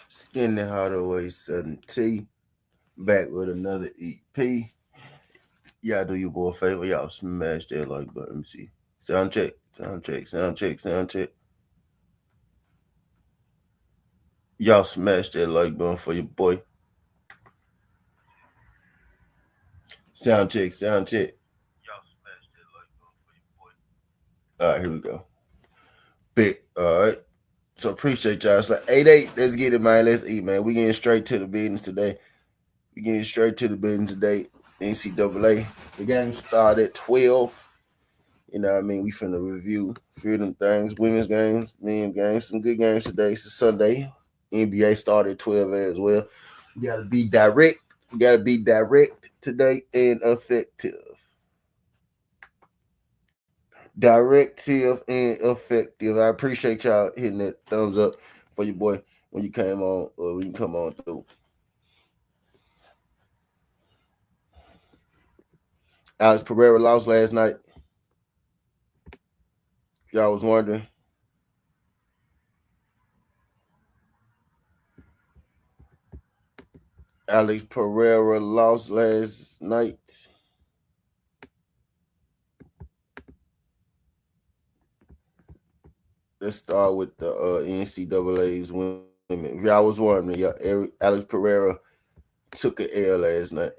Skinny Hardaway 7T back with another EP. Y'all do your boy a favor, y'all smash that like button. Let me see. Sound check, sound check, sound check, sound check. Y'all smash that like button for your boy. Sound check, sound check. Y'all smash that like button for your boy. All right, here we go. Big. All right. So appreciate y'all. It's like 8-8. Let's get it, man. Let's eat, man. We getting straight to the business today. We getting straight to the business today. NCAA. The game started at 12. You know what I mean? We finna review a few of them things. Women's games, men's games, some good games today. It's a Sunday. NBA started at 12 as well. We gotta be direct. We gotta be direct today and effective. Directive and effective. I appreciate y'all hitting that thumbs up for your boy when you came on or when you come on through. Alex Pereira lost last night. Y'all was wondering. Alex Pereira lost last night. Let's start with the NCAA's women. If y'all was wondering, Alex Pereira took an L last night.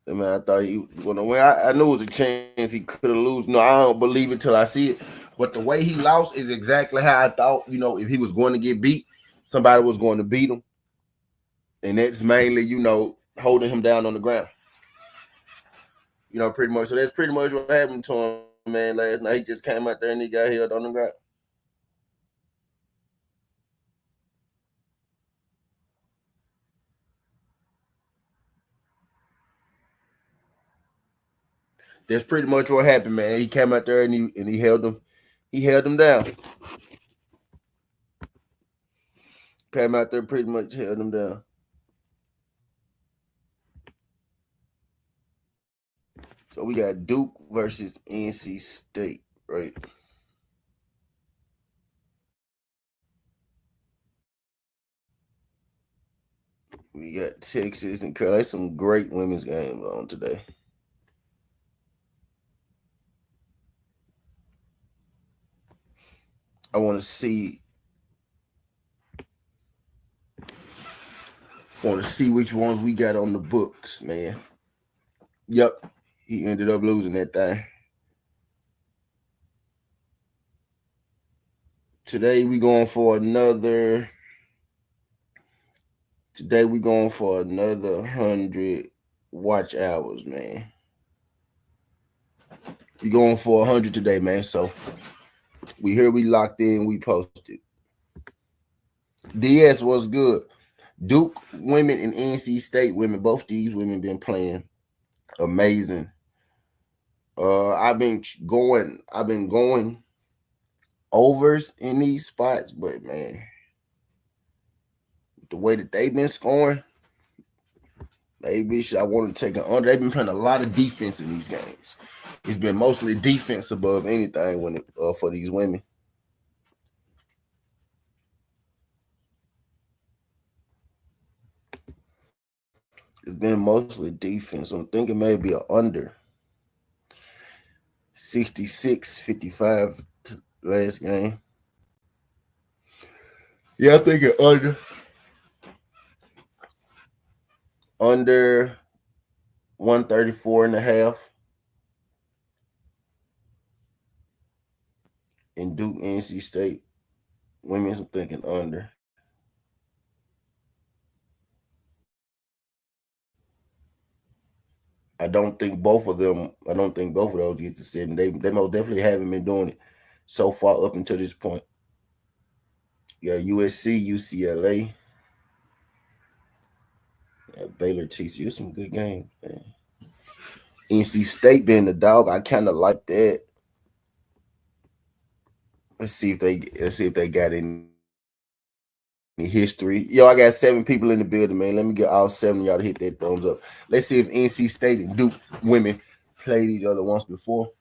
I mean, I thought he was gonna win. I knew it was a chance he could have lose. No, I don't believe it till I see it. But the way he lost is exactly how I thought. You know, if he was going to get beat, somebody was going to beat him, and that's mainly, holding him down on the ground. Pretty much. So that's pretty much what happened to him, man. Last night, he just came out there and he got held on the ground. That's pretty much what happened, man. He came out there and he held him down. Came out there, pretty much held him down. So we got Duke versus NC State, right? We got Texas and Carolina. Some great women's games on today. I want to see which ones we got on the books, man. Yep, he ended up losing that thing. Today we going for another. Today we going for another 100 watch hours, man. We going for 100 today, man. So we here, we locked in, we posted. DS was good. Duke women and NC State women, both these women been playing amazing. I've been going overs in these spots, but man, the way that they've been scoring, maybe I want to take an under. They've been playing a lot of defense in these games. It's been mostly defense above anything for these women. It's been mostly defense. I'm thinking maybe an under. 66-55 last game. Yeah, I think it under 134.5. In Duke NC State. Women's, I'm thinking under. I don't think both of those get to 7. They most definitely haven't been doing it so far up until this point. Yeah, USC, UCLA, Baylor, TCU, some good games, man. NC State being the dog, I kind of like that. Let's see if they got any history. Yo, I got 7 people in the building, man. Let me get all 7 of y'all to hit that thumbs up. Let's see if NC State and Duke women played each other once before.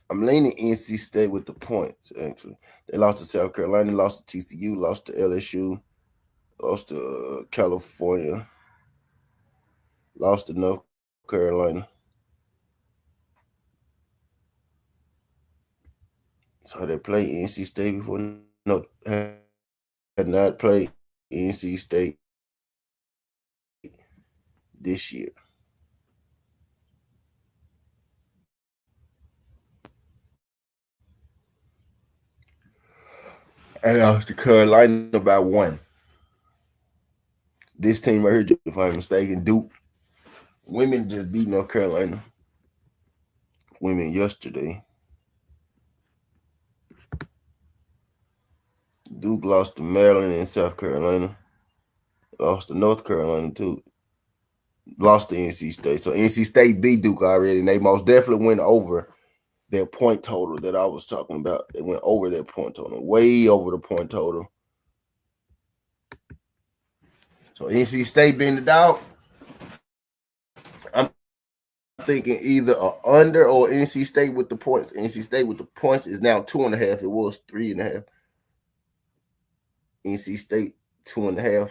I'm leaning NC State with the points, actually. They lost to South Carolina, lost to TCU, lost to LSU, lost to California, lost to North Carolina. So they played NC State before. No, had not played NC State this year. And lost to Carolina by 1. This team right here, if I'm mistaken, Duke women just beat North Carolina women yesterday. Duke lost to Maryland and South Carolina. Lost to North Carolina too. Lost to NC State. So NC State beat Duke already, and they most definitely went over their point total that I was talking about. They went over their point total, way over the point total. So NC State being the dog, I'm thinking either a under or NC State with the points. NC State with the points is now 2.5. It was 3.5. NC State 2.5.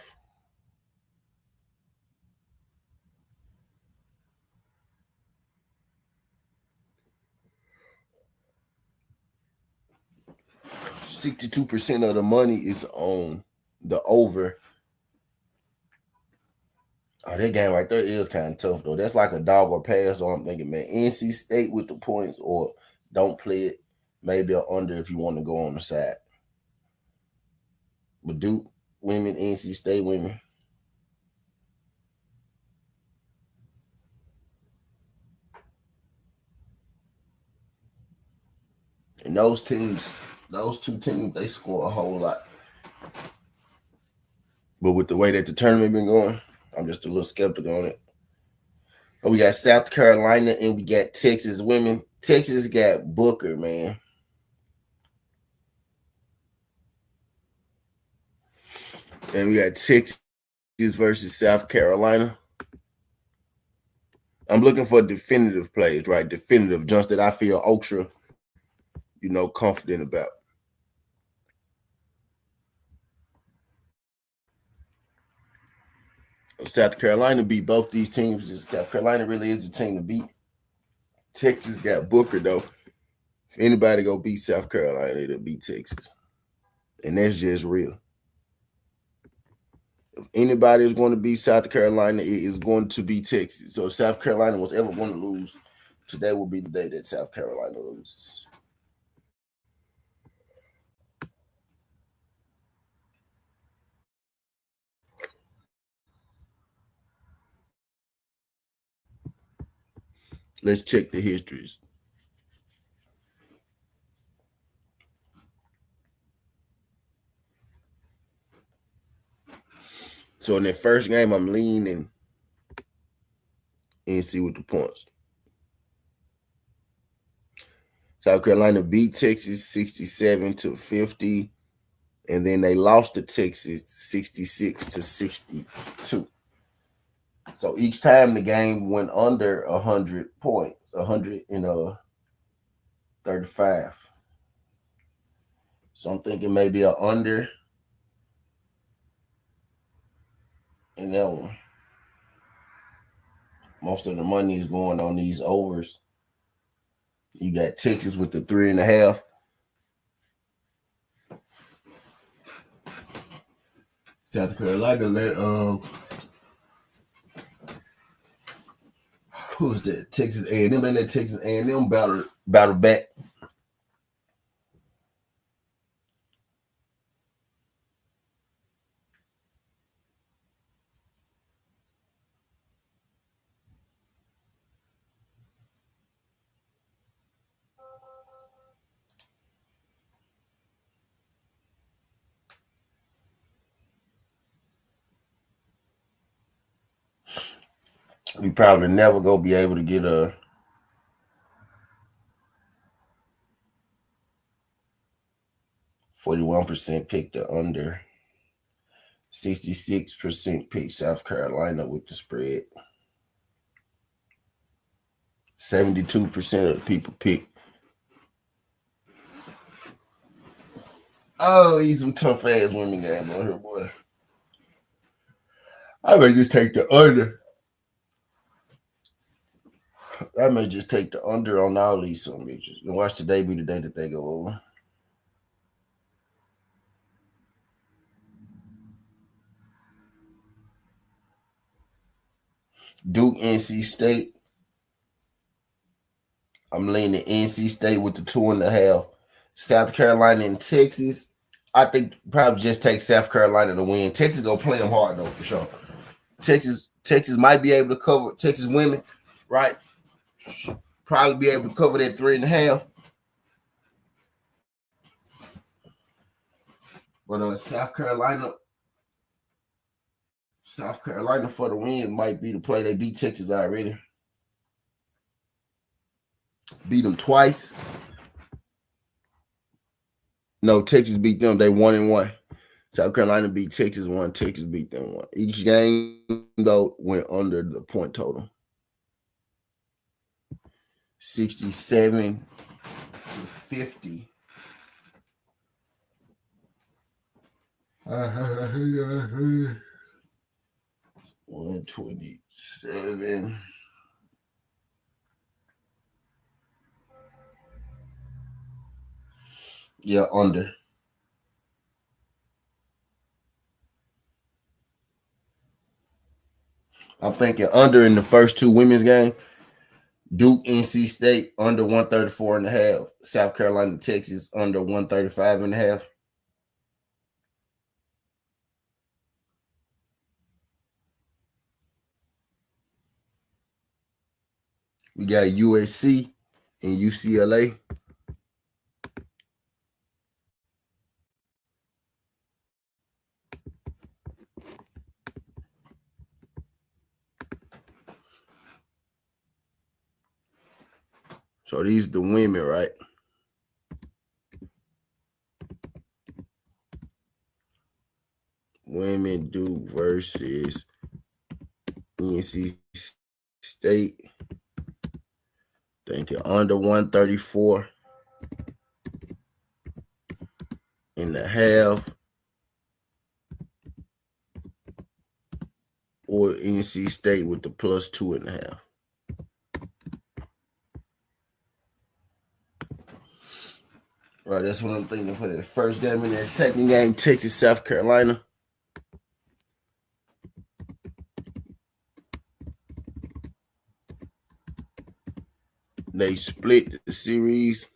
$62% of the money is on the over. Oh, that game right there is kind of tough though. That's like a dog or pass. So I'm thinking, man, NC State with the points or don't play it. Maybe a under if you want to go on the side. But Duke women, NC State women. And those teams, those two teams, they score a whole lot. But with the way that the tournament been going, I'm just a little skeptical on it. But we got South Carolina and we got Texas women. Texas got Booker, man. And we got Texas versus South Carolina. I'm looking for definitive plays, right? Definitive jumps that I feel ultra, confident about. South Carolina beat both these teams. South Carolina really is the team to beat. Texas got Booker, though. If anybody go beat South Carolina, it'll beat Texas. And that's just real. If anybody is going to beat South Carolina, it is going to be Texas. So if South Carolina was ever going to lose, today will be the day that South Carolina loses. Let's check the histories. So in that first game, I'm leaning NC with the points. South Carolina beat Texas 67-50, and then they lost to Texas 66-62. So each time the game went under 100 points, 135. So I'm thinking maybe a under in that one. Most of the money is going on these overs. You got Texas with the 3.5. South Carolina let who's that? Texas A&M. They let Texas A&M battle back. We probably never gonna be able to get a 41% pick the under. 66% pick South Carolina with the spread. 72% of the people pick Oh, he's some tough ass women game on here, boy. I may just take the under. I may just take the under on all these some bitches. And watch today be the day that they go over. Duke, NC State. I'm leaning NC State with the 2.5. South Carolina and Texas. I think probably just take South Carolina to win. Texas gonna play them hard though for sure. Texas might be able to cover Texas women, right? Probably be able to cover that 3.5. But South Carolina for the win might be the play. They beat Texas already. Beat them twice. No, Texas beat them. They 1-1. South Carolina beat Texas 1. Texas beat them 1. Each game, though, went under the point total. 67 to 50. 127. Yeah, under. I'm thinking under in the first two women's game. Duke, NC State under 134.5. South Carolina, Texas under 135.5. We got USC and UCLA. So these are the women, right? Women Duke versus NC State. Think you're under 134.5. Or NC State with the plus 2.5. Right, that's what I'm thinking for that first game. And that second game, Texas, South Carolina. They split the series.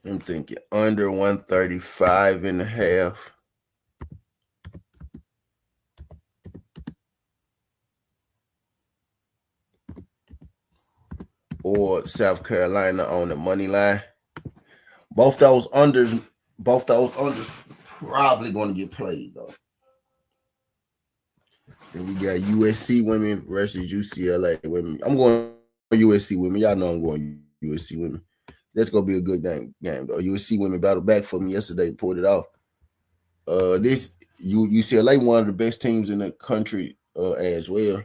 I'm thinking under 135.5. Or South Carolina on the money line. Both those unders probably going to get played though. Then we got USC women versus UCLA women. I'm going USC women. Y'all know I'm going USC women. That's gonna be a good game though. USC women battled back for me yesterday, pulled it off. This UCLA one of the best teams in the country as well.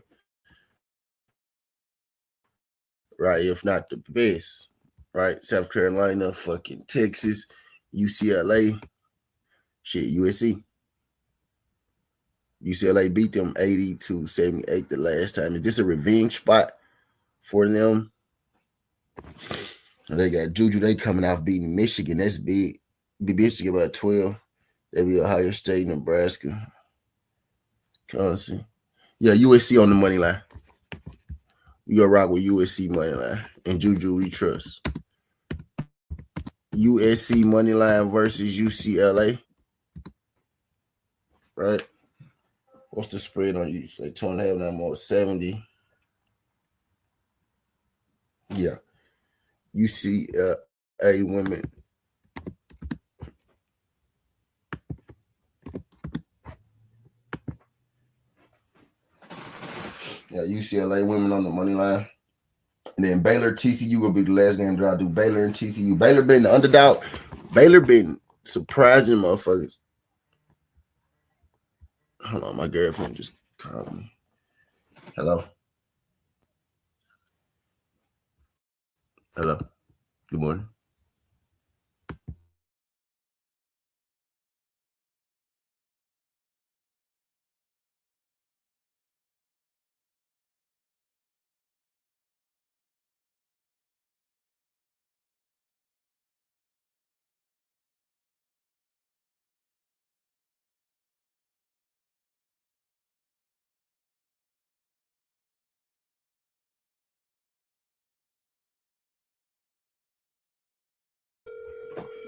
Right, if not the best. Right, South Carolina, fucking Texas, UCLA, shit, USC. UCLA beat them 80-78 the last time. Is this a revenge spot for them? They got Juju. They coming off beating Michigan. That's big. Be Michigan about 12. They be Ohio State, Nebraska, Wisconsin. Yeah, USC on the money line. We gonna rock with USC money line and Juju we trust. USC money line versus UCLA. Right? What's the spread on you? Like 2.5 now more 70. Yeah. UCLA women. Yeah, UCLA women on the money line. And then Baylor, TCU will be the last game that I do. Baylor and TCU. Baylor been the underdog. Baylor been surprising motherfuckers. Hold on, my girlfriend just called me. Hello. Hello. Good morning.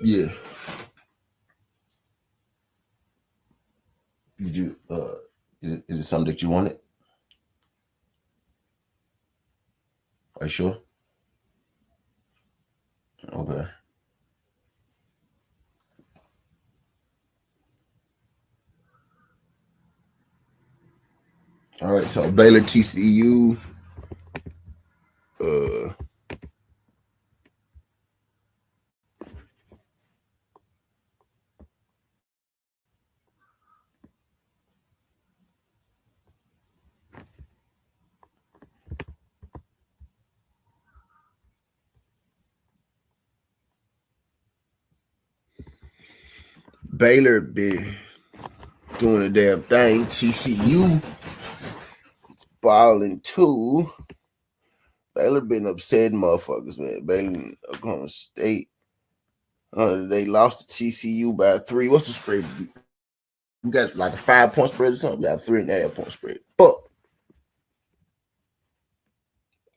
Yeah. Did you is it something that you wanted? Are you sure? Okay. All right. So Baylor TCU. Uh Baylor been doing a damn thing. TCU balling too. Baylor been upsetting motherfuckers, man. Baylor, Oklahoma State. They lost to TCU by 3. What's the spread? We got like a 5-point spread or something. We got a 3.5-point spread. But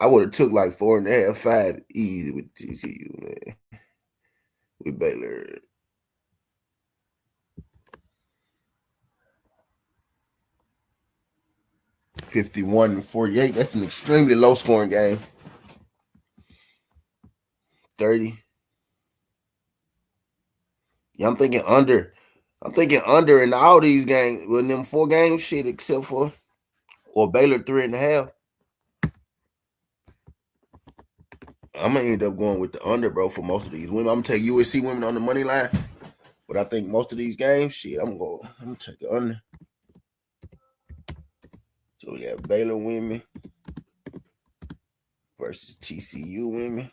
I would have took like 4.5, 5 easy with TCU, man. With Baylor. 51-48. That's an extremely low scoring game. 30. Yeah, I'm thinking under. I'm thinking under in all these games. Well, them 4 games, shit, except for or Baylor 3.5. I'm gonna end up going with the under, bro, for most of these women. I'm gonna take USC women on the money line, but I think most of these games, shit, I'm gonna take the under. So we have Baylor women versus TCU women.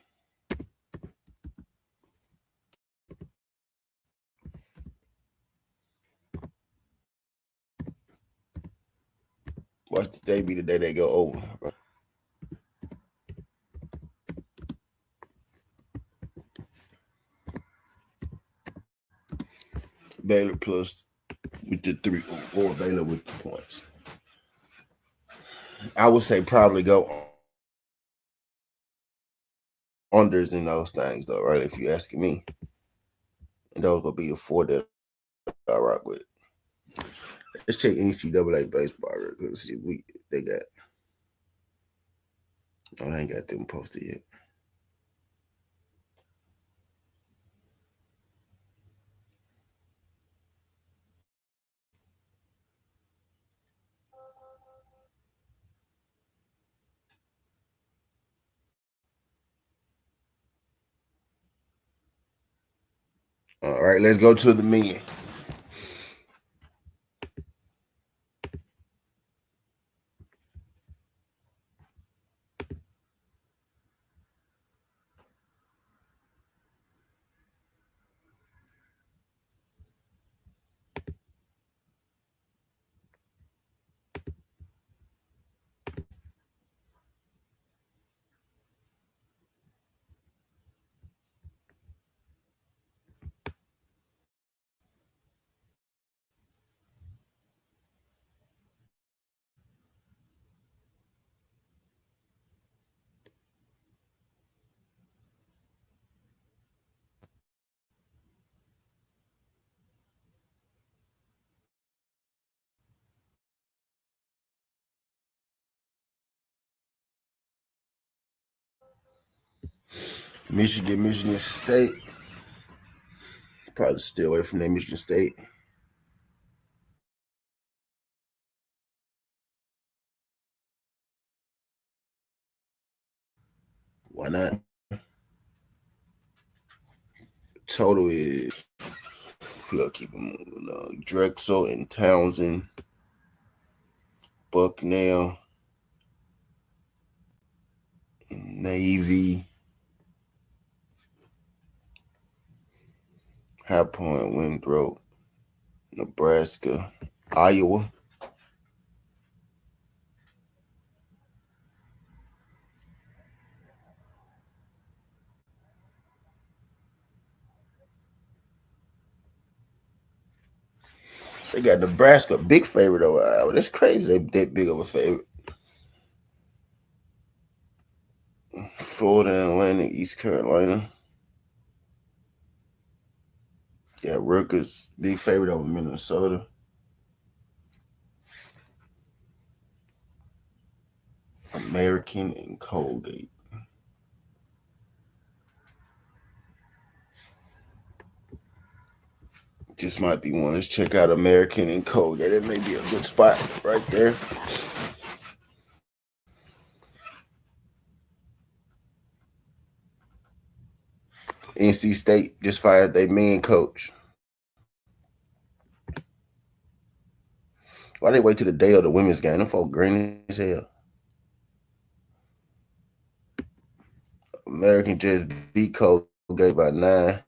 Watch the day be the day they go over, bro. Baylor plus with the 3 or Baylor with the points. I would say probably go unders in those things though, right? If you're asking me. And those will be the 4 that I rock with. Let's check NCAA baseball real quick. See if they got. Oh, they ain't got them posted yet. All right, let's go to the men. Michigan State. Probably stay away from that Michigan State. Why not? Total is we gotta keep them moving. Drexel and Townsend, Bucknell, and Navy. High Point, Winthrop, Nebraska, Iowa. They got Nebraska, big favorite over Iowa. That's crazy. They that big of a favorite. Florida Atlantic, East Carolina. Yeah, Rutgers, big favorite over Minnesota. American and Colgate. This might be one. Let's check out American and Colgate. It may be a good spot right there. NC State just fired their main coach. Why they wait till the day of the women's game? Them folk green as hell. American just beat Colgate by 9.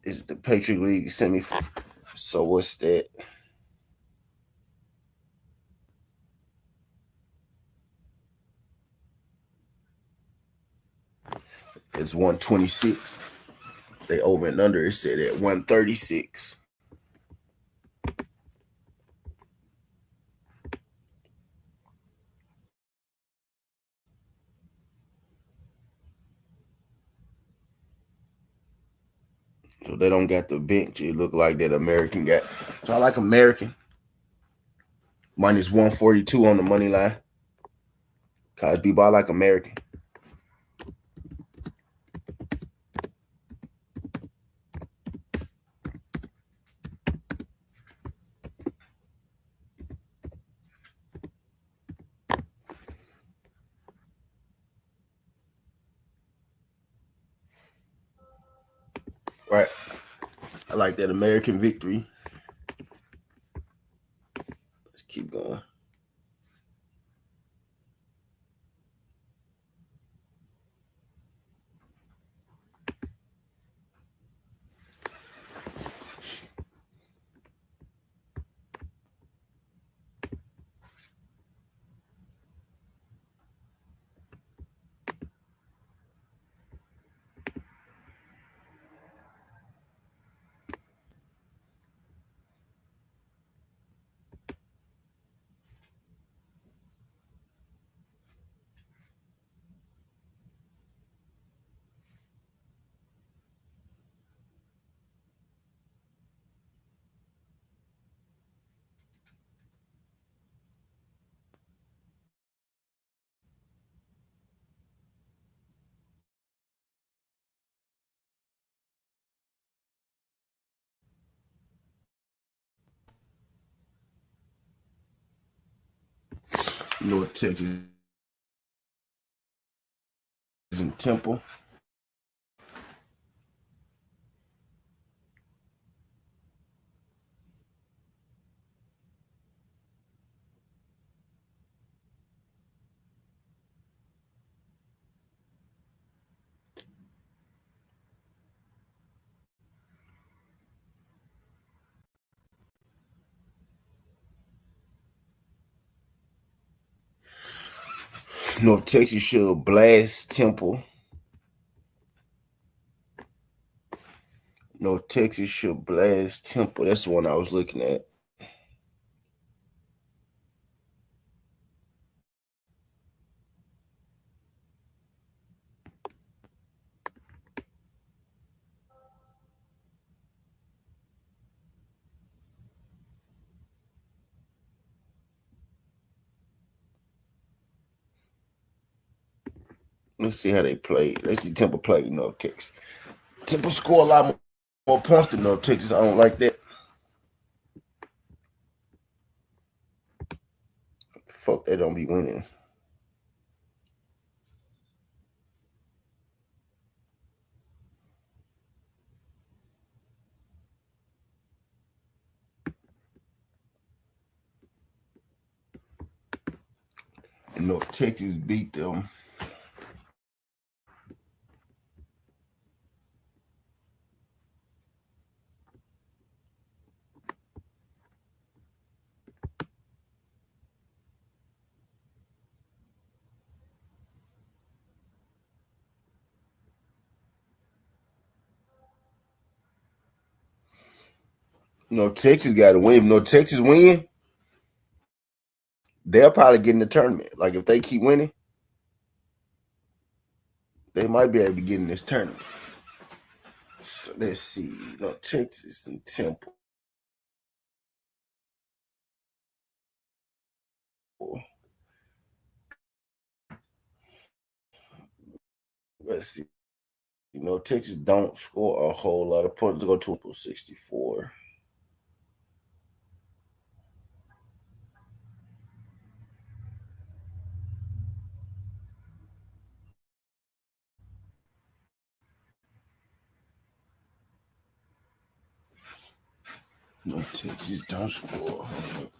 It's the Patriot League semifinal. So what's that? It's 126. They over and under is set at 136. So they don't got the bench. It look like that American got. So I like American. Minus 142 on the money line. Cosby ball like American. Right. I like that American victory. Let's keep going. North Texas in Temple. North Texas should blast Temple. North Texas should blast Temple. That's the one I was looking at. Let's see how they play. Let's see Temple play North Texas. Temple score a lot more points than North Texas. I don't like that. Fuck, they don't be winning. North Texas beat them. North Texas got to win. If North Texas win, they'll probably get in the tournament. Like if they keep winning, they might be able to get in this tournament. So let's see. North Texas and Temple. Let's see. Texas don't score a whole lot of points. Go to 64. Texas don't score.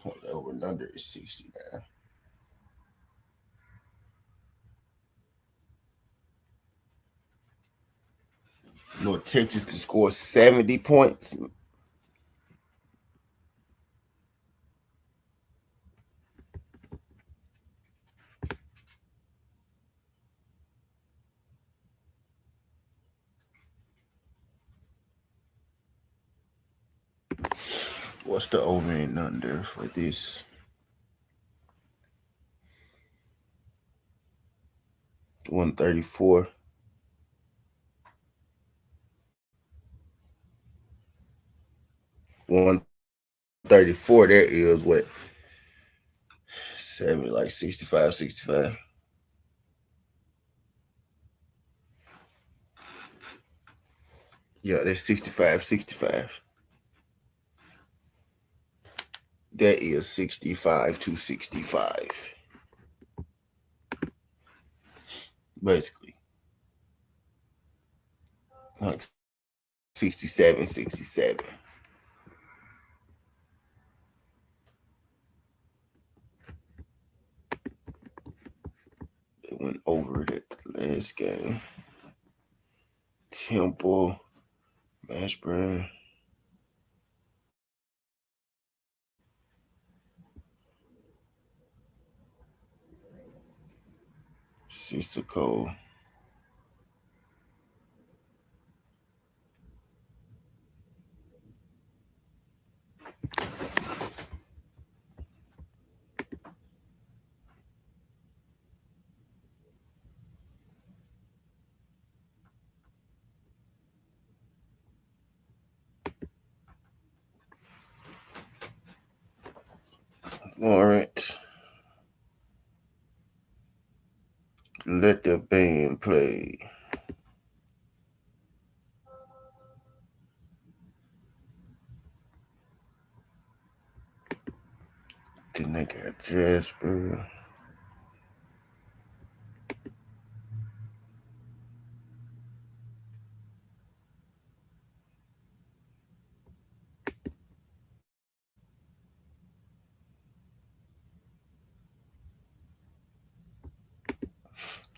Point over and under is 69. Texas to score 70 points. What's the over and under for this? 134. 134. That is what? 70, like 65, 65. Yeah, that's 65, 65. That is 65 to 65. Basically. Like 67, 67. They went over it at the last game. Temple, Mashburn. Sisco. All right. Let the band play. Then they got Jasper.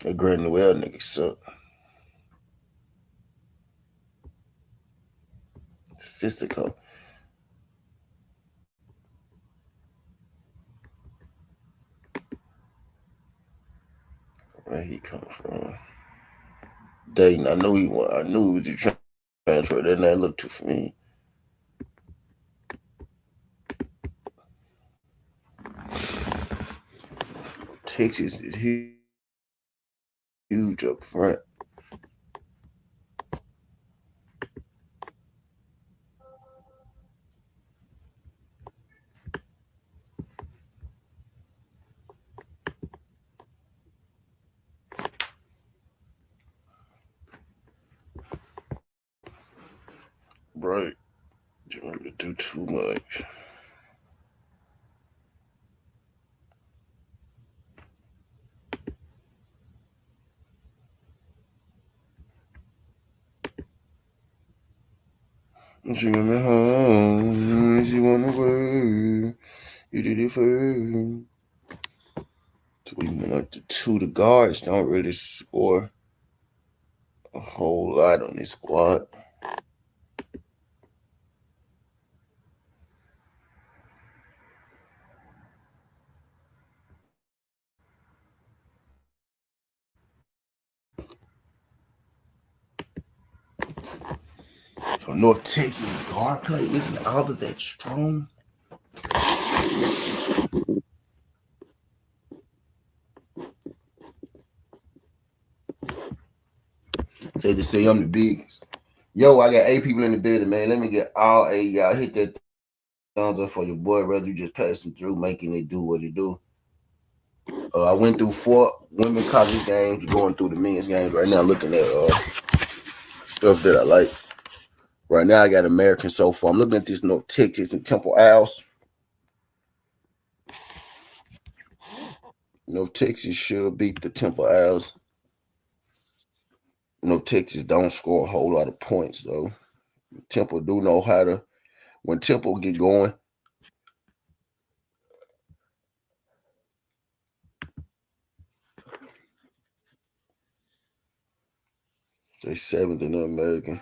That Grand Noel nigga suck. Sisco. Where he come from? Dayton. I knew he was the transfer. That didn't look too for me. Texas is huge up front. Right. You want to do too much. She went me home. She went away. You did it first. Even like the guards don't really score a whole lot on this squad. So North Texas guard play isn't all of that strong. Say to say I'm the biggest. Yo, I got 8 people in the building, man. Let me get all 8 y'all. Hit that thumbs up for your boy. Whether you just pass him through, making it do what it do. I went through 4 women college games, going through the men's games right now, looking at stuff that I like. Right now, I got American so far. I'm looking at this North Texas and Temple Owls. North Texas should beat the Temple Owls. North Texas don't score a whole lot of points, though. Temple do know how to, when Temple get going, they 7th in the American.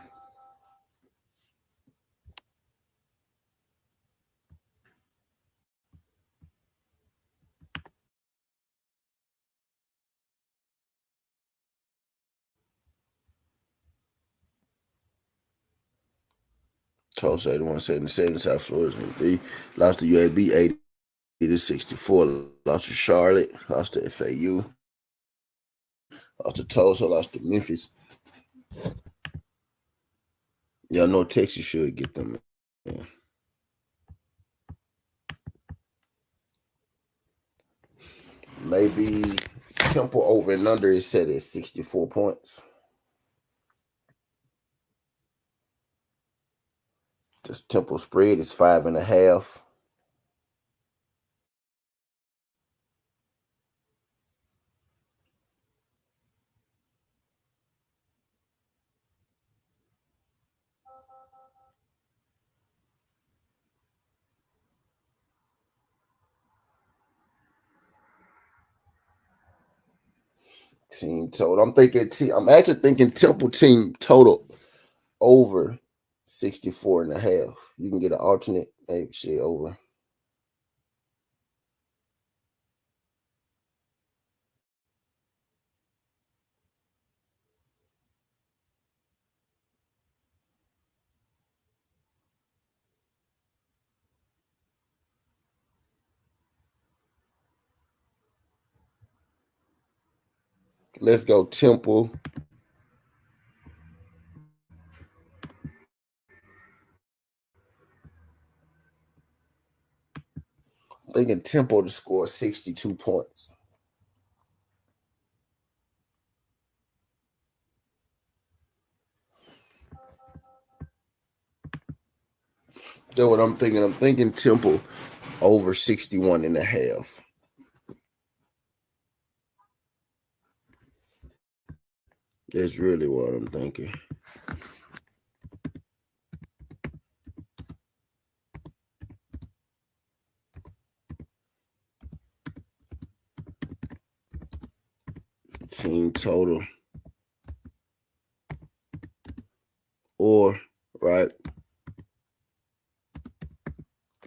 Tulsa 81-77, South Florida. They lost to UAB 80-64. Lost to Charlotte. Lost to FAU. Lost to Tulsa. Lost to Memphis. Y'all know Texas should get them. Yeah. Maybe Temple over and under is set at 64 points. This Temple spread is 5.5. Team total. I'm actually thinking Temple team total over 64.5. You can get an alternate, maybe shit over. Let's go Temple. I'm thinking Temple to score 62 points. That's what I'm thinking. I'm thinking Temple over 61.5. That's really what I'm thinking. Team total. Or, right,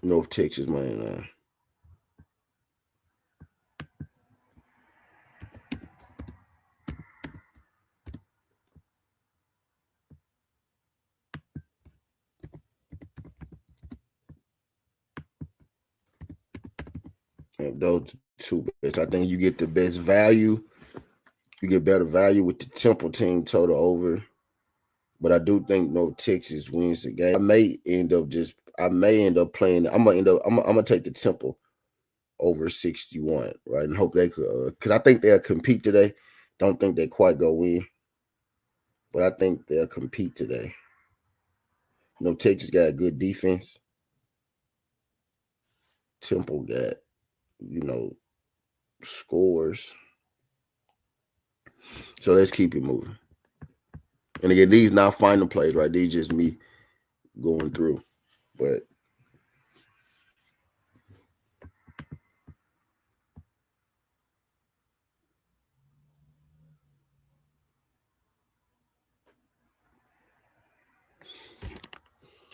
North Texas money line. Those 2 bets. I think you get the best value. You get better value with the Temple team total over. But I do think North Texas wins the game. I may end up playing. I'm gonna take the Temple over 61, right? And hope they could, because I think they'll compete today. Don't think they quite go win, but I think they'll compete today. Texas got a good defense. Temple got, scores. So let's keep it moving. And again, these not final plays, right? These just me going through. But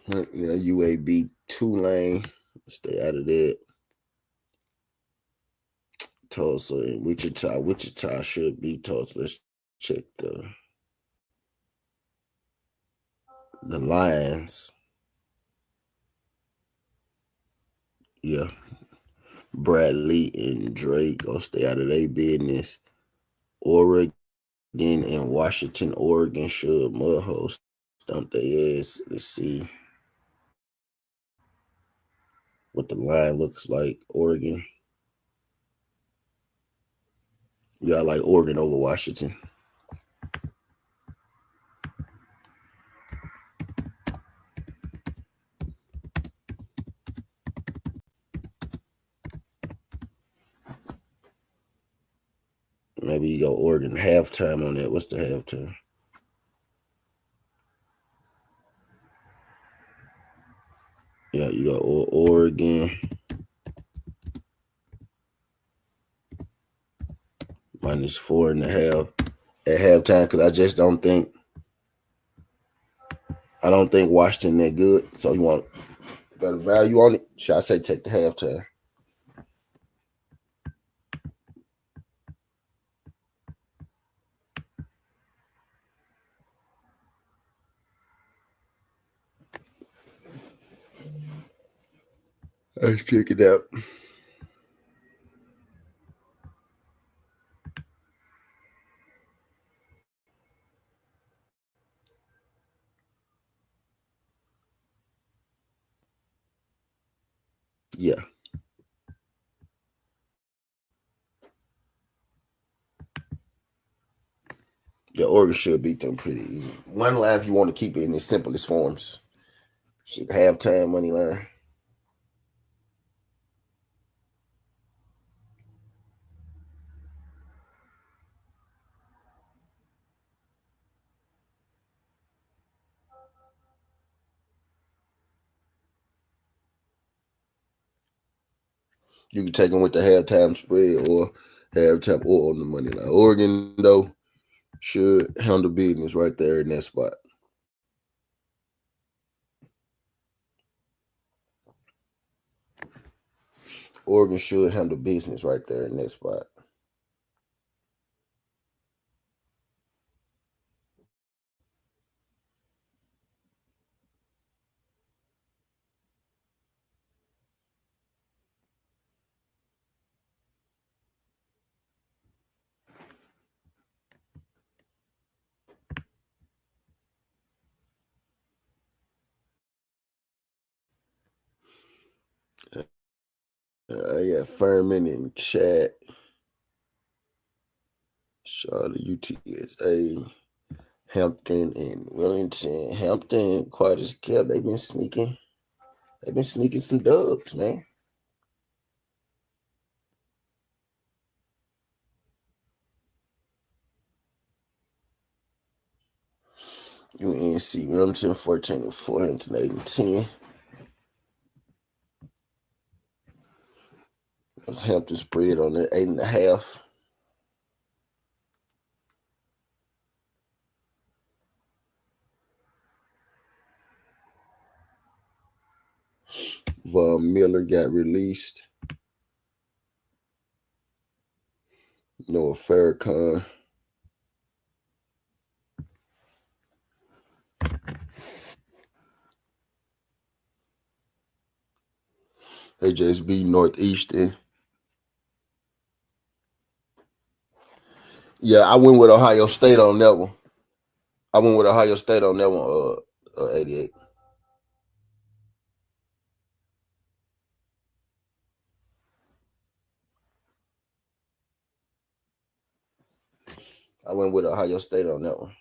UAB Tulane. Stay out of that. Tulsa and Wichita. Wichita should be Tulsa. Let's check the lines. Yeah. Bradley and Drake gonna stay out of their business. Oregon and Washington, Oregon should mudhole stump their ass. Let's see what the line looks like. Oregon. Yeah, I like Oregon over Washington. Maybe you go Oregon halftime on that. What's the halftime? Yeah, you got Oregon -4.5 at halftime because I don't think Washington that good. So you want better value on it? Should I say take the halftime? Let's check it out. Yeah. The Oregon should beat them pretty easy. One line if you want to keep it in its simplest forms. Shit, halftime money line. You can take them with the halftime spread or halftime or on the money line. Oregon, though, should handle business right there in that spot. Oregon should handle business right there in that spot. Yeah, Furman and Chat. Charlotte, UTSA, Hampton, and Wellington. Hampton, quite as kept. They've been sneaking. They've been sneaking some dubs, man. UNC, Wellington, 14-4, Hampton, 8-10. That's Hampton spread on that 8.5. Von Miller got released. Noah Farrakhan. They just beat Northeastern. Yeah, I went with Ohio State on that one. 88. I went with Ohio State on that one.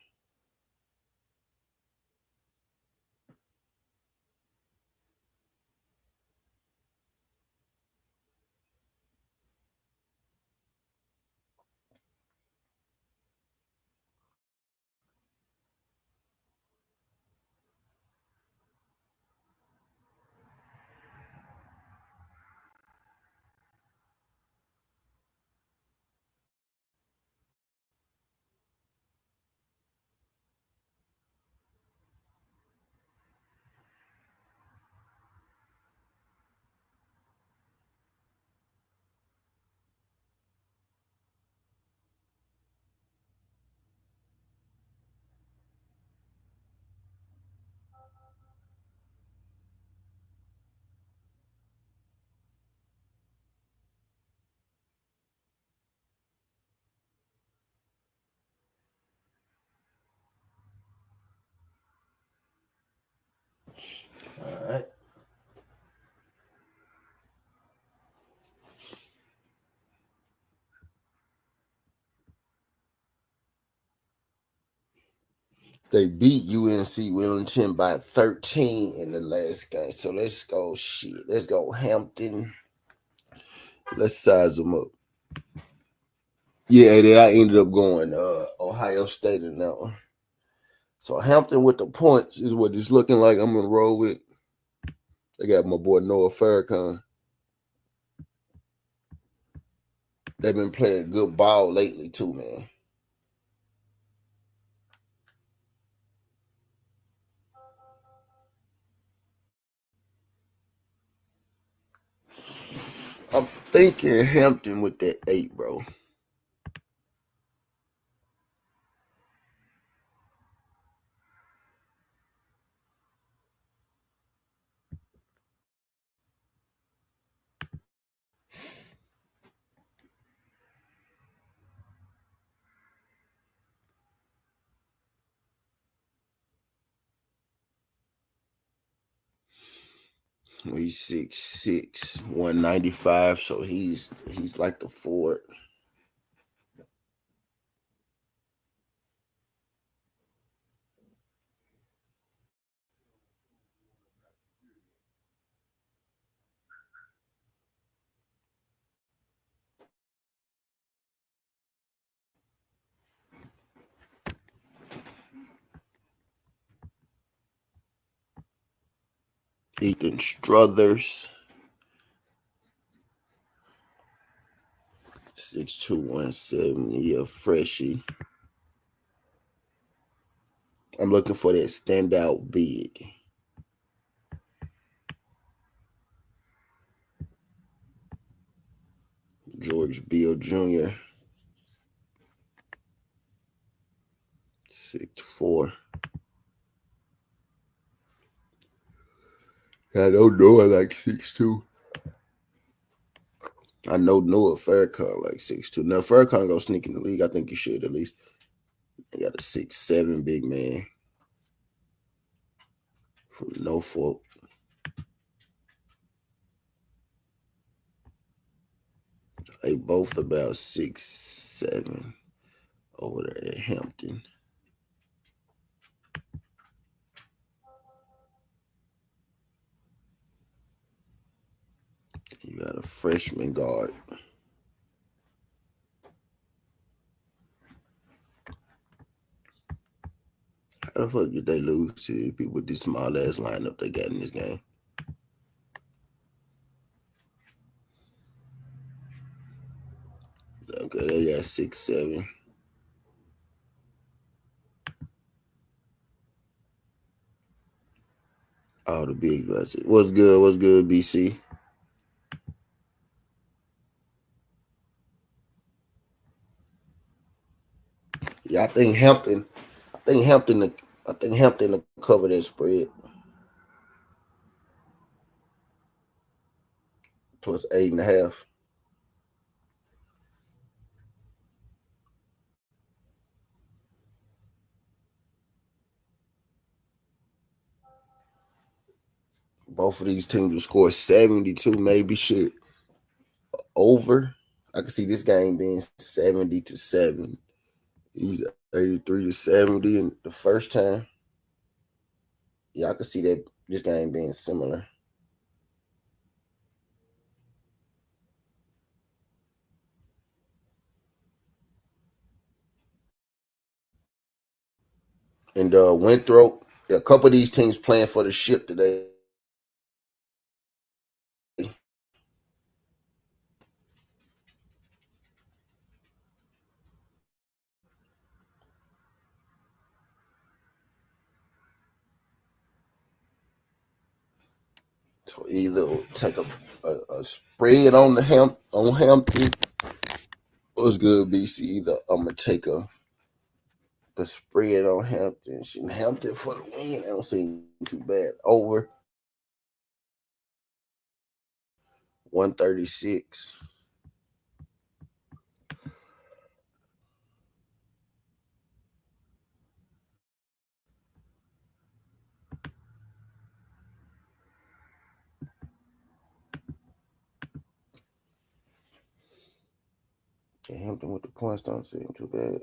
They beat UNC Wellington by 13 in the last game. So let's go. Let's go Hampton. Let's size them up. Yeah, then I ended up going Ohio State in that one. So Hampton with the points is what it's looking like. I'm gonna roll with. They got my boy Noah Farrakhan. They've been playing good ball lately too, man. I'm thinking Hampton with that 8, bro. He's 6'6", 195, so he's like the forward. Ethan Struthers, 6'2", 170, a freshie. I'm looking for that standout big. George Beal Jr., 6'4". I don't know. I like 6'2". I know Noah Farrakhan like 6'2". Now Farrakhan go sneak in the league. I think you should at least. They got a 6'7" big man from Norfolk. They both about 6'7" over there at Hampton. You got a freshman guard. How the fuck did they lose to the people with this small ass lineup they got in this game? Okay, they got 6'7". All the big guys. What's good? What's good, BC? Yeah, I think Hampton. I think Hampton. I think Hampton will cover that spread. Plus 8.5. Both of these teams will score 72, maybe shit over. I can see this game being 70-7. He's 83-70 in the first time. Yeah, I can see that this game being similar. And Winthrop, a couple of these teams playing for the ship today. So either take a spread on Hampton. What's good, BC? Either I'm gonna take the spread on Hampton. Hampton for the win. I don't seem too bad. Over 136. Yeah, Hampton with the points don't seem too bad.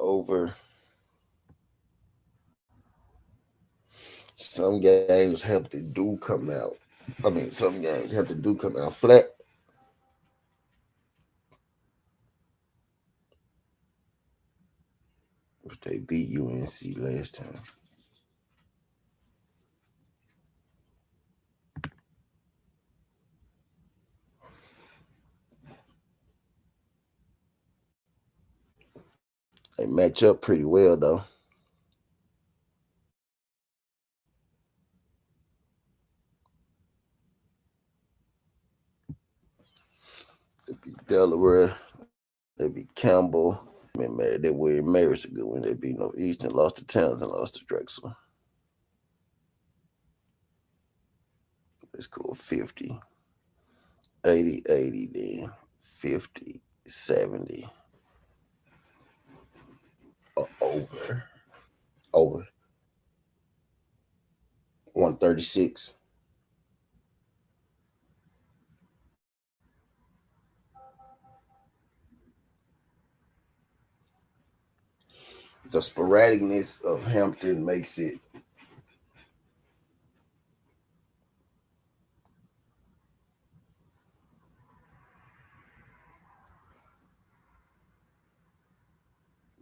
over. Some games have to do come out. Some games have to do come out flat. If they beat UNC last time. They match up pretty well, though. They beat Delaware. They beat Campbell. They were Mary's a good one. They beat Northeastern, lost to Townsend, lost to Drexel. Let's go 50. 80, 80 then. 50, 70. Over. 136. The sporadicness of Hampton makes it.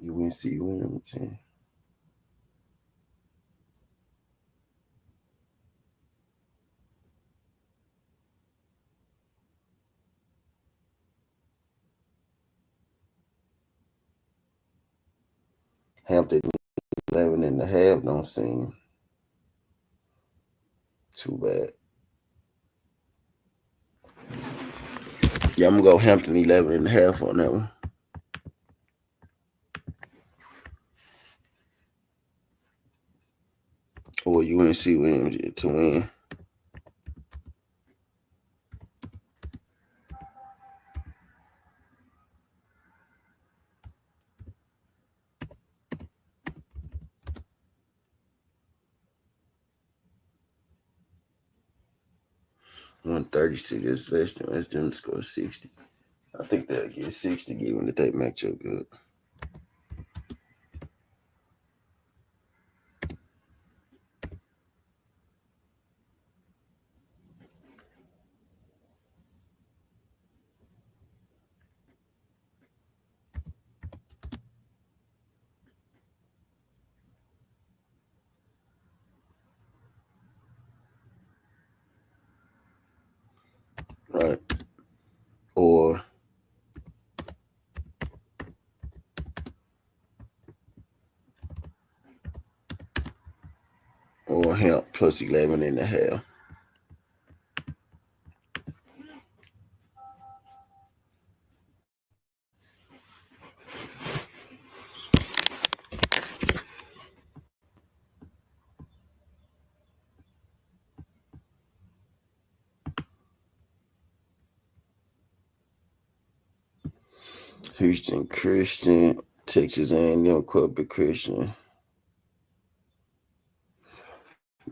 UNC Wilmington. Hampton 11 and a half don't seem too bad. Yeah, I'm gonna go Hampton 11 and a half on that one. Or UNC Wilmington to win. $136 is less than West them score 60. I think they'll get 60 given that they match up good. Right. Or Hemp plus 11 and a half. Houston Christian, Texas A&M Corporate Christian.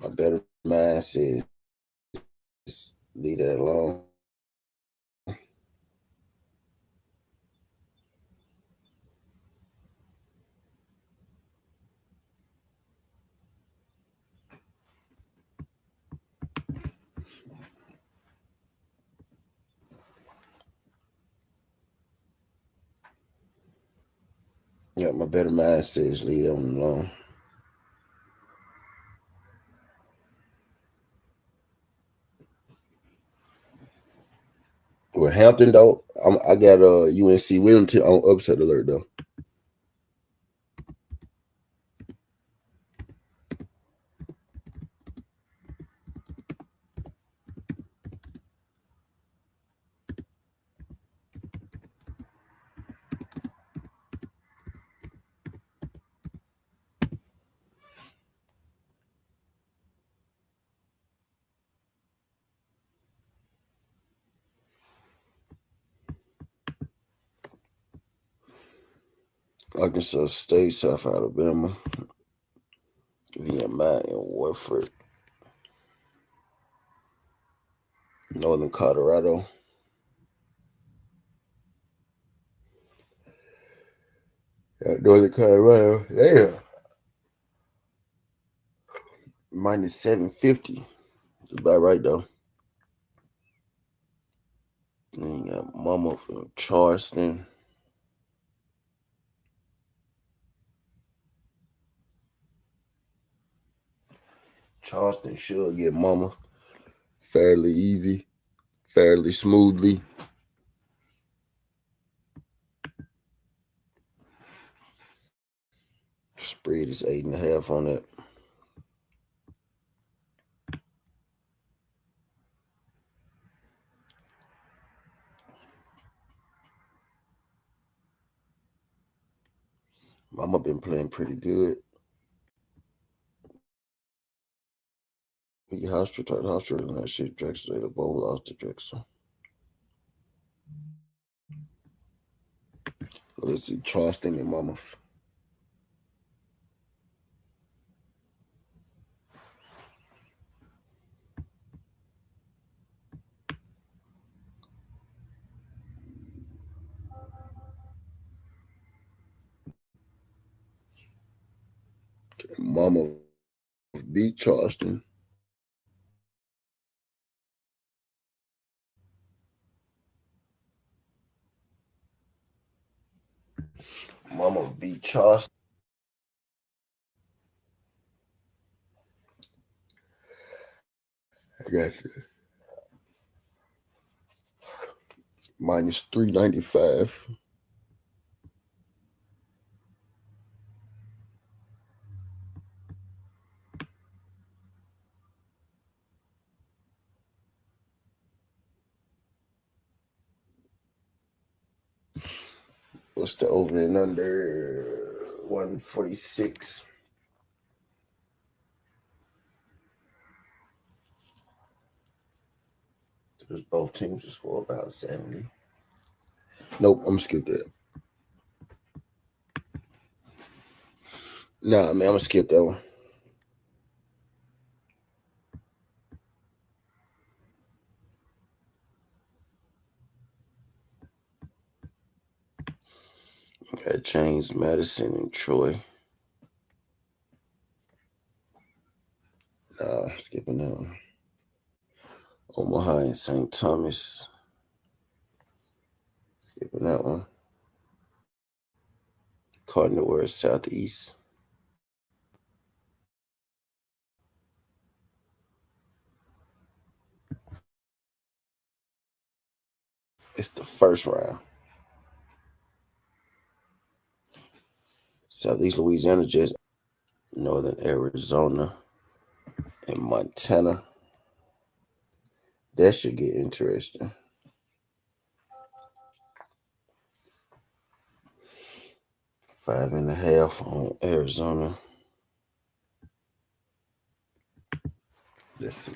My better mind says leave that alone. Yeah, my better mind says leave that one alone. With Hampton, though, I got UNC Wilmington on upset alert, though. Arkansas State, South Alabama, VMI, and Warford, Northern Colorado. Northern Colorado. Yeah. Minus 750. That's about right, though. Then you got Mama from Charleston. Charleston should get Mama fairly easy, fairly smoothly. Spread is 8.5 on that. Mama been playing pretty good. He Hofstra, and that shit. Drexel, they both lost to Drexel. Let's see, Charleston and Mama. Mama beat Charleston. Mama beat Charleston. I got you. Minus 395. What's the over and under? 146. There's both teams to score about 70. Nope, I'm gonna skip that. Nah, man, I'm gonna skip that one. Got James Madison and Troy. Nah, skipping that one. Omaha and St. Thomas. Skipping that one. Cardinal West Southeast. It's the first round. Southeast Louisiana, just Northern Arizona and Montana. That should get interesting. Five and a half on Arizona. Let's see.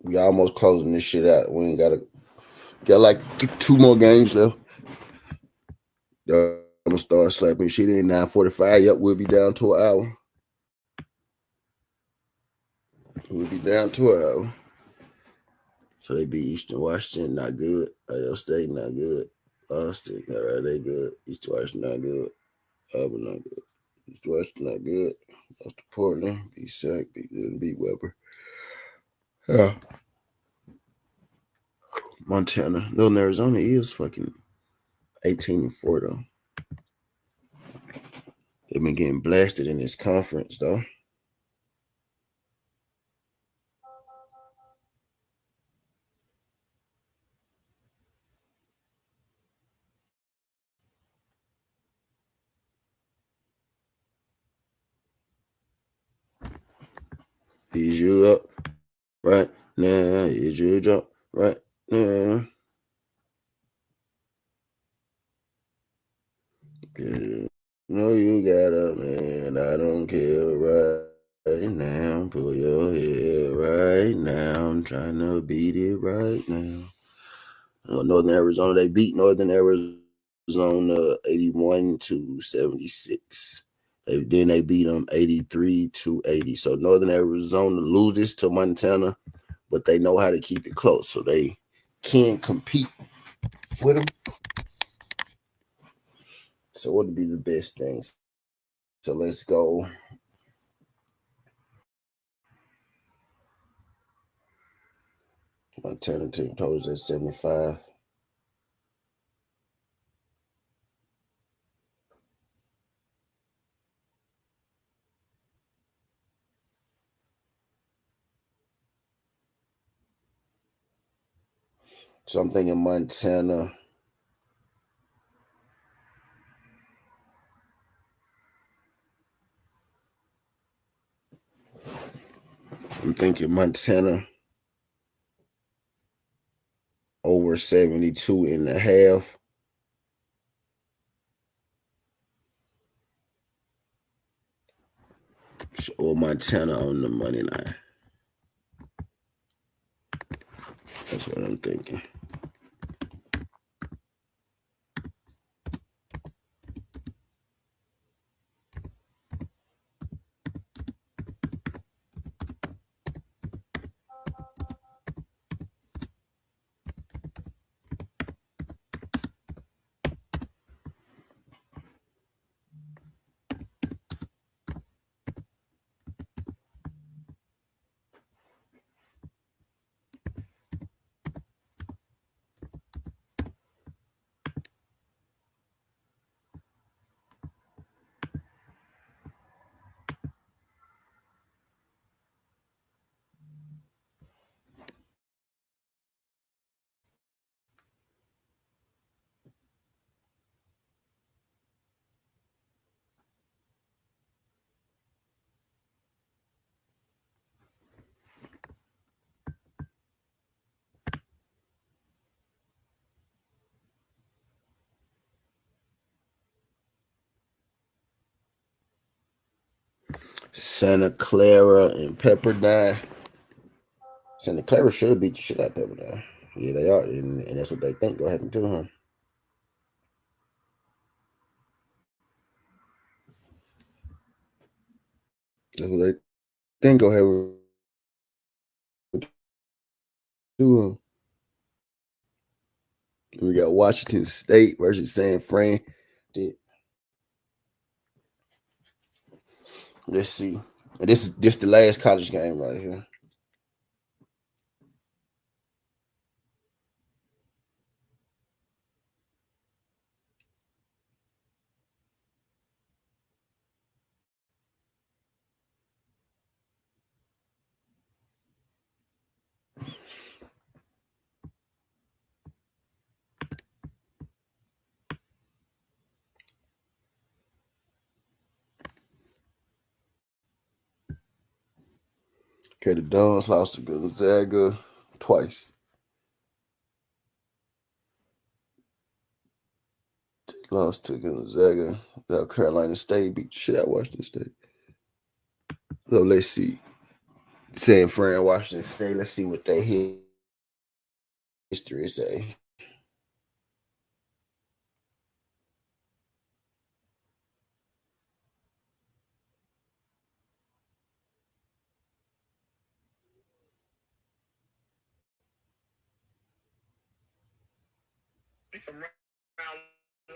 We almost closing this shit out. We ain't got like 2 more games left. I'm gonna start slapping shit in 9:45. Yep, we'll be down to an hour. We'll be down to an hour. So they beat Eastern Washington, not good. Ohio State, not good. Lost it. All right, they good. Eastern Washington, not good. Auburn, not good. Eastern Washington, not good. Lost to Portland. Beat Sac. Beat Weber. Yeah. Montana. Northern Arizona is fucking 18-4 though. They've been getting blasted in this conference though. Is you up right now? Is you up right now? No, you got a man. I don't care right now. Pull your head right now. I'm trying to beat it right now. Northern Arizona, they beat Northern Arizona 81-76. Then they beat them 83-80. So Northern Arizona loses to Montana, but they know how to keep it close. So they can compete with him. So what would be the best things? So let's go. My turn team totals at 75. So I'm thinking Montana. I'm thinking Montana over 72.5. Or Montana on the money line. That's what I'm thinking. Santa Clara and Pepperdine. Santa Clara should beat the shit out of Pepperdine. Yeah, they are, and that's what they think will happen to him. That's what they think will happen to him. We got Washington State versus San Fran. Let's see. And this is just the last college game right here. Okay, the Dons lost to Gonzaga twice. They lost to Gonzaga. South Carolina State beat the shit out of Washington State. So let's see. San Fran, Washington State. Let's see what they history say. From round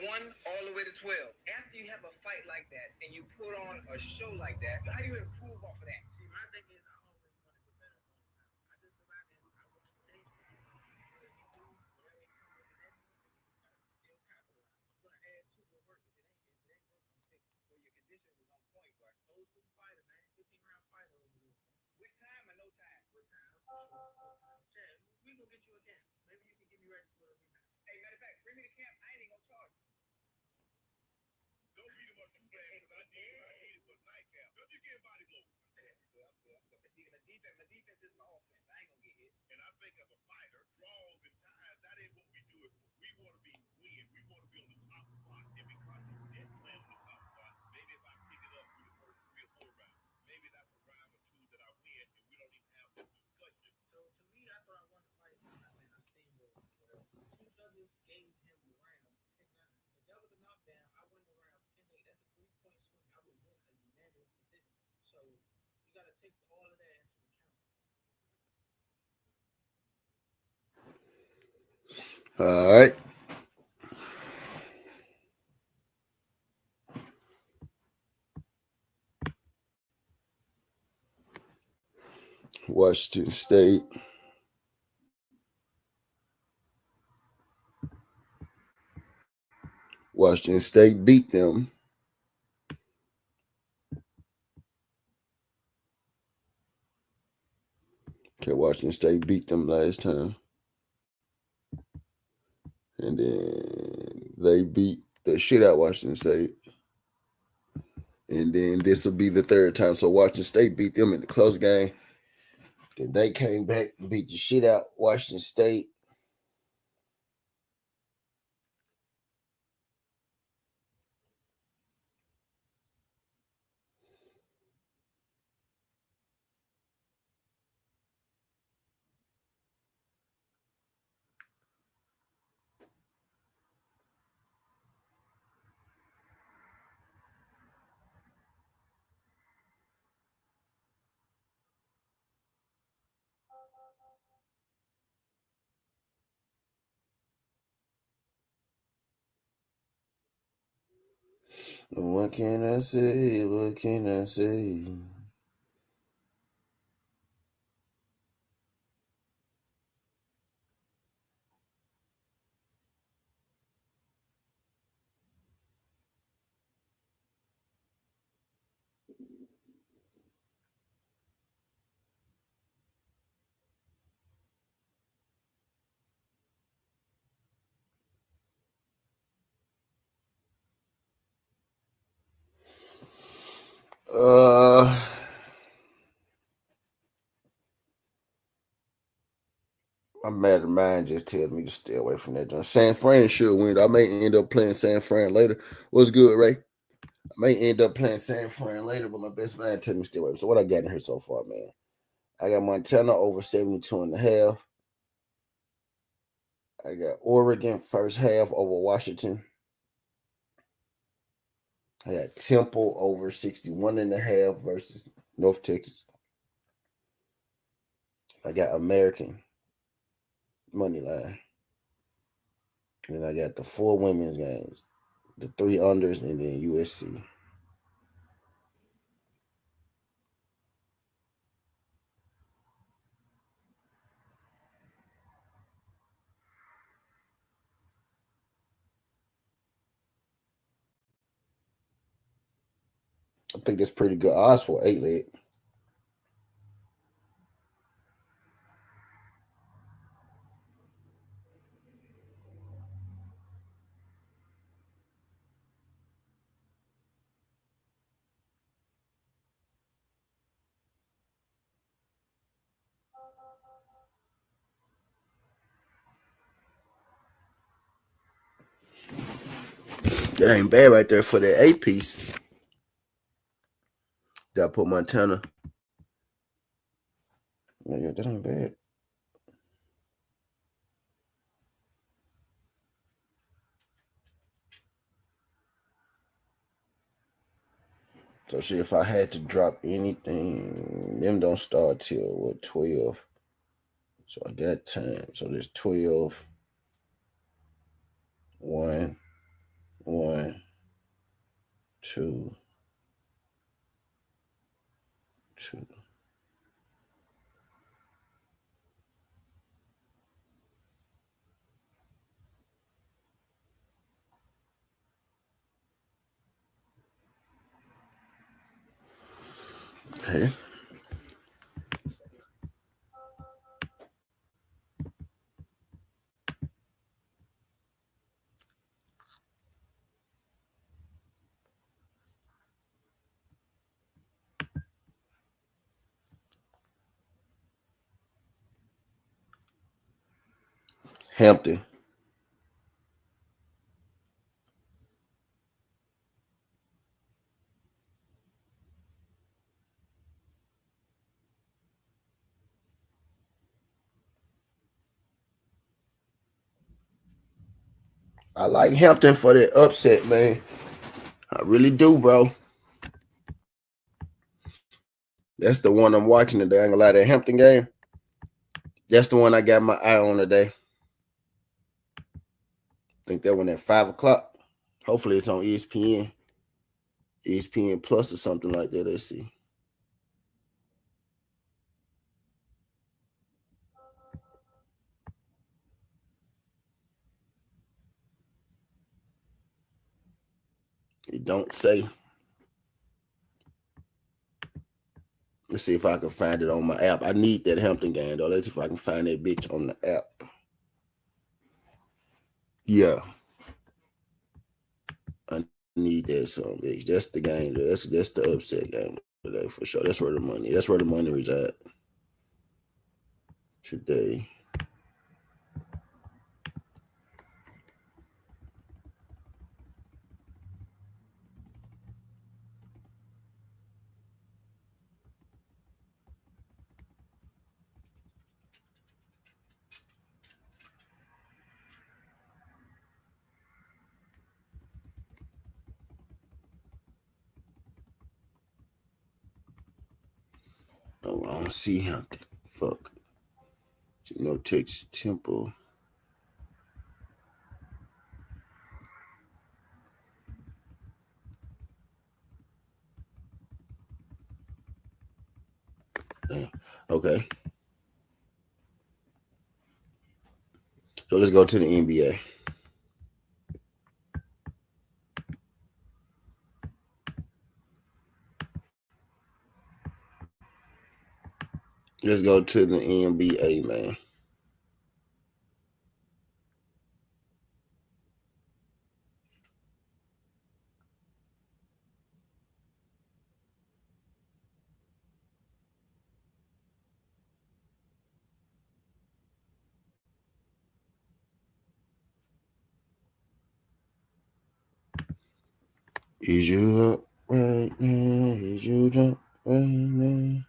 1 all the way to 12. After you have a fight like that and you put on a show like that, how do you improve off of that? See, my thing is I always want to get better all the time. I just go back and I watch the tape. Whatever you do, whatever you come with the next one, then you just gotta still capitalize. I'm gonna add 2 more works. If it ain't working, I'm fixing it. So your condition was on point, but old school fighter, man, 15-round fighter over there. With time or no time? With time. Chad, we gonna get you a camp. Maybe you can get me ready for a rematch. Hey, matter of fact, bring me to camp. I ain't even gonna charge you. Don't beat him up too bad because I need it for nightcap. Don't you get body blow? My defense is my offense. I ain't gonna get hit. And I think as a fighter, draws and ties, that ain't what we do. We want to be win. We want to be on the top spot. And because you didn't land on the top spot, maybe if I pick it up through the first 3 or 4 rounds, maybe that's a round or 2 that I win, and we don't even have this discussion. So to me, that's what I want to fight. I mean, I steamrolled whatever. 2 judges gave him the round 10-9. If that was a knockdown, I win the round 10-8. That's a 3-point swing. I would win a unanimous decision. So you got to take all of that into account. All right. Washington State. Washington State beat them. Okay, Washington State beat them last time. And then they beat the shit out of Washington State. And then this will be the third time. So Washington State beat them in the close game. Then they came back and beat the shit out Washington State. What can I say? What can I say? I'm mad at mine just tells me to stay away from that joint. San Fran should win. I may end up playing San Fran later. What's good, Ray? I may end up playing San Fran later, but my best man tells me to stay away. So what I got in here so far, man? I got Montana over 72.5. I got Oregon first half over Washington. I got Temple over 61.5 versus North Texas. I got American money line. And I got the 4 women's games, the 3 unders, and then USC. I think that's pretty good odds for 8-leg. That ain't bad right there for that 8-piece. That I put Montana. Yeah, that ain't bad. So see, if I had to drop anything, them don't start till 12. So I got time. So there's 12, 1, 1, 2, 2. Okay. Hampton. I like Hampton for that upset, man. I really do, bro. That's the one I'm watching today. I ain't gonna lie, that Hampton game. That's the one I got my eye on today. I think that one at 5 o'clock. Hopefully it's on ESPN, ESPN Plus or something like that. Let's see. It don't say. Let's see if I can find it on my app. I need that Hampton game though. Let's see if I can find that bitch on the app. Yeah. I need that some bitch. That's the game. That's the upset game today for sure. That's where the money resides today. Oh, I don't see Hampton. Fuck. Texas Temple. Damn. Okay. So let's go to the NBA. Let's go to the NBA, man. Is you up right now? Is you up right now?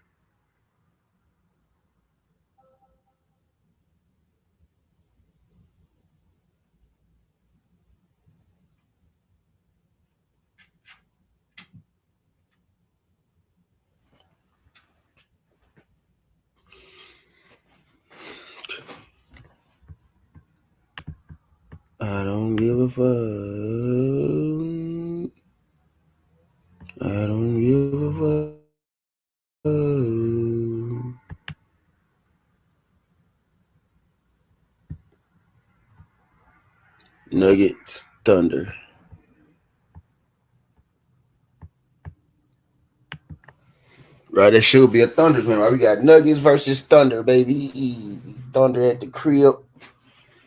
I don't give a fuck. I don't give a fuck. Nuggets, Thunder. Right, that should be a Thunder's win. Right, we got Nuggets versus Thunder, baby. Thunder at the crib.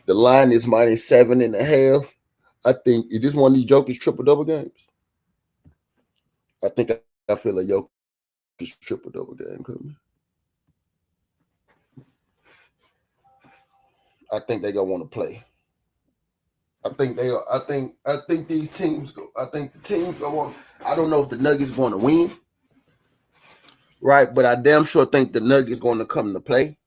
The line is -7.5. I think is this one of these Jokic triple double games? I think I feel a Jokic triple double game coming. I think they gonna want to play. I think they are. I think these teams go. I think the teams go on. I don't know if the Nuggets going to win, right? But I damn sure think the Nuggets going to come to play.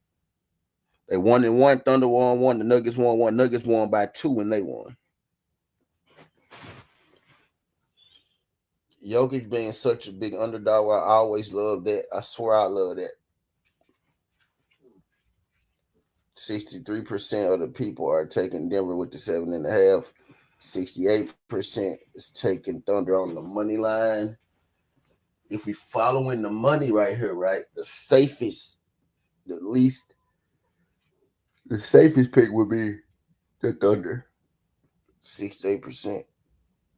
They 1-1. Thunder won 1. The Nuggets won 1. Nuggets won by 2 and they won. Jokic being such a big underdog, I always love that. I swear I love that. 63% of the people are taking Denver with the 7.5. 68% is taking Thunder on the money line. If we following the money right here, right, the safest pick would be the Thunder. 68%,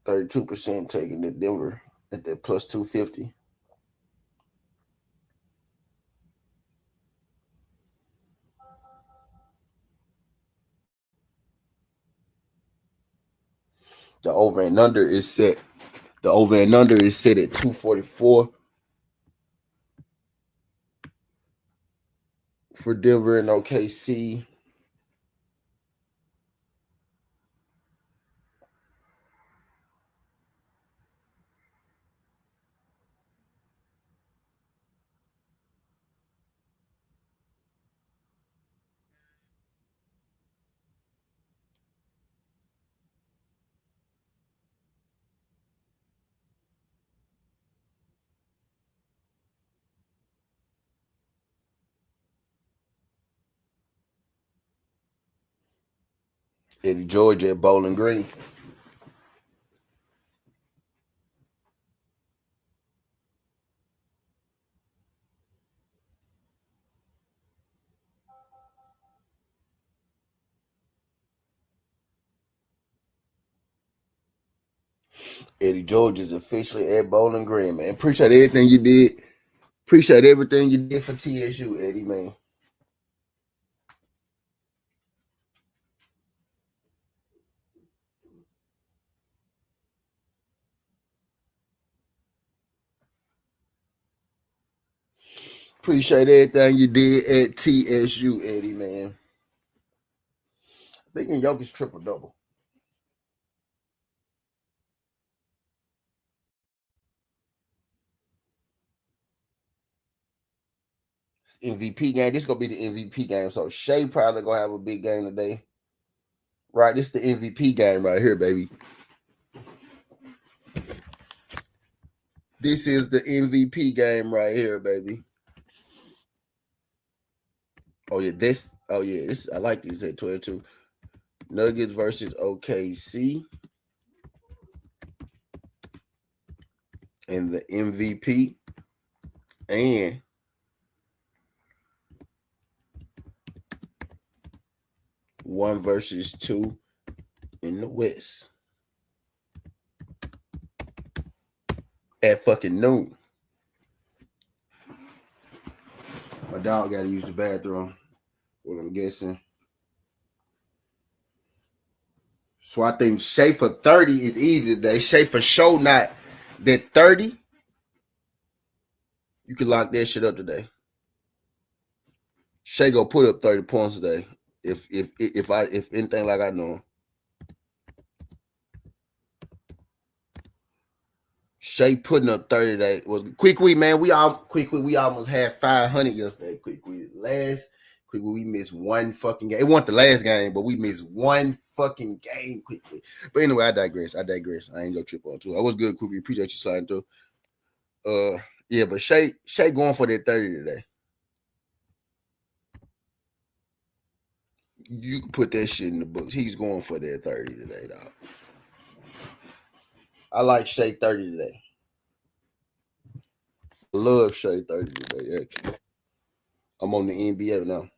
32% taking the Denver at that plus 250. The over and under is set. The over and under is set at 244 for Denver and OKC. in Georgia at Bowling Green. Eddie George is officially at Bowling Green, man. Appreciate everything you did. Appreciate everything you did for TSU, Eddie, man. Appreciate everything you did at TSU, Eddie, man. Thinking Jokic triple double. MVP game. This is gonna be the MVP game. So Shea probably gonna have a big game today. Right, this is the MVP game right here, baby. This is the MVP game right here, baby. Oh yeah, this. Oh yeah, this. I like these at 12-2. Nuggets versus OKC, and the MVP, and one versus two in the West at fucking noon. My dog got to use the bathroom. What I'm guessing. So I think Shea for 30 is easy today. Shea for sure not that 30. You can lock that shit up today. Shea go put up 30 points today. If anything like I know him. Shea putting up 30 today. Was quick week, man. We almost had 500 yesterday. Quick week. We missed one fucking game. It wasn't the last game, but we missed one fucking game quickly. But anyway, I digress. I ain't gonna trip on too. I was good, quickly. Appreciate you sliding through. Yeah, but Shea going for that 30 today. You can put that shit in the books. He's going for that 30 today, dog. I like Shea 30 today. I love Shea 30 today. Actually. I'm on the NBA now.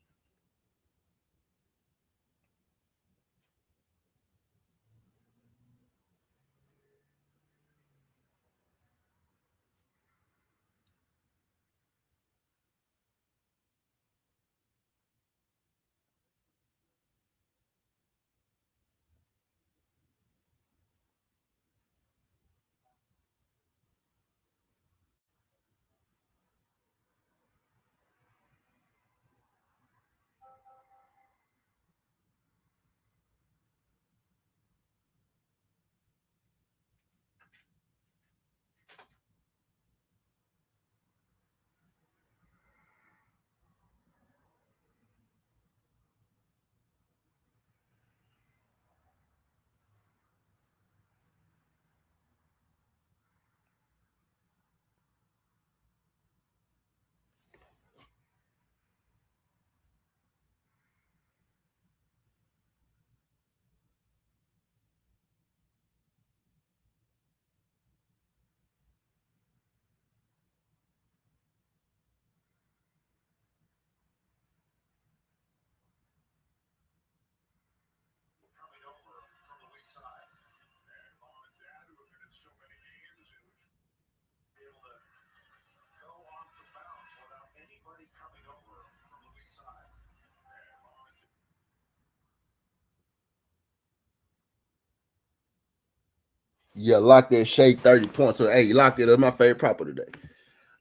Yeah, lock that Shea 30 points. So hey, lock it up. My favorite proper today.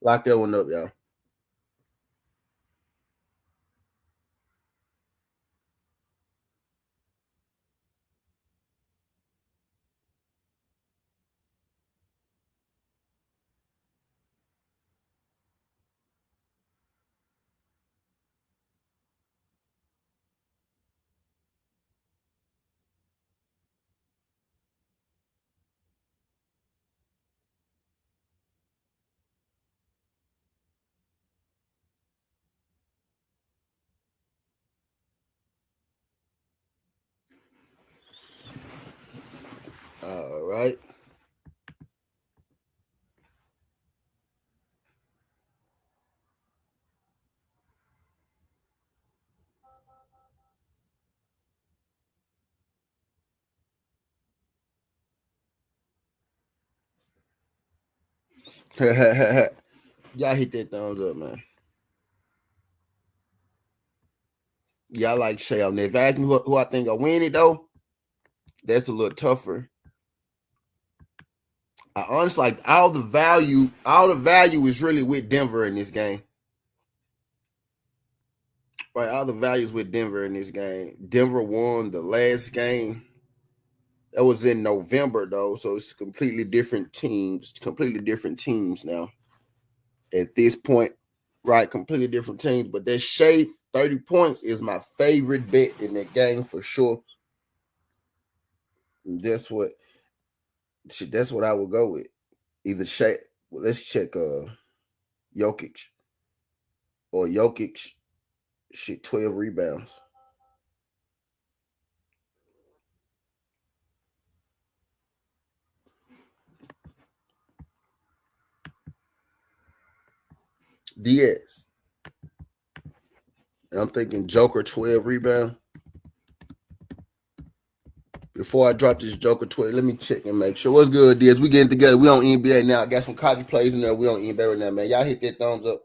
Lock that one up, y'all. All right. Y'all hit that thumbs up, man. Y'all like Shay on that. If you ask me who I think will win it, though, that's a little tougher. I honestly like all the value is really with Denver in this game. Right, all the values with Denver in this game. Denver won the last game. That was in November though, so it's completely different teams. Completely different teams now. At this point, right? Completely different teams. But that Shea 30 points is my favorite bet in that game for sure. And that's what I would go with. Either Shea. Well, let's check Jokic or Jokic. Shit, 12 rebounds. Diaz. I'm thinking Joker 12 rebound. Before I drop this Joker 12, let me check and make sure. What's good, Diaz? We getting together. We on NBA now. Got some college plays in there. We on NBA right now, man. Y'all hit that thumbs up.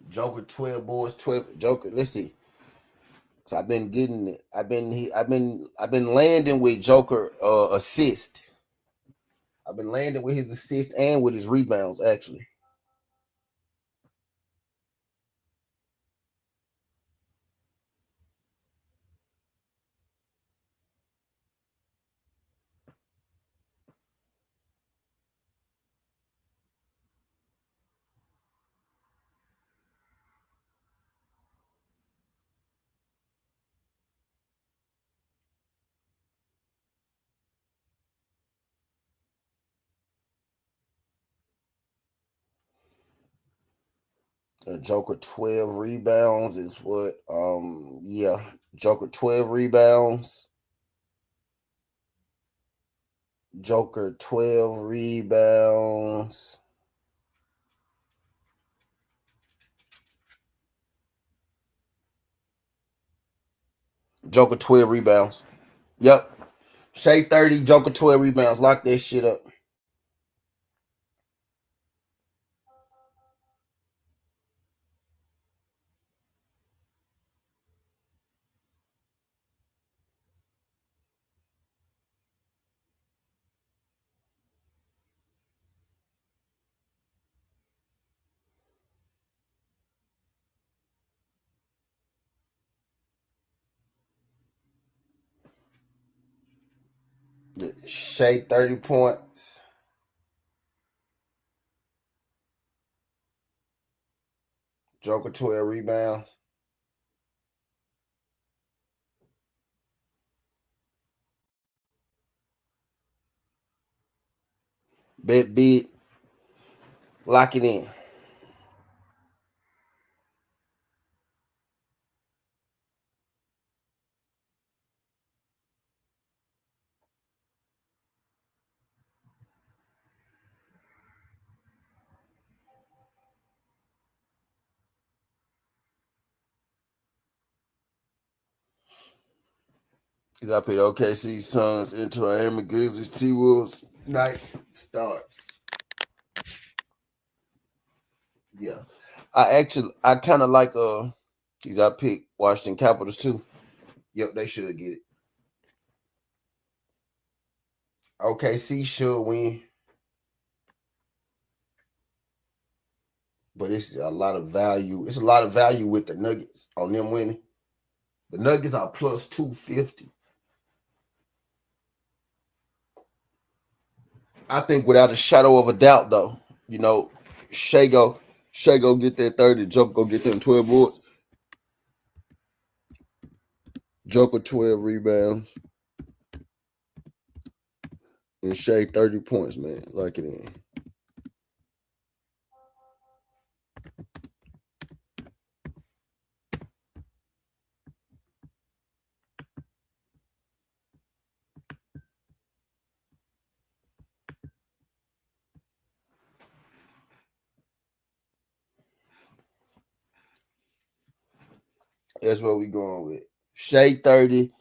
Joker 12 boys, 12 Joker. Let's see. So I've been getting it. I've been landing with Joker assist. I've been landing with his assist and with his rebounds actually. Joker 12 rebounds is what yeah. Joker 12 rebounds. Joker 12 rebounds. Joker 12 rebounds. Yep. Shea 30, Joker 12 rebounds. Lock that shit up. Shea 30 points. Joker 12 rebounds. Bet big. Lock it in. Because I put OKC Suns into Miami Grizzlies. T Wolves. Nice start. Yeah. I kind of like because I picked Washington Capitals too. Yep, they should get it. OKC should win. But it's a lot of value. It's a lot of value with the Nuggets on them winning. The Nuggets are plus 250. I think without a shadow of a doubt, though, you know, Shea go get that 30, Joker go get them 12 boards. Joker 12 rebounds, and Shea 30 points, man. Lock it in. That's what we going with. Shea 30,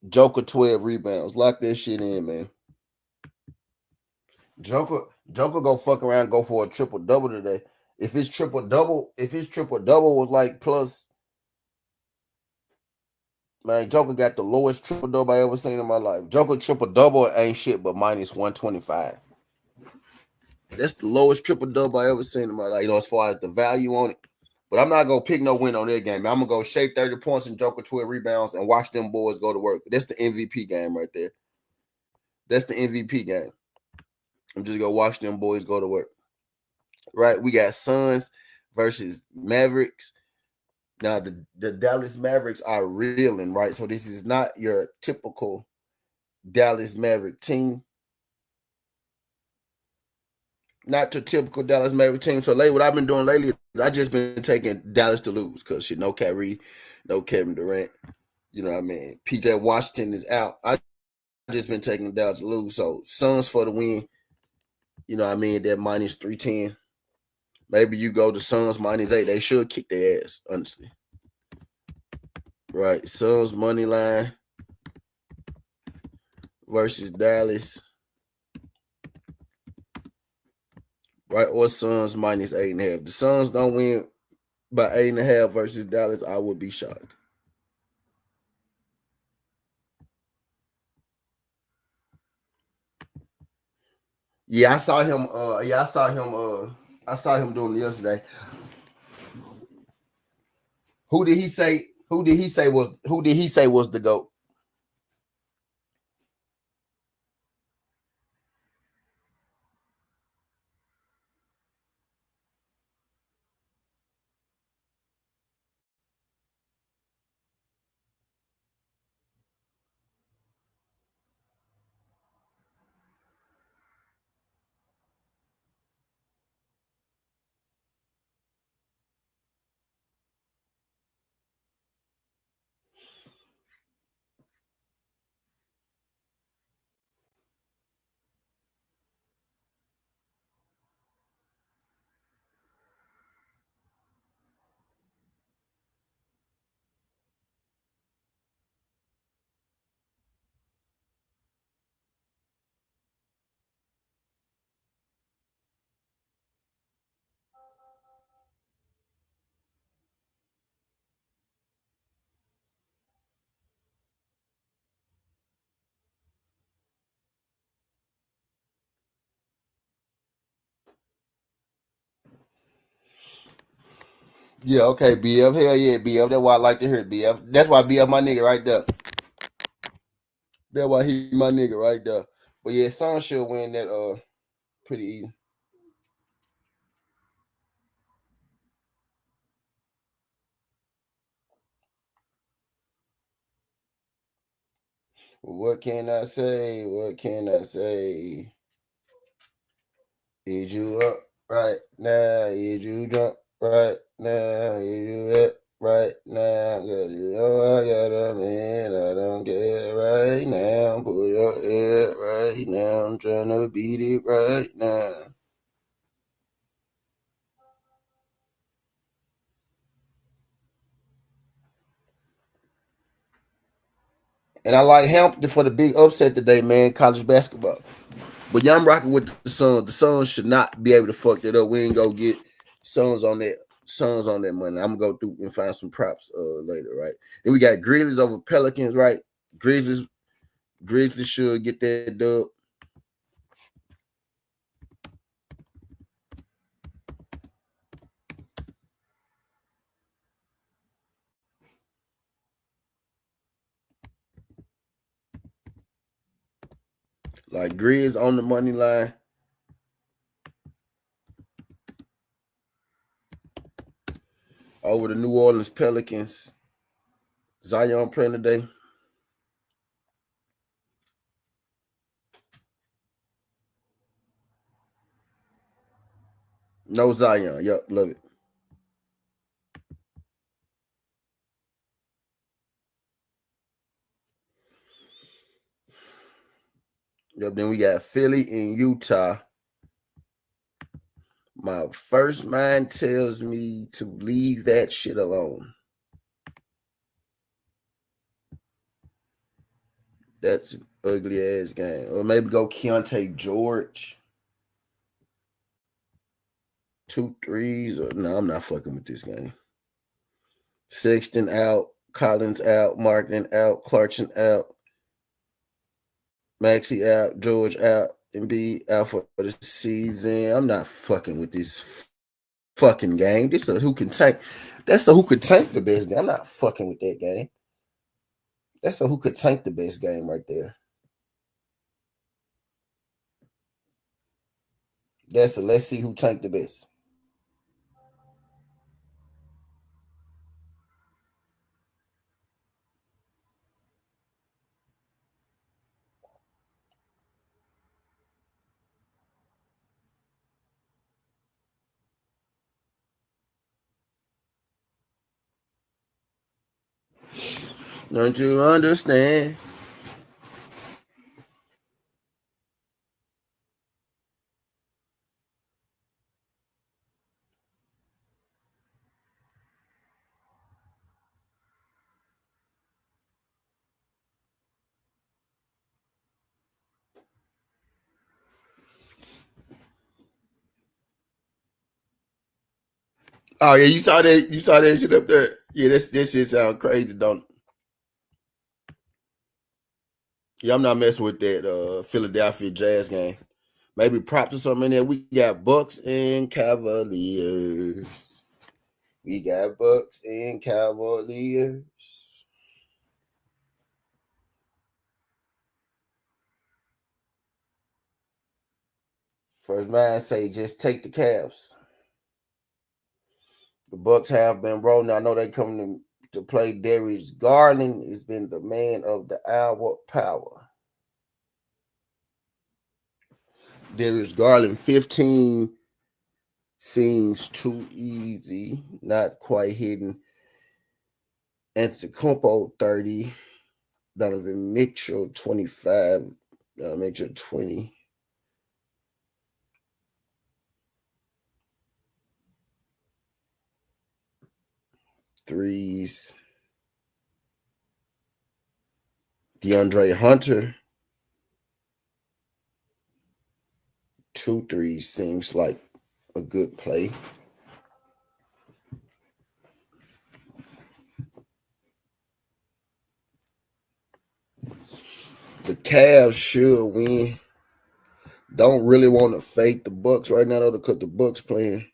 Joker 12 rebounds. Lock that shit in, man. Joker go fuck around, go for a triple double today. If his triple double was like plus, man, Joker got the lowest triple double I ever seen in my life. Joker triple double ain't shit but minus 125. That's the lowest triple double I ever seen in my life, as far as the value on it. But I'm not gonna pick no win on that game. Man. I'm gonna go Shea 30 points and Joker 12 rebounds and watch them boys go to work. That's the MVP game right there. That's the MVP game. I'm just gonna watch them boys go to work. Right? We got Suns versus Mavericks. Now the Dallas Mavericks are reeling, right? So this is not your typical Dallas Maverick team. Not your typical Dallas Maverick team. So lately, what I've been doing lately is I just been taking Dallas to lose because shit, no Kyrie, no Kevin Durant. You know what I mean? PJ Washington is out. I just been taking Dallas to lose. So Suns for the win. You know what I mean? That minus 310. Maybe you go to Suns minus 8. They should kick their ass, honestly. Right. Suns money line versus Dallas. Right. Or Suns minus 8.5. The Suns don't win by 8.5 versus Dallas, I would be shocked. Yeah, I saw him. I saw him doing it yesterday. Who did he say? Who did he say was the GOAT? Yeah, okay, BF. Hell yeah, BF. That's why I like to hear it, BF. That's why BF my nigga right there. That's why he my nigga right there. But yeah, Son should win that pretty easy. What can I say? What can I say? Is you up right now? Is you drunk right now? Is you up right now? Cause you know I got a man. I don't care right now. Pull your head right now. I'm trying to beat it right now. And I like Hampton for the big upset today, man. College basketball. But yeah, I'm rocking with the Suns. The Suns should not be able to fuck that up. We ain't go get Suns on that money. I'm gonna go through and find some props later, right? Then we got Grizzlies over Pelicans, right? Grizzlies should get that dub. Like Grizz on the money line over the New Orleans Pelicans. Zion playing today. No Zion. Yep, love it. Yep, then we got Philly and Utah. My first mind tells me to leave that shit alone. That's an ugly ass game. Or maybe go Keontae George. 2 threes. Or no, I'm not fucking with this game. Sexton out. Collins out. Martin out. Clarkson out. Maxey out. George out. Embiid out for the season. I'm not fucking with this fucking game. This is who can tank. That's a who could tank the best game. I'm not fucking with that game. That's a who could tank the best game right there. That's a let's see who tanked the best. Don't you understand? Oh yeah, you saw that. You saw that shit up there. Yeah, this shit sound crazy, don't it? Yeah, I'm not messing with that Philadelphia Jazz game. Maybe props or something in there. We got Bucks and Cavaliers. We got Bucks and Cavaliers. First man say just take the Cavs. The Bucks have been rolling. I know they coming to play. Darius Garland has been the man of the hour power. Darius Garland 15 seems too easy, not quite hitting. Antetokounmpo 30, Donovan Mitchell 25, Mitchell 20. Threes. DeAndre Hunter 2 threes seems like a good play. The Cavs should win. Don't really want to fake the Bucks right now though, because the Bucks playing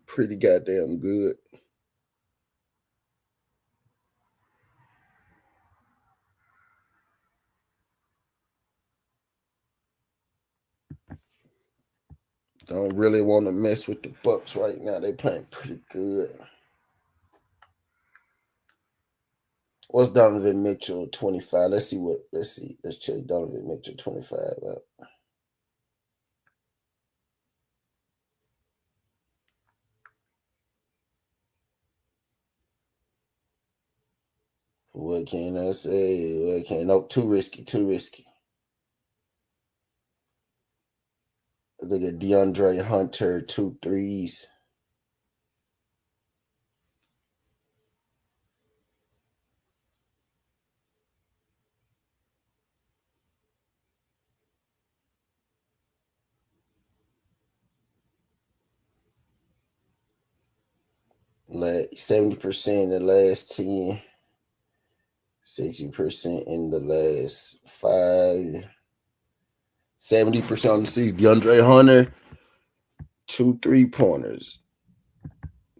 pretty goddamn good. Don't really want to mess with the Bucks right now. They playing pretty good. What's Donovan Mitchell 25? Let's see. Let's check Donovan Mitchell 25 out. What can I say? Too risky. Look at DeAndre Hunter, 2 threes. Like 70% in the last 10, 60% in the last 5, 70% on the season. DeAndre Hunter, 2 3-pointers.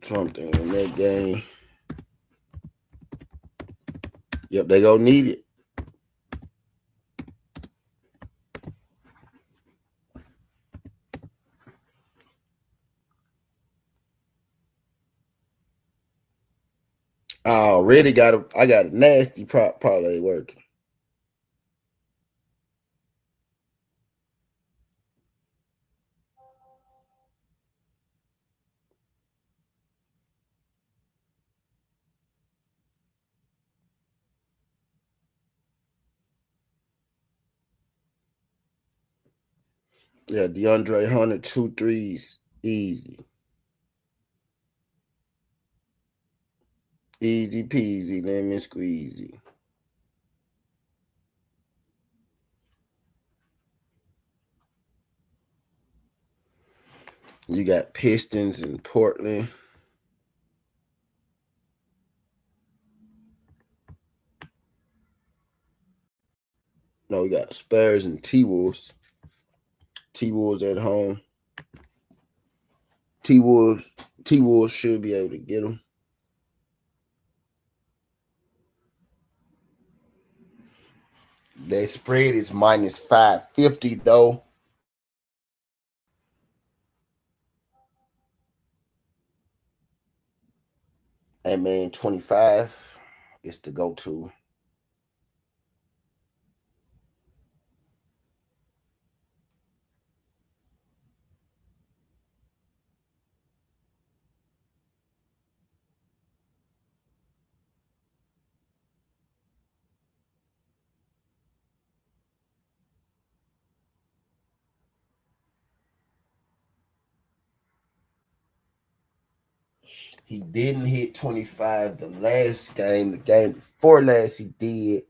Something in that game. Yep, they gonna need it. I already I got a nasty parlay working. Yeah, DeAndre Hunter, 2 threes, easy. Easy peasy, lemon squeezy. You got Pistons in Portland. No, we got Spurs and T-Wolves. T-Wolves at home. T-Wolves should be able to get them. That spread is minus 550 though. And man, 25 is the go-to. He didn't hit 25 the last game. The game before last, he did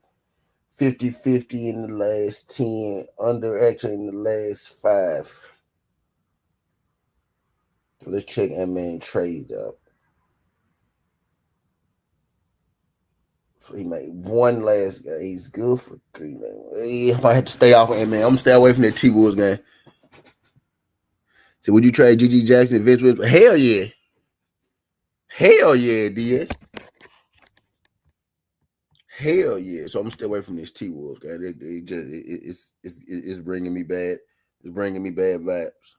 50-50 in the last 10, under actually in the last 5. So let's check that man trade up. So he made one last game. He's good for 3, man. I might have to stay off of him, man. I'm gonna stay away from that T-Wolves game. So would you trade G.G. Jackson, Vince Williams? Hell yeah. Hell yeah, DS. Hell yeah. So I'm gonna stay away from this T-Wolves guy. It's bringing me bad. It's bringing me bad vibes.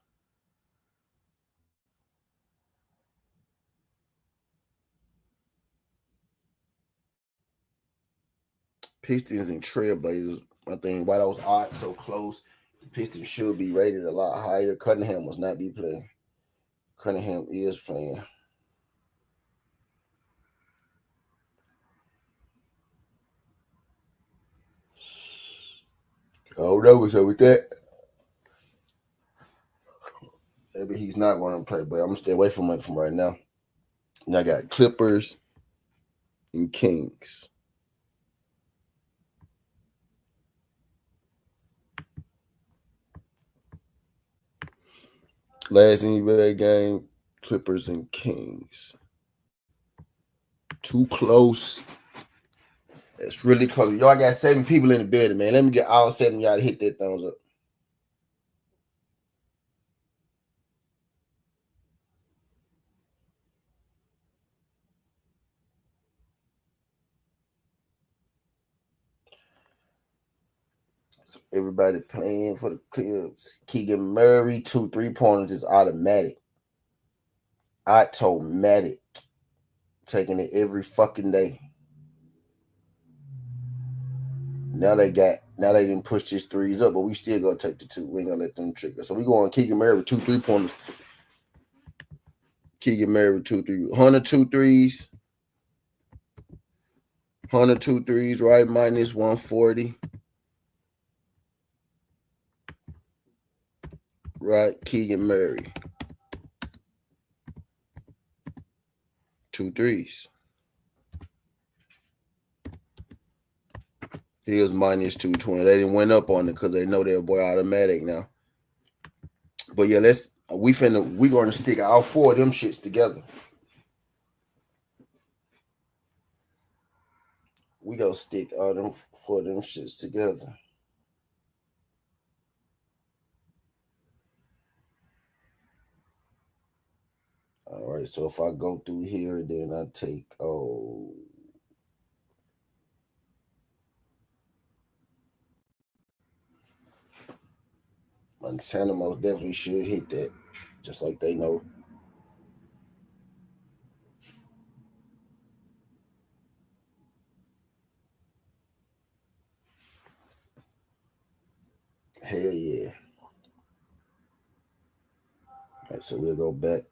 Pistons and Trailblazers. I think why those odds so close, the Pistons should be rated a lot higher. Cunningham must not be playing. Cunningham is playing. Oh, that was up with that. Maybe he's not going to play, but I'm gonna stay away from it from right now. And I got Clippers and Kings. Last NBA game, Clippers and Kings. Too close. It's really close. Y'all got 7 people in the building, man. Let me get all 7 of y'all to hit that thumbs up. So everybody playing for the Clips. Keegan Murray, 2 3-pointers is automatic. Automatic. Taking it every fucking day. Now they didn't push his threes up, but we still gonna take the 2. We ain't gonna let them trick us. So we going Keegan Murray with 2 3-pointers. Keegan Murray with 2 3. 102 threes. 102 threes, right? Minus 140. Right, Keegan Murray. 2 threes. He was minus 220. They didn't went up on it because they know their boy automatic now. But yeah, we gonna stick all 4 of them shits together. We gonna stick all them 4 of them shits together. All right, so if I go through here, then I take Montana most definitely should hit that, just like they know. Hell yeah. All right, so we'll go back.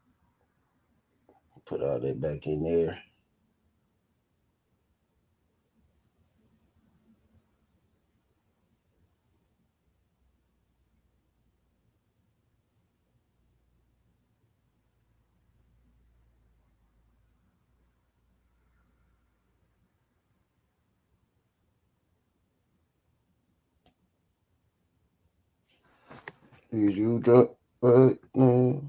Put all that back in there. Is you drunk right now?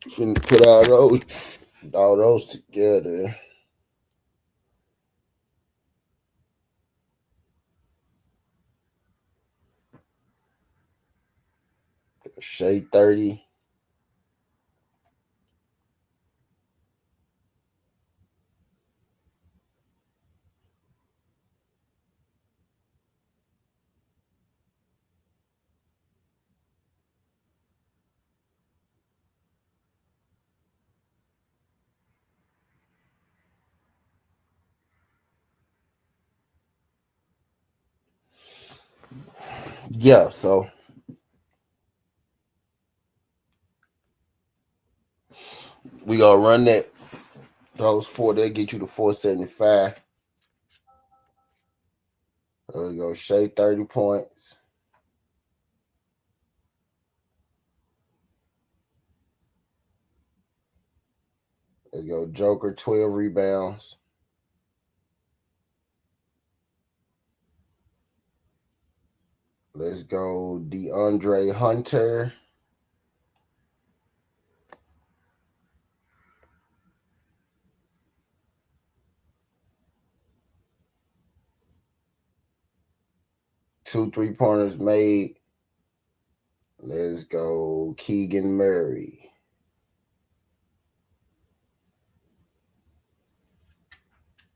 Finna put all those together. Shade 30. Yeah, so we gonna run that. Those four, they get you to 475. There we go. Shade 30 points. There we go. Joker 12 rebounds. Let's go. DeAndre Hunter. Two 3-pointers made. Let's go. Keegan Murray.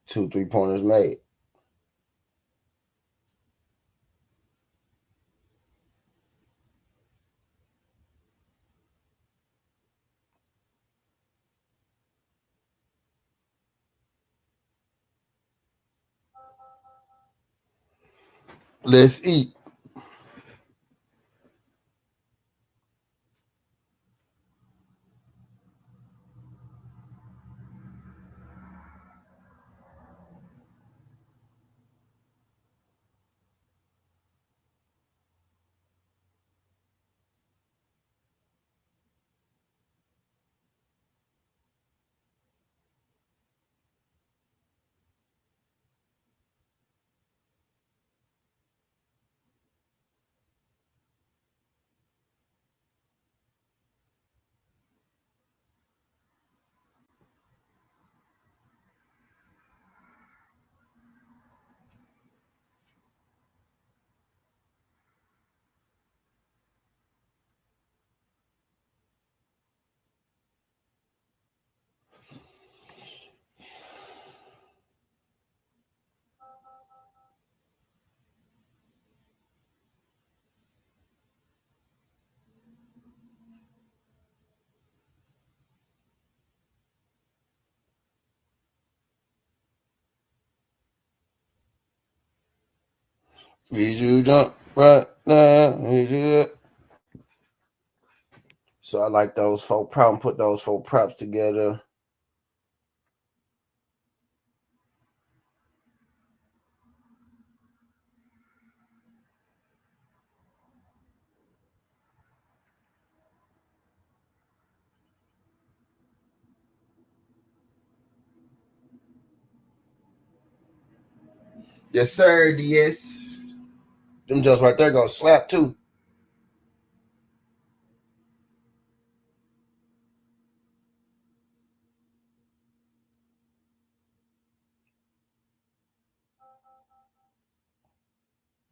Two 3-pointers made. Let's eat. Did you jump right now? So I like those four props. Put those four props together. Yes, sir. Yes. Them just right there gonna slap too.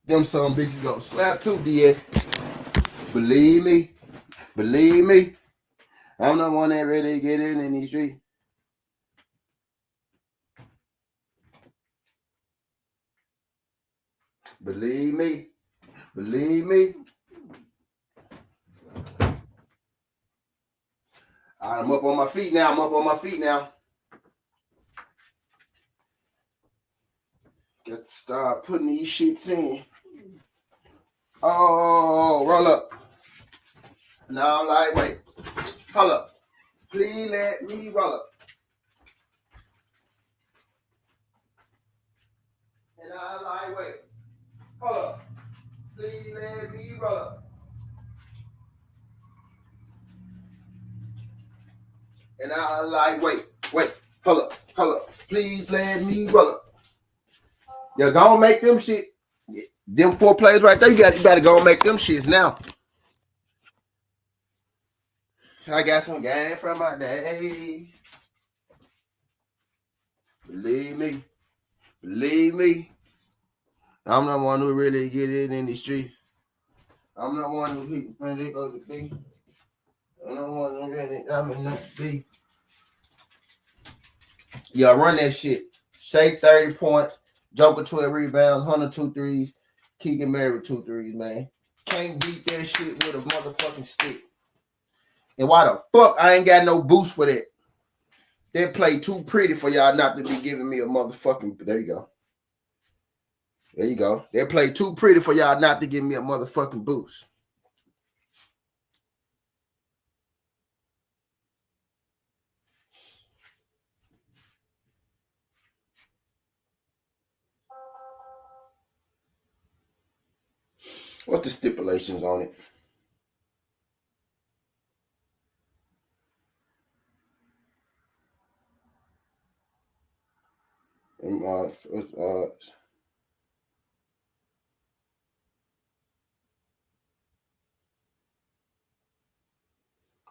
Them some bitches gonna slap too, DS. Believe me. Believe me. I'm the one that really get in these streets. Believe me. Believe me. I'm up on my feet now. I'm up on my feet now. Got to start putting these shits in. Oh, roll up. Now, like, wait. Hold up. Please let me roll up. And I like, wait. Hold up. Please let me roll up. And I like, wait. Hold up. Please let me roll up. You gonna make them shits. Them 4 plays right there, you better go and make them shits now. I got some game from my day. Believe me. Believe me. I'm the one who really get it in the street. I'm the one who people when they go to be. I'm the one who really I'm in the be. Yeah, run that shit. Shake 30 points. Joker 12 rebounds. Hunter 2 threes. Keegan Murray 2 threes, man. Can't beat that shit with a motherfucking stick. And why the fuck I ain't got no boost for that? That play too pretty for y'all not to be giving me a motherfucking. There you go. There you go. That play too pretty for y'all not to give me a motherfucking boost. What's the stipulations on it?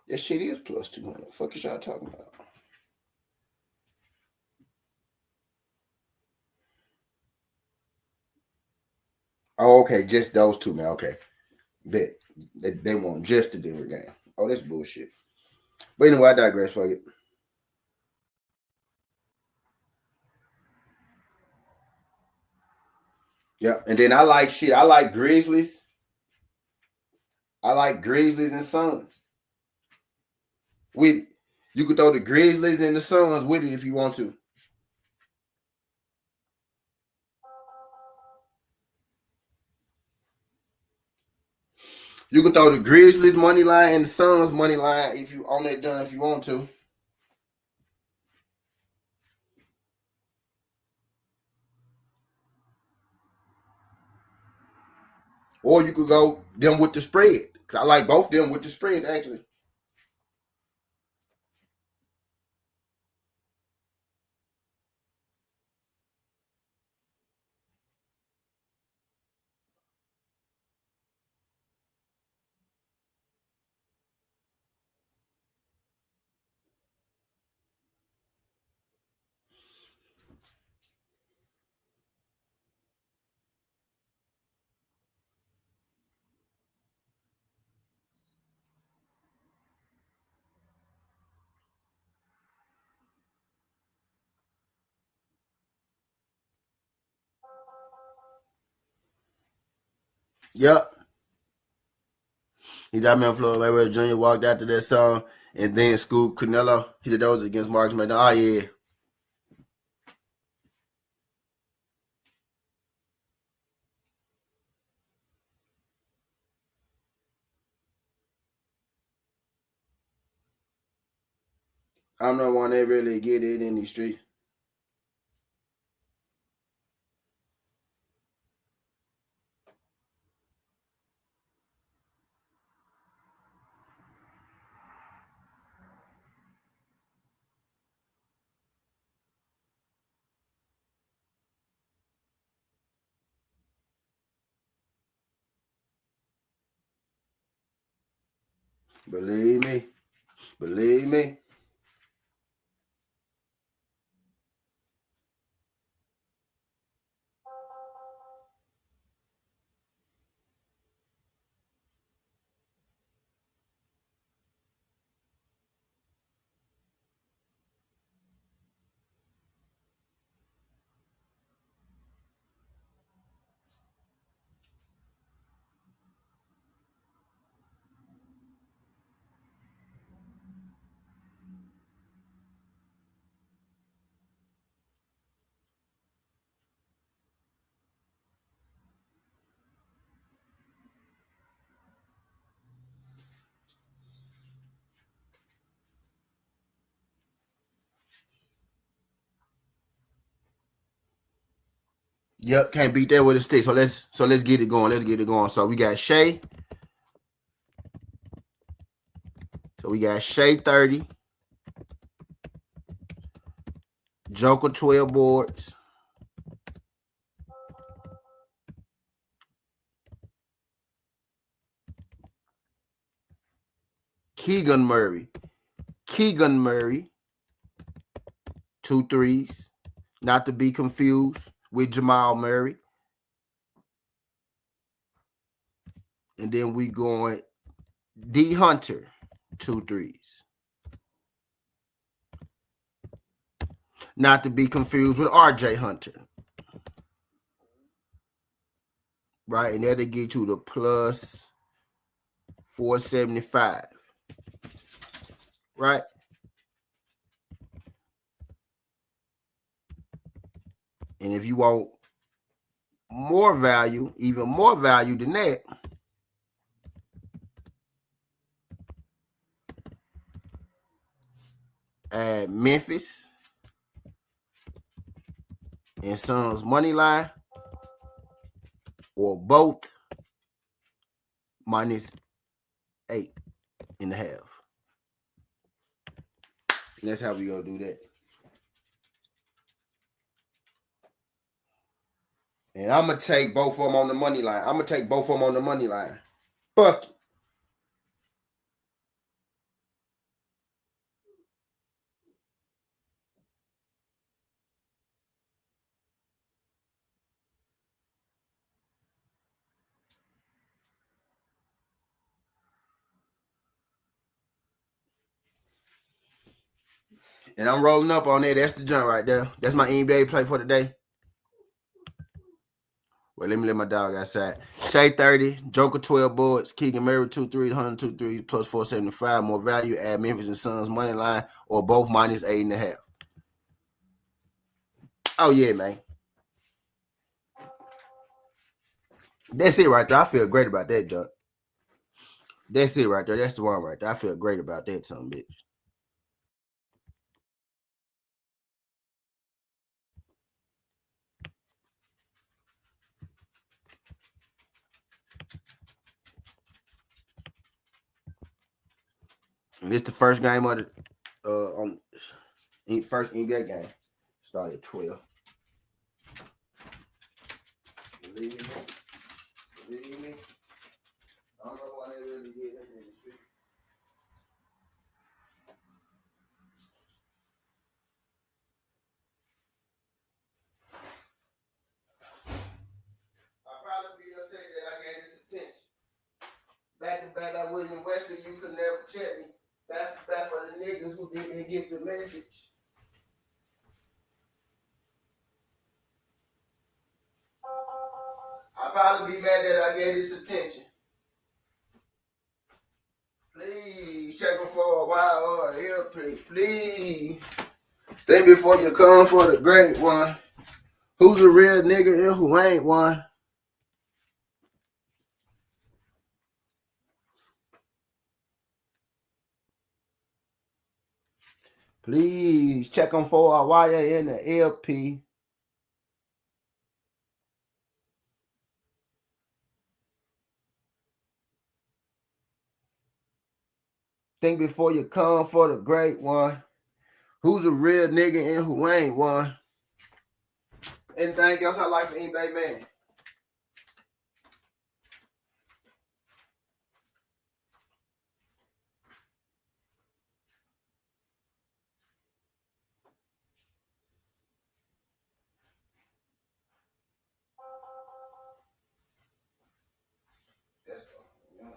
That shit is plus 200. What the fuck is y'all talking about? Oh, okay. Just those two, man. Okay. Bet. They want just the Denver game. Oh, that's bullshit. But anyway, I digress. Fuck it. Yeah. And then I like shit. I like Grizzlies. I like Grizzlies and Suns. With it. You could throw the Grizzlies and the Suns with it if you want to. You can throw the Grizzlies money line and the Suns money line if you on that done if you want to. Or you could go them with the spread. Cause I like both them with the spreads actually. Yep. He got me on Floyd Mayweather Jr. walked after that song and then scooped Canelo. He did those against Marcus McDonald. Oh yeah. I'm the one that really get it in the street. Believe me. Believe me. Yep, can't beat that with a stick. So let's get it going. Let's get it going. So we got Shay. So we got Shay 30. Joker 12 boards. Keegan Murray. 2 threes. Not to be confused with Jamal Murray. And then we going D Hunter, 2 threes. Not to be confused with RJ Hunter. Right, and that'll get you the plus 475. Right? And if you want more value, even more value than that, add Memphis and Suns money line or both minus 8.5. And that's how we gonna do that. And I'm gonna take both of them on the money line. Fuck it. And I'm rolling up on that. That's the jump right there. That's my NBA play for the day. Well, let me let my dog outside. Shay 30, Joker 12 boards, Keegan Murray 2 threes, 102 threes, plus 475. More value, add Memphis and Suns money line or both minus 8.5. Oh, yeah, man. That's it right there. I feel great about that, junk. That's it right there. That's the one right there. I feel great about that, son, bitch. And this the first game of the on first NBA game. Started at 12. Believe me? Believe me? I don't know why they really did that in the street. I'll probably be upset that I gave this attention. Back to back like William Wesley, you could never check me. Back to back for the niggas who didn't get the message. I'll probably be mad that I gave this attention. Please check them for a while or a airplane. Please. Think before you come for the great one. Who's a real nigga and who ain't one? Please check them for a while in the LP. Think before you come for the great one. Who's a real nigga and who ain't one? Anything else I like for eBay, man? That's all.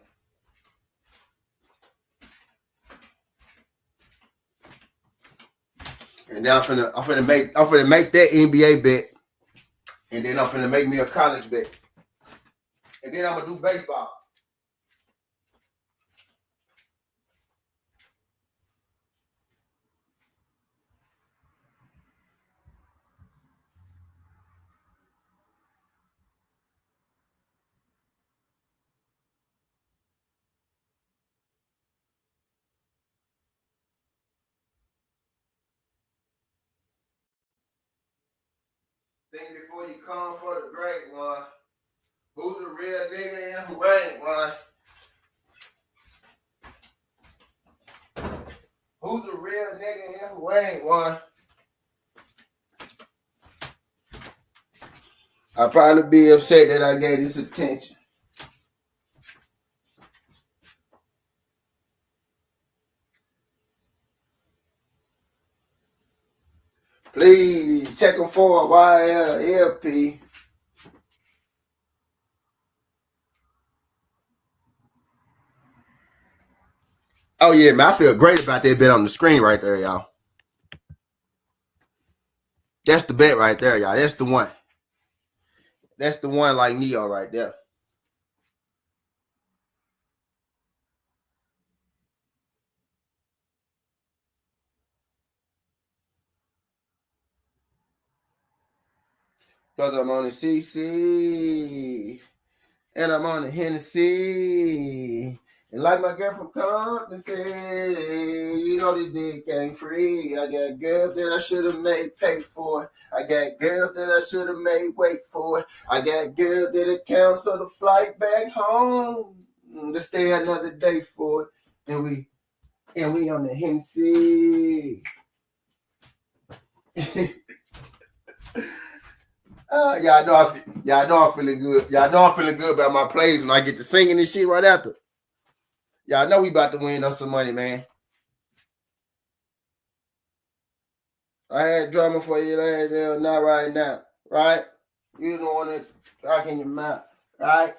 And now I'm finna make that NBA bet, and then I'm finna make me a college bet, and then I'm gonna do baseball. Think before you come for the great one. Who's the real nigga and who ain't one? Who's the real nigga and who ain't one? I'd probably be upset that I gave this attention. Please check them for a YLP. Oh yeah, man, I feel great about that bet on the screen right there, y'all. That's the bet right there, y'all. That's the one. That's the one like Neo right there. Because I'm on the CC. And I'm on the Hennessy. And like my girl from Compton said, you know this dick ain't free. I got girls that I should have made pay for. I got girls that I should have made wait for. I got girls that have canceled the flight back home to stay another day for it. And we on the Hennessy. Y'all know I'm feeling good. Y'all know I'm feeling good about my plays when I get to singing this shit right after. Y'all know we about to win us some money, man. I had drama for you later, not right now, right? You don't want to talk in your mouth, right?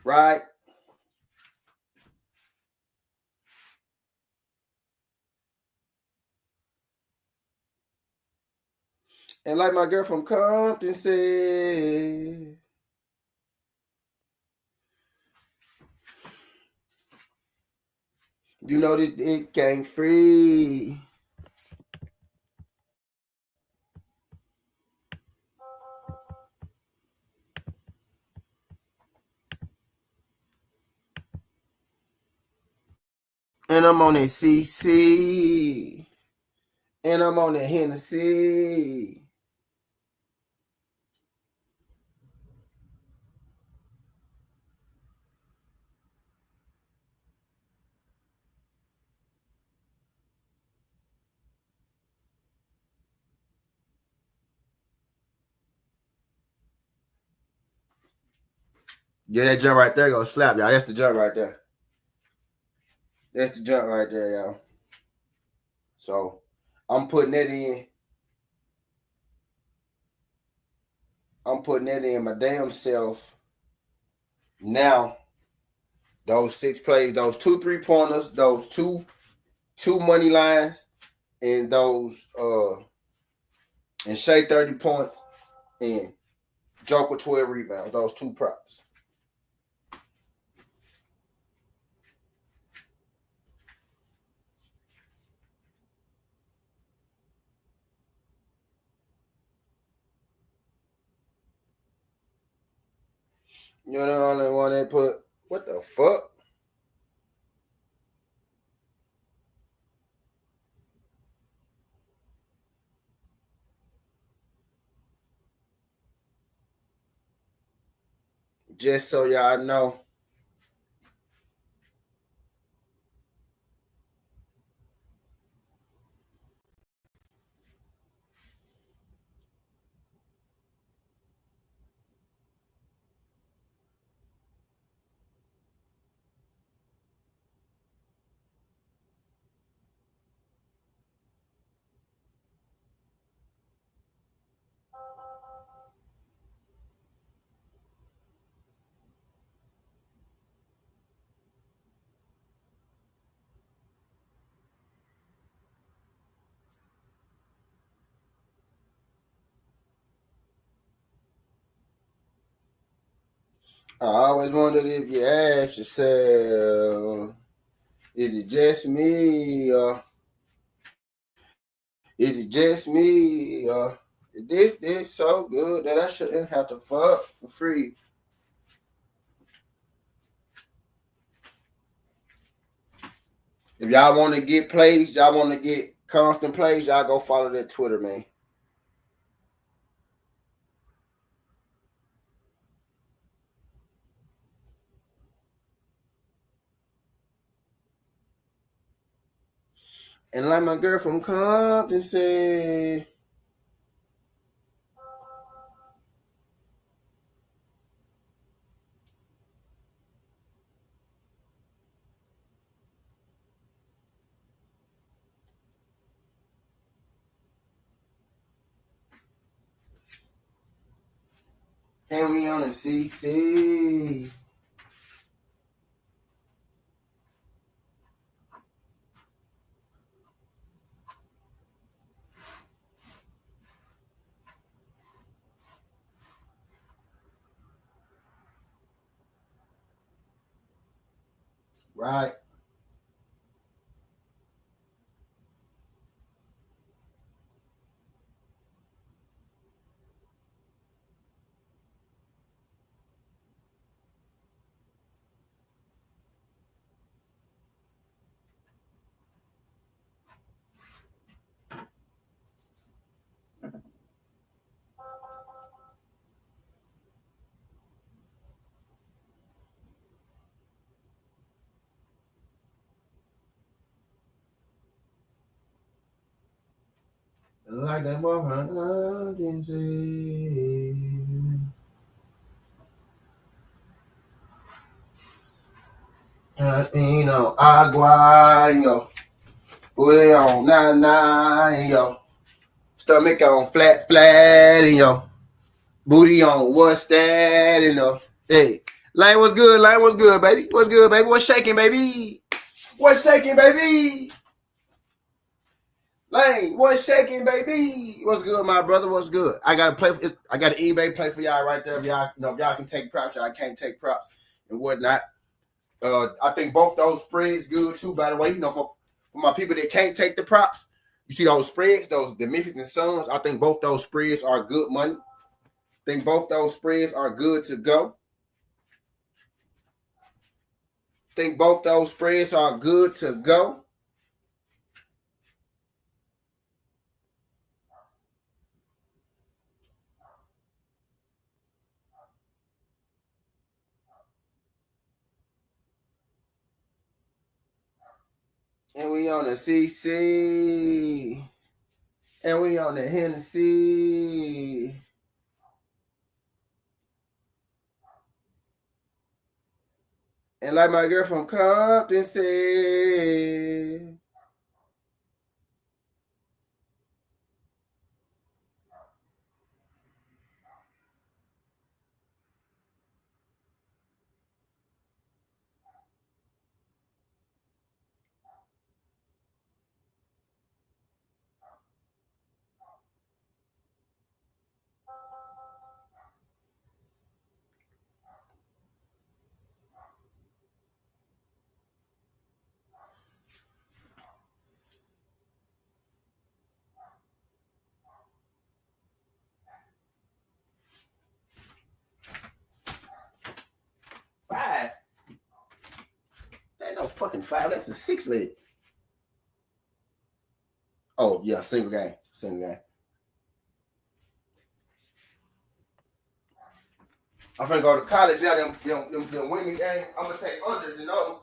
Right? And like my girl from Compton said, you know this dick ain't free. And I'm on that CC. And I'm on that Hennessy. Yeah, that jump right there gonna slap y'all. That's the jump right there. That's the jump right there, y'all. So I'm putting that in. I'm putting that in my damn self. Now, those 6 plays, those 2 3-pointers, those two money lines, and those and Shea 30 points and Joker 12 rebounds, those 2 props. You're the only one that put what the fuck? Just so y'all know. I always wondered if you ask yourself, is it just me or is it just me or is this so good that I shouldn't have to fuck for free? If y'all want to get plays, y'all want to get Constant plays, y'all go follow that Twitter, man. And like my girl from Compton said, and we on the CC. Right. Like that boy from Compton said. Agua, yo. Booty on, yo. Stomach on, flat, yo. Booty on, what's that, Hey, Lane, what's good, Lane? What's good, baby? What's good, baby? What's shaking, baby? What's shaking, baby? Lane, what's shaking, baby? What's good, my brother? What's good? I got an eBay play for y'all right there. If y'all, if y'all can take props, y'all can't take props and whatnot. I think both those spreads good too. By the way, for my people that can't take the props, you see those spreads, the Memphis and Suns. I think both those spreads are good money. I think both those spreads are good to go. I think both those spreads are good to go. And we on the CC. And we on the Hennessy. And like my girl from Compton said, five. That ain't no fucking five. That's a 6 leg. Oh, yeah, single game. I'm finna go to college now. Them women game. I'm gonna take unders and those.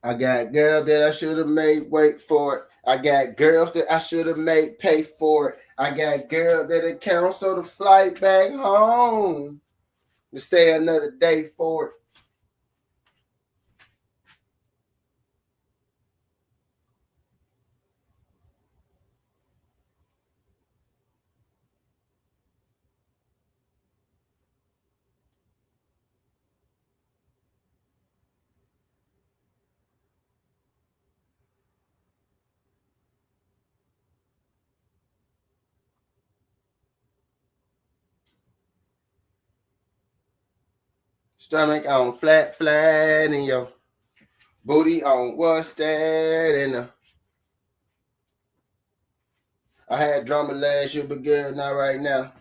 I got girls that I should have made wait for it. I got girls that I should have made pay for it. I got girls that it cancel the flight back home to stay another day for it. Stomach on flat, and your booty on what's that, I had drama last year, but girl, not right now.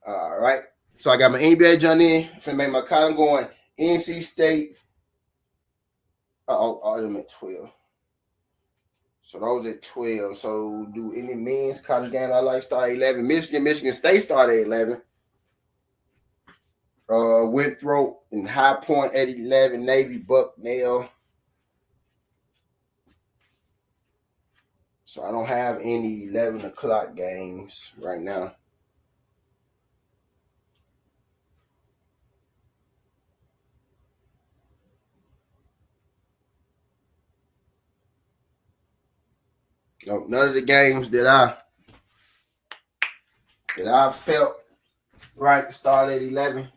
All right. So I got my NBA joint in. Finna make my cut. I'm going NC State. Oh, them at 12. So those at 12. So do any men's college game I like start at 11? Michigan State started at 11. Winthrop and High Point at 11. Navy Bucknell. So I don't have any 11 o'clock games right now. No, none of the games that I felt right start at 11.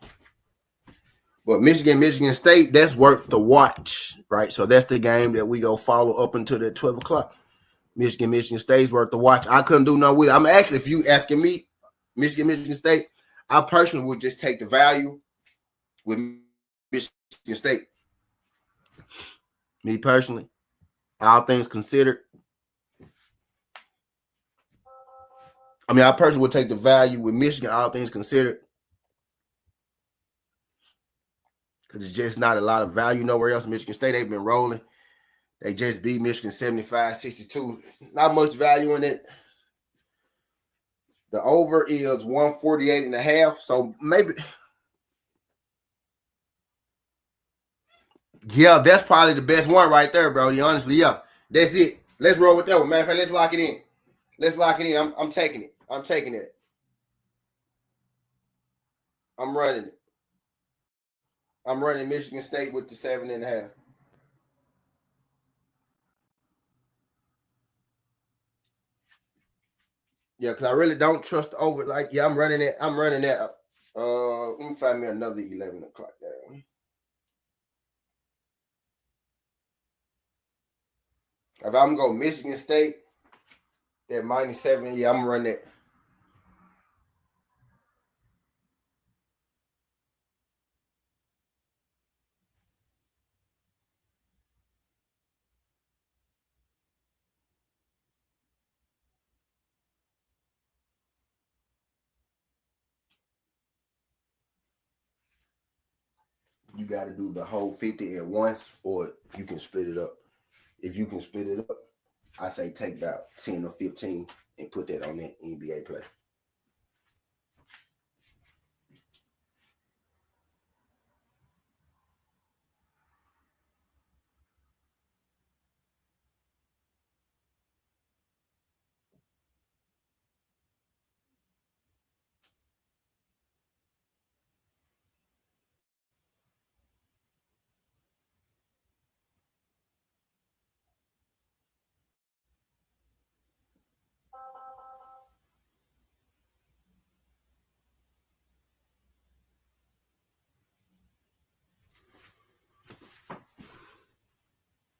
But Michigan State, that's worth the watch, right? So that's the game that we go follow up until the 12 o'clock. Michigan State's worth the watch. I couldn't do no with it. I'm actually, if you asking me, Michigan State, I personally would just take the value with Michigan State. Me personally, all things considered. I mean, I personally would take the value with Michigan, all things considered. Because it's just not a lot of value nowhere else. Michigan State, they've been rolling. They just beat Michigan 75-62. Not much value in it. The over is 148.5. So maybe, yeah, that's probably the best one right there, Brody. Honestly, yeah. That's it. Let's roll with that one. Matter of fact, let's lock it in. Let's lock it in. I'm taking it. I'm taking it. I'm running it. I'm running Michigan State with the 7.5. Yeah, because I really don't trust over. Like, yeah, I'm running it. I'm running that. Let me find me another 11 o'clock down. If I'm going Michigan State, that -7, yeah, I'm running it. You got to do the whole 50 at once, or you can split it up. If you can split it up, I say take about 10 or 15 and put that on that NBA play.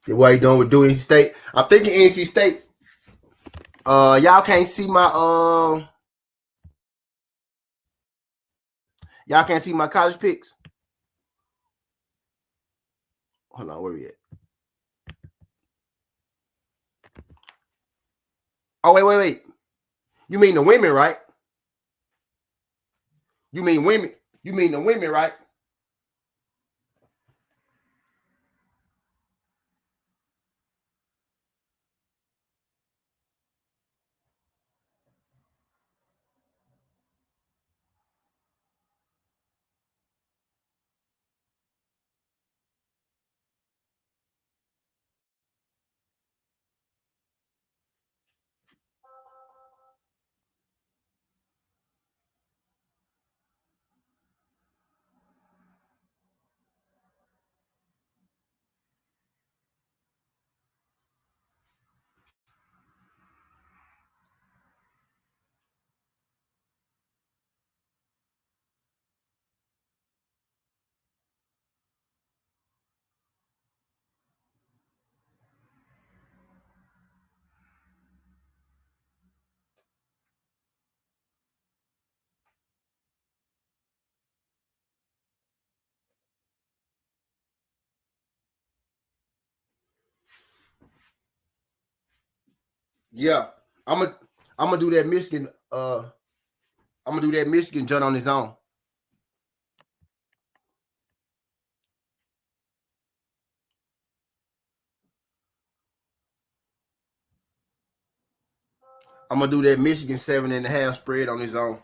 What are you doing with NC State? I'm thinking NC State. Y'all can't see my y'all can't see my college picks. Hold on, where we at? Oh, wait. You mean the women, right? You mean women? You mean the women, right? Yeah, I'm gonna do that Michigan. I'm gonna do that Michigan jump on his own. I'm gonna do that Michigan 7.5 spread on his own.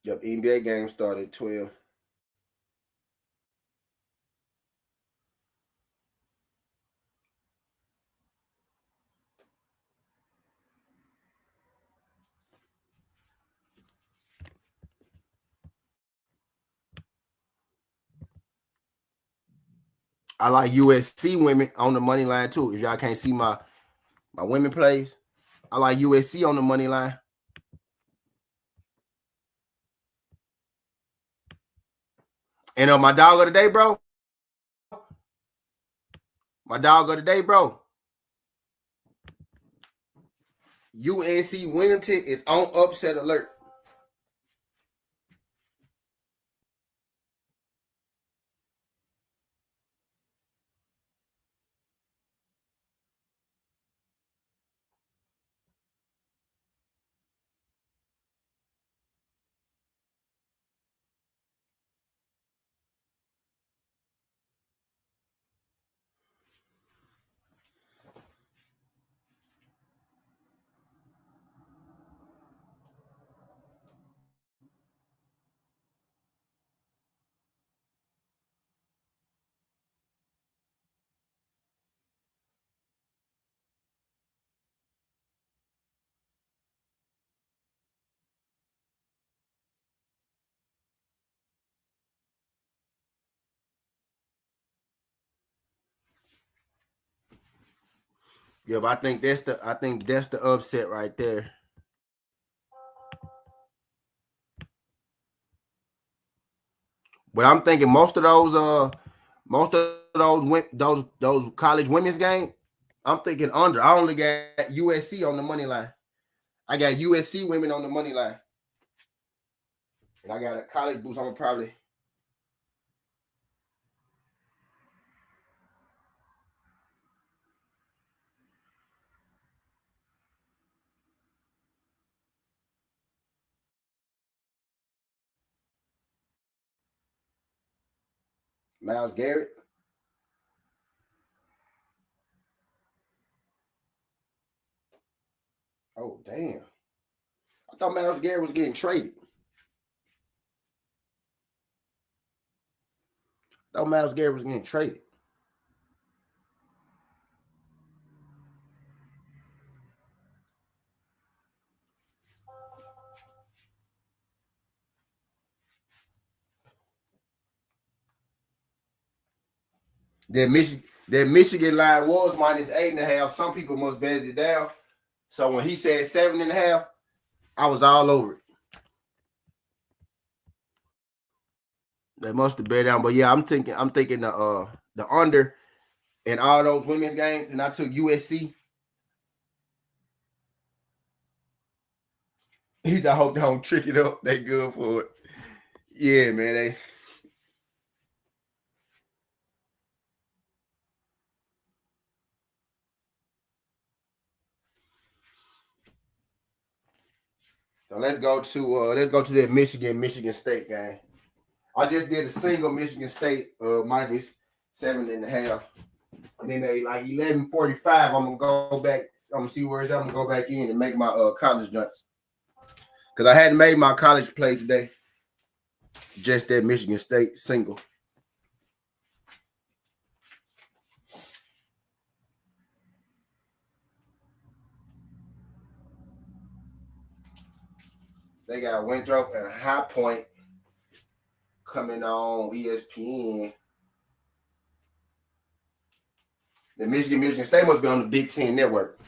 Yep, NBA game started at 12. I like USC women on the money line too. If y'all can't see my women plays, I like USC on the money line. And my dog of the day, bro. My dog of the day, bro. UNC Wilmington is on upset alert. Yeah, but I think that's the upset right there. But I'm thinking most of those college women's game, I'm thinking under. I only got USC on the money line. I got USC women on the money line. And I got a college boost. I'm gonna probably Myles Garrett. Oh damn! I thought Myles Garrett was getting traded. I thought Myles Garrett was getting traded. That Michigan line was -8.5. Some people must bet it down. So when he said 7.5, I was all over it. They must have bet down. But yeah, I'm thinking the under in all those women's games, and I took USC. I hope they don't trick it up. They good for it. Yeah, man. So let's go to that Michigan State game. I just did a single Michigan State -7.5. And then they like 11:45. I'm gonna go back. I'm gonna see where it's at. I'm gonna go back in and make my college jumps. Because I hadn't made my college play today. Just that Michigan State single. They got Winthrop and High Point coming on ESPN. The Michigan State must be on the Big Ten Network.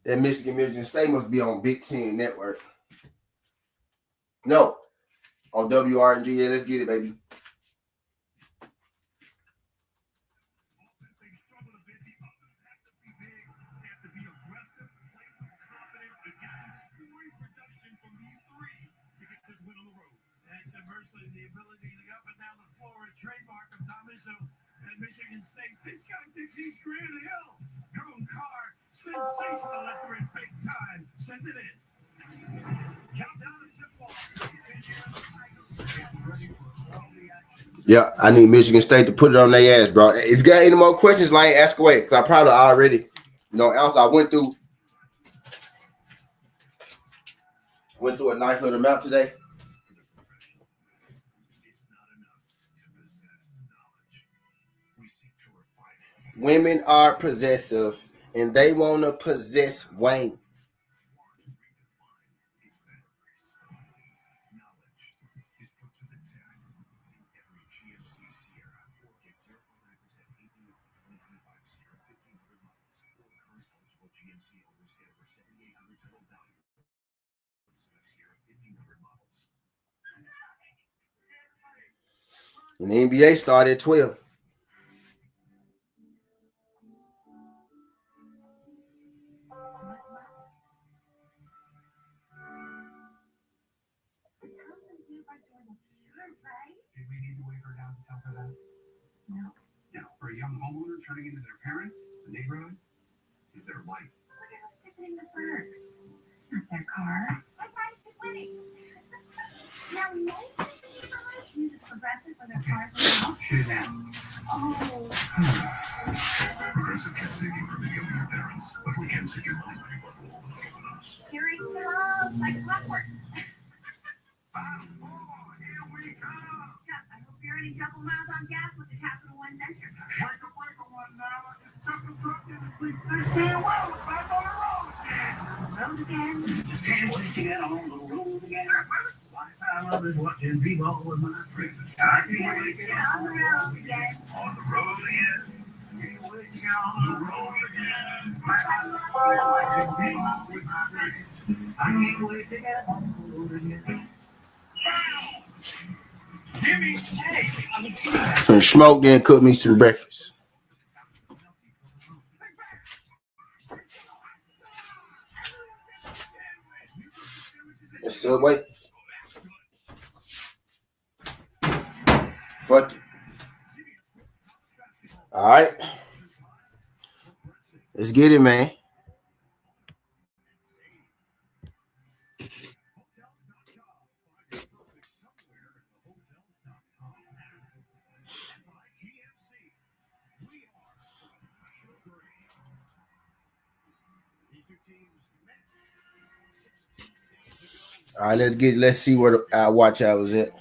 That Michigan State must be on Big Ten Network. No, on WRNG. Yeah, let's get it, baby. Universally, the ability to up and down the floor, a trademark of Tom Izzo at Michigan State. This guy thinks he's Grant Hill. Your own car, sensational after it, big time. Send it in. Countdown to tip off. Ready for all the action. Yeah, I need Michigan State to put it on their ass, bro. If you got any more questions, Lane, ask away. Because I probably already, else I went through a nice little amount today. Women are possessive, and they want to possess Wayne. And the NBA started at 12. Did we need to wake her down to tell her that? No. Yeah, for a young homeowner turning into their parents, the neighborhood is their life. Look at us visiting the Berks. It's not their car. I tried to winning. Now, most of the neighborhoods use it's progressive for their cars and house. Shit ass. Oh. Progressive kept saving from any of your parents, but we can't save your money when you bundle all the money with us. Here he comes, like clockwork. Here we come. I hope you're earning double miles on gas with the Capital One Venture Card. Break a one now. Took the truck in the Sweet 16. Well, we're back on the road again. Road again. Just can't wait to get on the road again. Life I love is watching b-ball with my friends. I can't wait to get on the road again. On the road again. Can't wait to get on the road again. Life I love is watching b-ball with my friends. I can't wait to get on the road again. Jimmy, hey, Smoke, then cook me some breakfast. Yes, sir, wait. Fuck it. All right. Let's get it, man. All right, let's see where our watch I was at.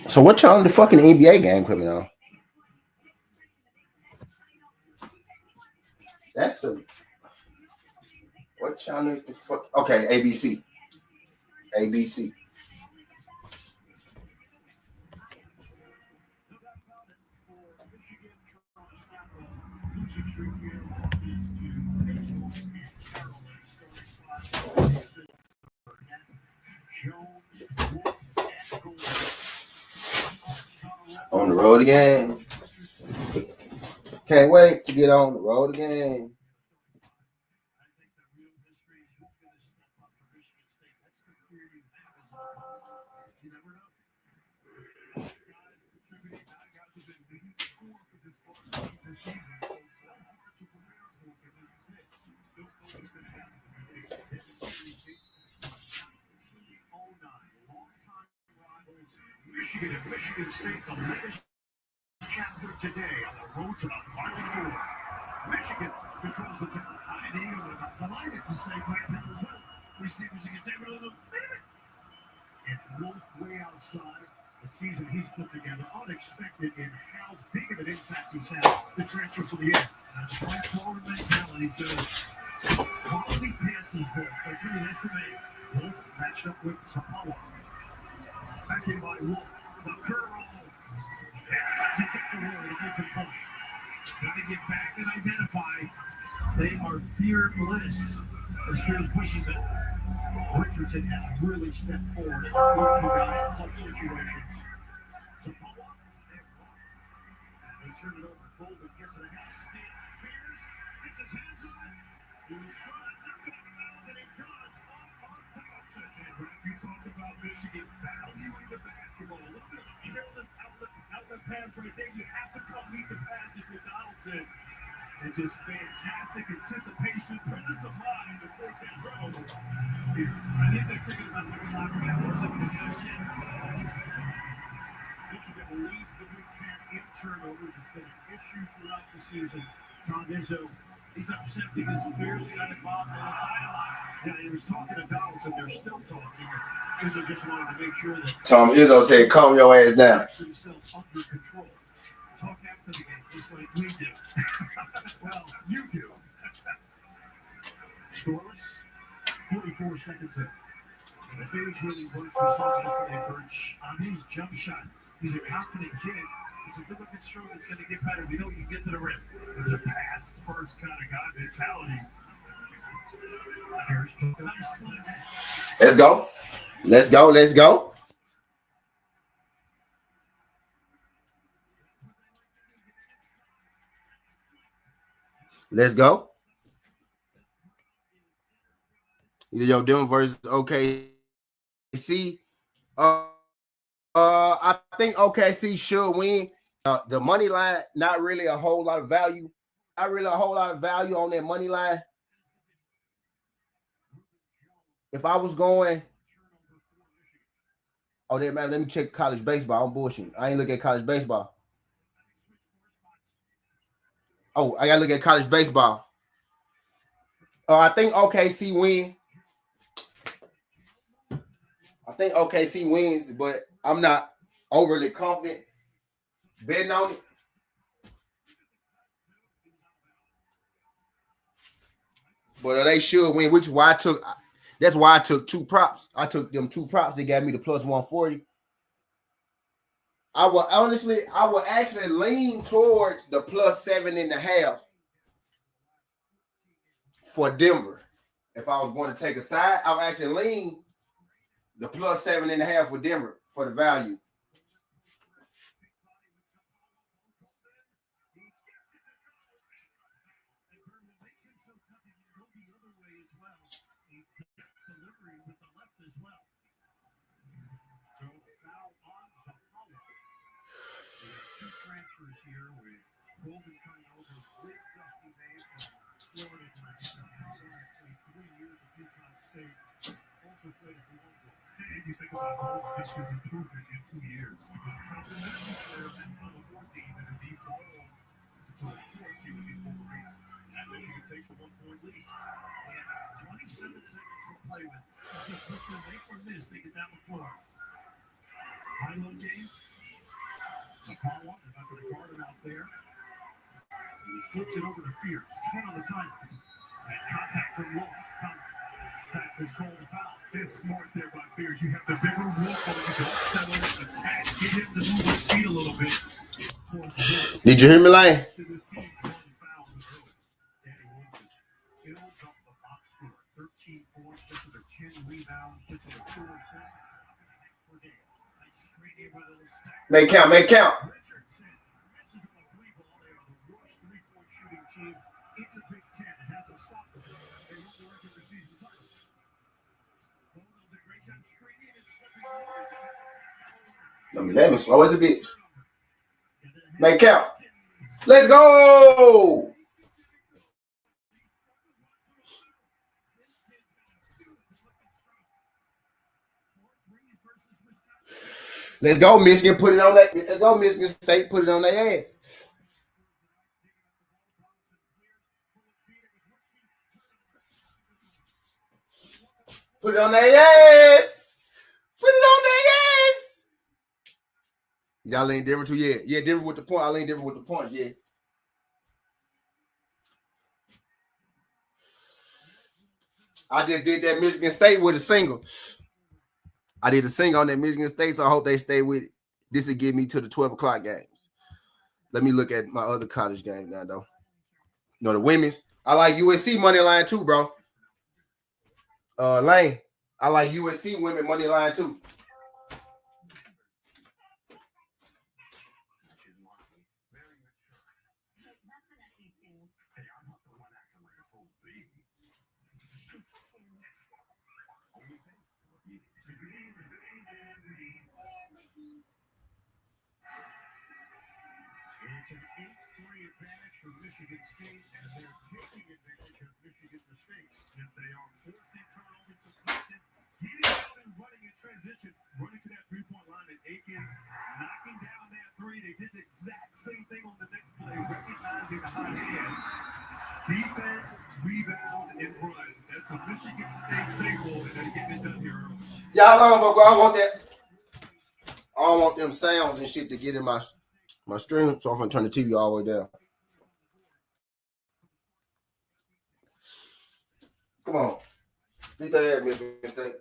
So what y'all in the fucking NBA game coming on? That's a what channel is the fuck? Okay, ABC. ABC. On the road again. Can't wait to get on the road again. Michigan State, the latest chapter today on the road to the Final Four. Michigan controls the top. I am delighted to say Grant Hill as well. Receivers against everyone. It's Wolf way outside. The season he's put together, unexpected in how big of an impact he's had. The transfer from the end. Black forward mentality, good. Quality passes, though. That's really nice to make. Wolf matched up with Sapala. Back in by Wolf. The curl. To get the road, open point. Gotta get back and identify. They are fearless. As Spears pushes it, Richardson has really stepped forward as a go-to guy in clutch situations. So they turn it over. Golden gets it ahead. Spears gets his hands on it. He was trying to knock it out, and he does off Thompson. And you talked about Michigan valuing the basketball. A little bit of a careless outlet pass right there. You have to come meet the pass if you're Donaldson. And just fantastic anticipation, presence of mind to force that turnover. I think they're thinking about the clock right now. Some possession. Michigan leads the Big Ten in turnovers. It's been an issue throughout the season. Tom Izzo, he's upset because the Bears got involved in the line. Yeah, he was talking to Donaldson. They're still talking. Izzo just wanted to make sure that Tom Izzo said, "Calm your ass down." Himself under control. Talk after the game, just like we do. Well, you do. Scoreless, 44 seconds in. And if he's really worked we saw yesterday, Birch, on his jump shot, he's a confident kid. It's a good looking stroke. It's going to get better. We know you can get to the rim. There's a pass first kind of guy mentality. Let's go. Let's go. Let's go. Let's go. Yo, Denver versus OKC. I think OKC should win. The money line, not really a whole lot of value. Not really a whole lot of value on that money line. If I was going, oh, there, man, let me check college baseball. I'm bullshitting. I ain't look at college baseball. Oh, I gotta look at college baseball. I think OKC win. I think OKC wins, but I'm not overly confident betting on it. But they should win, which is why that's why I took two props. I took them two props. They got me the plus 140. I would actually lean towards the plus 7.5 for Denver. If I was going to take a side, I would actually lean the plus 7.5 for Denver for the value. Here with Golden coming over with Dusty May from Florida Atlantic. 3 years at Utah State. Also played at Louisville. And you think about Golden, just his improvement in 2 years. He was a complimentary player on the 14, and as he falls to a 4 seed before race, and Michigan takes a 1-point lead. And 27 seconds to play with. So if they make or miss, they get down the floor. High-low game. Apollo, they're not going to guard him out there. He flips it over to Fears. 10 on the time. And contact from Wolf. Contact is called a foul. It's smart there by Fears. You have the bigger Wolf, but you don't settle and attack. Get him to move his feet a little bit. Did you hear me, Lane? To this team, foul early. Danny Wolf builds up the box score. 13 points, just under 10 rebounds, just under 4 assists. Make count, make count. Number 11, slow as a bitch. Make count. Let's go. Let's go, Michigan. Put it on that. Let's go, Michigan State. Put it on their ass. Put it on their ass. Put it on their ass. Y'all ain't Denver too yet. Yeah, Denver with the point. I ain't Denver with the points. Yeah. I just did that Michigan State with a single. I did a single on that Michigan State, so I hope they stay with it. This will get me to the 12 o'clock games. Let me look at my other college game now, though. You know, the women's. I like USC money line too, bro. Lane. I like USC women money line too. It's an 8-3 advantage for Michigan State, and they're taking advantage of Michigan mistakes as they are forcing turnovers to places, getting out and running in transition, running to that three-point line, and Aikens knocking down that three. They did the exact same thing on the next play, recognizing the hot hand. Defense, rebound, and run. That's a Michigan State staple, and they're getting it done here early. Yeah, how long ago? I want that. I don't want them sounds and shit to get in my stream, so I'm gonna turn the TV all the way down. Come on. Beat that head, Michigan State.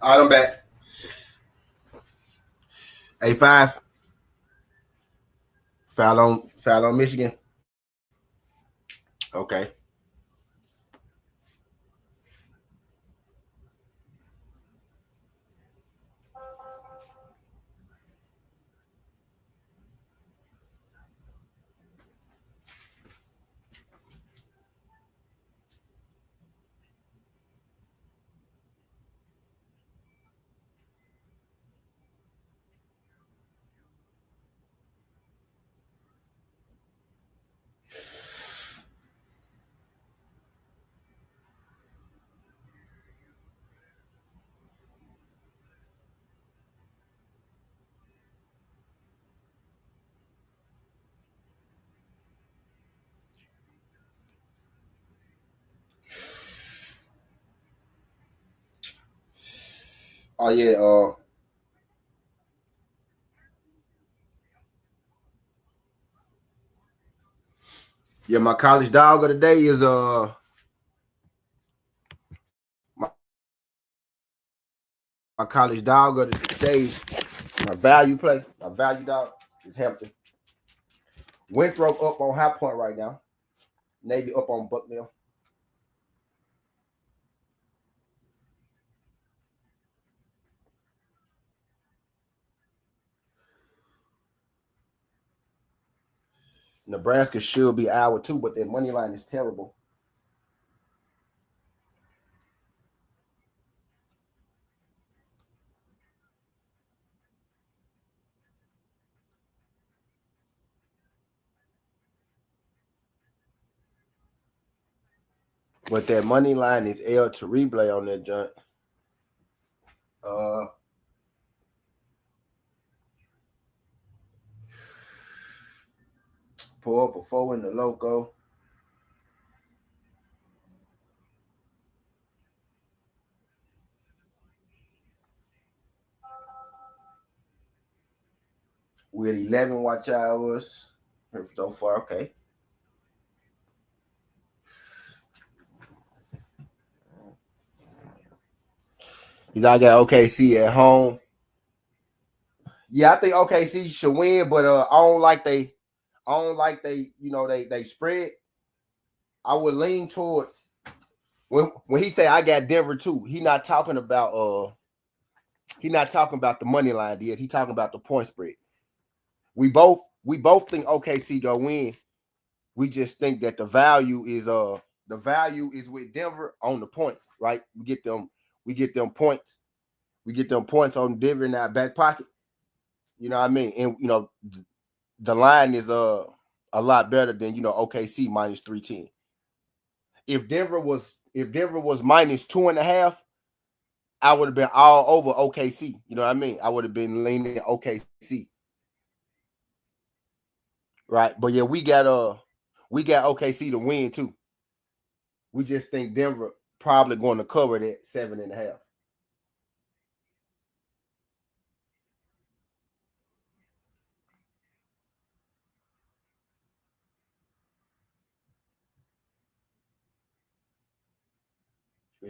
All right, I'm back. A5. Foul on Michigan. Okay. Oh yeah. Yeah, my college dog of the day is my college dog of the day. My value play. My value dog is Hampton. Winthrop up on High Point right now. Navy up on Bucknell. Nebraska should be hour too, but their money line is terrible. But that money line is El Terrible on that joint. Pull up a 4 in the loco. We're at 11 watch hours so far. Okay. I got OKC at home. Yeah, I think OKC should win, but I don't like they, they spread. I would lean towards when he say I got Denver too. He not talking about the money line deals. He talking about the point spread. We both think OKC go win. We just think that the value is with Denver on the points, right? We get them points. We get them points on Denver in our back pocket. You know what I mean? And the line is a lot better than OKC minus 310. If Denver was minus 2.5, I would have been all over OKC. You know what I mean? I would have been leaning OKC. Right. But yeah, we got OKC to win too. We just think Denver probably going to cover that 7.5.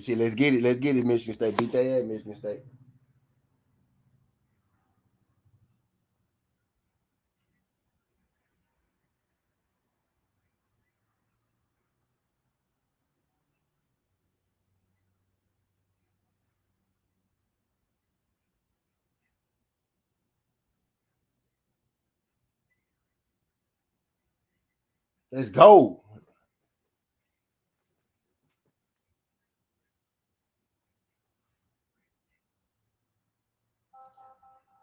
Shit, let's get it. Let's get it, Michigan State. Beat their ass, Michigan State. Let's go.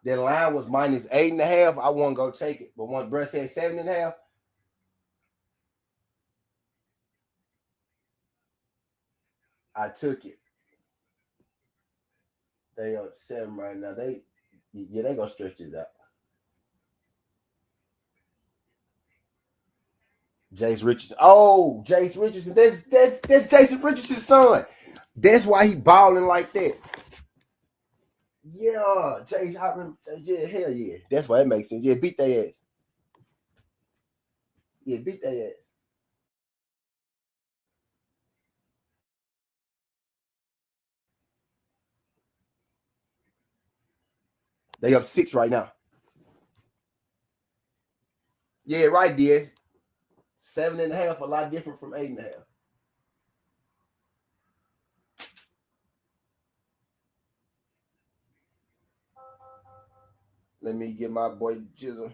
That line was minus 8.5. I won't go take it. But once Brett said 7.5, I took it. They up 7 right now. They gonna stretch this out. Jace Richardson. Oh, Jace Richardson. That's Jason Richardson's son. That's why he balling like that. Yeah, Jace. I remember. Yeah, hell yeah. That's why it makes sense. Yeah, beat their ass. Yeah, beat their ass. They up 6 right now. Yeah, right, Diaz. 7.5, a lot different from 8.5. Let me get my boy Jizzle.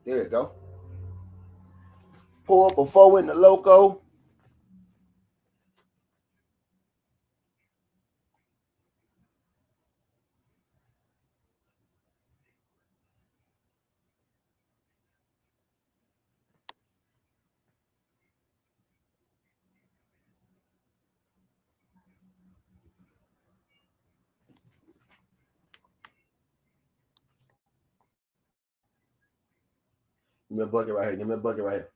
There you go. Pull up a 4 in the loco. Give me a bucket right here. Give me a bucket right here.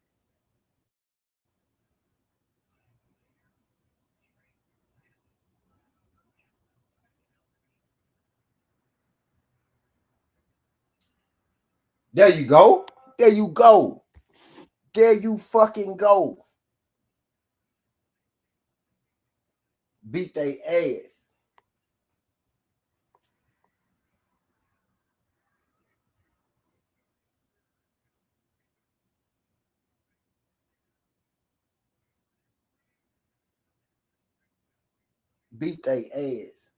There you go. There you go. There you fucking go. Beat they ass. Beat they ass.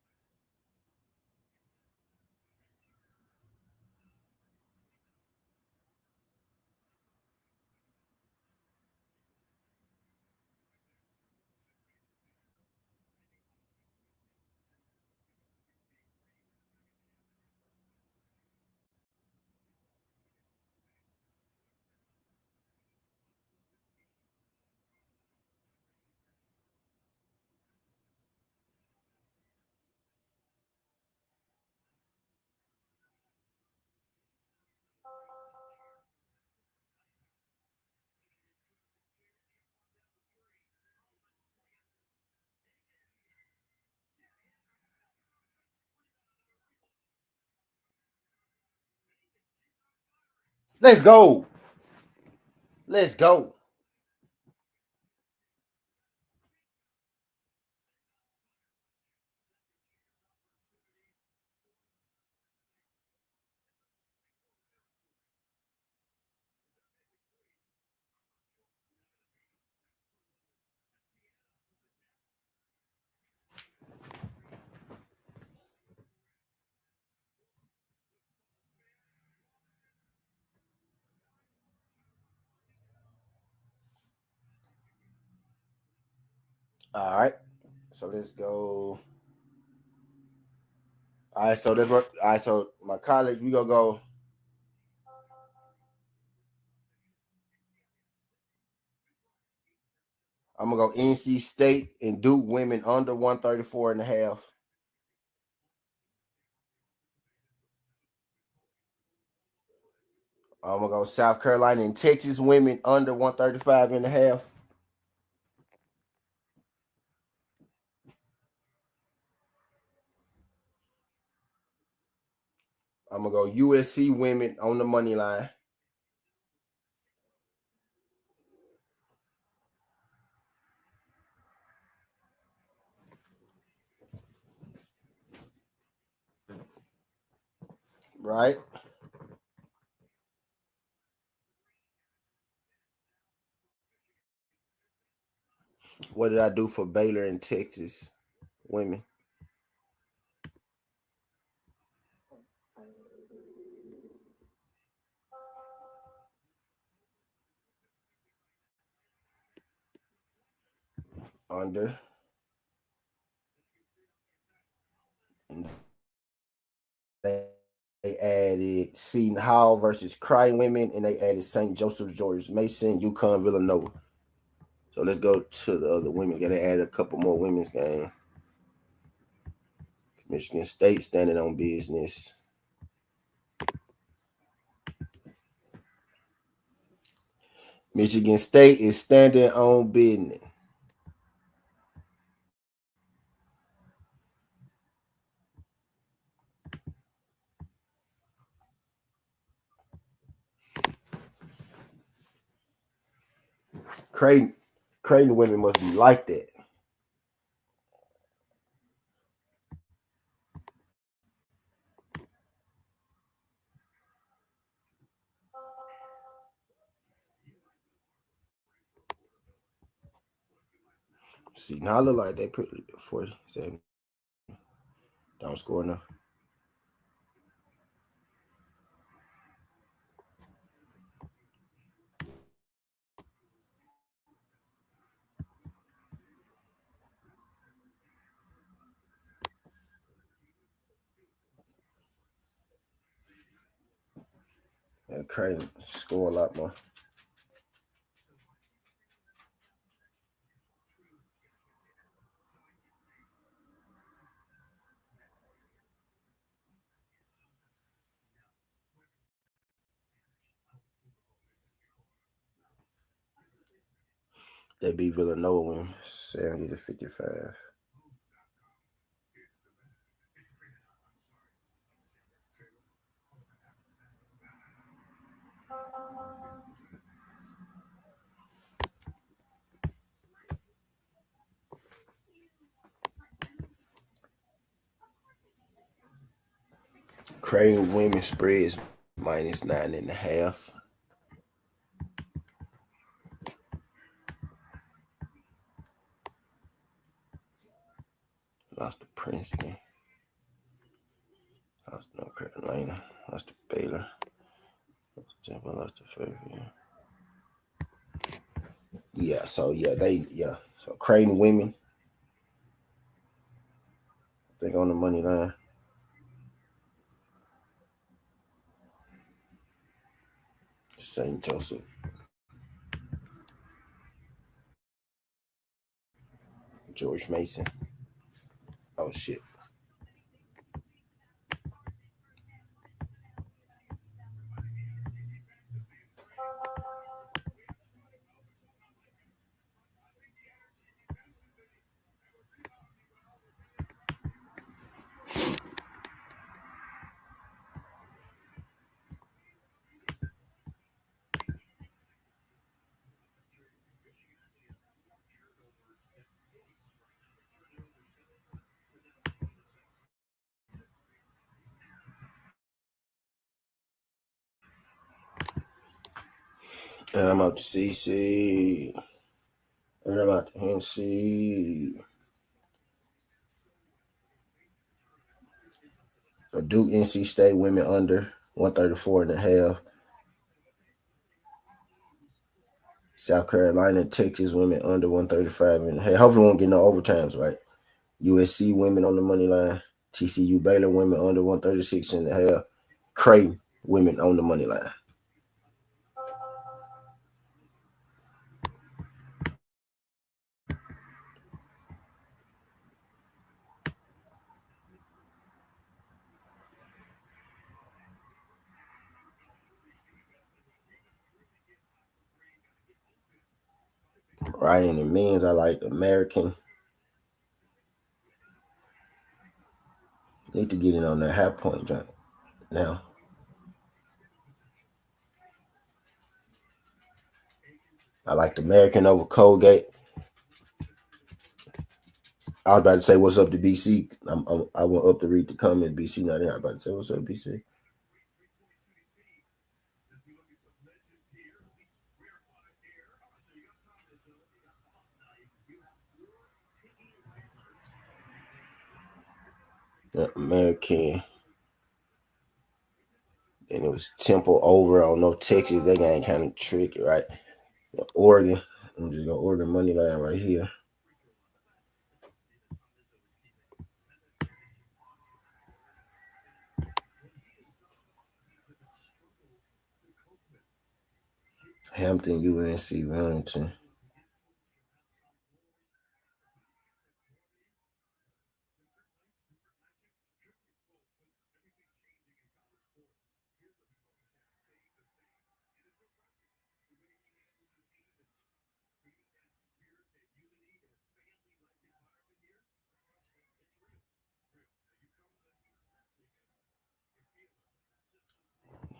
Let's go. Let's go. All right. So let's go. All right. So that's what. All right. So my college, we gonna go. I'm gonna go NC State and Duke women under 134 and a half. I'm gonna go South Carolina and Texas women under 135 and a half. I'm gonna go USC women on the money line. Right. What did I do for Baylor and Texas women? Under. And they added Seton Hall versus Cry women, and they added St. Joseph's, George Mason, UConn, Villanova. So let's go to the other women. Got to add a couple more women's games. Michigan State standing on business. Michigan State is standing on business. Creighton women must be like that. See, now I look like they pretty 47. Don't score enough. Yeah, Creighton score a lot more. They beat Villanova 70-55. Creighton women's spreads -9.5. Lost to Princeton. Lost to North Carolina. Lost to Baylor. Lost to Fairfield. Yeah, so So Creighton women. I think on the money line. St. Joseph. George Mason. Oh shit. I'm out to CC. And I'm out to NC. So Duke, NC State women under 134.5. South Carolina, Texas women under 135.5. Hopefully, we won't get no overtimes, right? USC women on the money line. TCU Baylor women under 136.5. Creighton women on the money line. Right, in the men's, I like American. Need to get in on that half point joint now. I like the American over Colgate. I was about to say what's up to BC. I went up to read the comment. BC not here. I was about to say what's up, BC. Yeah, American. And it was Temple over. I don't know, Texas. That game kind of tricky, right? Oregon. I'm just going Oregon money line right here. Hampton, UNC, Wellington.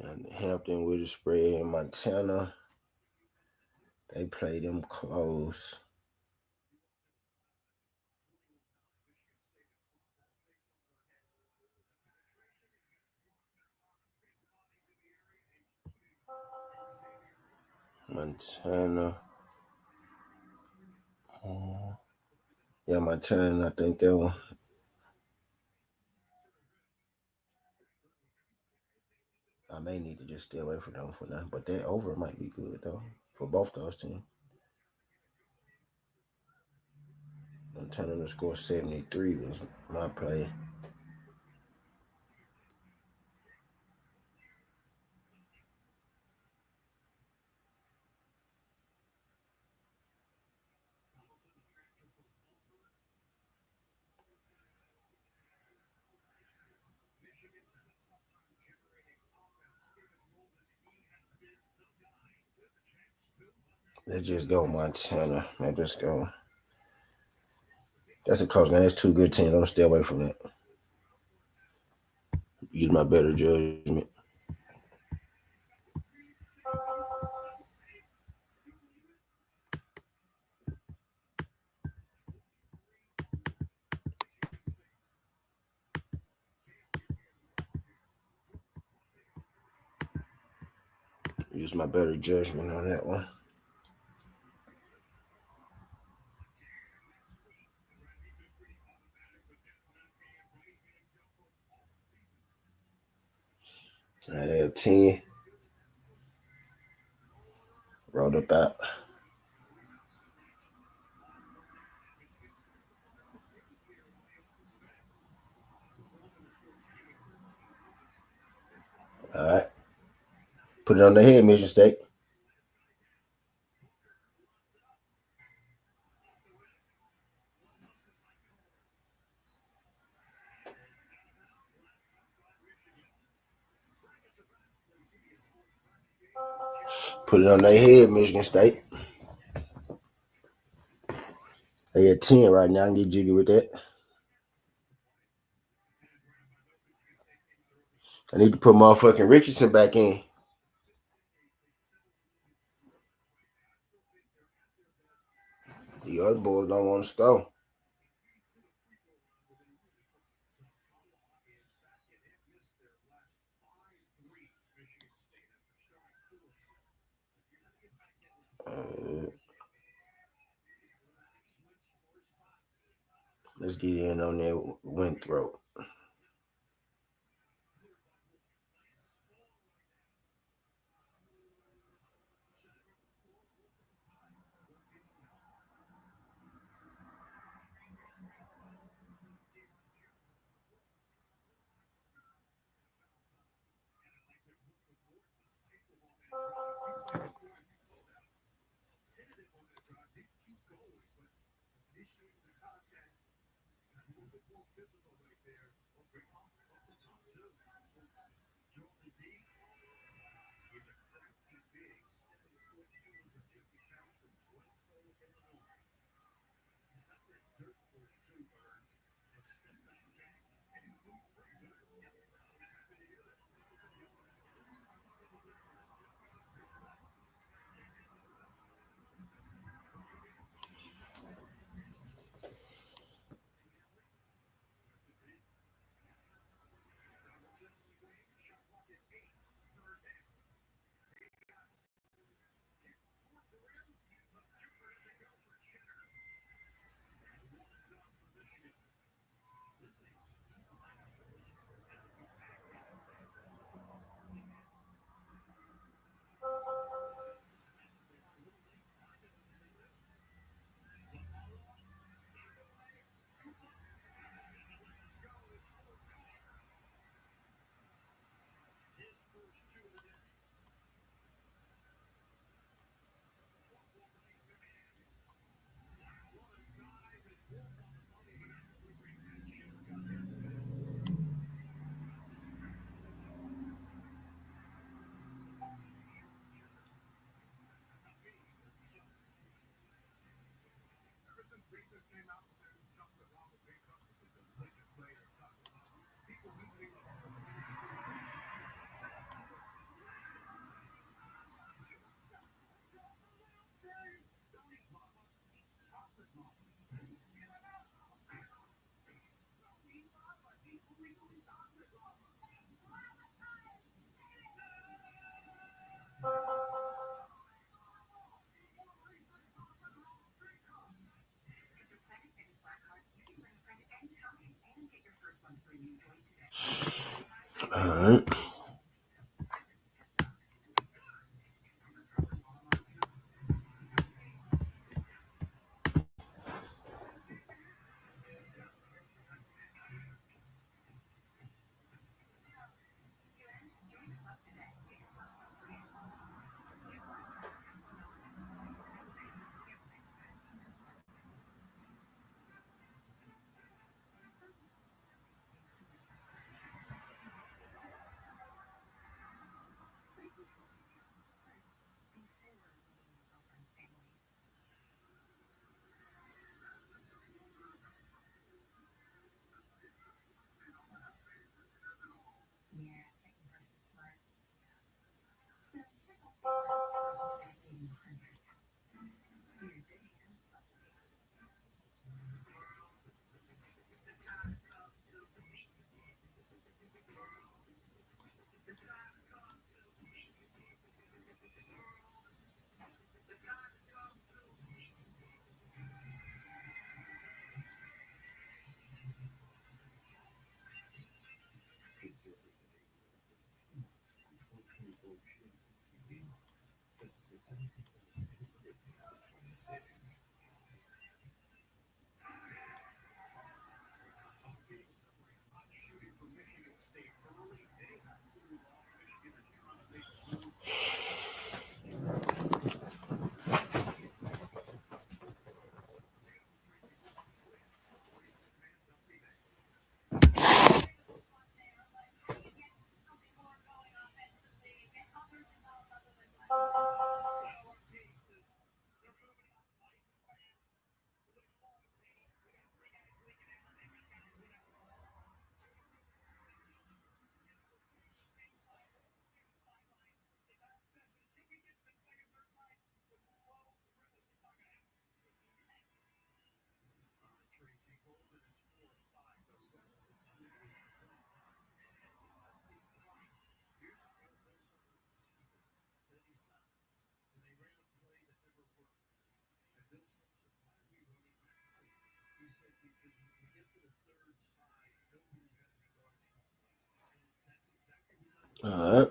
And Hampton with a spread in Montana. They played them close. Montana. Yeah, Montana, I think that one. I may need to just stay away from them for now, but that over might be good though for both those teams. Montana to score 73 was my play. Let's just go Montana. Let's just go. That's a close game. That's two good teams. I'm gonna stay away from that. Use my better judgment. Use my better judgment on that one. I have 10. Rolled up out. All right. Put it on the head, Michigan State. Put it on their head, Michigan State. They at 10 right now. I can get jiggy with that. I need to put motherfucking Richardson back in. The other boys don't want to score. Let's get in on that Winthrop. All right. All right.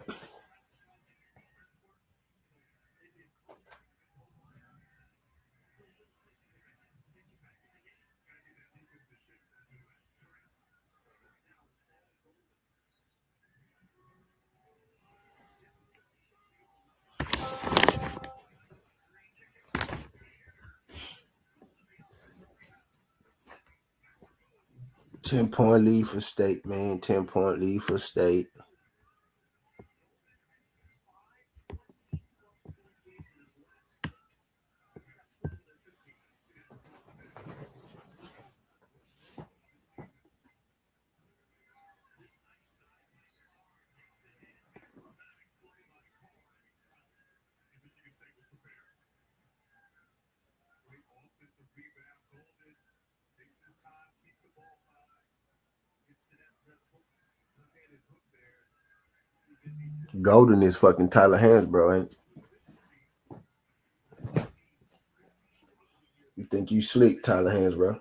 $10-point lead for State, man. 10-point lead for State. Golden is fucking Tyler Hands, bro, ain't it? You think you slick, Tyler Hands, bro?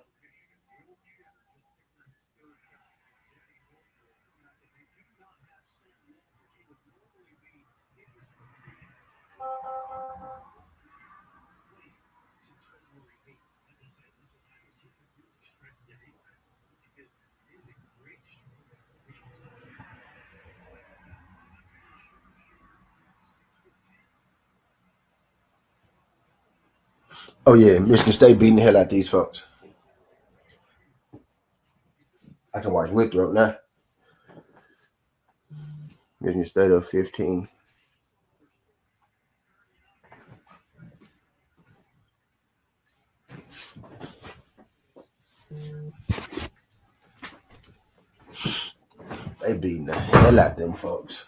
Oh yeah, Michigan State beating the hell out these folks. I can watch Winthrop now. Michigan State up 15. They beating the hell out them folks.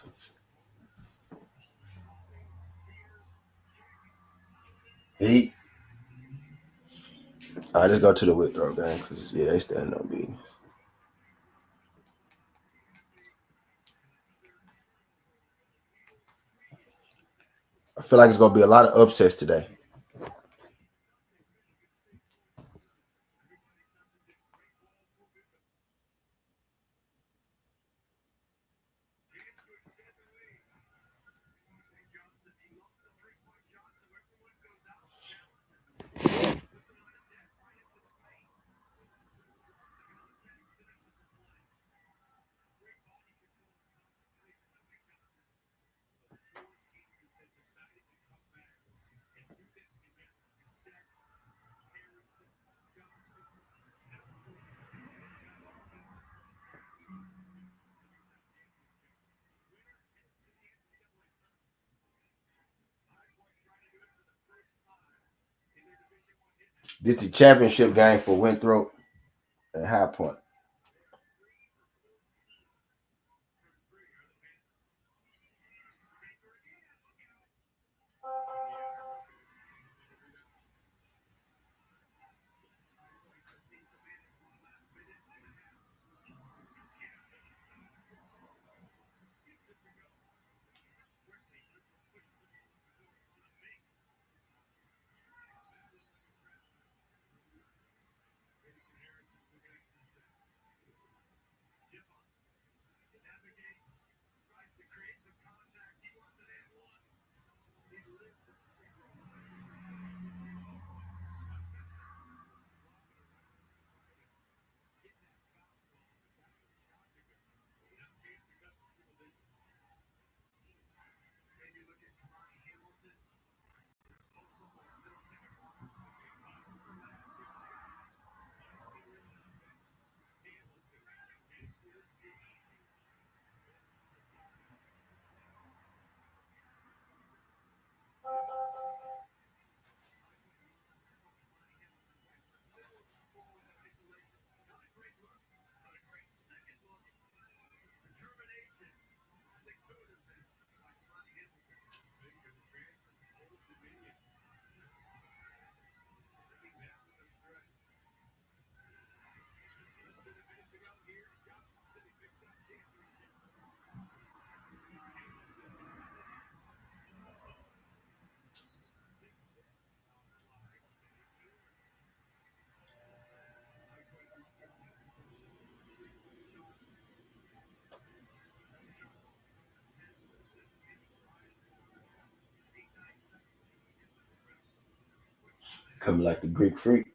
Heat. All right, let's go to the Winthrop game because yeah, they standing on beating. I feel like it's gonna be a lot of upsets today. This is the championship game for Winthrop and High Point. Coming like the Greek freak.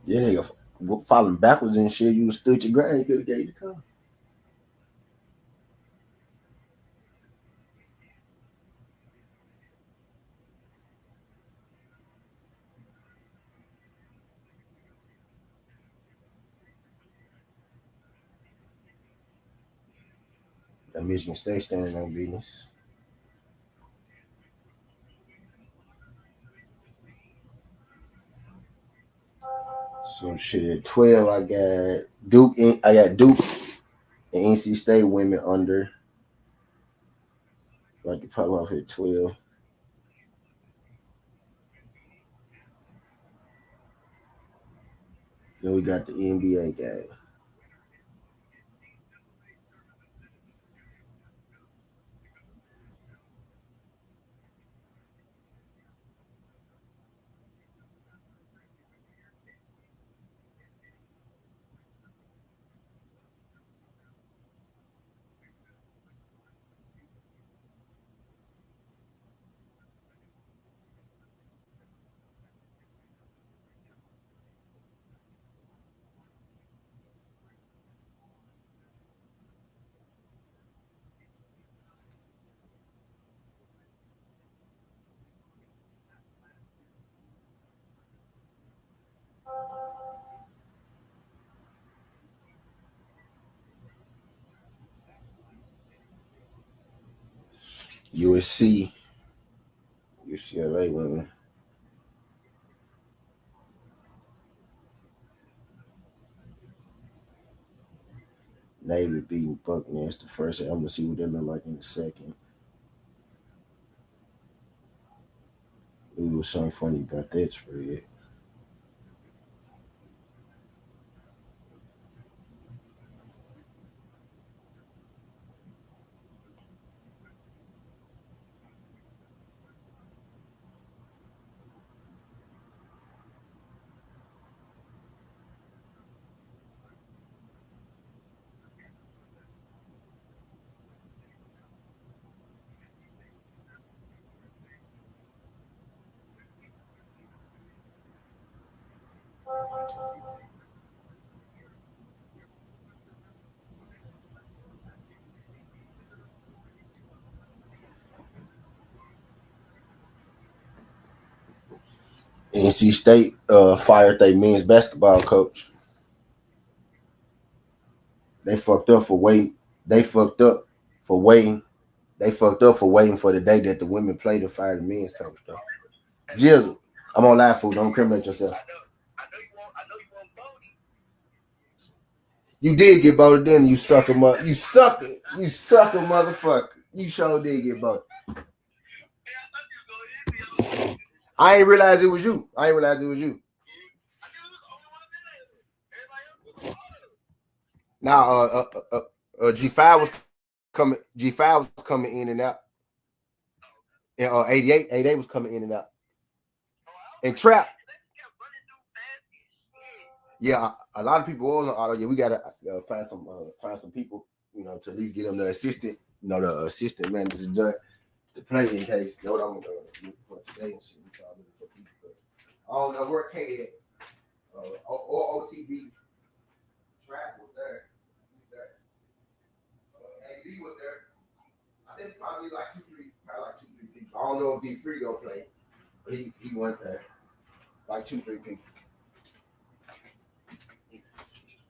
Yeah, nigga falling backwards and shit. You stood your ground. You could have gave the call. That Michigan State standing on business. So shit at 12, I got Duke and NC State women under. Like the pop off at 12. Then we got the NBA game. UCLA women. Navy beating Bucknell the first. I'm gonna see what they look like in the second. It was something funny about that spread. NC State fired their men's basketball coach. They fucked up for waiting. They fucked up for waiting. They fucked up for waiting for the day that the women play to fire the men's coach, though. Jizzle, I'm on live, food. Don't incriminate yourself. I know you want Bodie. You did get voted, didn't you, sucker, you sucker, motherfucker. You sure did get voted. I ain't realize it was you. Now, G5 was coming. G5 was coming in and out. And 88 was coming in and out. And trap. Yeah, a lot of people was on auto. Yeah, we gotta find some people, to at least get them the assistant, the assistant manager judge to play in case. You know what I'm looking for today and shit. We try looking for people. But I don't know where K at. Or OTB. Trap was there. AB was there. I think probably like two, three people. I don't know if D Free go play. But he went there. Like 2-3 people.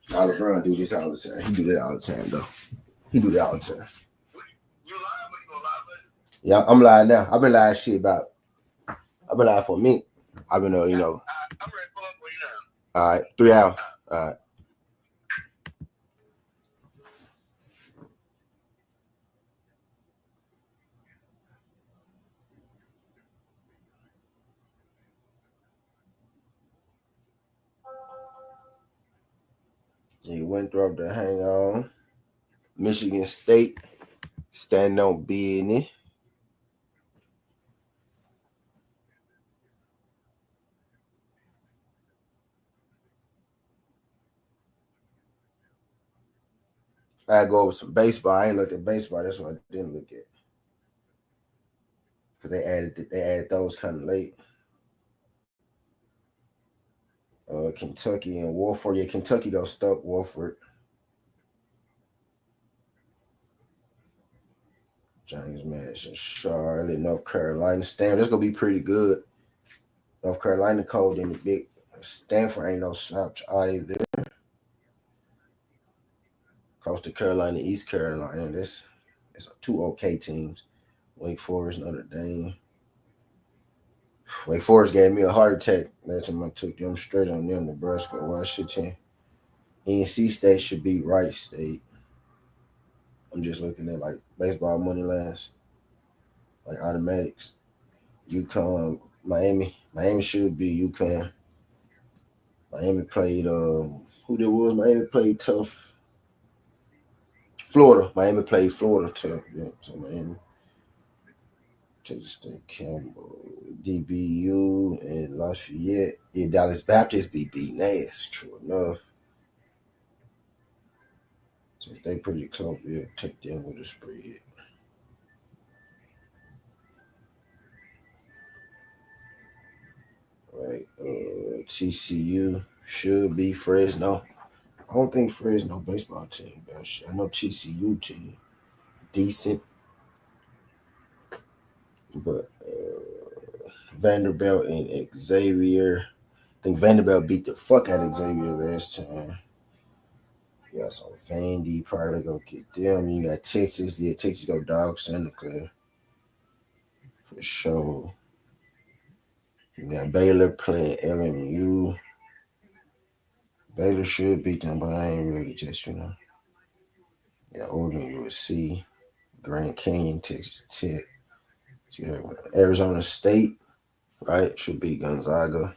Now LeBron do this all the time. He do that all the time though. He do that all the time. You live, but you gonna live later? Yeah, I'm live now. I've been live I've been live for a minute. I've been I'm ready to pull up for you now. All right, 3 hours. All right. G Winthrop to hang on. Michigan State standing on business. I go over some baseball. I ain't looked at baseball. That's what I didn't look at. Because they added those kind of late. Kentucky and Wofford. Yeah, Kentucky go stuck Wofford. James Madison, Charlotte, North Carolina. Stanford. That's gonna be pretty good. North Carolina cold in the big. Stanford ain't no slouch either. Coastal Carolina, East Carolina. It's two okay teams. Wake Forest, Notre Dame. Wake Forest gave me a heart attack last time I took them straight on them. Nebraska, Washington. NC State should beat Rice State. I'm just looking at like baseball money lines, like automatics. UConn, Miami. Miami should be UConn. Miami played who there was. Miami played tough. Florida. Miami played Florida tough. Yeah, so Miami. Texas State, Campbell, DBU, and Lafayette. Yeah, Dallas Baptist be beating ass. True enough. So if they pretty close, we'll take them with a spread. Right. TCU should be Fresno. I don't think Fresno baseball team, but I know TCU team decent, but Vanderbilt and Xavier. I think Vanderbilt beat the fuck out of Xavier last time. Yeah, so Vandy probably go get them. You got Texas. Yeah, Texas go dog Santa Clara for sure. You got Baylor playing LMU. Baylor should beat them, but I ain't really just. Yeah, Oregon USC, Grand Canyon, Texas Tech. Yeah, Arizona State, right? Should beat Gonzaga.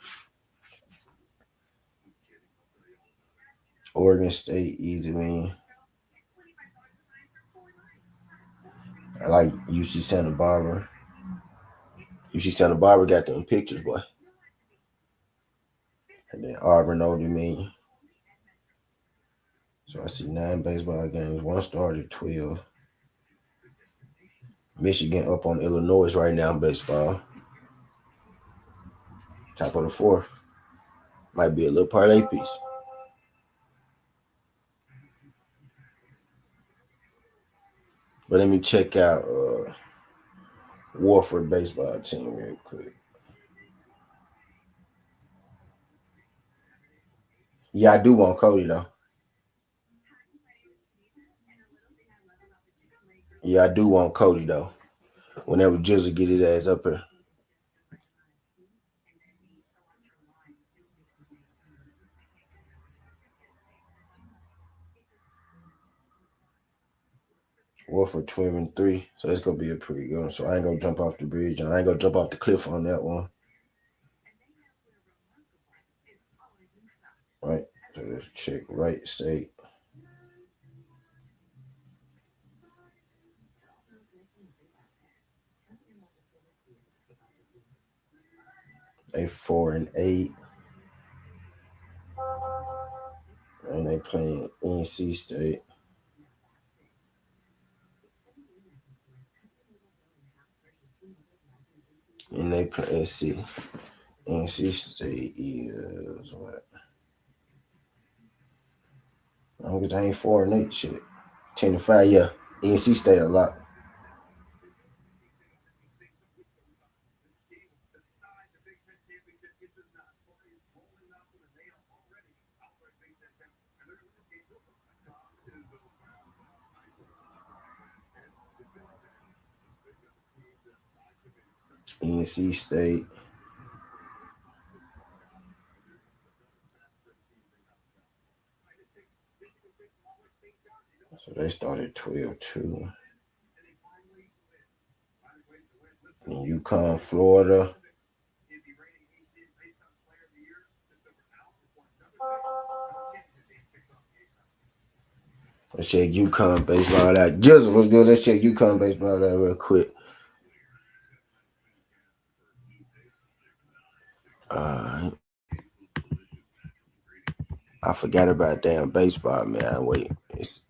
Oregon State, easy win. I like UC Santa Barbara. UC Santa Barbara got them pictures, boy. And then Auburn, Old Dominion. So I see 9 baseball games. One started 12. Michigan up on Illinois right now in baseball. Top of the 4th. Might be a little parlay piece. But let me check out Warford baseball team real quick. Yeah, I do want Cody though. Yeah, I do want Cody though. Whenever Jizzle get his ass up here. Warford 12-3. So that's gonna be a pretty good one. So I ain't gonna jump off the bridge. I ain't gonna jump off the cliff on that one. Right. So let's check Wright State. They 4-8. And they playing NC State. And they play NC State is what? As long as they ain't 4-8 shit. 10-5, yeah. NC State a lot. NC State. So they started 12-2. And UConn, Florida. Let's check UConn baseball out. Jizzle, what's good? Let's check UConn baseball out real quick. I forgot about damn baseball, man. Wait, it's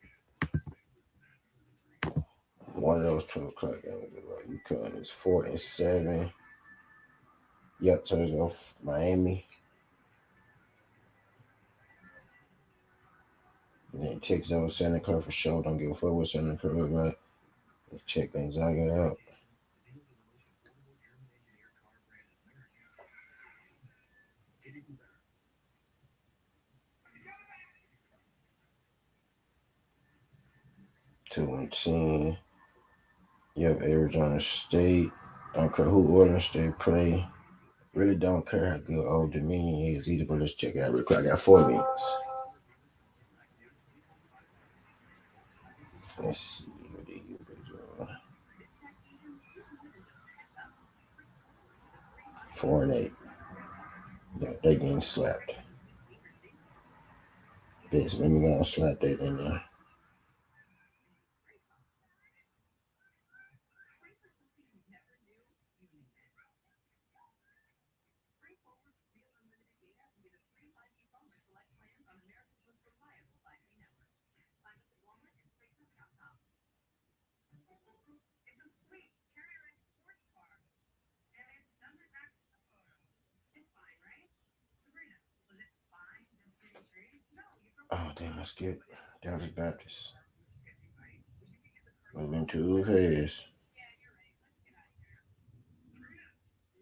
one of those 12 o'clock games. UConn is 4-7. Yep, so let's go Miami. And then Texas over Santa Clara for sure. Don't give a fuck what Santa Clara look like. Let's check Gonzaga out. Two and 10. Yep, Arizona State. Don't care who Oregon State play. Really don't care how good Old Dominion is either, but let's check it out real quick. I got 4 minutes. Let's see what they do. 4-8. Yeah, they getting slapped. Bitch, let me go and slap that in there. Oh, damn, I skipped Dallas Baptist. Moving too fast.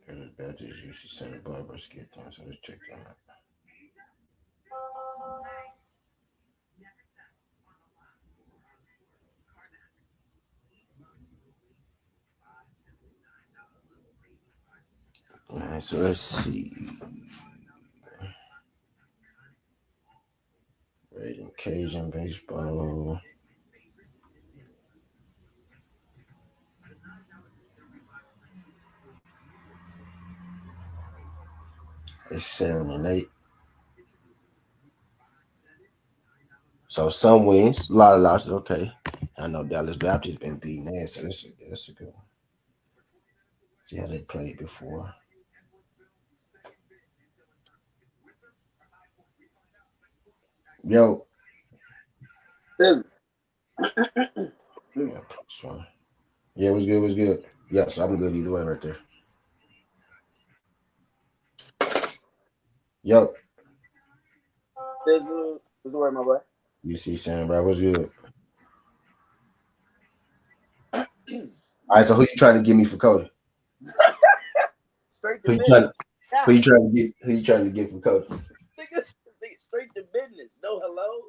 Dallas Baptist usually Santa Barbara skipped them, so let's check them out. All right, so let's see. Rating Cajun baseball. It's 7-8. So some wins, a lot of losses. Okay. I know Dallas Baptist been beating ass, so that's a good one. See how they played before. Yo. Yeah, plus one. Yeah, it was good. It was good. Yeah, so I'm good either way right there. Yo. What's the word, my boy? You see, Sam, bro, what's good? All right, so who you trying to get me for Cody? Straight Who to you trying business. who you trying to get for Cody? Nigga, straight to business. No hello.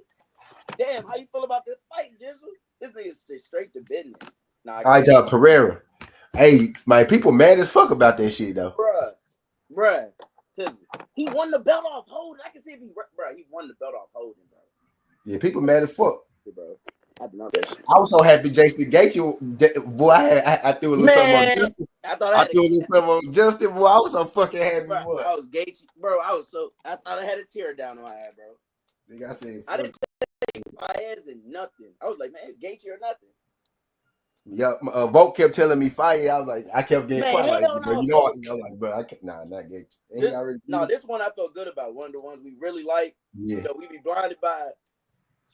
Damn, how you feel about this fight, Jizzle? This nigga straight to business. Nah, All right, y'all, Pereira. Hey, my people mad as fuck about that shit though. Bruh. He won the belt off holding. I can see if he won the belt off holding, bro. Yeah, people mad as fuck. Yeah, bro. I did not that shit. I was so happy Jason Gaethje, boy. I threw a little something on Justin. I threw a little something on Justin, boy. I was so fucking happy, bro. I was Gaethje, bro. I thought I had a tear down in my eye, bro. Nigga, I said, I didn't say my ass and nothing. I was like, man, it's Gaethje or nothing. Yeah, Vote kept telling me fire. I was like, I kept getting Man, quiet. Like, hell bro, no, you know, Vote. I'm like, bro, I can't. Nah, not yet. Ain't This, he already? no, this one I felt good about. One of the ones we really like. Yeah. You know, we be blinded by.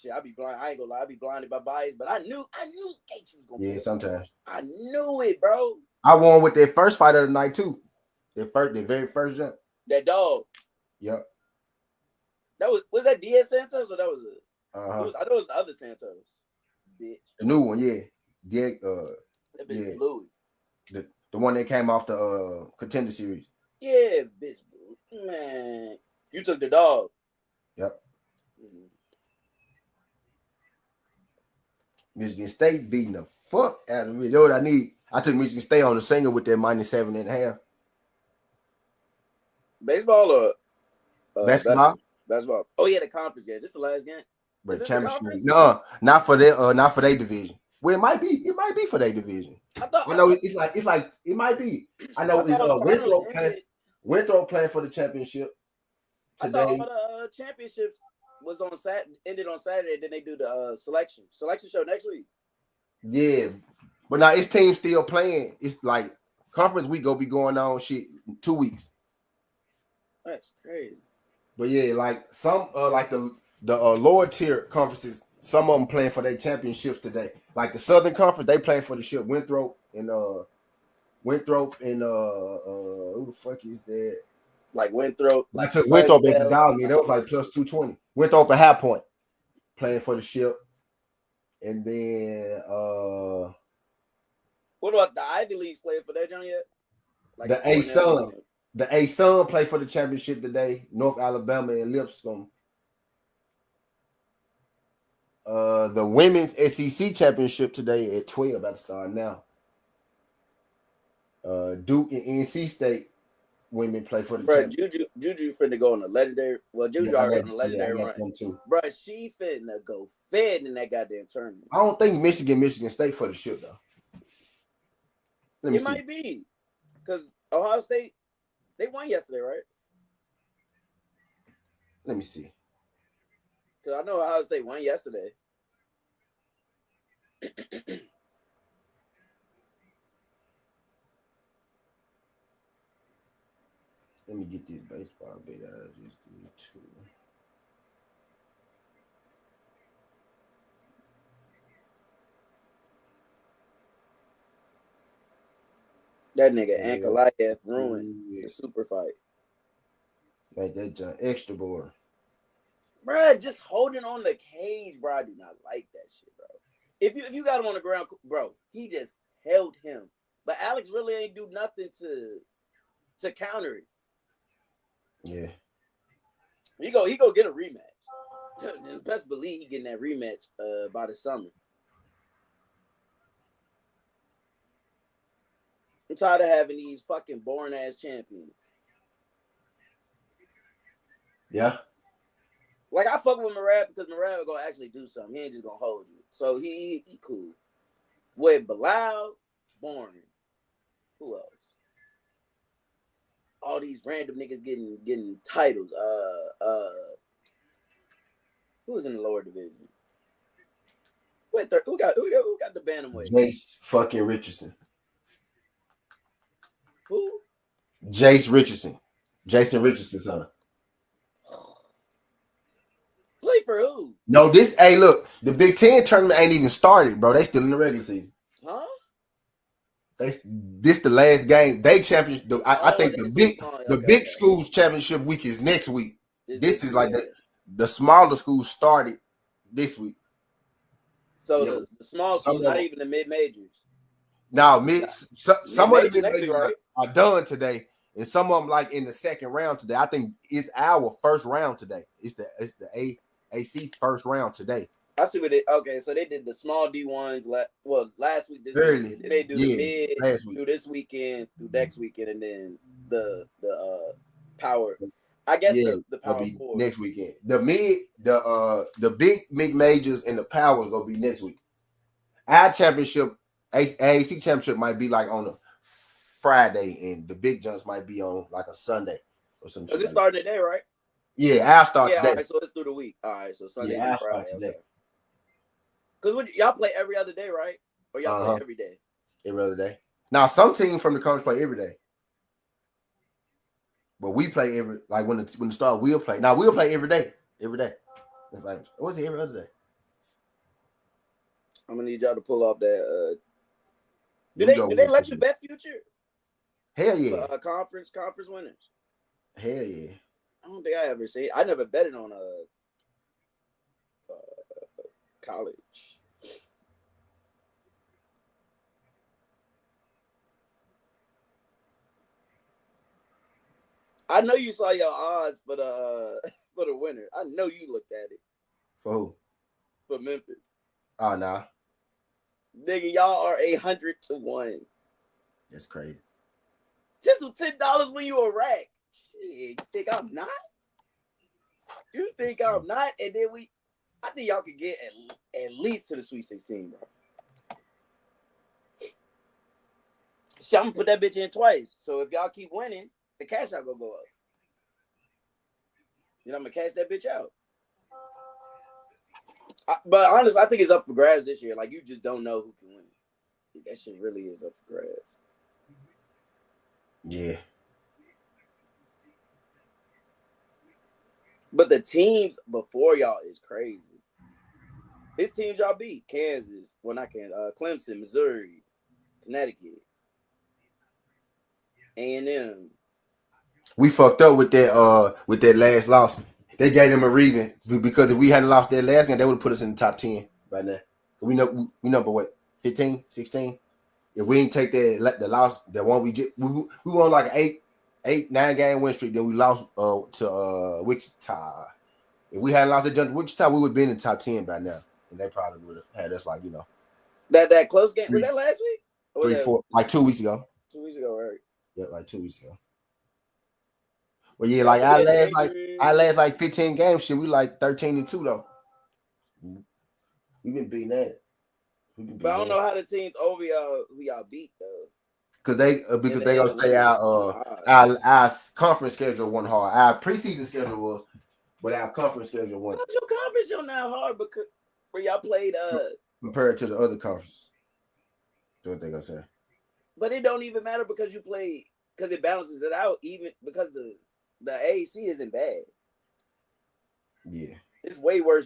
Shit, I be blind. I ain't gonna lie. I be blinded by bias, but I knew Gaethje was gonna. Yeah, sometimes. I knew it, bro. I won with their first fight of the night too. Their very first jump. That dog. Yep. That was that Diaz Santos or that was it? Uh-huh. I know it was the other Santos. Bitch. The new one, yeah. That bitch yeah. Louis. The one that came off the Contender Series. Yeah, bitch. Man. You took the dog. Yep. Mm-hmm. Michigan State beating the fuck out of me. Yo, what I need. I took Michigan State on the single with that -7.5. Baseball or basketball? Basketball. Oh yeah, the conference game. This the last game. But the championship. conference? No, not for their division. Well, it might be for their division. I know it's like it might be. I know it's Winthrop playing for the championship today. I thought all the championships was on ended on Saturday. Then they do the selection show next week. Yeah, but now it's teams still playing. It's like conference week go be going on 2 weeks. That's crazy. But yeah, like some like the lower tier conferences, some of them playing for their championships today. Like the Southern Conference, they playing for the ship. Winthrop and who the fuck is that? Like Winthrop. I took Winthrop at the dollar. That was like plus 220. Winthrop at High Point playing for the ship. And then what about the Ivy Leagues playing for that joint yet? Like the A-Sun. The A-Sun play for the championship today. North Alabama and Lipscomb. The women's SEC championship today at 12. About to start now. Duke and NC State women play for the championship. Juju finna go on a legendary. Well, Juju already on a legendary run. Them too. Bro, she finna go fed in that goddamn tournament. I don't think Michigan State for the ship though. It might be because Ohio State they won yesterday, right? Let me see. Because I know Ohio State won yesterday. Let me get this baseball bit out of this too. That nigga Ankalaev ruined the super fight. Like that John extra board. Bruh, just holding on the cage, bro. I do not like that shit, bro. If you got him on the ground, bro, he just held him. But Alex really ain't do nothing to counter it. Yeah. He go get a rematch. Best believe he getting that rematch by the summer. I'm tired of having these fucking boring ass champions. Yeah. Like I fuck with Murad because Murad gonna actually do something. He ain't just gonna hold you. So he cool. With Bilal, boring. Who else? All these random niggas getting titles. Who's in the lower division? Wait, who got the bantamweight? Jace fucking Richardson. Who? Jason Richardson's son. Play for who? No, look, the Big Ten tournament ain't even started, bro. They still in the regular season. Huh? This the last game. They championship. I think the big schools championship week is next week. This is like the smaller schools started this week. So the small schools, not even the mid majors. Now, some of the mid majors are done today, and some of them like in the second round today. I think it's our first round today. It's the AAC first round today. I see what so they did the small D1s last week. They do the mid last week. Through this weekend, through next weekend, and then the power. I guess the power be next weekend. The big majors and the powers gonna be next week. Our championship, AAC championship might be like on a Friday, and the big jumps might be on like a Sunday or something. Because it's starting today, right? Yeah, I'll start today. All right, so it's through the week. All right, so Sunday and Friday. Today. Because y'all play every other day, right? Or y'all play every day? Every other day. Now, some teams from the conference play every day. But we play when the start we'll play. Now we'll play every day. Every day. Like, what's it every other day? I'm gonna need y'all to pull off that. Do they let you bet future? Hell yeah. Conference winners. Hell yeah. I don't think I ever seen. I never betted on college. I know you saw your odds for the winner. I know you looked at it. For who? For Memphis. Oh, nah. Nigga, y'all are 100 to 1. That's crazy. This was $10 when you a rack. Shit, you think I'm not? You think I'm not? And then I think y'all could get at least to the Sweet 16, bro. So I'm gonna put that bitch in twice. So if y'all keep winning, the cash out gonna go up. You know, I'm gonna cash that bitch out. But honestly, I think it's up for grabs this year. Like, you just don't know who can win. That shit really is up for grabs. Yeah. But the teams before y'all is crazy. His teams y'all beat: Kansas, well, not Kansas, Clemson, Missouri, Connecticut, A&M. We fucked up with that last loss. They gave them a reason, because if we hadn't lost that last game, they would have put us in the top 10 right now. We number what, 15, 16? If we didn't take the loss, the one we won like an 9 game win streak, then we lost to Wichita. If we hadn't lost to Wichita, we would have been in the top 10 by now. And they probably would have had us, like, you know. That close game, was that last week? Or 3, 4, like 2 weeks ago. 2 weeks ago, right? Yeah, like 2 weeks ago. Well, yeah, like I last like 15 games. Shit, we like 13-2 though. We've been beating that. But I don't know how the teams over y'all who y'all beat though. Because they gonna say our conference schedule wasn't hard. Our preseason schedule was, but our conference schedule wasn't. How's your conference not hard because where y'all played compared to the other conferences? That's what they gonna say. But it don't even matter because you play, because it balances it out, even because the AAC isn't bad. Yeah. It's way worse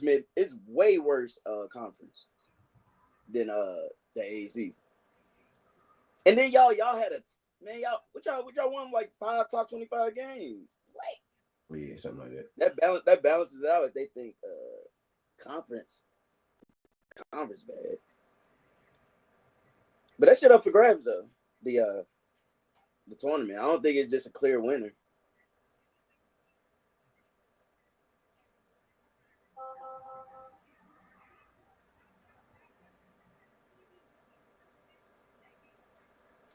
conference than the AAC. And then y'all had what y'all won like 5 top 25 games. Like, yeah, something like that. That balances it out if they think conference bad. But that shit up for grabs though. The tournament. I don't think it's just a clear winner.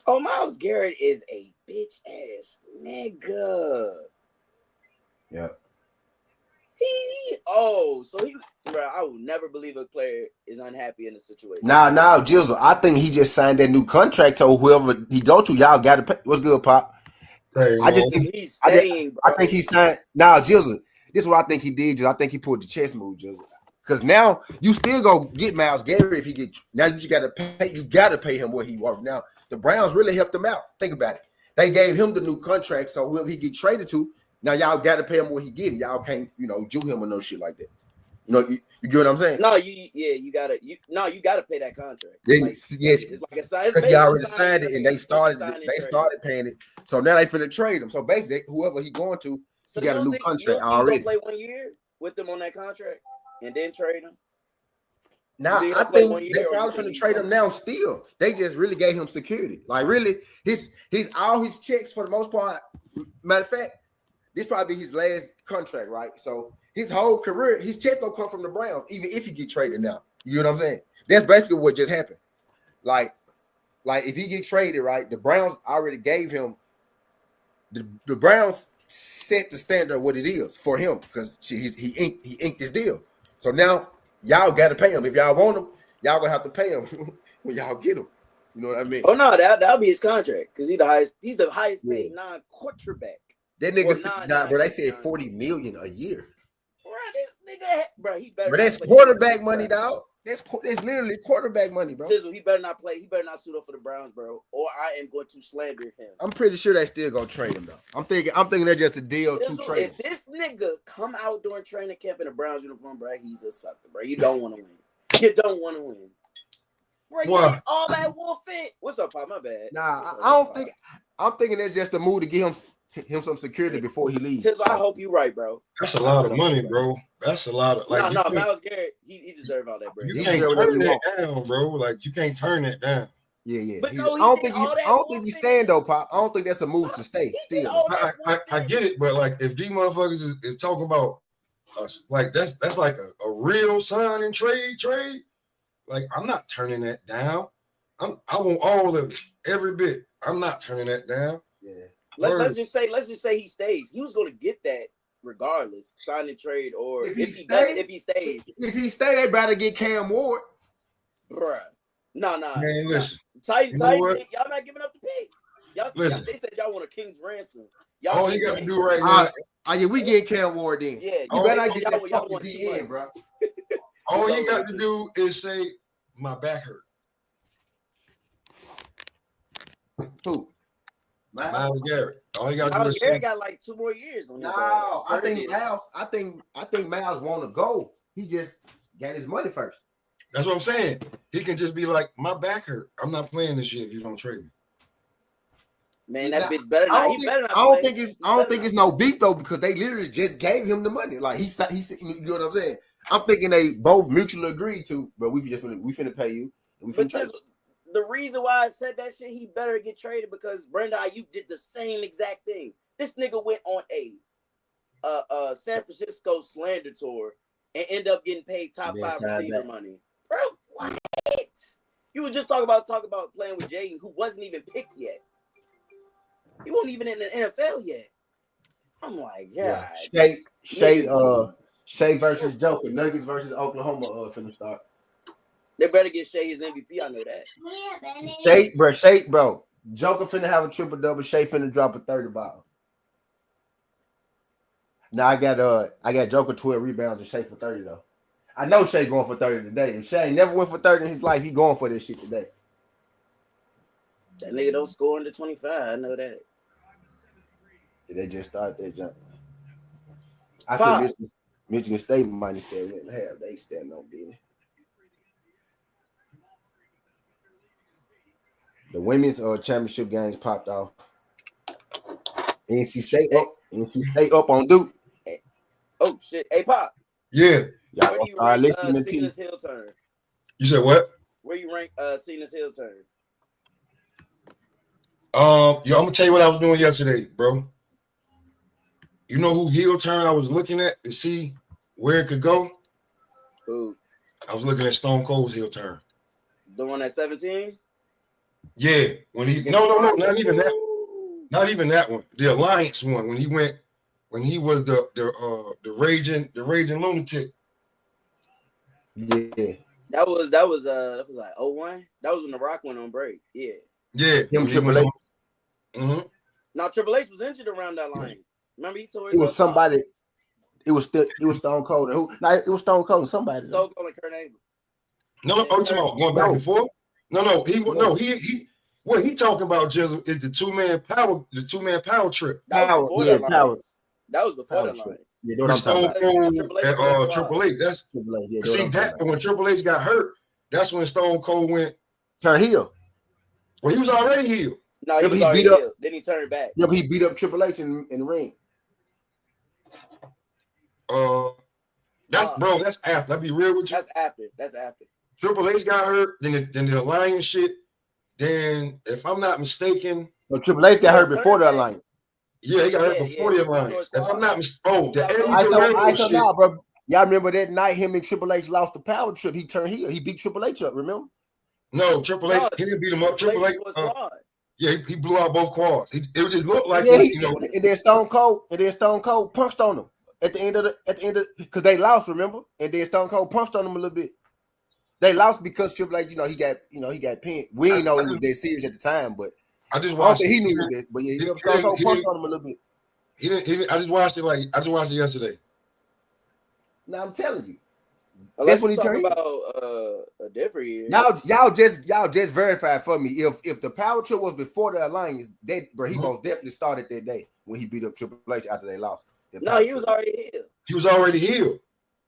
Oh, Myles Garrett is a bitch ass nigga. Yeah. Bro, I will never believe a player is unhappy in a situation. Nah, Jizzle. I think he just signed that new contract, so whoever he go to, y'all got to pay. What's good, Pop? Hey, I just think he's staying, bro. I think he signed. Nah, Jizzle. This is what I think he did. Jizzle. I think he pulled the chess move, Jizzle. Because now you still go get Myles Garrett if he get. Now you got to pay. You got to pay him what he worth. Now the Browns really helped him out. Think about it. They gave him the new contract, so whoever he get traded to, now y'all got to pay him what he get. Y'all can't, Jew him or no shit like that. You get what I'm saying? No, you gotta pay that contract. Yes, it's like a sign. Because he already signed it, and they started paying it. So now they finna trade him. So basically, whoever he going to, he got a new contract already. Play 1 year with them on that contract, and then trade him. Now I think they probably finna trade him now. Still, they just really gave him security. Like really, he's all his checks for the most part. Matter of fact, this probably be his last contract, right? So his whole career, his checks gonna come from the Browns, even if he get traded now. You know what I'm saying? That's basically what just happened. Like if he gets traded, right? The Browns already gave him. The Browns set the standard of what it is for him because he inked his deal. So now y'all got to pay him. If y'all want him, y'all gonna have to pay him when y'all get him. You know what I mean? Oh no, that'll be his contract because he's the highest paid non-quarterback. That nigga, bro, they said $40 million a year. Bro, this nigga, bro, he better. But that's quarterback money, dog. That's literally quarterback money, bro. Tizzle, he better not play. He better not suit up for the Browns, bro. Or I am going to slander him. I'm pretty sure they still gonna trade him though. I'm thinking they're just a deal to Tizzle, trade him. if this nigga come out during training camp in a Browns uniform, bro, he's a sucker, bro. You don't want to win. You don't want to win. Bro, you What? did all that wolf fit. What's up, Pop? My bad. Nah, I don't think. I'm thinking that's just a move to give him some security before he leaves. Tizzle, I hope you right, bro. That's a lot of money, bro. That's a lot of like. No, Myles Garrett, he deserved all that, bro. You He can't deserve turn whatever that down, bro. Like you can't turn that down. Yeah. But I no, he don't did think all that I don't think he's bullshit. staying though, Pop. I don't think that's a move to stay. He did Still, all that I bullshit. get it, but like if these motherfuckers is talking about us, like that's like a real sign and trade. Like I'm not turning that down. I want all of it, every bit. I'm not turning that down. yeah. Let's just say he stays. He was going to get that regardless, sign and trade, or If if he he stays. If he stay, they better get Cam Ward. Bruh. No. Man, listen. Titans, You know what? y'all not giving up the pick. Listen. They said y'all want a king's ransom. Y'all All he got to do right now. Yeah, we get Cam Ward then. Yeah, You Oh, better not get y'all that want fucking too much. DN, bro. All he got to do is say my back hurt. Who? Myles Garrett. All he got to do Myles is say. Garrett got like 2 more years on his No, I think Curtis. Miles. I think Miles want to go. He just got his money first. That's what I'm saying. He can just be like, my back hurt. I'm not playing this year if you don't trade me. Man, that bitch better not. He better not. I don't play. think it's no beef though because they literally just gave him the money. Like he said, you know what I'm saying? I'm thinking they both mutually agreed to, but we finna pay you. And we But finna trade you. the reason why I said that shit, he better get traded because Brandon Ayuk did the same exact thing. This nigga went on a San Francisco slander tour and end up getting paid top 5 receiver money. Bro, what? You were just talking about playing with Jaden, who wasn't even picked yet. He wasn't even in the NFL yet. I'm like, yeah. Shea versus Joker. Nuggets versus Oklahoma finna start. They better get Shea his MVP. I know that. Shea, bro. Joker finna have a triple double. Shea finna drop a 30 ball. Now I got Joker 12 rebounds and Shea for 30 though. I know Shea going for 30 today. If Shea never went for 30 in his life, he going for this shit today. That nigga don't score under 25. I know that. They just started their jump. I think Michigan State might have said wouldn't have. They stand on business. The women's championship games popped off. NC State up on Duke. Oh shit! Hey Pop. Yeah. Where do you rank Cena's heel turn? You said what? Where you rank Cena's heel turn? I'm gonna tell you what I was doing yesterday, bro. You know who heel turn I was looking at to see where it could go? Who? I was looking at Stone Cold's heel turn. The one at 17? Yeah, when he no, not even that one. The Alliance one when he was the raging lunatic. Yeah. That was like 01. That was when The Rock went on break. Yeah. Yeah. Him Triple H. Mm-hmm. Now Triple H was injured around that line. Remember he tore his It was somebody. It was Stone Cold and who? No, it was Stone Cold and somebody. Stone Cold and Kurt Angle. No, I'm talking about going back and forth. What he talking about, Jizzle, is the two-man power trip. That was before the lines. Yeah, what I'm talking about. Triple H. That's Triple H. Yeah, see that when Triple H got hurt, that's when Stone Cold went turn heel. Well, he was already heel. No, he beat up. Then he turned back. Yeah, but he beat up Triple H in the ring. That's after. I'll be real with you. That's after. Triple H got hurt. Then the Alliance shit. Then, if I'm not mistaken, Triple H got hurt before the Alliance. Yeah, he got hurt before the Alliance. If I'm not mistaken, now, bro. Y'all remember that night him and Triple H lost the power trip? He turned heel. He beat Triple H up. Remember? No, Triple H. He didn't beat him up. Triple H. Yeah, he blew out both quads. It just looked like and then Stone Cold punched on him at the end because they lost, remember? And then Stone Cold punched on him a little bit. They lost because Triple H, he got pinned. We didn't know he was that serious at the time, but I don't think he knew that. But yeah, Stone Cold punched on him a little bit. He didn't. I just watched it yesterday. Now I'm telling you, Unless when you he talking turned. about a different year. Y'all just verified for me. If the power trip was before the alliance, he most definitely started that day when he beat up Triple H after they lost. No, he was already healed. He was already healed.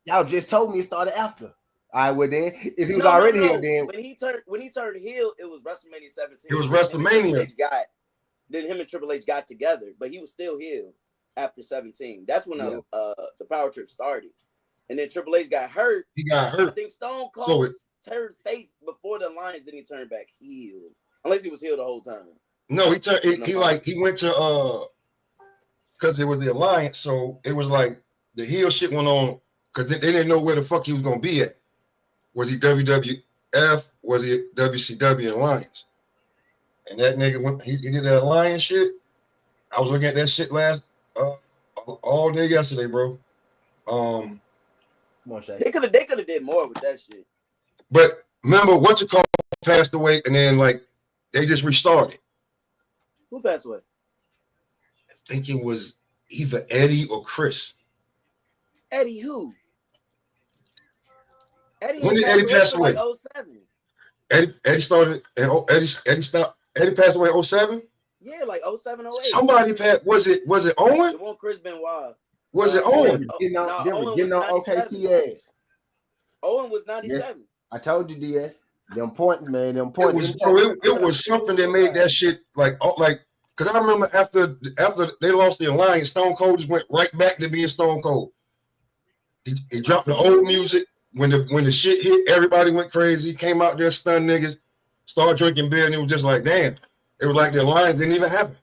Y'all just told me it started after. All right, well then, if he was already healed, then when he turned heel, it was WrestleMania 17. It was WrestleMania. Then him and Triple H got together, but he was still heel after 17. That's when the power trip started. And then Triple H got hurt. He got hurt. I think Stone Cold turned face before the Alliance, then he turned back heel. Unless he was heel the whole time. No, he turned. He went to because it was the Alliance, so it was like the heel shit went on because they didn't know where the fuck he was gonna be at. Was he WWF? Was he WCW Alliance? And that nigga went. He did that Alliance shit. I was looking at that shit last all day yesterday, bro. Come on, Shay. They could have did more with that shit. But remember, what's it called passed away, and then like they just restarted. Who passed away? I think it was either Eddie or Chris. Eddie who? When did Eddie pass away? Like 07. Eddie started and Eddie stopped. Eddie passed away in 07? Yeah, like 07, 08. Somebody passed. Was it Owen? It wasn't Chris Benoit. Was it Owen? Getting on OKC ass. Owen was 97. Yes, I told you, DS. Them points, man. Them points. It was something that made that shit like because I remember after they lost the Alliance, Stone Cold just went right back to being Stone Cold. He dropped the old music. When the shit hit, everybody went crazy. Came out there, stunned niggas, started drinking beer, and it was just like, damn. It was like the Alliance didn't even happen.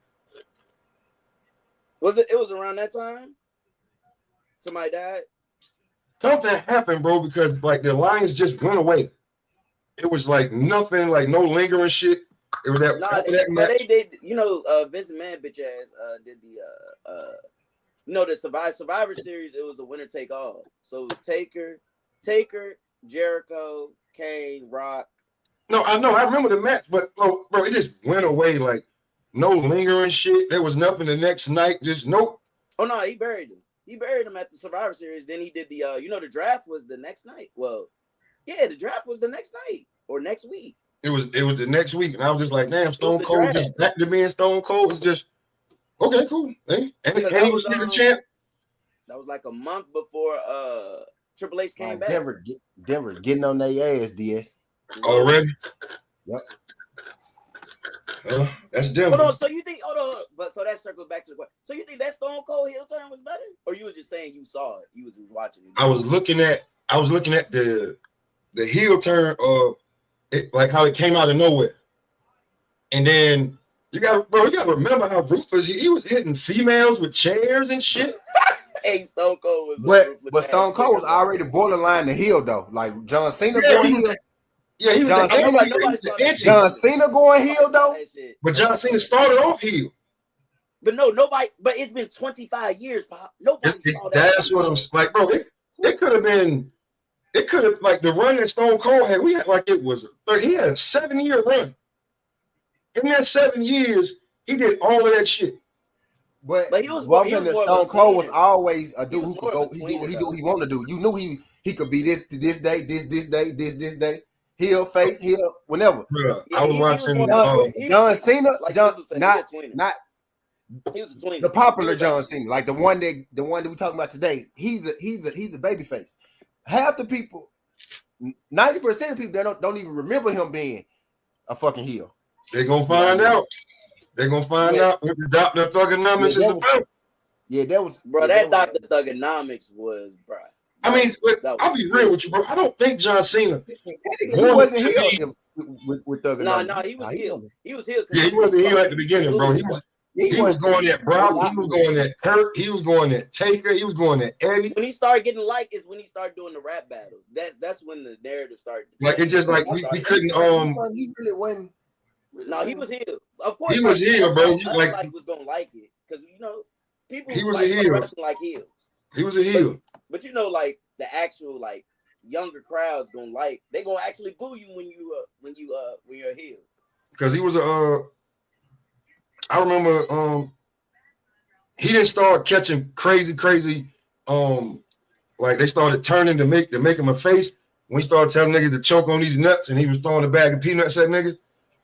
Was it? It was around that time. Somebody died. Something happened, bro, because like the Alliance just went away. It was like nothing, like no lingering shit. It was that. That match. They did. You know, Vince McMahon bitch ass did the the Survivor Series. It was a winner take all. So it was Taker, Jericho, Kane, Rock. No, I know. I remember the match, but bro, it just went away. Like no lingering shit. There was nothing the next night. Just nope. Oh no, he buried him. He buried him at the Survivor Series. Then he did the the draft was the next night. Well, yeah, the draft was the next night or next week. It was the next week, and I was just like, damn, Stone Cold just back to being Stone Cold. It's just okay, cool. Hey, and he was still the champ. That was like a month before Triple H came back. Denver getting on their ass, DS. Already? Yep. That's Denver. Hold on, so you think but so that circles back to the question. So you think that Stone Cold heel turn was better? Or you was just saying you saw it? You was just watching it? I was looking at the heel turn of it, like how it came out of nowhere. And then you gotta remember how ruthless he was hitting females with chairs and shit. Hey, Stone Cold was but Stone Cold was already borderline the heel though. Like John Cena going heel. Yeah, he was John Cena going heel though. But John Cena started off heel. But nobody. But it's been 25 years, Pop. Nobody saw that. That's what I'm like, bro. It could have been. It could have like the run that Stone Cold had. We had like it was. He had a 7-year run. In that 7 years, he did all of that shit. But he was Stone Cold was always a dude who could go. He do what he wanted to do. You knew he could be this day, this day. Heel, face, heel, whenever. Yeah, I was watching John Cena. Not he was a tweener. The popular John Cena, like the one that we talking about today. He's a baby face. Half the people, 90% of people don't even remember him being a fucking heel. They're gonna find out. They're gonna find out what the Dr. Thugonomics is about. Yeah, that was that Dr. Thugonomics was, bro. I mean, I'll be real with you, bro. I don't think John Cena wasn't heel with Thugonomics. No, he was heel. He was heel. Yeah, he wasn't heel at the beginning, bro. He was going at Brock. He was going at Kurt. He was going at Taker. He was going at Eddie. When he started getting liked is when he started doing the rap battles. That's when the narrative started. Like it just like we couldn't He really wasn't. No, he was heel. Of course, he was heel, bro. He was gonna like it because people. He was a heel. Like heels. He was a heel. But like the actual like younger crowds they gonna actually boo you when you're a heel. Because he was I remember he didn't start catching crazy like like they started turning to make him a face. When he started telling niggas to choke on these nuts, and he was throwing a bag of peanuts at niggas,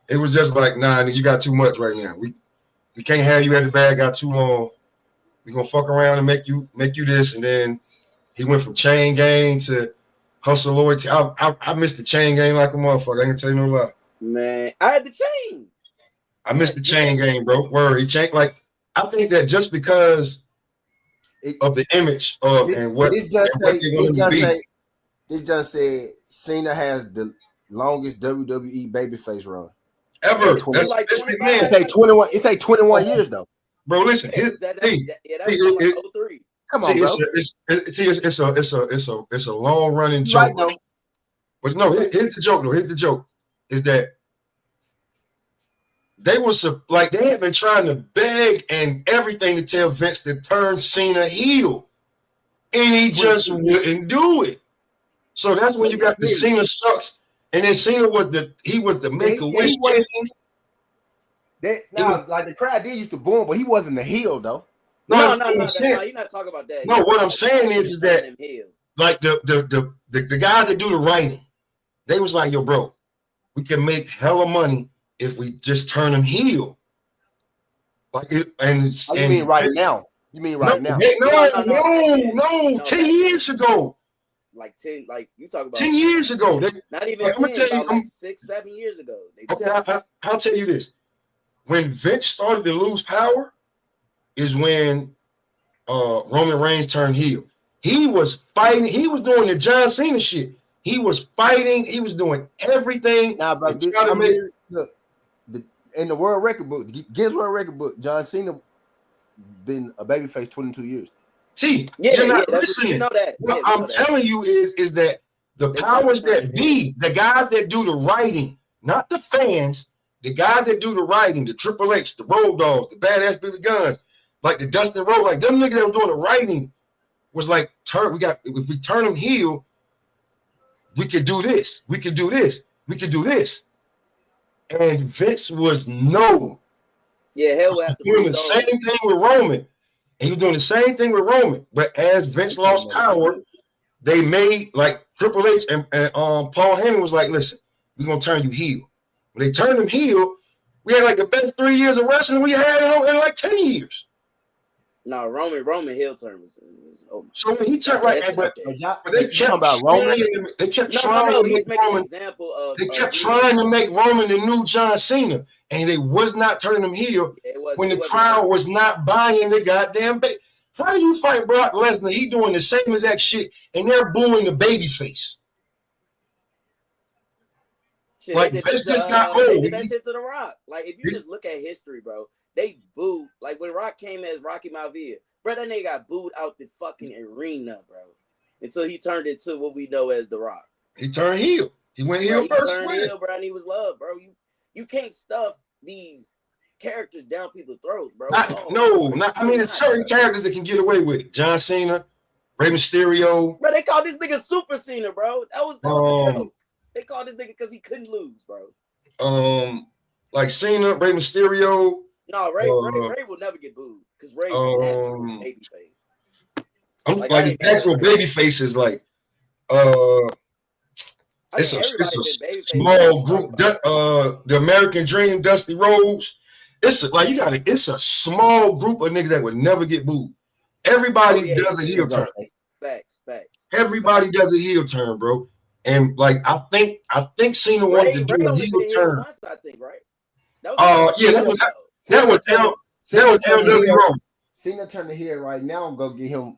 it was just like, nah, nigga, you got too much right now. We can't have you at the bag got too long. We gonna fuck around and make you this, and then he went from chain gang to hustle loyalty. I missed the chain gang like a motherfucker. I ain't gonna tell you no lie. Man, I had the chain. I missed the chain gang, bro. Word, he changed. Like I think that just because of the image of and what they want him to be. It just said Cena has the longest WWE babyface run Ever. That's like 25. It say 21. It say 21 years though. Bro, listen. Yeah, that was like 03. Come on, bro. It's a long running joke. Right, though. But no, here's the joke though. Here's the joke is that they had been trying to beg and everything to tell Vince to turn Cena heel, and he just wouldn't do it. So that's when you got the Cena sucks, and then Cena was the Make-A-Wish. Like the crowd did used to boo him, but he wasn't the heel though. No, you're not talking about that. No, what I'm saying is that like the guys that do the writing, they was like, yo, bro, we can make hella money if we just turn him heel. Like it, and you mean right now? You mean right now? No, 10 years ago. Like 10, like you talk about 10 years ago. Not even 10, about like 6, 7 years ago. Okay, I'll tell you this. When Vince started to lose power is when Roman Reigns turned heel. He was fighting. He was doing the John Cena shit. He was fighting. He was doing everything. Nah, bro. Look, in the world record book, Guinness World Record book, John Cena been a babyface 22 years. See, you're not listening. You know that. What I'm telling you is that the powers that be, the guys that do the writing, not the fans, the guys that do the writing, the Triple H, the Road Dogs, the Badass Billy Guns, like the Dustin Rhodes, like them niggas that were doing the writing was like, if we turn them heel, we could do this, we could do this, we could do this. And Vince was no. Yeah, hell would have to doing the same thing with Roman. And he was doing the same thing with Roman. But as Vince lost power, they made like Triple H and Paul Heyman was like, listen, we're gonna turn you heel. When they turned him heel, we had like the best 3 years of wrestling we had in like 10 years. No, Roman heel turn was so when he turned but they kept about Roman. They kept trying to make Roman. They kept trying to make Roman the new John Cena, and they was not turning him heel when the crowd was not buying the goddamn bait. How do you fight Brock Lesnar? He doing the same exact shit, and they're booing the baby face. Shit, like Vince just got old. They did that shit to The Rock. Like if you just look at history, bro, they booed. Like when Rock came as Rocky Maivia, bro, that nigga got booed out the fucking arena, bro, until he turned into what we know as The Rock. He turned heel. He went heel first. He turned heel, bro, and he was loved, bro. You can't stuff these characters down people's throats, bro. I mean, it's certain characters that can get away with it. John Cena, Rey Mysterio. Bro, they called this nigga Super Cena, bro. That was a joke. They called this nigga because he couldn't lose, bro. Like Cena, Rey Mysterio. No, Ray will never get booed because Ray's an baby face. I'm like his actual baby face is like it's a small group. The American Dream, Dusty Rhodes. It's a small group of niggas that would never get booed. Everybody does a heel turn. Facts. Everybody does a heel turn, bro. And like I think Cena wanted to do a heel turn. Once, I think, right? That would tell Dusty Rhodes. Cena turned the heel right now and go get him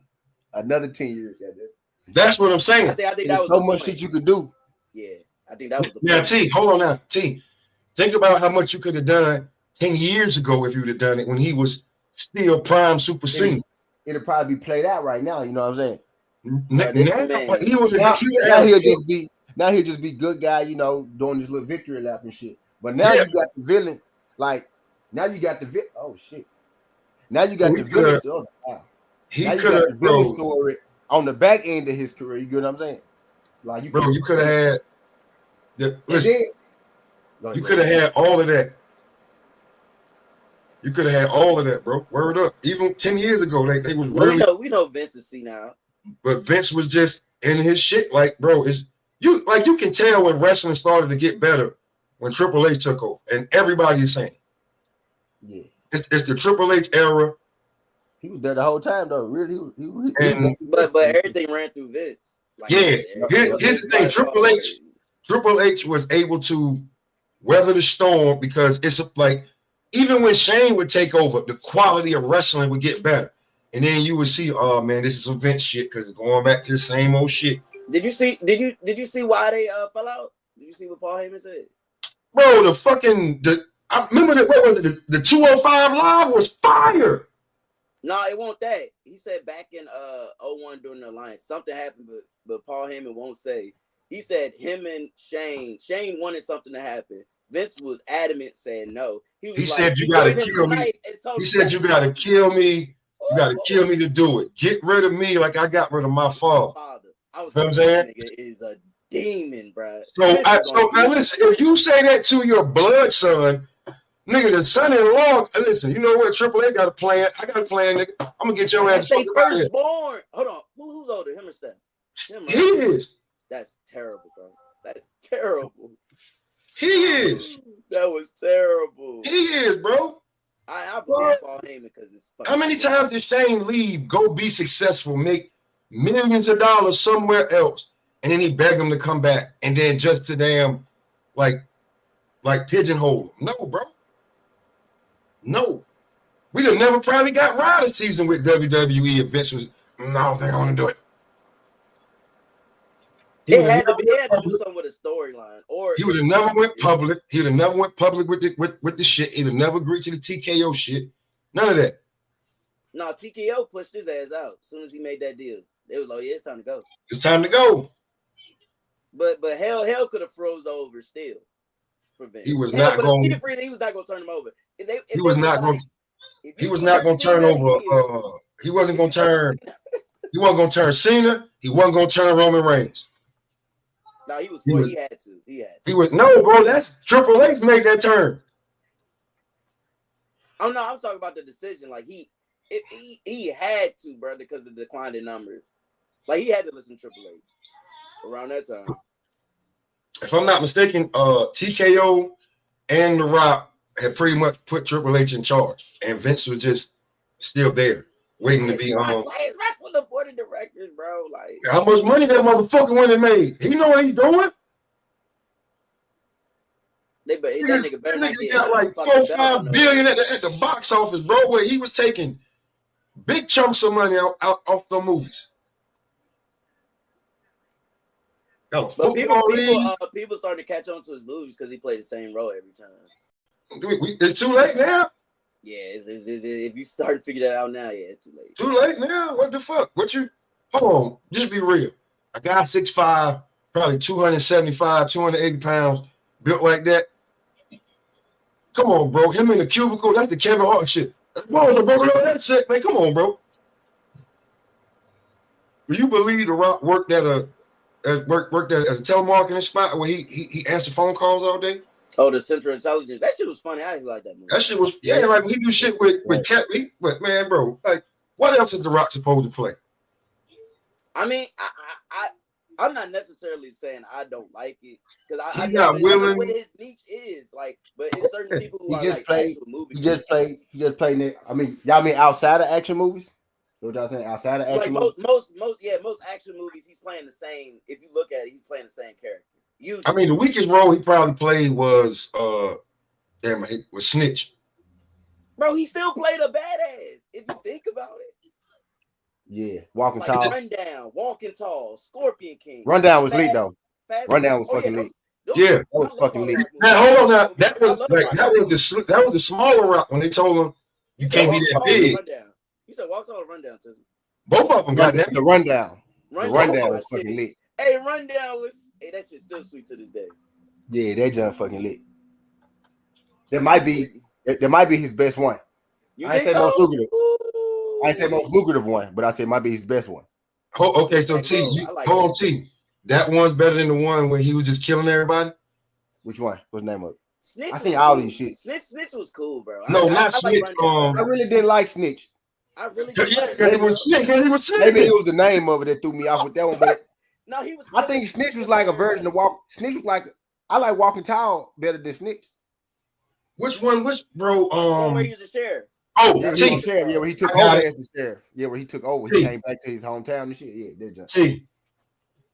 another 10 years. That's what I'm saying. I think that was so much shit you could do. Yeah, I think that was the point. Now, T, hold on now. T, think about how much you could have done 10 years ago if you would have done it when he was still prime Super Cena. It'll probably be played out right now, you know what I'm saying? Now he'll just be good guy, you know, doing this little victory lap and shit. But now you got the villain, oh shit. Now you got the villain story. He could have the villain story on the back end of his career. You get what I'm saying? Like you could have had you could have had all of that. You could have had all of that, bro. Word up. Even 10 years ago, they was really. We know Vince is senile. but Vince was just in his shit. Like, bro, you can tell when wrestling started to get better when Triple H took over, and everybody is saying, Yeah. It's the Triple H era. He was there the whole time though. Really, but everything ran through Vince. Like, yeah, here's the thing: Triple H was able to weather the storm because it's like even when Shane would take over, the quality of wrestling would get better, and then you would see, oh man, this is some Vince shit because it's going back to the same old shit. Did you see why they fell out? Did you see what Paul Heyman said? Bro, I remember that. What was it? The 205 Live was fire. No, it won't that. He said back in 01 during the Alliance, something happened, but Paul Heyman won't say. He said him and Shane wanted something to happen. Vince was adamant saying no. He said you gotta kill me. He said you gotta kill me. You gotta kill me to do it. Get rid of me like I got rid of my father. I was you know what I'm saying? Nigga is a demon, bro. So now listen, if you say that to your blood son, nigga, the son-in-law, listen, you know what? Triple H got a plan. I got a plan, nigga. I'm gonna get your ass. That's their firstborn. Hold on. Who's older, him or Steph? Him, right? He is. That's terrible, bro. That's terrible. He is. That was terrible. He is, bro. I believe Paul Heyman because it's fucking. How many times did Shane leave, go be successful, make millions of dollars somewhere else, and then he begged him to come back, and then just to damn like pigeonhole him? No, bro. No. We'd have never probably got Rider season with WWE if Vince was, no, I don't think I want to do it. He had to do something with a storyline, or he would have never went public. He would have never went public with the shit. He'd have never agreed to the TKO shit. None of that. No, TKO pushed his ass out as soon as he made that deal. It was like, yeah, it's time to go. It's time to go. But hell could have froze over still for Vince. He was not going. He was not going to turn him over. He was not going to turn over. He wasn't going to turn. He wasn't going to turn Cena. He wasn't going to turn Roman Reigns. No, he had to. He was no, bro. That's Triple H made that turn. Oh no, I'm talking about the decision. Like he had to, bro, because of the decline in numbers. Like he had to listen to Triple H around that time. If I'm not mistaken, TKO and The Rock had pretty much put Triple H in charge, and Vince was just still there, waiting to be on. Why is Rock with the board of directors, bro? Like how much money that motherfucker went and made? He know what he's doing. That nigga better not got like $4-5 billion at the box office, bro, where he was taking big chunks of money out off the movies. But people starting to catch on to his movies because he played the same role every time. It's too late now. Yeah, if you start to figure that out now, yeah, it's too late. Too late now. What the fuck? Hold on, just be real. A guy 6'5", probably 275, 280 pounds, built like that. Come on, bro. Him in the cubicle, that's the Kevin Hart shit. Bro, that shit, man. Come on, bro. Do you believe The Rock worked at a telemarketing spot where he answered phone calls all day? Oh, the Central Intelligence. That shit was funny. I didn't like that movie. That shit was like he do shit with Cat. But man, bro, like what else is The Rock supposed to play? I mean, I'm not necessarily saying I don't like it because I know what his niche is like, but it's certain people who He just played it. I mean, y'all mean outside of action movies? What y'all saying? Outside of action movies? Most action movies, he's playing the same. If you look at it, he's playing the same character. Usually. I mean, the weakest role he probably played was was Snitch. Bro, he still played a badass. If you think about it. Yeah, Walking Tall. Rundown, Walking Tall, Scorpion King. Rundown was lit though. Rundown was fucking lit. Yeah, that was fucking lit. Now hold on, now that was the smaller Rock when they told him you can't be that big. You said Walk Tall or Rundown, too. Both of them got that. The Rundown. The Rundown was fucking lit. Hey, Rundown was. Hey, that shit's still sweet to this day. Yeah, that just fucking lit. That might be his best one. I ain't say most lucrative. I ain't say most lucrative one, but I say it might be his best one. Okay, so T, hold on, T. That one's better than the one where he was just killing everybody. Which one? What's the name of it? Snitch I seen all these shit. Snitch was cool, bro. No, not Snitch. I really didn't like Snitch. I really Yeah, do like because he was snitching. Maybe it was the name of it that threw me off with that one, but No, he was. I think Snitch was like a version of Walk. Snitch was like I like Walking Tall better than Snitch. Which one? Which bro? One where he was a sheriff. Oh, Yeah, T. sheriff. Yeah, where he took I got over it. as the sheriff. Yeah, where he took over. He T. came back to his hometown and shit. Yeah, that jump. T.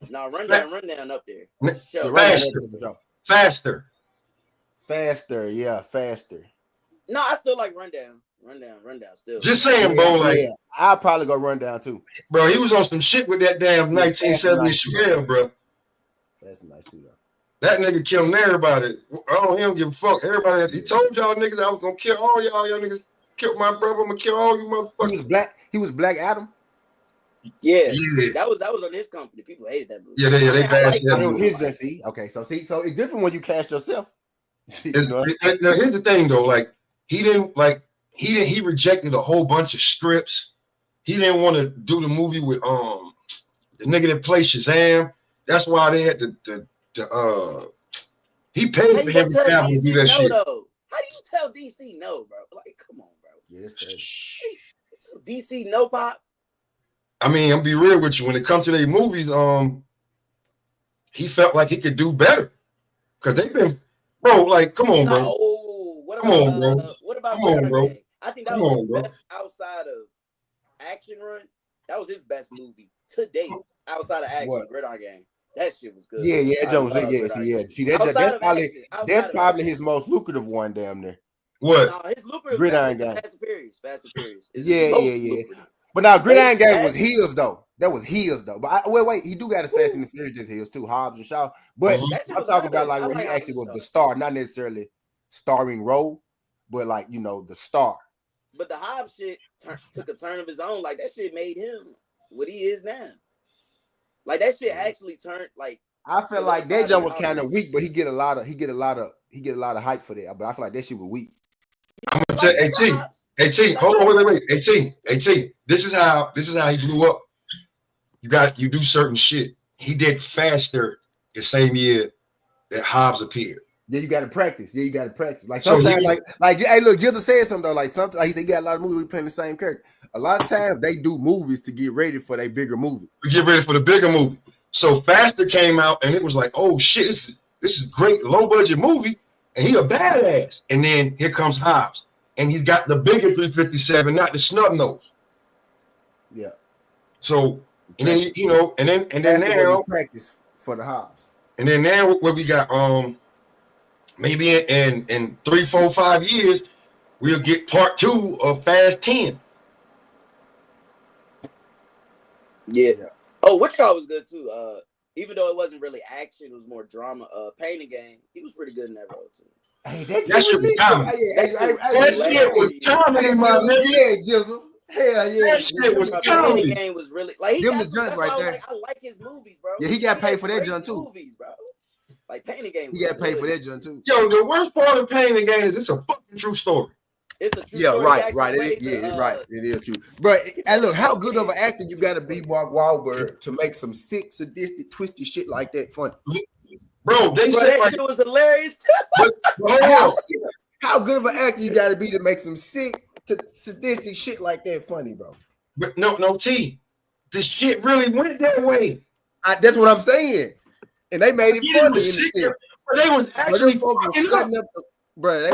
No, rundown up there. Yeah, Faster. Faster. Yeah, faster. No, I still like rundown still. Just saying, bro. Like, yeah, I'll probably go rundown too. Bro, he was on some shit with that damn 1970 Chevelle, bro. That's nice too, though. That nigga killing everybody. He don't give a fuck. Everybody, he told y'all niggas I was gonna kill all y'all. Y'all niggas killed my brother. I'm gonna kill all you motherfuckers. He was Black Adam. Yeah. That was on his company. People hated that movie. Yeah, they bashed that movie. movie. Okay, so it's different when you cast yourself. Now, here's the thing though, like he rejected a whole bunch of scripts. He didn't want to do the movie with the nigga that played Shazam. That's why they had to he paid for him to do that shit. Though? How do you tell DC no, bro? Like, come on, bro. Yeah, that's crazy. DC no, Pop. I mean, I'm be real with you. When it comes to their movies, he felt like he could do better because they've been, bro. Like, come on, bro. Come on, bro. What about come on, bro? I think that was his best outside of Action Run. That was his best movie to date outside of Action. Gridiron Gang. That shit was good. Yeah, Jones. Yeah. See, that's probably his most lucrative one, damn near. What? No, his lucrative Gridiron Gang. Fast and Furious. Yeah. But now Gridiron Gang was heels though. That was heels though. But wait, he do got a Fast and the Furious just heels too, Hobbs and Shaw. But I'm talking about like when he actually was the star, not necessarily starring role, but like the star. But the Hobbs shit took a turn of his own. Like that shit made him what he is now. Like that shit actually turned like. I feel like that jump was kind of weak, but he get a lot of hype for that. But I feel like that shit was weak. I'm gonna tell AT. Hold on, wait. AT. This is how he blew up. You do certain shit. He did Faster the same year that Hobbs appeared. Yeah, you got to practice. Like sometimes, hey, look, Jizzle said something though. Like sometimes he said, he got a lot of movies playing the same character. A lot of times they do movies to get ready for their bigger movie. To get ready for the bigger movie. So Faster came out and it was like, oh shit, this is great, low budget movie, and he a badass. And then here comes Hobbs, and he's got the bigger 357, not the snub nose. Yeah. So and then and then now practice for the Hobbs. And then now what we got maybe in 3, 4, 5 years, we'll get part 2 of Fast 10. Yeah. Oh, which guy was good too. Even though it wasn't really action, it was more drama. Pain and Gain, he was pretty good in that role too. Hey, that shit was common. That shit was common in my nigga. Yeah, Jizzle. Hell yeah. That shit was common. Pain and Gain was really like he got the right there. Like, I like his movies, bro. Yeah, he got paid for that junk too. Movies, bro. Like Pain and Gain. He got paid for that junk too. Yo, the worst part of Pain and Gain is it's a fucking true story. It's a true story. Right. It is true. But and look, how good of an actor you got to be, Mark Wahlberg, to make some sick, sadistic, twisty shit like that funny. Bro, they said that shit was hilarious too. How good of an actor you got to be to make some sick, sadistic shit like that funny, bro? But no, T, the shit really went that way. That's what I'm saying. And they made it funny. They was actually fucking up. Bro, they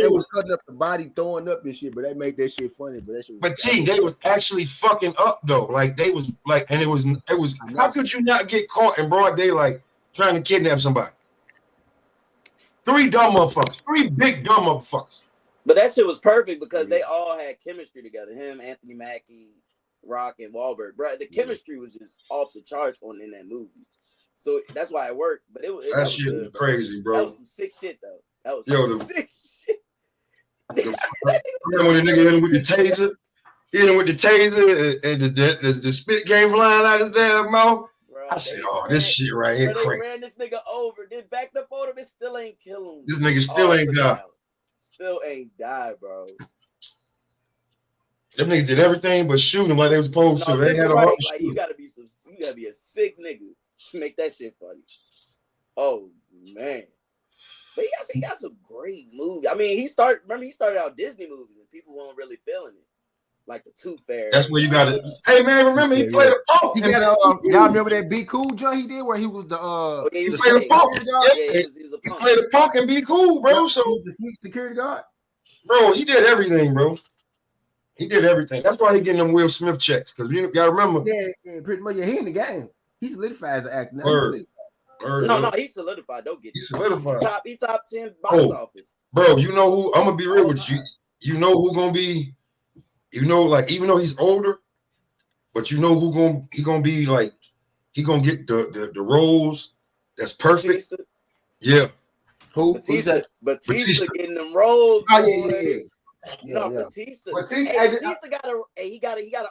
was cutting up the body, throwing up and shit, but they make that shit funny. But T, they was actually fucking up though. Like they was like, and it was. How could you not get caught in broad daylight trying to kidnap somebody? 3 big dumb motherfuckers. But that shit was perfect because they all had chemistry together. Him, Anthony Mackie, Rock, and Wahlberg. Bro, the chemistry was just off the charts in that movie. So that's why it worked. But that shit was crazy, bro. That was some sick shit, though. That was some sick shit. When the nigga hit him with the taser, and the spit came flying out his damn mouth. Bro, I said, this shit right here crazy. They ran this nigga over, then backed up on him, and still ain't kill him. This nigga still ain't died. Still ain't died, bro. Them niggas did everything but shoot him like they was supposed to. They had like you gotta be a sick nigga to make that shit funny. Oh man. But he got some great movies. I mean, he started out Disney movies and people weren't really feeling it. like the tooth fairy. That's where you got it. Hey man, remember he played a punk. He got y'all remember that Be Cool joint he did where he was the he played a punk. Yeah, he was a punk. He played a punk and Be Cool, bro. Yeah, so he was the sneak security guard. Bro, he did everything, bro. He did everything. That's why he getting them Will Smith checks. Because you gotta remember. Yeah, pretty much. Yeah, he in the game. He solidified as an actor. No, he's solidified. Don't get it. He's solidified. He top 10 box office. Bro, you know who? I'm gonna be real with you. You know who gonna be? You know, like even though he's older, but you know he gonna be like he gonna get the roles that's perfect. Batista? Yeah. Who? Batista getting them roles. Oh, yeah. Batista. Batista got an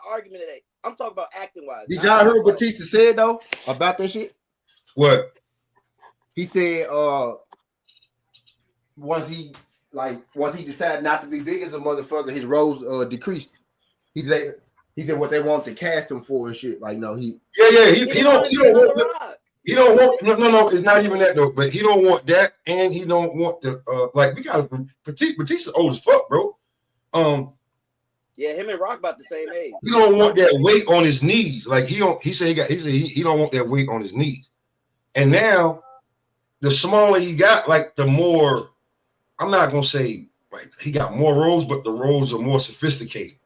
argument today. I'm talking about acting wise. Did y'all hear what Batista said though about that shit? What? He said once he decided not to be big as a motherfucker, his roles decreased. He said what they want to cast him for and shit. Like no, he don't want it's not even that though, but he don't want that, and he don't want the like we got Batista old as fuck, bro. Yeah, him and Rock about the same age. He don't want that weight on his knees. Like he don't want that weight on his knees. And now the smaller he got, like the more, I'm not gonna say like he got more roles, but the roles are more sophisticated.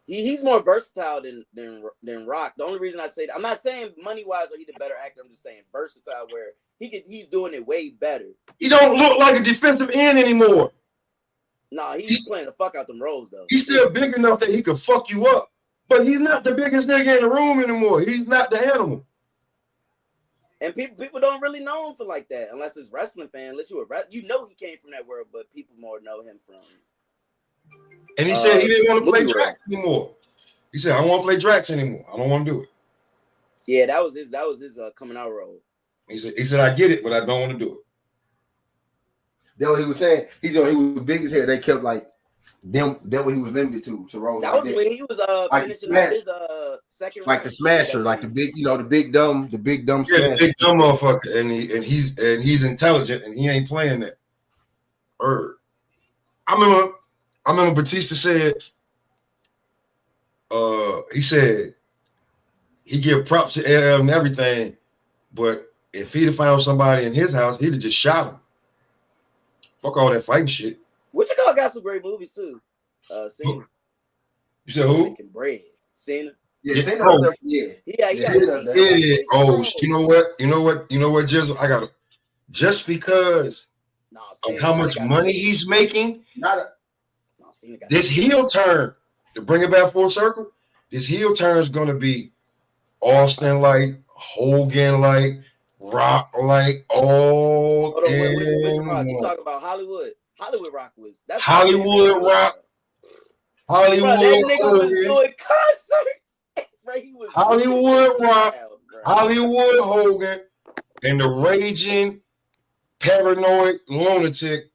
He's more versatile than Rock. The only reason I say that, I'm not saying money wise or he's a better actor. I'm just saying versatile where he's doing it way better. He don't look like a defensive end anymore. Nah, he's playing the fuck out them roles though. He's still big enough that he could fuck you up, but he's not the biggest nigga in the room anymore. He's not the animal. And people don't really know him for like that unless it's wrestling fan. Unless you know he came from that world, but people more know him from. And he said he didn't want to play Drax anymore. He said, I don't want to play Drax anymore. I don't want to do it. Yeah, that was his coming out role. He said, I get it, but I don't want to do it. That's what he was saying. He was big as hell. They kept like them. That what he was limited to roles. That was when he was like finishing up his second. Like the Smasher, like the big smasher. Yeah, the big dumb motherfucker, and he's intelligent, and he ain't playing that. I remember Batista said, he said he give props to LL and everything, but if he'd have found somebody in his house, he'd have just shot him. Fuck all that fighting shit. What you call got some great movies too. Cena. You said who? Making bread. Cena. Yeah, Cena. Yeah. Oh, you know what, Jizzle? I got just because of how much money he's making. This heel turn, to bring it back full circle, this heel turn is going to be Austin like, Hogan like, Rock like, all in one. You talk about Hollywood. Hollywood Rock was that's Hollywood Rock. Hollywood. Bro, that nigga was doing concerts. Bro, he was Hollywood Rock. Hollywood Hogan and the raging paranoid lunatic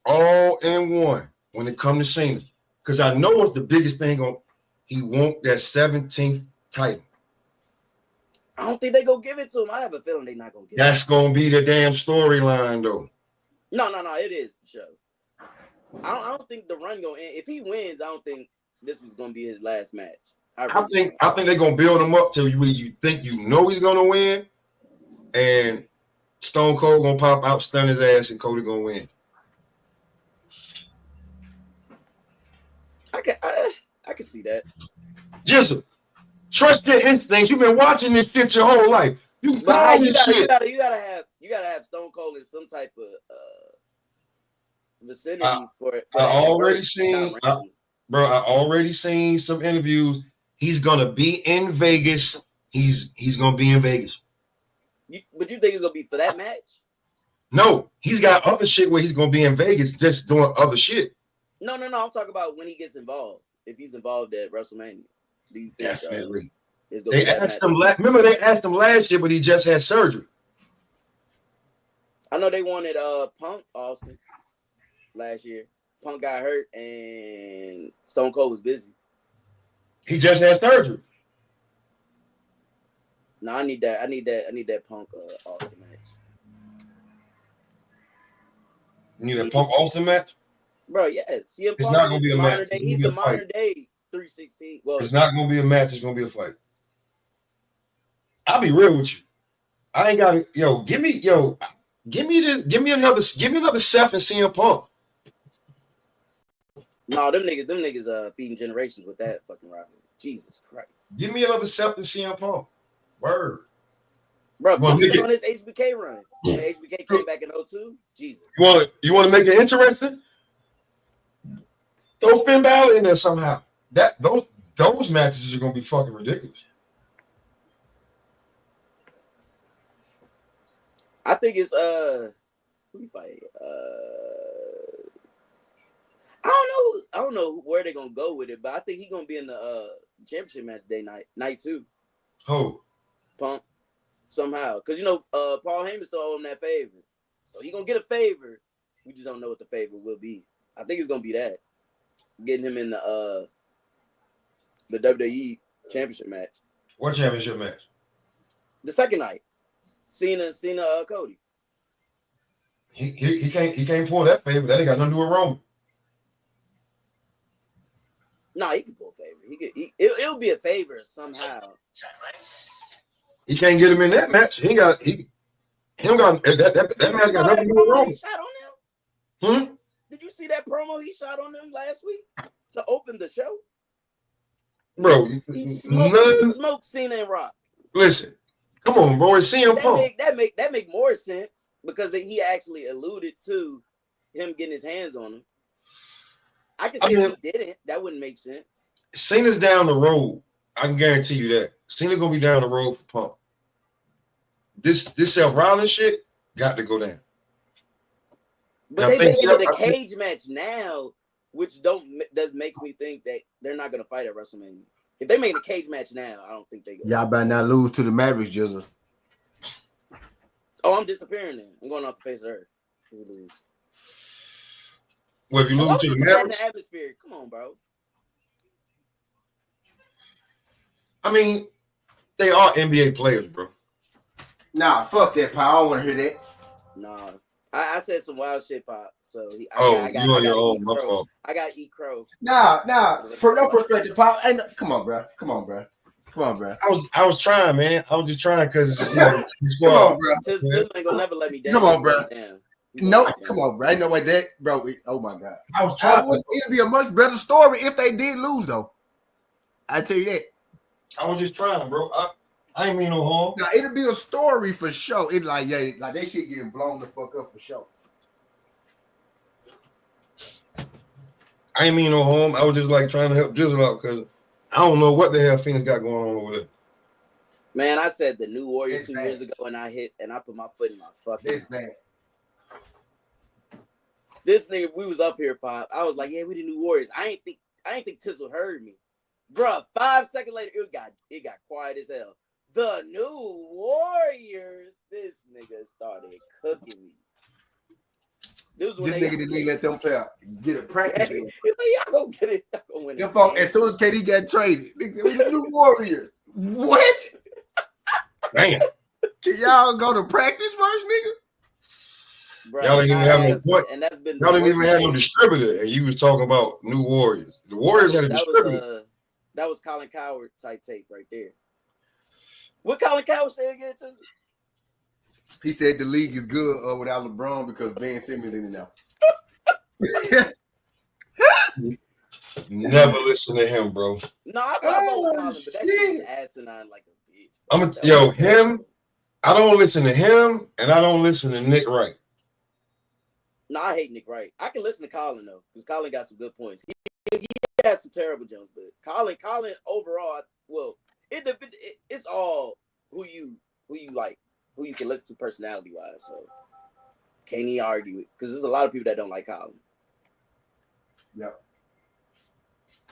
all in one when it comes to Cena. Because I know what's the biggest thing on he want that 17th title. I don't think they gonna give it to him. I have a feeling they're not gonna give That's gonna be the damn storyline though. No, it is for sure. I don't think the run gonna end. If he wins, I don't think this was gonna be his last match. I think they're gonna build him up to where you think you know he's gonna win, and Stone Cold gonna pop out, stun his ass, and Cody gonna win. I can see that. Jizzle, trust your instincts. You've been watching this shit your whole life. You gotta have Stone Cold in some type of vicinity for it. I already seen some interviews. He's gonna be in Vegas. He's gonna be in Vegas. But you think it's gonna be for that match? No, he's got other shit where he's gonna be in Vegas just doing other shit. No. I'm talking about when he gets involved. If he's involved at WrestleMania, do you think definitely? They asked him. Remember, they asked him last year, but he just had surgery. I know they wanted Punk Austin last year. Punk got hurt and Stone Cold was busy. He just had surgery. No, I need that Punk Austin match. You need a Punk Austin match? Bro, yes. CM Punk not gonna be a match. He's the modern day 316. Well, it's not gonna be a match. It's gonna be a fight. I'll be real with you. I ain't got it. Give me another Seth and CM Punk. no, them niggas feeding generations with that fucking rivalry. Jesus Christ. Give me another Seth and CM Punk. Word. Bro, Punk on this HBK run. When HBK came back in 02, Jesus. You want to make it interesting? Throw Finn Balor in there somehow. Those matches are gonna be fucking ridiculous. I think it's who you fight? I don't know where they're gonna go with it, but I think he's gonna be in the championship match night 2. Who? Punk somehow, because Paul Heyman still owe him that favor, so he gonna get a favor. We just don't know what the favor will be. I think it's gonna be that, getting him in the WWE championship match. What championship match? The second night, Cena, Cody. He can't pull that favor. That ain't got nothing to do with Roman. No, he can pull a favor. It'll be a favor somehow. He can't get him in that match. He don't got that match got nothing to do with Roman. He shot on them? Hmm? Did you see that promo he shot on them last week to open the show? Bro, he smoked Cena and Rock. Listen, come on, bro. It's CM Punk. That make more sense because he actually alluded to him getting his hands on him. I can see if he didn't, that wouldn't make sense. Cena's down the road. I can guarantee you that. Cena's gonna be down the road for Punk. This Seth Rollins shit got to go down. But they made it a cage match now, which that makes me think that they're not gonna fight at WrestleMania. If they make a cage match now, I don't think they go. Y'all better not lose to the Mavericks, Jizzle. Oh, I'm disappearing then. I'm going off the face of the earth. If we lose. Well, if you lose to the Mavericks, in the atmosphere. Come on, bro. I mean, they are NBA players, bro. Nah, fuck that, Pop. I don't want to hear that. Nah, I said some wild shit, Pop. So I got your own. My fault. I got to eat crow. Nah. From no perspective, Pop. Come on, bro. I was trying, man. I was just trying because come on, bro. Tiz ain't gonna never let me down. Come on, bro. Damn. No, come on, bro. I know what that, bro. Oh my God. I was trying. It'd be a much better story if they did lose, though. I tell you that. I was just trying, bro. I ain't mean no harm. Now it'll be a story for sure. It's like they shit getting blown the fuck up for sure. I ain't mean no harm. I was just like trying to help Jizzle out because I don't know what the hell Phoenix got going on over there. Man, I said the new Warriors 2 years ago, and I put my foot in my fucking. It's bad. This nigga, we was up here, Pop. I was like, yeah, we the new Warriors. I ain't think Tizzle heard me. Bruh, 5 seconds later, it got quiet as hell. The new Warriors. This nigga started cooking me. This nigga didn't let them play out. Get a practice. He's like, y'all go get it. Y'all go win it. As soon as KD got traded, we the new Warriors. What? Damn. Can y'all go to practice first, nigga? Bro, y'all didn't even have no point. And that's been y'all didn't even have no distributor, and you was talking about new Warriors. The Warriors had a distributor. That was Colin Coward type tape right there. What Colin Coward said again to? He said the league is good without LeBron because Ben Simmons in it now. Never listen to him, bro. No, I thought about Colin, but that shit is asinine like a bitch. Him. I don't listen to him, and I don't listen to Nick Wright. No, I hate Nick Wright. I can listen to Colin though, because Colin got some good points. He has some terrible jumps, but Colin overall, well, it's all who you like, who you can listen to personality wise. So can't even argue it because there's a lot of people that don't like Colin. Yeah,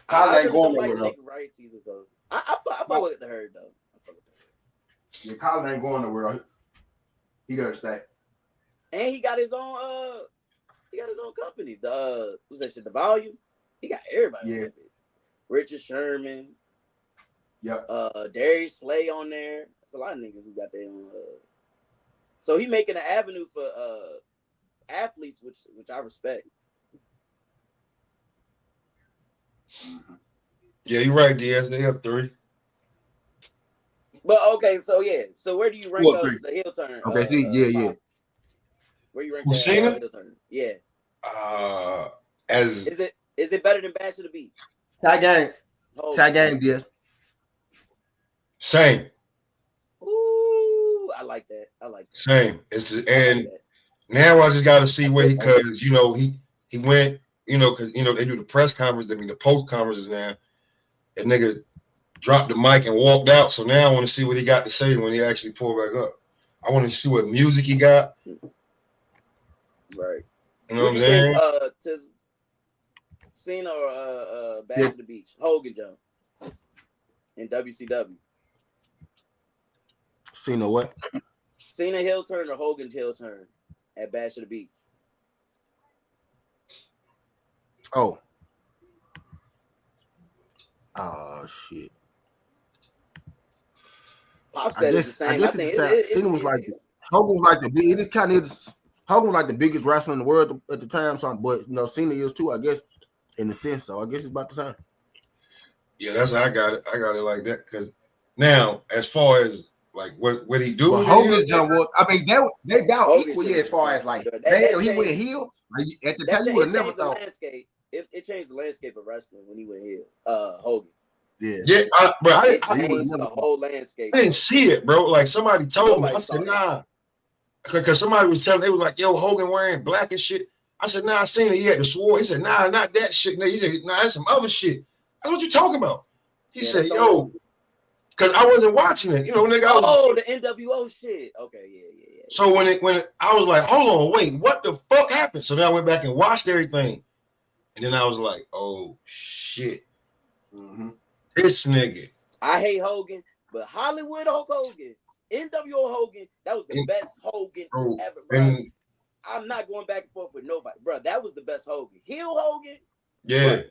Colin ain't going nowhere though. Right either, though. I fuck with the herd though. Yeah, Colin ain't going nowhere. He doesn't stay. And he got his own company. The what's that shit? The Volume. He got everybody. Yeah. Richard Sherman. Yep. Darius Slay on there. That's a lot of niggas who got their own. So he making an avenue for athletes, which I respect. Mm-hmm. Yeah, you're right, Diaz. They have 3. But okay, so yeah. So where do you rank 4 up 3. the heel turn? Okay, see, yeah. Pop? Where you rank Who, that Cena? heel turn? Yeah. As Is it better than Bash of the Beach? Tie game. Hogan. Tie game, yes. same. Ooh, I like that. I like that. Same. And like that. now I just got to see where because he went, because they do the press conference, the post conferences now. That nigga dropped the mic and walked out. So now I want to see what he got to say when he actually pulled back up. I want to see what music he got. Right. You know what I'm you saying? Think, Cena or Bash of the Beach? Hogan Joe in WCW. Cena what? Cena heel turn or Hogan heel turn at Bash of the Beach? Oh shit. Pop said it's the same. I guess it's the same. Cena was like Hogan was like the big. It is kind of Hogan was like the biggest wrestler in the world at the time. So, but Cena is too, I guess, in a sense. So I guess it's about the same. Yeah, that's how I got it. I got it like that because now, as far as like what he do, but Hogan's jump was. I mean, they about equal as far as like he went heel. Like, at the time, you would have never thought. It changed the landscape of wrestling when he went heel. Hogan. Yeah, but I changed the whole landscape. I didn't see it, bro. Like somebody told me. I said, nah. Because somebody was telling, they was like, yo, Hogan wearing black and shit. I said, nah, I seen it. He had the sword. He said, nah, not that shit. He said, nah, that's some other shit. That's what you talking about. He said, yo, because I wasn't watching it. Nigga. The NWO shit. Okay, yeah. So when I was like, hold on, wait, what the fuck happened? So then I went back and watched everything. And then I was like, oh, shit. Mm-hmm. This nigga. I hate Hogan, but Hollywood Hulk Hogan, NWO Hogan, that was the best Hogan ever, bro. I'm not going back and forth with nobody, bro. That was the best Hogan. Heel Hogan. Yeah. Bro,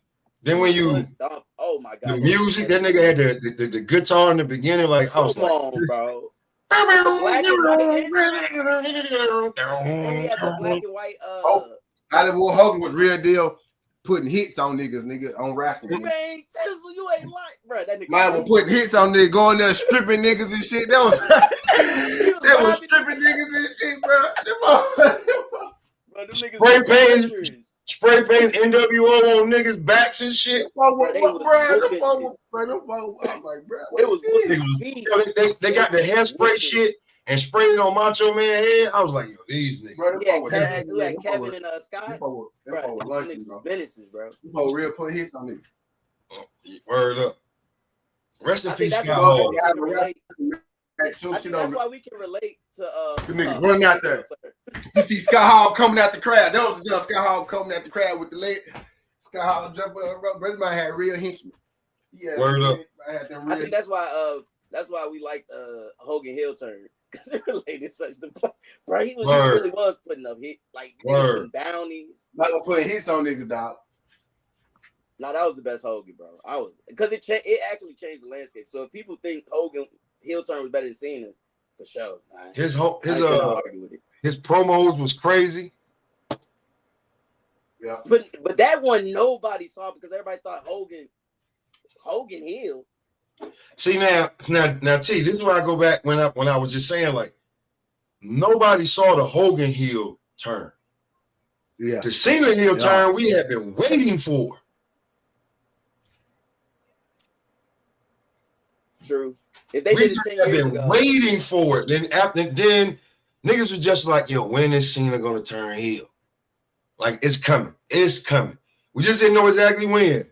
then when you, oh my god, the music, that nigga had the guitar in the beginning, like come I was like, on, bro. The black and white and he had the black and white. Hollywood Hogan was real deal. Putting hits on niggas, on wrestling. Man, Tizzle, you ain't like, bro. That nigga mine was putting hits on niggas, going there stripping niggas and shit. That was stripping niggas and shit, bro. Bro, them niggas spray paint NWO on niggas' backs and shit. I'm like, bro. It was they got the hairspray shit and sprayed it on Macho Man head. I was like, yo, these niggas. Yeah, Kevin and Scott. Menaces, bro. Before real put hits on it. Word up. Rest in peace, Scott Hall. That's why we can relate to the niggas running out there. You see Scott Hall coming out the crowd. That was just Scott Hall coming out the crowd with the leg. Scott Hall jumping up. Brother man had real henchmen. Yeah. Word up. I think that's why we like Hogan heel turn. Because it related such the bro. He really was putting up hit like bounties. Not gonna put hits on niggas, dog. No, that was the best Hogan, bro. I was because it actually changed the landscape. So if people think Hogan heel turn was better than Cena, for sure. His promos was crazy. Yeah. But that one nobody saw because everybody thought Hogan heel. See now, T, this is where I go back when I was just saying like nobody saw the Hogan heel turn. Yeah, the Cena heel turn we have been waiting for. True. If they did it 10 years ago, waiting for it. Then niggas was just like, yo, when is Cena gonna turn heel? Like it's coming. It's coming. We just didn't know exactly when,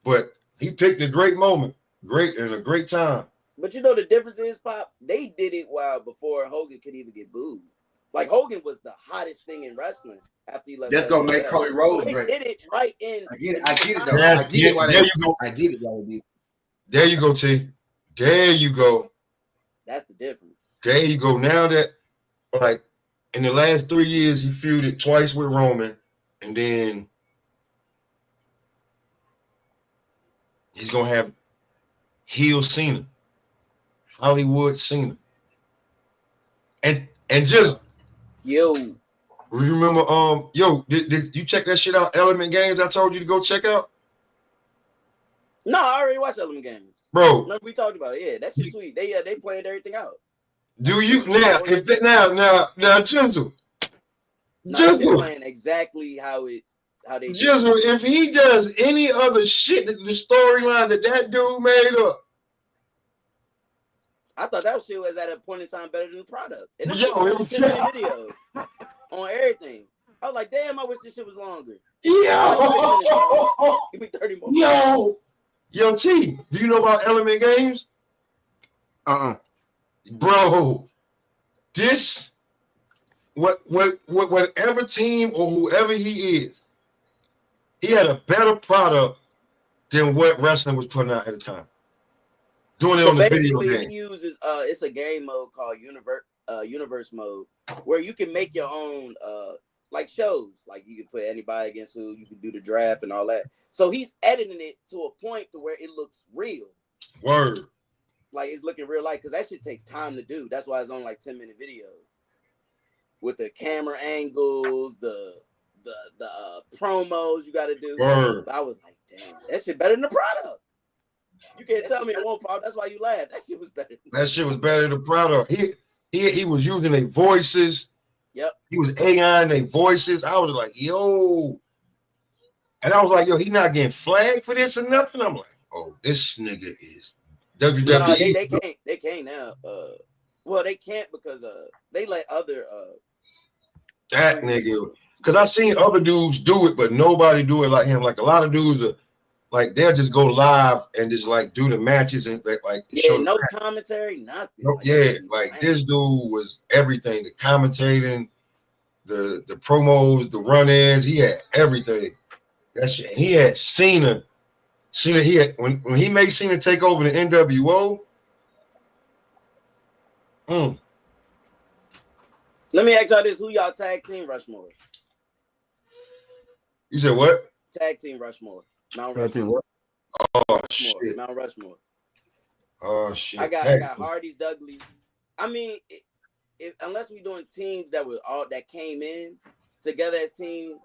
but he picked a great moment. Great and a great time. But you know the difference is, Pop, they did it before Hogan could even get booed. Like Hogan was the hottest thing in wrestling after he left. That's gonna make Cody Rhodes great. They did it right in. I get it though. There you go. I get it, y'all. There you go, T. There you go. That's the difference. There you go. Now that like in the last 3 years he feuded twice with Roman, and then he's gonna have heel Cena, Hollywood Cena, and just remember did you check that shit out? Element Games I told you to go check out. No, I already watched Element Games. Bro. Remember we talked about it. Yeah, that's just sweet. They played everything out. Do you now? If they, now, Jizzle, No, that shit Jizzle, playing exactly how they. Jizzle, if he does any other shit that the storyline that dude made up, I thought that shit was at a point in time better than the product. And them Yo, shit was it only was 10 minute videos on everything. I was like, damn, I wish this shit was longer. yo, Give me 30 more minutes. Yo, T, do you know about Element Games? Bro, this whatever team or whoever he is, he had a better product than what wrestling was putting out at the time. Doing it on the video game. He uses it's a game mode called universe mode, where you can make your own like shows. Like you can put anybody against who, you can do the draft and all that. So he's editing it to a point to where it looks real. Word. Like it's looking real life, because that shit takes time to do. That's why it's on like 10-minute videos with the camera angles, the promos you got to do. Word. I was like, damn, that shit better than the product. You can't tell me it won't pop. That's why you laugh. That shit was better. That shit was better than the product. He was using their voices. Yep. He was AI their voices. I was like, yo. And I was like, yo, he not getting flagged for this or nothing. I'm like, oh, this nigga is WWE. No, they can't now. Well, they can't because they let other that nigga. Because I seen other dudes do it, but nobody do it like him. Like a lot of dudes are like they'll just go live and just like do the matches and like yeah, no commentary, nothing. No, like, yeah, like this dude was everything. The commentating, the promos, the run-ins, he had everything. That shit. He had Cena. He had when he made Cena take over the NWO. Let me ask y'all this: who y'all tag team Rushmore? You said what? Tag team Rushmore. Mount Rushmore. Oh shit. Mount Rushmore. Oh shit. I got Hardy's, Dudley's. I mean, unless we doing teams that were all that came in together as teams,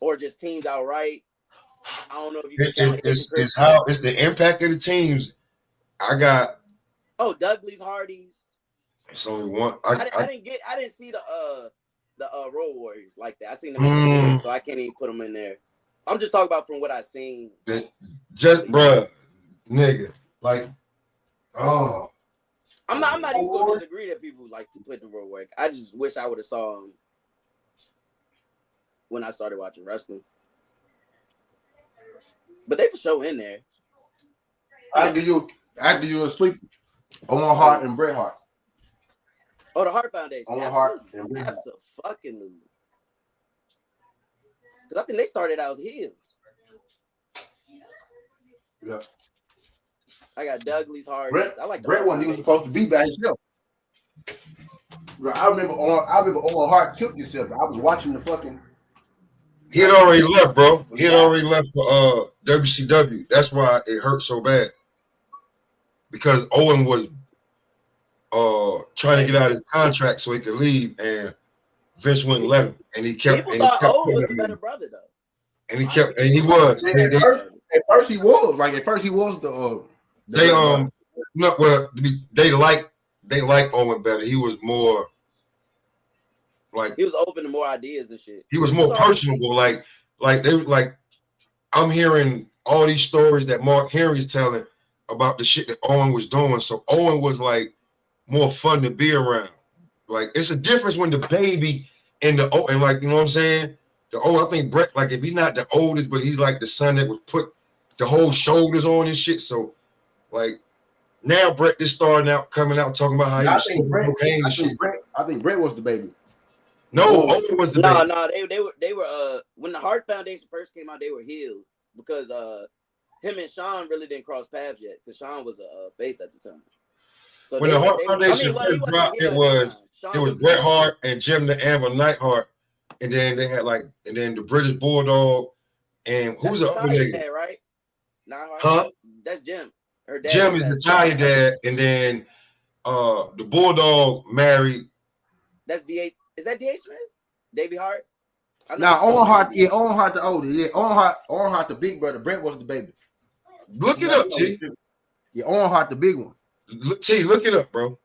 or just teams outright. I don't know if you can count it's the impact of the teams. I got Dudley's, Hardy's. It's only one. I didn't see the Road Warriors like that. I seen them in the beginning, so I can't even put them in there. I'm just talking about from what I seen. Just bruh, nigga, like, oh. I'm not even gonna disagree that people like to put the Road Warriors. I just wish I would have saw them when I started watching wrestling. But they for sure in there. After you asleep, Owen Hart and Bret Hart. Oh, the Hart Foundation. Owen Hart and Bret Hart. Absolutely. Because I think they started out as heels. Yeah. I got Dudley's, Hart. I like Bret one. He was supposed to be by himself. I remember Owen Hart killed himself. I was watching the fucking. He had already left, bro. He had already left for WCW. That's why it hurt so bad. Because Owen was trying to get out of his contract so he could leave, and Vince wouldn't let him. And he kept. People thought Owen was the better brother, though. And he kept, and he was. At first he was the. They like Owen better. He was more. Like he was open to more ideas and shit. He was more personable. Like I'm hearing all these stories that Mark Henry's telling about the shit that Owen was doing. So Owen was like more fun to be around. Like it's a difference when the baby and like you know what I'm saying. I think Bret, like if he's not the oldest, but he's like the son that would put the whole shoulders on and shit. So like now Bret just starting out coming out talking about how he was I think Bret was the baby. No, Owen was the baby. No, they were when the Hart Foundation first came out, they were healed because him and Sean really didn't cross paths yet because Sean was a face at the time. So when the Hart Foundation first dropped, it was Bret Hart and Jim the Anvil Neidhart, and then they had the British Bulldog, and who's the other nigga? Dad, right? Neidhart? Huh? That's Jim. Jim is the Italian dad, and then the Bulldog married. That's D.A. Is that D.A. Smith? Davey Hart? Now Owen Hart, Owen Hart the older, Owen Hart the big brother. Bret was the baby. Look it up, T. Yeah, Earnhardt, the big one. T, look it up, bro.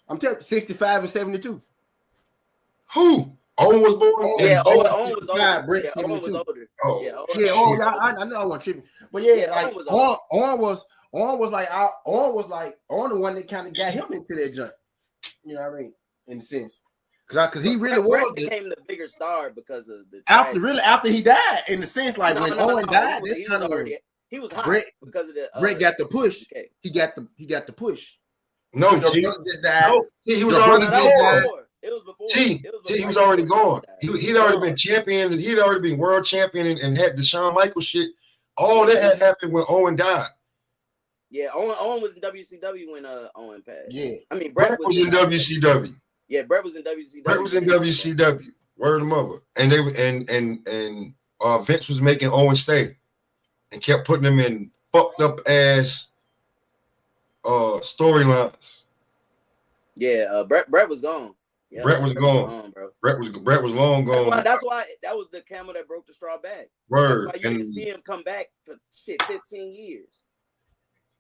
I'm telling you, 65 and 72. Who? Owen was born. Yeah, Owen Owen was older. Brett Yeah, Owen was 72. older. Oh, Yeah, Yeah, Owen yeah, was I know I wasn't tripping, but yeah, like Owen was older. Owen the one that kind of got him into that junk. You know what I mean? In a sense, because he really Brett was became the bigger star because of the after he died. In the sense, like when Owen died, he was hot Brett, because of the Brett got the push. okay. He got the push. no, Your T. brother just died. No, T, he was Your already brother just died. gone. It was before. T, he was already gone. He'd already been champion. He'd already been world champion and had the Shawn Michaels shit. All that had happened when Owen died. Yeah, Owen was in WCW when Owen passed. Yeah, I mean Brett was in WCW. Yeah, Brett was in WCW. Brett was in WCW. Word of mother. And they and Vince was making Owen stay and kept putting him in fucked up ass storylines. Yeah, Brett was gone. Yeah, Brett was gone, bro. Brett was long gone. That's why that was the camel that broke the straw back. Word. That's why you didn't see him come back for 15 years.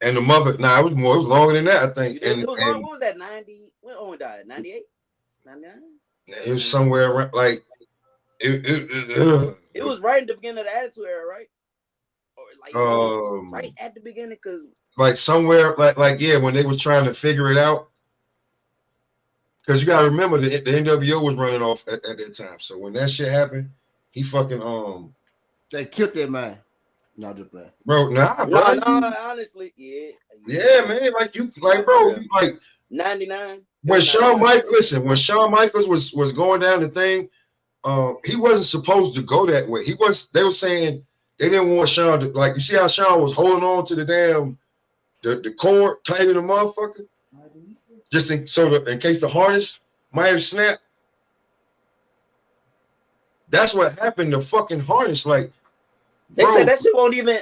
And the mother, it was longer than that, I think. It was long. What was that? 90? When Owen died? 98? 99? It was somewhere around like it was right at the beginning of the Attitude Era, right? Or like right at the beginning, because like somewhere like yeah, when they was trying to figure it out. Because you gotta remember the NWO was running off at that time. So when that shit happened, he fucking they killed that man. Not just playing. Bro, nah, honestly, yeah. Yeah, man. Bro, 99. When Shawn Michaels was going down the thing, he wasn't supposed to go that way. They were saying they didn't want Shawn to, like, you see how Shawn was holding on to the damn the cord tight in the motherfucker? Just in case the harness might have snapped. That's what happened to fucking harness. Like, they said that shit won't even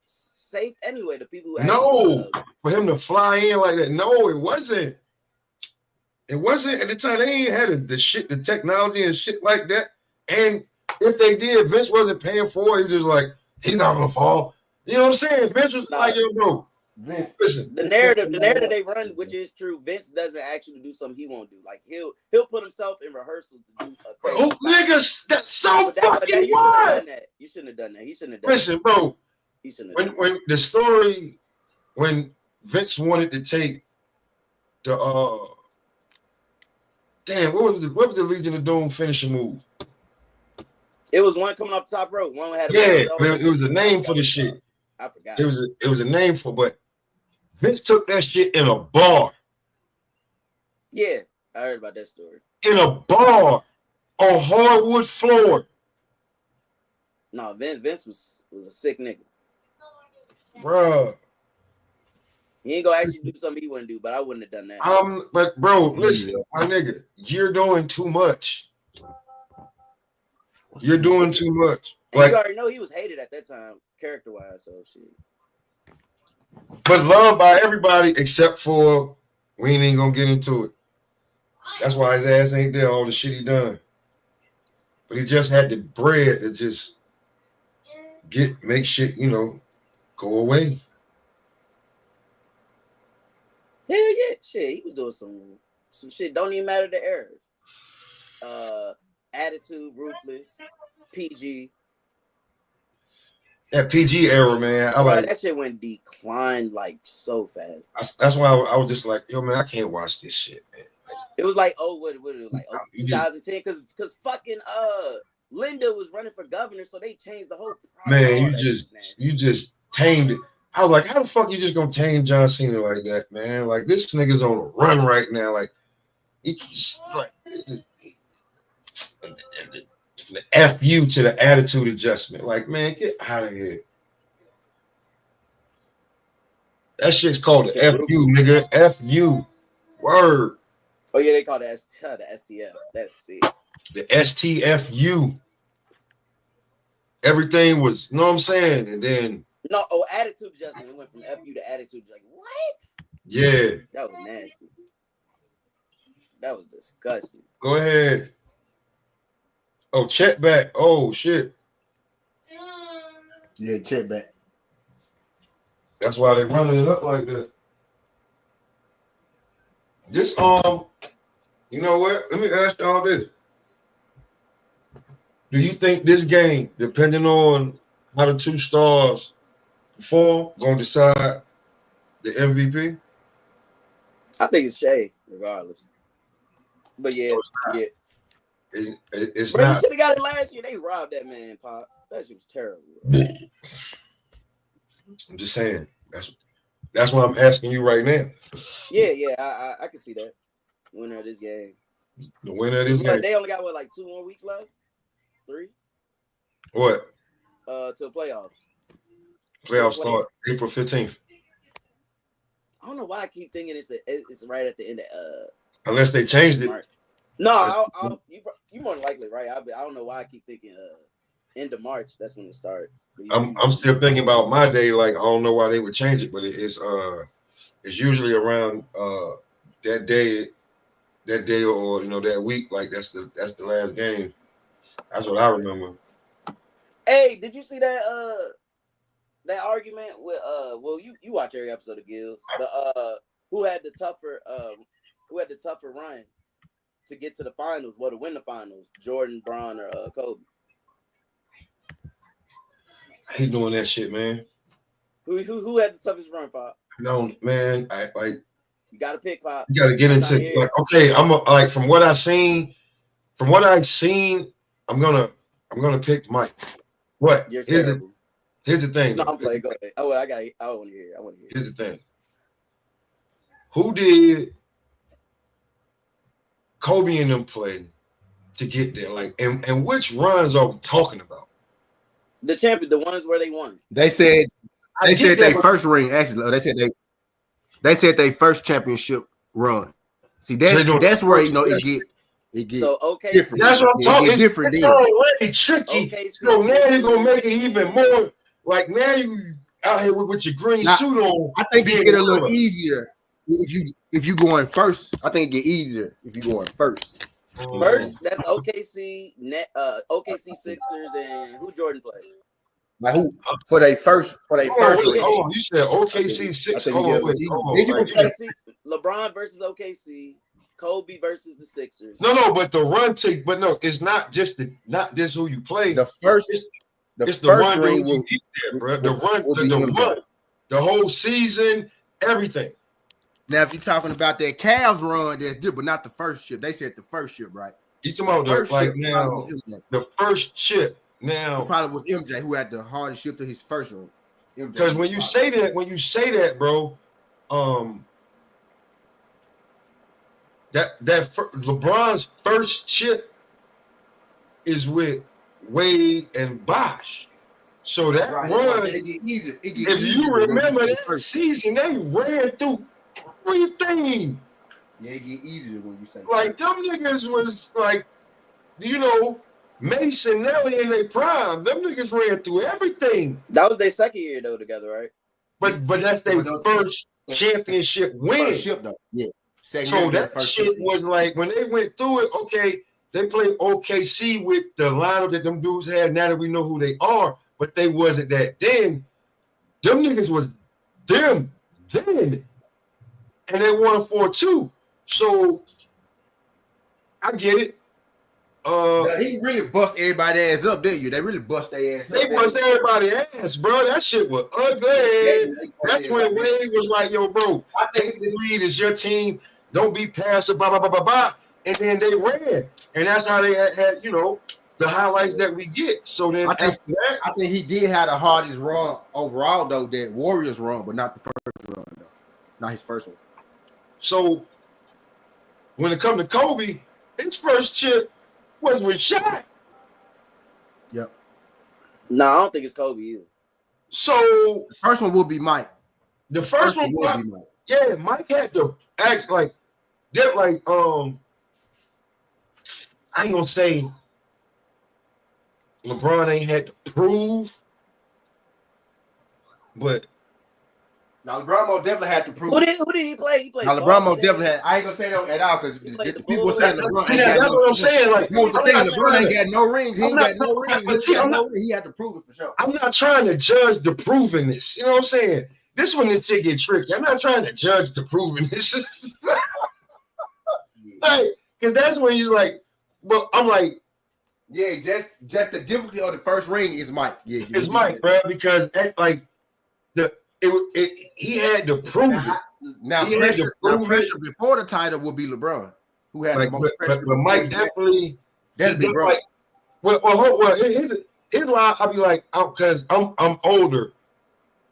safe anyway. The people who for him to fly in like that. No, it wasn't. It wasn't at the time. They ain't had the technology and shit like that. And if they did, Vince wasn't paying for it. He was just like, he's not gonna fall. You know what I'm saying? Vince was like, yo, bro. Vince, listen, the narrative they run, which is true, Vince doesn't actually do something he won't do. Like he'll put himself in rehearsal to do a crazy niggas, that's so fucking wild. You shouldn't have done that. He shouldn't have done Listen, bro. He shouldn't have when the story when Vince wanted to take the what was the Legion of Doom finishing move? It was one coming off the top rope. One had it was a name for the shit. I forgot. It was a name for, but Vince took that shit in a bar. Yeah, I heard about that story. In a bar on hardwood floor. No, Vince was a sick nigga. Bruh. He ain't gonna actually do something he wouldn't do, but I wouldn't have done that. But bro, listen, my nigga, you're doing too much. You're doing too much. And like, you already know he was hated at that time, character-wise, so shit. But loved by everybody except for, we ain't even gonna get into it. That's why his ass ain't there, all the shit he done. But he just had the bread to just make shit, go away. Hell yeah, shit. He was doing some shit. Don't even matter the errors. Attitude, Ruthless, PG. That PG era, man. That shit went declined like so fast. That's why I was just like, yo, man, I can't watch this shit, man. It was like, what it was like 2010, because fucking Linda was running for governor, so they changed the whole man, you just tamed it. I was like, how the fuck you just gonna tame John Cena like that, man? Like, this nigga's on a run right now. Like, he's like the F you to the attitude adjustment. Like, man, get out of here. That shit's called the F you, nigga. F you. Word. Oh yeah, they call it the STF. That's it. The STFU. Everything was, you know what I'm saying? And then attitude adjustment. It went from FU to attitude. Like, what? Yeah. That was nasty. That was disgusting. Go ahead. Oh, check back. Oh shit. Yeah, check back. That's why they're running it up like that. This you know what? Let me ask y'all this. Do you think this game, depending on how the two stars perform, gonna decide the MVP? I think it's Shay, regardless. But yeah, yeah. It's Bro, you not. should have got it last year. They robbed that man, Pop. That shit was terrible. I'm just saying. That's what I'm asking you right now. Yeah, I can see that. Winner of this game. The winner of this game. They only got what, like 2 more weeks left? 3? What? To the playoffs. Playoffs start April 15th. I don't know why I keep thinking it's right at the end of Unless they changed it. March. No, you more than likely right. I don't know why I keep thinking end of March. That's when it starts. I'm still thinking about my day. Like I don't know why they would change it, but it's usually around that day or that week. Like that's the last game. That's what I remember. Hey, did you see that that argument with well you watch every episode of Gills, who had the tougher run to get to the finals, to win the finals, Jordan, Braun, or Kobe? I hate doing that shit, man. Who had the toughest run, Pop? No, man. I like. You gotta pick, Pop. You gotta get into like. Okay, like from what I've seen, I'm gonna pick Mike. What? You're terrible. Here's the thing. No, I'm playing. Go ahead. I want to hear. Here's the thing. Who did Kobe and them play to get there? Like, and which runs are we talking about? The champion, the ones where they won. They said they first ring. Actually, they said they first championship run. See, that's where it get so okay. Different. That's what I'm talking. It's already tricky. Okay, so now you're gonna make it even more. Like now you out here with your green suit on. I think it get a little easier if you going first. I think it get easier if you going first. First, that's OKC, OKC Sixers, and who Jordan played. Like who for their first? Hold on, you said OKC Sixers. LeBron versus OKC, Kobe versus the Sixers. No, but the run it's not just who you play. The first run ring will get there, bro. The run, the whole season, everything. Now, if you're talking about that Cavs run, that's different, but not the first ship. They said the first ship, right? You talking about the first chip. Now, it probably was MJ who had the hardest ship to his first one. Because when you say that, bro, LeBron's first chip is with Wade and Bosh. So that run, it get easier. If you remember that season, they ran through everything. Yeah, it get easier when you say like them niggas was like, Mason, Nelly in their prime. Them niggas ran through everything. That was their second year though together, right? But that's their first championship win. First ship though, yeah. So that shit was like when they went through it. Okay, they played OKC with the lineup that them dudes had. Now that we know who they are, but they wasn't that then. Them niggas was them then, and they won 4-2. So I get it. He really bust everybody's ass up, didn't you? They really bust their ass up. They bust everybody's ass, bro. That shit was ugly. That's when Wade was like, yo, bro, I think the lead is your team. Don't be passive, blah, blah, blah, blah, blah. And then they ran. And that's how they had the highlights that we get. So then I think he did have the hardest run overall, though, that Warriors run, but not the first run, though. Not his first one. So when it comes to Kobe, his first chip was with Shaq. Yep. No, I don't think it's Kobe either. So the first one will be Mike. The first one will be Mike. Yeah, Mike had to act like that. Like I ain't gonna say LeBron ain't had to prove, but now LeBron most definitely had to prove. Who did he play? He played. Now LeBron most definitely had. I ain't gonna say that at all because the people saying LeBron. That's what I'm saying. Like most of the thing, LeBron ain't got no rings. He ain't got no rings. He had to prove it for sure. I'm not trying to judge the provingness. You know what I'm saying? This one, the shit get tricky. I'm not trying to judge the proving this. Like, because that's when you're like, well, I'm like, yeah, just the difficulty of the first ring is Mike. Yeah, it's Mike, bro, because like he had to prove it. Now pressure before the title will be LeBron, who had like, the most pressure. But Mike definitely that'd be bro. Like, well, here's why I'll be like, because I'm older,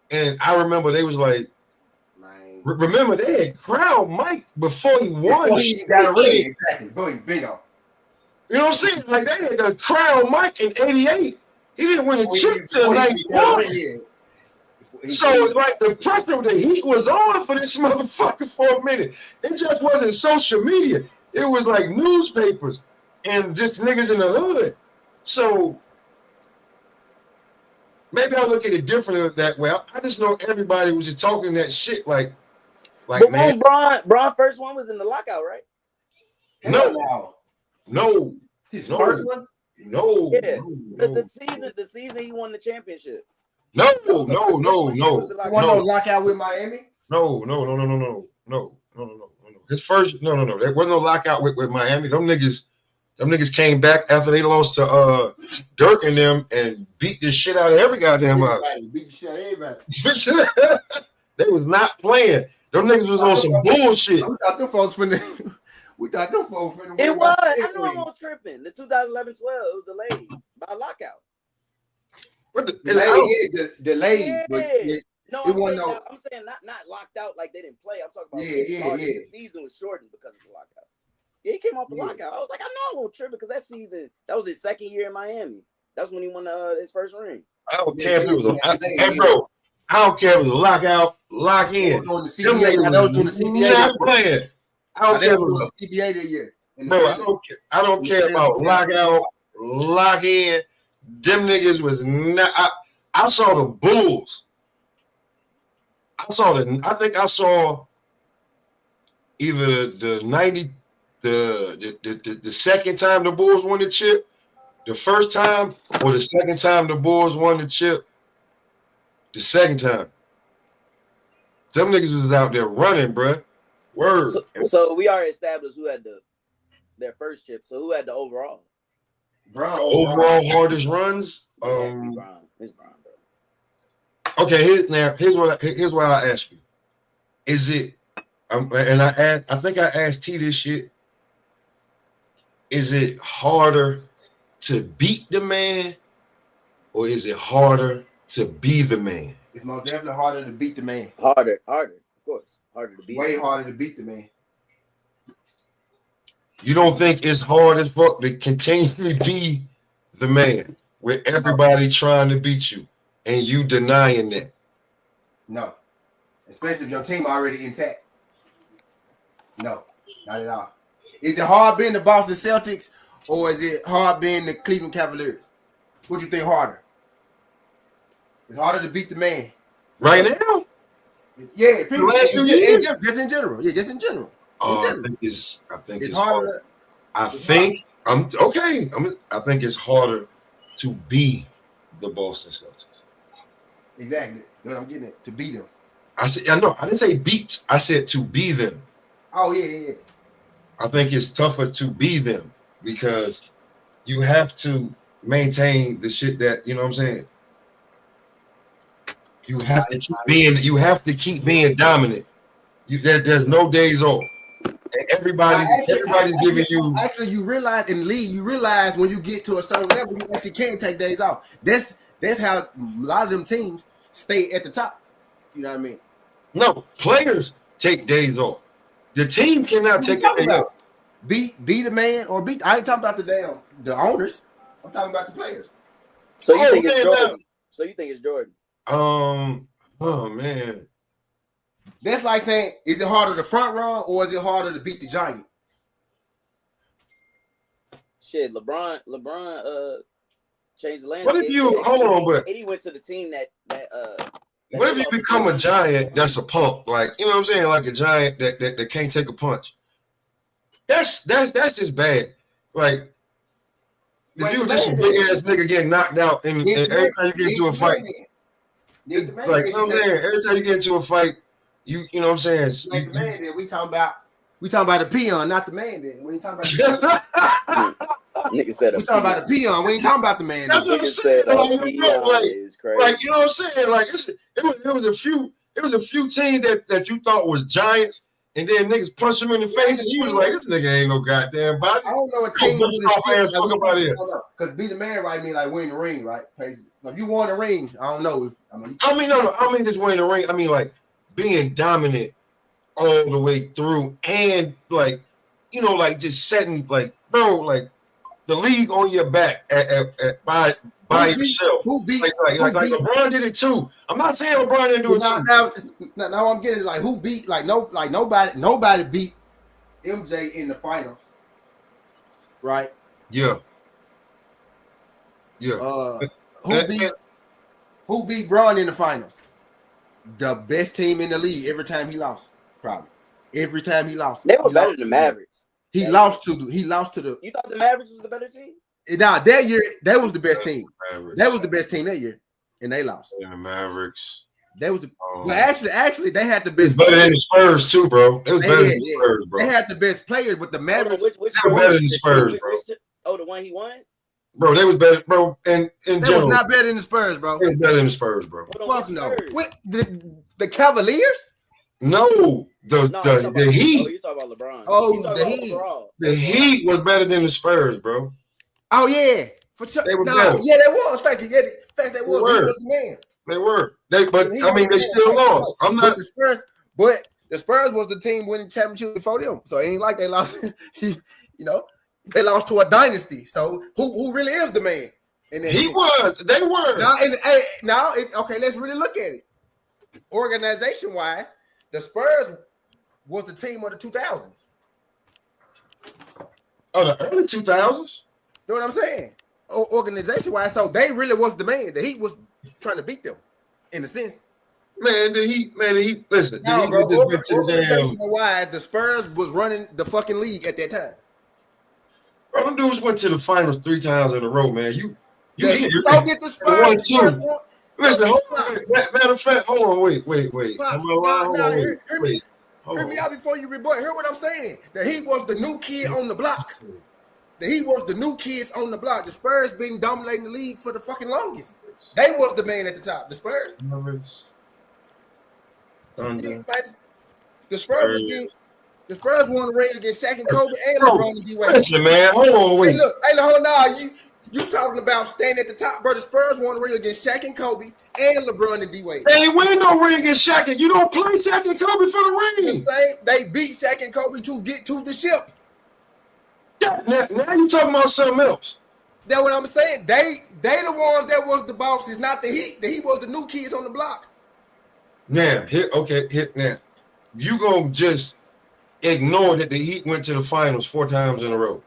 and I remember they was like, remember they had crowned Mike before he won. Before he got a ring, exactly. Boom, bingo. You know what I'm saying? Like they had to crown Mike in '88. He didn't win a chip till '91. So like the pressure, the heat was on for this motherfucker for a minute. It just wasn't social media. It was like newspapers and just niggas in the hood. So maybe I look at it differently that way. I just know everybody was just talking that shit like but man. Braun first one was in the lockout, right? No. His first one? No. Yeah. No. The season he won the championship. No. One no lockout with Miami? No. His first no. There wasn't no lockout with Miami. Them niggas came back after they lost to Dirk and them and beat the shit out of every goddamn body. Beat the shit out of everybody. They was not playing. Them niggas was on some bullshit. We thought them folks finna. It was. I know I'm on tripping. The 2011-12 it was delayed by lockout. What delayed? Yeah. But No, I'm saying not locked out like they didn't play. I'm talking about the season was shortened because of the lockout. Yeah, he came off the lockout. I was like, I know I won't trip because that season, that was his second year in Miami. That's when he won his first ring. I don't care if it was bro. I don't care if it was a lockout, lock in. Doing the CBA. I know doing the CBA. Not playing. I don't care if it was a CBA that year. Bro, I don't care about lockout, lock in. Them niggas was not. I saw the Bulls. I think I saw either the 90, the second time the Bulls won the chip, the first time, or the second time the Bulls won the chip. The second time. Them niggas was out there running, bruh. Word. So we already established who had their first chip. So who had the overall? Overall hardest runs. It's Braun, bro. Okay, here's what I ask you. Is it? I think I asked T this shit. Is it harder to beat the man, or is it harder to be the man? It's most definitely harder to beat the man. Harder, of course. Harder to beat. Way harder to beat the man. You don't think it's hard as fuck to continually be the man with everybody trying to beat you and you denying that? No. Especially if your team already intact. No, not at all. Is it hard being the Boston Celtics or is it hard being the Cleveland Cavaliers? What do you think harder? It's harder to beat the man. Right now? Yeah, just in general. Yeah, just in general. I think it's harder. I think it's harder to be the Boston Celtics. Exactly. What I'm getting at, to beat them. I didn't say beat. I said to be them. Oh, yeah. I think it's tougher to be them because you have to maintain the shit that, you know what I'm saying? You have to keep being dominant. There's no days off. And everybody's giving you. Actually, you realize in the league, when you get to a certain level, you actually can't take days off. That's how a lot of them teams stay at the top. You know what I mean? No, players take days off. The team cannot take a day off. Be the man or beat. I ain't talking about the owners. I'm talking about the players. So you think it's Jordan? So you think it's Jordan? Oh man. That's like saying, is it harder to front run or is it harder to beat the giant? Shit, LeBron changed the landscape. What if you he went to the team that what if you become a giant that's a punk? Like, you know what I'm saying? Like a giant that can't take a punch. That's just bad. Like if you were just a big ass nigga getting knocked out and every time you get into a fight. Nick the man. Like, you know what I'm saying? Every time you get into a fight, you know what I'm saying? Like the man, then we talking about the peon, not the man. Then we ain't talking about Nigga said we talking about the peon. We ain't talking about the man. That's what I'm saying. is crazy. Like, you know what I'm saying? Like, it was a few teams that you thought was giants, and then niggas punch them in the face, and you was like, this nigga ain't no goddamn body. I don't know what team about it. Because be the man, right? I mean, like win the ring, right? If you won the ring, I don't know. I mean just winning the ring. I mean, like being dominant all the way through, and like, you know, like just setting, like, bro, like the league on your back by yourself. Who beat? Like LeBron did it too. I'm not saying LeBron didn't do it too. Now I'm getting like who beat? Like nobody beat MJ in the finals, right? Yeah. Who beat Bron in the finals? The best team in the league every time he lost. Probably every time he lost. They were better than the Mavericks. He lost to the. You thought the Mavericks was the better team? Nah, that year that was the best team. That was the best team that year, and they lost. And the Mavericks. That was the. But actually, they had the best. Better than the Spurs too, bro. It was better than the Spurs, bro. They had the best players, but the Mavericks. They were better than the Spurs, bro. The one he won. Bro, they was better, bro. And in they general, was not better than the Spurs, bro. They was better than the Spurs, bro. Fuck no. What, the Cavaliers? No, the Heat. Oh, you talking about LeBron? Oh, the Heat. The Heat was better than the Spurs, bro. Oh yeah, for sure. They were better. Yeah, they was. Fact, they was. They was the man. They were. But I mean, they still lost. I'm not the Spurs, but the Spurs was the team winning championship before them. So it ain't like they lost. They lost to a dynasty. So who really is the man? And then he was. They were. Okay, let's really look at it. Organization wise, the Spurs was the team of the 2000s. Oh, the early 2000s? You know what I'm saying? Organization wise, so they really was the man. The Heat was trying to beat them, in a sense. Man, the Heat. Listen, no, bro. Organization wise, the Spurs was running the fucking league at that time. Bro, them dudes went to the finals 3 times in a row, man. So did the Spurs. 1-2. Listen, hold on. Matter of fact, hold on. Wait. Hear me out before you rebut. Hear what I'm saying. That he was the new kid on the block. The Spurs been dominating the league for the fucking longest. They was the man at the top. The Spurs. The Spurs won the ring against Shaq and Kobe and LeBron and D-Wade. Listen, man, hold on, wait. Hey, look, hold on now. You talking about standing at the top, bro? The Spurs won the ring against Shaq and Kobe and LeBron and D-Wade. They ain't win no ring against Shaq, and you don't play Shaq and Kobe for the ring. They beat Shaq and Kobe to get to the ship. Yeah, now you talking about something else. That's what I'm saying. They the ones that was the bosses, not the Heat. The Heat was the new kids on the block. Now, now. You gonna just ignore that the Heat went to the finals 4 times in a row.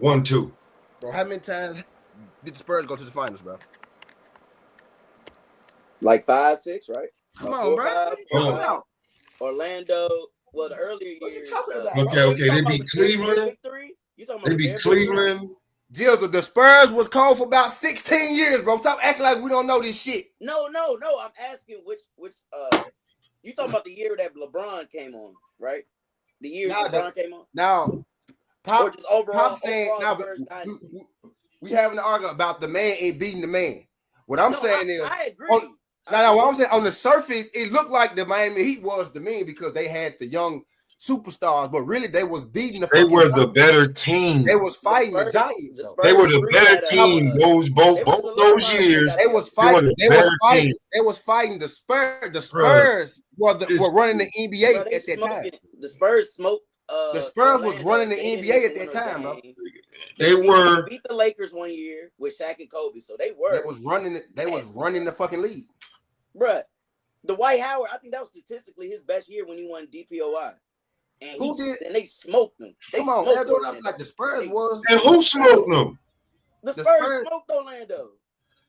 1-2. Bro, how many times did the Spurs go to the finals, bro? Like 5, 6, right? Come on, bro. What you talking about? Orlando. Well, the earlier years. What you talking about? Okay. They beat Cleveland. They beat Cleveland. Jill, the Spurs was cold for about 16 years, bro. Stop acting like we don't know this shit. No. I'm asking which you talking about the year that LeBron came on, right? The year LeBron came on? No. Pop, just overall, saying, we having an argument about the man ain't beating the man. What I'm saying is, I agree. What I'm saying, on the surface, it looked like the Miami Heat was the man because they had the young superstars, but really they was beating the. They were the better team. They was fighting the Giants. They were the better team. Both those years. They was fighting. They was fighting the Spurs. The Spurs were running the NBA at that time. The Spurs smoked. The Spurs was running the NBA at that time, bro. They beat the Lakers one year with Shaq and Kobe, so they were. They was running the fucking league, bruh. The Dwight Howard, I think that was statistically his best year when he won DPOI. And and they smoked them. Come on, man, like the Spurs was. And who smoked them? The Spurs smoked Orlando.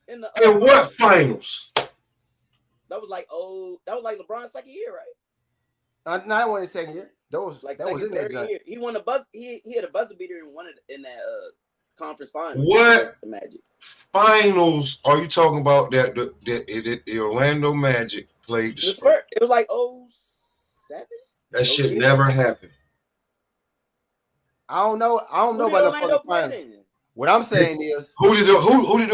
In what finals? That was like LeBron's second year, right? No, that wasn't his second year. That was in that year. He won a buzz. He had a buzzer beater and won it in that conference finals. What against the Magic. finals are you talking about that the Orlando Magic played The Spurs? It was like 07? That shit 06? never happened. I don't know. I don't Who know did about the Orlando fucking play finals. then? What I'm saying is Who did the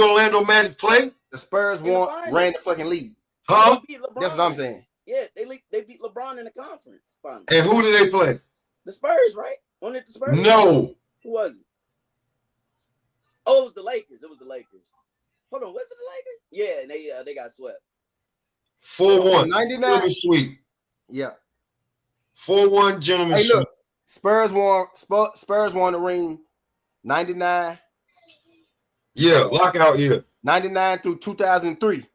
Orlando Magic play? the Spurs In the won, finals. ran the fucking league. Huh? They beat LeBron. That's what I'm saying. Yeah, they beat LeBron in the conference finals. And who did they play? The Spurs, right? Wasn't it the Spurs? No. Who was it? Oh, it was the Lakers. It was the Lakers. Hold on, was it the Lakers? Yeah, and they got swept. 4-1. 99. Gentlemen sweep. Yeah. 4-1 gentlemen Hey, sweep. look, Spurs won the ring 99. Yeah, lockout year. 99 through 2003,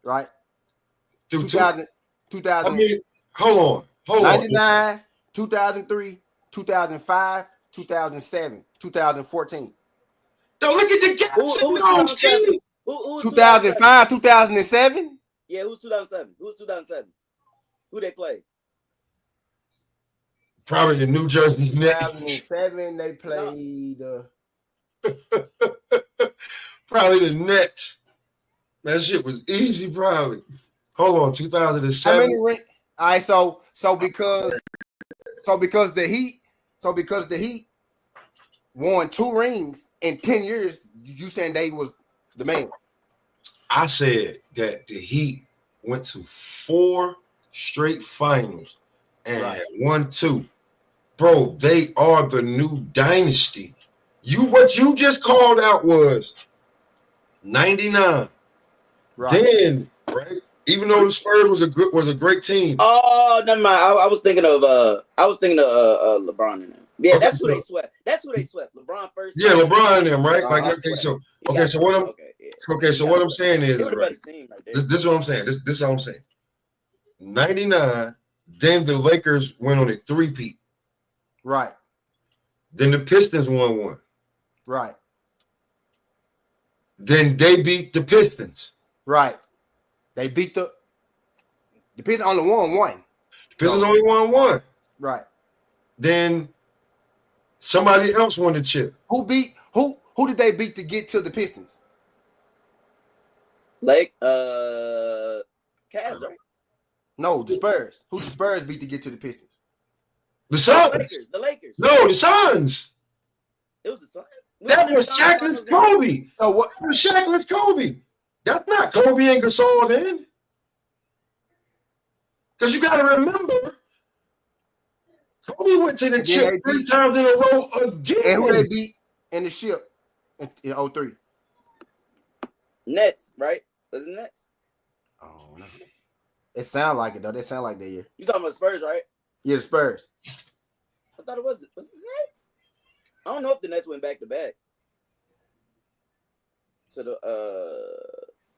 right? Through 2000, I mean, hold on. 99, 2003, 2005, 2007, 2014. Don't look at the gaps Who in was those 2007? teams. Who was 2005, 2007. Yeah, who's 2007? Who's 2007? Who they played? Probably the New Jersey Nets. 2007, they played. Probably the Nets. That shit was easy, probably. Hold on, 2007. How many rings? All right, so because the Heat won 2 rings in 10 years, you saying they was the man? I said that the Heat went to 4 straight finals and Right. had won 2. Bro, they are the new dynasty. What you just called out was 99. Right. Then, right? Even though the Spurs was a great team. Oh, never mind. I was thinking of LeBron and them. Yeah, Okay, that's who they swept. That's who they swept. LeBron first. Yeah, LeBron and them, right? LeBron Like, okay, so so what I'm saying is, they were the right? better team right there. This is what I'm saying. This is all I'm saying. 99. Then the Lakers went on a 3-peat. Right. Then the Pistons won 1. Right. Then they beat the Pistons. Right. They beat the Pistons only won 1. The Pistons So- only won 1. Right. Then somebody else won the chip. Who did they beat to get to the Pistons? Cavs, right? No, the Spurs. Who the Spurs beat to get to the Pistons? The Suns. The Lakers. No, the Suns. It was the Suns. That was Shaqless Kobe. So what? That was Shaqless Kobe. That's not Kobe and Gasol then. Because you got to remember, Kobe went to the chip 3 times in a row again. And who they beat in the ship in 03? Nets, right? Was it Nets? Oh no. It sound like it though. They sound like that year. You talking about Spurs, right? Yeah, the Spurs. I thought it was the Nets. I don't know if the Nets went back to back. To the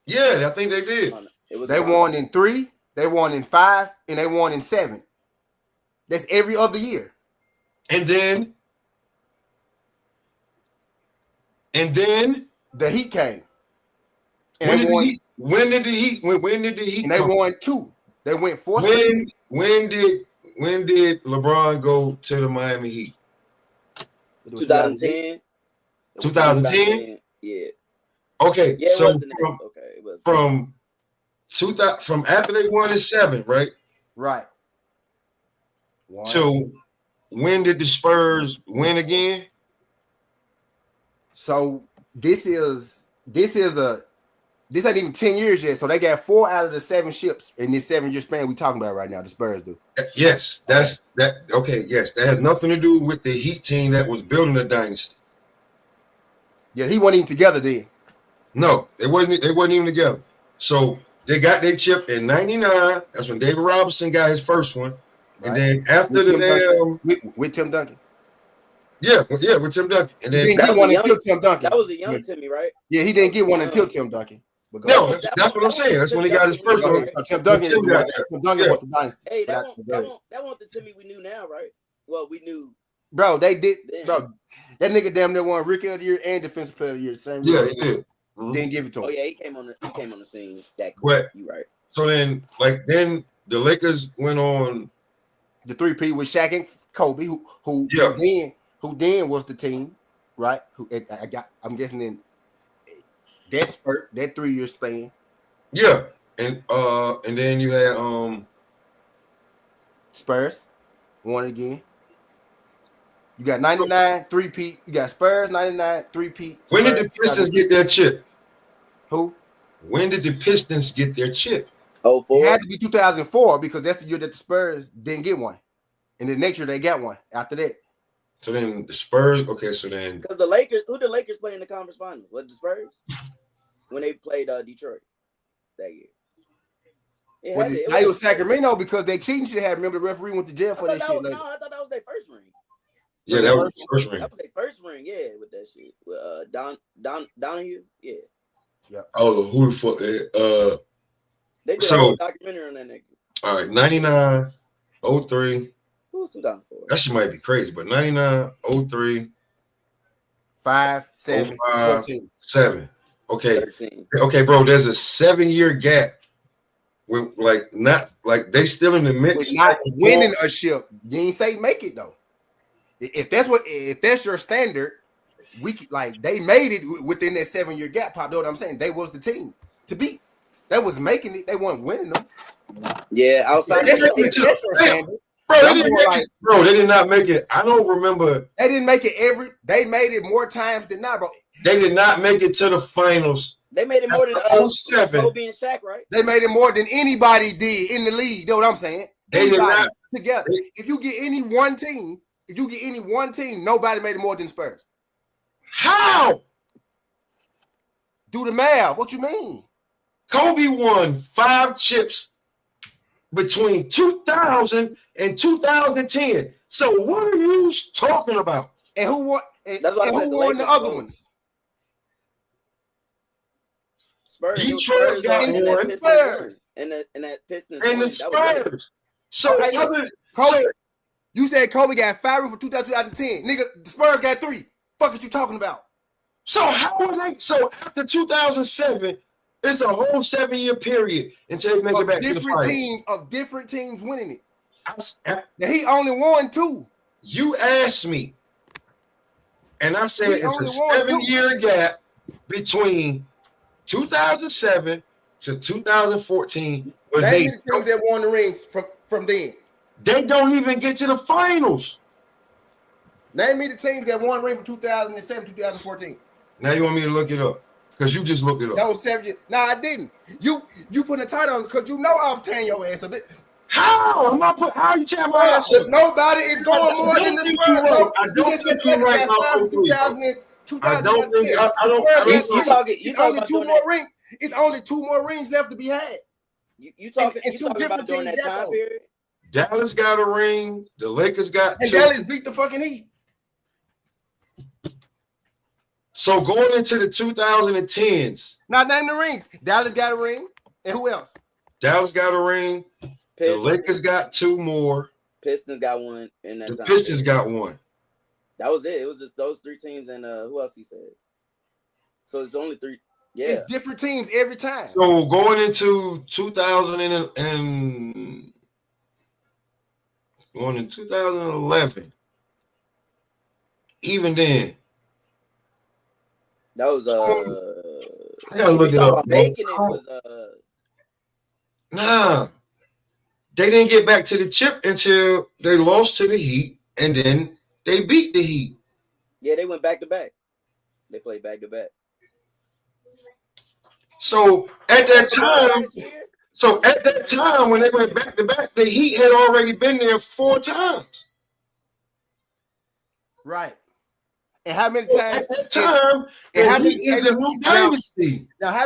Yeah, I think they did. They won in 3, they won in 5, and they won in 7. That's every other year. And then the Heat came. And when they did won, the Heat and they come? won 2. They went 4. When did LeBron go to the Miami Heat? 2010. 2010? Yeah. Okay, Yeah, it so was the Nets. Okay, it was from after they won in 7, right? Right. 1. So when did the Spurs win again? So this ain't even 10 years yet. So they got 4 out of the 7 ships in this 7-year span we talking about right now. The Spurs do. Yes, that's that. Okay, yes, that has nothing to do with the Heat team that was building the dynasty. Yeah, he wasn't even together then. No, they wasn't even together. So they got their chip in 99. That's when David Robinson got his first one. Right. And then after With the Tim damn with Tim Duncan. with Tim Duncan. And He then didn't get one until Tim Duncan. That was a young Timmy, right? Yeah, he didn't get one until Tim Duncan. But go no, ahead. that's what I'm saying. That's when he got his first Go one. ahead. So Tim Duncan is the one. Tim Duncan was the dynasty. Hey, Go ahead. that won't the Timmy we knew now, right? Well, we knew. Bro, they did. Then. Bro, that nigga damn near won Rookie of the Year and Defensive Player of the Year. Same Yeah, year. he did. Mhm. Didn't give it to him. Oh yeah, he came on the scene that quick. But You right. so then the Lakers went on. The 3P with Shaq and Kobe, who then was the team, right? I'm guessing in that spurt, that 3-year span. Yeah, and then you had Spurs won it again. You got 99 3-peat. You got Spurs 99 3-peat. When did the Pistons get their chip? Who? When did the Pistons get their chip? Oh, It had to be 2004 because that's the year that the Spurs didn't get one, and the next year they got one after that. So then the Spurs. Okay, so then because the Lakers, who the Lakers played in the conference finals? Was the Spurs when they played Detroit that year? It was Sacramento because they cheating shit had. Remember the referee went to jail for that shit. No, I thought that was their first ring. Yeah, that was the first ring. That was their first ring, yeah, with that shit. With Donahue, yeah. Yeah. Oh, who the fuck? They did a whole documentary on that nigga. All right, 99, 03. Who was 2004? That shit might be crazy, but 99, 03. 5, 7, 05, 7. Okay. 13. Okay, bro, there's a 7-year gap. With not they still in the mix. Not winning a ship. You ain't say make it though. If that's your standard, they made it within that 7-year gap. Pop, know what I'm saying? They was the team to beat. They was making it. They weren't winning them. Yeah, outside. That's your standard. Bro, they did not make it. I don't remember. They didn't make it They made it more times than not, bro. They did not make it to the finals. They made it more than 07. Kobe and Shaq, right? They made it more than anybody did in the league. Know what I'm saying? They did not together. If you get any one team, nobody made it more than Spurs. How? Do the math. What you mean? Kobe won 5 chips between 2000 and 2010. So what are you talking about? And who won? And who won the other ones? Spurs. Detroit got one. Spurs. And that Pistons. And the Spurs. So Kobe, you said Kobe got 5 for 2010. Nigga, the Spurs got 3. Fuck is you talking about? So how are they? So after 2007, it's a whole 7-year period until they make it back to the finals. Different teams winning it. He only won 2. You asked me, and I said it's a 7-year gap between 2007 to 2014. Name me the teams that won the rings from then. They don't even get to the finals. Name me the teams that won the ring from 2007 to 2014. Now you want me to look it up? Because you just looked it up. That was 7 years. No, I didn't. You put a title on because you know I'm tearing your ass up. How? How you tearing my ass up? Nobody is going more than the Spurs. I don't think you're right about 2010. I don't. It's only 2 more rings. It's only 2 more rings left to be had. You talking about during that time period? Dallas got a ring. The Lakers got 2. And Dallas beat the fucking Heat. So going into the 2010s. Now name the rings. Dallas got a ring. And who else? Dallas got a ring. Pistons. The Lakers got 2 more. Pistons got 1 in that time. The Pistons got 1. That was it. It was just those 3 teams and who else he said? So it's only 3. Yeah. It's different teams every time. So going into 2011, even then. That was I gotta look it up. Making it was Nah. They didn't get back to the chip until they lost to the Heat, and then they beat the Heat. Yeah, they went back to back. They played back to back. So at that time, when they went back to back, the Heat had already been there 4 times. Right. And how many times? At that time, and how many is the new dynasty? Now how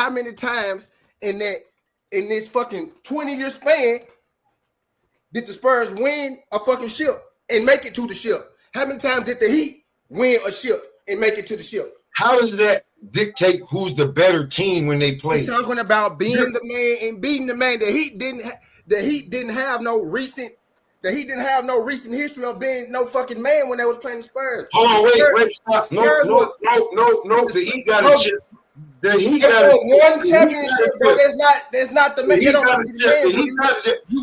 many times in this fucking 20-year span did the Spurs win a fucking ship and make it to the ship? How many times did the Heat win a ship and make it to the ship? How does that dictate who's the better team when they play? We're talking about being the man and beating the man. The Heat didn't have no recent history of being no fucking man when they was playing the Spurs. Hold on, wait, stop. No. The Heat got a chip. The Heat got one championship, bro. That's not the man. You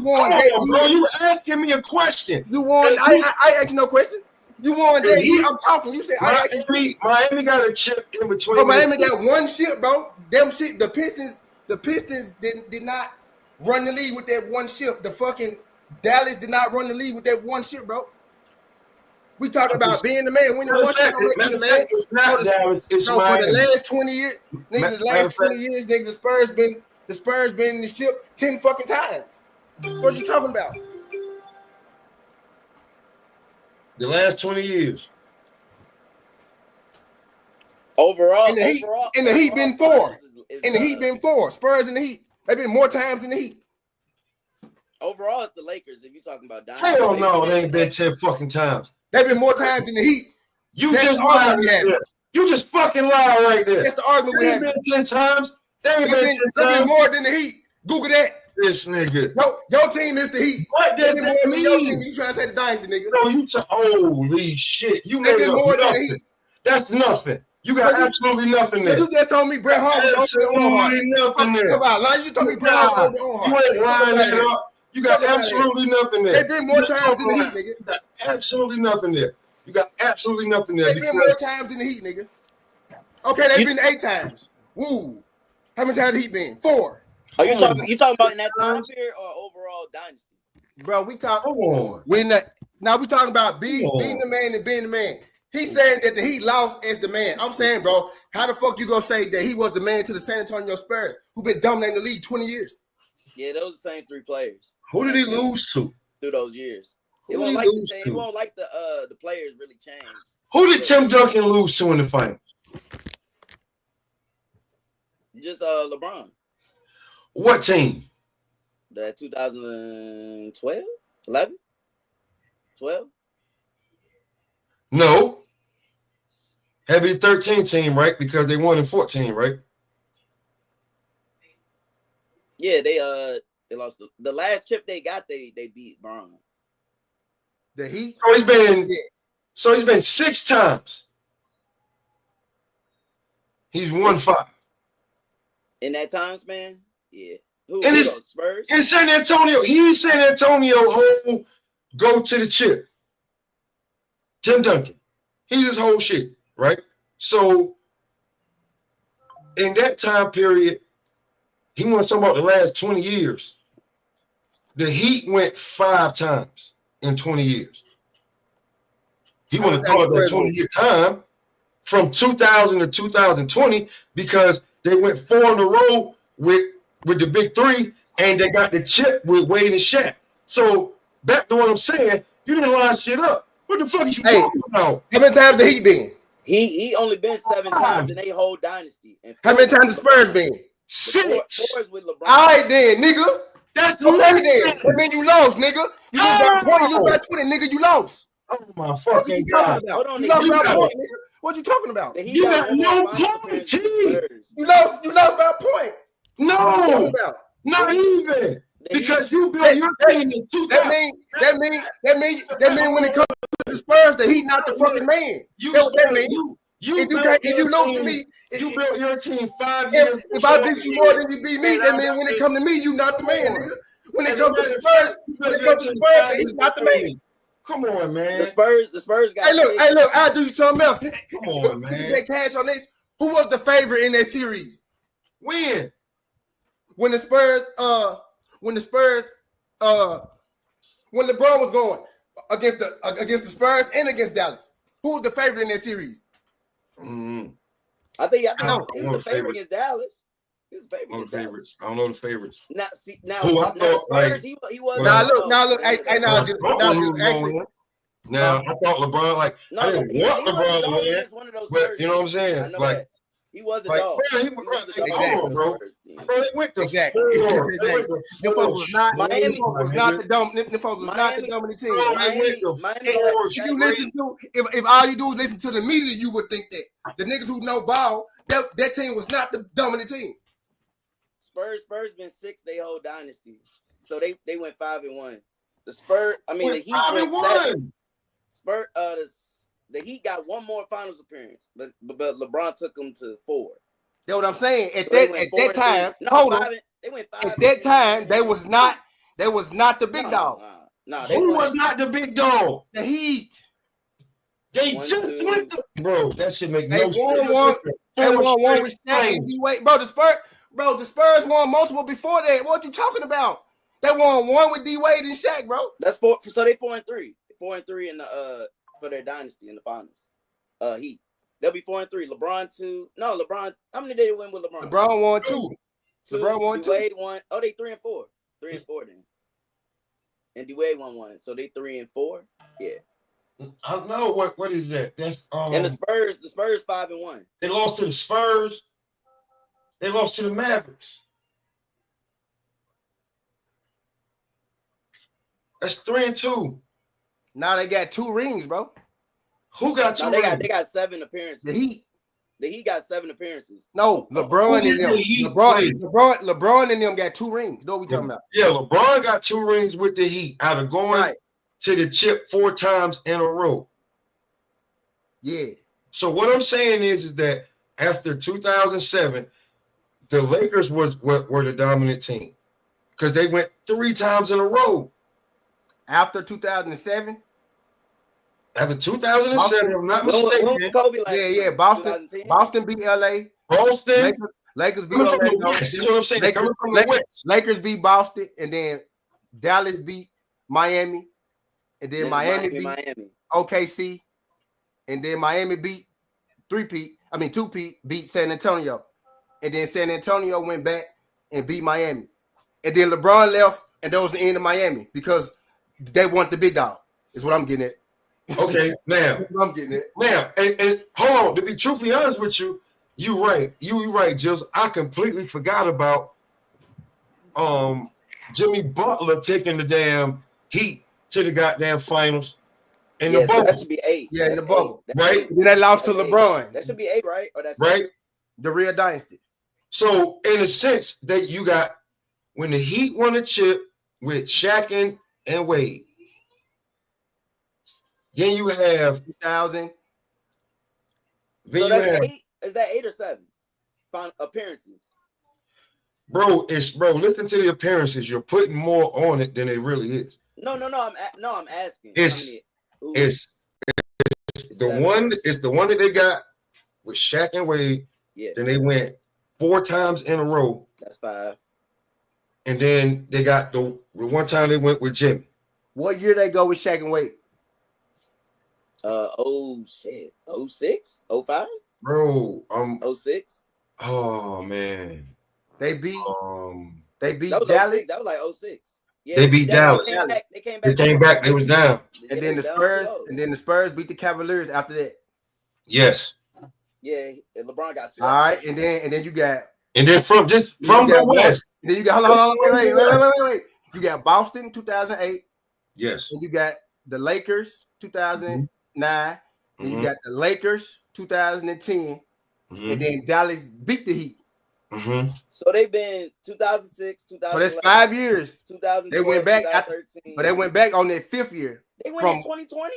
won. Bro, you asking me a question. You won. I asked you no question. You won that heat. I'm talking. You said Miami got a chip in between. But Miami got one ship, bro. Them shit. The Pistons did not run the league with that one ship. The fucking Dallas did not run the league with that one ship, bro. We talking about being the man, winning one ship. It's not Dallas. It's so Miami. For the last 20 years, nigga, the last 20 years, nigga, the Spurs been in the ship 10 fucking times. What you talking about? The last 20 years. Overall, in the Heat been 4. In the Heat been 4. Spurs in the Heat. They've been more times in the Heat. Overall, it's the Lakers. If you're talking about dynasty, hell no, they ain't been 10 fucking times. They've been more times in the Heat. You just lied right there. You just fucking lied right there. That's the argument we have. They ain't been 10 times. They ain't been 10 times. More than the Heat. Google that. This nigga. Your team is the Heat. What does that mean? Your team, you trying to say the dynasty, nigga? No, holy shit. You made more than the Heat. That's nothing. You got absolutely nothing there. You just told me Bret Hart was absolutely nothing there. Come on, like you told me Bret Hart was on You ain't lying that up. You got absolutely nothing there. They've been more times in the Heat, nigga. You got absolutely nothing there. You got absolutely nothing there. They've been more times in the Heat, nigga. Okay, they've been 8 times. Woo. How many times the Heat been? 4. Are you talking about in that time period or overall dynasty? Bro, we talking. Now we talking about being the man and being the man. He's saying that the Heat lost as the man. I'm saying, bro, how the fuck you gonna say that he was the man to the San Antonio Spurs, who been dominating the league 20 years? Yeah, those are the same 3 players. Who did he lose to through those years? It won't like the players really change. Who did Tim Duncan lose to in the finals? Just LeBron. What team? The 2012, 11, 12. No. Had to be the 13 team, right? Because they won in 14, right? Yeah, they lost the last chip they got. They beat Brown. The Heat. So he's been 6 times. He's won 5 in that time span. Yeah. Who Spurs? In San Antonio, he's San Antonio. Go to the chip. Tim Duncan. He's his whole shit, right? So in that time period, he won something about the last 20 years. The Heat went 5 times in 20 years. He won a call that 20-year time from 2000 to 2020 because they went 4 in a row with the big 3, and they got the chip with Wade and Shaq. So back to what I'm saying, you didn't line shit up. What the fuck is you talking about? How many times the Heat been? He only been 7 times in a whole dynasty. And how many times the Spurs been? 6. 4 with LeBron. All right then, nigga. That's okay then. That mean you lost, nigga. You lose by 20, you lose by 20, nigga. You lost. Oh my fucking God. Hold on, you lost by a point, nigga. What you talking about? You got no point, T. You lost by a point. No, not even. Because you built your team in 2000. That mean when it comes to the Spurs, that Heat not the fucking man. You built your team 5 years. If I beat you more than you beat me, that mean when it come to me, you not the man, nigga. When it comes to the Spurs, that He's not the man. Come on, man. The Spurs got. Hey, look, I'll do you something else. Come on, man. Could you get cash on this? Who was the favorite in that series? When the Spurs, when LeBron was going against the Spurs and against Dallas, who was the favorite in that series? I think he was the favorite against Dallas. He was the favorite against Dallas. I don't know the favorites. Now, see, now, who I thought, Spurs, he was. Now I thought LeBron I didn't want LeBron to win, but you know what I'm saying? Like he was a dog. He was bro. Bro, they went to exactly. Them folks was not the dominant team. If you listen to, if all you do is listen to the media, you would think that the niggas who know ball, that team was not the dominant team. Spurs been 6 they whole dynasty, so they went 5-1. The Spurs, the Heat went 7. The Heat got 1 more finals appearance, but LeBron took them to 4. That's what I'm saying. At that time, they went 5. At that time, they was not the big dog. No, who was not the big dog? The Heat. They One, just two. went to, bro. That shit make They no won sense. one. They Four won one straight with Shaq and games. D-Wade. Bro, the Spurs won multiple before that. What you talking about? They won one with D-Wade and Shaq, bro. That's 4. So they 4-3. 4-3 in the for their dynasty in the finals. Heat. They'll be 4-3. LeBron 2. No, LeBron. How many did they win with LeBron? LeBron won 2. 2. LeBron won 2. D-Wade won. Oh, they 3-4. 3-4 then. And D-Wade won 1. So they 3-4. Yeah. I don't know what is that. That's And the Spurs 5-1. They lost to the Spurs. They lost to the Mavericks. That's 3-2. Now they got 2 rings, bro. Who got 2 No, rings? they got 7 appearances. The Heat. The Heat got 7 appearances. No, LeBron and them. LeBron and them got 2 rings. Know what we talking about? Yeah, LeBron got 2 rings with the Heat out of going to the chip 4 times in a row. Yeah. So what I'm saying is that after 2007, the Lakers were the dominant team because they went 3 times in a row. After 2007? After 2007, if I'm not mistaken. When was Kobe like? Yeah. Boston beat LA. Boston. Lakers beat Coming from the LA. West. That's what I'm saying. Coming from the West. Lakers beat Boston, and then Dallas beat Miami, and then Miami beat OKC, and then Miami beat 2P beat San Antonio, and then San Antonio went back and beat Miami, and then LeBron left, and that was the end of Miami because they want the big dog. Is what I'm getting at. Okay, now I'm getting it. Now, and hold on. To be truthfully honest with you, you right, Jills. I completely forgot about Jimmy Butler taking the damn Heat to the goddamn finals in the bubble. So that should be 8. Yeah, in the bubble, right? And then they lost to LeBron. That should be 8, right? Or that's right. The real dynasty. So, in a sense, that you got when the Heat won a chip with Shaq and Wade. Then you have 2000. Then so you have 8. Is that 8 or 7? Appearances. Bro, listen to the appearances. You're putting more on it than it really is. No. I'm asking. It's the one that they got with Shaq and Wade. Yeah. Then they went 4 times in a row. That's 5. And then they got the one time they went with Jimmy. What year they go with Shaq and Wade? 06, 05? Bro, 06. Oh man. They beat That Dallas. that was like 06. Yeah, they beat Dallas. They came back. They was down. And then the Spurs beat the Cavaliers after that. Yes. Yeah, and LeBron got swept. All right, and then you got from the West. And then you got hold on, wait. You got Boston 2008. Yes. And you got the Lakers 2009. And you got the Lakers 2010. And then Dallas beat the Heat. So they've been 2006, 2011. So that's 5 years. 2012, they went back 2013. but they went back on their 5th year. They went in 2020.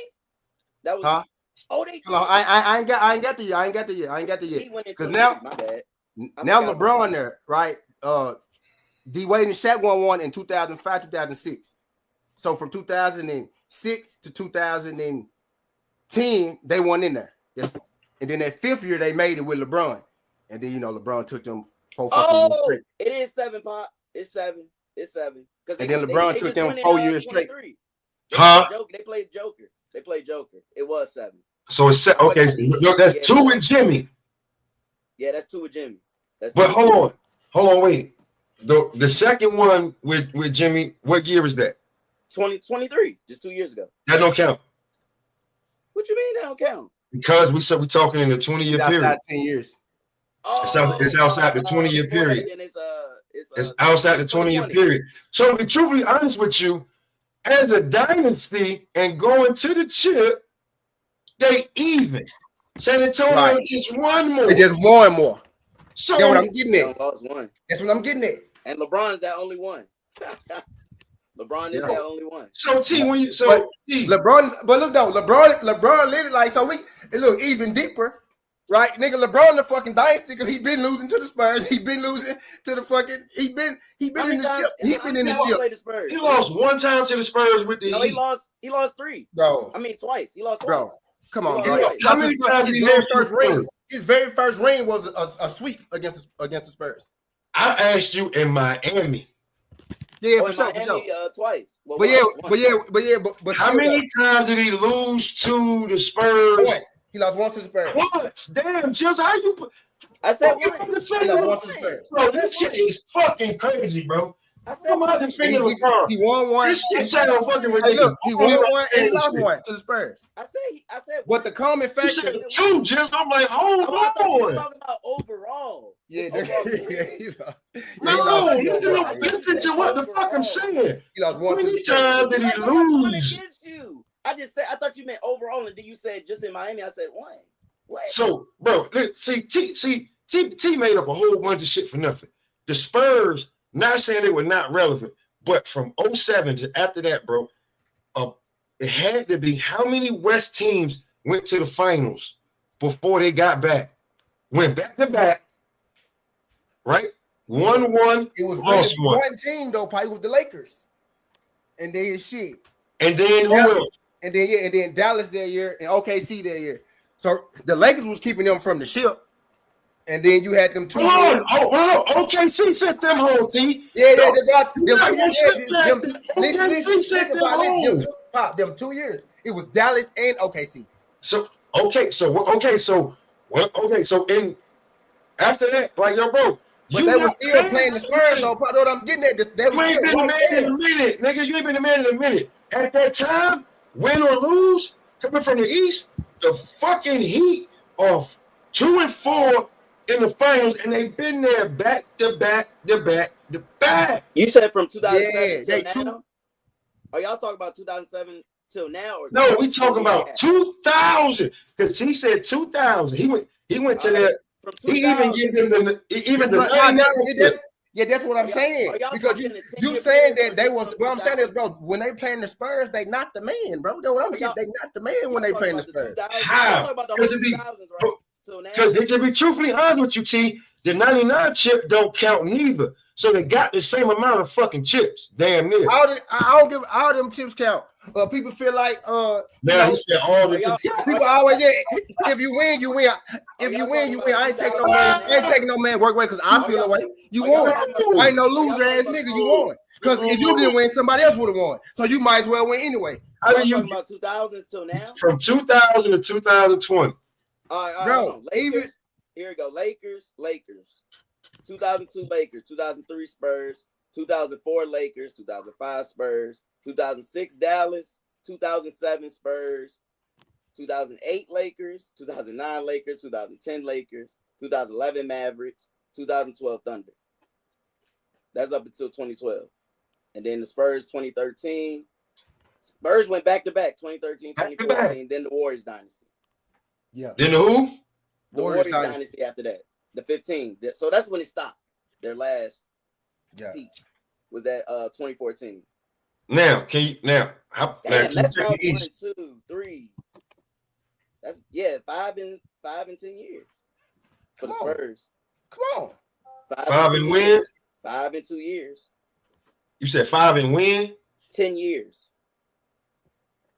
That was they. Hold on, I ain't got the year. Because now, my bad. Now LeBron there, right? D-Wade and Shaq won one in 2005, 2006. So from 2006 to 2010, they won in there. Yes. And then that 5th year, they made it with LeBron. And then, LeBron took them 4 years straight. It is 7, Pop. It's 7. And then LeBron took them 4 years straight. They played Joker. It was 7. So it's okay. That's 2 with Jimmy. Yeah, that's 2 with Jimmy. But hold on, wait. The second one with Jimmy, what year is that? 2023, just 2 years ago. That don't count. What you mean that don't count? Because we said we're talking in the 20-year period. 10 years. It's outside the 20-year period. It's outside the 20-year period. So to be truthfully honest with you, as a dynasty and going to the chip, they even. San Antonio just won more. They just won more. So that's what I'm getting at. Lost one. That's what I'm getting at. And LeBron's that only one. LeBron is that only one. So T, when you LeBron, but look though, LeBron literally like so we look even deeper, right? Nigga, LeBron the fucking dynasty because he been losing to the Spurs. He been losing to the fucking. He been in the ship. He been in the ship. He lost 1 time to the Spurs with the. No, he lost 3. Bro, I mean twice. He lost twice. Bro, Come on, He bro. lost twice. How many times did he lose to the Spurs? His very first ring was a sweep against the Spurs. I asked you in Miami. Yeah, Oh, for in sure, Miami, twice. Well, but How still, many times did he lose to the Spurs? once. He lost once to the Spurs. Once. Damn, Jills, how you put? I said You once. He lost once to the Spurs. Bro, this shit is fucking crazy, bro. I said I'm out once. defending LeBron. He won one. This shit sounds fucking Hey, ridiculous. look, he won one and he lost one to the Spurs. I said. But the common You factor, said two, Jills. I'm like, hold I thought you were on. talking about overall. yeah, Overall No, he you lost don't listen to what the fuck I'm saying. He lost How one to many the Spurs. times did he I'm not going lose? against you. I just said I thought you meant overall, and then you said just in Miami. I said one. What? So, bro, look, see, T made up a whole bunch of shit for nothing. The Spurs, not saying they were not relevant, but from 07 to after that, bro, it had to be how many West teams went to the finals before they got back? Went back to back, right? 1-1, It was lost really one. one team though, probably was the Lakers. And then shit. And then who Dallas, else? and then Dallas that year and OKC that year. So the Lakers was keeping them from the ship. And then you had them two. Hold on. OKC sent them home, T. Yeah, them 2 years. It was Dallas and OKC. So in after that, like yo, bro, But they were still playing the Spurs, though. Part of what I'm getting at, they You were ain't still been a right man in there. a minute, nigga. You ain't been a man in a minute. At that time, win or lose, coming from the East, the fucking Heat are 2-4 in the finals, and they've been there back to back to back to back. You said from 2007 Yeah, till now? Are y'all talking about 2007 till now? Or No, we talking about 2000, because he said 2000. He went to that. He even gave them the that's what I'm saying. Because you saying that they was. What I'm saying is, bro, when they playing the Spurs, they not the man, bro. That's what I'm getting. They not the man when they playing the Spurs. How? Because to be truthfully honest with you, T, the 99 chip don't count neither. So they got the same amount of fucking chips. Damn near. I don't give all them chips count. People feel like now he said all the people always if you win, you win. If you win, you win. I ain't taking no man. I ain't taking no man work away because I feel away. You won. I ain't no loser ass nigga. You won. Because if you didn't win, somebody else would have won. So you might as well win anyway. How are you talking about 2000s till now? From 2000 to 2020. All right, bro. Lakers. Here we go. Lakers. 2002 Lakers. 2003 Spurs. 2004 Lakers. 2005 Spurs. 2006 Dallas. 2007 Spurs. 2008 Lakers. 2009 Lakers. 2010 Lakers. 2011 Mavericks. 2012 Thunder. That's up until 2012. And then the Spurs 2013. Spurs went back to back 2013, 2014. Then the Warriors dynasty. Yeah. Then who? The Warriors dynasty after that. The 15. So that's when it stopped. Their last peak was that 2014. Now, can you Damn, that's now 1, 2, 3. That's 5 in 10 years. For the Spurs. Come on. 5 and win? 5 in 2 years. You said 5 and win? 10 years.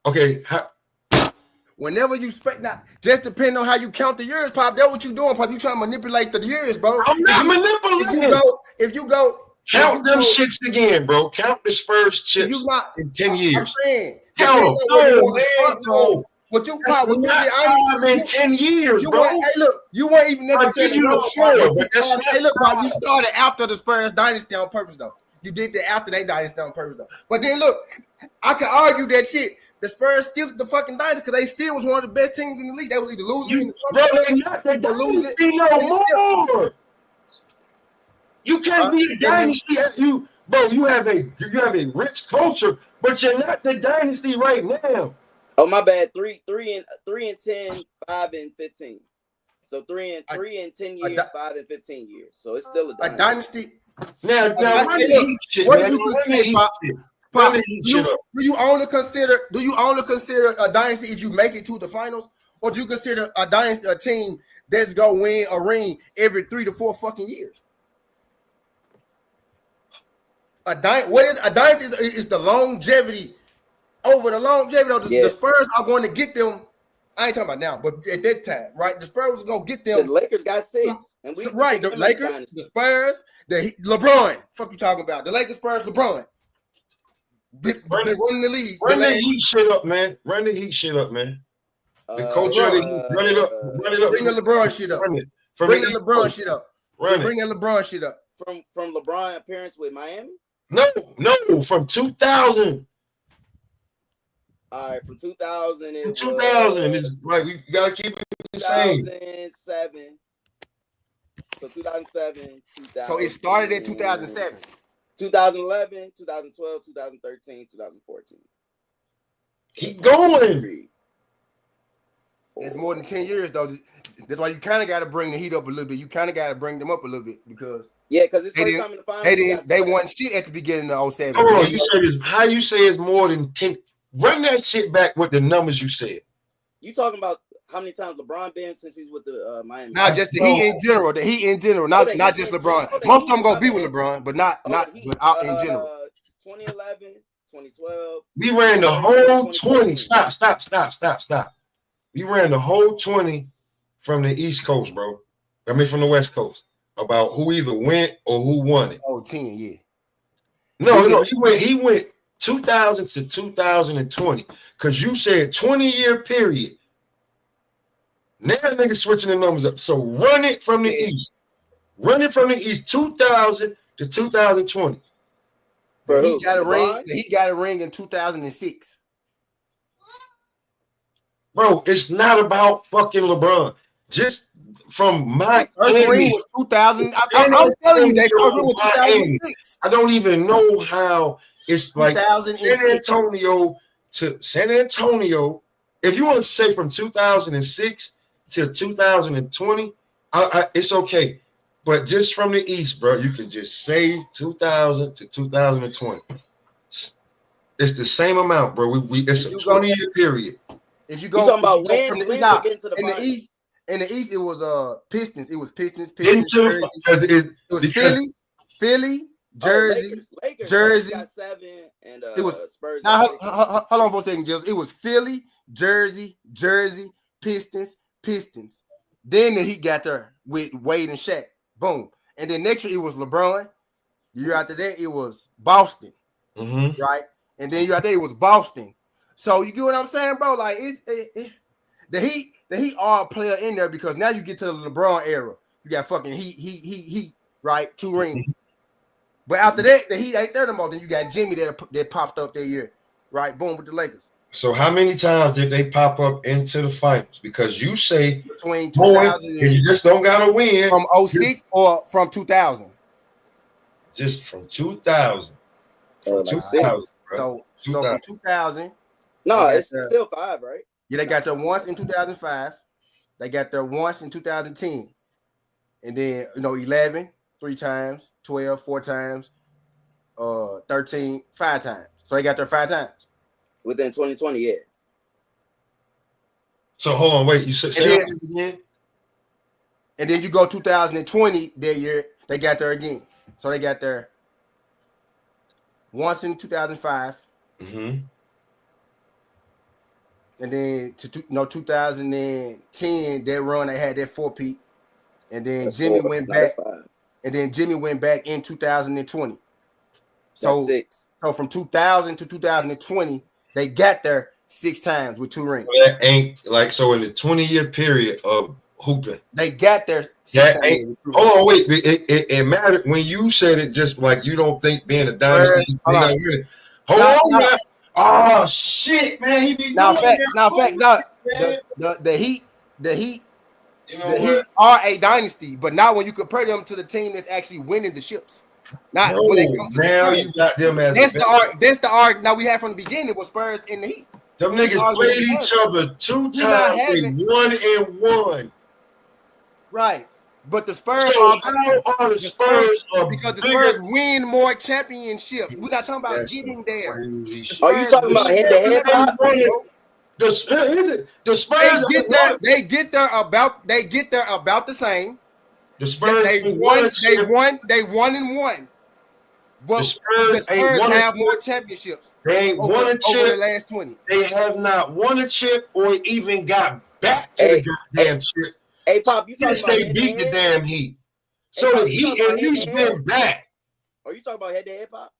Okay. Whenever you expect that, just depending on how you count the years, Pop. That's what you doing, Pop. You trying to manipulate the years, bro. I'm not manipulating. If you go, count them shits again, bro. Count the Spurs chips in 10 years. I'm saying, count them. No. What you Pop? What you in 10 years, bro? Hey, look, you weren't even necessarily. Hey, look, Pop. You started after the Spurs dynasty on purpose, though. You did that after they dynasty on purpose, though. But then look, I can argue that shit. The Spurs still the fucking dynasty because they still was one of the best teams in the league. They was either losing, bro. They're not the dynasty no more. You can't be a dynasty. You have a rich culture, but you're not the dynasty right now. Oh my bad. 3 and 10, 5 and 15. So 3 and 10 years, 5 and 15 years. So it's still a dynasty. Now, what do you consider? Pop, do you only consider a dynasty if you make it to the finals, or do you consider a dynasty a team that's gonna win a ring every 3 to 4 fucking years? What is a dynasty? Is the longevity over the longevity? The Spurs are going to get them I ain't talking about now, but at that time, right? The Spurs was gonna get The them. Lakers got 6. And we Right, the Lakers, the Spurs, LeBron. Fuck you talking about? The Lakers, Spurs, LeBron. Been running the league. Run the Heat shit up, man. Run the Heat shit up, man. The culture of the Heat. Run it up. Run it up. Bring the LeBron shit up. Bring the LeBron shit up. Bring the LeBron shit up. From LeBron appearance with Miami? No, from 2000. All right, from 2000. From 2000. It's like we gotta keep it the same. 2007. So 2007, 2000. So it started in 2007. 2011, 2012, 2013, 2014. Keep going. It's more than 10 years though. That's why you kind of got to bring the Heat up a little bit. You kind of got to bring them up a little bit because it's first time in the finals. They won shit at the beginning of 07. Hold on, you said this. How you say it's more than 10? Run that shit back with the numbers you said. You talking about how many times LeBron been since he's with the Miami? Not just the Heat in general. The Heat in general, not just LeBron. Most of them gonna be with LeBron, but not out in general. 2011, 2012. We ran the whole 20. Stop. We ran the whole 20 from the East Coast, bro. I mean, from the West Coast. About who either went or who won it. Oh, 10, yeah. No, he went 2000 to 2020. Because you said 20-year period. Now niggas switching the numbers up. So run it from the East. Run it from the East, 2000 to 2020. He got a ring. He got a ring in 2006. Bro, it's not about fucking LeBron. Just from my first ring was 2000. I'm telling you, that first ring was 2006. I don't even know how it's like San Antonio. If you want to say from 2006 to 2020, it's okay. But just from the East, bro, you can just say 2000 to 2020. It's the same amount, bro. It's a 20-year period. If you go talking about from the East, in the East, it was Pistons. It was Pistons. It was Philly, Jersey, Jersey. Got 7 and it was Spurs. Now hold on for a second, Jills. It was Philly, Jersey, Pistons. Then the Heat got there with Wade and Shaq. Boom. And then next year it was LeBron. The year after that it was Boston. Mm-hmm. Right? And then year after that it was Boston. So you get what I'm saying, bro? Like the Heat are a player in there because now you get to the LeBron era. You got fucking Heat, right? 2 rings. But after that, the Heat ain't there no more. Then you got Jimmy that popped up that year, right? Boom, with the Lakers. So how many times did they pop up into the finals? Because you say between 2000 and you just don't gotta win from 06 or from 2000. Just from 2000. Like 2000 so from 2000. No, it's still 5, right? Yeah, they got there once in 2005. They got there once in 2010. And then, 11, 3 times, 12, 4 times, 13, 5 times. So they got there 5 times. Within 2020, yeah. So hold on, wait. You said say that again? And then you go 2020 that year, they got there again. So they got there once in 2005. Mm-hmm. And then 2010, that run they had that 4-peat. And then That's Jimmy 4, went back. 5. And then Jimmy went back in 2020. So 6. So from 2000 to 2020, they got there 6 times with 2 rings. That ain't like so in the 20-year period of hooping. They got there 6 times. Hold on, wait. It mattered when you said it. Just like you don't think being a dynasty. Hold on. Oh shit, man! He be the Heat are a dynasty, but not when you compare them to the team that's actually winning the ships. Not when they come to now you got them as that's the arc. Now we had from the beginning was Spurs in the Heat. Them niggas played each other 2 times, 1-1. Right. But the Spurs because the Spurs win more championships. We're not talking about getting there. Are you talking about head-to-head? The Spurs they get there about the same. The Spurs they won and won. Well, Spurs the ain't Spurs won a have more chip. championships They ain't won a over chip. the last 20. They have not won a chip or even got back to Hey, the goddamn chip. Hey, Pop, you talking Yes, about they head beat to the head? damn Heat. Hey, So Pop, the you talking Heat about at head least to head? been back. Are you talking about head to head, Pop?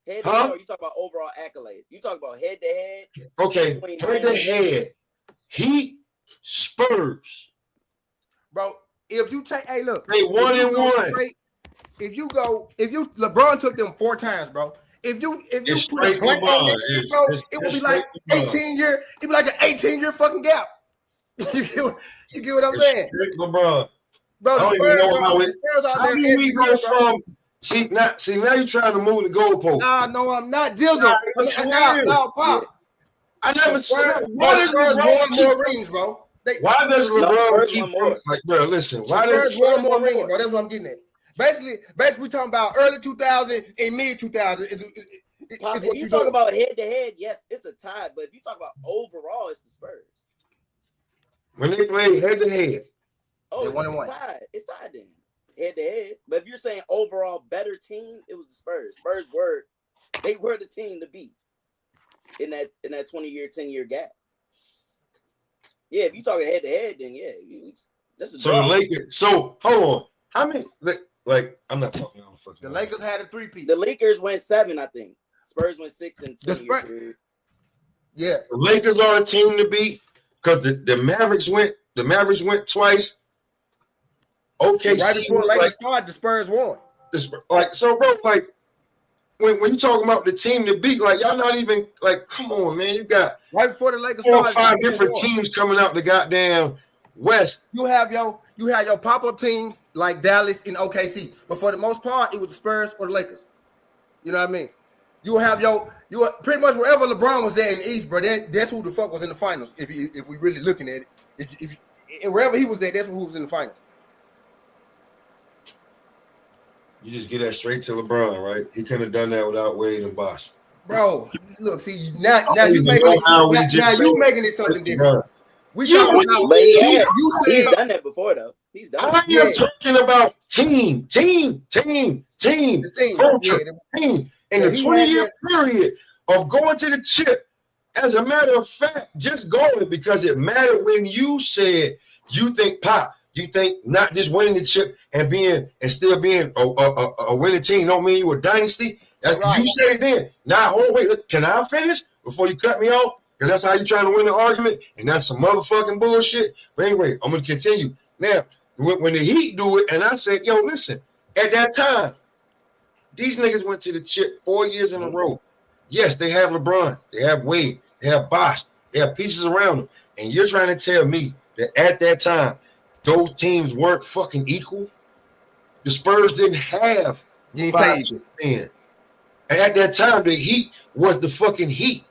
Head to Huh? head, or you talking about overall accolades? You talking about head to head? Okay, between head to head. Heat, Spurs. Bro, if you take, hey, look, They if 1 you and go 1. straight, LeBron took them 4 times, bro. If you It's put a straight blank on LeBron. that shit, bro, it would It's be like straight LeBron. 18-year. It'd be like an 18-year fucking gap. you get what I'm It's saying, straight LeBron. bro? I The don't even know how Spurs out how there do every we go year, bro. from see now you're trying to move the goalpost. Nah, no, I'm not, Jizzle. Nah, Pop. Yeah. I never The Spurs, why does Spurs LeBron won keep, more rings, bro. why does No, LeBron Spurs keep won more. like, bro, listen, The why Spurs does won more won rings, more. bro. That's what I'm getting at. Basically, we talking about early 2000 and mid 2000 is Pop, what if you you talk doing. about head to head, yes, it's a tie. But if you talk about overall, it's the Spurs. when they play head to head? Oh, They it's 1 and 1. tied. It's tied then. Head to head. But if you're saying overall better team, it was the Spurs. Spurs were the team to beat in that 20-year, 10-year gap. Yeah, if you talking head to head, then yeah, that's a So draw. the Lakers. So hold on, how many? Like I'm not talking on fucking. The Lakers had a 3-peat. The Lakers went 7, I think. Spurs went 6 in 20-year period. Yeah, The Lakers are the team to beat because the Mavericks went. The Mavericks went twice. Okay, right before the Lakers started, the Spurs won. Like so, bro. Like when you talking about the team to beat, like y'all not even like. Come on, man. You got Right before the Lakers 4 or started, 5 different teams coming out the goddamn West. You have your pop-up teams like Dallas and OKC, but for the most part, it was the Spurs or the Lakers. You know what I mean? You have you pretty much wherever LeBron was at in the East, bro. That's who the fuck was in the finals. If we really looking at it, if wherever he was at, that's who was in the finals. You just get that straight to LeBron, right? He couldn't have done that without Wade and Bosh. Bro, look, see now you making it something different. We talking about But he's done that before though. He's done. I am talking about team, culture, team. In the 20-year period of going to the chip, as a matter of fact, just going because it mattered when you said you think Pop, you think not just winning the chip and still being a winning team don't mean you a dynasty. Right. You said it then. Now, wait, can I finish before you cut me off? Because that's how you're trying to win the argument, and that's some motherfucking bullshit. But anyway, I'm gonna continue. Now, when the Heat do it, and I said, yo, listen, at that time, these niggas went to the chip 4 years in a row. Yes, they have LeBron, they have Wade, they have Bosh, they have pieces around them. And you're trying to tell me that at that time, those teams weren't fucking equal? The Spurs didn't have 5 men. And at that time, the Heat was the fucking Heat.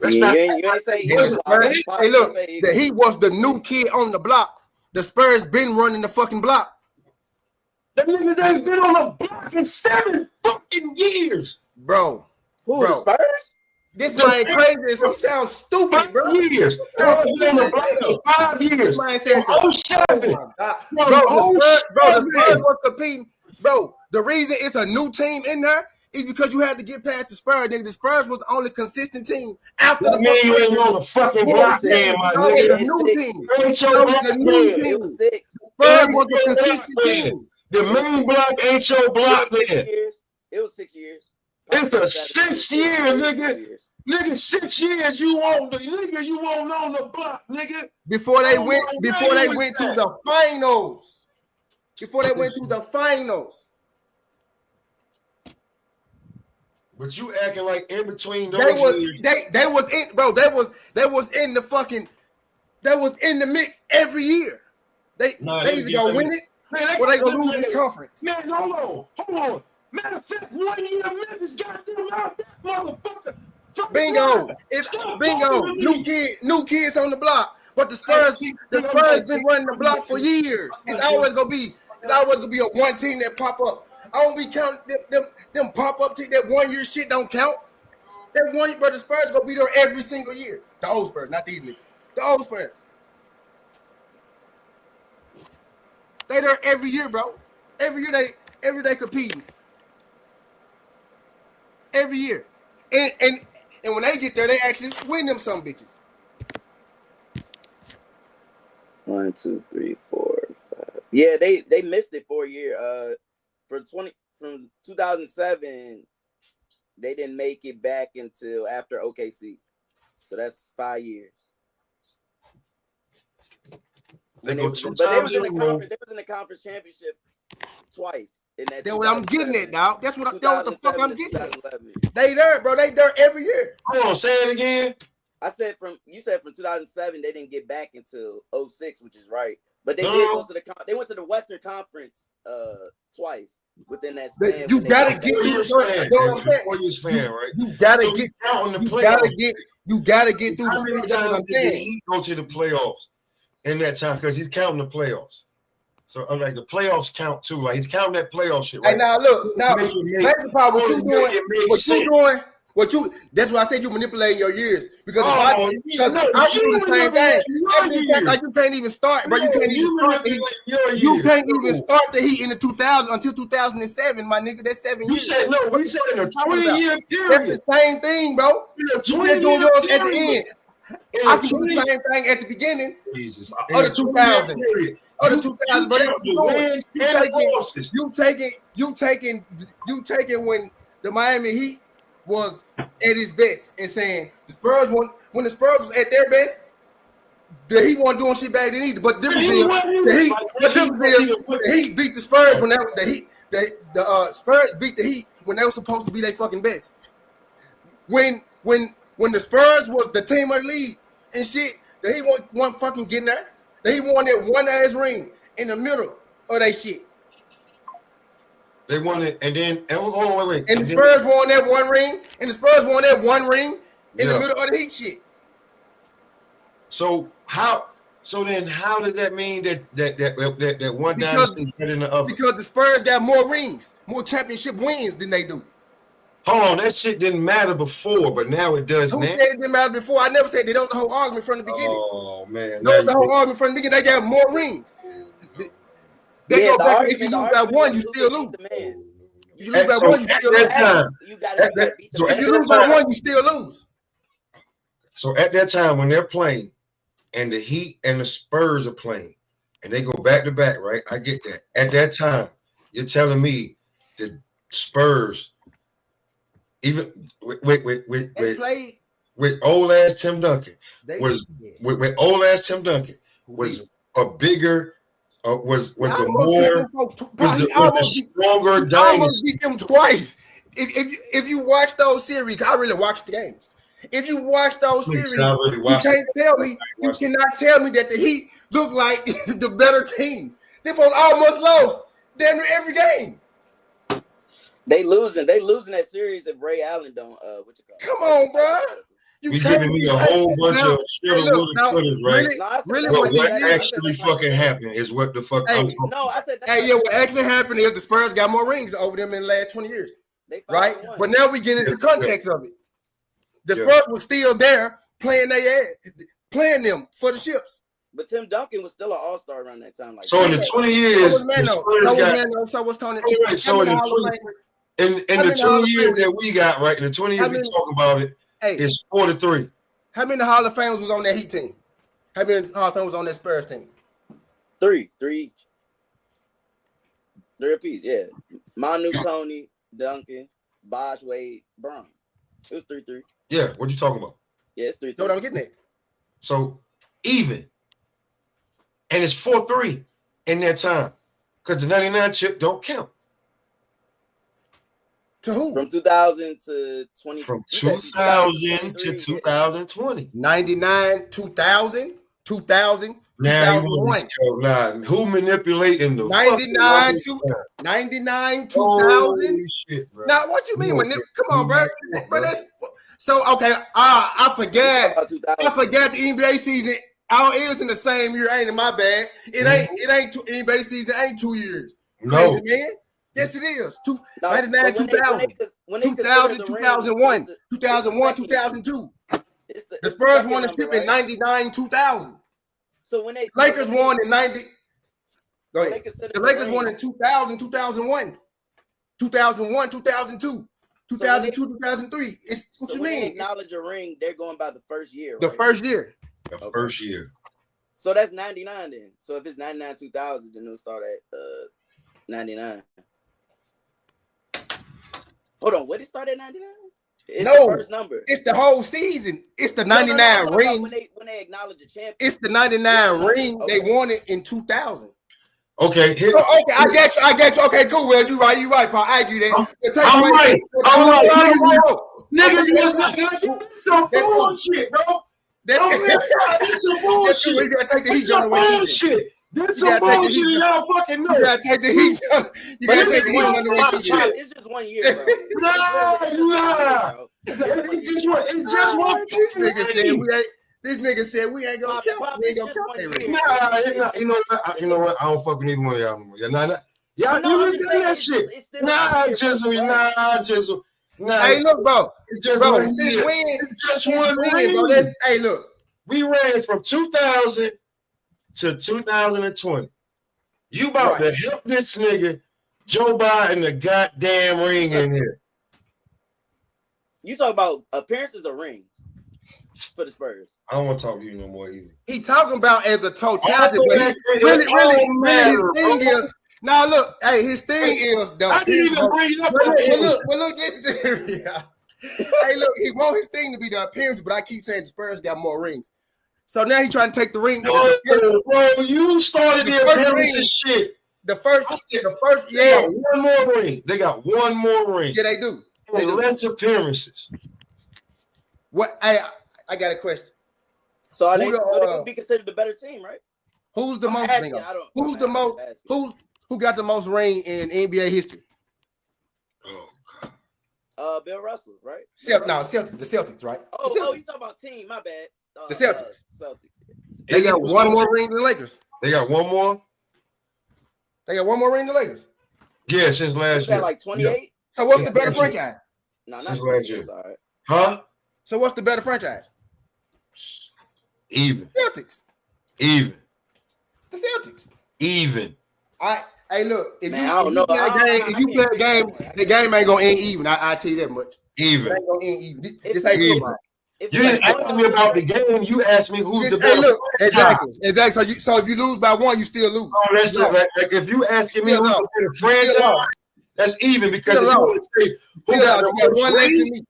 You ain't say equal. Hey, look, the Heat was the new kid on the block. The Spurs been running the fucking block. Them niggas ain't been on the block in 7 fucking years. Bro. Who, the Spurs? This man crazy. He sounds stupid, bro. 5 years. Been on the block for 5 years. This man said from 07. The Spurs were competing. Bro, the reason it's a new team in there is because you had to get past the Spurs. Nigga, the Spurs was the only consistent team after the man, you ain't on the fucking block then, my nigga. That was a new team. It was 6. Spurs was the consistent team. The main block ain't your block then. It was 6 years. It's a 6 year, nigga. Nigga, 6 years you won't on the block, nigga. Before they went to the finals. Before they went to the finals. But you acting like in between those years. They was in the mix every year. They either gonna win it or they gonna lose in the conference. Man, hold on. Matter of fact, 1 year Memphis got them out that motherfucker. Bingo. It's bingo. New kids on the block. But the Spurs been running the block for years. It's always gonna be a one team that pop up. I don't be counting them pop up team. That 1 year shit don't count. That 1 year, but the Spurs gonna be there every single year. The old Spurs, not these niggas. The old Spurs. They there every year, bro. Every year they competing. every year. And when they get there, they actually win them some bitches. 1, 2, 3, 4, 5. Yeah, they missed it for a year. From 2007, they didn't make it back until after OKC. So that's 5 years. They was in the conference championship twice. That's what I'm getting at, dog. That's what the fuck I'm getting at. 2011. They there, bro. They there every year. Hold on, say it again. You said from 2007 they didn't get back until 06, which is right. But they No. did go to they went to the Western Conference twice within that span. You gotta get through the span. Right? You gotta get out in the you playoffs. gotta get through How many the span. That's what I'm times did saying. he go to the playoffs in that time? Because he's counting the playoffs. So I'm like, the playoffs count too. Like he's counting that playoff shit. Right? Hey, now look, what that's why I said you manipulating your years. Because I was doing the same thing. Like you can't even start, bro. You can't even start the Heat. You can't even start the Heat in the 2000 until 2007, my nigga. That's 7 years. You said no, we said in a 20-year period. That's the same thing, bro. In a You just 20-year doing yours at the period. end. I can do the same thing at the beginning. Jesus. Of the 2000. Of the 2000, but you taking when the Miami Heat was at its best and saying the Spurs when the Spurs was at their best, the Heat wasn't doing shit back then either. But the difference is the Heat beat the Spurs when the Spurs beat the Heat when they were supposed to be their fucking best. When the Spurs was the team of the league and shit, the Heat wasn't fucking getting there. They won that one ass ring in the middle of that shit. They won it, and then wait. And the Spurs won that one ring, in the middle of the Heat shit. So then how does that mean that one dynasty is better than the other? Because the Spurs got more rings, more championship wins than they do. Hold on, that shit didn't matter before, but now it does. Who now? said it didn't matter before? I never said that. That was the whole argument from the beginning. Oh man, that was the whole argument from the beginning. They got more rings. They go back. If you lose by one, you still lose. If you lose by one, you still lose. If you lose by one, you still lose. So at that time when they're playing, and the Heat and the Spurs are playing, and they go back to back, right? I get that. At that time, you're telling me the Spurs. Even with old ass Tim Duncan was a bigger was the more was the stronger dynasty. I almost beat them twice. If you watch those series, I really watched the games. If you watch those series, you can't tell me. You cannot tell me that the Heat look like the better team. They almost lost damn near every game. They losing that series if Ray Allen don't. Come on, bro. You giving me a whole bunch of shit on right? Really, what actually fucking happened is what the fuck. I said. What actually happened is the Spurs got more rings over them in the last 20 years, right? But now we get into context of it. The Spurs were still there playing them for the ships. But Tim Duncan was still an all-star around that time. So in the 20 years, so was Tony. So in the 20 years that we got, right? In the 20 years we talk about it, it's 4-3. How many Hall of Famers was on that Heat team? How many Hall of Famers was on that Spurs team? 3 each. 3 apiece, yeah. Manu, Tony, Duncan, Bosh, Wade, Brown. It was 3-3. Yeah, what you talking about? Yeah, it's 3-3. That's what I'm getting at. So even. And it's 4-3 in that time. Because the 99 chip don't count. To who? From 2000 to 20. From 2000 to 2020. 99, 2000, 2001. Nah, who manipulating the 99, 2000. Shit, bro. Now, what you mean? Come on, bro. But that's so okay. I forgot. I forgot the NBA season. It was in the same year. Ain't in my bad. It ain't NBA season. Ain't 2 years. No, crazy, man. Yes, it is. 99, 2000, 2000, 2001, 2001, 2002. The Spurs won the ship in 99, 2000. So when they Lakers won in 90. Go ahead. The Lakers won in 2000, 2001, 2001, 2002. 2002, 2003. It's what you when they mean? acknowledge a ring, they're going by the first year. The right? first year. The first year. So that's 99 then. So if it's 99 2000, then it'll start at 99. Hold on, what did it start at 99? It's No, the first number. It's the whole season. It's the 99 ring. When they acknowledge a champion. It's the 99 ring. Okay. They won it in 2000. Okay, here. Oh, okay, I get you. Okay, cool. Well, you right, Paul. I agree that. I'm right. Nigga, that's some bullshit, bro. That's some bullshit. You gotta take the heat That's some bullshit. That's some bullshit. Y'all fucking know. You gotta take the heat. You gotta take the heat on the way. It's just 1 year, bro. Nah. It's just one. This nigga said we ain't gonna count. We ain't gonna count that ring. Nah, you know what? I don't fuck with either one of y'all no more. Y'all do that shit. Nah, Jizzle. Nah. Hey, look, bro. Bro, Since when? It's just one ring, bro. Hey, look. We ran from 2000 to 2020. You about to help this nigga Joe Biden the goddamn ring in here. You talk about appearances or rings for the Spurs? I don't want to talk to you no more either. He talking about as a totality, but really his thing is. Now look, hey, his thing is though. I didn't even bring it up. But look, this is hey, look, he want his thing to be the appearance, but I keep saying the Spurs got more rings. So now he trying to take the ring. No, bro, you started the appearances shit. The first, yeah. One more ring. They got one more ring. Yeah, they do. Less appearances. What? I got a question. So they could be considered the better team, right? Who's the most? Who's the most? Who got the most ring in NBA history? Oh God. Bill Russell, right? The Celtics, right? Oh, you talking about team? My bad. The Celtics. They got one more ring than the Lakers. They got one more. They got one more ring than the Lakers. Yeah, since last year. Like 28. Yeah. So what's the better franchise? No, not last year. Sorry. Huh? So what's the better franchise? Even. Celtics. Even. The Celtics. Even. Hey, look. If you play a game, the game ain't gonna end even. I tell you that much. Even. It ain't gonna end even. This ain't even. You didn't ask me about the game. You asked me who's the better. Look, exactly. So if you lose by one, you still lose. Oh, that's just like if you asking me who's the better franchise, that's even because if you want to say who got the most rings,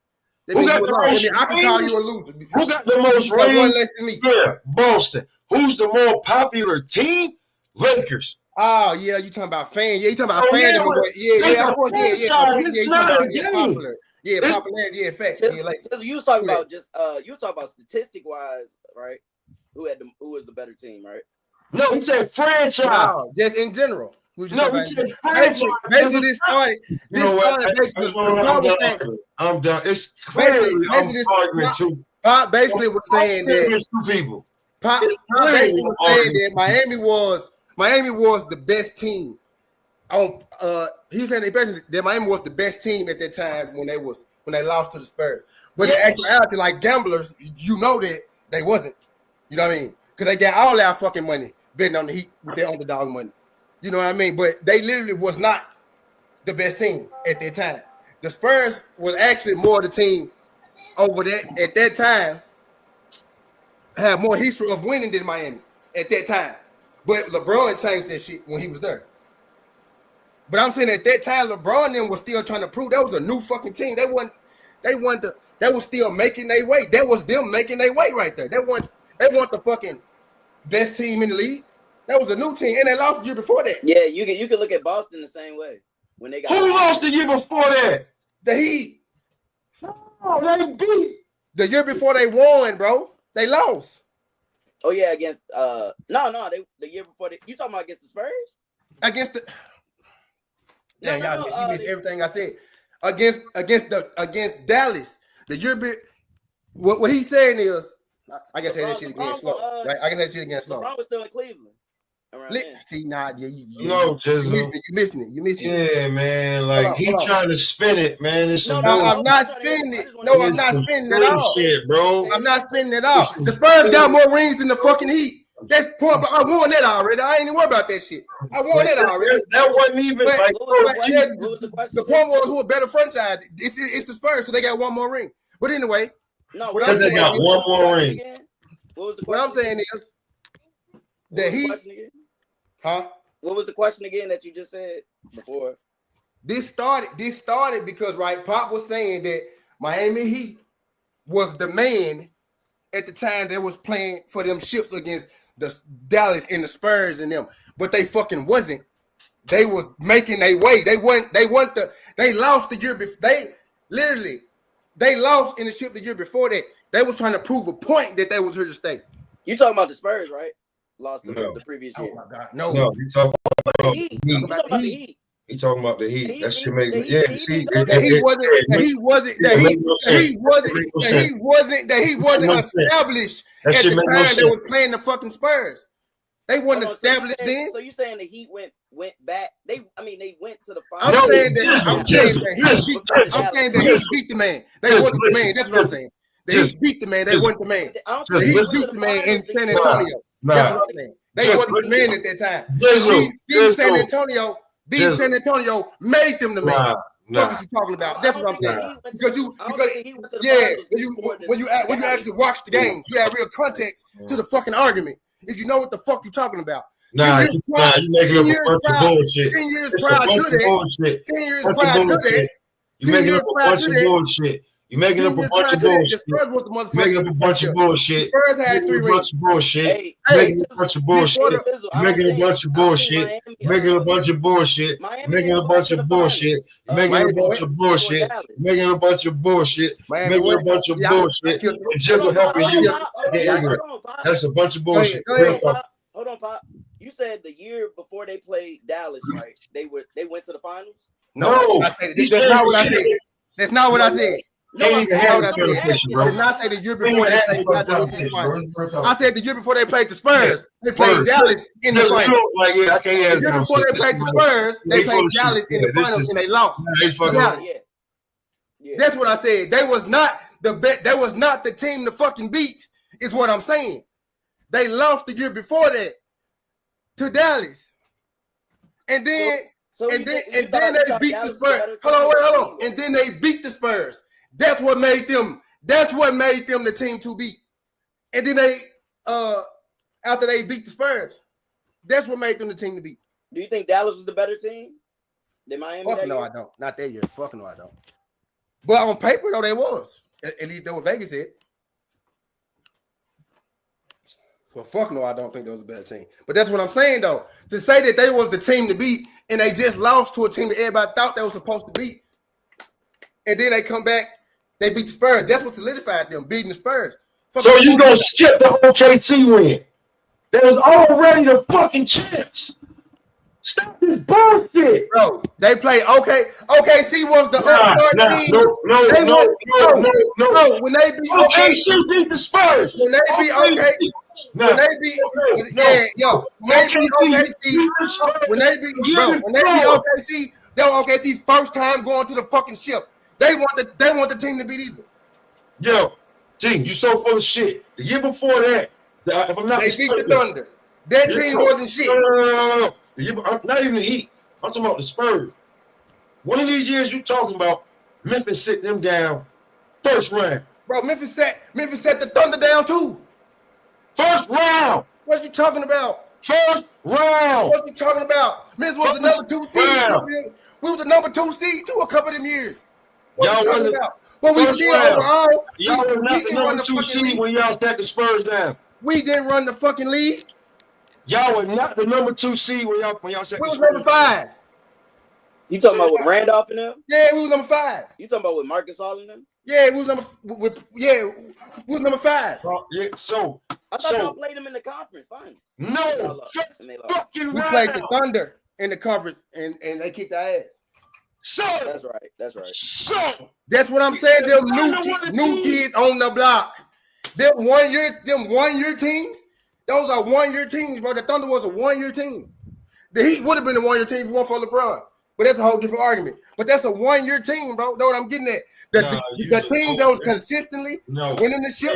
who got the most rings, I can call you a loser. Who got the most rings? One less than me. Yeah, Boston. Who's the more popular team? Lakers. Oh yeah, you talking about fan? Yeah, you talking about fan? Yeah, popularity. Yeah, facts. You was talking about you was talking about statistic wise, right? Who was the better team, right? No, he said franchise. No, just in general. No, he said franchise. Basically, this started. I'm done. It's clearly I'm arguing too. Pop basically was saying that two people. Pop basically was saying that Miami was the best team. He was saying that Miami was the best team at that time when they lost to the Spurs. But in actuality, like gamblers, you know that they wasn't. You know what I mean? Because they got all our fucking money betting on the Heat with their underdog money. You know what I mean? But they literally was not the best team at that time. The Spurs was actually more the team over that at that time. Had more history of winning than Miami at that time. But LeBron changed that shit when he was there. But I'm saying at that time, LeBron then was still trying to prove that was a new fucking team. They was still making their way. That was them making their way right there. They weren't the fucking best team in the league. That was a new team, and they lost the year before that. Yeah, you can look at Boston the same way when they got. Who lost the year before that? The Heat. Oh, they beat. The year before they won, bro. They lost. Oh yeah, against the year before you talking about against the Spurs? Against the y'all missed everything I said. Against Dallas. The year what he's saying is I guess that shit again slow. Right? I guess that shit again slow. LeBron was still in Cleveland. See, you missing it. You missing it. Yeah, man. Like he trying to spin it, man. It's I'm not spinning it. I'm not spinning it all. Shit, bro. I'm not spinning it all. The Spurs got more rings than the fucking Heat. That's point. But I won that already. I ain't even worried about that shit. I won that already. That wasn't even But- like. What was The the question? point was who a better franchise. It's the Spurs because they got one more ring. But anyway, No, what what I'm they saying got is- one more ring. What was the what question? I'm saying is that he, huh? What was the question again that you just said before? This started because right, Pop was saying that Miami Heat was the man at the time that was playing for them ships against the Dallas and the Spurs and them, but they fucking wasn't. They was making their way. They lost the year before. They lost in the ship the year before that. They was trying to prove a point that they was here to stay. You talking about the Spurs, right? Lost No. the previous Oh year. my God, no. No, he talking The about Heat. the You Heat. talking about the Heat. He talking about the Heat. The That Heat- shit make the me. Heat- Yeah, the see, Heat- That he wasn't established That at shit the make no time sense. they was playing the fucking Spurs. They wasn't Hold on, so you established saying- then. So you saying the Heat went back? They went to the I'm finals. saying that Jizzle. he beat the man. They wasn't the man. That's what I'm saying. He beat the man. They wasn't the man. I don't Just think He they went beat to the man in finals San the year- Antonio. That's what I'm saying. They Just wasn't the listen. man at that time. Jizzle. Beating San Jizzle. Antonio, Jizzle. San Antonio made them the man. Nah, What nah. was you talking about? I That's don't what I'm think saying. the Heat went to- Because you, I don't because think the Heat went to the yeah, finals before when you actually watch the games, you have real context to the fucking argument. If you know what the fuck you're talking about. Nah, you making up a bunch of bullshit. 10 years It's a prior bunch to of that, bullshit. 10 years Bunch of prior to bullshit. that, You making 10 up a years prior bunch to of that, bullshit. You making 10 up a years bunch prior of to that, the bullshit. Spurs was the You making up a motherfucker. bunch of bullshit. Spurs had You 3 making a rings. bunch of bullshit. Hey, You making a bunch of bullshit. Jizzle, You making a bunch of bullshit. You making a bunch of bullshit. You making a bunch of bullshit. You making a bunch of bullshit. You making a bunch of bullshit. You making a bunch of bullshit. And Jizzle helping you get ignorant. That's a bunch of bullshit. Hold on, Pop. You said the year before they played Dallas, right? They went to the finals. No, That's not what I said. That's not what I said. Can't even That's have not this what I conversation, said. bro. I did not say the year Can't before even they have played this Dallas in the conversation, finals. bro. I said the year before they played the Spurs, they played Word. Dallas in the Jizzle, you finals. don't like it. I can't have The this year before they played the conversation. Spurs, they He full played of shit. Dallas in the Yeah, this finals is- and they lost. Nah, he's fucking Now, Yeah. that's what I said. They was not the team to fucking beat, is what I'm saying. They lost the year before that to Dallas. And then So they beat the Spurs. Hold on. And then they beat the Spurs. That's what made them the team to beat. And then they after they beat the Spurs, that's what made them the team to beat. Do you think Dallas was the better team than Miami? Fuck no, I don't. Not that year. Fuck no, I don't. But on paper, though, they was. At least that's what Vegas said. Well, fuck no, I don't think they was a better team. But that's what I'm saying, though. To say that they was the team to beat and they just lost to a team that everybody thought they was supposed to beat, and then they come back, they beat the Spurs. That's what solidified them, beating the Spurs. So you gonna skip the OKC win? They was already the fucking champs. Stop this bullshit, bro. They played OKC was the upstart team. No. When they beat OKC beat the Spurs. When they beat OKC. When they beat OKC, that was OKC first time going to the fucking ship. They want the team to beat either. Yo, team, you so full of shit. The year before that, if I'm not they beat the Thunder. That team wasn't shit. No. Not even the Heat. I'm talking about the Spurs. One of these years you talking about Memphis sitting them down first round. Bro, Memphis set the Thunder down too. First round. What you talking about? First round. What you talking about? Memphis was the number 2 seed. We was the number 2 seed too a couple of them years. What you talking about? But we still overall. Y'all was not the number 2 seed when y'all set the Spurs down. We didn't run the fucking league. Y'all were not the number 2 seed when y'all set the Spurs. We was number 5. You talking about with Randolph and them? Yeah, we was number 5. You talking about with Marcus All and them? Yeah, we was number 5. Yeah, so I thought y'all played them in the conference finals. No, fucking we played the Thunder in the conference and they kicked our ass. So that's right. So that's what I'm saying. Them new kids on the block. Them 1 year teams. Those are 1 year teams, bro. The Thunder was a 1 year team. The Heat would have been a 1 year team if it weren't for LeBron. But that's a whole different argument. But that's a 1 year team, bro. Know what I'm getting at? The team that was consistently winning the ship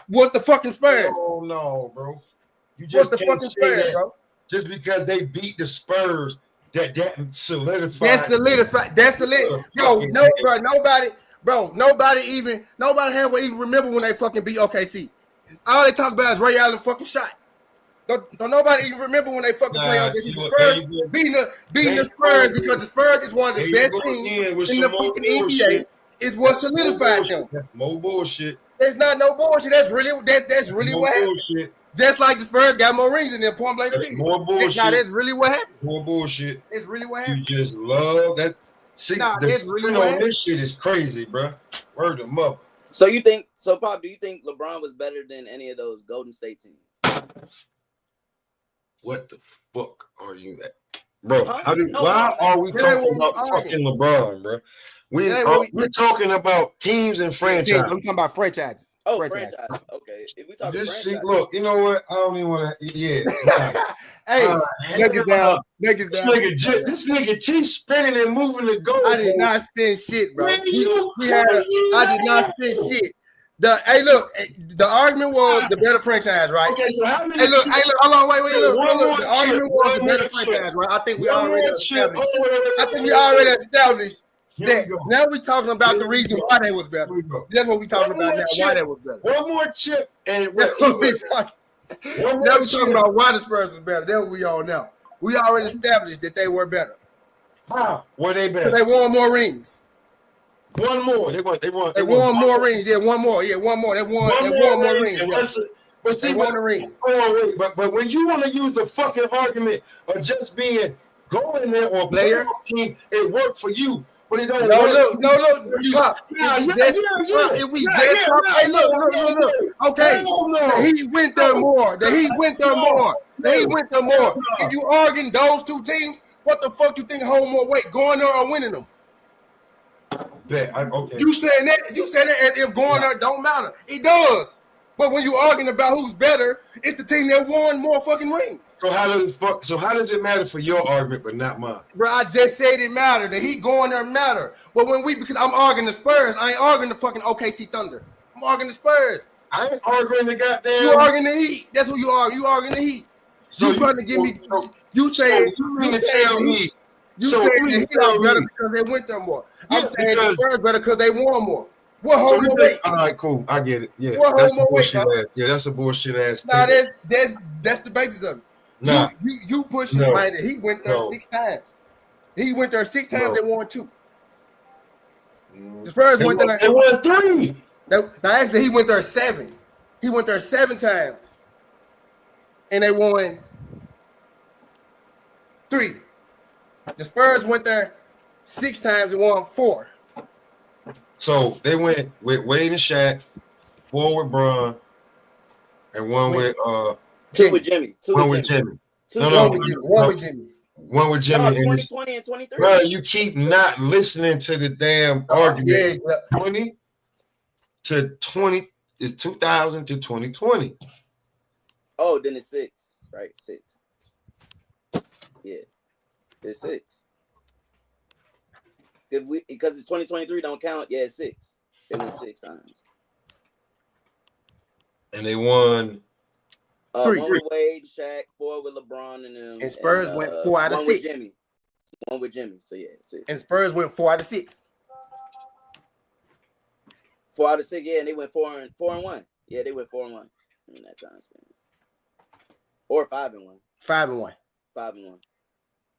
was the fucking Spurs. No, bro. You What's just the can't fucking say Spurs, that bro? just because they beat the Spurs that solidifies. That's solidified. That's solidified. Yo, no, bro. Nobody here will even remember when they fucking beat OKC. All they talk about is Ray Allen fucking shot. Don't nobody even remember when they fucking play OKC. The Spurs beating the Spurs because the Spurs is one of the best teams in the fucking NBA. Is what solidified them. That's more bullshit. There's not no bullshit. That's really what happened. Bullshit. Just like the Spurs got more rings in their point blank period. More bullshit. Now that's really what happened. More bullshit. It's really what You happened. just love that. See, it's really on what this shit is crazy, bro. Word them up. So Pop, do you think LeBron was better than any of those Golden State teams? What the fuck are you at? Bro, Huh? why are we talking about fucking LeBron, bro? We're talking about teams and franchises. I'm talking about franchises. Oh, franchise. Okay. If we talk franchise. Look, you know what? I don't even want to. Yeah. Hey, niggas down. This nigga T spinning and moving the goal. I did not spin shit, bro. I did not spin shit. The argument was the better franchise, right? Okay, so how many? Hey, look, hold on, wait, look. The argument was the better franchise, right? I think we already established. That. Now we're talking about the reason why they was better. That's what we're talking about now. Why they was better. One more chip and now we're talking about why the Spurs was better. That's what we all know. We already established that they were better. How were they better? They won more rings. One more. They won more rings. Yeah, one more. They won more rings. But see, they won the ring. But when you want to use the fucking argument of just being going there or player team, it worked for you. But it don't look. If we just look. Okay, he went there more. If you arguing those two teams, what the fuck you think hold more weight, going there or winning them? Okay. You saying that as if going there don't matter. It does. But when you arguing about who's better, it's the team that won more fucking rings. So how does it matter for your argument but not mine? Bro, I just said it mattered. That he going there matter. But because I'm arguing the Spurs, I ain't arguing the fucking OKC Thunder. I'm arguing the Spurs. I ain't arguing the goddamn. You arguing the Heat. That's who you are. You arguing the Heat. So you trying to give me. You saying the Heat are better because they went there more. I'm saying the Spurs better because they won more. What hold more weight? All right, cool. I get it. Yeah, what hold more weight? Yeah, that's a bullshit ass. Nah, that's the basis of it. Nah, you pushing right there. He went there 6 times. He went there 6 times and won 2. The Spurs went there. They won 3. Now actually, he went there 7. He went there 7 times, and they won 3. The Spurs went there 6 times and won 4. So they went with Wade and Shaq, 4 with Bron, and 1 with 2 with Jimmy. 1 with Jimmy. One with Jimmy. 1 with Jimmy. 2020 and 23. Bro, you keep not listening to the damn argument. Yeah. 20 to 20 is 2000 to 2020. Oh, then it's 6, right? 6. Yeah, it's 6. Because it's 2023 don't count. Yeah, it's 6. They won 6 times. And they won 3. 1 with Wade, Shaq, 4 with LeBron and them. And Spurs went 4 out of 6. 1 with Jimmy. So yeah, 6. And Spurs went 4 out of 6. 4 out of 6. Yeah, and they went 4 and 1. Yeah, they went 4 and 1 in that time span. Or 5 and 1. 5 and 1. 5 and 1.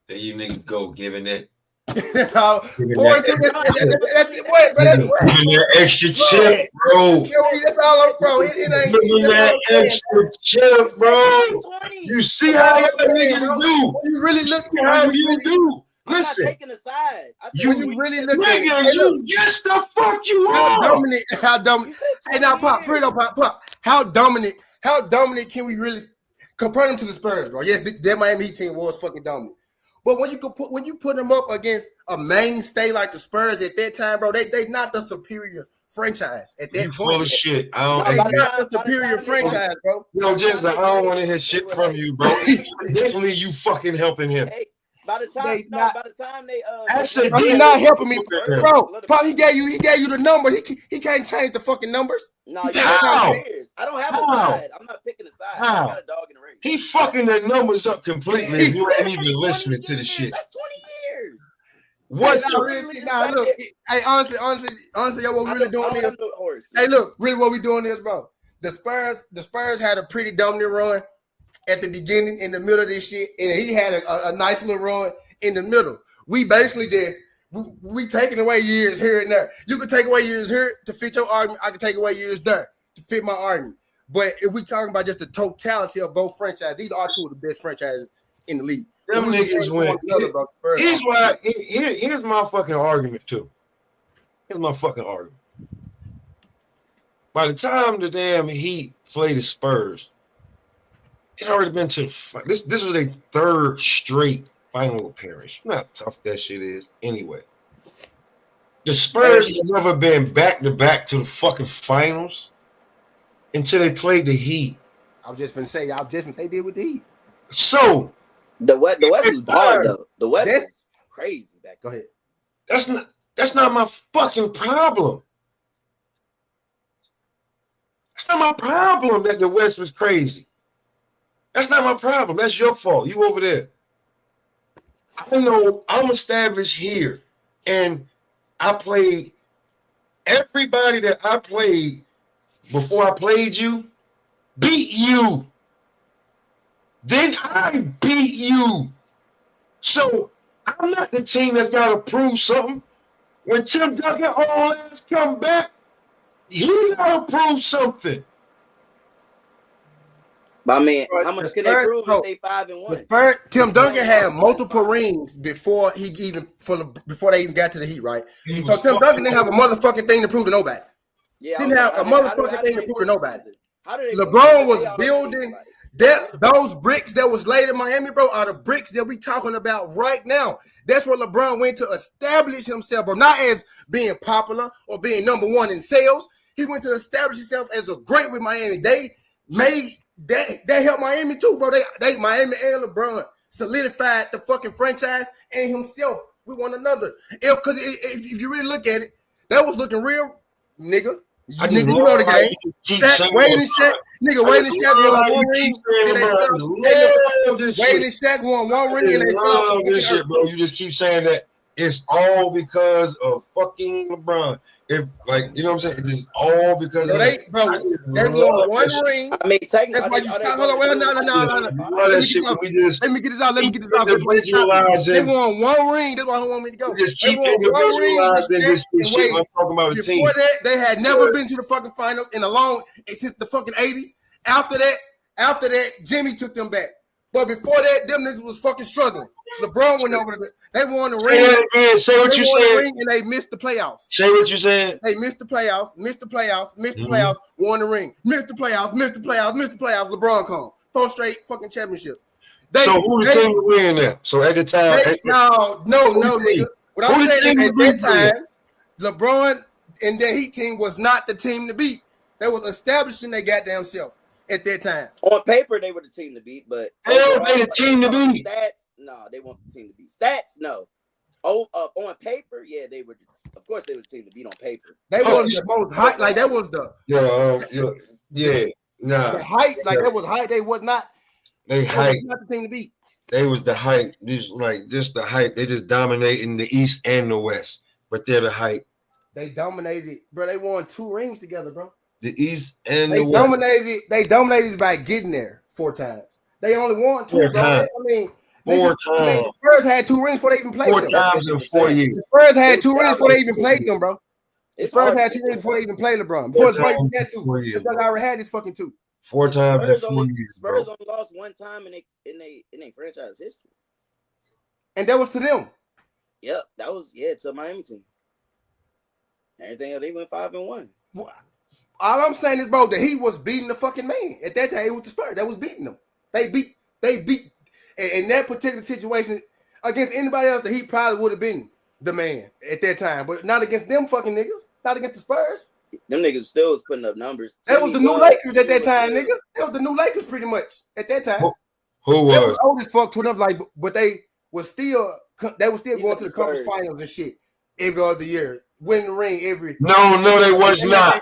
There you niggas go giving it. That's all. Giving that extra chip, bro. That's all, bro. It ain't giving that extra chip, bro. You see how that niggas do. You really look how you do. Listen, I'm not taking a side. You really look at it. You yes the fuck you are. How dominant? Hey, now Pop. How dominant can we really compare them to the Spurs, bro? Yes, that Miami Heat team was fucking dominant. But when you put them up against a mainstay like the Spurs at that time, bro, they not the superior franchise at that point. Full of shit. They not the superior franchise, bro. Yo, James, I don't want to hear shit from you, bro. Definitely, you fucking helping him. Hey, by the time they actually, he's not helping me, bro. Pop, he gave you the number. He can't change the fucking numbers. No, how? I don't have a How? side. I'm not picking a side. How? I'm not a dog in the race. He fucking the numbers up completely. If you ain't even listening to the years. shit. That's 20 years. What? Hey, look. Hey, honestly, yo, what we really doing is. Hey, look, really, what we doing is, bro. The Spurs had a pretty dominant run at the beginning, in the middle of this shit, and he had a nice little run in the middle. We basically just we taking away years here and there. You can take away years here to fit your argument. I can take away years there to fit my argument. But if we talking about just the totality of both franchises, these are two of the best franchises in the league. Them niggas win. Here's my fucking argument too. Here's my fucking argument. By the time the damn Heat play the Spurs, it already been to this was their third straight final appearance. You know how tough that shit is anyway. The Spurs have never been back to back to the fucking finals until they played the Heat. I was just gonna say, they did with the Heat. So the West is hard though. The West is crazy back. Go ahead. That's not my fucking problem. That's not my problem that the West was crazy. That's not my problem. That's your fault. You over there. I know I'm established here. And I played everybody that I played before I played you, beat you. Then I beat you. So I'm not the team that's got to prove something. When Tim Duncan all ass come back, he got to prove something. But I mean, how much can they prove if they 5-1? Tim Duncan had multiple rings before they even got to the Heat, right? So Tim Duncan didn't have a motherfucking thing to prove to nobody. Yeah, didn't have a motherfucking thing to prove to nobody. LeBron was building those bricks that was laid in Miami, bro, are the bricks that we talking about right now. That's where LeBron went to establish himself, bro. Not as being popular or being number one in sales. He went to establish himself as a great with Miami. They helped Miami too, bro. They Miami and LeBron solidified the fucking franchise and himself with one another. If you really look at it, that was looking real, nigga. You know the game. Wade and Shaq won one ring. Wade and Shaq won one ring. And they love this shit, bro. You just keep saying that it's all because of fucking LeBron. If you know what I'm saying, it's all because of they won one ring. I mean, technically, that's why you stop. Hold on, no. Let me get this out. They won one ring. That's why I want me to go. Just keep individualizing this shit. I'm talking about a team. Before that, they had never been to the fucking finals since the fucking 80s. After that, Jimmy took them back. But before that, them niggas was fucking struggling. LeBron went over there. They won the ring. Say what you said. And they missed the playoffs. Say what you said. They missed the playoffs, won the ring. Missed the playoffs. LeBron come. 4 straight fucking championship. So who the team was winning there? So at the time. No, nigga. What I'm saying is at that time, LeBron and the Heat team was not the team to beat. They was establishing their goddamn self at that time. On paper, they were the team to beat, but they the team to beat. Stats, no, they weren't the team to beat. Stats, no. On paper, yeah, they were. Of course, they were the team to beat on paper. They was the most hype. Like that was the the hype. Like that was hype. They was not. They hype. Not the team to beat. They was the hype. Just the hype. They just dominating the East and the West, but they're the hype. They dominated, bro. They won 2 rings together, bro. The East and the West. They dominated by getting there 4 times. They only won 2 times. I mean, 4 times. The Spurs had 2 rings before they even played 4 them. 4 times in 4 years. The Spurs had 2 rings before they even played them, bro. The Spurs had 2 rings before they even played LeBron. Before the Spurs had 2. The Doug already had his fucking 2. 4 times in 4 years. Spurs only lost 1 time in their franchise history. And that was to them. Yep, that was to a Miami team. Everything else, they went 5-1. All I'm saying is, bro, that he was beating the fucking man. At that time, it was the Spurs that was beating them. They beat in that particular situation against anybody else that he probably would have been the man at that time. But not against them fucking niggas. Not against the Spurs. Them niggas still was putting up numbers. That was the new Lakers at that time, nigga. That was the new Lakers pretty much at that time. Who was? They was old as fuck to them, but they was still going to the conference finals and shit every other year. Winning the ring every. No, they was not.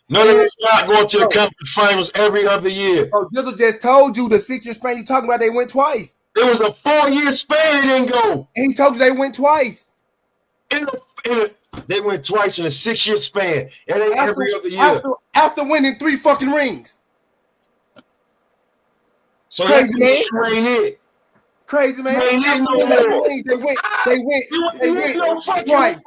No, they was not going to the conference finals every other year. Oh, Jizzle just told you the 6-year span you talking about they went twice. It was a 4-year span they didn't go. And he told you they went twice. They went twice in a 6-year span. And they every other year. After winning 3 fucking rings. So crazy, man. Ain't it. Crazy, man. Ain't no more. They went twice.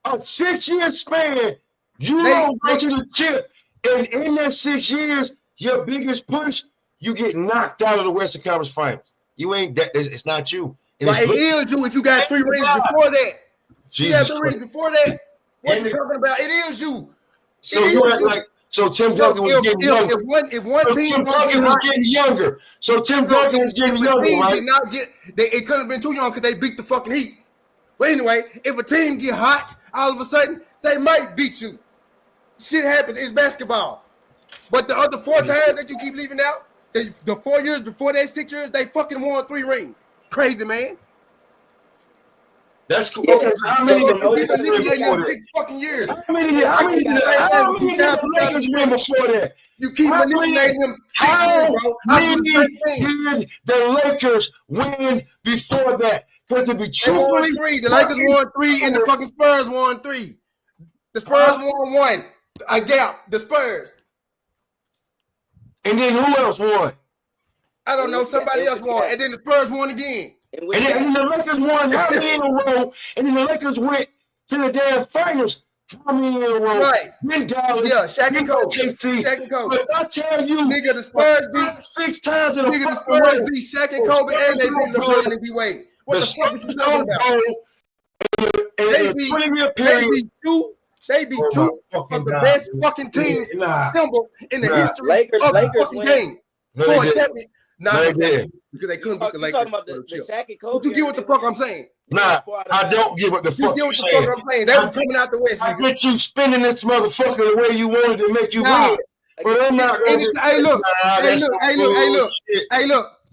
A 6-year span. You don't go to the chip. And in that 6 years, your biggest push, you get knocked out of the Western Conference Finals. You ain't that. It's not you. But it is you if you got 3 rings before that. You got 3 rings before that. What you talking about? It is you. So you act like Tim Duncan was getting younger. If one team Tim Duncan was getting younger. So Tim Duncan was getting younger, right? It couldn't have been too young because they beat the fucking Heat. But anyway, if a team get hot, all of a sudden they might beat you. Shit happens. It's basketball. But the other 4 times that you keep leaving out, the 4 years before that 6 years, they fucking won 3 rings. Crazy, man. That's cool. Okay, so how many of them 6 fucking years? How many did the Lakers win before that? You keep manipulating them 6 years, bro. How many did the Lakers win before that? Because to be truthfully, the Lakers won 3 and the fucking Spurs won 3. The Spurs won 1. A gap. The Spurs. And then who else won? I don't know. Somebody else won. And then the Spurs won again. And then the Lakers won how many in a row? And then the Lakers went to the damn finals. How many in a row? Right. Then Dallas. Yeah, Shaq and Kobe. Shaq and Kobe. But I tell you, nigga, the Spurs beat 6 times in a nigga, the Spurs beat Shaq and Kobe and they beat LeBron and D-Wade. What the fuck is you talking about? They beat 2 of the best fucking teams in the history of the fucking game. Because they couldn't beat the Lakers. Talking about the Shaq and Kobe. But you get what the fuck I'm saying? Nah, I don't get what the fuck you're saying. I'm saying. They was coming out the West. I get you spinning this motherfucker the way you wanted to make you win. But I'm not going to. Hey, look.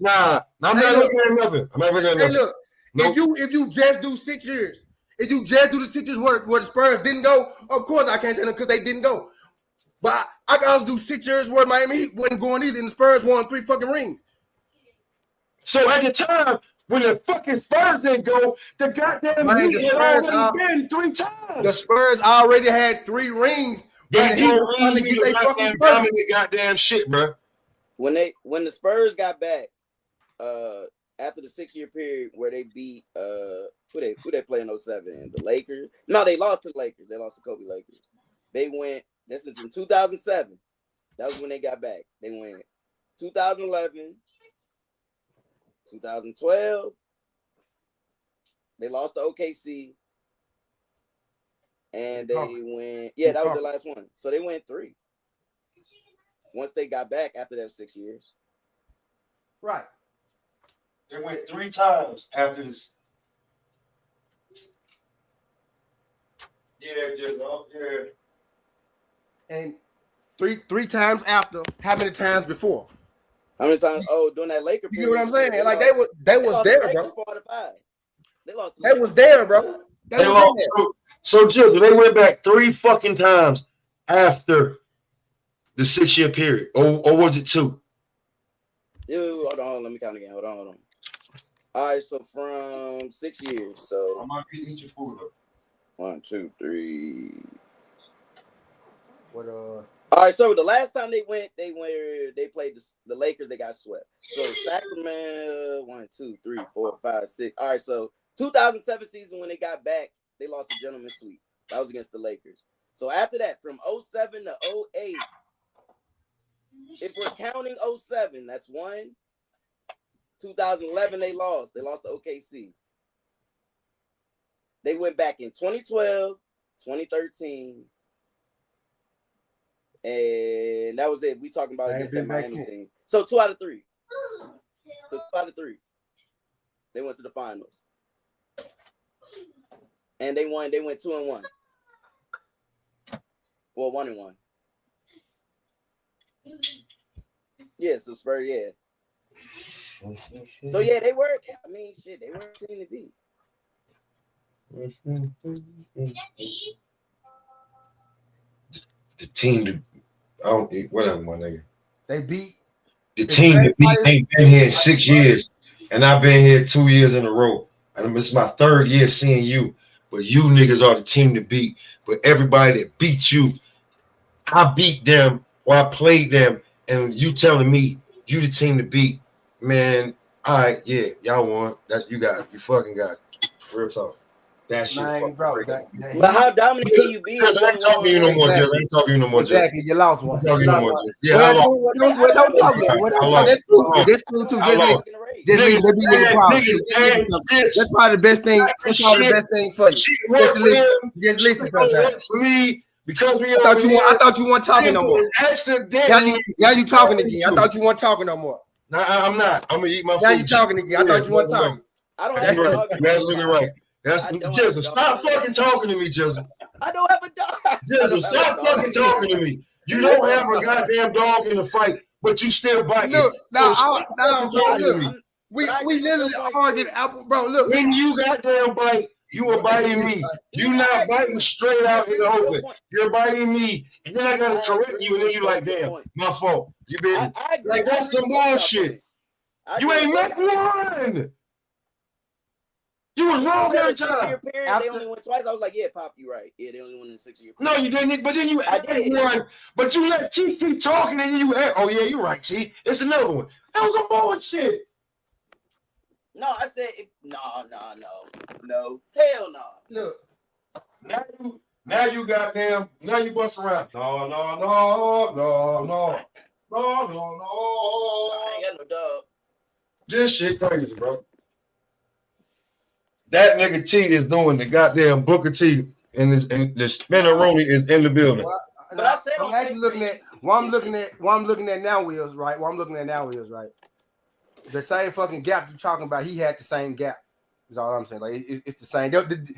Nah, I'm not looking at nothing. I'm not looking at nothing. Hey, look. Nope. If you just do 6 years, if you just do the 6 years where the Spurs didn't go, of course I can't say them because they didn't go. But I can also do 6 years where Miami Heat wasn't going either, and the Spurs won 3 fucking rings. So at the time when the fucking Spurs didn't go, the goddamn Heat had already been 3 times. The Spurs already had 3 rings. That Heat was trying to get their fucking goddamn shit, bro. When the Spurs got back, after the 6-year period where they beat who they play in 07? The Lakers. No, they lost to the Lakers. They lost to Kobe Lakers. They went. This is in 2007. That was when they got back. They went 2011, 2012. They lost to OKC, and they went. Yeah, that was the last one. So they went 3. Once they got back after that 6 years. Right. They went 3 times after this. Yeah. And three times after. How many times before? How many times? Oh, during that Laker period. You get what I'm saying? Like they was there, bro. They lost. They was there, bro. They lost. So Jill, they went back 3 fucking times after the 6-year period, or was it 2? Ew, hold on. Let me count again. Hold on. All right, so from 6 years. So I'm gonna eat your food up. 1, 2, 3. What All right, so the last time they played the Lakers, they got swept. So Sacramento, 1, 2, 3, 4, 5, 6. All right, so 2007 season when they got back, they lost a gentleman's sweep. That was against the Lakers. So after that, from 07 to 08, if we're counting 07, that's 1. 2011, they lost. They lost to OKC. They went back in 2012, 2013. And that was it. We talking about against that Miami team. So 2 out of 3. So 2 out of 3. They went to the finals. And they won. They went 2-1. Well, 1-1. Yeah, so Spurs, yeah. So yeah, they were. I mean, shit, they were a team to beat. The team I don't eat whatever, my nigga. They beat The team that beat everybody. ain't been here in 6 years, and I've been here 2 years in a row. And it's my 3rd year seeing you. But you niggas are the team to beat. But everybody that beats you, I beat them or I played them, and you telling me you the team to beat, man. All right, yeah, y'all won. That you got it. You fucking got it. Real talk. That shit. Man, fucking bro, crazy. But how dominant can you be? Because I ain't talking to you no more, Jeff. I ain't talking to you no more, Jeff. Exactly, you lost one. I'm talking You no lost more, one. Jeff. Yeah, Well, I lost. don't talk about it. Well, I lost. that's cool. That's cool too. Just listen. Just listen. Let me make a problem. That's probably the best thing. That's probably the best thing for you. Shit worked for him. Just listen Shit don't sometimes. work for me because we I thought you weren't talking no more. Accidentally. Now you talking again. I thought you weren't talking no more. Nah, I'm not. I'm gonna eat my food. Now you talking again. I thought you weren't talking. I don't That's have a right. dog. That's absolutely right. That's Jizzle. Stop fucking talking to me, Jizzle. I don't have a dog. Jizzle, stop fucking talking to me. You don't have a goddamn dog in the fight, but you still biting. Look, now, look. We literally arguing apple, bro. Look, When you goddamn bite, you are biting me. You not biting straight out in the open. You're biting me, and then I gotta correct you, and then you like, damn, my fault. You been like that's some bullshit. You ain't make one. You was wrong every time. They only won twice. I was like, yeah, Pop, you right. Yeah, they only won in 6 years. No, you didn't. But then you added one. But you let Chief keep talking, and you oh yeah, you're right, Chief. It's another one. That was a bullshit. No, I said no. Hell no. Look, now you goddamn, now you bust around. No. I ain't got no dog. This shit crazy, bro. That nigga T is doing the goddamn Booker T, and the Spinneroni is in the building. But I said I'm actually looking at what I'm looking at now is right. The same fucking gap you talking about. He had the same gap. Is all I'm saying. Like it's the same.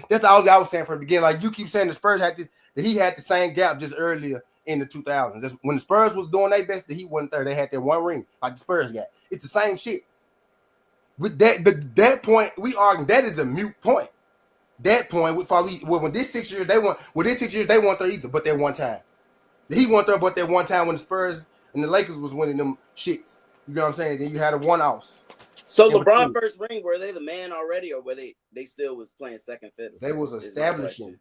That's all I was saying from the beginning. Like you keep saying the Spurs had this, that he had the same gap just earlier in the 2000s. That's when the Spurs was doing their best, that he wasn't there. They had that one ring like the Spurs got. It's the same shit. With that point, we arguing that is a mute point. That point, when this 6 years they won, this 6 years they won there either, but that one time. He won there, but that one time when the Spurs and the Lakers was winning them shits. You know what I'm saying? Then you had a one-offs. So LeBron first ring, were they the man already, or were they still was playing second fiddle? They was establishing.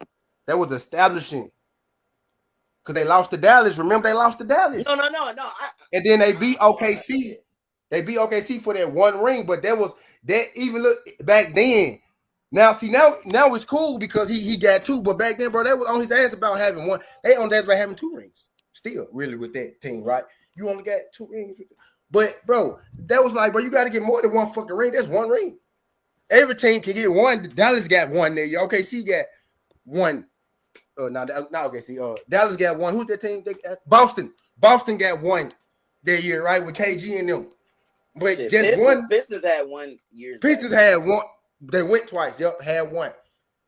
Because they lost to Dallas. Remember, they lost to Dallas. No. And then they beat OKC. They beat OKC for that one ring, but that even look back then. Now it's cool because he got two, but back then, bro, they was on his ass about having one. They on his ass about having 2 rings. Still, really, with that team, right? You only got 2 rings. But, bro, that was like, bro, you got to get more than one fucking ring. That's one ring. Every team can get one. Dallas got one there. OKC got one. Not OKC. Dallas got one. Who's that team? Boston. Boston got one that year, right, with KG and them. But shit, just one. Pistons had 1 year. Pistons had one. They went twice. Yep, had one.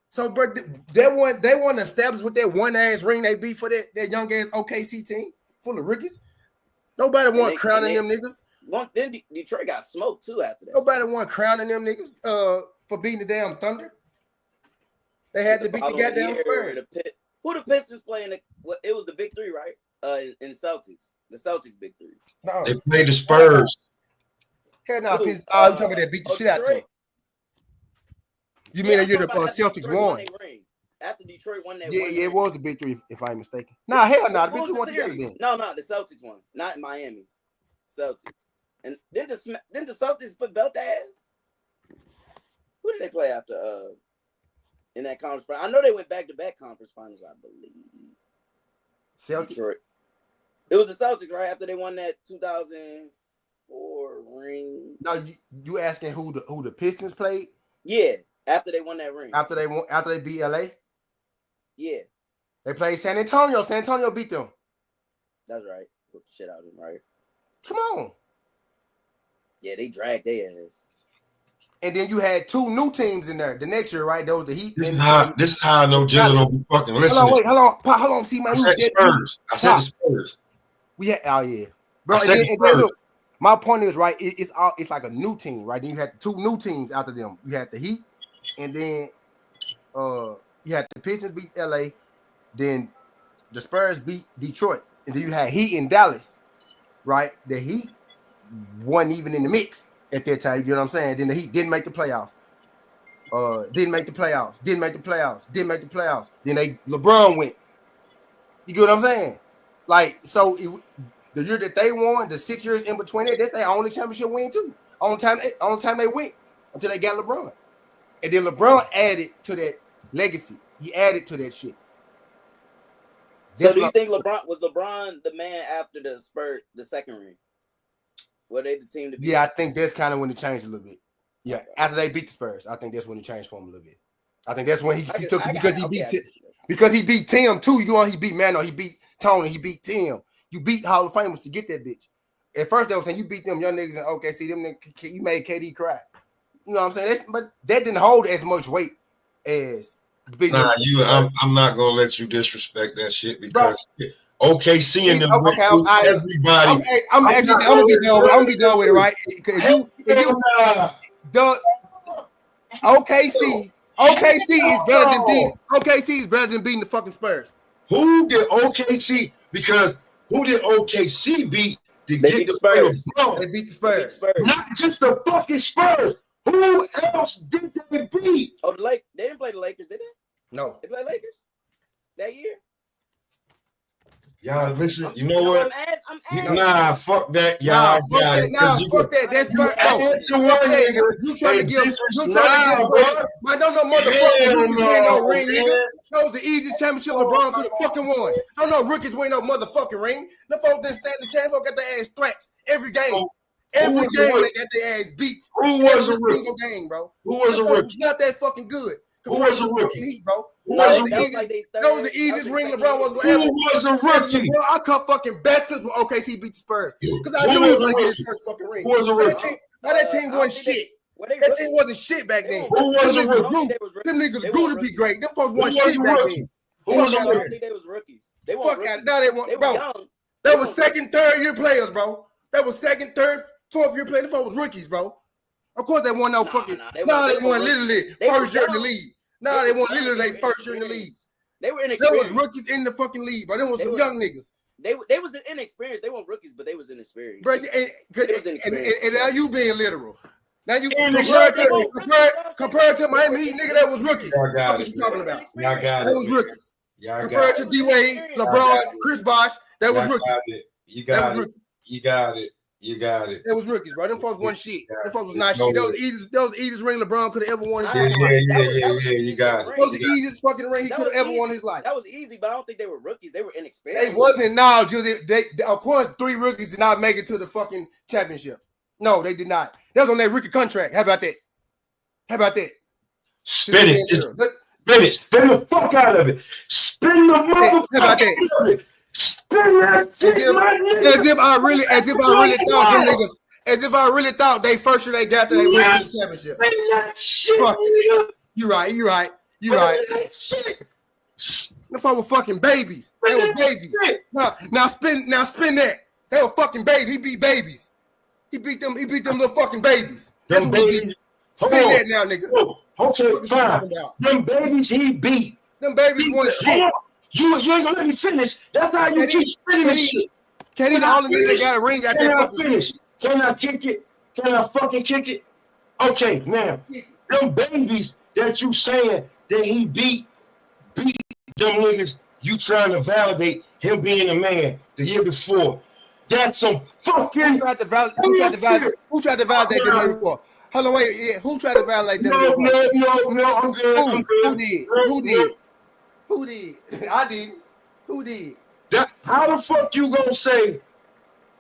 So, bro, they want established with that one ass ring they beat for that young ass OKC team full of rookies. Nobody want crowning them niggas. Then Detroit got smoked too after that. Nobody want crowning them niggas for beating the damn Thunder. They had to beat the goddamn Spurs. Who the Pistons playing? It was the big 3, right? In Celtics. The Celtics big 3. No. They played the Spurs. Hell no, you talking about that beat the shit out of them. You mean that you're the Celtics won? After Detroit won that. Yeah, it was the big 3, if I'm mistaken. Nah, hell no, the big 3 won together then. No, the Celtics won, not Miami's. Celtics. And didn't the Celtics put belt ass? Who did they play after? In that conference final? I know they went back-to-back conference finals, I believe. Celtics. Detroit. It was the Celtics, right? After they won that 2004 ring. No, you asking who the Pistons played? Yeah, after they won that ring. After they beat LA? Yeah. They played San Antonio. San Antonio beat them. That's right. Put the shit out of them, right? Come on. Yeah, they dragged their ass. And then you had 2 new teams in there the next year, right? Those the Heat. This is how I know Jizzle don't be fucking listening. Hold on. See, man. I said the Spurs. We had, bro. And then look, my point is, right, it's like a new team, right? Then you had 2 new teams after them. You had the Heat, and then you had the Pistons beat LA, then the Spurs beat Detroit. and then you had Heat in Dallas, right? The Heat wasn't even in the mix at that time. You know what I'm saying? Then the Heat didn't make the playoffs. Didn't make the playoffs. Then LeBron went. You get what I'm saying? Like, so the year that they won, the 6 years in between it, that's their only championship win too. On time they went until they got LeBron. And then LeBron added to that legacy. He added to that shit. So do you think was LeBron the man after the Spurs, the second ring? Were they the team to beat? Yeah, I think that's kind of when it changed a little bit. Yeah, after they beat the Spurs, I think that's when it changed for him a little bit. I think that's when he took it because he beat Tim too. He beat Mano, he beat Tony, he beat Tim. You beat Hall of Famers to get that bitch. At first they were saying you beat them young niggas in OKC, them niggas, you made KD cry. You know what I'm saying? But that didn't hold as much weight as beating. I'm not gonna let you disrespect that shit because OKC and them everybody. I'm gonna be done with it, right? If you OKC is better than beating the fucking Spurs. Who did OKC? Because who did OKC beat? They beat the Spurs. They beat the Spurs. Not just the fucking Spurs. Who else did they beat? Oh, they didn't play the Lakers, did they? No. They played Lakers that year. Y'all listen, you know what? I'm asking. Nah, fuck that, y'all. Fuck that. That's you trying to give. Man, don't know motherfucking rookies win no ring, nigga. That was the easiest championship LeBron could have fucking won. Don't know rookies win no motherfucking ring. The folks didn't stand the chance. Folks got their ass thrashed every game. Every game they got their ass beat. Who was a rookie? Single game, bro. Who was a rookie? Not that fucking good. Who was a rookie? Heat, bro. That was the easiest ring LeBron was going to ever. Who was a rookie? Bro, I cut fucking backflips when OKC beat the Spurs because I knew he was going to get his first fucking ring. Who was a rookie? That team wasn't shit. That team wasn't shit back then. Who was a rookie? Them niggas grew to be great. Them folks wasn't shit back then. Who was a I don't rookie? think they was rookies. Fuck out. Now they want, bro. Young. That was second, third year players, bro. That was second, third, fourth year players. Them folks was rookies, bro. Of course they won no fucking. They won literally first year in the league. They won literally their first year in the league. They were inexperienced. There was rookies in the fucking league, but there was some young niggas. They was inexperienced. They weren't rookies, but they was inexperienced. Bro, and now you being literal. Now you compared to Miami Heat, nigga, that was rookies. What you talking about? Y'all got that was rookies. Compared to D-Wade, LeBron, Chris Bosh, that was rookies. You got it. That was rookies, bro. Them folks wasn't shit. Them folks was not shit. That was the easiest ring LeBron could have ever won. Yeah, you got it. That was the easiest fucking ring he could have ever won in his life. That was easy, but I don't think they were rookies. They were inexperienced. They wasn't now, Joseph. Of course, 3 rookies did not make it to the fucking championship. No, they did not. That was on their rookie contract. How about that? Spin it. Just spin it. Spin the fuck out of it. Spin the motherfucker out of it. Spin that shit, as if I really thought they first year they got to their rookie championship. Spin that shit. You right. The fuck were fucking babies. They were babies. Now spin that. They were fucking babies. He beat babies. He beat them little fucking babies. That's what he did. Spin that now, nigga. Okay, fine. Them babies he beat. Them babies want shit. You ain't gonna let me finish. That's how you keep spinning this shit. Can he the only nigga that got a ring? Can I finish? Can I kick it? Can I fucking kick it? Okay, now, them babies that you saying that he beat them niggas, you trying to validate him being a man the year before. That's some fucking. Who tried to validate them before? Hold on, wait. Yeah, who tried to validate them? No, I'm good. Who did? I did. Who did? How the fuck you gonna say?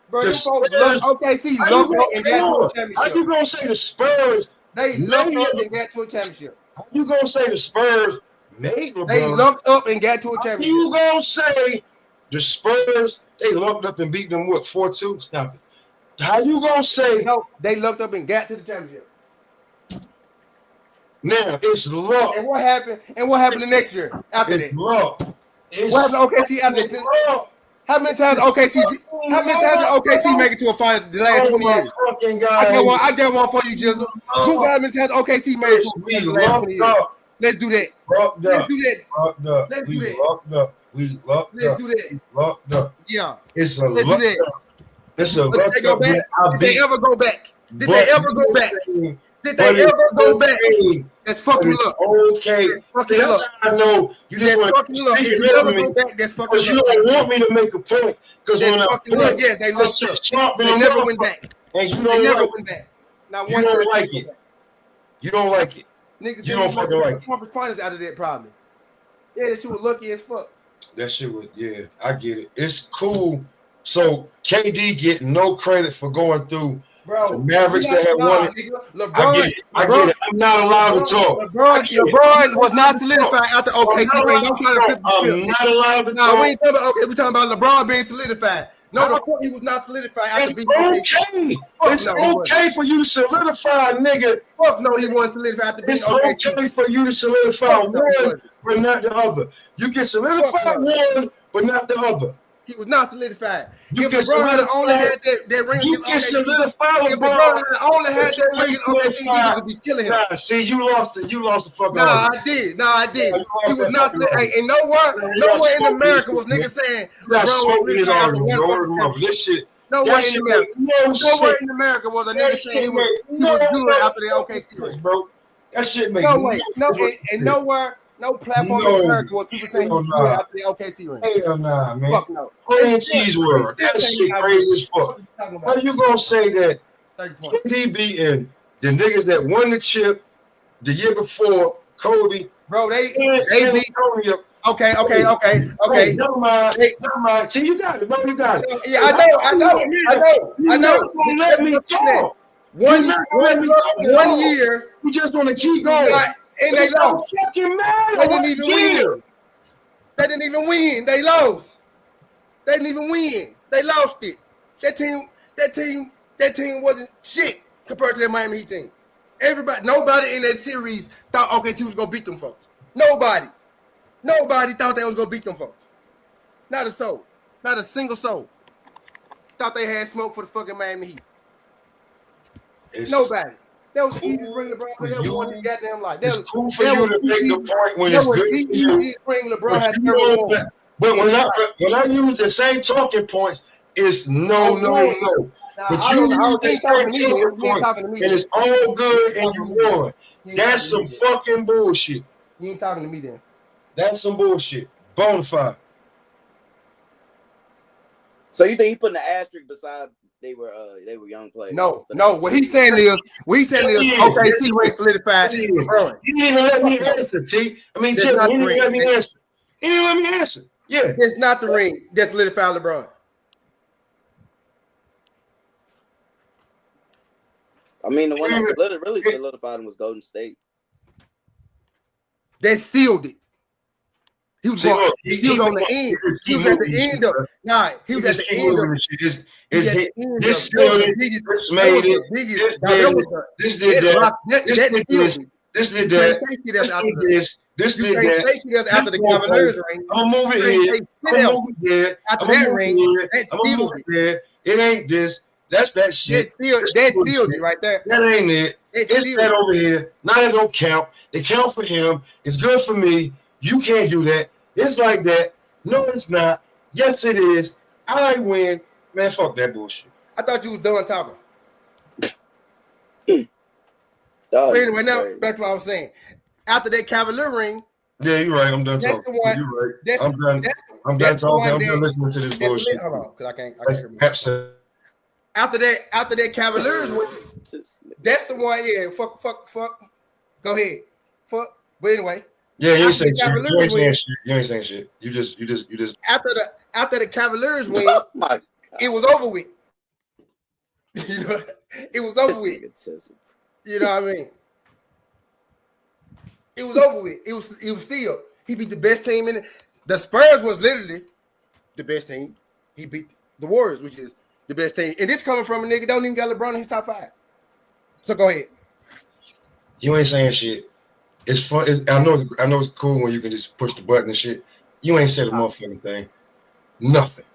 Bro, OKC lucked up and got to a championship. How you gonna say the Spurs? They lucked up and got to a championship. How you gonna say the Spurs made LeBron? They lucked up and got to a championship. How you gonna say the Spurs? They lucked up and beat them what 4-2? Stop it. How you gonna say? No, they lucked up and got to the championship. Now it's luck. And what happened? The next year after it's that? Luck. What happened to OKC after that? How many times did OKC make it to a final the last 20 years? I got one for you, Jizzle. How many times OKC made it to a final the last 20 years? Let's do that. We locked Let's up. do that. Locked up. Yeah. It's a Let's do locked that. up. It's a But did locked they go up. back? Did they ever go back? Did But they ever go back? Did they ever go back? That's fucking luck. Okay. That's fucking That's luck. how I know you just That's want fucking to luck. speak If it you over ever me. go back, that's fucking Because you luck. don't want me to make a point. Because when That's I fucking luck. point, Yes, they lucked up. sharp They never went back. and you They don't never like went back. Not You one don't time. like it. You don't like it. Niggas You don't fucking like it. conference finals out of that probably. Yeah, that shit was lucky as fuck. That shit was, yeah, I get it. It's cool. So KD get no credit for going through Bro, the Mavericks that had won it. LeBron, I get it. I get it. I'm not allowed to talk. LeBron was not solidified after OKC ring. Don't try to flip the I'm script. not allowed to No, talk. we ain't talking about we talking about LeBron being solidified. No, the fuck he was not solidified after It's beating OKC. okay. Fuck It's no, he wasn't. okay for you to solidify, nigga. Fuck no, he wasn't solidified after beating It's OKC. okay for you to solidify Fuck no, he one, wasn't. but not the other. You can solidify Fuck no. one, but not the other. He was not solidified. You If can LeBron had only solidify- had that ring You against can OKC, solidify if LeBron LeBron. had only had that ring against OKC, he would be killing him. Nah, see, you lost it. You lost the fucking. Nah, I did. He was not. And nowhere in America was niggas saying LeBron was solidified after one fucking championship. This shit. Nowhere That in shit America. make no Nowhere sense. in America was a That nigga saying shit he was make good after the OKC ring. bro. That shit make No way. No, sense. and nowhere, no platform in America was people saying he was good after the OKC ring. Hell nah, man. Fuck no. Plain cheese world. That shit crazy as fuck. How you gonna say that 30 points. KD beating the niggas that won the chip the year before, Kobe, Bro, they and beat. Antonio? Okay. Hey, never mind. See, you got it, bro. You got it. Yeah, I know. You're not gonna let me talk. One One year, You just want to keep going. and they lost. Fucking matter. They didn't even win. They didn't even win. They lost. They didn't even win. They lost it. That team wasn't shit compared to that Miami Heat team. Nobody in that series thought OKC was gonna beat them folks. Nobody thought they was gonna beat them folks. Not a soul. Not a single soul. Thought they had smoke for the fucking Miami Heat. Nobody. That was the easiest ring LeBron could ever won this goddamn life. It's cool for you to make the point when it's good for you. Easiest ring LeBron has ever won. But when I use the same talking points, it's no. Nah, But you use the same talking talking to me. points, and it's all good, and you won. That's some fucking bullshit. You ain't talking to me then. That's some bullshit. Bonafide. So you think he putting the asterisk beside they were young players? No. What he's saying is OKC ring solidified. He didn't even let me answer, T. I mean, Chip, he didn't let me answer. He didn't let me answer. Yeah. It's not the ring that solidified LeBron. I mean, the one that really solidified him was Golden State. That sealed it. He was on the end. He was at the end of He was at the end of This sealed it. This made it. This did that. This did that. This did that. That's after the Cavaliers ring. I'm gonna move it here. I'm gonna move it there. After that ring, that sealed it. It ain't this. That's that shit. That sealed it right there. That ain't it. It's that over here. Now it don't count. It count for him. It's good for me. You can't do that. It's like that. No, it's not. Yes, it is. I win. Man, fuck that bullshit. I thought you was done talking. But anyway, now back to what I was saying. After that Cavalier ring, yeah, you're right. I'm done that's talking. The one, you're right. That's I'm done. I'm done talking. I'm done listening to this bullshit. Hold on, because I can't hear me. After that Cavaliers win, that's the one. Yeah, fuck. Go ahead. Fuck. But anyway. Yeah, you ain't saying shit. You ain't saying shit. You just. After the Cavaliers win, it was over with. You know, it was over with. You know what I mean? It was over with. It was sealed. He beat the best team in it. The Spurs was literally the best team. He beat the Warriors, which is the best team. And this coming from a nigga don't even got LeBron in his top 5. So go ahead. You ain't saying shit. It's fun. I know it's cool when you can just push the button and shit. You ain't said a motherfucking thing. Nothing.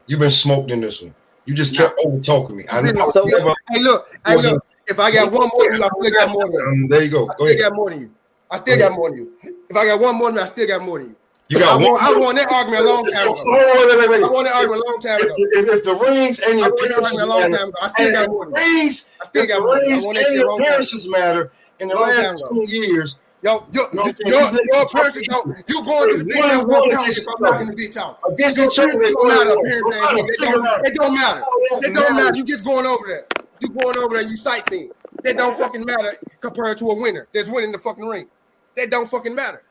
You've been smoked in this one. You just kept over talking me. I know. So, hey, look. If I got one more than you, I still got more than you. There you go. Go ahead. I still got more than you. If I got one more than you, I still got more than you. You got I won that argument a long time ago. Wait. I won that argument a long time ago. If the rings and the appearances matter, I still got more. I still got more. I won that shit a long time. Appearances matter in the last 2 years. Your appearances don't. You going to the bitch house won't count if I'm knocking the bitch out. Your appearances don't matter. It don't matter. It don't matter. You just going over there. You going over there. You sightseeing. That don't fucking matter compared to a winner that's winning the fucking ring. That don't fucking matter.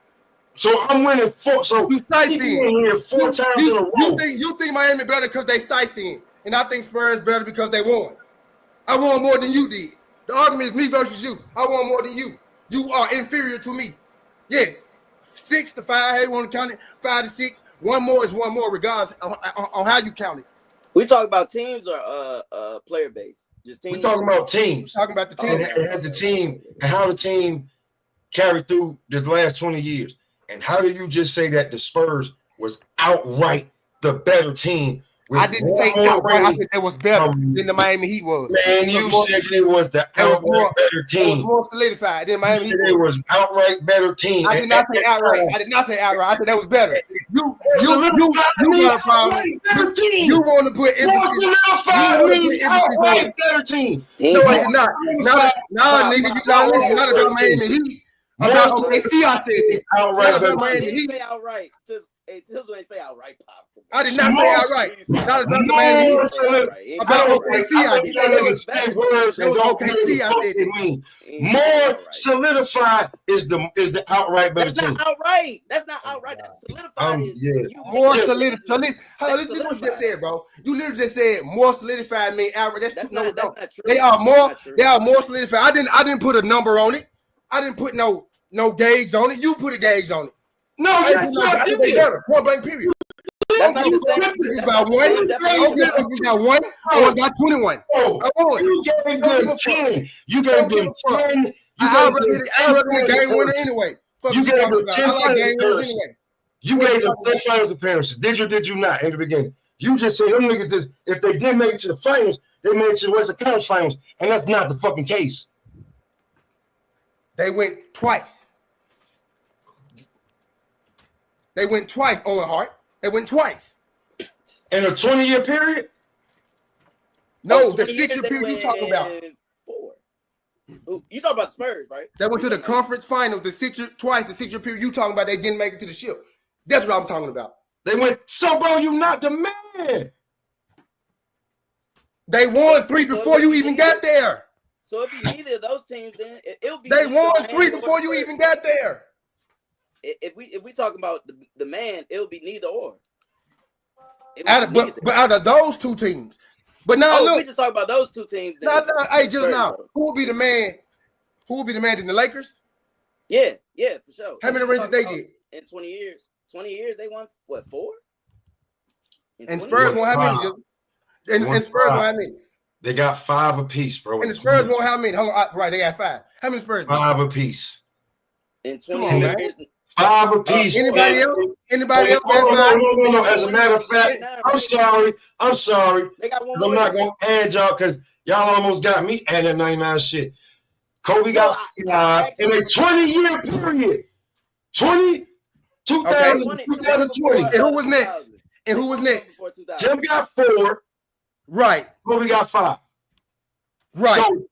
So I'm winning 4. So you sightseeing here 4 times in a row. You think Miami better because they sightseeing, and I think Spurs better because they won. I won more than you did. The argument is me versus you. I won more than you. You are inferior to me. Yes. 6 to 5. Hey, you want to count it? 5 to 6. One more is one more, regardless on how you count it. We talk about teams or player base. Just teams. We're talking about teams. Talking about the team. And the team and how the team carried through the last 20 years. And how do you just say that the Spurs was outright the better team? I didn't say outright. I said it was better than the Miami Heat was. Man, you said it was the outright better team. It was more solidified than Miami Heat. It was outright better team. I did not say outright. I did not say outright. I said that was better. You got a problem. You want to put emphasis. Outright better team. No, it's not. No, nigga, you not listening. Not about Miami Heat. About OKC, I said this. Outright better team. He say outright. Here's what they say outright, Pop. I did not say outright. Not about the Miami Heat. About OKC, I did. That was OKC, I said it. More solidified is the outright better team. That's not outright. That's not outright. Solidified is more solidified. So this is what you just said, bro. You literally just said more solidified mean outright. That's not true. They are more solidified. I didn't put a number on it. I didn't put no gauge on it. You put a gauge on it. No, I think they better. Point blank, period. That's not the same. It's about one. You got 1 or got 21. You gave them 10. You gave them 10. I rather be a game winner anyway. You gave them 10 You gave them 10 finals appearances. Did you? Did you not in the beginning? You just said them niggas just if they didn't make it to the finals, they made it to the Western Conference Finals, and that's not the fucking case. They went twice. They went twice, Owen Hart. They went twice. In a 20-year period? No, the 6-year period you talking about. 4. You talking about Spurs, right? They went to the conference finals the 6-year period you talking about. They didn't make it to the ship. That's what I'm talking about. They went, so bro, you not the man. They won 3 before you even got there. So it'd be neither of those teams then. It'll be they won 3 before you even got there. If we talking about the man, it'll be neither or. But out of those 2 teams. But now look, we just talk about those 2 teams. Who will be the man? Who will be the man in the Lakers? Yeah, for sure. How many rings did they get? In 20 years. 20 years they won what, 4? And Spurs won't have many. And Spurs won't have many. They got 5 apiece, bro. And the Spurs won't have many. Hold on, right? They got 5. How many Spurs? 5 apiece. In 20 years. 5 apiece. Anybody else? Anybody else? No. As a matter of fact, I'm sorry. I'm not gonna add y'all because y'all almost got me adding 99 shit. Kobe got 5 in a 20-year period. 2020. And who was next? Tim got 4. Right. Kobe got 5. Right. So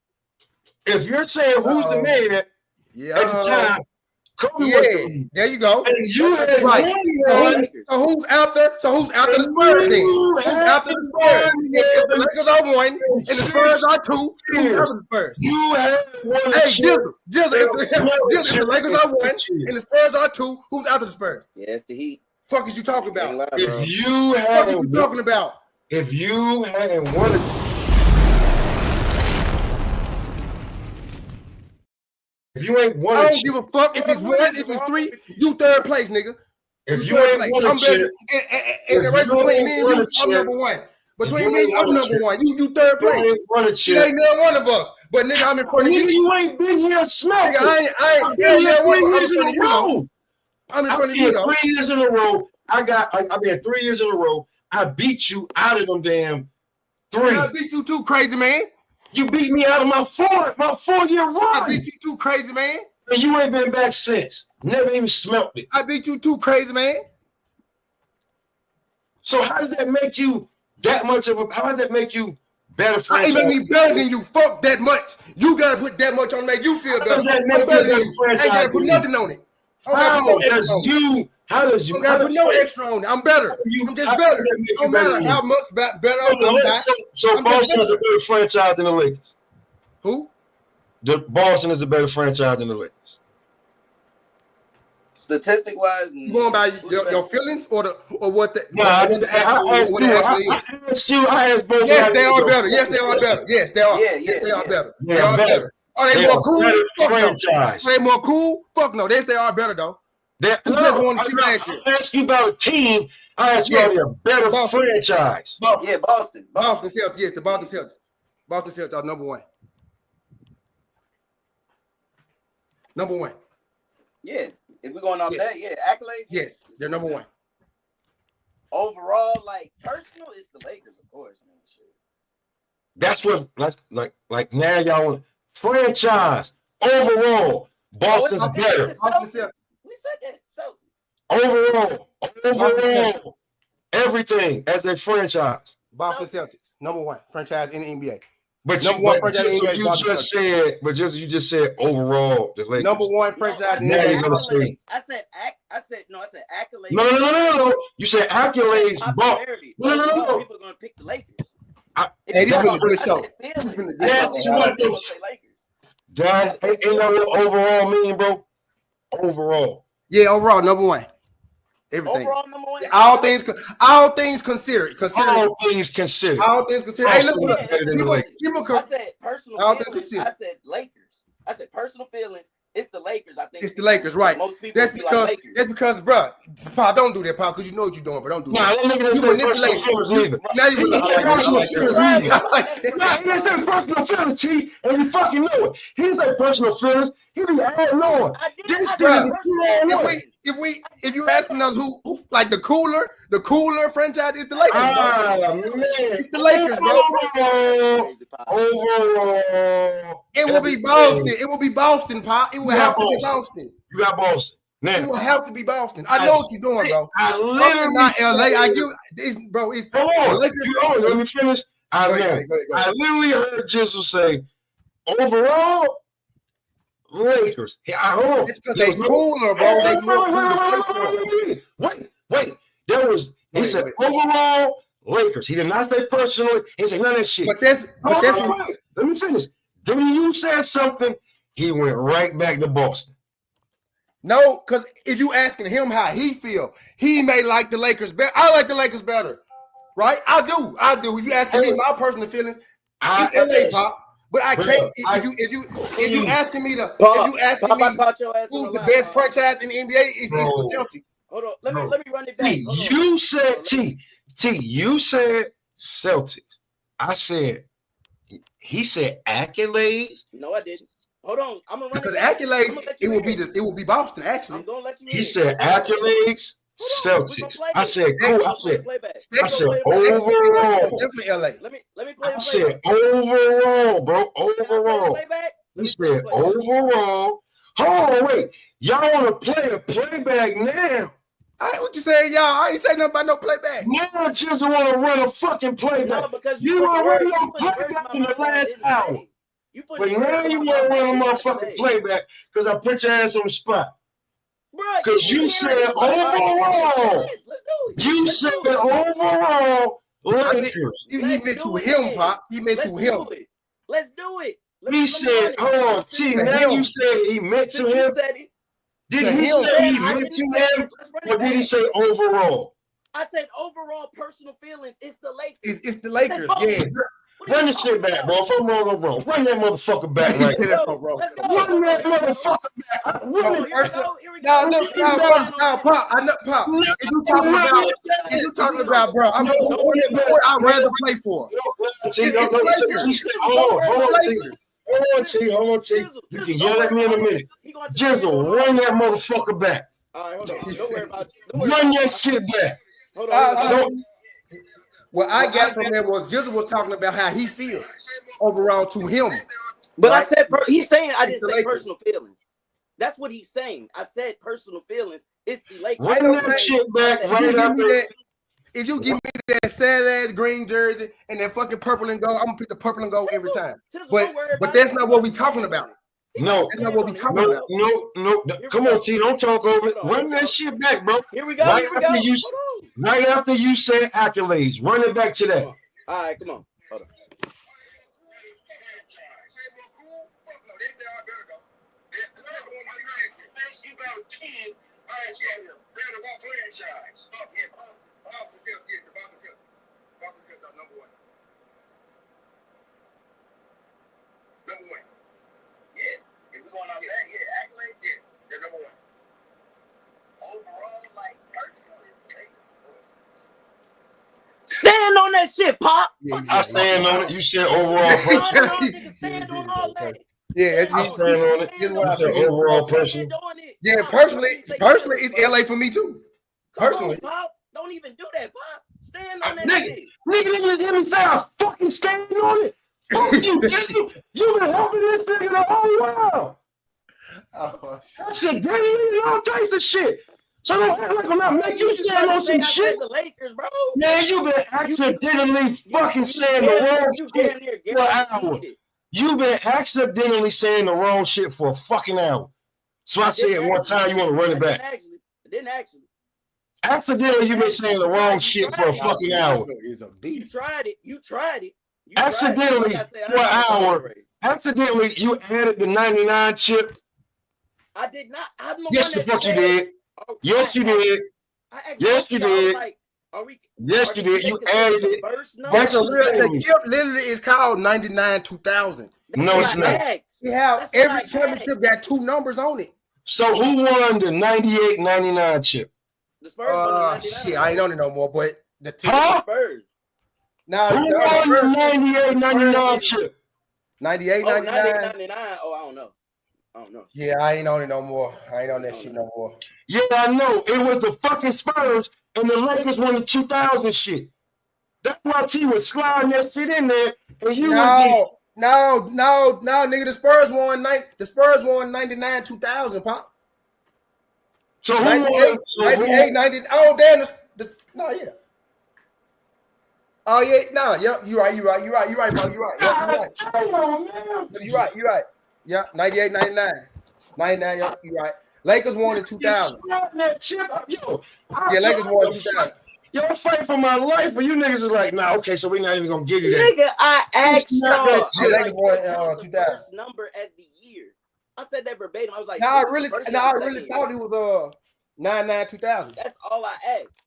if you're saying who's the man at the time, Kobe was there you go. And you had right. So who's after the Spurs then? Who's after the Spurs? If the Lakers are 1 and the Spurs are 2, who's after the Spurs? You had 1. Hey, Jizzle, if the Lakers are 1 and the Spurs are 2, who's after the Spurs? Yeah, it's the Heat. Fuck is you talking about? If you had what are you talking about? If you hadn't won it. If you ain't won it, I don't give a fuck if it's 1, if it's 3. You 3rd place, nigga. If you ain't won it, shit. And the race between me and you, I'm number 1. Between me, I'm number 1. You 3rd place. You ain't never one of us. But nigga, I'm in front of you. You ain't been here smelling. I ain't been here one. I'm in front of you. I'm in front of you. 3 years in a row. I've been 3 years in a row. I beat you out of them damn 3. I beat you too, crazy man. You beat me out of my 4-year run. I beat you too, crazy man. And you ain't been back since. Never even smelt it. I beat you too, crazy man. So how does that make you that much of a? How does that make you better I franchise? ain't make me better than you. Fuck that much. You gotta put that much on to make you feel better. How does that I'm make better you a than you. I ain't franchise gotta put than nothing on it. I don't gotta How put no does extra on it. you? How does I you? don't gotta put no extra on it. I'm better. I'm just better. No matter how much better I'm back. So I'm just Boston is a better. better franchise than the Lakers. Who? The Boston is a better franchise than the Lakers. Statistic wise, You going by your feelings or what the No, I asked both. Yes, they are better. Yes, they are better. Yes, they are. Yeah, yes, they are yeah. better. They They are are better. better. Are they They more are cool? better Fuck no. franchise. Are they more cool? Fuck no. They are better though. No, Who just won the shit I last year? asked you about a team. I asked you Yes. about a better Boston. franchise. Boston. Yeah, Boston. Boston Celtics. Yes, the Boston Celtics. Boston Celtics are number one. Number one. Yeah, if we're going off Yes. that, yeah, accolades. Yes, they're number one. Overall, like personal, it's the Lakers, of course. Man, shit. That's what like now y'all franchise overall. Boston's Okay, better. the Boston Celtics. We said that Celtics. Overall, everything as a franchise. Boston Celtics, number one franchise in the NBA. But Number you, one but franchise in the just, NBA. you Boston just Celtics. said, but just you just said overall the Lakers. Number one franchise in the Now you're NBA. gonna say I said accolades. no. You said accolades. Popularity. No. People are gonna pick the Lakers. Hey, this been a good show. That's what that ain't know what overall mean, bro. Overall. Yeah, overall number one. Everything. Overall number one. All things considered. All things considered. All things considered. Hey, look, people I said personal all feelings. things considered. I said Lakers. I said personal feelings. It's the Lakers. I think It's the Lakers, right? Most people That's be because like Lakers. that's because, bro. Pop, don't do that, Pop, because you know what you're doing, but don't do Nah, that. that nigga didn't You say manipulate. personal feelings neither. Now you He look said personal feelings I neither. like that. Nah, he didn't say personal feelings, T, and you fucking know it. He didn't say personal feelings. He be adding on. I did. This I dude said is personal too feelings. If you asking us who like the cooler franchise is the Lakers. man. It's the Lakers, bro. Overall. It will be Boston. It will be Boston, Pop. It will have to be Boston. You got Boston. It Now, will have to be Boston. I know what you're doing, bro. I Boston, literally not LA. I said- give it's bro. It's Hold the on. Lakers. Let me finish. Go ahead. I literally heard Jizzle say, overall, Lakers. Hold on. It's because they cooler, bro. They more cool. Wait. He said overall Lakers. He did not say personally. He said none of that shit. But that's Wait. Let me finish. Then you said something. He went right back to Boston. no, because if you asking him how he feel, he may like the Lakers better. I like the Lakers better, right? I do. If you asking me my personal feelings, it's LA, Pop. But I can't. If you asking me to, if you asking me who's the best franchise in the NBA, it's the Celtics. Hold on, let me run it back. You said T. You said Celtics. I said he said accolades. No, I didn't. Hold on, I'm gonna run Because it back. accolades, it will be Boston actually. I'm gonna let you. He said accolades. Celtics. I said cool. I said overall. Definitely LA. Let me play. I said overall, bro. Overall. He said overall. Hold on, wait. Y'all want to play a playback now? I ain't what you saying, y'all. I ain't saying nothing about no playback. Now just want to run a fucking playback. No, because you already on put playback in the last hour. hour. But now you want to run a motherfucking playback because I put your ass on the spot. Because you said overall. Let's do it. You said overall. He meant to him, Pop. He meant to him. Let's do it. He said, hold on, T. Now you said he meant to him. Did he say he meant to him? Or did he say overall? I said overall personal feelings. It's the Lakers. It's the Lakers, yeah. Run this shit back, bro. If I'm wrong, I'm wrong. Run that motherfucker back right now. Let's go. Run that motherfucker back. Now look, Pop. I know, Pop. If you talking about, bro, I'm I'd rather play for. Hold on, T. You can yell at me in a minute. Jizzle, run that motherfucker back. All right, hold on. Don't worry about it. Run that shit back. Hold on. What I got from there was Jizzle was talking about how he feels overall to him. But right? I said he's saying I didn't say personal feelings. That's what he's saying. I said personal feelings. It's the Lakers. Run that shit back right after. if you give me that sad ass green jersey and that fucking purple and gold, I'm gonna pick the purple and gold every time. But that's not what we talking about. No, That's not what we talking about. no. Come on, T. Don't talk over it. Run that shit back, bro. Here we go. Right after you said accolades, run it back to that. All right, come on. Hold on. Number one. Yeah. If we're going out there, yeah, accolade, yes. They're number one. Overall, like, personally, Stand on that shit, Pop. I stand on it. You said overall person. Stand on all that. Yeah, I stand on it. You said overall person. Yeah, personally, it's LA for me too. Personally, Pop, don't even do that, Pop. Stand on that Nigga, shit. nigga, let me say I fucking stand on it. Fuck you, Jason. You been helping this nigga the whole while. oh, That shit daily and all types of shit. So don't act like I'm not making you stand on some shit. The Lakers, bro. Man, you been accidentally fucking saying the wrong shit for an hour. You been accidentally saying the wrong shit for a fucking hour. So I said one time you want to run it back. I didn't actually. Accidentally, you been saying the wrong shit for a fucking hour. is a You beast. tried it. You tried it. Accidentally, for an hour. Accidentally, you added the 99 chip. I did not. I'm the Yes, one the fuck you did. Yes, you did. Yes, you did. Like, Yes, you did. You added it. That's a real. The chip literally is called 99 2000. No, it's not. We have every championship got two numbers on it. So who won the 98-99 chip? The Spurs won the 99. Shit, I ain't on it no more. But the Spurs. Now who won the 98-99 chip? 98 Oh, 99. 99. Oh, I don't know. Yeah, I ain't on it no more. I ain't on that shit no more. Yeah, I know. It was the fucking Spurs and the Lakers won the 2000 shit. That's why T was sliding that shit in there. And you No, nigga. The Spurs won 99 2000, Pop. So who 98, won? 98, 90. Oh, damn. No, yeah. Oh, yeah. No, yep. You're right, bro. You're right. Yep, you're right. Yeah, 98, 99. 99, yep, you're right. Lakers won in 2000. That chip. Yo, Yeah, Lakers won in 2000. Yo, I fight for my life, but you niggas are like, nah, okay, so we're not even gonna give you that. Nigga, I asked y'all. Yeah, Lakers won 2000. First number as the year. I said that verbatim. I was like, I really thought it was 99 2000. That's all I asked.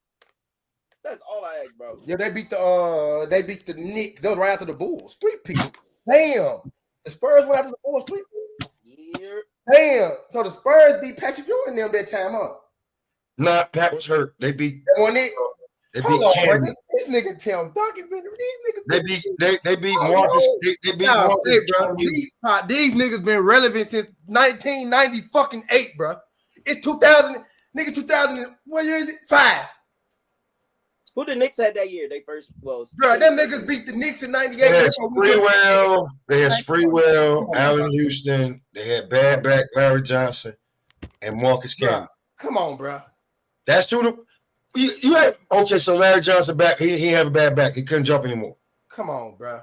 That's all I asked, bro. Yeah, they beat the Knicks. That was right after the Bulls. 3 people. Damn. The Spurs went after the Bulls 3 people. Yeah. Damn. So the Spurs beat Patrick Ewing them that time, huh? Nah, Pat was hurt. They beat. Hold on, bro. This nigga Tim Duncan, man. These niggas. They beat Marcus. They beat Marcus. Bro. These niggas been relevant since 1990 fucking 8, bro. It's 2000. Nigga, 2000. What year is it? 5. Who the Knicks had that year? They first bro. Them niggas beat the Knicks in '98. They had Sprewell, Allen Houston. They had bad back Larry Johnson and Marcus Campbell. Come on, bro. That's who you had. Okay, so Larry Johnson back. He have a bad back. He couldn't jump anymore. Come on, bro.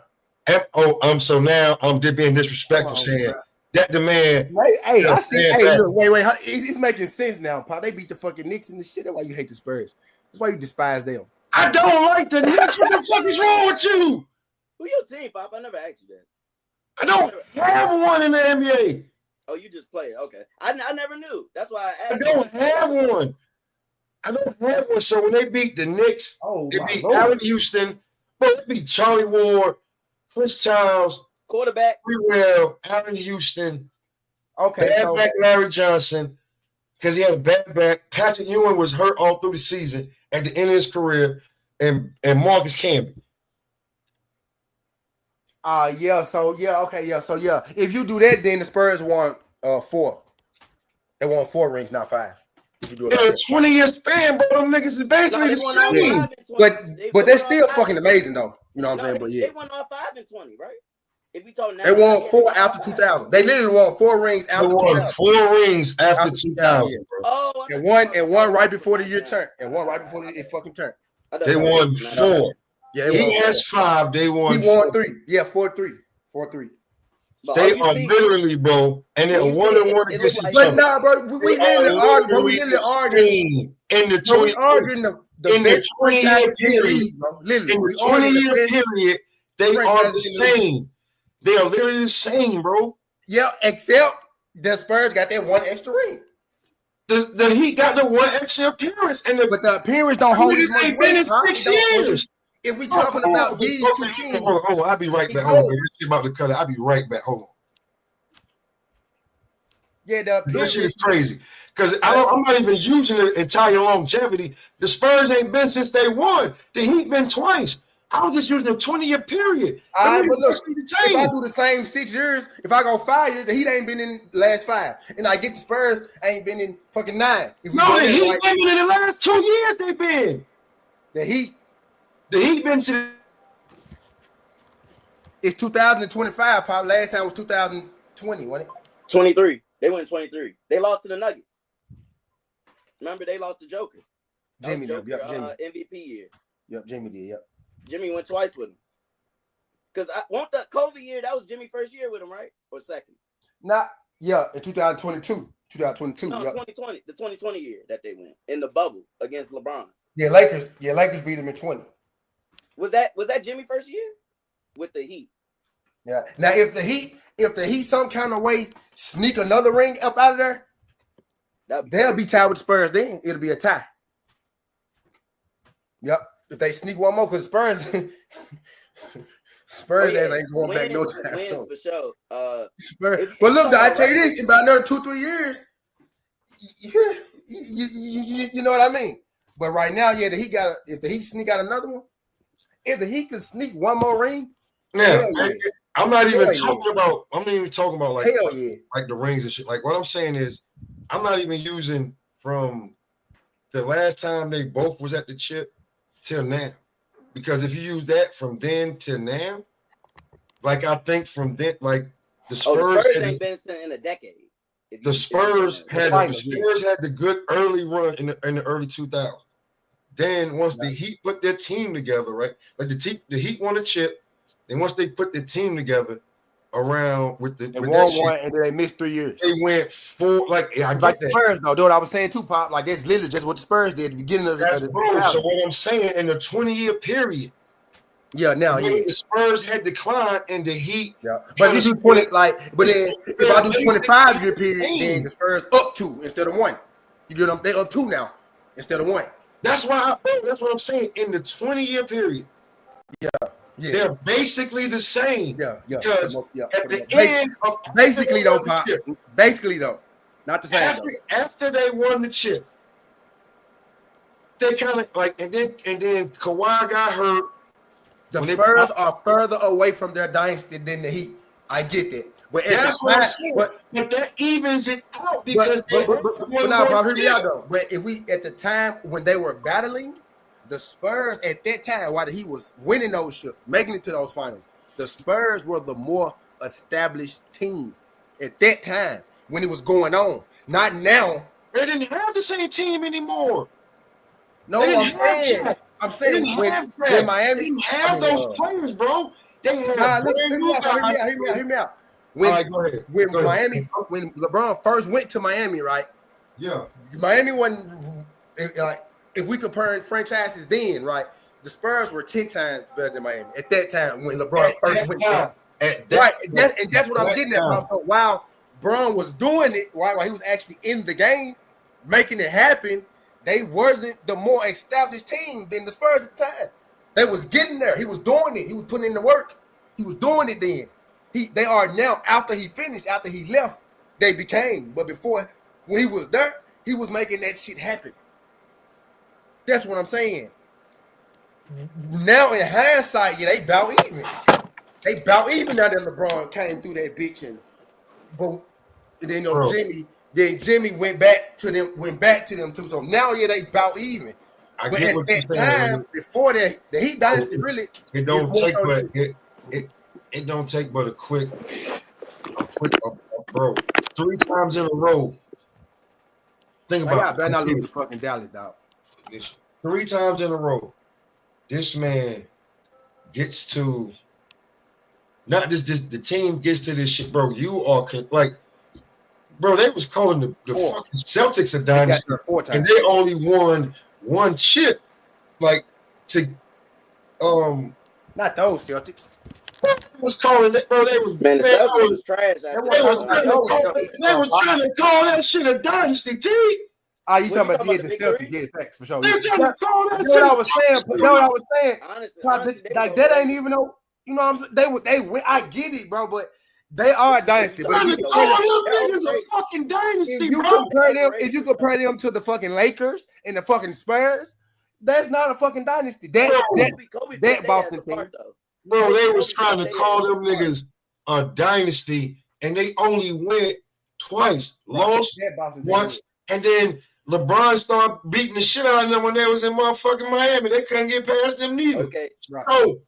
So now I'm being disrespectful saying that the man. Hey, I see. Hey, look, wait. It's making sense now, Pop. They beat the fucking Knicks and the shit. That's why you hate the Spurs. That's why you despise them. I don't like the Knicks. What the fuck is wrong with you? Who your team, Pop? I never asked you that. I don't have one in the NBA. Oh, you just play it. Okay. I never knew. That's why I asked. I don't have one. So when they beat the Knicks, they beat Allen Houston, but they beat Charlie Ward, Chris Childs, quarterback, Sprewell, Allen Houston. Okay. Bad back Larry Johnson, because he had a bad back. Patrick Ewing was hurt all through the season at the end of his career, and Marcus Camby. If you do that, then the Spurs won 4. They won 4 rings, not 5. If you do it like that. 20-year span, bro. Them niggas is basically the same. But they're still fucking amazing, though. You know what I'm saying? But yeah, they won all 5 and 20, right? If we talk now, they won 4 after 2000. They literally won 4 rings after 2000. 4 rings after 2000. And one right before the year turn. And one right before it fucking turn. They won 4. Yeah, he has 5. They won. He won 3. Yeah, 4-3. 4-3. They are literally, bro, and they're 1-1 against each other. But nah, bro, we literally arguing. Bro, we literally arguing in the 20. Bro, we arguing the best franchises in the league, bro. Literally, in the 20-year period, they are the same. They are literally the same, bro. Yeah, except the Spurs got that one extra ring. The Heat got the one extra appearance, but the appearance don't hold as much weight. Been in 6 years. If we talking about these two teams, hold on, I'll be right back. Hold on, we're about to cut it. I'll be right back. Hold on. Yeah, that shit is crazy because I'm not even using the entire longevity. The Spurs ain't been since they won. The Heat been twice. I was just using a 20-year period. But look, if I do the same 6 years, if I go 5 years, the Heat ain't been in the last 5. And I get the Spurs, ain't been in fucking 9. No, the Heat been in the last 2 years they been. The Heat been to it's 2025, Pop. Last time was 2020, wasn't it? 23. They went 23. They lost to the Nuggets. Remember, they lost to Joker. Jimmy did. Yep, Jimmy. MVP year. Yep, Jimmy did. Yep. Jimmy went twice with him. Because won't the COVID year, that was Jimmy's first year with him, right? Or second? Yeah, in 2022. 2022. No, 2020. The 2020 year that they went in the bubble against LeBron. Yeah, Lakers beat him in 20. Was that Jimmy's first year with the Heat? Yeah. Now, if the Heat some kind of way sneak another ring up out of there, they'll be tied with the Spurs. Then it'll be a tie. Yep. If they sneak one more, because Spurs ain't going back no time. So. For sure. Spurs. But look, I tell you this: in about another 2-3 years, you know what I mean. But right now, yeah, if the Heat sneak out another one, if the Heat could sneak one more ring, yeah. I'm not even talking about. I'm not even talking about like the rings and shit. Like what I'm saying is, I'm not even using from the last time they both was at the chip till now, because if you use that from then till now, like I think from then, like the Spurs ain't been in a decade. The Spurs had the good early run in the early 2000s. Then once the Heat put their team together, right? Like the Heat won a chip. And once they put the team together around with the one, and then they missed 3 years. They went 4 like I get like that. Spurs though. What I was saying too, Pop. Like that's literally just what the Spurs did at the beginning of the. So what I'm saying in the 20-year period. Yeah, now the Spurs had declined and the Heat. Yeah, but you do 20 but then if I do 25-year period, then the Spurs up 2 instead of 1. You get them? They up 2 now instead of 1. That's why that's what I'm saying. In the 20-year period. Yeah. They're basically the same. Yeah. Because at the end of basically though, Pop. Basically though, not the same. After they won the chip, they kind of like and then Kawhi got hurt. The Spurs are further away from their dynasty than the Heat. I get that. But that's what I'm saying. But that evens it out because now, Bob, hear me out though. But if we at the time when they were battling, the Spurs at that time, while he was winning those ships, making it to those finals, the Spurs were the more established team at that time when it was going on. Not now. They didn't have the same team anymore. No, I'm saying when Miami didn't have those players, bro. They had hear me out. When Miami, when LeBron first went to Miami, right? Yeah. Miami wasn't like. If we compare franchises then, right, the Spurs were 10 times better than Miami at that time when LeBron first went there. Right, and that's what I'm getting at. So while Bron was doing it, while he was actually in the game, making it happen, they wasn't the more established team than the Spurs at the time. They was getting there. He was doing it. He was putting in the work. He was doing it then. They are now, after he finished, after he left, they became. But before, when he was there, he was making that shit happen. That's what I'm saying. Now in hindsight, they about even. They about even now that LeBron came through that bitch but then Jimmy went back to them too. So now they about even. But at that time, before that, the Heat dynasty really it don't take but a quick bro. 3 times in a row. Think about it. I better not leave the fucking Dallas, dog. 3 times in a row, this man gets to not just the team gets to this shit, bro. You are like, bro, they was calling the fucking Celtics a dynasty, and they only won one chip. Like to not those Celtics. Was calling that, bro. They was Man, the Celtics was trash. They was trying to call that shit a dynasty, T. Oh, you talking about the Celtics? Yeah, facts for sure. They trying to call that shit. What I was saying. What I was saying. Honestly, like that ain't even no. You know what I'm saying? They win. I get it, bro, but they are a dynasty. But if you compare them, a fucking dynasty, if you compare them to the fucking Lakers and the fucking Spurs, that's not a fucking dynasty. That Boston team. Bro, they was trying to call them niggas a dynasty, and they only went twice, lost once, and then LeBron started beating the shit out of them when they was in motherfucking Miami. They couldn't get past them neither. Okay, right. So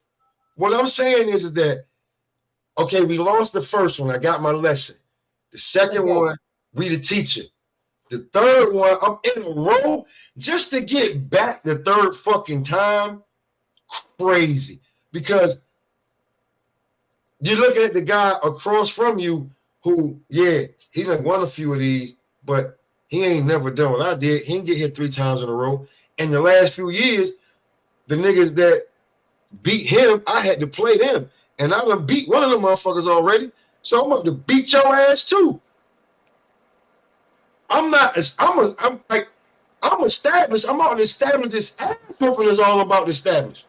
what I'm saying is that, okay, we lost the first one. I got my lesson. The second one, we the teacher. The third one, I'm in a row just to get back the third fucking time. Crazy. Because you look at the guy across from you who, yeah, he done won a few of these, but he ain't never done what I did. He didn't get hit 3 times in a row. In the last few years, the niggas that beat him, I had to play them. And I done beat one of them motherfuckers already. So I'm up to beat your ass too. I'm established. I'm out to establish this ass whooping is all about established.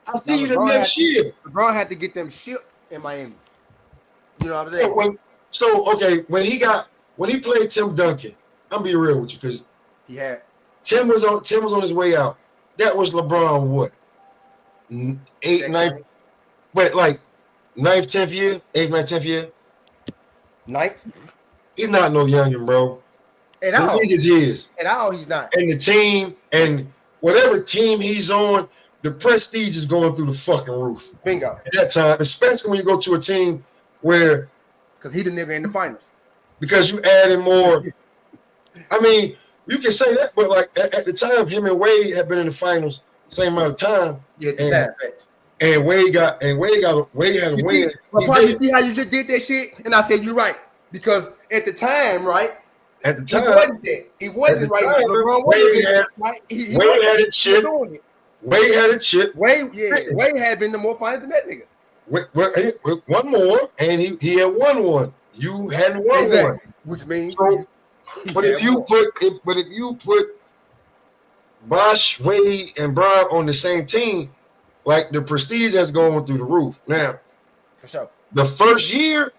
I'll see you the next year. LeBron had to get them ships in Miami. You know what I'm saying? When he played Tim Duncan, I'm be real with you because Tim was on his way out. That was LeBron what? 8th, 9th, but like 9th, 10th year, 8th, 9th, 10th year. 9th? He's not no youngin', bro. At all. He's not. And the team and whatever team he's on, the prestige is going through the fucking roof. Bingo. At that time, especially when you go to a team where, because he the nigga in the finals. Because you added more. I mean, you can say that, but like at the time, him and Wade had been in the finals same amount of time. Yeah, and Wade had a win. But you see how you just did that shit? And I said, you're right. Because at the time, right? At the time, he wasn't right. Wade had a chip. Wade had a chip. Wade had been the more finals than that nigga. One more, and he had won one. You hadn't won one, which means. So, but if you put Bosh, Wade, and Bron on the same team, like the prestige that's going through the roof. Now, for sure. The first year,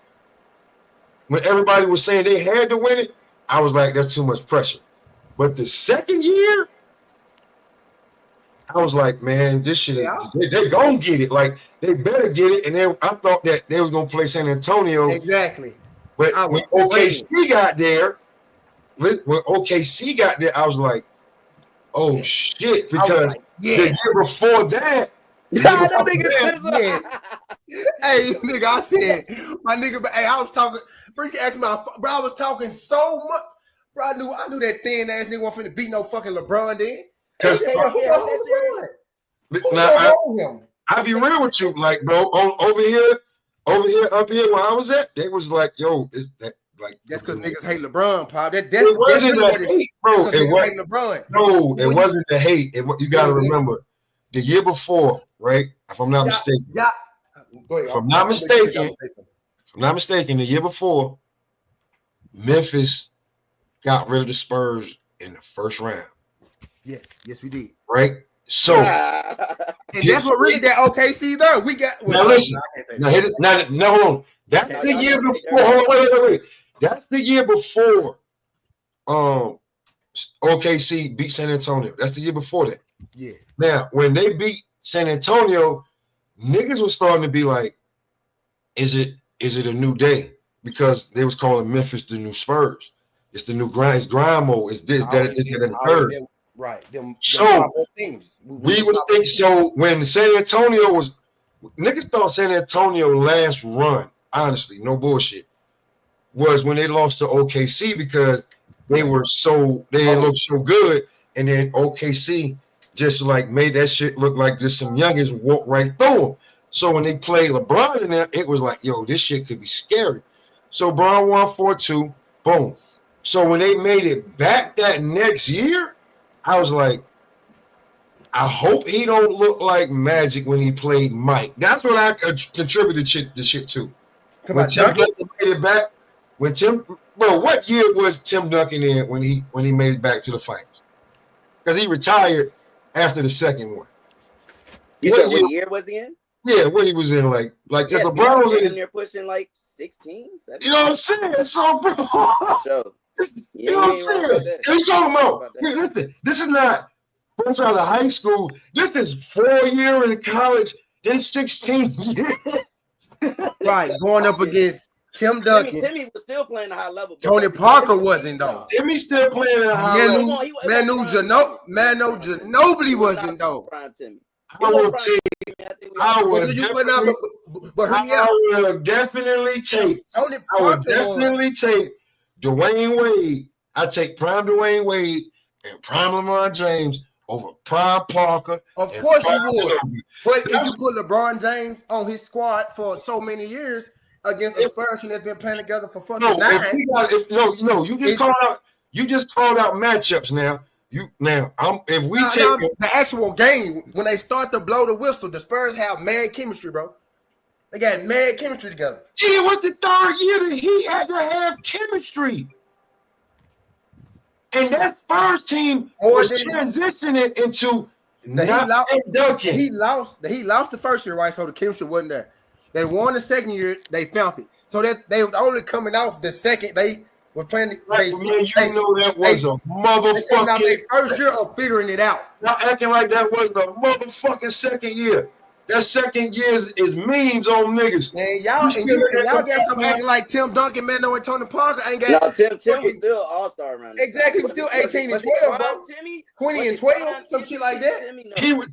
when everybody was saying they had to win it, I was like, that's too much pressure. But the second year, I was like, man, this shit, they're going to get it. Like, they better get it. And then I thought that they was going to play San Antonio. Exactly. But when OKC got there, I was like, oh, shit. Because the year before that, Hey, nigga, I said, my nigga, but hey, I was talking, bro, you asked my, bro, I was talking so much. Bro, I knew that thin ass nigga wasn't finna beat no fucking LeBron then. I'll be real with you, like, bro, up here where I was at, they was like, yo, is that like that's because niggas hate LeBron, Pop. It wasn't the hate, bro. It wasn't LeBron. No, it wasn't the hate. You gotta remember the year before, right? If I'm not mistaken. Yeah. If I'm not mistaken, the year before, Memphis got rid of the Spurs in the first round. Yes, we did. Right? So and that's what really that OKC there. We got now listen. No, hold on. That's the year before. Hold on, wait. That's the year before OKC beat San Antonio. That's the year before that. Yeah. Now, when they beat San Antonio, niggas was starting to be like, is it a new day? Because they was calling Memphis the new Spurs. It's the new grind. It's grind mode. It's this, that, this, and the third. Right. So we would think so when San Antonio was niggas thought San Antonio last run, honestly, no bullshit, was when they lost to OKC because they didn't look so good, and then OKC just like made that shit look like just some youngins walk right through him. So when they played LeBron in there, it was like, yo, this shit could be scary. So Bron won 4-2, boom. So when they made it back that next year, I was like, I hope he don't look like Magic when he played Mike. That's what I contributed the shit to. When Tim Duncan made it back, what year was Tim Duncan in when he made it back to the finals? Because he retired after the second one. You said what year was he in? Yeah, what he was in, like yeah, LeBron was in. They're pushing like 16, 17. You know what I'm saying? So, bro. So, you know what I'm saying? He's talking about. Listen, this is not fresh out of high school. This is 4 years in college, then 16 years. Right, going up against Tim Duncan. Timmy was still playing a high level. Tony Parker wasn't though. Timmy still playing at a high level. Manu Ginobili wasn't though. I will definitely take Dwayne Wade. I take prime Dwayne Wade and prime LeBron James over prime Parker. Of course you would. But if you put LeBron James on his squad for so many years against a Spurs team that's been playing together for fucking 9. You just called out matchups now. If we take the actual game, when they start to blow the whistle, the Spurs have mad chemistry, bro. They got mad chemistry together. Gee, it was the third year that he had to have chemistry. And that Spurs team was transitioning into Duncan. He lost the first year, right? So the chemistry wasn't there. They won the second year, they found it. So they was only coming off the second. They were playing. That was a motherfucking their first year of figuring it out. Not acting like that wasn't a motherfucking second year. That second year is memes on niggas. Man, y'all got some acting like Tim Duncan, Mano, and Tony Parker. Ain't got Tim was still all-star around. Exactly, he was still 18 and 12, bro. 20 and 12, some shit like that.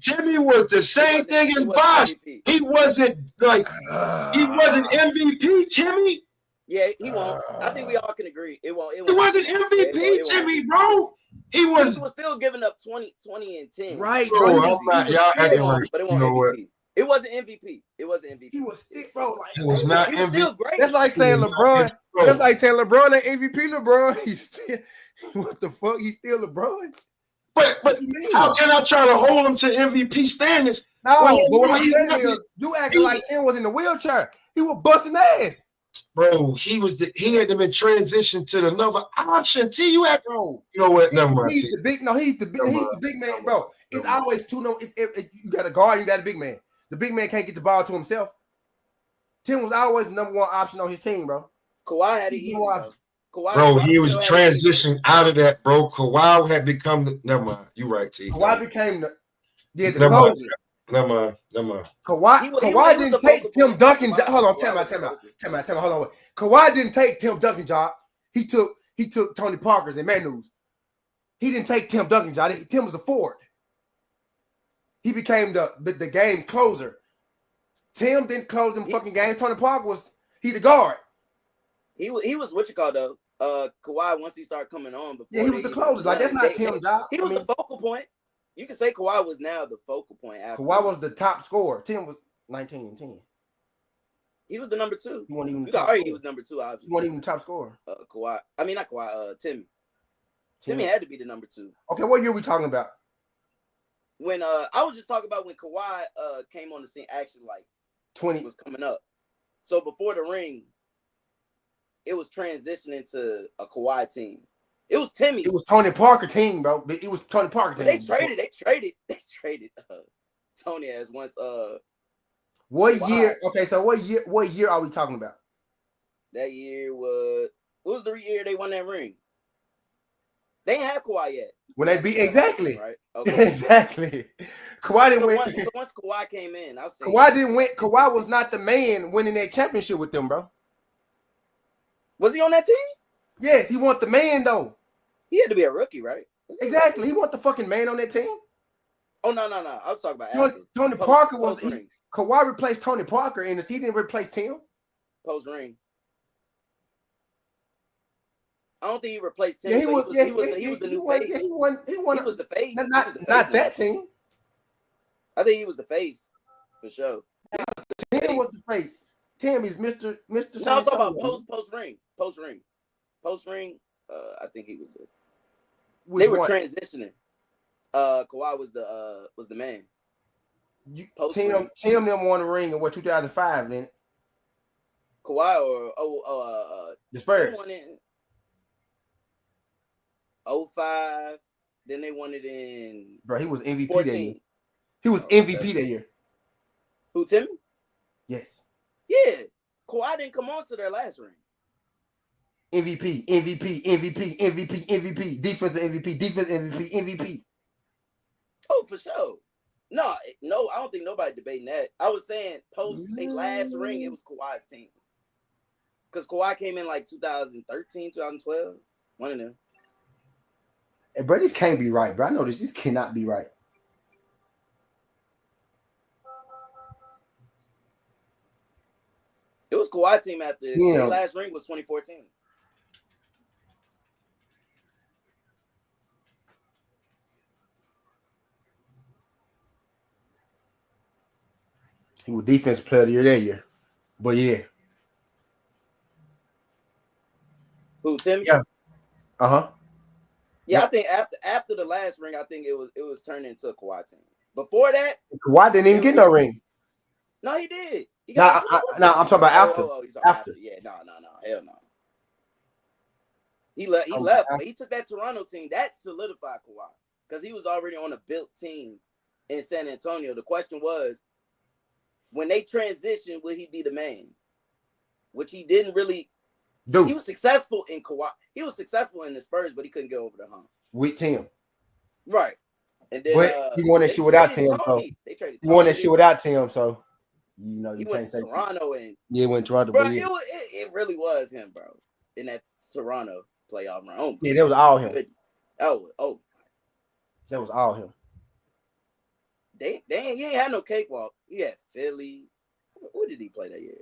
Timmy was the same thing as Bosh. He wasn't MVP, Timmy. Yeah, he won't. I think we all can agree. It won't. He wasn't MVP, Timmy, bro. He was still giving up 20 and 10. Right, bro. Y'all acting right. But it won't MVP. It wasn't MVP. It wasn't MVP. He was still, bro. Like, he was not MVP. Still great. That's like saying LeBron. That's like saying LeBron ain't MVP. LeBron, he's still what the fuck? He's still LeBron. But how can I try to hold him to MVP standards? No, but what I'm saying is, you acting like Tim was in the wheelchair. He was busting ass. Bro, he had to be transitioned to another option. You act, bro. You know what? Never mind. He's the big man, bro. It's always two. No, you got a guard, you got a big man. The big man can't get the ball to himself. Tim was always the number one option on his team, bro. Kawhi had it easy, bro. He was transitioning out of that, bro. Kawhi had become never mind. You right, T. Kawhi became the closer. Never mind. Kawhi didn't take Tim Duncan. Hold on, tell me. Hold on. Kawhi didn't take Tim Duncan job. He took Tony Parker's and Manu's. He didn't take Tim Duncan job. Tim was a forward. He became the game closer. Tim didn't close them fucking games. Tony Parker the guard. He was what you call though. Kawhi once he started coming on. He was the closer. Like that's not Tim's job. He was the focal point. You can say Kawhi was now the focal point. After Kawhi was the top scorer. Tim was 19 and 10. He was the number 2. He wasn't even. You got argue he was number 2. Obviously. He wasn't even top scorer. Kawhi. I mean not Kawhi. Timmy. Timmy had to be the number 2. Okay, what year are we talking about? When I was just talking about when Kawhi came on the scene, actually like 20 was coming up. So before the ring, it was transitioning to a Kawhi team. It was Timmy. It was Tony Parker team, bro. It was Tony Parker team. They traded Tony as once. What Kawhi. Year? Okay, so what year are we talking about? That year what was the year they won that ring? They didn't have Kawhi yet. When they beat exactly, right? Okay. Exactly. Kawhi didn't win. So once Kawhi came in, I was saying Kawhi didn't win. Kawhi was not the man winning that championship with them, bro. Was he on that team? Yes, he wasn't the man though. He had to be a rookie, right? Exactly. He wasn't the fucking man on that team. Oh no! I was talking about Tony Parker was. Kawhi replaced Tony Parker, and he didn't replace Tim. Post ring. I don't think he replaced Tim. Yeah, he was the new face. He won. He was the face. Not that team. I think he was the face for sure. Tim was the face. Tim is Mr. No, San I'm talking about Antonio. post ring. I think he was. Which They were one? transitioning. Kawhi was the man. Tim them won the ring in what 2005 then. Kawhi or The Spurs. Tim won in 05. Then they won it in Bro, he was MVP 14. that year. He was MVP that year. Who, Timmy? Yes. Yeah. Kawhi didn't come on to their last ring. MVP. Defensive MVP. Oh, for sure. No, I don't think nobody debating that. I was saying post a last ring, it was Kawhi's team. Because Kawhi came in like 2013, 2012. One of them. Hey, bro, this can't be right, bro. I know this cannot be right. It was Kawhi team after their last ring was 2014. He was defensive player of the year that year. But yeah. Who, Timmy? Yeah. Uh-huh. Yeah, yep. I think after the last ring, I think it was turned into a Kawhi team. Before that, Kawhi didn't even get no ring. No, he did. I'm talking about after. After. Yeah, no, hell no. He left, but he took that Toronto team that solidified Kawhi because he was already on a built team in San Antonio. The question was, when they transitioned, will he be the man? Which he didn't really. Dude. He was successful in Kawhi. He was successful in the Spurs, but he couldn't get over the hump. With Tim. Right. And then he won that shit without Tim. So he won that shit without Tim. So he went to Toronto and went to Toronto. Bro, it really was him, bro. In that Toronto playoff round. Yeah, that was all him. Oh. That was all him. He ain't had no cakewalk. He had Philly. Who did he play that year?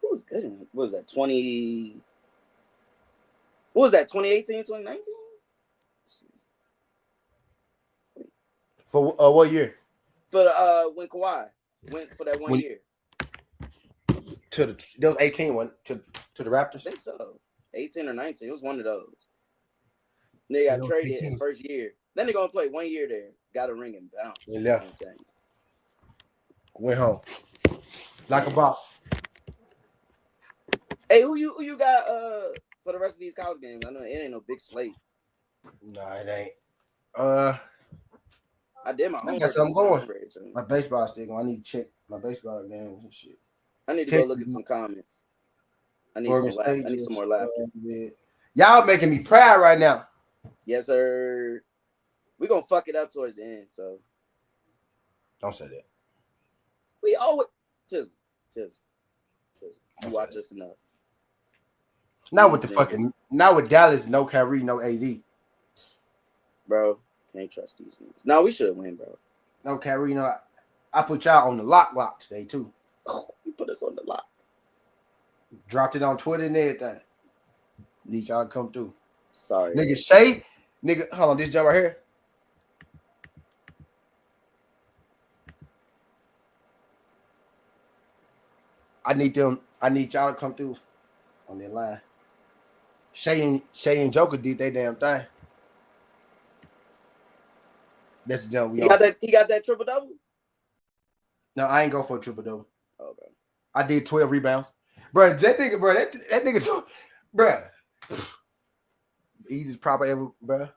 Who was good in it? What was that, 2018, 2019? For what year? For the when Kawhi went for that 1 year. That was 18 one to the Raptors. I think so. 18 or 19. It was one of those. And they got traded 18. In the first year. Then they're gonna play 1 year there. Got a ring and bounce. Yeah. Went home. Like a boss. Hey, who you got for the rest of these college games? I know it ain't no big slate. No, it ain't. I did my own. I got something going. My baseball still going. I need to check my baseball games and shit. I need to go look at some comments. I need some more laughter. Y'all making me proud right now. Yes, sir. We're gonna fuck it up towards the end, so don't say that. We always just you watch us enough. Not with Dallas, no Kyrie, no AD. Bro, can't trust these niggas. No, we should win, bro. No Kyrie, no. I put y'all on the lock today too. Oh, you put us on the lock. Dropped it on Twitter and everything. Need y'all to come through. Sorry. Nigga Shay. Nigga, hold on, this jump right here. I need y'all to come through on that line. Shay and Joker did their damn thing. That's the jump we He got that triple double? No, I ain't go for a triple double. Okay. I did 12 rebounds. Bro, that nigga, bro. Easiest probably ever, bro.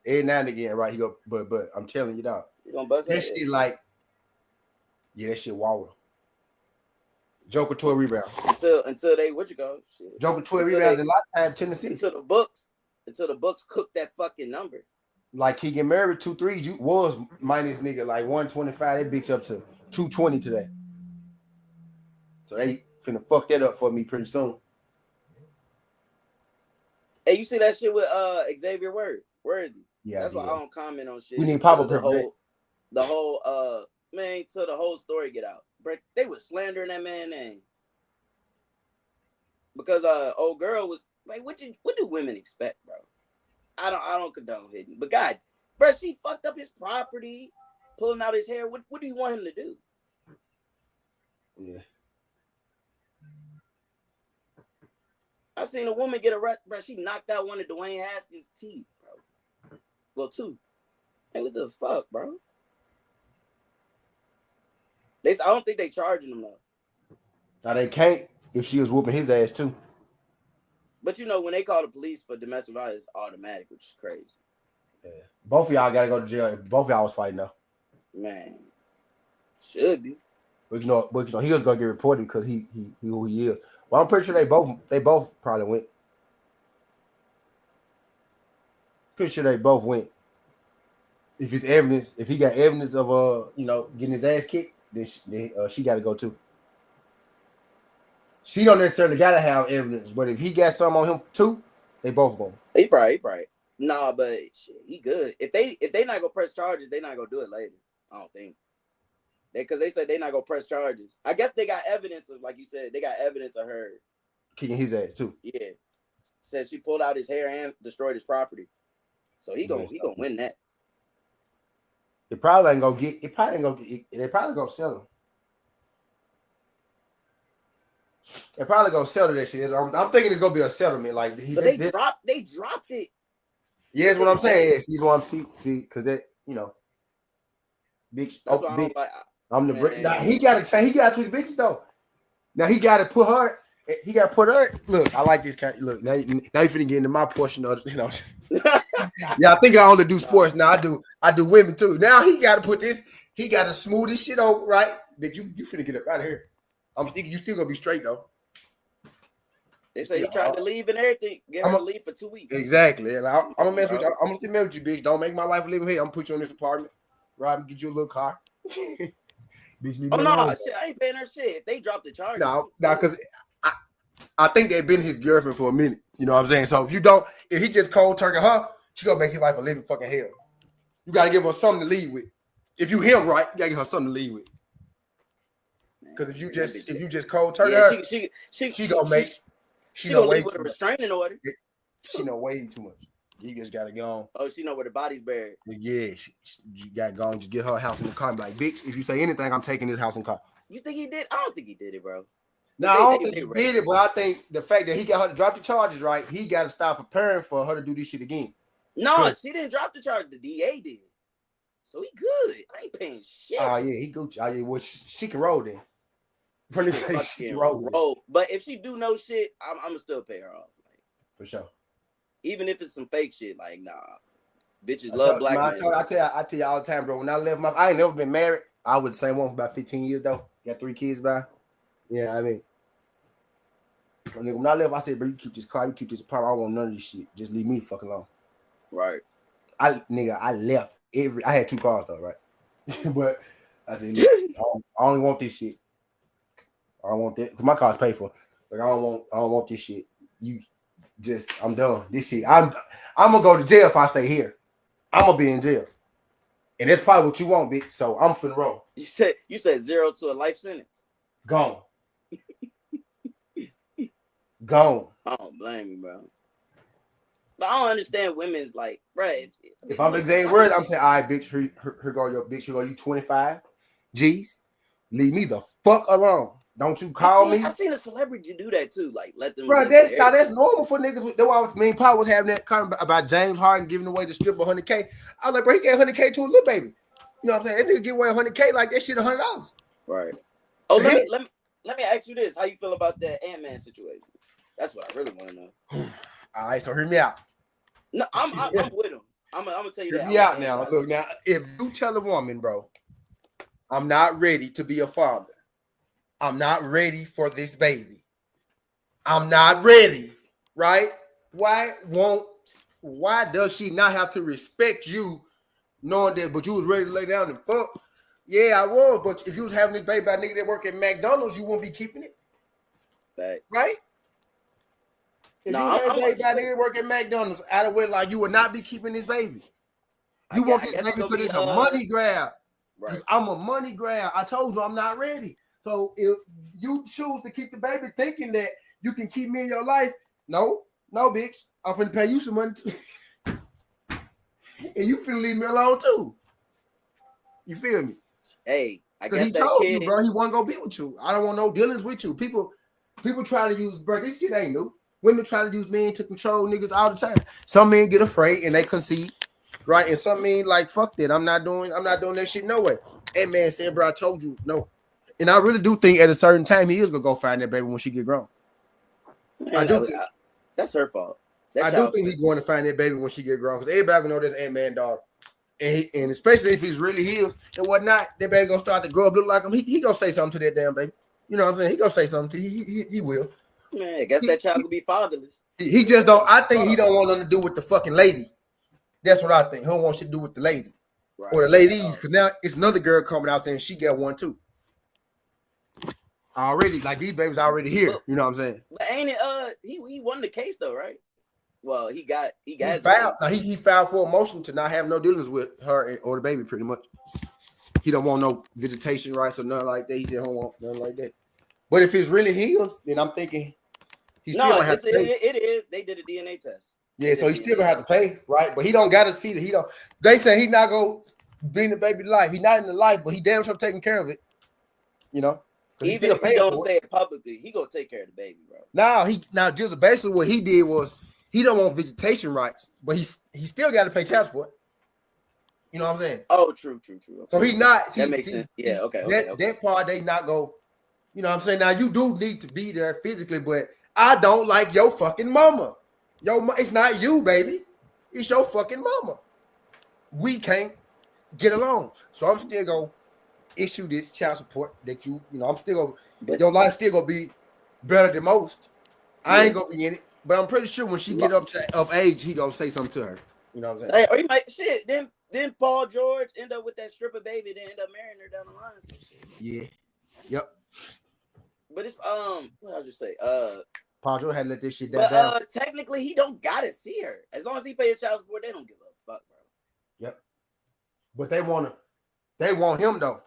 Every now and again, right? He go, but I'm telling you, dog. You gonna bust that shit like, yeah, that shit wild. Joker 12 rebounds. Until they what you go? Shit. Joker 12 rebounds in lifetime 10 assists. Until the Bucks cook that fucking number. Like Keegan Murray 2 3s, you was minus nigga like 125. That bitch up to 220 today. So they finna fuck that up for me pretty soon. Hey, you see that shit with Xavier Worthy? Yeah, that's why I don't comment on shit. We need Papa the whole man till the whole story get out. But they was slandering that man's name because old girl was like, what do women expect, bro? I don't condone hitting, but God, Bro, she fucked up his property, pulling out his hair. What do you want him to do? Yeah. I seen a woman get arrested, bro. She knocked out one of Dwayne Haskins' teeth, bro. Well, two. Hey, what the fuck, bro? I don't think they charging him though. Now they can't if she was whooping his ass too. But you know, when they call the police for domestic violence, it's automatic, which is crazy. Yeah. Both of y'all gotta go to jail. Both of y'all was fighting though. Man, should be. But you know, he was gonna get reported because he who he is. Well, I'm pretty sure they both probably went. Pretty sure they both went. If it's evidence, if he got evidence of getting his ass kicked, then she got to go too. She don't necessarily gotta have evidence, but if he got something on him too, they both going. He probably. Nah, but shit, he good. If they not gonna press charges, they not gonna do it later. I don't think. Because they said they not gonna press charges. I guess they got evidence of, like you said, they got evidence of her Kicking his ass too. Yeah. Said she pulled out his hair and destroyed his property. So he gonna win that. They probably ain't gonna get. They probably gonna sell him. They probably gonna settle that shit. I'm thinking it's gonna be a settlement. Like, but they dropped it. Yeah, that's what I'm saying. Yes, he's one see because that bitch. That's why bitch. like, I'm the break. Now he gotta change. He gotta switch bitches though. Now he gotta put her. He gotta put her. Look, I like this kind. Look, now you finna get into my portion of Yeah, I think I only do sports now. I do women too. Now he gotta put this. He gotta smooth this shit over, right? Bitch, you finna get up out of here. I'm thinking you still gonna be straight though. They say he tried to leave and everything. Get her to leave for 2 weeks. Exactly. And I'm gonna mess with you. I'm gonna still mess with you, bitch. Don't make my life a living here. I'm gonna put you in this apartment. Right, and get you a little car. Bitch, oh no, shit, I ain't paying her shit. If they drop the charge. No, because I think they've been his girlfriend for a minute. You know what I'm saying? So if he just cold turkey her, she gonna make his life a living fucking hell. You gotta give her something to lead with. If you him right, you gotta give her something to lead with. Because if you just cold turkey her, she gonna make. She know way with a restraining order. She know way too much. You just gotta go on. Oh, she know where the body's buried. Yeah, you gotta go and just get her house in the car and be like, bitch, if you say anything, I'm taking this house and car. You think he did? I don't think he did it, bro. No, I don't think he did it, but I think the fact that he got her to drop the charges, right, he got to stop preparing for her to do this shit again. No, she didn't drop the charge. The DA did. So he good. I ain't paying shit. Oh, yeah, he Gucci. Oh, yeah, well, she can roll then. She can roll. But if she do no shit, I'm going to still pay her off. Like, for sure. Even if it's some fake shit, like, nah. Bitches love black men. I tell you all the time, bro, when I left I ain't never been married. I was the same one for about 15 years, though. Got 3 kids by. Yeah, I mean. When I left, I said, bro, you keep this car, you keep this apartment. I don't want none of this shit. Just leave me the fuck alone. Right. I left. I had 2 cars, though, right? But I said, I only want this shit. I don't want that. Because my car's paid for. But I don't want this shit. I'm done. This shit. I'm gonna go to jail if I stay here. I'm gonna be in jail. And that's probably what you want, bitch. So I'm finna roll. You said 0 to a life sentence. Gone. Gone. I don't blame you, bro. But I don't understand women's like, bro. If I'm examining words, I'm saying, all right, bitch, here go your bitch, here go you 25 G's. Leave me the fuck alone. Don't you call me. I seen a celebrity do that too. Like, let them. Bro, that's normal for niggas. That's why me and Paul was having that comment about James Harden giving away the strip of $100K. I was like, bro, he gave $100K to a little baby. You know what I'm saying? That nigga give away $100K like that shit $100. Right. Oh, let me ask you this: how you feel about that Ant-Man situation? That's what I really want to know. All right, so hear me out. No, I'm with him. I'm gonna tell you that. Hear me out now. Look, now, if you tell a woman, bro, I'm not ready to be a father. I'm not ready for this baby. I'm not ready, right? Why does she not have to respect you knowing that, but you was ready to lay down and fuck? Yeah, I was, but if you was having this baby by a nigga that work at McDonald's, you wouldn't be keeping it. Right? If you had a baby by a nigga that work at McDonald's out of wedlock, you would not be keeping this baby. You want this baby because it's a money grab. Because I'm a money grab. I told you I'm not ready. So if you choose to keep the baby thinking that you can keep me in your life, no, bitch. I'm finna pay you some money. and you finna leave me alone too. You feel me? Hey, I Because guess he that told kid. you, bro, he wasn't gonna be with you. I don't want no dealings with you. People try to use, bro. This shit ain't new. Women try to use men to control niggas all the time. Some men get afraid and they concede, right? And some men like, fuck that. I'm not doing that shit no way. And man said, bro, I told you no. And I really do think at a certain time he is gonna go find that baby when she get grown. Man, that's her fault. I do think he's going to find that baby when she get grown because everybody know this Ant-Man daughter. And especially if he's really his and whatnot, that baby gonna start to grow up look like him. He gonna say something to that damn baby. You know what I'm saying? He gonna say something to he will. Man, I guess that child will be fatherless. He just don't. I think he don't want nothing to do with the fucking lady. That's what I think. He don't want shit to do with the lady or the ladies because now it's another girl coming out saying she got one too. Already, like these babies already here. But, you know what I'm saying? But ain't it? He won the case though, right? Well, he filed. He filed for a motion to not have no dealings with her or the baby. Pretty much, he don't want no visitation rights or nothing like that. He said he don't want nothing like that. But if it's really his, then I'm thinking he still gonna have to pay. It is. They did a DNA test. Yeah, so he still gonna have to pay, right? But he don't gotta see that. He don't. They say he not gonna be in the baby life. He not in the life, but he damn sure taking care of it. You know. Even if he don't say it publicly, he gonna take care of the baby, bro. Now just basically what he did was he don't want visitation rights, but he still got to pay child support. You know what I'm saying? Oh, true. Okay. So he not. That makes sense. Yeah. Okay. That part they not go. You know what I'm saying? Now you do need to be there physically, but I don't like your fucking mama. It's not you, baby. It's your fucking mama. We can't get along. So I'm still gonna issue this child support that you know, I'm still gonna your life still gonna be better than most. I ain't gonna be in it, but I'm pretty sure when she get up to of age, he gonna say something to her. You know what I'm saying? Or he might Then Paul George end up with that stripper baby, then end up marrying her down the line. Some shit. Yeah. Yep. But it's what I just say? Paul George had to let this shit down. Technically he don't gotta see her. As long as he pays child support, they don't give a fuck, bro. Yep. But they want him though.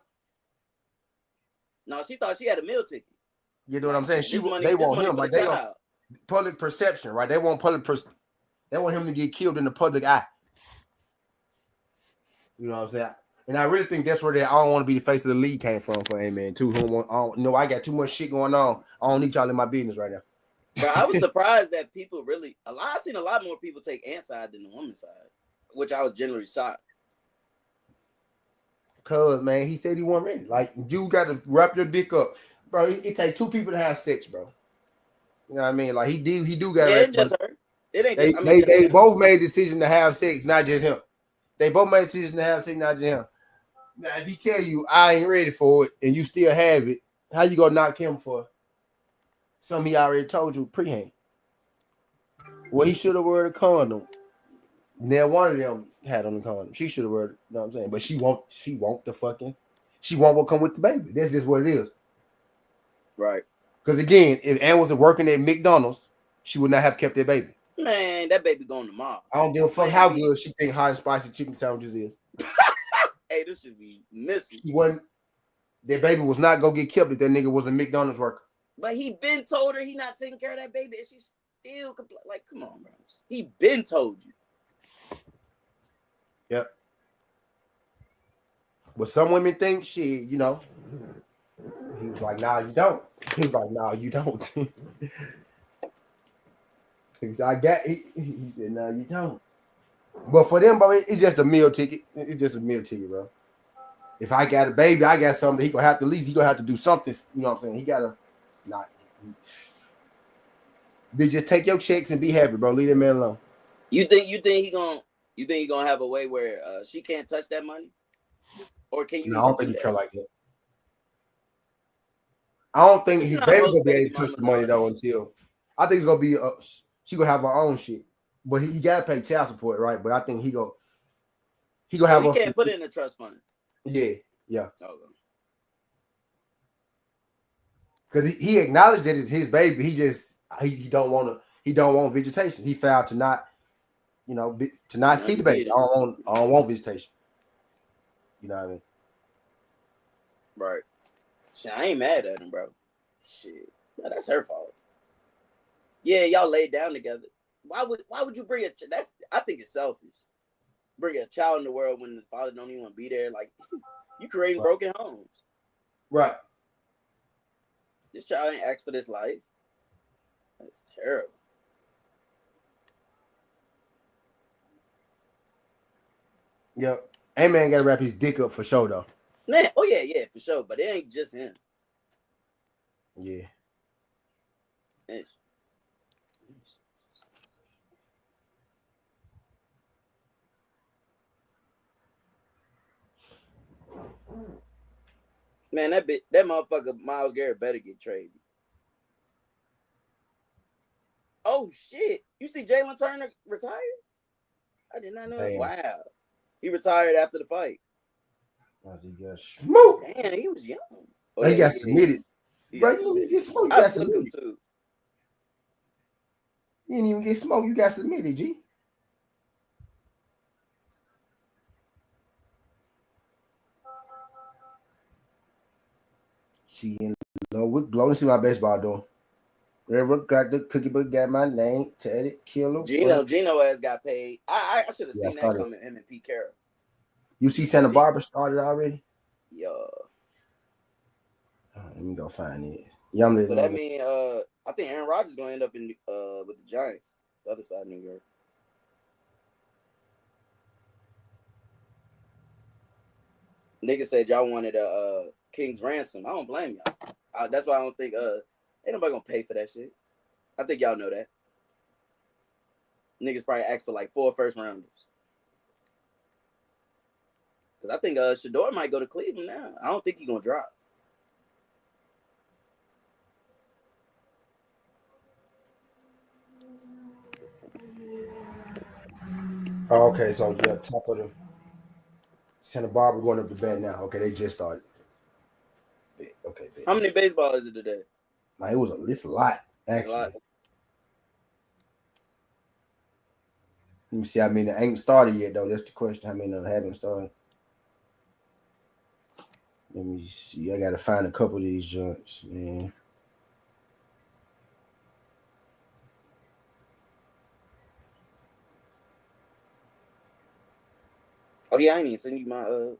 No, she thought she had a meal ticket. You know what I'm saying? They want him, like they want public perception, right? They want they want him to get killed in the public eye. You know what I'm saying? And I really think that's where I don't want to be the face of the league came from for Ant-Man too. I got too much shit going on. I don't need y'all in my business right now. Bro, I was surprised that people I've seen a lot more people take Ant's side than the woman's side, which I was generally shocked. Cause man, he said he wasn't ready. Like you got to wrap your dick up, bro. It takes two people to have sex, bro. You know what I mean? Like he do got. Yeah, it just her. It ain't. They both made a decision to have sex, not just him. They both made a decision to have sex, not just him. Now, if he tell you I ain't ready for it and you still have it, how you gonna knock him for something he already told you pre-hand? Well, he should have worn a condom. Now one of them had on the condom. She should have worn it, you know what I'm saying? But she won't what come with the baby. That's just what it is. Right. Because again, if Ann wasn't working at McDonald's, she would not have kept that baby. Man, that baby going tomorrow. I don't give a fuck how good she think hot and spicy chicken sandwiches is. Hey, this should be missing. That baby was not gonna get killed if that nigga was a McDonald's worker. But he been told her he not taking care of that baby, and she still like, come on, bro. He been told you. Yep. But some women think he was like, nah, you don't. He was like, nah, you don't. He said, he said, no, you don't. But for them, bro, it's just a meal ticket. It's just a meal ticket, bro. If I got a baby, I got something. He gonna have to do something. You know what I'm saying? He gotta not. Just take your checks and be happy, bro. Leave that man alone. You think he gonna have a way where she can't touch that money, or can you? No, I don't think he care like that. I don't think his baby gonna be able to touch the money though until I think it's gonna be she gonna have her own shit, but he gotta pay child support, right? But I think he gonna have. He can't put it in a trust fund. Yeah. Okay. Because he acknowledged that it's his baby. He don't want vegetation. He filed to not, to not see the baby. I don't want vegetation. You know what I mean? Right. Shit, I ain't mad at him, bro. Shit, that's her fault. Yeah, y'all laid down together. Why would you bring I think it's selfish. bring a child in the world when the father don't even want to be there. Like, you creating broken homes. Right. This child ain't asked for this life. That's terrible. Yep. A-Man got to wrap his dick up for sure, though. Man, oh yeah, for sure. But it ain't just him. Yeah. Man, that motherfucker Myles Garrett better get traded. Oh shit! You see Jalen Turner retired? I did not know. Damn. Wow, he retired after the fight. He got smoked. Damn, he was young. Oh, he got submitted. Bro, you didn't get smoked. You got submitted. Too. You didn't even get smoked. You got submitted, G. She in love with blow. Let's see my baseball doing. Wherever got the cookie book, got my name, Teddy, Killer. Gino has got paid. I should have seen that coming. Him and Pete Carroll. You see Santa Barbara started already? Yeah. Let me go find it. So that means I think Aaron Rodgers gonna end up in with the Giants, the other side of New York. Nigga said y'all wanted a King's ransom. I don't blame y'all. That's why I don't think ain't nobody gonna pay for that shit. I think y'all know that. Niggas probably asked for like 4 first rounders. Cause I think Shador might go to Cleveland now. I don't think he's gonna drop. Oh, okay, so yeah, top of the Santa Barbara going up to bat now. Okay, they just started. Okay. How many baseball is it today? Like it's a lot, actually. A lot. Let me see how many ain't started yet, though. That's the question. How many haven't started? Let me see. I gotta find a couple of these joints, man. Oh yeah, I ain't even send you my Oh,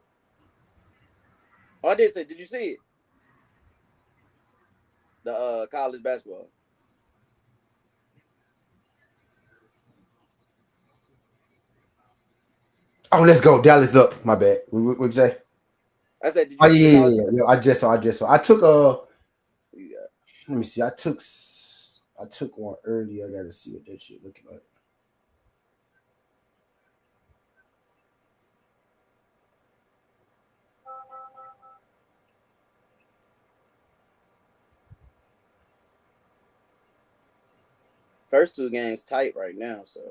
I did say, did you see it? The college basketball. Oh, let's go. Dallas up. My bad. What'd you say? I said, did you Oh see yeah. I just saw. I took Yeah. Let me see. I took one earlier. I gotta see what that shit looking like. First 2 games tight right now, so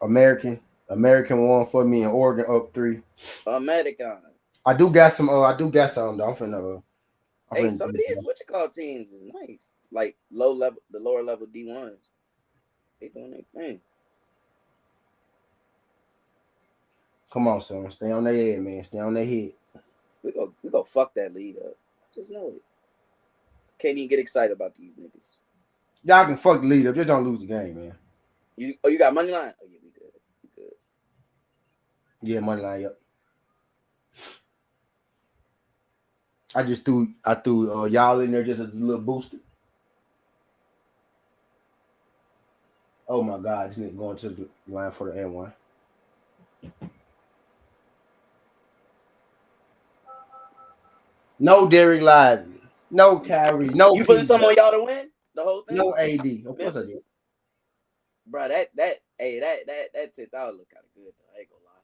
American won for me and Oregon up 3. American. I do got some though. I'm finna Hey, some of these what you call teams is nice. Like the lower level D1s. They doing their thing. Come on, son. Stay on their head, man. Stay on their head. We go fuck that lead up. Just know it. Can't even get excited about these niggas. Y'all can fuck the lead up. Just don't lose the game, man. You got money line? Oh yeah, we good. Yeah, money line, yep. I threw y'all in there just as a little booster. Oh my God, this nigga going to the line for the N1. No Derrick Lively, no Kyrie, no. You putting some on y'all to win the whole thing? No AD. Of course I did. Bro, that $10,000 look kind of good. I ain't gonna lie.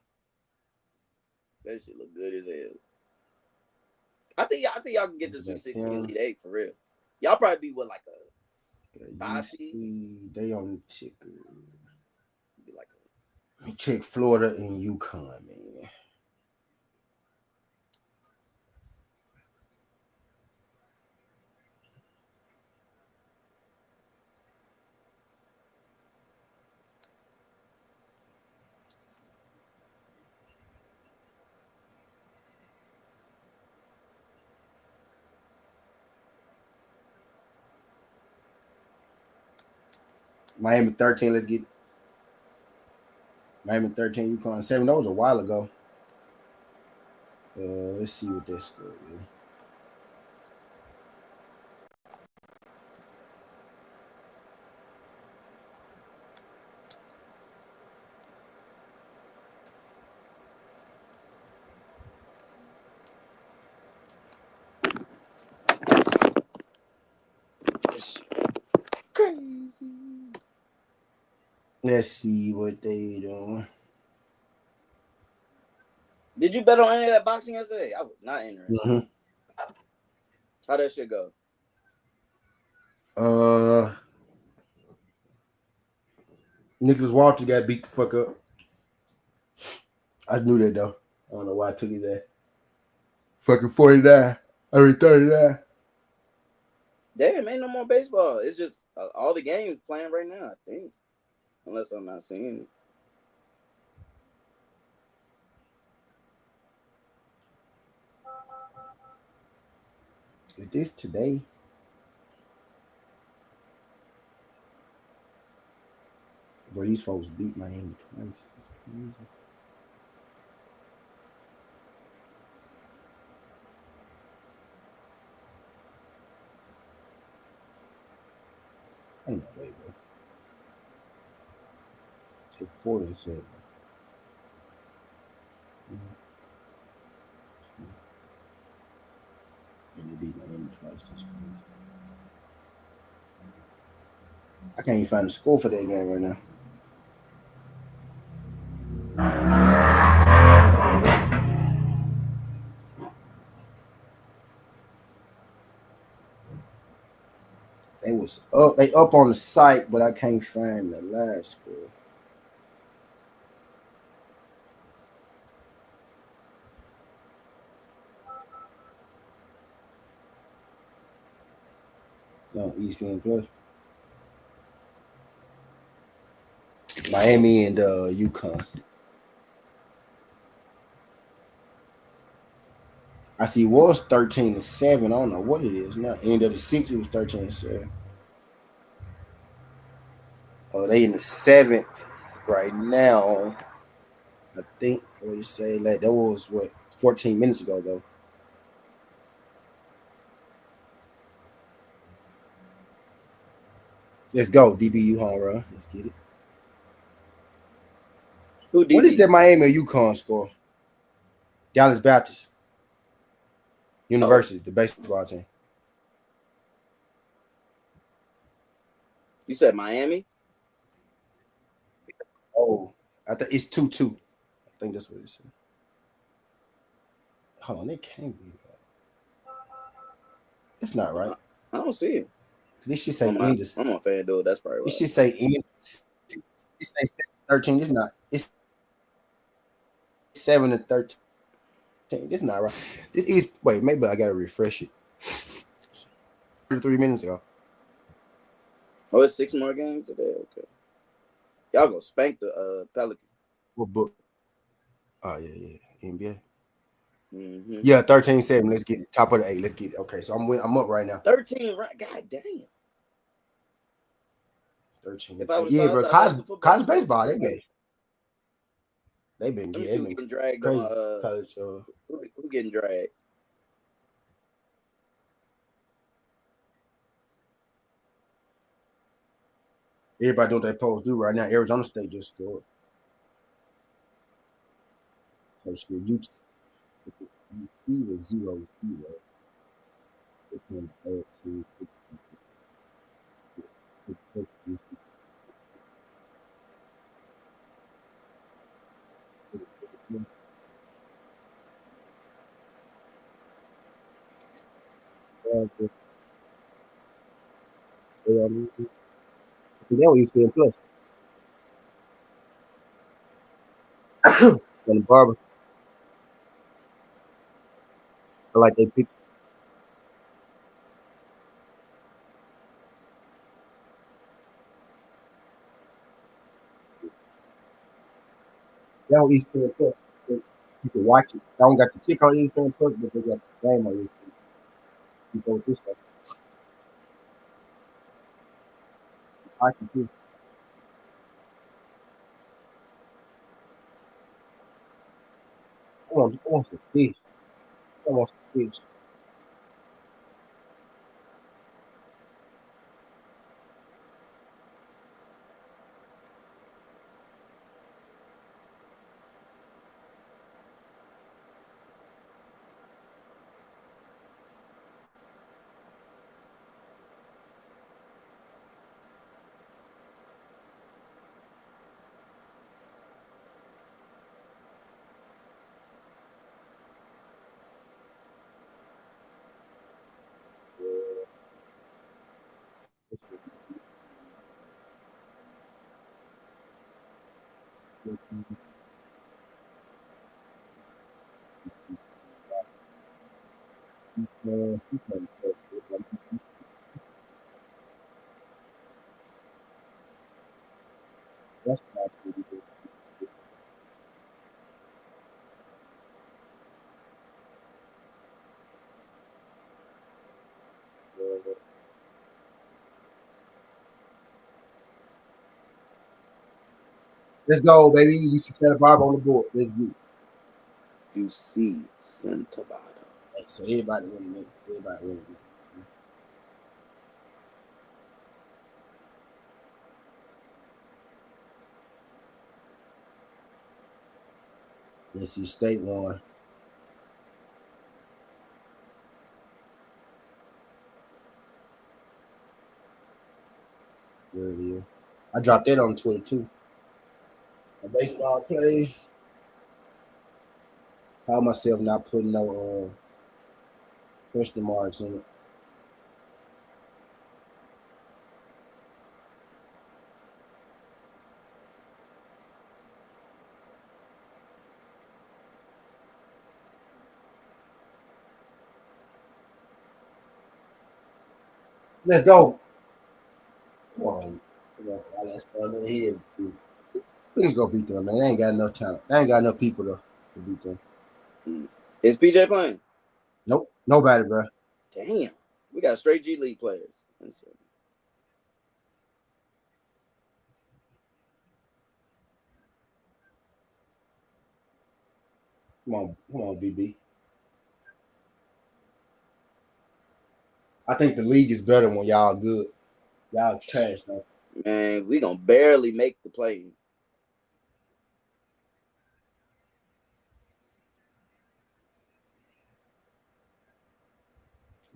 That shit look good as hell. I think y'all can get to Sweet 16 Elite 8 for real. Y'all probably be what, like a 5 seed? They on the ticker. Be like Let me check Florida and UConn, man. Miami 13, let's get it. Miami 13, UConn 7. That was a while ago. Let's see what that score is. Crazy. Let's see what they doing. Did you bet on any of that boxing yesterday? I was not interested. Mm-hmm. How that shit go? Nicholas Walters got beat the fuck up. I knew that though. I don't know why I took it there. Fucking 49. I mean 39. Damn, ain't no more baseball. It's just all the games playing right now, I think. Unless I'm not seeing it. Is this today? Bro, these folks beat Miami twice. That's crazy. Ain't no way, bro. They're 4-7. And they beat Miami twice. That's crazy. I can't even find the score for that game right now. They was up. They up on the site, but I can't find the last score. No, ESPN Plus. Miami and UConn. I see it was 13-7. I don't know what it is now. End of the 6th, it was 13-7. Oh, they in the 7th right now. I think what you say like that was what 14 minutes ago though. Let's go, DBU home run. Let's get it. who DB? What is that Miami or UConn score? Dallas Baptist University, the baseball team. You said Miami? Oh, I think it's 2-2. I think that's what it said. Hold on, they can't be that. It's not right. I don't see it. This should say I'm on FanDuel. That's probably It right. should say end. It say 13. It's not. It's 7-13. It's not right. This is wait. Maybe I gotta refresh it. 33 minutes ago. Oh, it's 6 more games today. Okay, y'all go spank the Pelicans. What book? Oh yeah, NBA. Mm-hmm. Yeah, 13-7. Let's get it. Top of the 8. Let's get it. Okay, so I'm up right now. 13, right? God damn. 13. If I was Yeah, bro. College baseball. They've been getting dragged crazy. on. College. Who getting dragged? Everybody doing what they supposed to do right now. Arizona State just scored. So shit, UT was 0-0. That was ESPN Plus. Santa Barbara. I like they picked. That was ESPN Plus. You can watch it. I don't got the tick on ESPN Plus, but they got the game on ESPN. You go with this stuff. I can too. want some fish. I want some fish. That's Let's go, baby. You should set a barb on the board. Let's get it. You see Santabado. So everybody winning it. Everybody winning it. Let's see, State won. Where it is. I dropped that on Twitter too. A baseball play. Call myself not putting no question marks in it. Let's go. Come on. Let's go ahead. Please go beat them, man. They ain't got enough talent. They ain't got enough people to beat them. Is PJ playing? Nope. Nobody, bro. Damn. We got straight G League players. Come on, BB. I think the league is better when y'all good. Y'all trash, though. Man, we gonna barely make the play.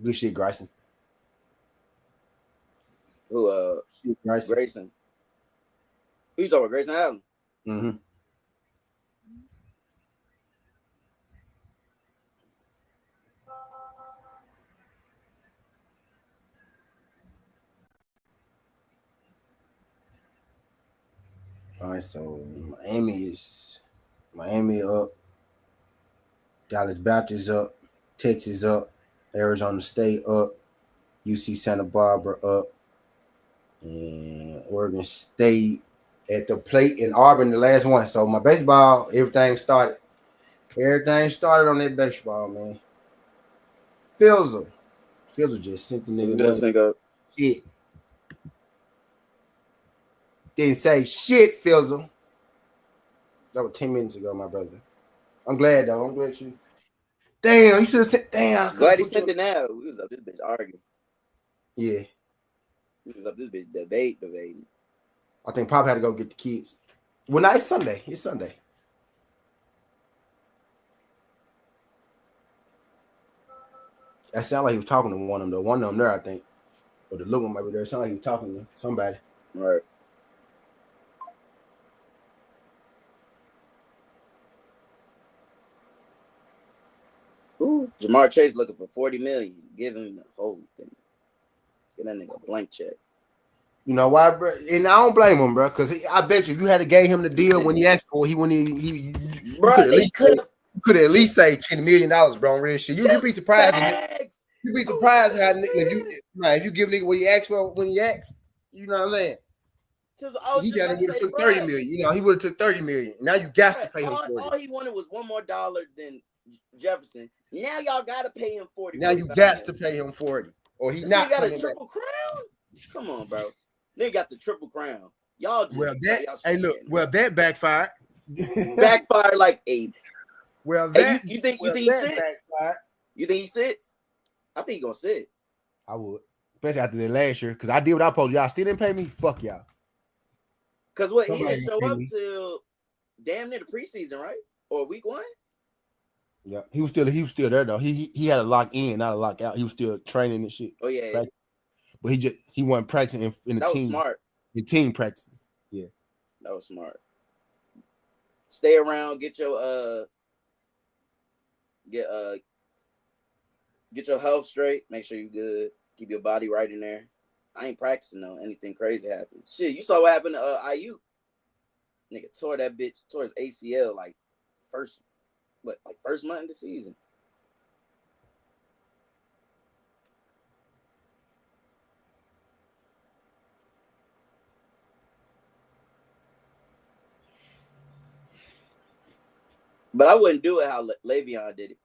Good shit, Grayson. Who? Grayson. Who you talking about? Grayson Allen? Mm-hmm. All right, so Miami up, Dallas Baptist up, Texas up, Arizona State up, UC Santa Barbara up, and Oregon State at the plate in Auburn, the last one. So my baseball, everything started on that baseball, man. Fields just sent the nigga away. Shit. Didn't say shit, Fizzle. That was 10 minutes ago, my brother. I'm glad, though. I'm glad you. Damn, you should have said, damn. Glad he sent it now. We was up this bitch arguing. Yeah. We was up this bitch debating. I think Pop had to go get the kids. Well, now it's Sunday. It's Sunday. That sounded like he was talking to one of them, though. One of them there, I think. Or the little one might be there. It sounded like he was talking to somebody. Right. Ooh, Jamar Chase looking for $40 million. Give him the whole thing. Get that nigga a blank check. You know why, bro? And I don't blame him, bro, because I bet you had to gave him the deal when he asked for it, he wouldn't. He bro, could at least say $10 million, bro. On real shit. You'd be surprised. You'd be surprised how if you give nigga what he asked for when he asked. You know what I'm saying? He got would have took $30 million. You know, he would have took $30 million. Now you got to pay him $40. All he wanted was $1 more than Jefferson. Now y'all gotta pay him $40. Now you got to pay him $40, or he's not. Got a triple crown. Come on, bro. They got the triple crown. Y'all just, that backfired. Backfired like a Well, Hey, that you think he that sits? backside, You think he sits? I think he gonna sit. I would, especially after that last year, because I did what I supposed to. Y'all still didn't pay me. Fuck y'all. Cause what he Somebody didn't gonna show pay up me. till damn near the preseason, right? Or week 1? Yeah, he was still there though. He had a lock in, not a lock out. He was still training and shit. Oh yeah, Practice. But he wasn't practicing in the that was team. smart. In team practices. Yeah. That was smart. Stay around, get your health straight. Make sure you good. Keep your body right in there. I ain't practicing though. Anything crazy happen. Shit, you saw what happened to IU. Nigga tore his ACL like first month of the season. But I wouldn't do it how Le'Veon did it.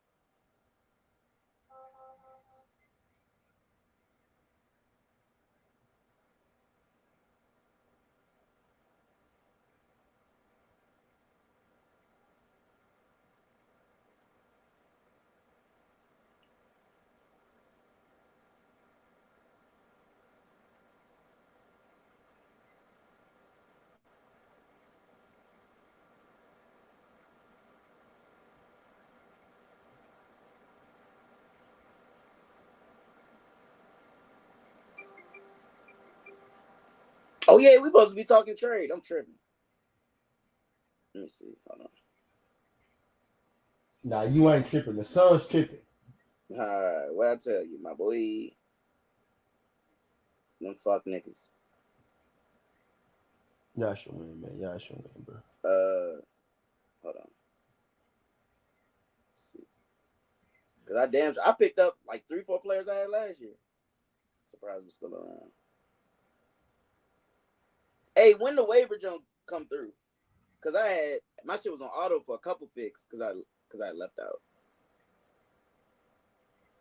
Oh yeah, we supposed to be talking trade. I'm tripping. Let me see. Hold on. Nah, you ain't tripping. The Suns tripping. All right, what I tell you, my boy. Them fuck niggas. Y'all should win, man. Y'all should win, bro. Hold on. Let's see. Cause I picked up like 3-4 players I had last year. Surprised we're still around. Hey, when the waiver jump come through? Cause I had my shit was on auto for a couple picks because I left out.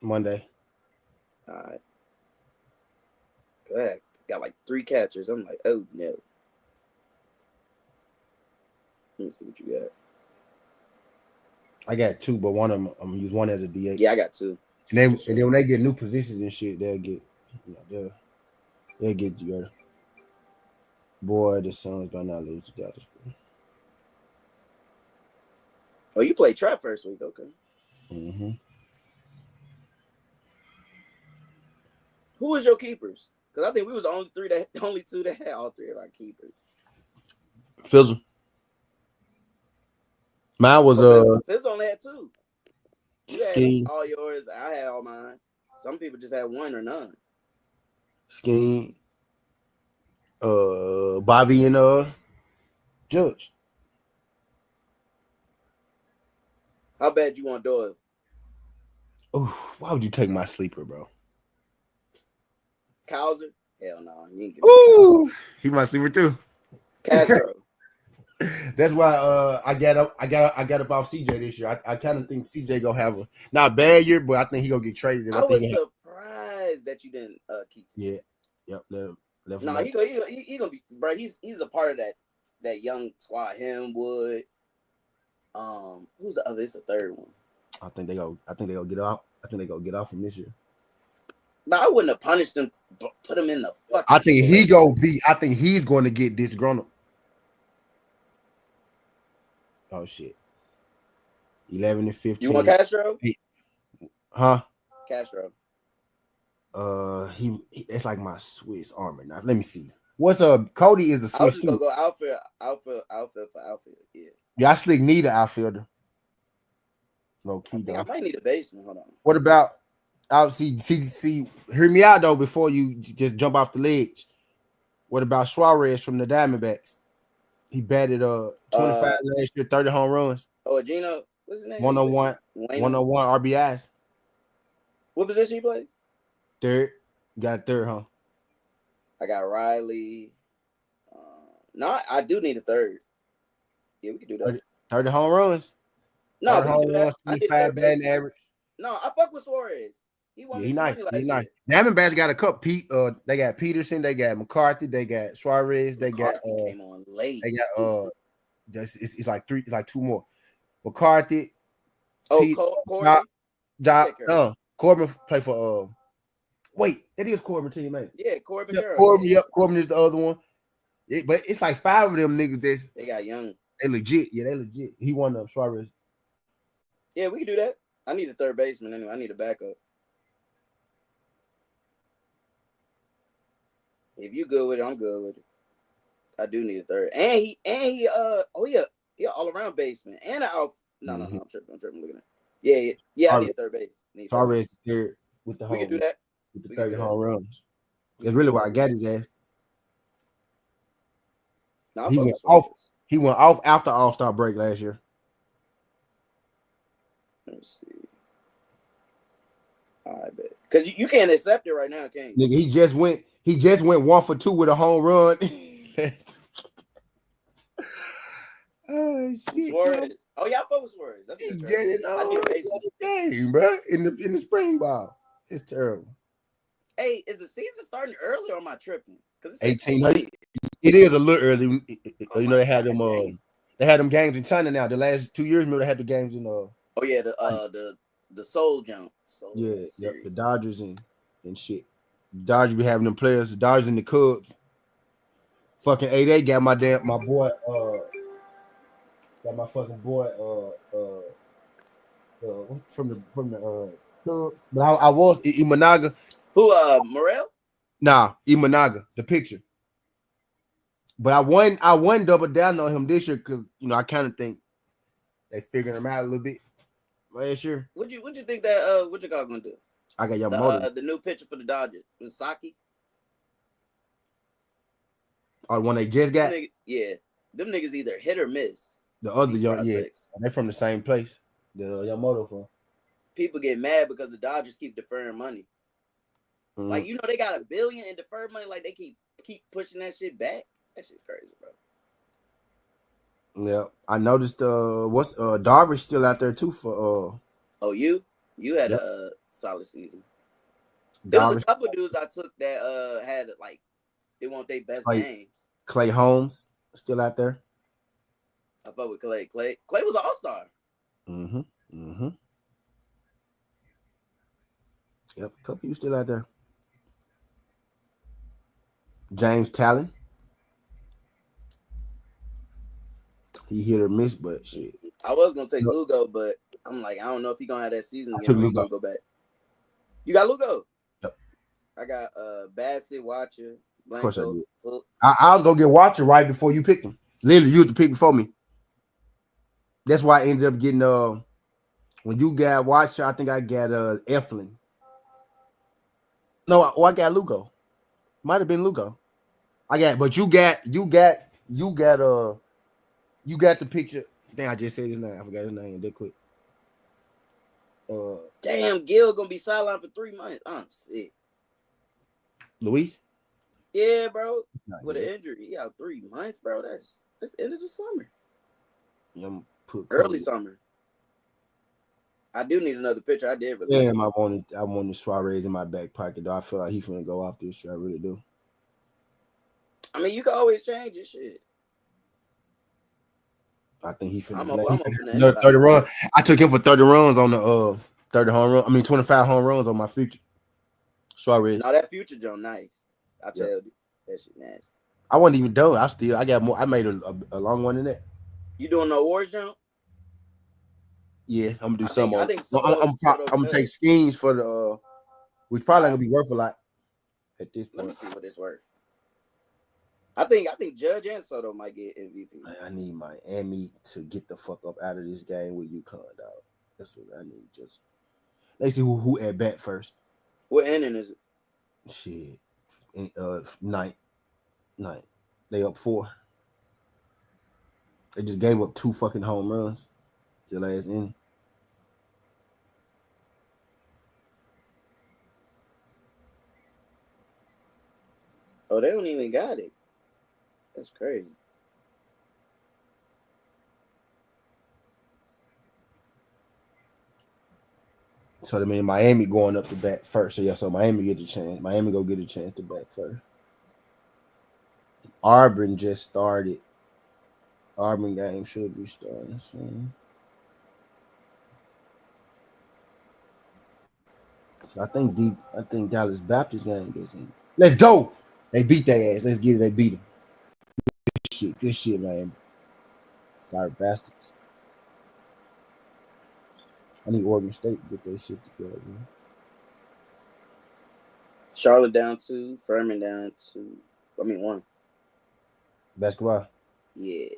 Monday. All right. Good. Got like 3 catchers. I'm like, oh no. Let me see what you got. I got 2, but one of them I'm gonna use one as a DH. Yeah, I got 2. And then when they get new positions and shit, they'll get they'll get together. Boy, the Suns better not lose to Dallas. Oh, you played trap first week, okay. Mm-hmm. Who was your keepers? Because I think we was the only 2 that had all 3 of our keepers. Fizzle. Mine was Fizzle only had 2. You Scheme. had all yours. I had all mine. Some people just had 1 or none. Scheme. Bobby and Judge. How bad you want Doyle? Oh, why would you take my sleeper, bro? Cowser? Hell no. Ooh, he my sleeper too. Castro. That's why I got up off CJ this year. I kind of think CJ gonna have a not bad year, but I think he gonna get traded. I was surprised that you didn't keep. Yeah, yep. Left no, he gonna be, bro. He's a part of that young squad. Him, Wood. Who's the other? It's the third one. I think they go get off. I think they go get off him this year. But I wouldn't have punished him. Put him in the fucking. I think I think he's going to get disgruntled. Oh shit. 11 and 15. You want Castro? Huh? Castro. He it's like my Swiss Army knife. Let me see. What's Cody is a Swiss. I was just gonna go outfield for outfield. Yeah. Yeah, I slick need an outfielder. Low key, I might need a baseman. Hold on. What about see? Hear me out though before you just jump off the ledge. What about Suarez from the Diamondbacks? He batted 25 last year, 30 home runs. Oh, Gino, what's his name? 101 RBIs. What position he played? Third. You got a third, huh? I got Riley. No, I do need a third. Yeah, we can do that. 30 home runs. No, 30 home runs, 25 batting average. No, I fuck with Suarez. He won He nice. He nice. Diamondbacks got a couple. They got Peterson. They got McCarthy. They got Suarez. They got came on late. They got it's like 2 more. McCarthy, Oh, Pete, Corbin. Take care of no, Corbin play for wait, that is Corbin team, mate. Yeah, Corbin Yep, Carroll. Corbin, Yeah. yep, Corbin is the other one. But it's like 5 of them niggas that's They got young. they legit. Yeah, they legit. He won the Suarez. Yeah, we can do that. I need a third baseman anyway. I need a backup. If you good with it, I'm good with it. I do need a third. And he all around baseman. And I'm tripping. Looking at it. Yeah, I need a third base. Suarez there with the We can do that. with the 30 home runs. That's really why I got his ass. No, he went off. He went off after All-Star break last year. Let me see. I bet. Because you can't accept it right now, can you? Nigga, he just went 1 for 2 with a home run. Oh shit! Suarez. Oh yeah, I fuck with Suarez. That's a good trade. I need a baseman. Game, bro. In the spring ball, it's terrible. Hey, is the season starting early or am I tripping? Because it's 1800. It is a little early. You know they had them. They had them games in China now. The last 2 years, remember they had the games in Oh yeah, the Soul Jump. Yep, the Dodgers and shit. The Dodgers be having them players. The Dodgers and the Cubs. Fucking 8-8 got my boy. Got my fucking boy. From the Cubs. But I was Imanaga. Who? Morel? Nah, Imanaga. The picture. But I won double down on him this year because I kind of think they figured him out a little bit last year. What you think that what you guys gonna do? I got Yamamoto. The new pitcher for the Dodgers was Saki. Oh, the one they just got. Them niggas either hit or miss. The other young, they're from the same place. The Yamamoto from. People get mad because the Dodgers keep deferring money. Mm-hmm. Like they got $1 billion in deferred money. Like they keep pushing that shit back. That shit's crazy, bro. Yeah, I noticed. What's Darvish still out there too for you had a solid season. There was a couple dudes I took that had like they want their best games. Clay Holmes still out there. I fuck with Clay. Clay was an all-star. Mm-hmm. Yep, a couple people still out there. James Talon. He hit or miss, but shit. I was gonna take Lugo, but I'm like, I don't know if he's gonna have that season again. I took Lugo. Go back. You got Lugo? Yep. I got Bassett, Watcher, Blanco. Of course I did. I was gonna get Watcher right before you picked him. Literally, you was the pick before me. That's why I ended up getting when you got Watcher, I think I got Eflin. No, I got Lugo. Might have been Lugo. But you got the picture. Damn, I just said his name. I forgot his name that quick. Damn, Gil gonna be sidelined for 3 months. I'm sick. Luis? Yeah, bro. With an injury, he out 3 months, bro. That's the end of the summer. Early summer. I do need another pitcher. I did release. Damn, I wanted Suarez in my back pocket, though. I feel like he's gonna go off this year. I really do. I mean, you can always change your shit. I think he finna I'm another 30 run. I took him for 30 runs on the 30 home run. I mean 25 home runs on my future. Suarez. No, that future Joe nice. I tell you, that shit nasty. I wasn't even done. I got more. I made a long one in that. You doing the awards jump? Yeah, I'm gonna do some. I think I'm gonna take schemes for the. Which probably gonna be worth a lot at this point. Let me see what it's worth. I think Judge and Soto might get MVP. I need Miami to get the fuck up out of this game with UConn, dog. That's what I need. Just let's see who at bat first. What inning is it? Shit, ninth. They up 4. They just gave up 2 fucking home runs the last inning. Oh, they don't even got it. That's crazy. So I mean Miami going up to bat first. So Miami get the chance. Miami go get a chance to bat first. Auburn just started. Auburn game should be starting soon. So I think Dallas Baptist game is in. Let's go. They beat their ass. Let's get it. They beat them. Good shit, man. Sorry, bastards. I need Oregon State to get their shit together. Charlotte down 2, Furman down 2. I mean 1. Basketball. Yeah.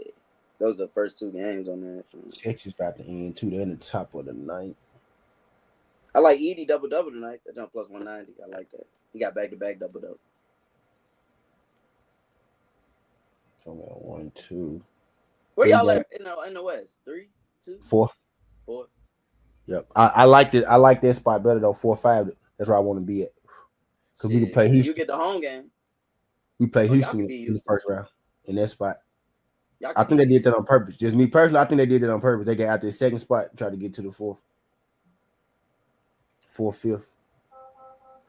Those are the first 2 games on there. Texas about to end too. They're in the top of the ninth. I like Edie double tonight. That jump plus 190. I like that. He got back-to-back double. So we got 1, 2. Where y'all at in the West? 3, 2, 4. 4. Yep. I like it. I like that spot better though. 4, 5. That's where I want to be at. Because we can play Houston. You get the home game. We play Houston in the first round in that spot. I think they did that on purpose. Just me personally, I think they did that on purpose. They got out their second spot, try to get to the 4th, 5th.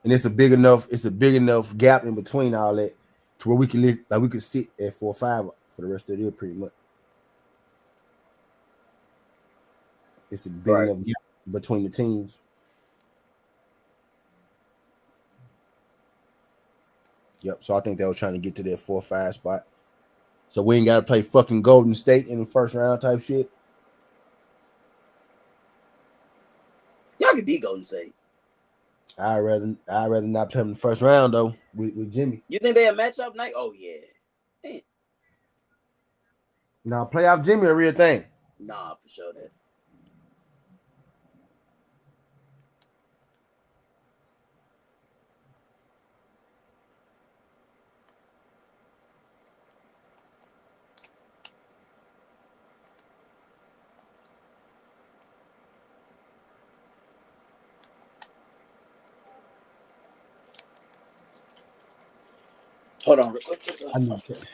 And it's a big enough gap in between all that to where we can live, like we could sit at 4, 5 for the rest of the year pretty much. It's a big enough gap between the teams. Yep. So I think they were trying to get to that 4, 5 spot. So we ain't got to play fucking Golden State in the first round type shit. Y'all can beat Golden State. I'd rather not play them in the first round though with Jimmy. You think they a matchup night? Oh yeah. Man. Now playoff Jimmy a real thing. Nah, for sure that. Hold on real quick.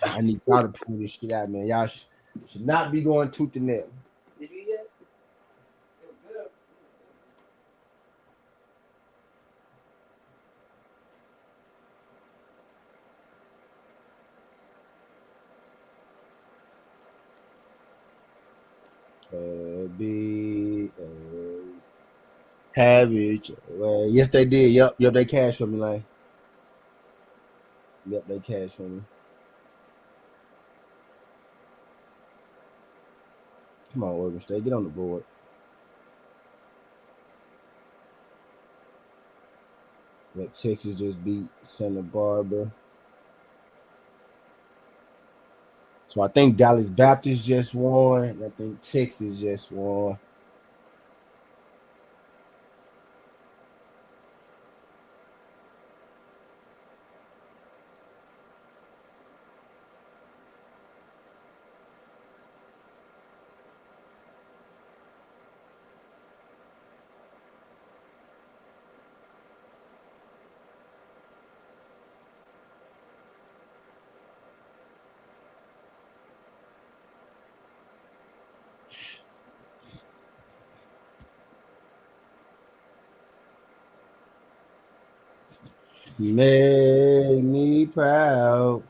I need y'all to pull this shit out, man. Y'all should not be going tooth and nail. Did you yet? Have it. Yes, they did. Yep, they cashed for me, like. Yep, they cashed for me. Come on, Oregon State, get on the board. Let Texas just beat Santa Barbara. So I think Dallas Baptist just won. And I think Texas just won. Make me proud.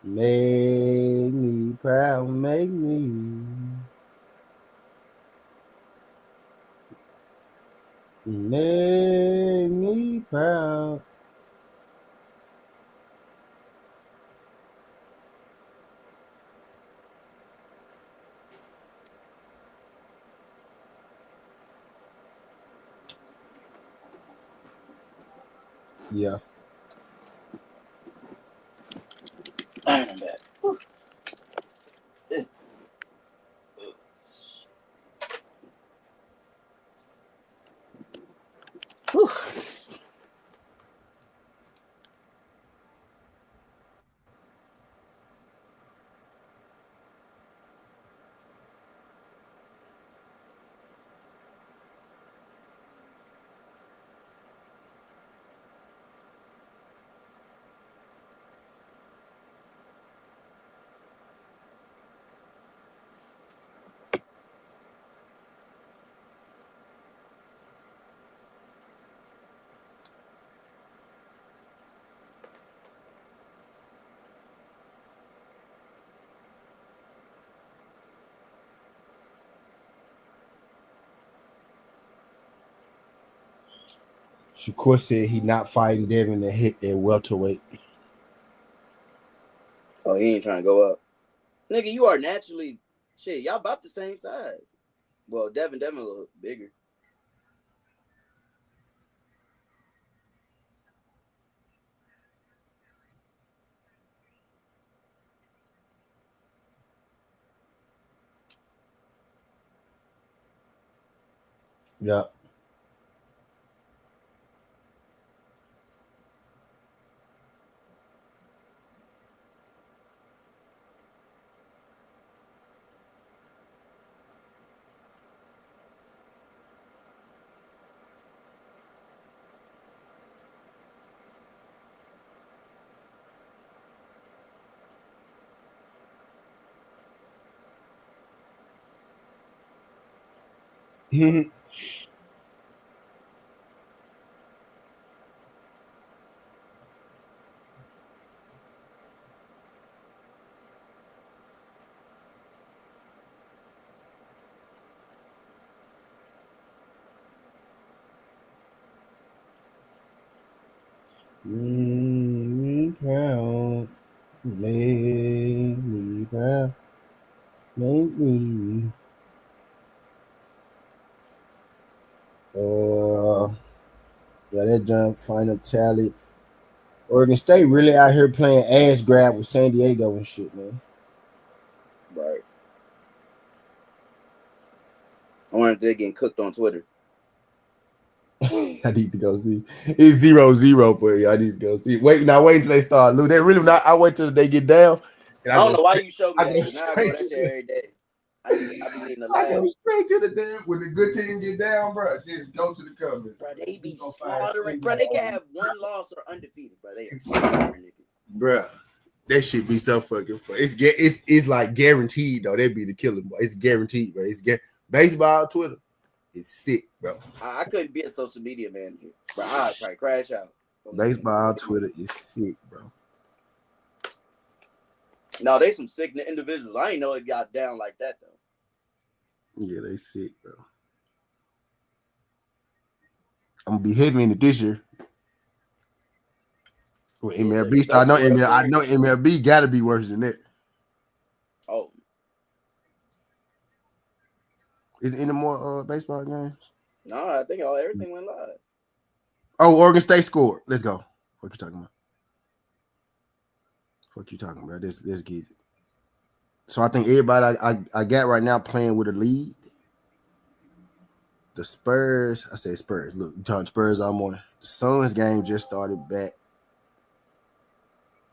Make me proud. Make me. Make me proud. Yeah. I'm bad. Whew. Shakur said he not fighting Devin to hit at welterweight. Oh, he ain't trying to go up. Nigga, you are naturally shit. Y'all about the same size. Well, Devin a little bigger. Yeah. Me proud, make me proud, make me. Yeah, that jump final tally. Oregon State really out here playing ass grab with San Diego and shit, man. Right. I wonder if they're getting cooked on Twitter. I need to go see. It's 0-0, but yeah, I need to go see. Wait until they start. Look, they really not. I wait till they get down. And I don't know why you showed me I that. go Because now I go that shit every day. I be needing to laugh. I go straight to the damn when the good team get down, bro. Just go to the cover. Bro, they be slaughtering. Bro, they can have one loss or undefeated, bro. They are slaughtering niggas. Bro, that shit be so fucking fun. It's like guaranteed though. They be the killer, boy. It's guaranteed, bro. Baseball Twitter. It's sick, bro. I couldn't be a social media manager, bro. I'd probably crash out. Baseball Twitter is sick, bro. No, they some sick individuals. I ain't know it got down like that though. Yeah, they sick, bro. I'm gonna be heavy in it this year. Well, MLB, I know MLB got to be worse than that. Oh, is there any more baseball games? No, I think everything went live. Oh, Oregon State scored. Let's go. What you talking about? What you talking about? Let's get it. So I think everybody I got right now playing with a lead. The Spurs, I say Spurs. Look, you talking Spurs all morning. The Suns game just started back.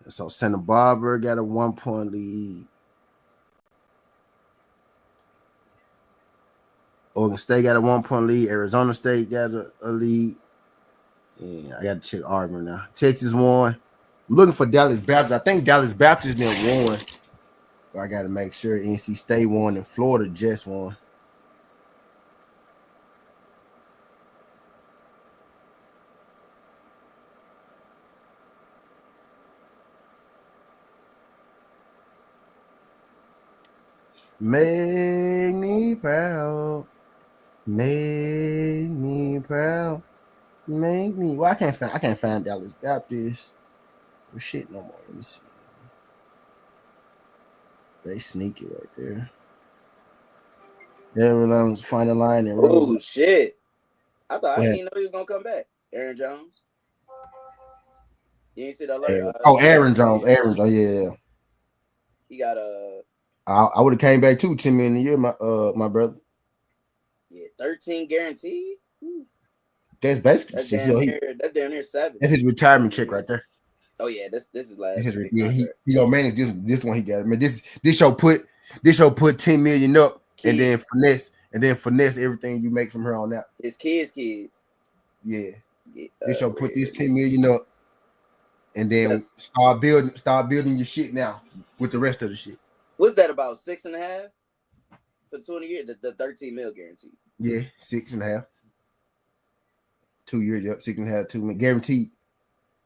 So Santa Barbara got a 1-point lead. Oregon State got a 1-point lead. Arizona State got a lead. Yeah, I got to check Auburn now. Texas won. I'm looking for Dallas Baptist. I think Dallas Baptist then won. But I got to make sure NC State won and Florida just won. Make me proud. Make me proud. Make me. Well, I can't find Dallas Baptist. Well, shit no more. Let me see. They sneaky right there. Everyone's final line and oh shit! I didn't even know he was gonna come back. Aaron Jones. You ain't see the alert? Aaron Jones. Aaron Jones. Yeah. He got I would have came back too 10 million a year, my brother. Yeah, 13 guaranteed. That's basically that's down near 7. That's his retirement check right there. Oh yeah, this is last. He gonna manage this one. He got. I mean, this show put 10 million up kids. and then finesse everything you make from her on out. His kids. Yeah. This show put this 10 million up, and then start building your shit now with the rest of the shit. What's that about 6.5 for 20 years? The 13 mil guarantee. Yeah, 6.5. 2 years, yep, 6.5, 2 million guaranteed.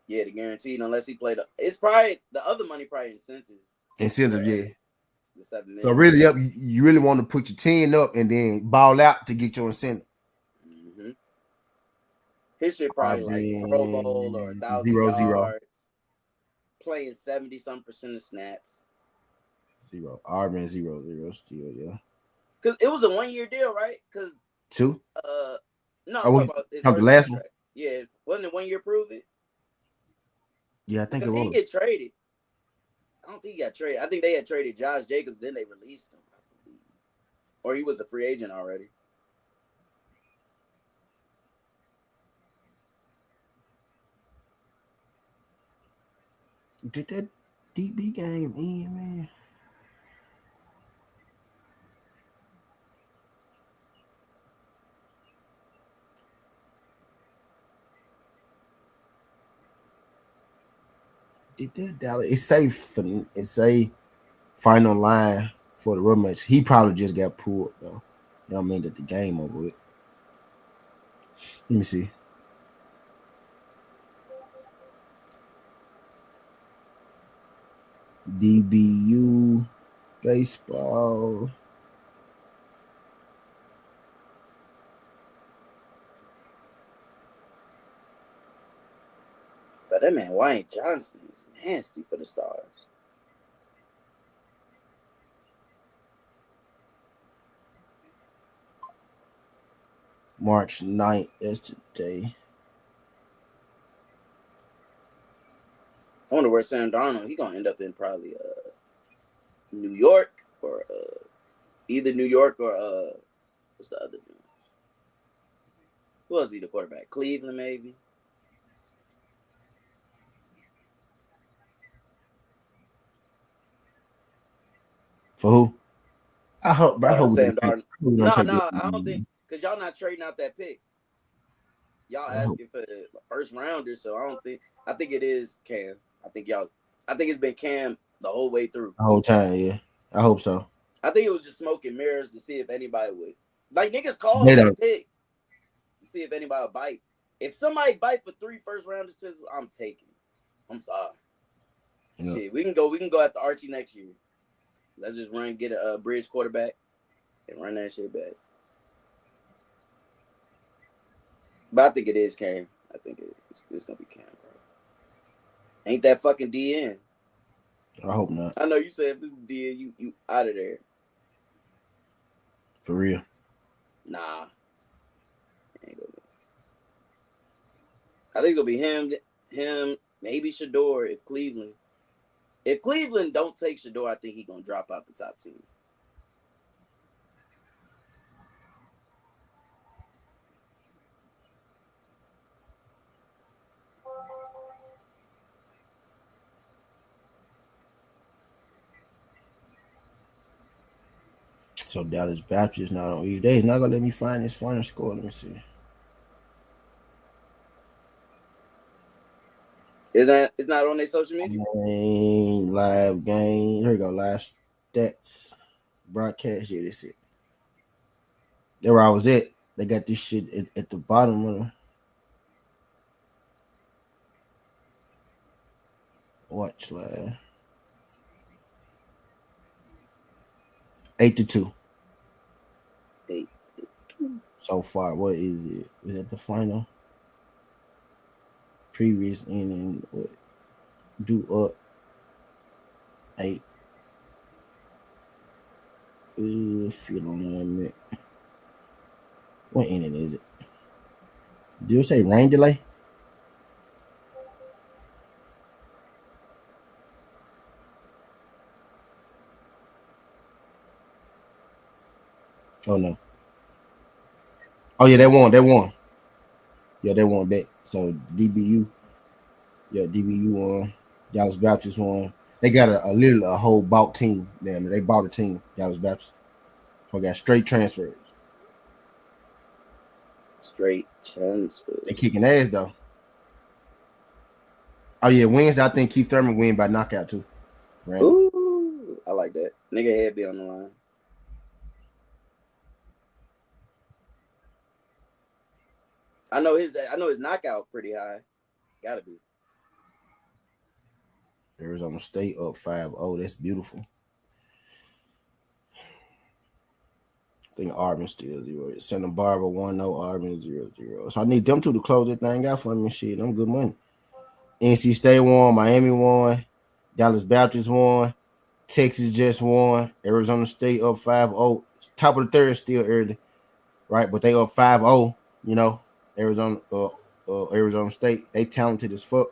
Yeah, the guaranteed unless he played. It's probably the other money, probably incentives. Incentives, yeah. The 7 million. So really, you really want to put your 10 up and then ball out to get your incentive. Mm-hmm. His shit probably like Pro Bowl or 1,000 yards, playing 70-some% of snaps. 0. Auburn 0 still, yeah. Cause it was a 1-year deal, right? Cause 2. No, I'm talking about his first the last contract. one. Yeah, wasn't it 1 year prove it? Yeah, I think because it was. he get traded. I don't think he got traded. I think they had traded Josh Jacobs, then they released him, or he was a free agent already. Did that DB game in, man? Did that Dallas? It's safe. It's a final line for the rematch. He probably just got pulled though. You know what I mean? That the game over with. Let me see. DBU baseball. But that man Wayne Johnson is nasty for the Stars. March 9th. That's today. I wonder where Sam Darnold. He gonna end up in probably New York or either New York or what's the other one? Who else be the quarterback? Cleveland maybe. For who? I hope. Sam Darnold. No, I don't think because y'all not trading out that pick. Y'all asking for the first rounder, so I don't think. I think it is Cam. I think it's been Cam the whole way through. The whole time, yeah. I hope so. I think it was just smoke and mirrors to see if anybody would. Like niggas called that pick to see if anybody would bite. If somebody bite for 3 first rounders, I'm taking. I'm sorry. Yeah. Shit, we can go after Archie next year. Let's just get a bridge quarterback and run that shit back. But I think it is Cam. I think it's gonna be Cam, bro. Ain't that fucking DN? I hope not. I know you said if this is DN, you out of there. For real? Nah. Ain't gonna be. I think it'll be him, maybe Shador if Cleveland. If Cleveland don't take Shador, I think he's gonna drop out the top team. So Dallas Baptist not on either. They's not gonna let me find this final score. Let me see. It's not on their social media? Live game. Here we go. Live stats. Broadcast. Yeah, that's it. There where I was at. They got this shit at the bottom of them. Watch live. 8-2. 8-2. So far, what is it? Is that the final? Previous inning, what? Do up 8. Feel on that. What inning is it? Do you say rain delay? Oh no. Oh yeah, they won. Yeah, they won back. So DBU. Yeah, DBU won. Dallas Baptist won. They got a whole bought team. Damn, they bought a team. Dallas Baptist. So I got straight transfers. Straight transfers. They kicking ass though. Oh yeah, Wednesday I think Keith Thurman win by knockout too. Right? Ooh, I like that. Nigga head be on the line. I know his knockout pretty high. Gotta be. Arizona State up 5-0. That's beautiful. think Auburn still 0. Santa Barbara 1-0, Auburn 0-0. So I need them two to close that thing out for me. Shit, I'm good money. NC State won, Miami won, Dallas Baptist won, Texas just won, Arizona State up 5-0. Top of the third still early, right? But they up 5-0. You know, Arizona State, they talented as fuck.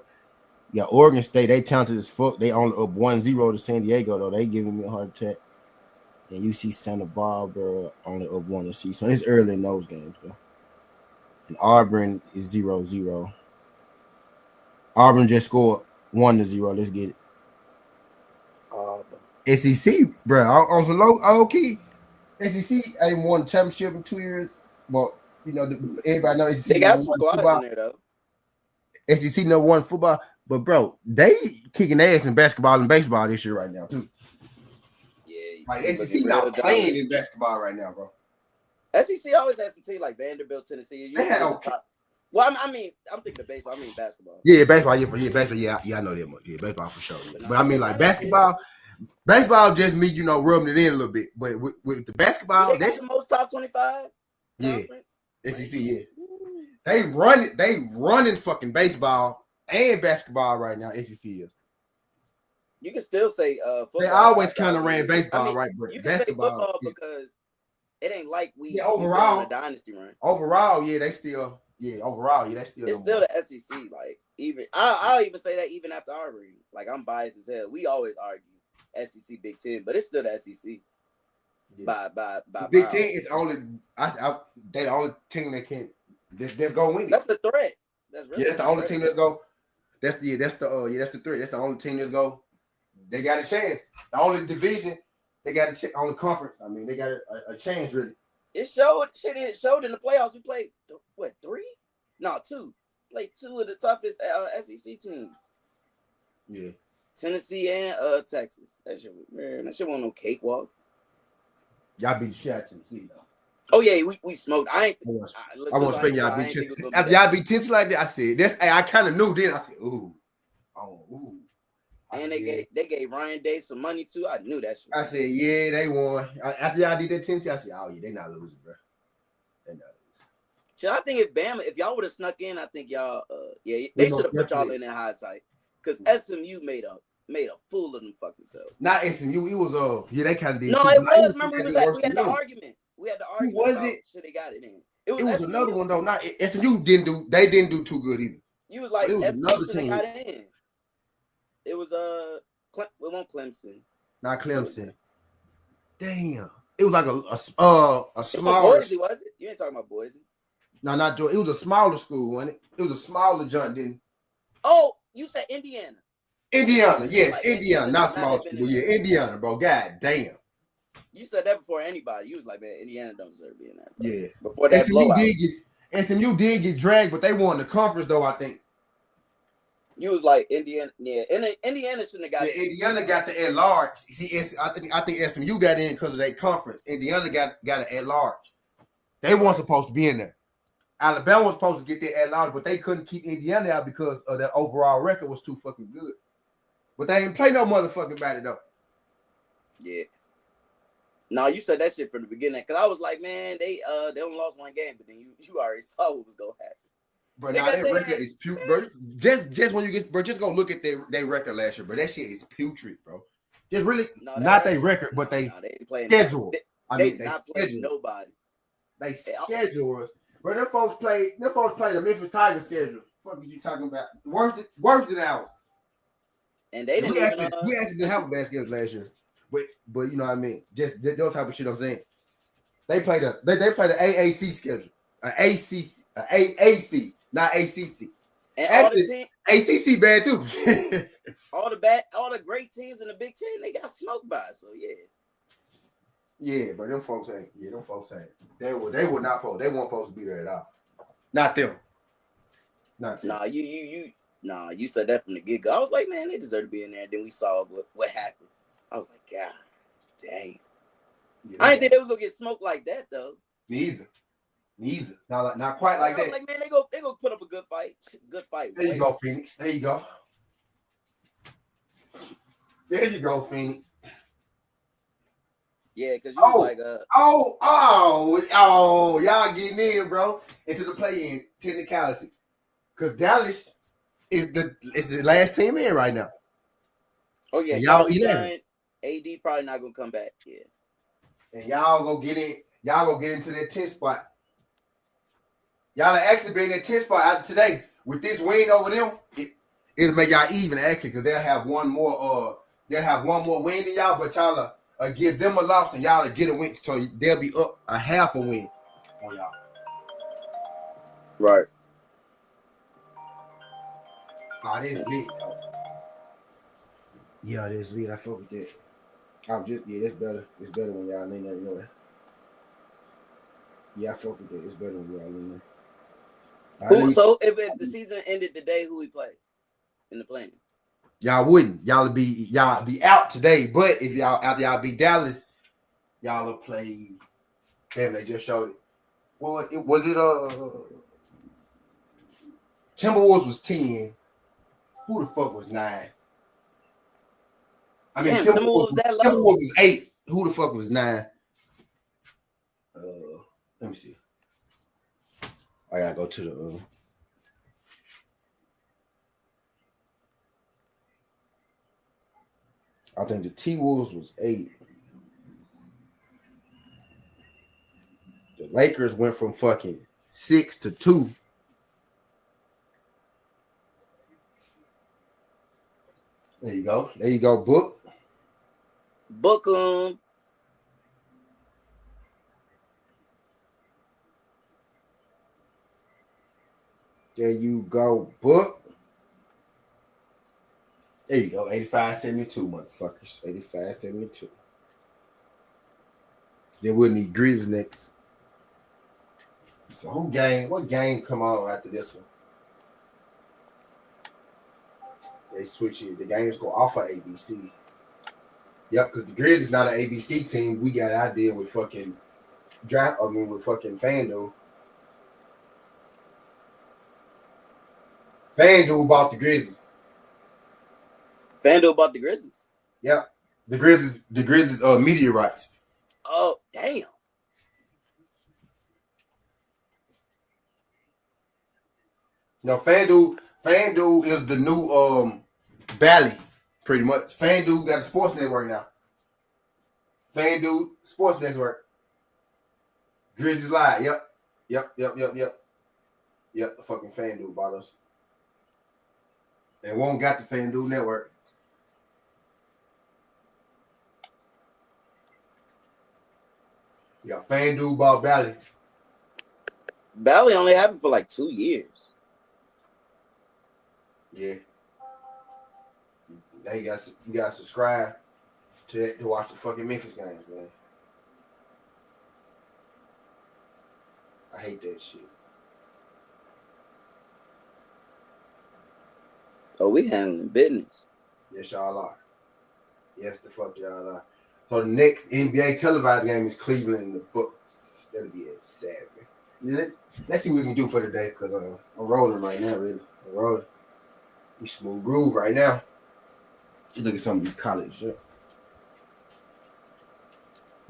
Yeah, Oregon State, they talented as fuck. They only up 1-0 to San Diego though. They giving me a heart attack. And you see Santa Barbara only up 1-0. So it's early in those games though. And Auburn is 0-0. Auburn just scored 1-0. Let's get it. SEC, bro. On some low key. SEC ain't won the championship in 2 years. But you know, everybody knows SEC. They got some squads in there though. SEC never won football, but bro, they kicking ass in basketball and baseball this year right now too. Yeah, like SEC not playing in basketball right now, bro. SEC always has some teams like Vanderbilt, Tennessee. They had okay. Well, I'm thinking of baseball. I mean basketball. Yeah, baseball. Yeah, baseball. Yeah, I know that much. Yeah, baseball for sure. But I mean, like basketball. Baseball just me, you know, rubbing it in a little bit. But with the basketball, that's the most top 25. Yeah, SEC. Yeah, they running fucking baseball and basketball right now. SEC is. You can still say football. They always kind of ran baseball, right? But you can basketball say football because it ain't like we overall on a dynasty run. Overall, yeah, they still overall, yeah, they still. It's still the SEC. Like even I'll even say that even after our reading. Like I'm biased as hell. We always argue SEC Big Ten, but it's still the SEC. Yeah. By Big Ten is only they the only team that can that's go win it. That's the threat. That's really that's the only team that's go. That's the threat. That's the only team that's go. They got a chance. The only division they got only conference. I mean, they got a chance really. It showed in the playoffs. We played 3? No, 2. Played 2 of the toughest SEC teams. Yeah, Tennessee and Texas. That shit wasn't no cakewalk. Y'all beat shit out Tennessee though. Oh yeah, we smoked. I want to spend y'all beat Tennessee. After y'all beat Tennessee like that, I said that's. I kind of knew then. I said, ooh. And they gave Ryan Day some money too. I knew that shit. I said, yeah, they won. After y'all did that Tennessee, I said, oh yeah, they not losing, bro. They not losing. So I think if y'all would have snuck in, I think y'all they should have put y'all in that hindsight. Because SMU made a fool of them fucking selves. Not SMU, it was they kind of did. No, it was. Remember, we had the argument. We had the argument. Who was it? Should they got it in? It was another one though. Not SMU didn't do too good either. You was like, it was another team. Got it in. It was it wasn't Clemson. Not Clemson. Damn. It was like a smaller. Boise, was it? You ain't talking about Boise. No, not Georgia. It was a smaller school, wasn't it? It was a smaller junk, didn't? Oh, you said Indiana. Indiana, yes, like, Indiana, not small school. Yeah, Indiana, bro. God damn. You said that before anybody. You was like, man, Indiana don't deserve being there. Bro. Yeah. Before that blowout. SMU did get dragged, but they won the conference though, I think. You was like Indiana, yeah. Indiana shouldn't have got in. Indiana got the at large. See, I think SMU got in because of that conference. Indiana got it at large. They weren't supposed to be in there. Alabama was supposed to get there at large, but they couldn't keep Indiana out because of their overall record was too fucking good. But they didn't play no motherfucking about it though. Yeah. No, you said that shit from the beginning because I was like, man, they only lost one game, but then you already saw what was gonna happen. But now that record is putrid, bro. Just when you get, bro, just go look at their record last year, bro. That shit is putrid, bro. Just really not their record, but they schedule. They not playing nobody. They schedule us. Bro, them folks play the Memphis Tigers schedule. What are you talking about? Worse than ours. And they didn't. We actually didn't have a bad schedule last year. But you know what I mean? Just that type of shit I'm saying. They play the AAC schedule. AAC, not ACC. And all the teams, ACC bad too. all the great teams in the Big Ten, they got smoked by. So yeah. Yeah, but them folks ain't. They were not supposed. They weren't supposed to be there at all. Not them. Nah, you said that from the get-go. I was like, man, they deserve to be in there. And then we saw what happened. I was like, God dang. Yeah, I didn't think they was gonna get smoked like that though. Neither. Not quite like that. I was like, man, they go put up a good fight. Good fight. There you go, Phoenix. There you go. There you go, Phoenix. Yeah, because you was like, y'all getting in, bro, into the play-in technicality. Because Dallas is the last team in right now. oh yeah, And y'all Kevin 11. Durant, AD probably not gonna come back. Yeah. And y'all go get in. Y'all go get into that 10 spot. Y'all are actually be in that 10 spot out today. With this win over them, it'll make y'all even actually, because they'll have one more win than y'all, but y'all give them a loss and y'all get a win. So they'll be up a half a win on y'all. Right. Oh, this lit, though. Yeah, this lit. I fuck with that. That's better. It's better when y'all in there, you know. Yeah, I fuck with that. It's better when y'all in there. So if the season ended today, who we play in the play-in? Y'all wouldn't. Y'all be out today. But if y'all beat Dallas, y'all will play. Damn, they just showed it. Well, Timberwolves was 10. Who the fuck was 9? I mean, Damn, Timberwolves that low? was 8. Who the fuck was 9? Let me see. I gotta go to the. I think the T-Wolves was 8. The Lakers went from fucking 6 to 2. There you go. Book. Book them. There you go, Book. There you go. 85-72, motherfuckers. 85-72. Then we'll need Grizzlies next. So what game come on after this one? They switch it. The games go off of ABC. Yep, because the Grizzlies not an ABC team. We got our deal with fucking with fucking FanDuel. FanDuel bought the Grizzlies. FanDuel bought the Grizzlies. Yep. The Grizzlies media rights. Oh, damn. No, FanDuel is the new Bally, pretty much. FanDuel got a sports network now. FanDuel Sports Network. Grizzlies Live. Yep. The fucking FanDuel bought us. And won't got the FanDuel network. Yeah, FanDuel bought Bally. Bally only happened for like 2 years. Yeah. Now you got to subscribe to watch the fucking Memphis games, man. I hate that shit. Oh, we handling business. Yes, y'all are. Yes, the fuck y'all are. So the next NBA televised game is Cleveland and the Bucks. That'll be at 7. Let's see what we can do for today, because I'm rolling right now, really. I'm rolling. We smooth groove right now. Just look at some of these colleges. Yeah.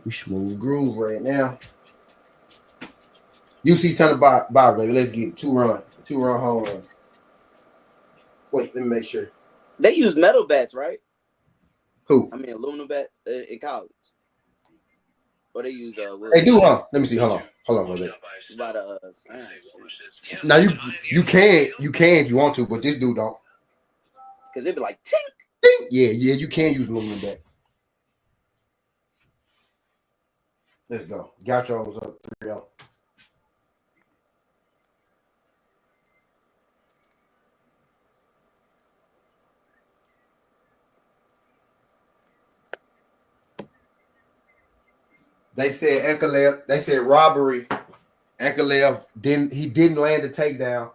We smooth groove right now. You see something about baby. Let's get 2-run home run. Wait, let me make sure. They use metal bats, right? Who? I mean, aluminum bats in college. Or they use They do, huh? Let me see. Hold on, baby. Now you can if you want to, but this dude don't. Because it'd be like tink. Ding. Yeah, you can use aluminum bats. Let's go. Gaucho's up 3-0. They said Ankalev. They said robbery. Ankalev didn't land the takedown,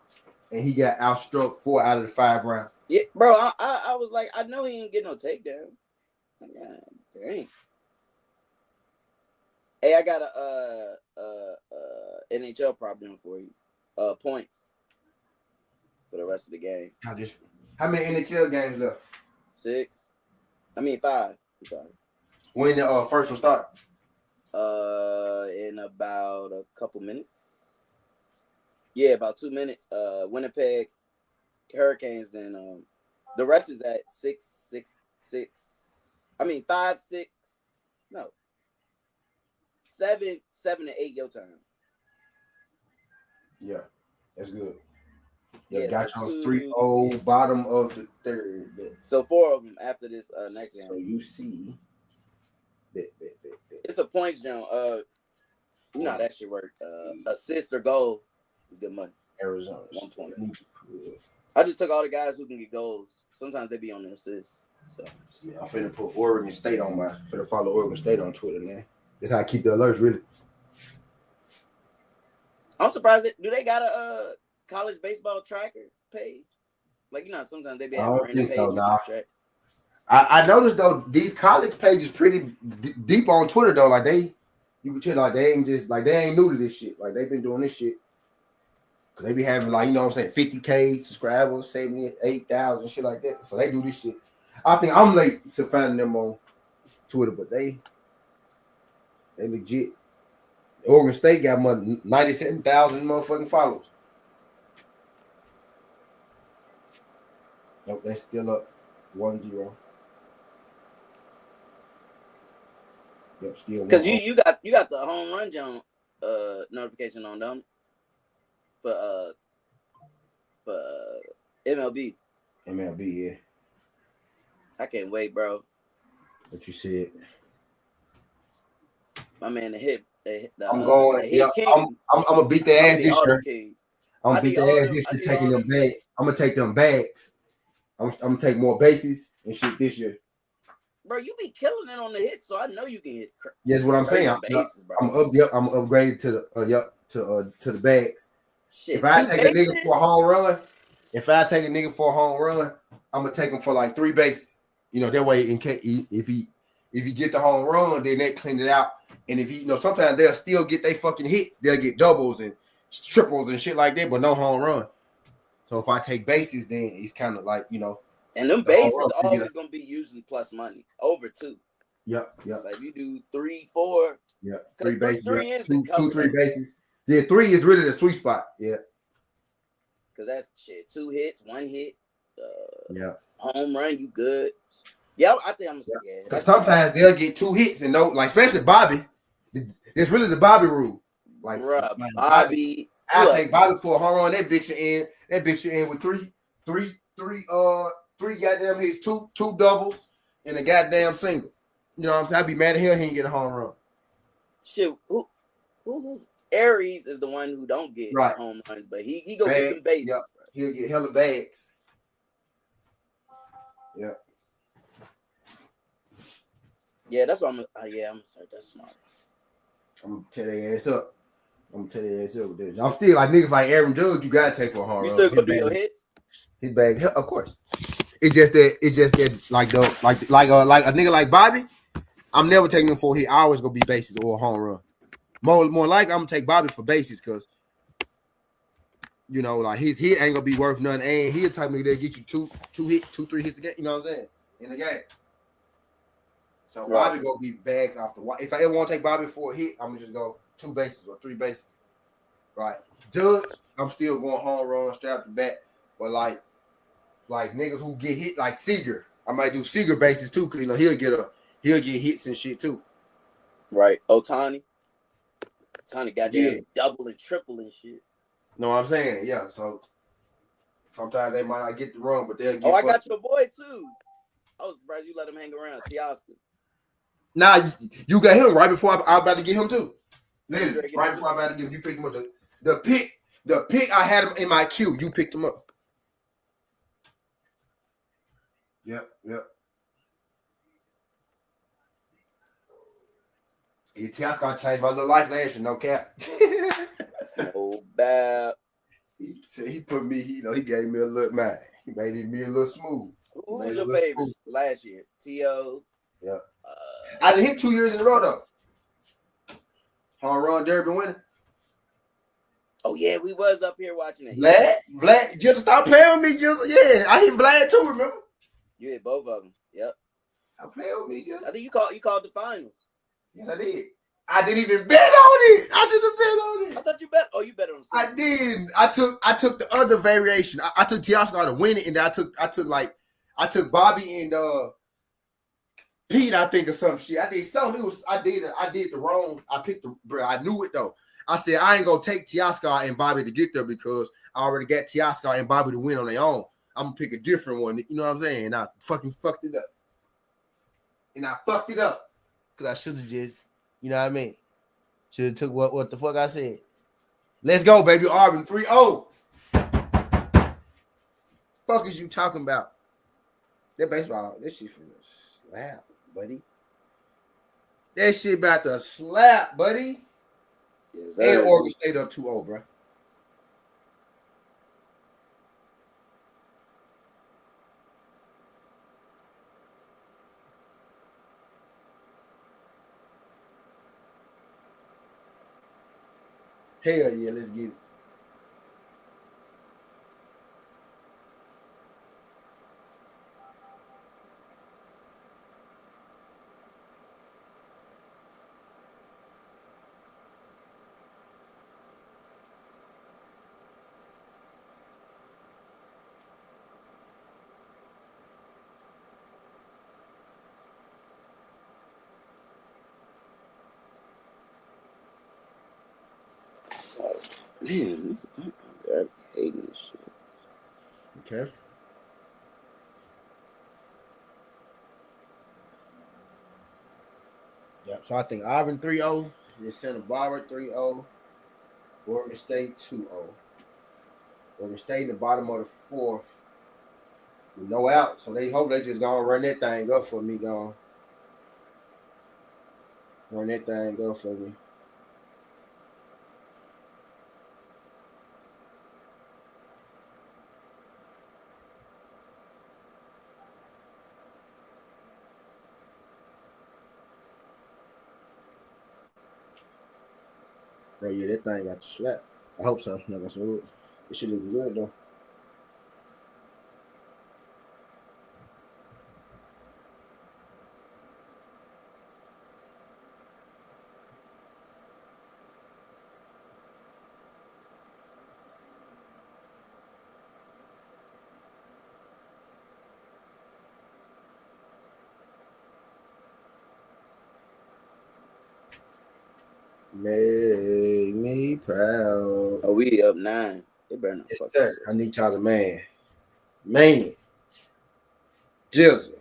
and he got outstruck 4 out of the 5 rounds. Yeah, bro. I was like, I know he ain't get no takedown. God, dang. Hey, I got a NHL problem for you. Points for the rest of the game. How many NHL games left? 6. I mean 5. I'm sorry. When the first one start? In about a couple minutes. Yeah, about 2 minutes. Winnipeg Hurricanes, and the rest is at 5, 6. No, 7 to 8 your time. Yeah, that's good. Yeah, got so your 3-0 bottom of the third. Bet. So 4 of them after this next game. So you see, bet. It's a points jump. You know how that shit work. Assist or goal, good money. Arizona 120. I just took all the guys who can get goals. Sometimes they be on the assist. So yeah, I'm finna put Oregon State on finna follow Oregon State on Twitter, man. That's how I keep the alerts, really. I'm surprised do they got a college baseball tracker page? Like, you know, sometimes they be having random pages. Nah. I noticed though these college pages pretty deep on Twitter though. Like you can tell like they ain't new to this shit. Like they've been doing this shit. Cause they be having like, you know what I'm saying, 50K subscribers, 78,000 shit like that. So they do this shit. I think I'm late to finding them on Twitter, but they legit. Oregon State got 97,000 motherfucking followers. Nope, that's still up 1-0. Yep, still. Because you got the home run jump notification on them for MLB. MLB, yeah. I can't wait, bro. What you said? My man, the I'm going. Yeah, I'm gonna beat their ass this year. I'm gonna beat their ass this year, taking them bags. I'm gonna take them bags. I'm gonna take more bases and shit this year. Bro, you be killing it on the hits, so I know you can hit. Yes, what I'm saying. Bases, I'm upgraded to the bags. Shit, if I take a nigga for a home run, I'm gonna take him for like 3 bases. You know, that way in case if he get the home run, then they clean it out. And if he, sometimes they'll still get they fucking hits. They'll get doubles and triples and shit like that, but no home run. So if I take bases, then he's kind of like, And them bases always gonna be usually plus money over 2. Yep. Like you do 3, 4. Yeah, 3 bases. 2, 3 bases. Yeah, 3 is really the sweet spot. Yeah. Cause that's shit. 2 hits, 1 hit. Yeah. Home run, you good. Yeah, I think I'm gonna say yeah. Because sometimes they'll get 2 hits and especially Bobby. It's really the Bobby rule. Like, Bobby. I'll take Bobby for a home run. That bitch in with three goddamn hits, two doubles, and a goddamn single. You know what I'm saying? I'd be mad at hell he didn't get a home run. Shit, who's Aries is the one who don't get home runs, but he go get them bases. Yep. He'll get hella bags. Yeah. Yeah, that's what I'm gonna say. That's smart. I'm gonna tear their ass up. with this. I'm still like niggas like Aaron Judge. You gotta take for a home run. You still gonna do your hits? His bag, of course. It's just that like a nigga like Bobby. I'm never taking him for a hit. I always gonna be bases or a home run. More like I'm gonna take Bobby for bases because like his hit ain't gonna be worth nothing, and he'll type nigga that get you 2-3 hits a game. You know what I'm saying? In the game. So Bobby gonna be bags off the wall. If I ever want to take Bobby for a hit, I'm gonna just go 2 bases or 3 bases. Right. Judge, I'm still going home run, strap the bat. But like niggas who get hit like Seager, I might do Seager bases too, cause he'll get hits and shit too. Right. Ohtani got double and triple and shit. Know what I'm saying? Yeah. So sometimes they might not get the run, but they'll get. I got your boy too. I was surprised you let him hang around. Teoscar. Nah, you got him right before I was about to get him too. Literally, right before I was about to get him, you picked him up. The pick I had him in my queue. You picked him up. Yep. Yeah, Teoscar changed my little life last year, no cap. No bad. He put me, he gave me a little man. He made me a little smooth. Who was your favorite last year? T.O. Yeah. I done hit 2 years in a row though. Home run derby winner. Oh yeah, we was up here watching it. Vlad, just stop playing with me, I hit Vlad too, remember? You hit both of them. Yep. I play with me, just. I think you called the finals. Yes, I did. I didn't even bet on it. I should have bet on it. I thought you bet. Oh, you bet on the I second. didn't. I took the other variation. I took Teoscar to win it, and then I took Bobby and Pete, I think, or some shit. I did something. I did the wrong. I picked the bro. I knew it though. I said I ain't gonna take Teoscar and Bobby to get there because I already got Teoscar and Bobby to win on their own. I'm gonna pick a different one. You know what I'm saying? And I fucking fucked it up. Because I should have just, you know what I mean? Should have took what the fuck I said. Let's go, baby. Auburn 3-0. Fuck is you talking about? That baseball, this shit finna slap, buddy. That shit about to slap, buddy. Yes, And Oregon State up 2-0, bro. Hell yeah, let's get it. Man, I'm hating this shit. Okay. Yep. So I think Auburn 3-0, then Santa Barbara 3-0, Oregon State 2-0. Oregon State in the bottom of the fourth with no out. So they hope they just gonna run that thing up for me, gone. Run that thing up for me. Bro, yeah, that thing got to slap. I hope so. Not gonna say it. It should look good though. Make me proud. Oh, we up 9. They better not Yes, fuck sir. us up. I need y'all to man. Jizzle.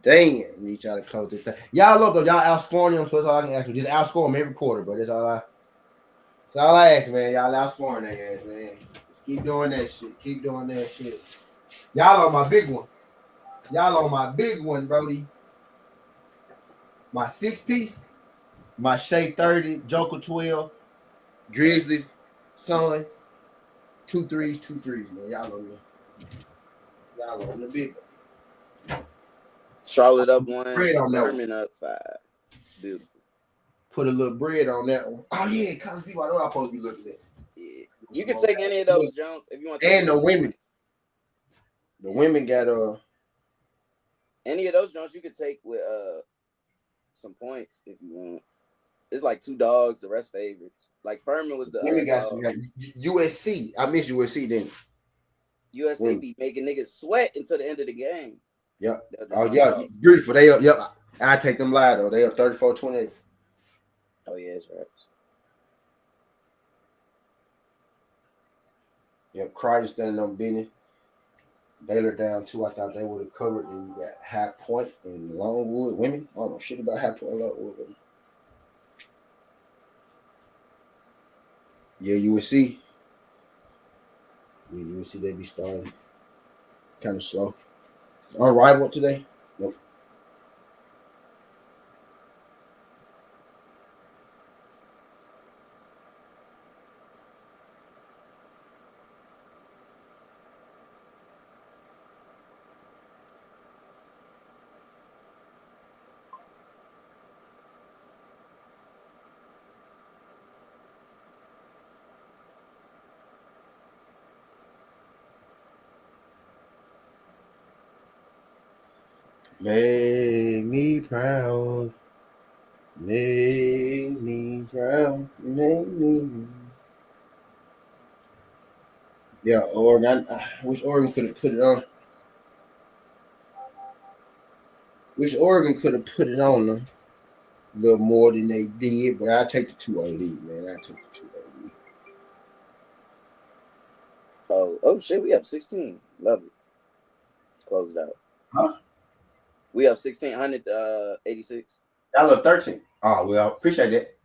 Damn, need y'all to close this thing. Y'all look though, y'all outscoring them, so that's all I can ask you. Just outscore them every quarter, bro. That's all I ask, man. Y'all outscoring that ass, man. Just keep doing that shit. Keep doing that shit. Y'all on my big one. Y'all on my big one, Brody. My 6-piece, my Shea 30, Joker 12, Grizzlies, Suns, 2 threes, 2 threes, man. Y'all on me. Y'all on the big one. Charlotte up 1. Bread on that one. Furman up 5. Beautiful. Put a little bread on that one. Oh yeah, college people. I know I'm supposed to be looking at. Yeah. You can take any of those, Jones, if you want to. And the women. The women got any of those Jones you could take with some points if you want. It's like 2 dogs, the rest favorites. Like Furman was the women got some USC. I miss USC, didn't you? USC be making niggas sweat until the end of the game. Yep. Oh yeah, beautiful. They up. Yep. I take them live though. They up 34-28. Oh yeah, that's right. Yep. Crichton standing on Benny. Baylor down 2. I thought they would have covered. Then you got High Point and Longwood women. I don't know shit about High Point and Longwood women. Yeah, USC. Yeah, USC they be starting kind of slow. On rival today? Nope. Make me proud. Make me proud. Make me. Yeah, Oregon. I wish Oregon could have put it on. Wish Oregon could have put it on them a little more than they did, but I take the 2-0 lead, man. I took the 2-0 lead. Oh shit, we have 16. Love it. Close it out. Huh? We have 1,686. I love 13. Oh, well, appreciate that.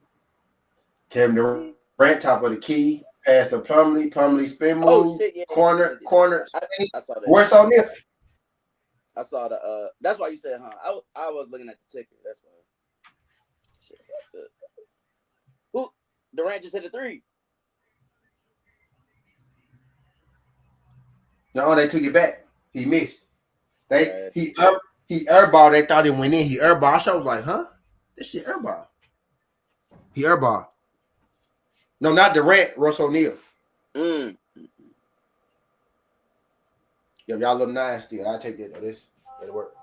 Kevin Durant, top of the key. Pass to Plumlee. Plumlee spin move. Oh shit, yeah. Corner. I saw that. Where's O'Neal? I saw the that's why you said, huh? I was looking at the ticker. That's why. Shit. Who Durant just hit a 3. No, they took it back. He missed. He airball. They thought it went in. He airball. I was like, huh? This shit airball. He airball. No, not Durant. Russ O'Neal. Yeah, y'all look nice still. I take that. This it'll work.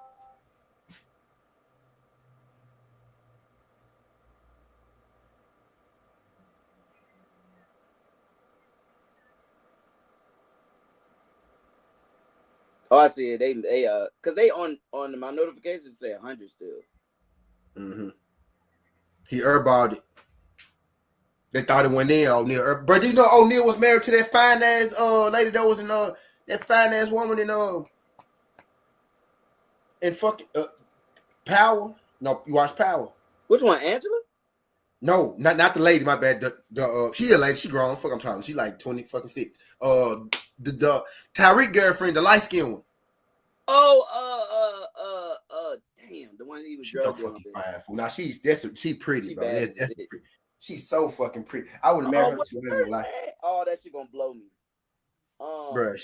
Oh, I see it. They because they on my notifications say 100 still. Mm-hmm. He airballed it. They thought it went in. O'Neal, but do you know O'Neal was married to that fine ass lady that was in that fine ass woman in fucking Power? No, you watch Power? Which one, Angela? No, not the lady. My bad. The she a lady. She grown. Fuck, I'm talking. She like 26. The Tyreek girlfriend, the light skinned one. Damn, the one he was She's so fucking fine. Now she pretty, bro. That's pretty. She's so fucking pretty. I would have married her to her in life. Oh, that shit gonna blow me. Bro,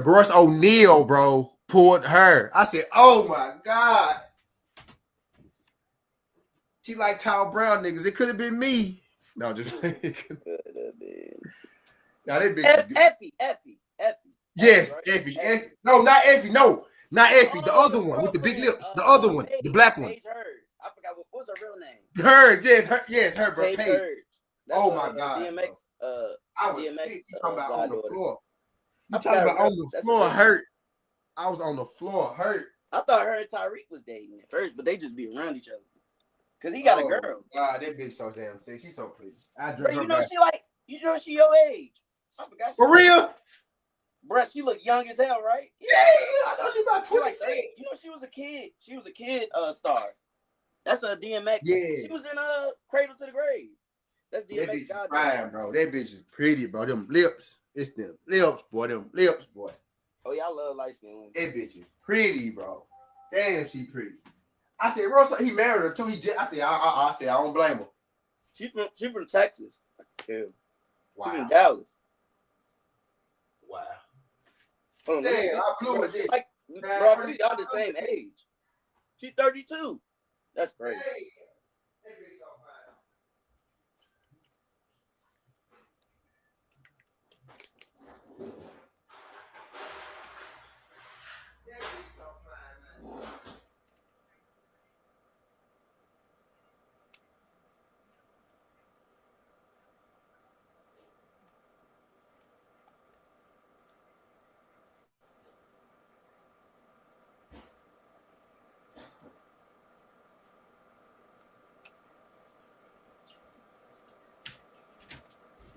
Bruce O'Neal, bro, pulled her. I said, oh my God. She like tall brown niggas. It could have been me. No, just could have been. Now that bitch. Effie. Yes, right? Effie. No, not Effie. No, not Effie. The other one with the big lips. The other one, the black one. Paige Heard. I forgot what's her real name. Heard, her, bro. Paige Heard. Oh my God. DMX. I was DMX, sick. You talking about on the floor? You I talking about on the floor? Hurt. I was on the floor. Hurt. I thought her and Tyreek was dating at first, but they just be around each other. Cause he got a girl. God, that bitch so damn sick. She's so pretty. Bro, she your age. I forgot. For real? Bro, she look young as hell, right? Yeah, I thought she about 26. You know, she was a kid. She was a kid star. That's a DMX. Yeah. She was in Cradle to the Grave. That's DMX. That bitch is fine, bro. That bitch is pretty, bro. Them lips. It's them lips, boy. Oh, yeah, I love light skin women. That bitch is pretty, bro. Damn, she pretty. I said, Russell, he married her too. I said, I don't blame her. She from Texas. Yeah. Wow. She from Dallas. Wow. Hold on, damn, I blew it. Bro, we got the same age. She's 32. That's crazy. Hey.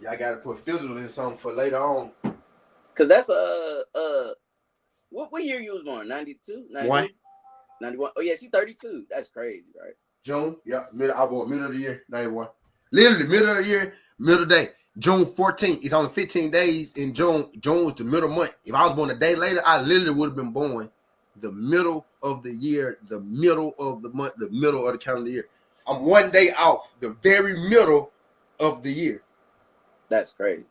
Y'all gotta put physical in something for later on. Cause that's what year you was born? 92? 91? 91. Oh yeah, she's 32. That's crazy, right? June, yeah, I born middle of the year, 91. Literally middle of the year, middle of the day. June 14th. It's only 15 days in June. June is the middle month. If I was born a day later, I literally would have been born the middle of the year, the middle of the month, the middle of the calendar year. I'm one day off, the very middle of the year. That's crazy.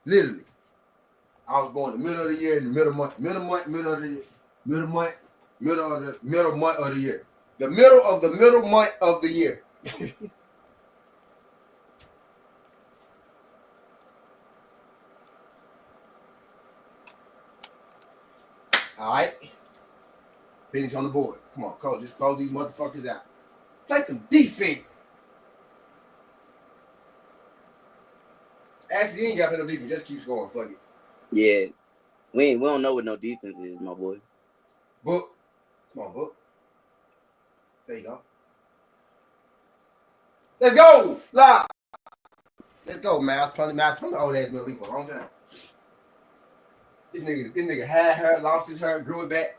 Literally. I was born in the middle of the year, in the middle month, middle of the year, middle month of the year. The middle of the middle month of the year. All right. Finish on the board. Come on, coach. Just close these motherfuckers out. Play some defense. Actually, you ain't got to play no defense. Just keep scoring. Fuck it. Yeah. We don't know what no defense is, my boy. Book. Come on, Book. There you go. Let's go. Live. Let's go, man. I was playing the old ass Middle League for a long time. This nigga had her, lost his hair, grew it back.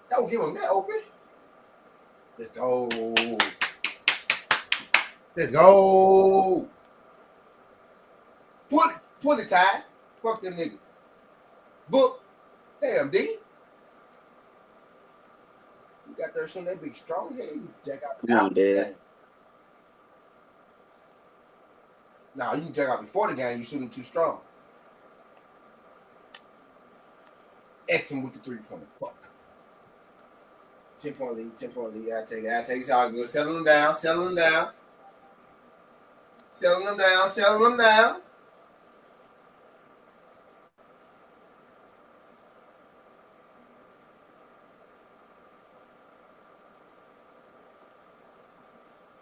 Don't give him that open. Let's go. Let's go. Pull it, ties. Fuck them niggas. Book. Damn, D. You got there showing that big strong head. You can check out. Come on, Dad. Nah, you can check out before the game. You shooting too strong. Excellent with the 3-pointer. Fuck. 10-point lead. 10-point lead. I take it. It's all good. Settle them down.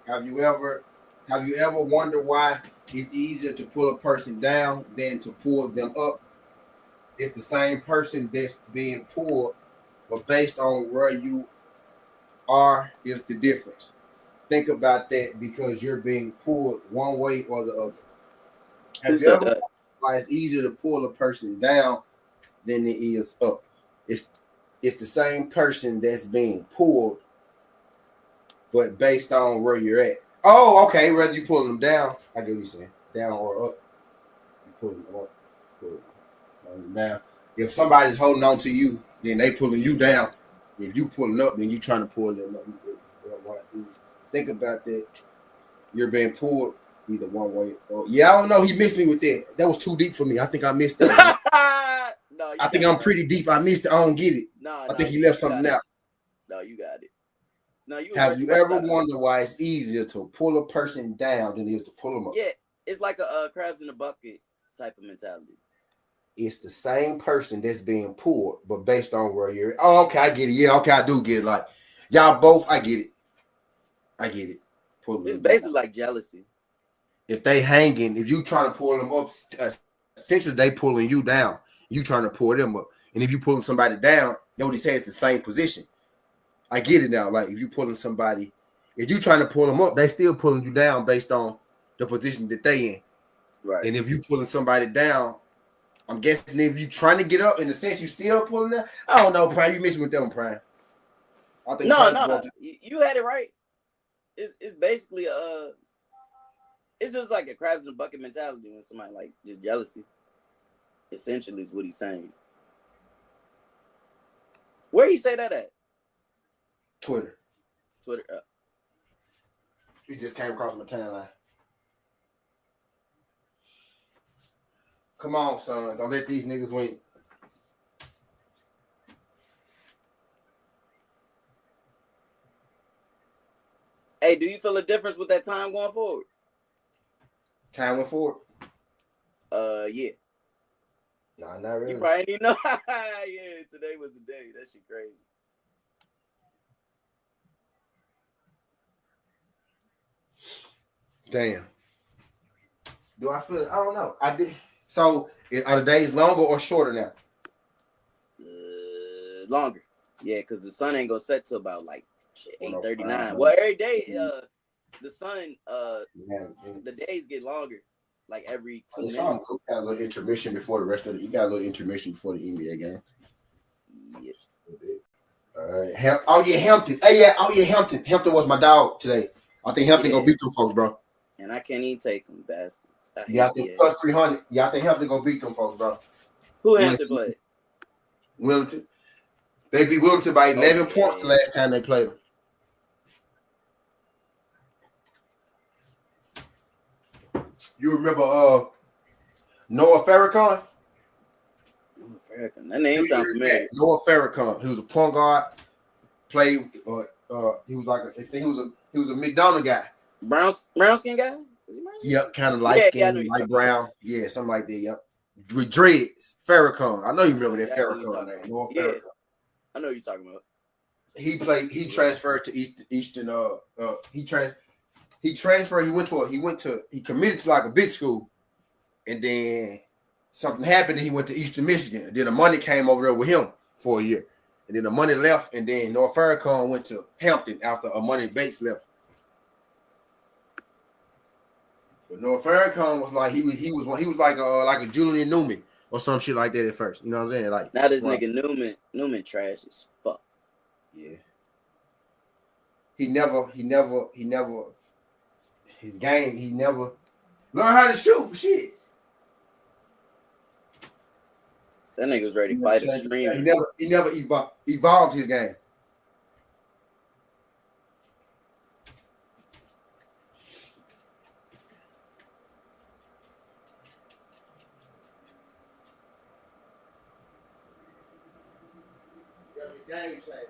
Have you ever wondered why it's easier to pull a person down than to pull them up? It's the same person that's being pulled, but based on where you are is the difference. Think about that because you're being pulled one way or the other. Have you ever wondered why it's easier to pull a person down than it is up? It's the same person that's being pulled, but based on where you're at. Oh, okay. Whether you pulling them down, I get what you're saying. Down or up. You pulling them up. Pulling them down. If somebody's holding on to you, then they pulling you down. If you pulling up, then you trying to pull them up. Think about that. You're being pulled either one way or I don't know. He missed me with that. That was too deep for me. I think I missed that. No, I think I'm pretty deep. I missed it. I don't get it. No, I think he left something out. No, you got it. No, Have you ever wondered why it's easier to pull a person down than it is to pull them up? Yeah, it's like a crabs in a bucket type of mentality. It's the same person that's being pulled, but based on where you're at. Oh, okay, I get it. Yeah, okay, I do get it. Like, y'all both, I get it. It's basically like jealousy. If they hanging, if you trying to pull them up, essentially they pulling you down. You trying to pull them up. And if you pulling somebody down, you know what he said, it's the same position. I get it now. Like, if you pulling somebody, if you trying to pull them up, they still pulling you down based on the position that they in. Right. And if you pulling somebody down, I'm guessing if you trying to get up, in the sense you still pulling them. I don't know, Prime. You missing with them, Prime. I think No. You had it right. It's basically it's just like a crabs in a bucket mentality when somebody like just jealousy. Essentially, is what he's saying. Where he say that at? Twitter. He just came across my timeline. Come on, son. Don't let these niggas win. Hey, do you feel a difference with that time going forward? Time went forward? Yeah. Nah, not really. You probably didn't know. Yeah, today was the day. That shit crazy. Damn. Do I feel it? I don't know. I did. So, are the days longer or shorter now? Longer. Yeah, because the sun ain't gonna set till about like 8:39. Well, every day, the sun, the days get longer. Like every 2 minutes. You got a little intermission before the rest of the. You got a little intermission before the NBA game. Yeah. All right. Hampton. Hey, yeah. Oh, yeah, Hampton. Hampton was my dog today. I think Hampton gonna beat them folks, bro. And I can't even take them bastards. I think plus 300. Yeah, I think Hampton gonna beat them folks, bro. Who Hampton played? Wilmington. They beat Wilmington by 11 points the last time they played them. You remember Noah Farrakhan? That name sounds familiar. Noah Farrakhan. He was a point guard. Played. He was like he was a McDonald guy. Brown skin guy. Yep, kind of light Yeah, I skin, know you're light talking brown. Yeah, something like that. Yep. With dreads. Farrakhan. I know you remember that Yeah, I know you're Farrakhan talking name. about. North Yeah. Farrakhan. I know what you're talking about. He transferred to Eastern he transferred, he committed to like a big school, and then something happened and he went to Eastern Michigan. And then the money came over there with him for a year. And then the money left, and then North Farrakhan went to Hampton after a money Bates left. But North Farrakhan was like he was like a Julian Newman or some shit like that at first. You know what I'm saying? Like Now this nigga Newman trash as fuck. Yeah. He never his game, he never learned how to shoot shit. That nigga was ready to fight a streamer. He never evolved his game. Game change.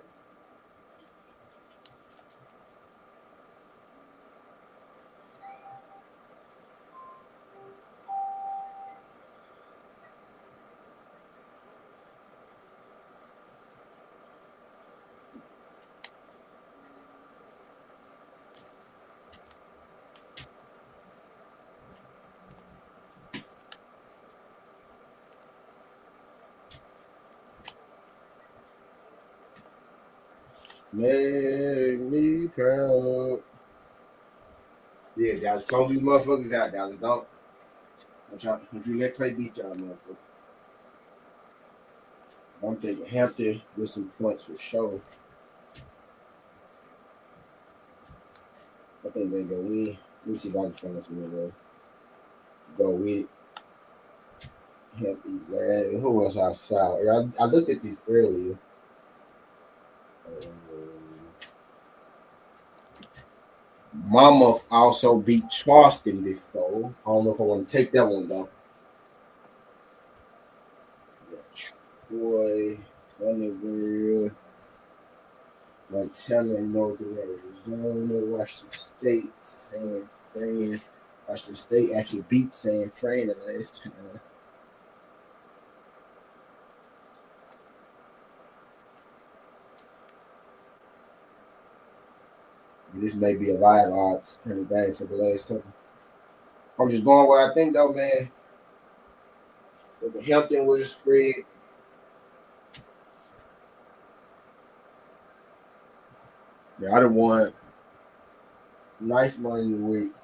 Make me proud. Yeah, Dallas, close these motherfuckers out, Dallas. Don't you let Clay beat y'all, motherfucker. I'm thinking Hampton with some points for sure. I think they go win. Let me see if I can find some way. Go with it. Hampton, man. Who else I saw? I looked at these earlier. Mama also beat Charleston before. I don't know if I want to take that one though. Troy, Underwood, Montana, Northern Arizona, Washington State, San Fran. Washington State actually beat San Fran the last time. This may be a live odds kind of bang for the last couple. I'm just going where I think though, man. With the Hampton with a spread. Yeah, I done won nice money with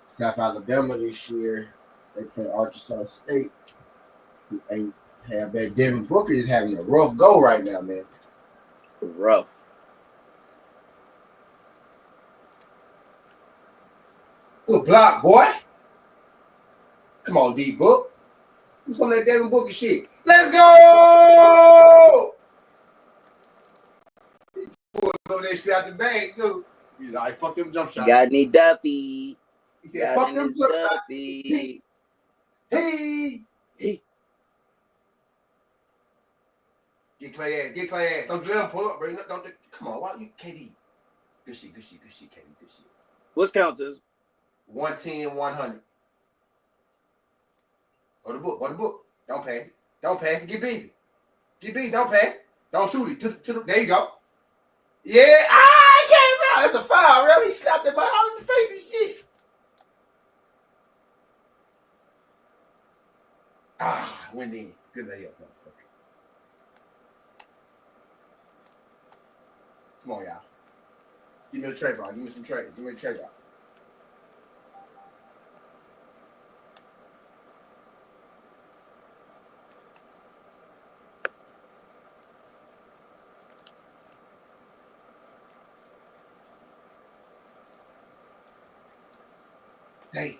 South Alabama this year. They play Arkansas State. Who ain't have that. Devin Booker is having a rough go right now, man. Rough. Good block, boy. Come on, D Book. Who's on that Devin Booker shit? Let's go! He pulled some of that shit out the bag, too. He's like, fuck them jump shots. Got any Duffy. He said, fuck them jump shots. Duffy. Hey. Hey. Get Clay ass. Don't let him pull up, bro. Don't. Come on, why you KD? Good shit, KD. Good shit. What's count to? 110, 100. Go the book. Don't pass it. Get busy. Don't pass it. Don't shoot it. There you go. Yeah. It came out. That's a foul, really. He slapped that ball all in the face and shit. Went in. Good layup, motherfucker. Come on, y'all. Give me a trade, bro. Give me some trade. Give me a trade, bro. Hey.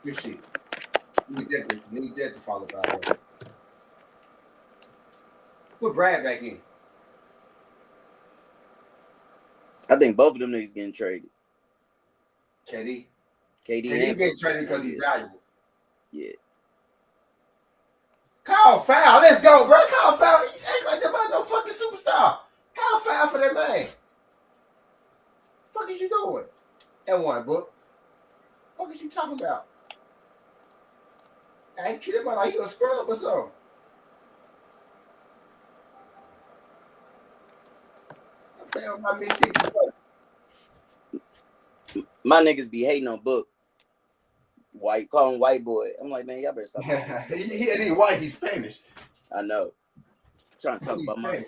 Good shit. Need that to follow by her. Put Brad back in. I think both of them niggas getting traded. KD KD getting traded because he's valuable. Yeah. Call foul. Let's go, bro. Call foul. Ain't like that about no fucking Stop. Call foul for that man. Fuck is you doing? That one, book. Fuck is you talking about? I ain't treat him like he a scrub or something. I'm playing with my Mississippi. My niggas be hating on Book. White, call him white boy. I'm like, man, y'all better stop. he ain't even white. He's Spanish. I know. Trying to talk about my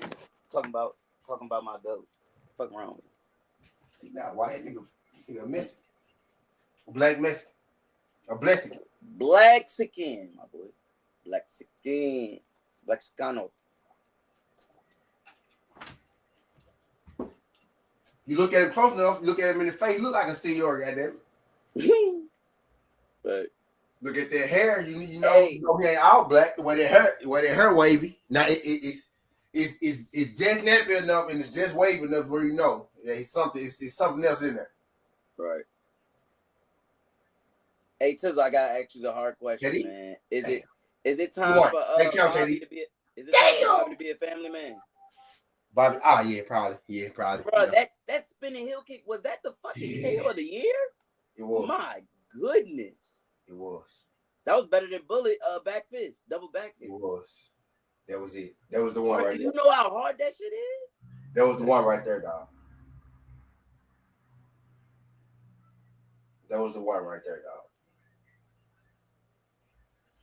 goat. Fuck wrong. He not white, nigga. He a Mexican. Black Mexican. A blessing. Black skin, my boy. Black skin. Blaxicano. You look at him close enough, you look at him in the face, he look like a senior, goddamn. But look at that hair, you know he ain't all black. The way that hair wavy. Now it's just nappy enough and it's just wavy enough where you know it's something else in there. Right. Hey Tizzle, I gotta ask you the hard question, Katie? man. Is it time for Bobby to be a family man? Bobby, yeah, probably. Bro, yeah. that spinning heel kick, was that the fucking tail of the year? It was. My goodness. It was. That was better than Bullet back fist, double back fist. It was. That was it. That was the one right there. Do you know how hard that shit is? That was the one right there, dog. That was the one right there, dog.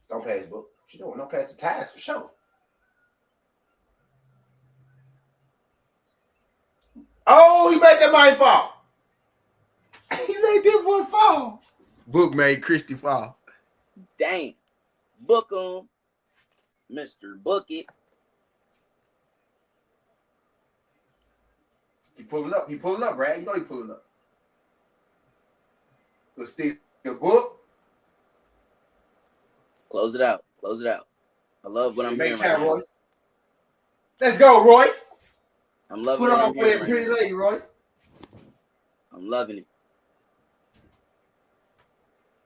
Don't pass, book. What you doing? Don't pass the ties for sure. Oh, he made that man fall. He made that boy fall. Book made Christy fall. Damn. Book him. Mr. Bucket. He pulling up, Brad. You know he pulling up. Let's stick the book. Close it out. I love what I'm hearing right now. Royce. Let's go, Royce. I'm loving Put on for that pretty lady, Royce. I'm loving it.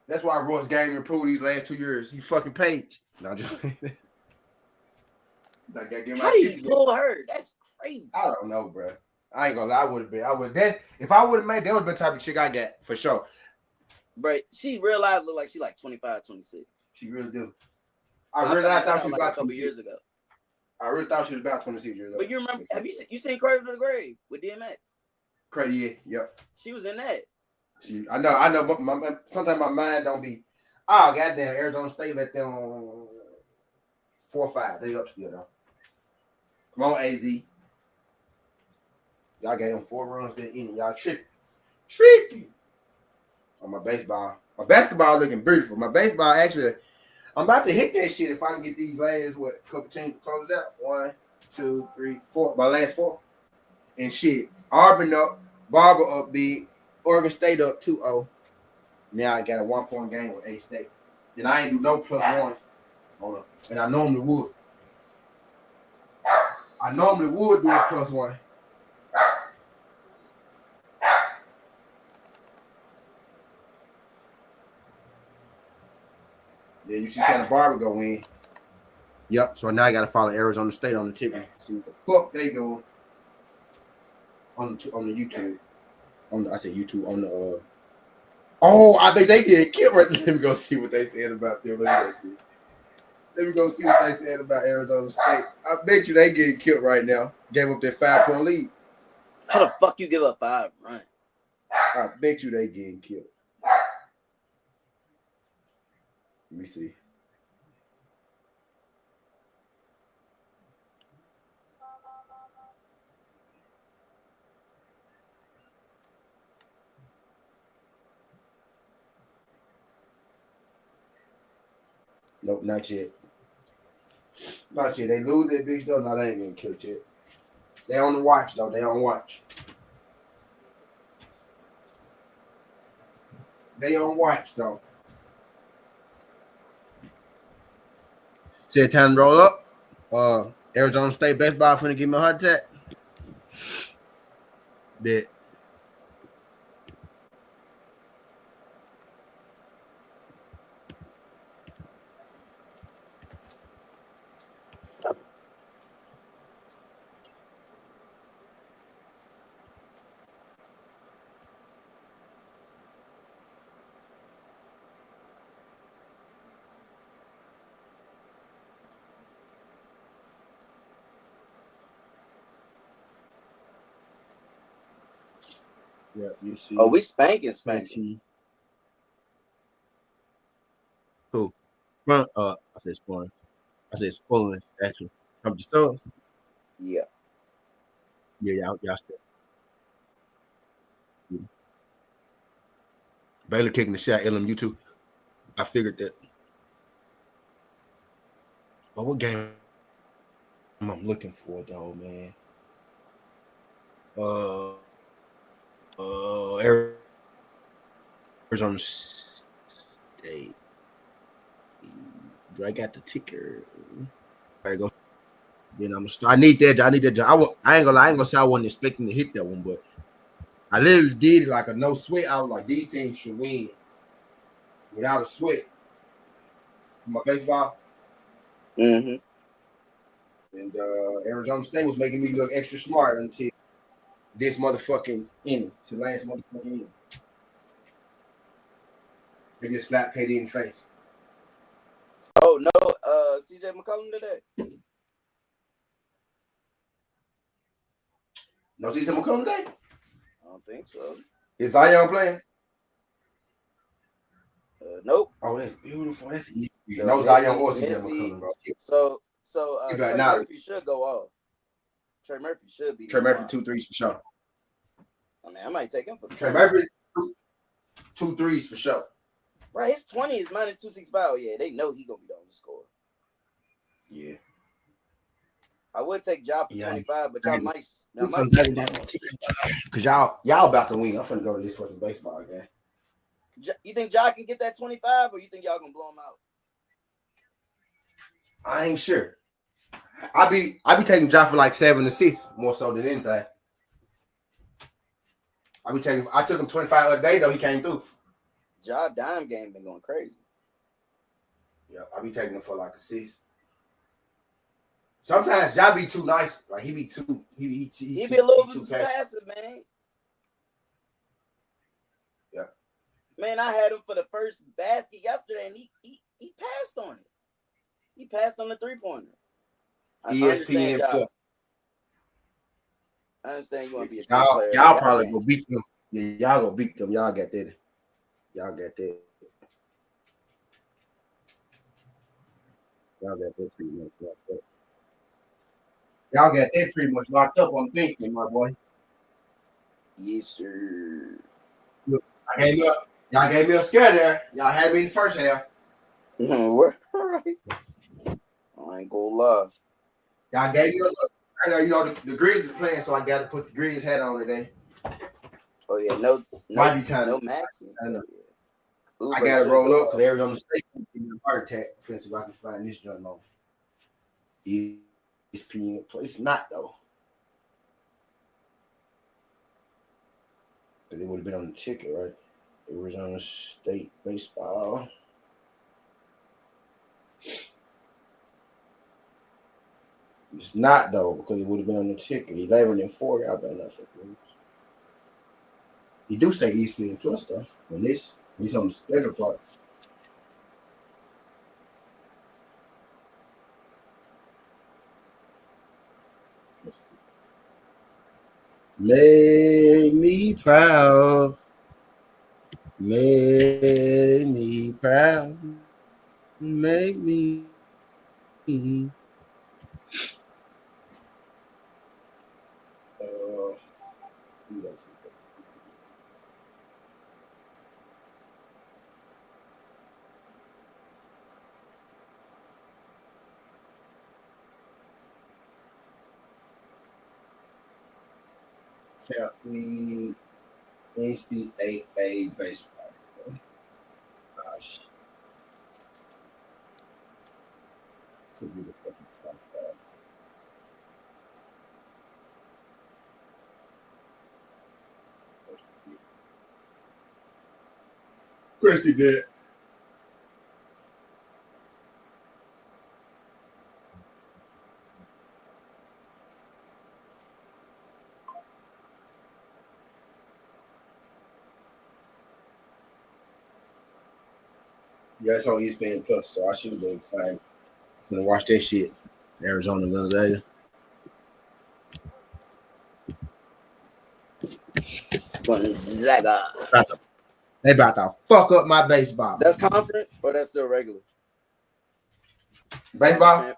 That's why Royce game improved these last 2 years. He fucking Page. No, just how do you pull her? That's crazy. I don't know, bro. I ain't gonna lie. If I would have made that would have been the type of chick I got for sure. Bro, she realized look like she like 25, 26. She really do. I really thought she was about a couple years ago. I really thought she was about 26 years old. But you remember? Have you seen Cradle to the Grave with DMX? Cradle, yeah, yep. She was in that. I know. But sometimes my mind don't be. Oh goddamn! Arizona State let them 4-5. They up still though. Come on, AZ. Y'all got them 4 runs that inning. Y'all tricky. On my baseball. My basketball looking beautiful. My baseball actually, I'm about to hit that shit if I can get these last couple teams to close it out. 1, 2, 3, 4. My last 4. And shit. Auburn up, Barber up big, Oregon State up 2-0. Now I got a 1-point game with A-State. Then I ain't do no +1s on it. And I normally would. I normally would do a +1. Yeah, you see Santa Barbara go in. Yep. So now I got to follow Arizona State on the ticket. See what the fuck they doing on the YouTube. I said YouTube on the. Oh, I think they get killed. Right. Let me go see what they said about them. Let me go see what they said about Arizona State. I bet you they getting killed right now. Gave up that 5-point lead. How the fuck you give up 5 runs? I bet you they getting killed. Let me see. Nope, not yet. Not yet. They lose that bitch though. No, they ain't getting killed yet. They on the watch though. They on watch. They on watch though. Said time to roll up. Arizona State baseball finna give me a heart attack. Bet. Yeah, you see. Oh, we spanking. TWTea. Who? Spun? I said spun. I said spawns, actually. From the Suns? Yeah. Yeah, y'all still. Yeah. Baylor kicking the shot, LMU too. I figured that. Oh, what game I'm looking for, though, man? Arizona State. Do I got the ticker? Gotta go. Then I'm gonna start. I need that. I need that. I ain't gonna lie. I ain't gonna say I wasn't expecting to hit that one, but I literally did it like a no sweat. I was like, these teams should win without a sweat. My baseball. Mm-hmm. And Arizona State was making me look extra smart until this motherfucking inning, to last motherfucking inning. They just slapped KD in the face. Oh no, CJ McCollum today. No season McCollum today? I don't think so. Is Zion playing? Nope. Oh, that's beautiful. That's easy. No, Zion or CJ Missy. McCollum, bro. So Trey not. Murphy should go off. Trey Murphy should be. Trey Murphy 2 3s for sure. I mean, I might take him for Trey Murphy 2 3s for sure. Right, his 20 is minus 265. Yeah, they know he gonna be the only score. Yeah. I would take Ja for 25, but y'all might. Because y'all about to win. I'm finna go to this fucking baseball game. You think Ja can get that 25, or you think y'all gonna blow him out? I ain't sure. I be taking Ja for like 7 assists more so than anything. I took him 25 other day though. He came through. Ja dime game been going crazy. Yeah, I be taking him for like assists. Sometimes Ja be too nice. Like he be too. He be a little too passive, man. Yeah. Man, I had him for the first basket yesterday, and he passed on it. He passed on the 3-pointer. ESPN Plus. I understand you want to be a team player. Y'all probably go beat them. Yeah, y'all go beat them. Y'all got that. Y'all got that. Y'all got that pretty much locked up. Y'all got that pretty much locked up on thinking, my boy. Yes, sir. Look, y'all gave me a scare there. Y'all had me in the first half. Right. I ain't gonna lie. Y'all gave me a look. You know, the Grizz is playing, so I got to put the Grizz hat on today. Oh, yeah. No Maxi. I know. I got to roll up because Arizona State can give me a heart attack. If I can find this joint on ESPN Plus. It's not, though. Because it would have been on the ticket, right? Arizona State baseball. It's not, though, because it would have been on the ticket. 11-4, y'all better not fuck with. You do say ESPN Plus, though. On this, he's on the schedule part. Make me proud. Make me proud. Make me. We NCAA baseball. Gosh. Could be the fucking softball. Christy did. Yeah, it's on ESPN Plus, so I should have been fine. I'm gonna watch that shit. Arizona Gonzaga. Gonzaga. They about to fuck up my baseball. That's conference or that's still regular? Baseball?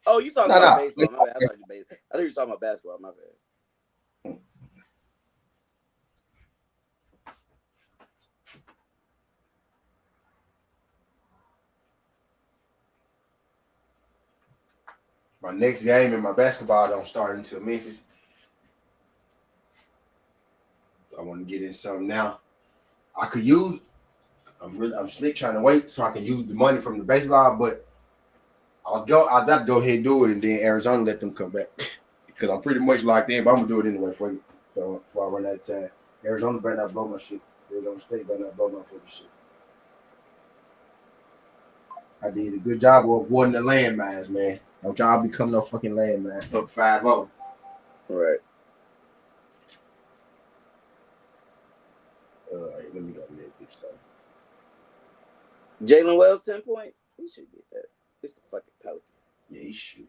Oh, you talking about baseball? My bad. I thought you were talking about basketball. My bad. My next game in my basketball don't start until Memphis. I want to get in something now. I could use. I'm slick trying to wait so I can use the money from the baseball, but I'll have to go ahead and do it, and then Arizona let them come back because I'm pretty much locked in. But I'm gonna do it anyway for you. So before I run out of time, Arizona better not blow my shit. Arizona State better not blow my fucking shit. I did a good job of avoiding the landmines, man. Don't y'all become no fucking landmine. Up 5-0. Right. Let me go to that bitch though. Jalen Wells 10 points. He should get that. It's the fucking Pelicans. Yeah, he should.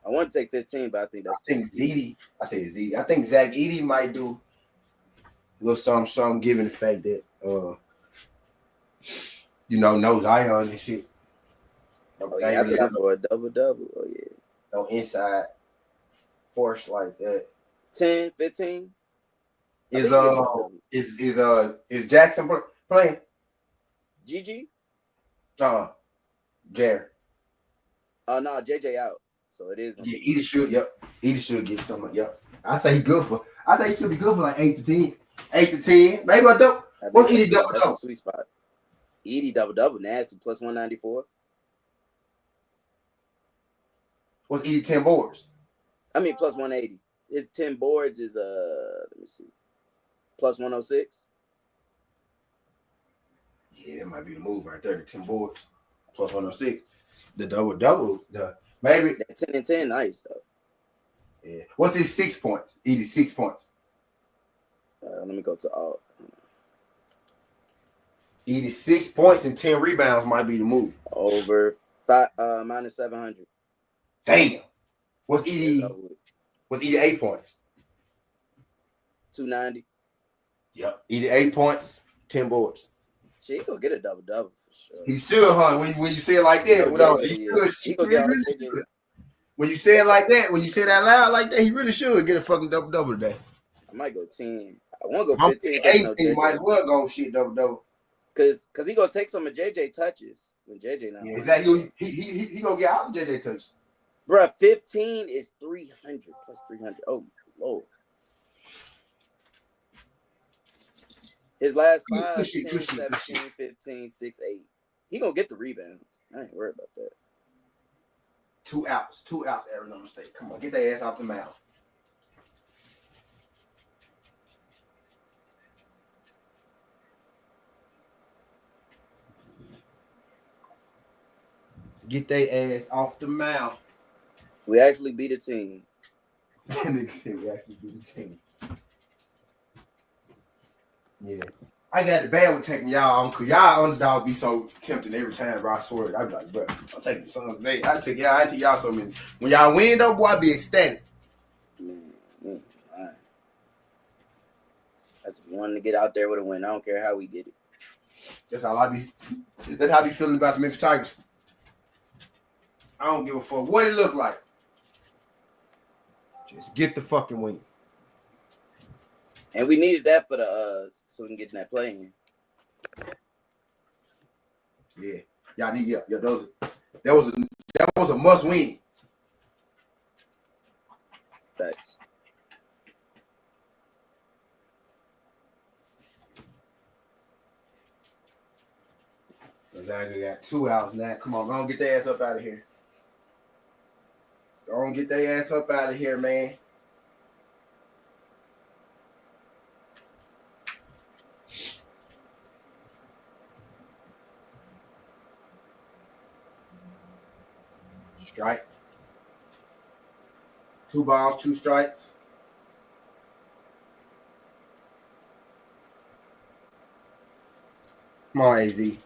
I want to take 15, but I think that's. I think Zeddy. I say Zeddy. I think Zach Edey might do a little something, given the fact that no Zion and shit. Oh yeah, I took him for a double. Oh yeah. No inside force like that. 10, 15. Is Jackson playing? GG? No, Jared. No, JJ out. So it is. Yeah, Edey should. Yep, Edey should get some. Yep. I say he should be good for like 8 to 10. 8 to 10. Maybe I don't. What's Edey double? That's the sweet spot. Edey double nasty plus 194. What's Edey 10 boards? I mean plus 180. His 10 boards is let me see. Plus 106. Yeah, that might be the move right there. The 10 boards plus 106. The double. Maybe that 10 and 10, nice though. Yeah. What's his 6 points? Edey 6 points. Let me go to all. Edey 6 points and 10 rebounds might be the move. Over minus 700. Damn. What's Edey? What's Edey 8 points? 290. Yep. Edey 8 points, 10 boards. Shit, he gonna get a double for sure. He should, huh? When you say it like that, he should. When you say it like that, when you say that loud like that, he really should get a fucking double today. I might go 10. I want to go 15. 18, might as well go shit double. Cause he gonna take some of JJ touches when JJ now. Yeah, exactly. He gonna get all the JJ touches. Bruh, 15 is 300 plus 300. Oh Lord. His last 5, 10, 17, 15, 6, 8. He gonna get the rebounds. I ain't worried about that. 2 outs, Arizona State. Come on, get their ass off the mound. Get their ass off the mound. We actually beat a team. We actually beat a team. Yeah. I got it bad with taking y'all on because y'all underdog be so tempting every time, bro. I swear. I be like, bro, I'm taking the Suns today. I take y'all so many. When y'all win, though, boy, I be ecstatic. Man. That's one to get out there with a win. I don't care how we get it. That's how I be feeling about the Memphis Tigers. I don't give a fuck what it look like. Just get the fucking win. And we needed that for the so we can get in that play in. Yeah. Y'all need that was a must win. Thanks. Gonzaga got 2 outs now. Come on, go on, get their ass up out of here. Go on, get their ass up out of here, man. Strike. 2 balls, 2 strikes. Come on, AZ.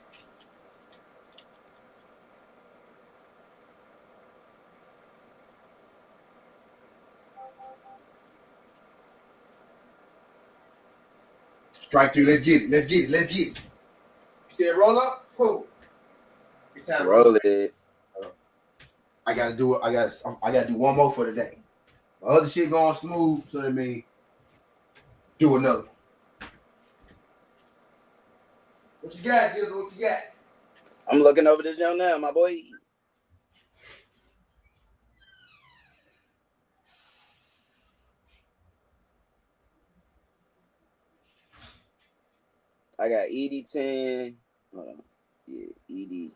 Strike 3. Let's get it. Let's get it. Let's get it. You said roll up? Cool. It's time to Roll it. I gotta do it. I gotta do one more for today. My other shit going smooth, so that means do another. What you got, Jizzle? What you got? I'm looking over this young now, my boy. I got ED10. Hold on. Yeah, ED.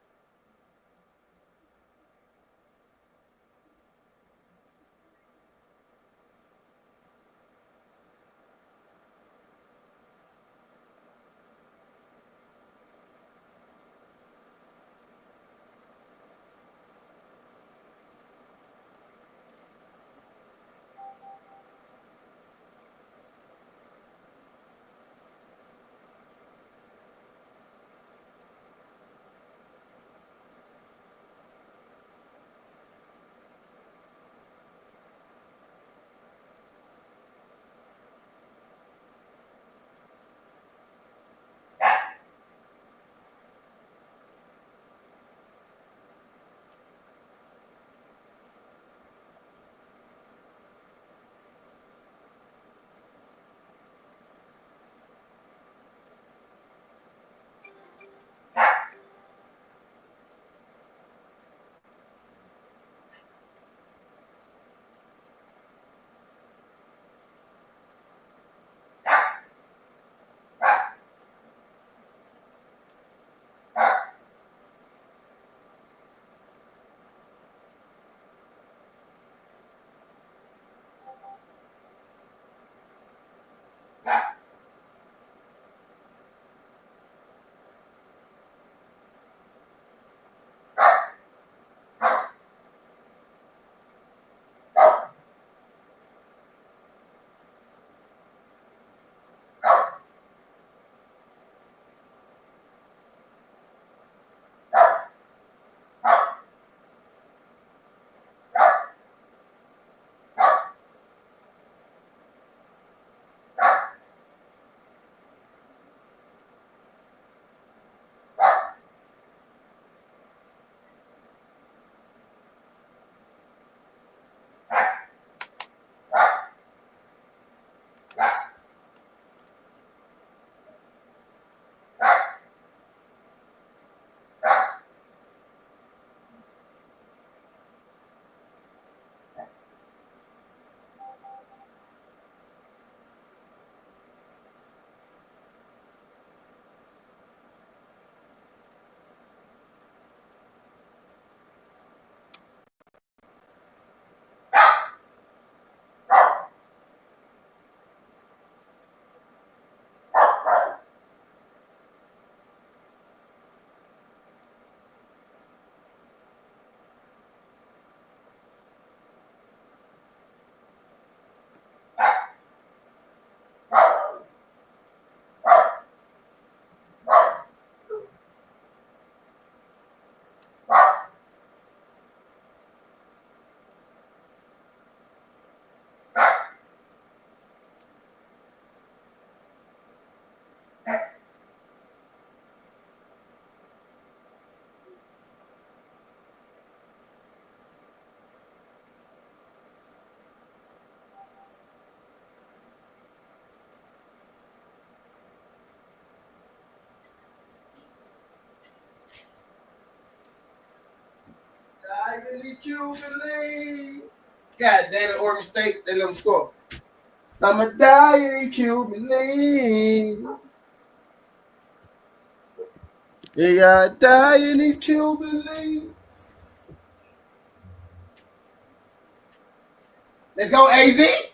Guys in these Cuban leagues. God damn it, Oregon State, they let them score. I'ma die in these Cuban leagues. You gotta die in these Cuban leagues. Let's go, AZ.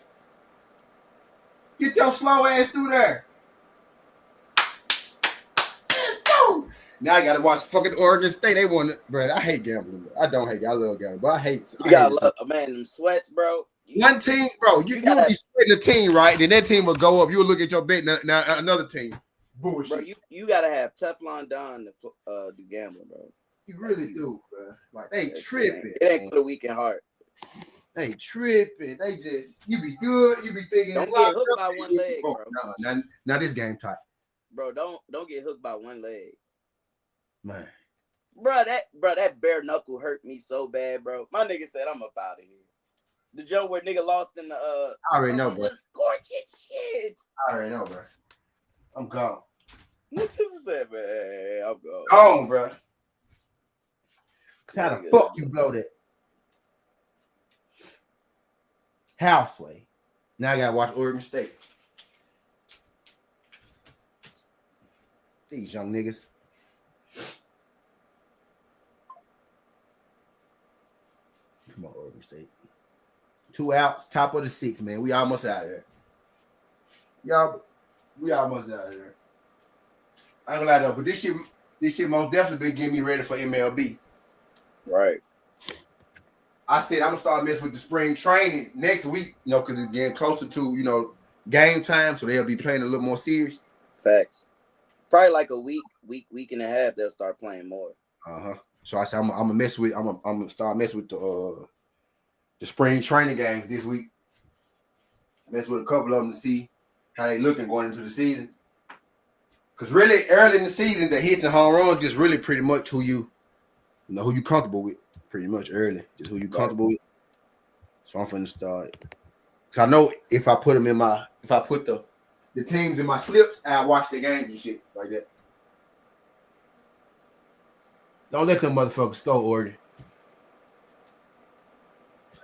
Get your slow ass through there. Let's go. Now I gotta watch fucking Oregon State. They won it, bro. I hate gambling. I don't hate. I love gambling, but I hate. You got love, man. Them sweats, bro. One team, bro. You'll be splitting a team, right? Then that team will go up. You'll look at your bet. Now another team. Bullshit. Bro, you gotta have Teflon Don to do gambling, bro. You really do, bro. Like they tripping. It ain't for the weak and heart. They tripping. They just you be good. You be thinking. Don't get hooked by one leg, bro. Now this game tight. Bro, don't get hooked by one leg. Man. Bro, that bare knuckle hurt me so bad, bro. My nigga said I'm up out of here. The joke where nigga lost in the I already know, bro. the scorching shit. I already know, bro. I'm gone. What you said, man? I'm gone. Gone, bro. How the fuck you blow that? Houseway. Now I gotta watch Oregon State. These young niggas. Come on, Oregon State. 2 outs, top of the 6, man. We almost out of there. We almost out of there. I ain't gonna lie though, but this shit most definitely been getting me ready for MLB. Right. I said I'm gonna start messing with the spring training next week, because it's getting closer to, game time, so they'll be playing a little more serious. Facts. Probably like a week and a half, they'll start playing more. So I said I'm gonna start messing with the spring training games this week. Mess with a couple of them to see how they looking going into the season. Because really, early in the season, the hits and home runs just really pretty much who you comfortable with. Pretty much early, just who you comfortable with. So I'm finna start. Cause I know if I put the teams in my slips, I watch the games and shit like that. Don't let them motherfuckers score, Oregon.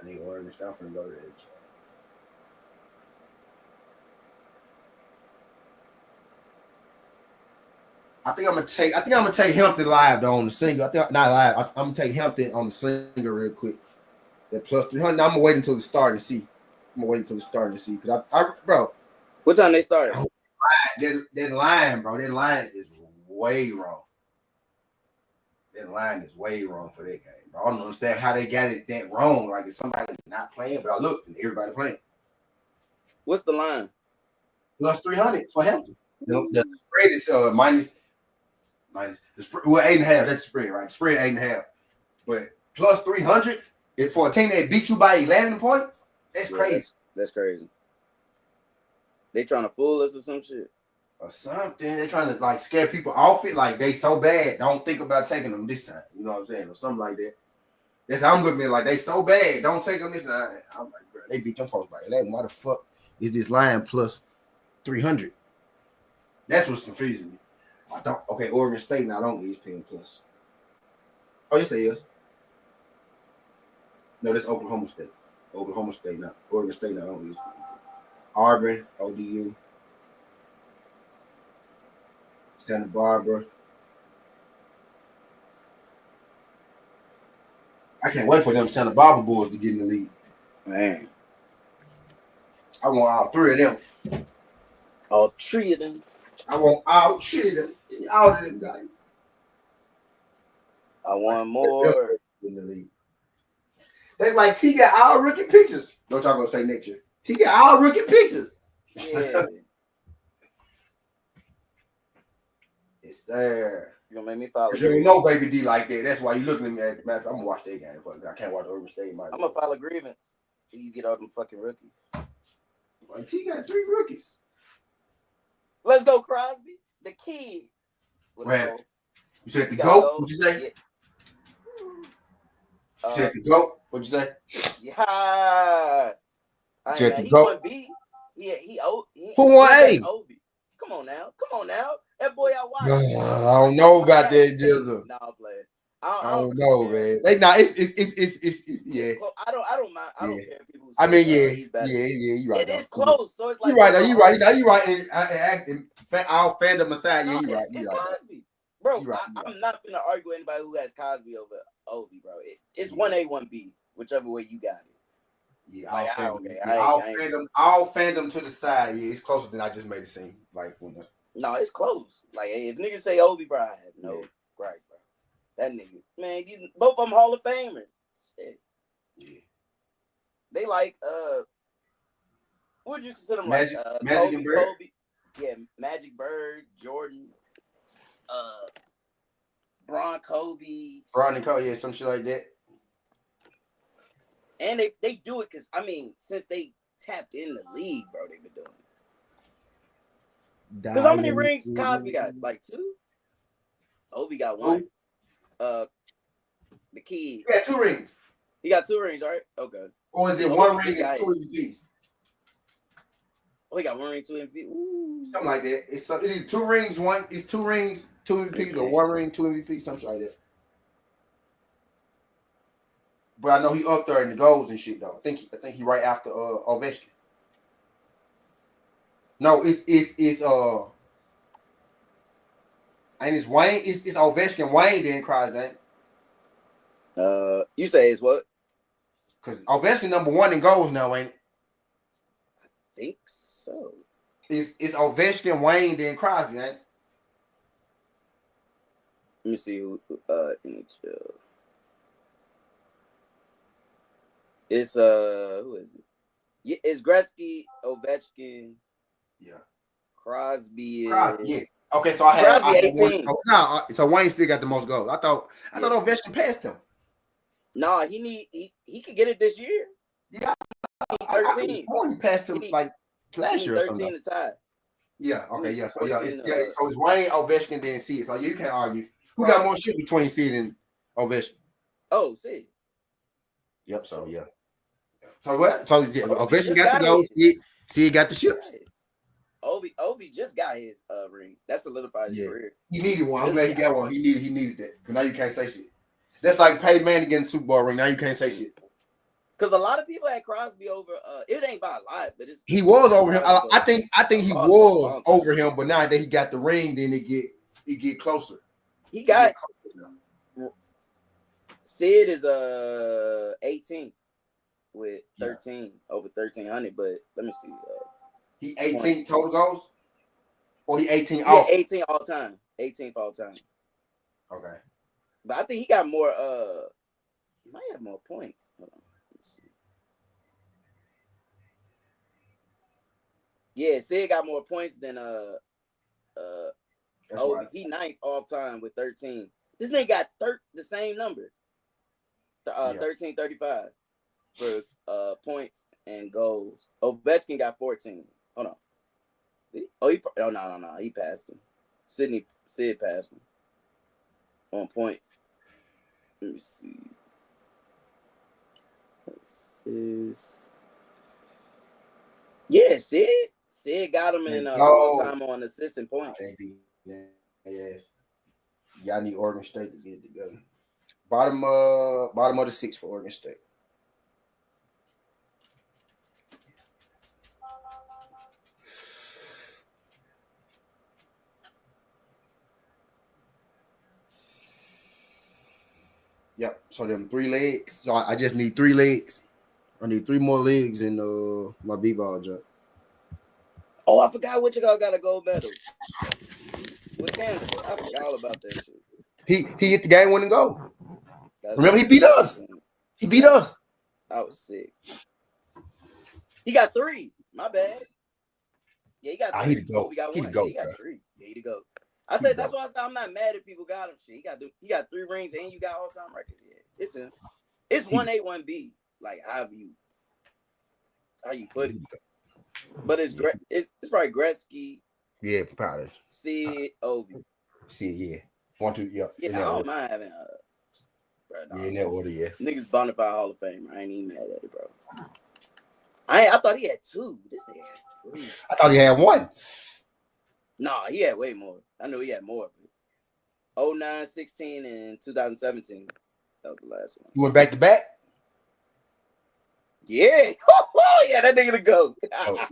I need Oregon. I'm finna go to that. I think I'm gonna take Hampton live though on the single. Not live. I'm gonna take Hampton on the single real quick. That plus 300. I'm gonna wait until the start and see. Because bro. What time they started? That line, bro. That line is way wrong. That line is way wrong for that game, bro. I don't understand how they got it that wrong. Like it's somebody not playing, but I looked and everybody playing. What's the line? Plus 300 for Hampton. The spread is minus the spread. Well, 8.5. That's the spread, right? The spread 8.5. But plus 300 for a team that beat you by 11 points. That's crazy. That's crazy. They trying to fool us or some shit. Or something. They're trying to scare people off it. Like they so bad. Don't think about taking them this time. You know what I'm saying? Or something like that. That's how I'm looking at it. Like they so bad. Don't take them this time. I'm like, bro, they beat them folks by 11. Why the fuck is this line plus 300? That's what's confusing me. Okay, Oregon State now don't ESPN Plus. Oh, yes, they is. No, that's Oklahoma State. Oklahoma State now. Oregon State now don't ESPN. Auburn, ODU, Santa Barbara. I can't wait for them Santa Barbara boys to get in the league. Man. I want all 3 of them. All 3 of them. I want all 3 of them. All of them guys. I want more in the league. They like T got all rookie pictures. What y'all gonna say next year? T got all rookie pictures. Yeah. It's there. You gonna make me follow? You don't know Baby D like that. That's why you looking at me at the match. I'm gonna watch that game. But I can't watch Oregon State. I'm gonna file a grievance. You get all them fucking rookies. Like T got 3 rookies. Let's go, Crosby. The kid. Right. You said the GOAT? What'd you say? Yeah. You said the GOAT? What'd you say? Yeah. He won B. Yeah, who won A? Come on now. That boy I watched. I don't know about that, Jizzle. Nah, I'm playing. I don't know, man. It's yeah. I don't mind. I don't care if people say I mean, he's better. yeah, you're right. It's close, so it's like you're right. You're right. And all fandom aside, yeah, you're right. It's Cosby, bro. I'm not gonna argue with anybody who has Cosby over Ovi, bro. It's 1A, 1B, whichever way you got it. Yeah, all fandom to the side. Yeah, it's closer than I just made it seem. Like when no, it's close. Like if niggas say Ovi, bro, I have no right, bro. That nigga, man, these both of them Hall of Famers. Shit. Yeah. They like what would you consider them Magic, like Magic Kobe? Yeah, Magic Bird, Jordan, Bron Kobe. Bron and Kobe, yeah, some shit like that. And they do it because since they tapped in the league, bro, they've been doing Because how many rings Cosby got? Like 2? Ovi got 1. The kid. He got 2 rings. He got 2 rings, right? Okay. Or is it So 1 Ovi ring and 2 got MVPs? Oh, he got 1 ring, 2 MVP. Ooh. Something like that. It's either 2 rings, 2 rings, 2 MVPs, or 1 ring, 2 MVPs, something like that. But I know he up there in the goals and shit though. I think he right after Ovechkin. No, it's and it's Wayne. It's Ovechkin, Wayne, then Crosby, ain't it? You say it's what? Because Ovechkin number 1 in goals now, ain't it? I think so. It's Ovechkin, Wayne, then Crosby, ain't it? Let me see who NHL. It's who is it? Yeah, it's Gretzky, Ovechkin. Yeah. Crosby is yeah. Okay, so I had Crosby 18. So Wayne still got the most goals. I thought Ovechkin passed him. No, he could get it this year. Yeah, I 13. He passed him like last year or 13 something. to tie. Yeah. Okay. Yeah. So it's Wayne, Ovechkin, then Sid. So you can't argue. Who got more shit between Sid and Ovechkin? Oh, Sid. Yep. So yeah. So what? So yeah, Ovechkin got the goals. Sid got the ships. Ovi just got his ring. That solidified his career. He needed one. I'm glad he got one. He needed that. Because now you can't say shit. That's like Peyton Manning getting the Super Bowl ring. Now you can't say shit. Because a lot of people had Crosby over. It ain't by a lot, but he was over him. I think he was over him, but now that he got the ring, then it get closer. He got Sid is 18 with 13 over 1,300. But let me see. He 18 total goals, or he 18 all? Yeah, 18 all time. 18th all time. Okay. But I think he got more. He might have more points. Hold on. Let's see. Yeah, Sid got more points than he 9th all time with 13. This nigga got the same number. 1335 for points and goals. Ovechkin got 14. Hold on. No. He passed him. Sid passed him on points. Let me see. Yeah, Sid got him in all time on assists and points. Yeah. Y'all need Oregon State to get it together. Bottom of the 6 for Oregon State. Yep. So them 3 legs. So I just need 3 legs. I need 3 more legs in my b-ball jump. Oh, I forgot what y'all got a gold medal with Canada. I forgot all about that shit. He hit the game-winning goal. Remember, he beat us. He beat us. I was sick. He got 3. My bad. Yeah, he got 3. He to go. He got 1. He to go. He got 3. Yeah, he to go. I said that's why I said I'm not mad if people got him. Shit, he got 3 rings and you got all-time records. Yeah, it's him. It's 1A, 1B. Like how you put it. But it's probably Gretzky. Yeah, probably. Sid, Ovi. Sid, yeah. 1, 2, yeah. Yeah, I don't mind having yeah, in that order, yeah. Niggas bona fide Hall of Fame. I ain't even mad at it, bro. I thought he had 2. This nigga had 3. I thought he had 1. Nah, he had way more. I know he had more. 09, 16, and 2017. That was the last one. You went back to back? Yeah. Yeah, that nigga to go.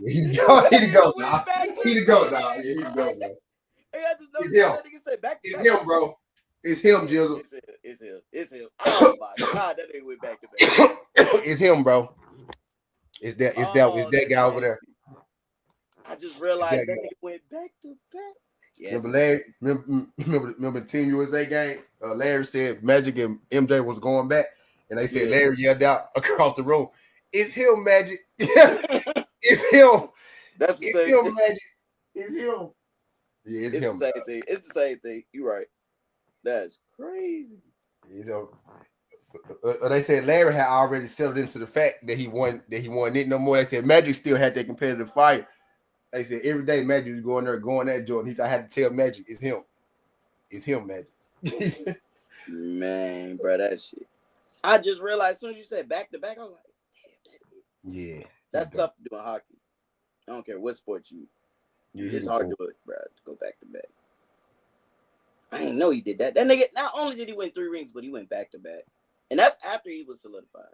He to go. He to go now. He to go now. Yeah, he to go now. Hey, I just noticed that nigga said back to back. It's him, bro. It's him, Jizzle. It's him. Oh my God, that nigga went back to back. It's him, bro. It's that guy over there. I just realized that nigga went back to back. Yes. Remember the Team USA game? Larry said Magic and MJ was going back, and they said Larry yelled out across the room, "It's him, Magic! It's him! That's the it's same him, Magic! It's him!" Yeah, it's him. The same thing. It's the same thing. You right. That's crazy. You know, they said Larry had already settled into the fact that he won it no more. They said Magic still had that competitive fire. They said every day Magic was going there, going that Jordan. He said I had to tell Magic, it's him. It's him, Magic. Man, bro, that shit. I just realized as soon as you said back to back, I was like, damn, Yeah. that's tough to do in hockey. I don't care what sport you. It's hard to do it, bro. To go back to back. I didn't know he did that. That nigga, not only did he win 3 rings, but he went back to back. And that's after he was solidified.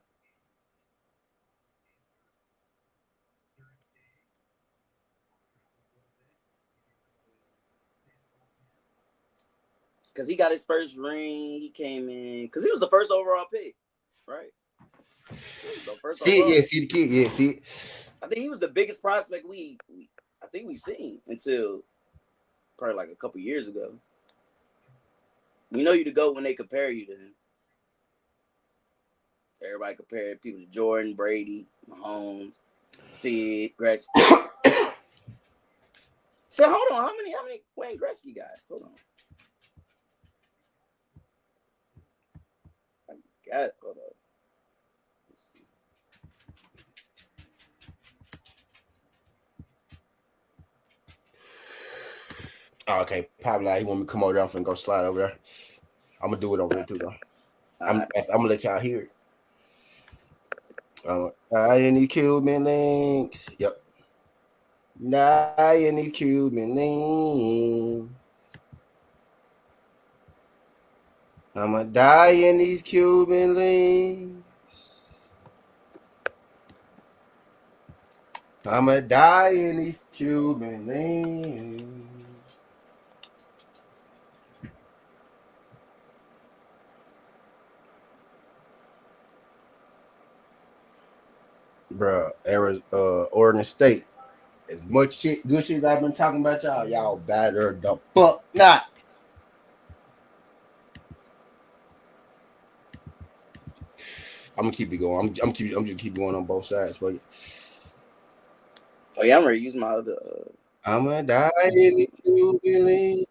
Because he got his first ring. He came in. Because he was the first overall pick, right? See the kid. Yeah, see it. I think he was the biggest prospect we seen until probably like a couple years ago. We know you to go when they compare you to him. Everybody compared people to Jordan, Brady, Mahomes, Sid, Gretzky. So hold on, how many Wayne Gretzky got? Hold on. Hold on. Let's see. Oh, okay, probably he want me to come over there and go slide over there. I'm gonna do it over there too, though. I'm gonna let y'all hear it. Any Cuban links? Yep. Any Cuban links? I'ma die in these Cuban links. I'ma die in these Cuban links. Bruh, Oregon State. As much shit, good shit I've been talking about y'all batter the fuck not. I'm gonna keep it going. I'm just keep going on both sides. But oh yeah, I'm ready to use my other. I'm gonna die in the Cuban links.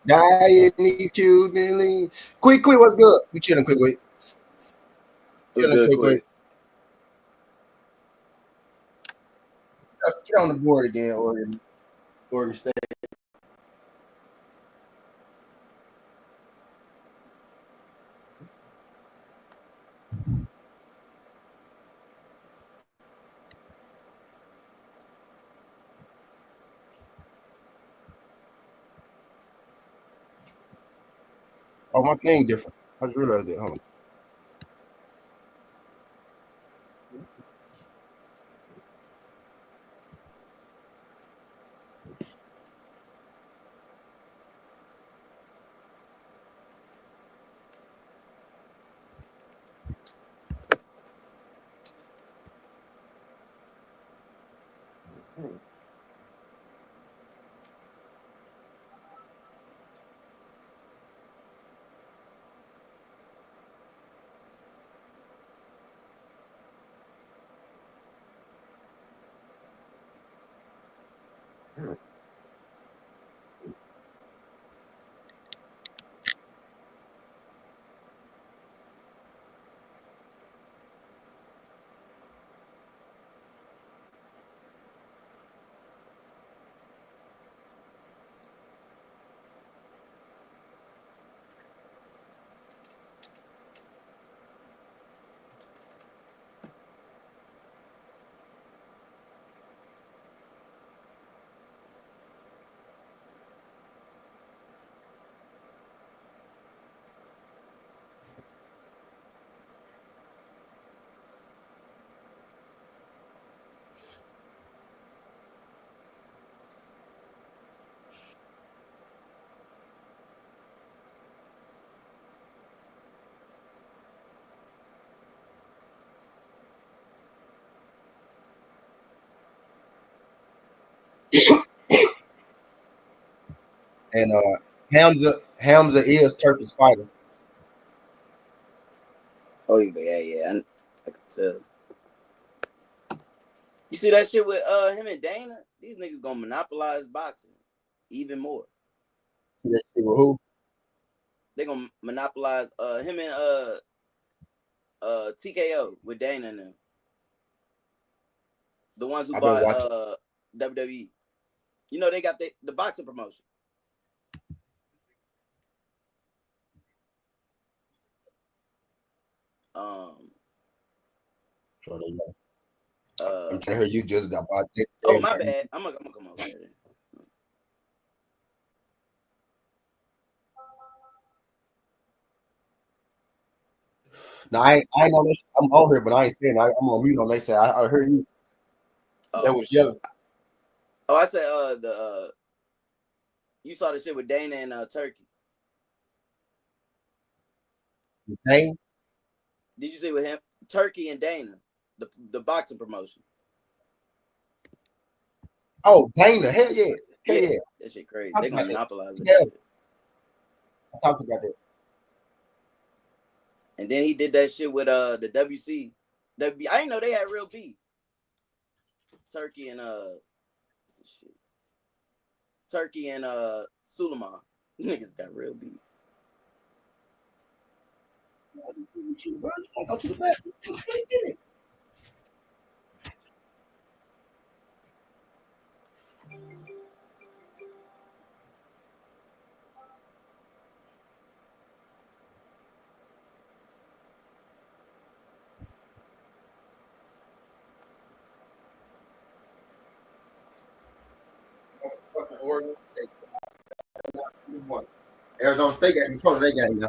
Die in these Cuban links. Quick, what's good? We chilling, quick. Chilling, quick. Get on the board again, Oregon State. Oh, my thing different. I just realized that. Hold on. And Hamza is Turkish fighter. Oh yeah. I can tell. You see that shit with him and Dana? These niggas gonna monopolize boxing even more. See that shit with who? They gonna monopolize him and TKO with Dana and them. The ones who bought WWE. You know they got the boxing promotion. I'm trying to hear you just got bought. Oh my bad. I'm gonna come over here. No, I ain't know this. I'm on here, but I ain't saying. I'm on mute on. They say I heard you. That was yelling. Oh, I said you saw the shit with Dana and Turkey. Dana? Did you see with him, Turkey and Dana, the boxing promotion? Oh, Dana, hell yeah. That shit crazy. They gonna monopolize it. Yeah. I talked about that. And then he did that shit with the WC. I didn't know they had real beef. Turkey and shit. Turkey and Suleiman. Niggas got real beef. Go to the back. Oregon. Arizona State got control of that game now.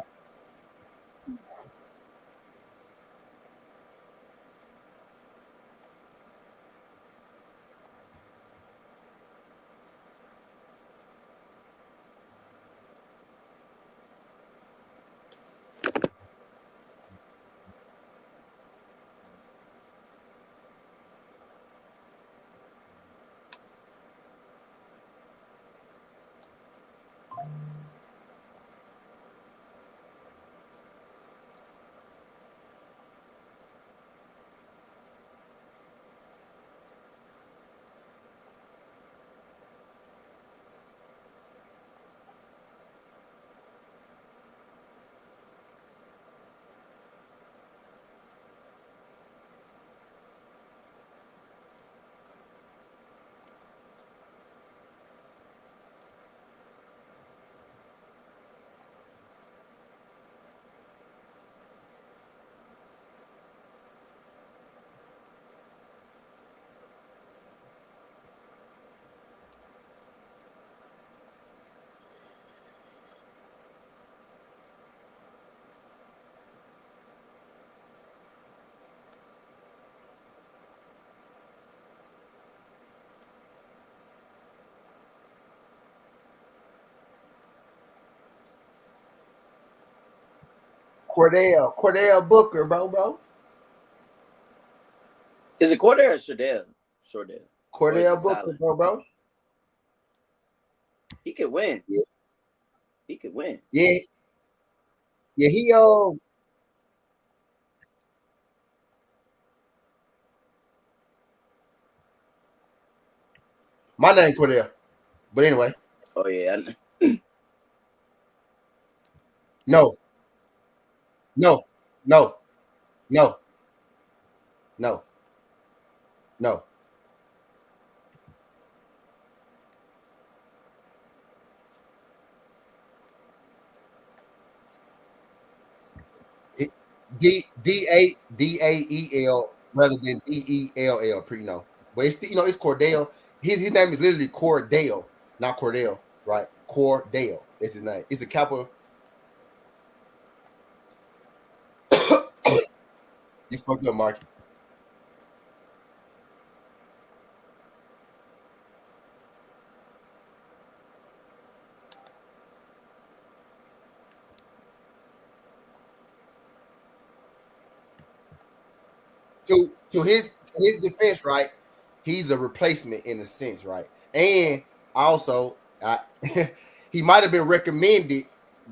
Cordell Booker, bro. Is it Cordell or Shordell? Cordell Booker, bro. He could win. Yeah. He could win. Yeah. Yeah, my name Cordell. But anyway. Oh yeah. No. Dael rather than Dell. No, but it's it's Cordell. His name is literally Cordell, not Cordell, right? Cordell is his name. It's a capital. You fucked up, Mark. To his defense, right? He's a replacement in a sense, right? And also, he might have been recommended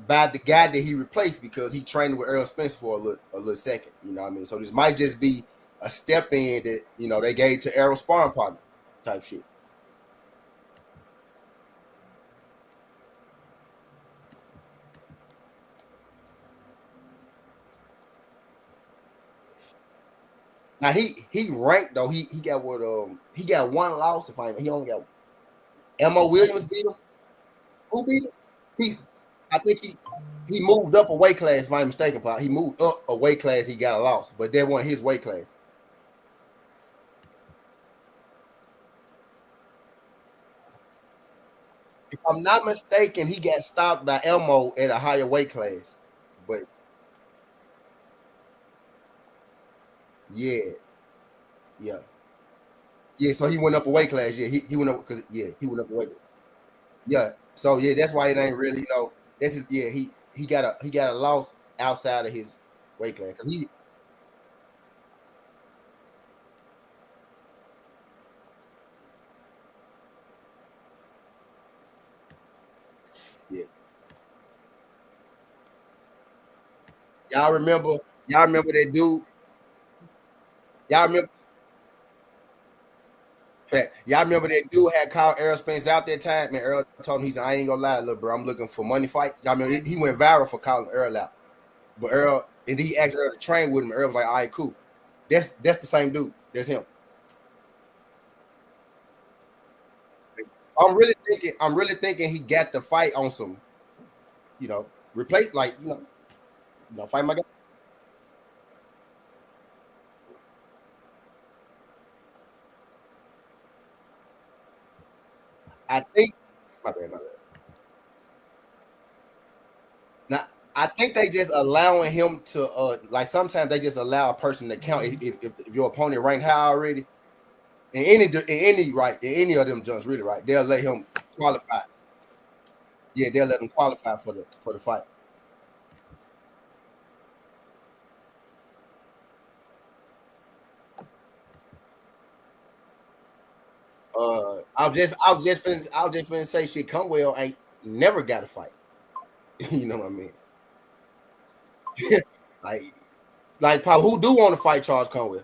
by the guy that he replaced because he trained with Errol Spence for a little second. You know what I mean? So this might just be a step in that they gave to Errol sparring partner type shit. Now he ranked though. He got what he got one loss. He only got Mo Williams beat him. Who beat him? I think he moved up a weight class. If I'm mistaken, he moved up a weight class. He got a loss, but that wasn't his weight class. If I'm not mistaken, he got stopped by Elmo at a higher weight class. But yeah, yeah, yeah. So he went up a weight class. Yeah, he went up because he went up a weight. Yeah. So yeah, that's why it ain't really That's his, yeah. He got a loss outside of his weight class because he. Yeah. Y'all remember? Y'all remember that dude? Y'all remember? Y'all remember that dude had called Errol Spence out that time? And Errol told him, he said, I ain't gonna lie, little bro, I'm looking for money fight. Y'all remember he went viral for calling Errol out. But Errol, and he asked Errol to train with him. Errol was like, all right, cool. That's the same dude. That's him. I'm really thinking he got the fight on some, replace like, fight my guy. I think my bad. Now, I think they just allowing him to like sometimes they just allow a person to count if your opponent ranked high already in any of them jumps really right they'll let him qualify. Yeah, they'll let him qualify for the fight. I was just finna say shit. Conwell ain't never got a fight. You know what I mean? like probably who do want to fight Charles Conwell?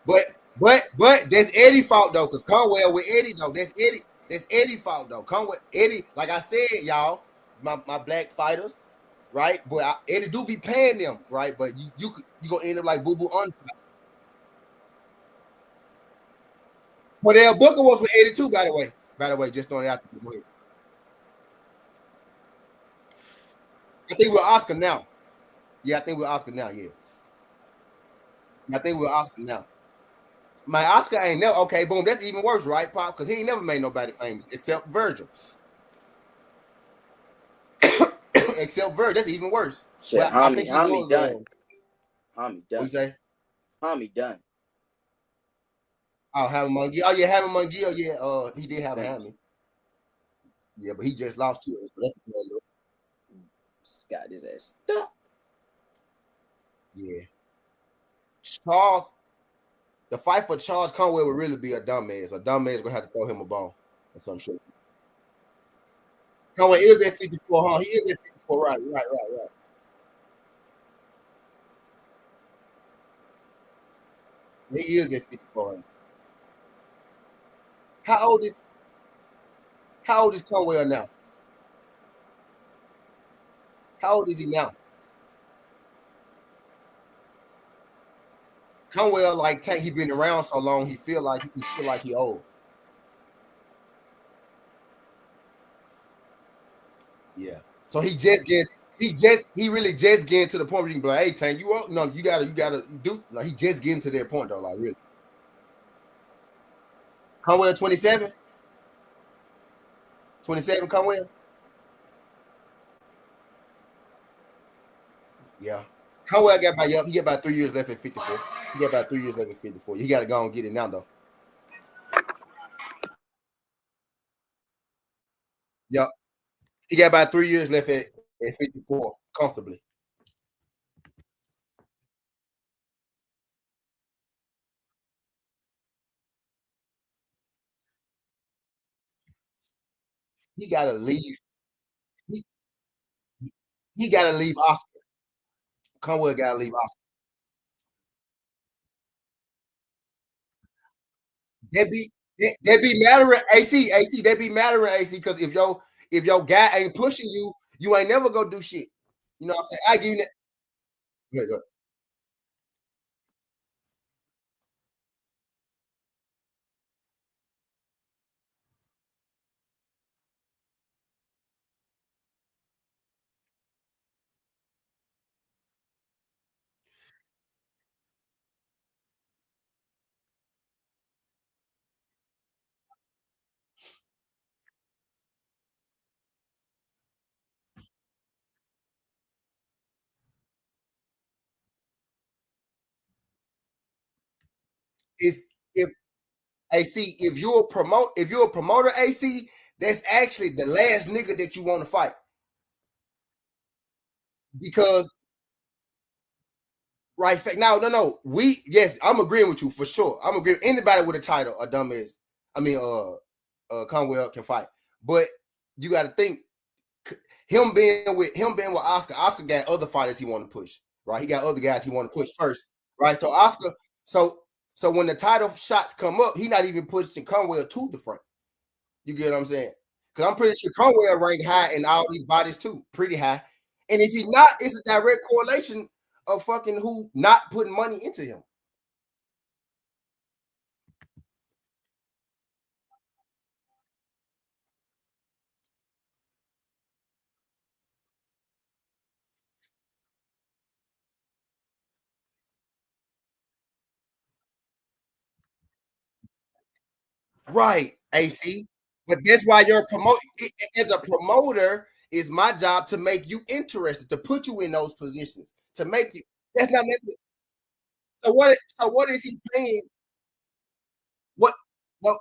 But that's Eddie fault though, because Conwell with Eddie though. That's Eddie fault though. Conwell Eddie, like I said, y'all, my black fighters, right? But Eddie do be paying them, right? But you gonna end up like Boo Boo on. Well, Booker was with Eddie too, by the way. By the way, just throwing it out there. I think we're Oscar now. Yeah, I think we're Oscar now. Yeah, I think we're Oscar now. My Oscar ain't never okay. Boom, that's even worse, right, Pop? Because he ain't never made nobody famous except Virgil. Except Virgil, that's even worse. Shit, Well, I think he Hami was. done. Hami What you done. say? Hami done. Oh, have him on. Oh yeah, have him on. Yeah, he did have a Thank hammy. Yeah, but he just lost to us. So that's got his ass stuck. yeah. Charles, the fight for Charles Conway would really be a dumbass. A dumbass gonna have to throw him a bone or some shit. Conway is at 54, huh? He is at 54, right. He is at 54. How old is Conway now? How old is he now? Conwell, like Tank, he been around so long, he feel like he old. Yeah. So he really just getting to the point where you can be like, hey Tank, you old? No, you gotta do he just getting to that point though, like really. Conwell 27? 27 Conwell? Yeah. Conwell got about he got about 3 years left at 54. He got about 3 years left at 54. You gotta go and get it now though. Yep. He got about 3 years left at 54 comfortably. he gotta leave. He, he gotta leave Oscar. Conwell gotta leave Oscar. They be mattering AC. They be mattering AC because if your guy ain't pushing you, you ain't never gonna do shit. You know what I'm saying? I give you that. Good, good. It's if AC, if you're a promoter, AC, that's actually the last nigga that you want to fight. Because right now, no. Yes, I'm agreeing with you for sure. I'm agreeing anybody with a title, a dumbass. I mean, Conwell can fight. But you gotta think him being with Oscar. Oscar got other fighters he want to push, right? He got other guys he want to push first, right? So Oscar, so so when the title shots come up, he not even pushing Conwell to the front. You get what I'm saying? Because I'm pretty sure Conwell ranked high in all these bodies too, pretty high. And if he's not, it's a direct correlation of fucking who not putting money into him. Right, AC. But that's why you're promote as a promoter. Is my job to make you interested, to put you in those positions, to make you. That's not necessarily. So what is he paying? What? Well,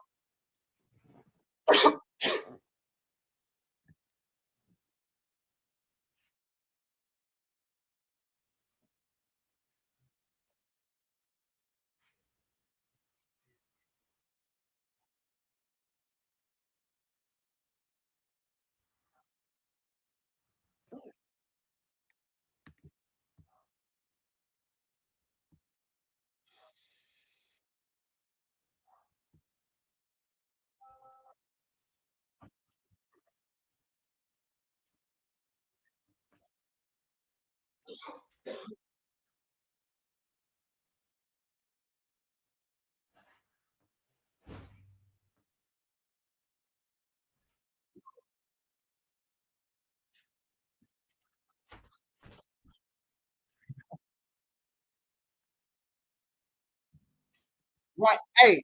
right. Hey,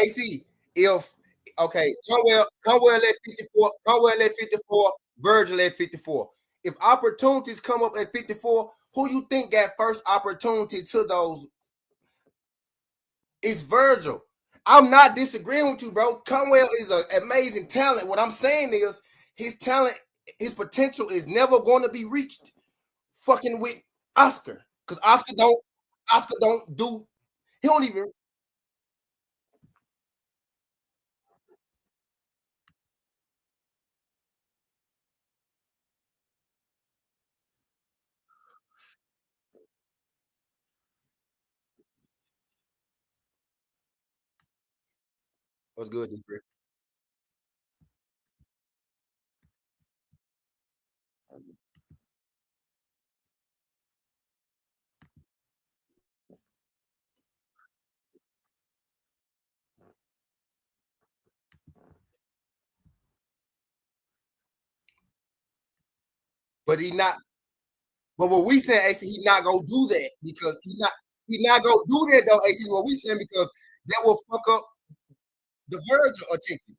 AC. If okay, Conwell at 54, Conwell at 54, Virgil at 54. If opportunities come up at 54, who you think got first opportunity to those? It's Virgil. I'm not disagreeing with you, bro. Conwell is an amazing talent. What I'm saying is his talent, his potential is never going to be reached fucking with Oscar. Because Oscar don't do, he don't even, what's good, this bro? But he not, but what we saying, AC, he not gonna do that because he not gonna do that though, AC. What we saying because that will fuck up the Virgil attention.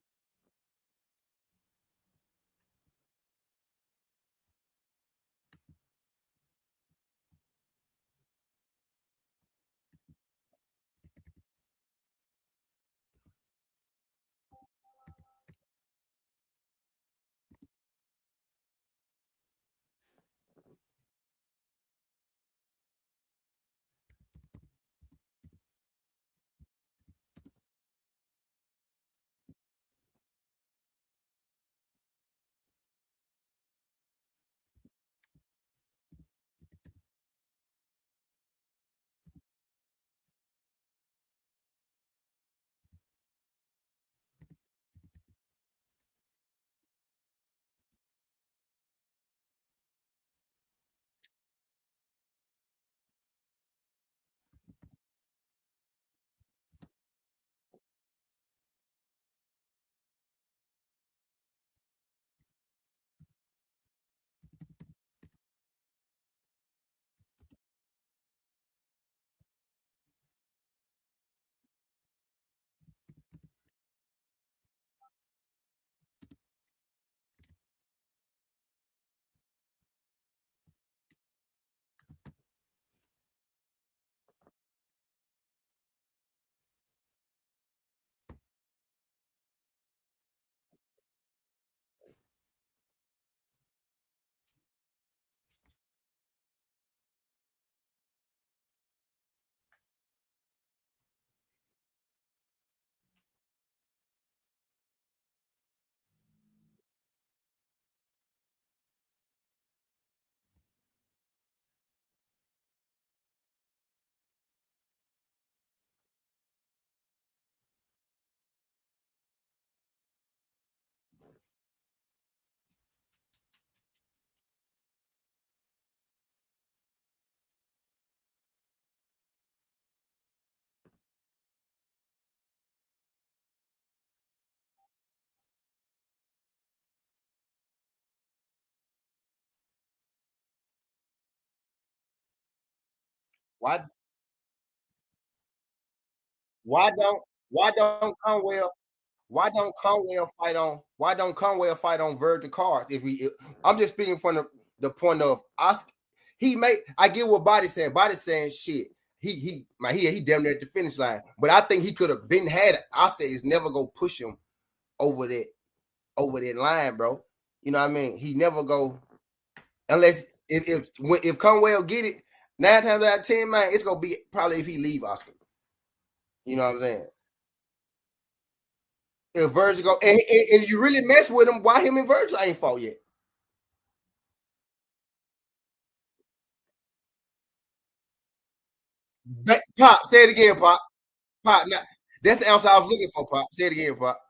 Why why don't why don't Conwell why don't Conwell fight on virgin cards? I'm just speaking from the point of Oscar. I get what Body's saying. Body's saying shit. He damn near at the finish line. But I think he could have been had it. Oscar is never gonna push him over that line, bro. You know what I mean? He never go unless if Conwell get it, 9 times out of 10, man, it's gonna be probably if he leave Oscar. You know what I'm saying? If Virgil go and you really mess with him, why him and Virgil ain't fought yet? Pop, say it again, Pop. Pop, now, that's the answer I was looking for, Pop. Say it again, Pop.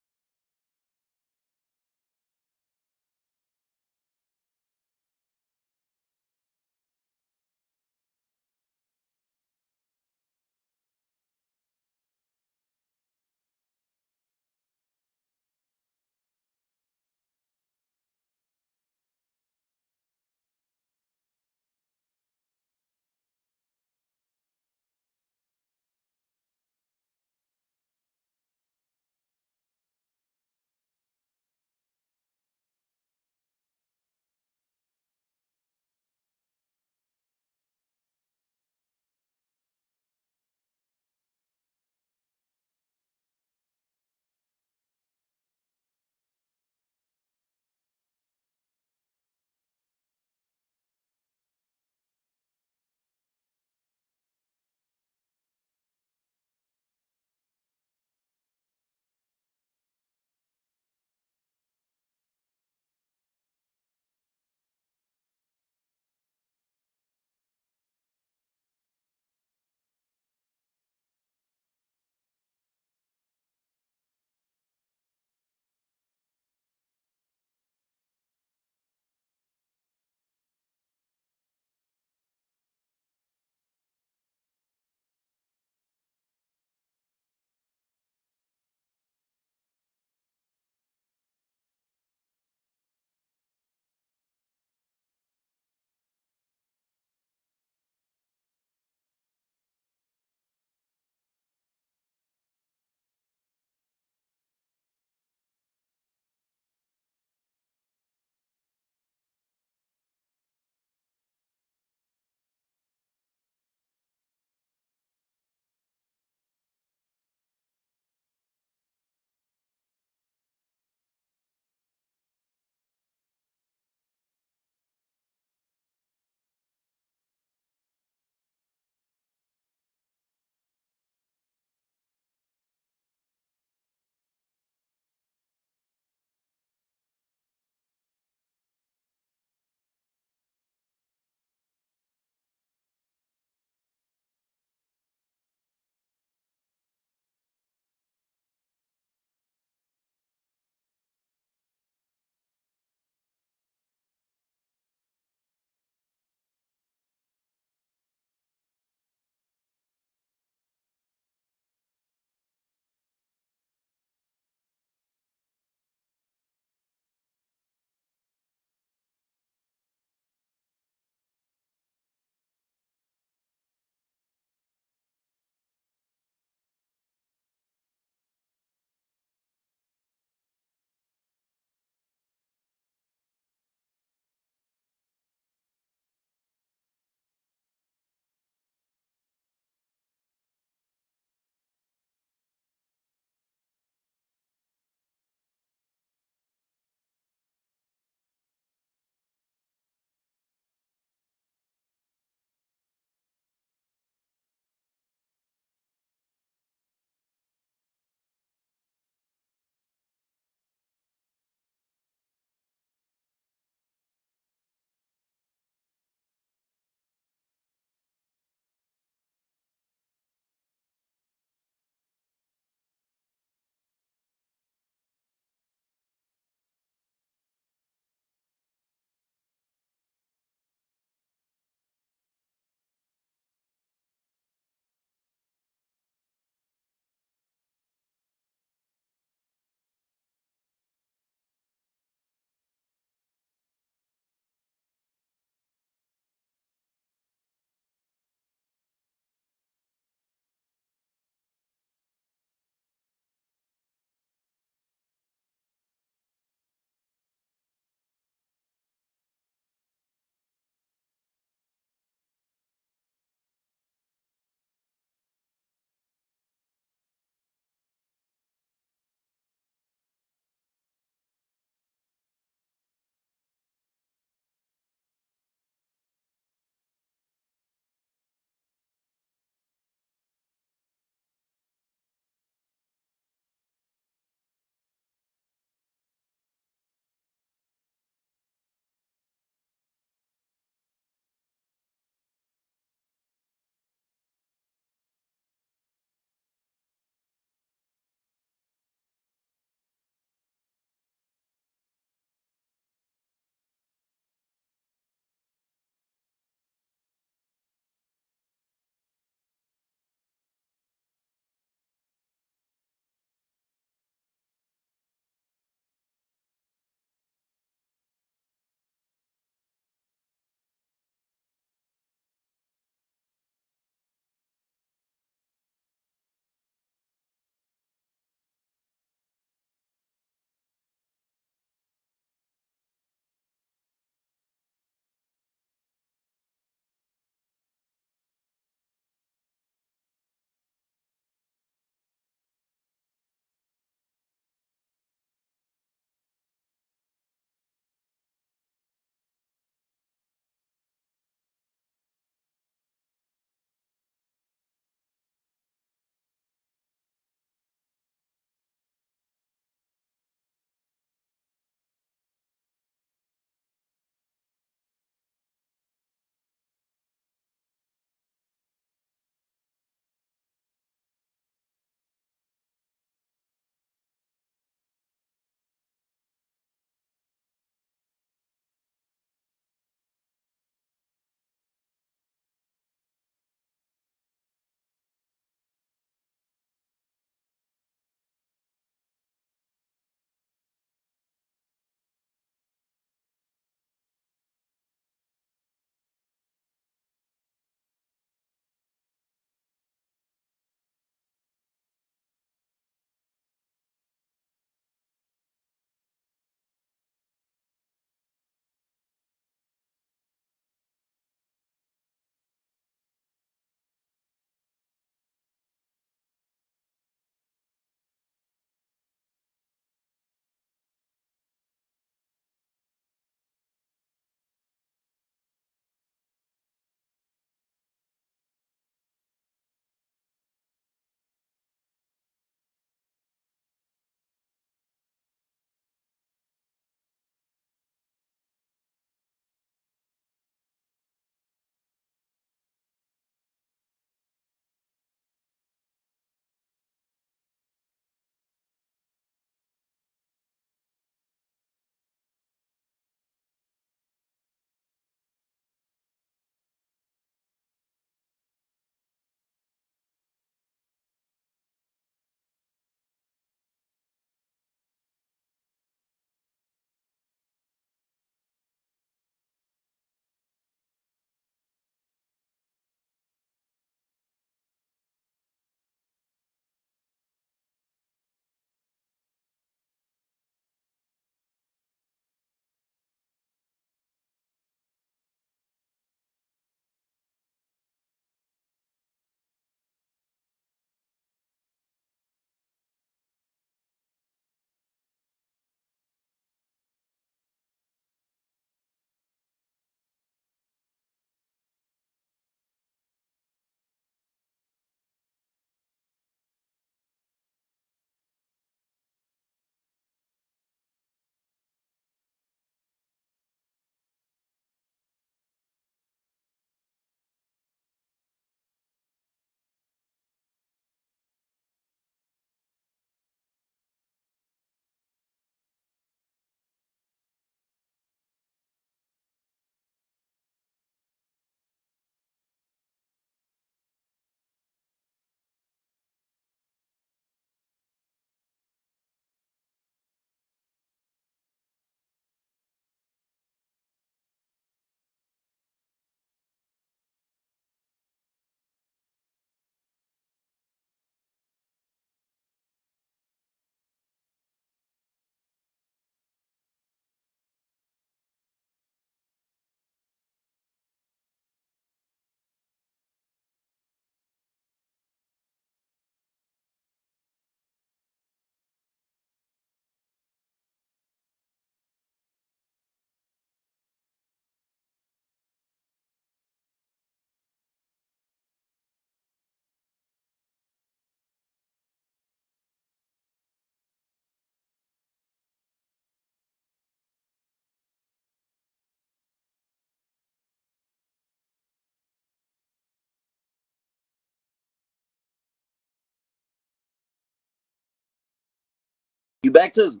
You back to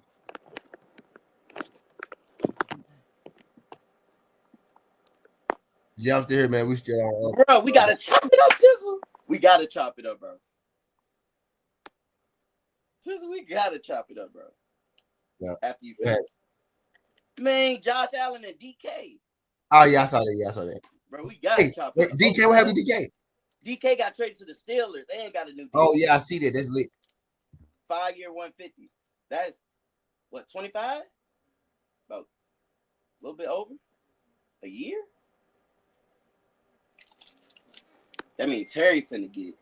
Yeah, I'm still here, man. We still on. bro. We gotta chop it up, Tizzle. We gotta chop it up, bro. Tizzle, we gotta chop it up, bro. Yeah. After you finish. Man, Josh Allen and DK. Oh yeah, I saw that. Yeah, I saw that. Bro, we gotta chop it up. DK, what happened to DK? DK got traded to the Steelers. They ain't got a new deal. Oh yeah, I see that. That's lit. 5-year, 150. That's what, 25? About a little bit over a year. That means Terry finna get.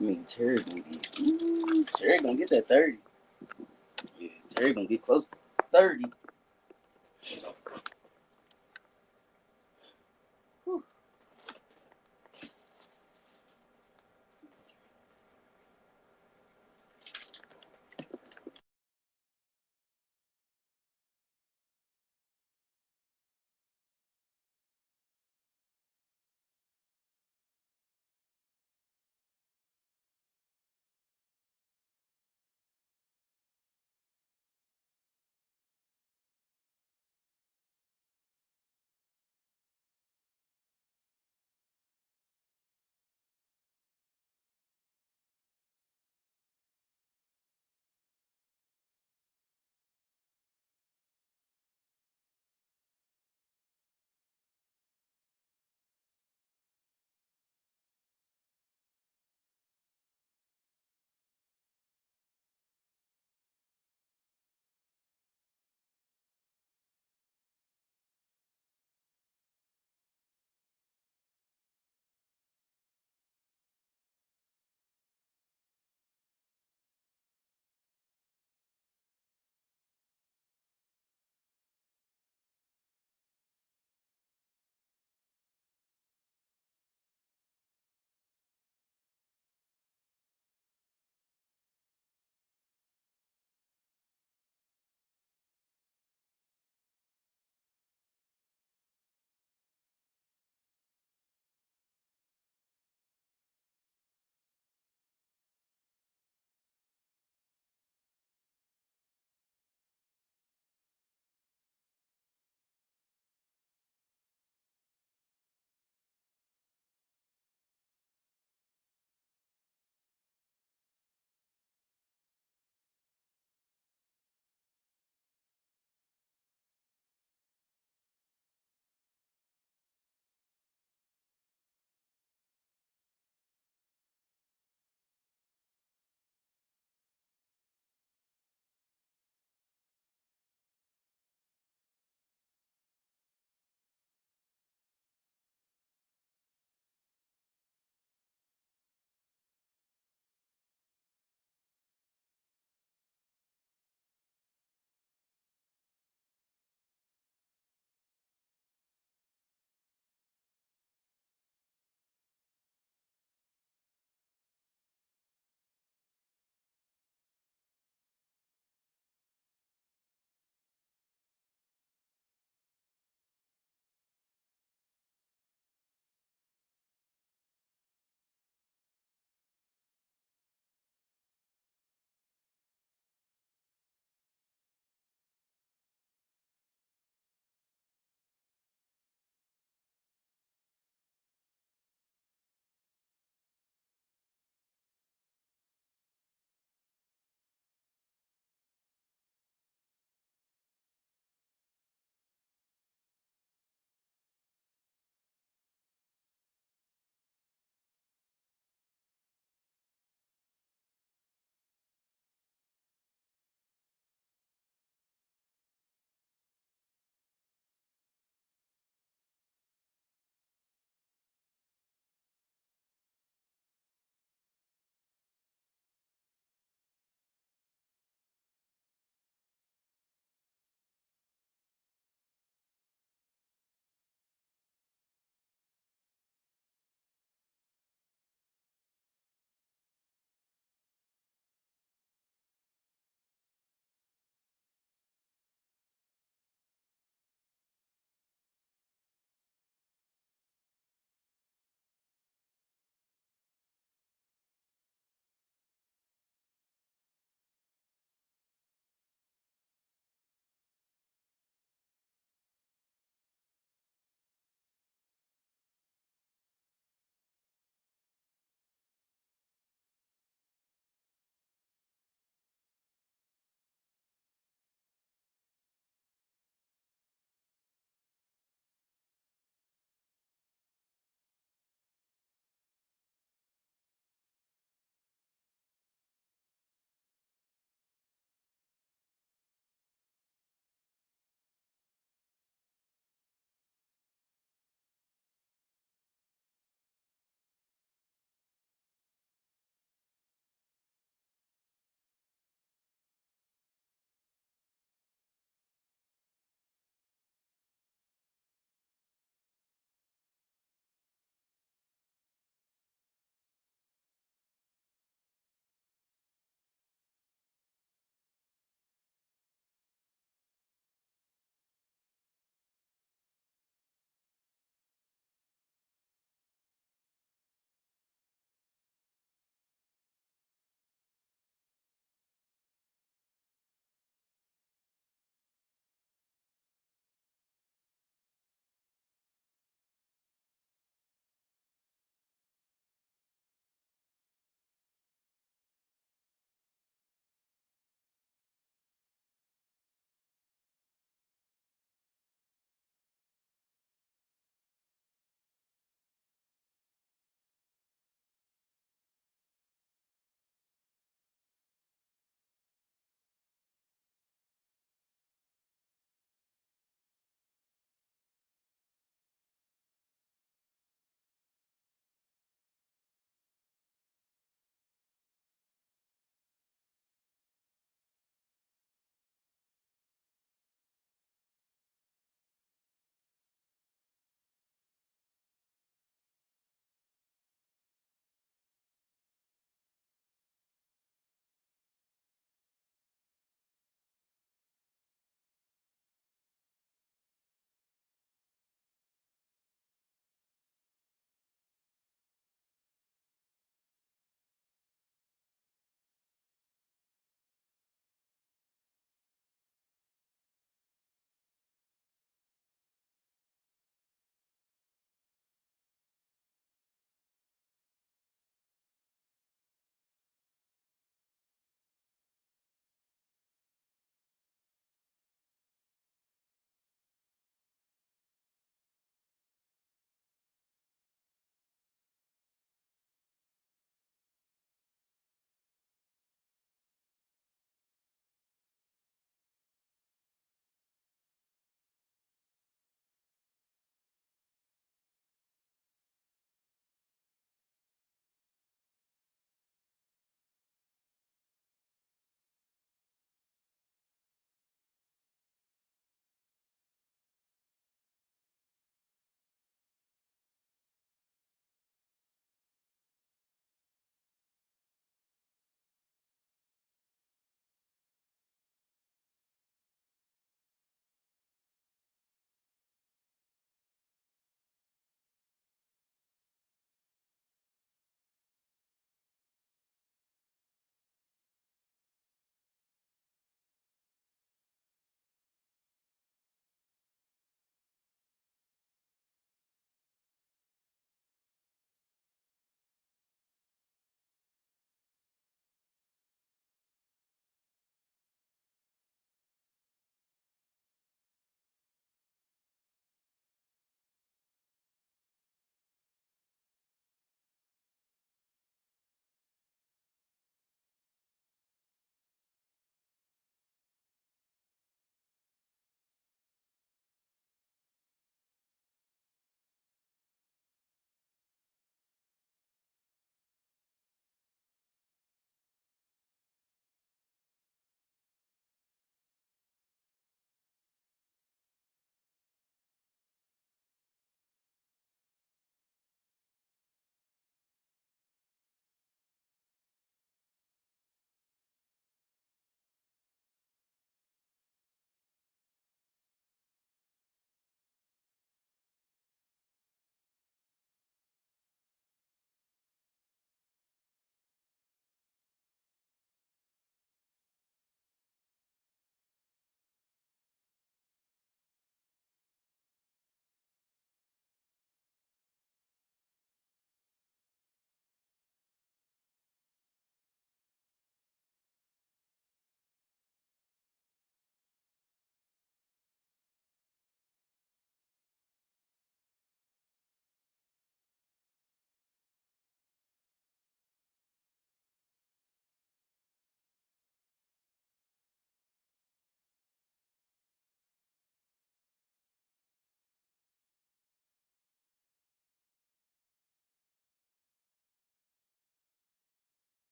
I mean, Terry gonna get that 30. Yeah, Terry gonna get close to 30.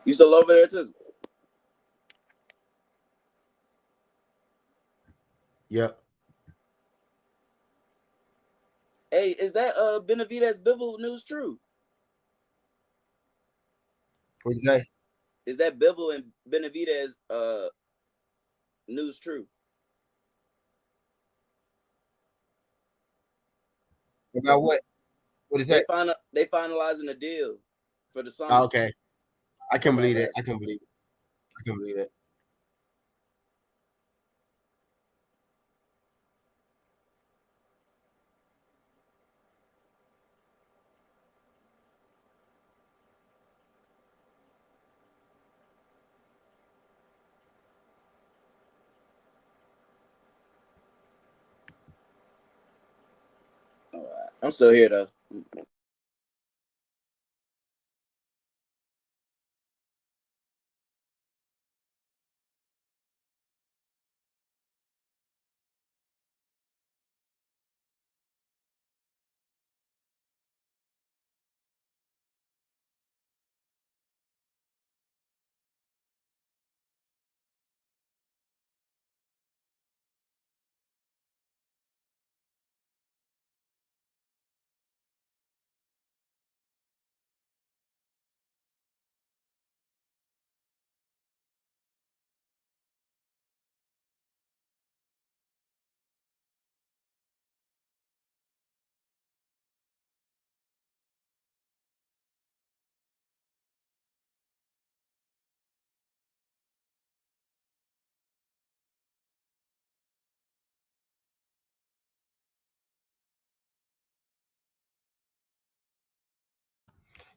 You still over there too? Yep. Hey, is that Benavidez Bivol news true? What'd you say? Is that Bivol and Benavidez news true? About what? What is They that? finalizing a deal for the summer. Oh, okay. I can That's believe all it. that. I can believe it. I can believe it. All right. I'm still here though.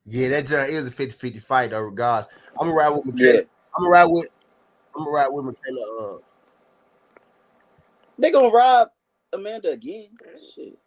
Yeah, that joint is a 50-50 fight, though, regardless. I'm gonna ride with Michaela. Yeah. I'm gonna ride with Michaela. They gonna rob Amanda again. Shit.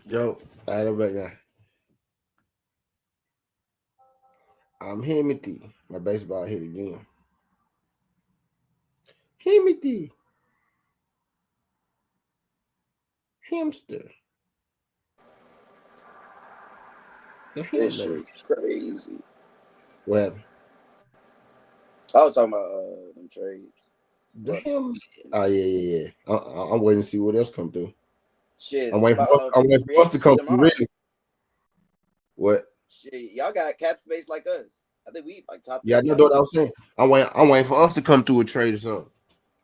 Yo, I don't back now. I'm Himothy. My baseball hit again. Himothy. Hamster. The This hamster. shit crazy. What happened? I was talking about them trades. The ham. Oh yeah. I'm waiting to see what else come through. Shit. I'm waiting for us to come through. Really? What? Shit, y'all got cap space like us. I think we like top. Yeah, I know what I was saying. I'm waiting for us to come through a trade or something.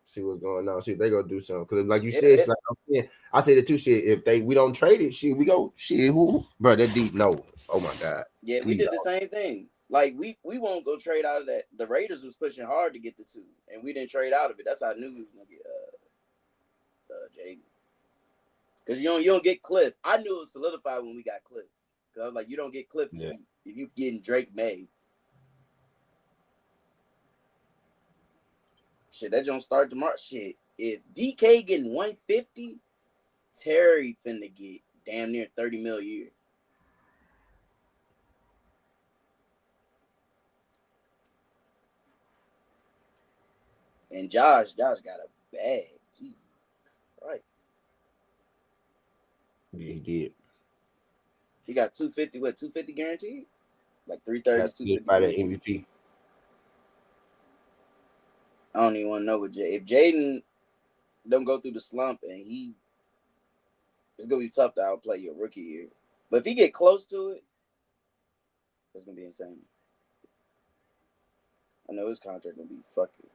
See what's going on. See if they gonna do something. Because like you said, it's like I'm saying, I say the two shit. If we don't trade it, shit, we go shit. Who, bro? That deep. No. Oh my god. Yeah, we did the same thing. Like we won't go trade out of that. The Raiders was pushing hard to get the 2, and we didn't trade out of it. That's how I knew we was gonna get Jaden. Because you don't get Cliff. I knew it was solidified when we got Cliff. Because I was like, you don't get Cliff if you getting Drake May. Shit, that don't start tomorrow. Shit, if DK getting 150, Terry finna get damn near 30 mil a year. And Josh got a bag. Jesus. Right. Yeah, he did. He got 250, 250 guaranteed? Like 330, That's 250 by the guaranteed. MVP. I don't even want to know what if Jaden don't go through the slump and it's gonna be tough to outplay your rookie year. But if he get close to it, it's gonna be insane. I know his contract gonna be fucking.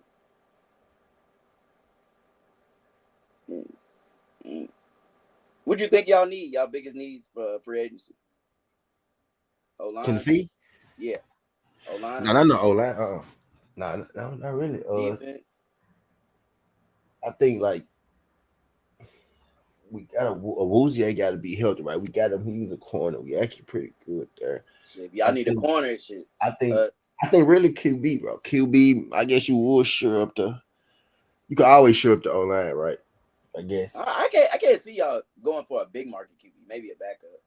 Yes. What do you think y'all need? Y'all biggest needs for free agency? O-line? Can see? Yeah. O-line? No, not O-line. No, not really. Defense? I think like we got a Awuzie got to be healthy, right? We got him. He's a corner. We actually pretty good there. Shit, if y'all need a corner, shit. I think really QB, bro. QB. I guess you will sure up the. You can always sure up the O-line, right? I guess. I can't see y'all going for a big market QB, maybe a backup.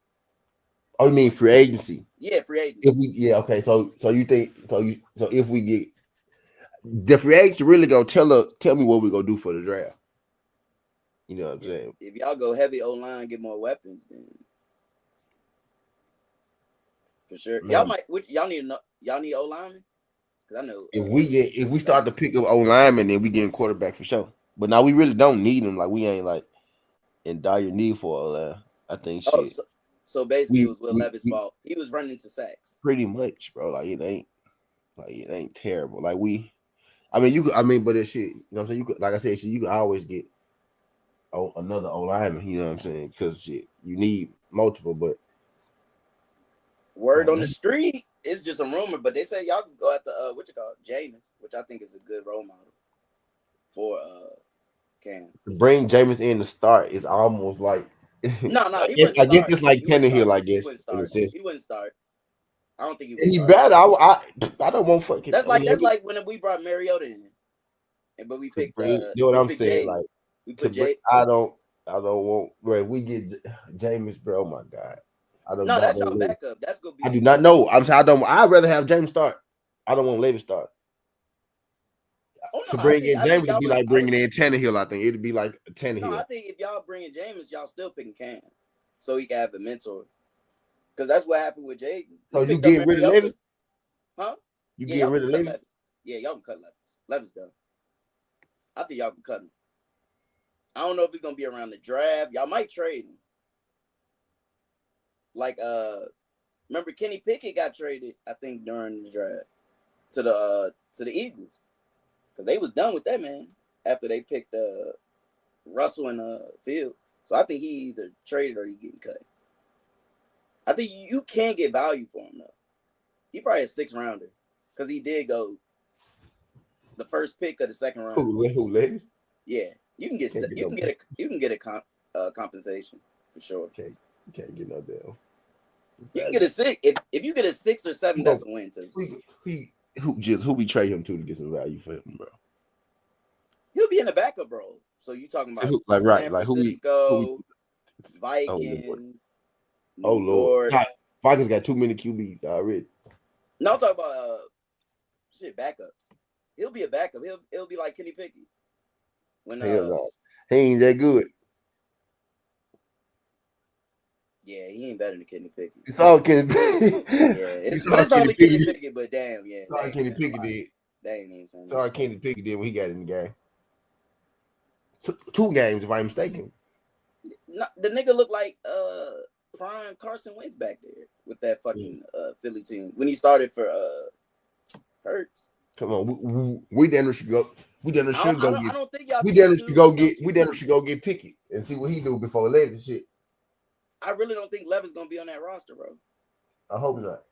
Oh, you mean free agency? Yeah, free agency. Okay. So you think so if we get the free agency really go tell me what we gonna do for the draft. You know what I'm saying? If y'all go heavy O-line, get more weapons, then for sure. Man. Y'all need O-lineman? Because I know if we start to pick up O-lineman, then we getting quarterback for sure. But now we really don't need him. Like we ain't like in dire need for O-line. I think shit. So basically it was Will Levis' fault. He was running into sacks. Pretty much, bro. Like it ain't terrible. Like but it's shit. You know what I'm saying? You could, like I said, you could always get another O-lineman. You know what I'm saying? Because shit, you need multiple. But word on the street, it's just a rumor. But they say y'all can go at the Jameis, which I think is a good role model for Cam. To bring Jameis in to start is almost like no. I guess it's like Tannehill. I guess he wouldn't start. I don't think he would. He better. I don't want fucking. That's like when we brought Mariota in, but we picked. You know what I'm saying? Jay. Like we put Jay. I don't want. Bro, if we get Jameis, bro, oh my god. No, that's your backup. That's gonna be. I do not know. I'm saying I'd rather have James start. I don't want Levis start. To bring in James would be like bringing in Tannehill. I think it'd be like Tannehill. No, I think if y'all bring in James, y'all still picking Cam, so he can have the mentor. Because that's what happened with Jaden. So you get rid of Levis? Huh? You get rid of Levis? Yeah, y'all can cut Levis. Levis done. I think y'all can cut him. I don't know if he's gonna be around the draft. Y'all might trade him. Like remember Kenny Pickett got traded, I think, during the draft to the Eagles. Because they was done with that man after they picked Russell and Field. So I think he either traded or he getting cut. I think you can get value for him though. He probably a 6th rounder because he did go the first pick of the 2nd round. Who Levis? Yeah, you can get a compensation for sure. Okay, you can't get no deal. You can get a 6 if you get a 6 or 7. That's a win too. Who we trade him to get some value for him, bro? He'll be in the backup role. So you talking about San Francisco, who we Vikings? Oh New Lord, York. Vikings got too many QBs already. No, I'm talking about backups. He'll be a backup. He'll be like Kenny Pickett. When Hell no, he ain't that good. Yeah, he ain't better than Kenny Pickett. It's all Kenny Pickett. Yeah, it's only Kenny Pickett, but damn, yeah. Sorry, Kenny Pickett did. They ain't even saying Sorry, Kenny Pickett did when he got in the game. Two games, if I'm mistaken. No, the nigga looked like prime Carson Wentz back there with that fucking Philly team when he started for Hurts. Come on, we damn should go. We damn should go get. I don't think y'all. We damn should go get. We damn should go get Pickett and see what he do before 11 shit. I really don't think Levin's gonna be on that roster, bro. I hope not.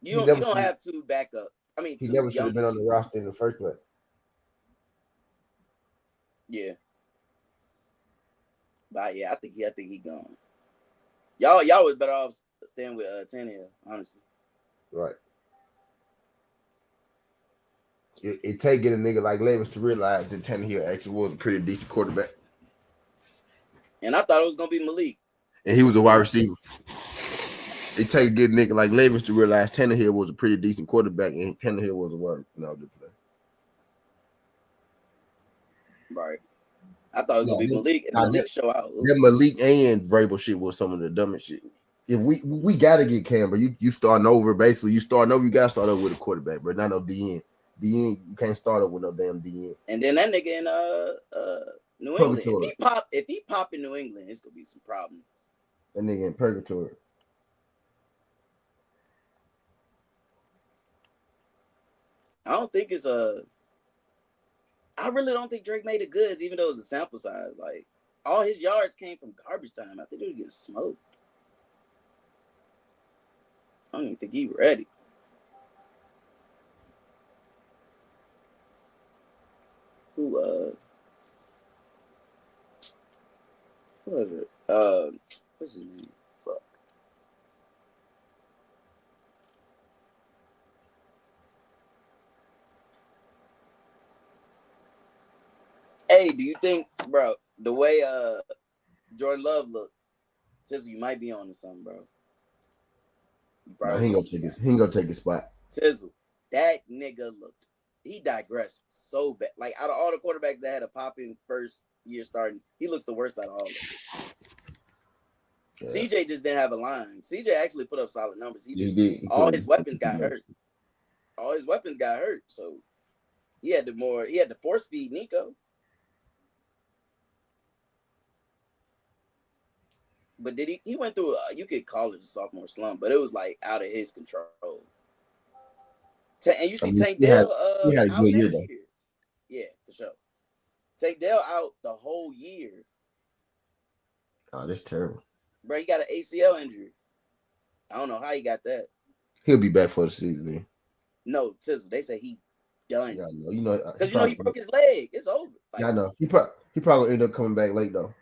You don't have to back up. I mean, he never should have been on the roster in the first place. Yeah. But yeah, I think he gone. Y'all was better off staying with Tannehill, honestly. Right. It take get a nigga like Levis to realize that Tannehill actually was a pretty decent quarterback. And I thought it was gonna be Malik. And he was a wide receiver. It take get a nigga like Levis to realize Tannehill was a pretty decent quarterback, and Tannehill was a word. No, good play. Right. I thought it was gonna be Malik, and Malik show out. That Malik and Vrabel shit was some of the dumbest shit. If we gotta get Cam, bro. You starting over, basically. You gotta start over with a quarterback, but not no DN. DN, you can't start over with no damn DN. And then that nigga in New England. If he pop in New England, it's gonna be some problems. That nigga in purgatory. I don't think it's I really don't think Drake made the goods, even though it's a sample size. Like, all his yards came from garbage time. I think he was getting smoked. I don't even think he ready. Who was it? What's his name? Fuck. Hey, do you think, bro, the way Jordan Love looked, Tizzle, you might be on to something, bro. No, he ain't gonna take his spot. Tizzle, that nigga looked. He digressed so bad. Like, out of all the quarterbacks that had a popping first year starting, he looks the worst out of all of them. Yeah. CJ just didn't have a line. CJ actually put up solid numbers. All his weapons got hurt. So he had to force feed Nico. But did he went through you could call it a sophomore slump, but it was like out of his control. And you see Tank Dell he had a out good year, next though. year. Yeah, for sure. Tank Dell out the whole year. Oh, that's terrible. Bro, he got an ACL injury. I don't know how he got that. He'll be back for the season, man. No, Tizzle, they say he's done. Yeah, I know. Because he broke his leg. It's over. Like, yeah, I know. He probably ended up coming back late though.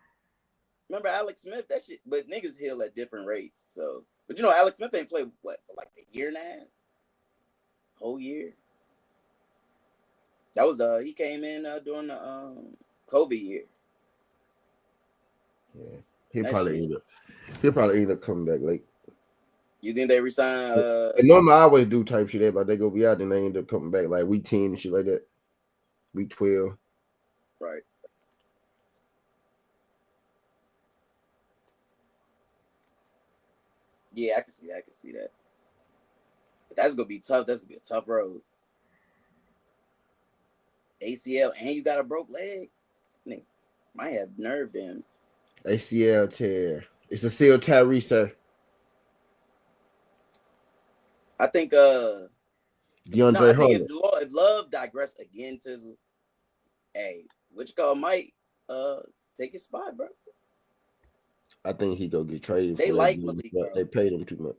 Remember Alex Smith? That shit, but niggas heal at different rates. So, but Alex Smith ain't played what for like a year and a half, whole year. That was he came in during the COVID year. Yeah, he'll probably end up coming back late. You think they resign? And normally I always do type shit. But they go be out, then they end up coming back like week 10 and shit like that. Week 12. Right. Yeah, I can see that. But that's gonna be tough. That's gonna be a tough road. ACL and you got a broke leg. Nigga, might have nerve damage. ACL tear. It's a seal Tyree, sir. I think DeAndre Hunter. If Love digress again, Tizzle, hey, what you call might take his spot, bro. I think he go get traded. They like Malik, bro. They paid him too much.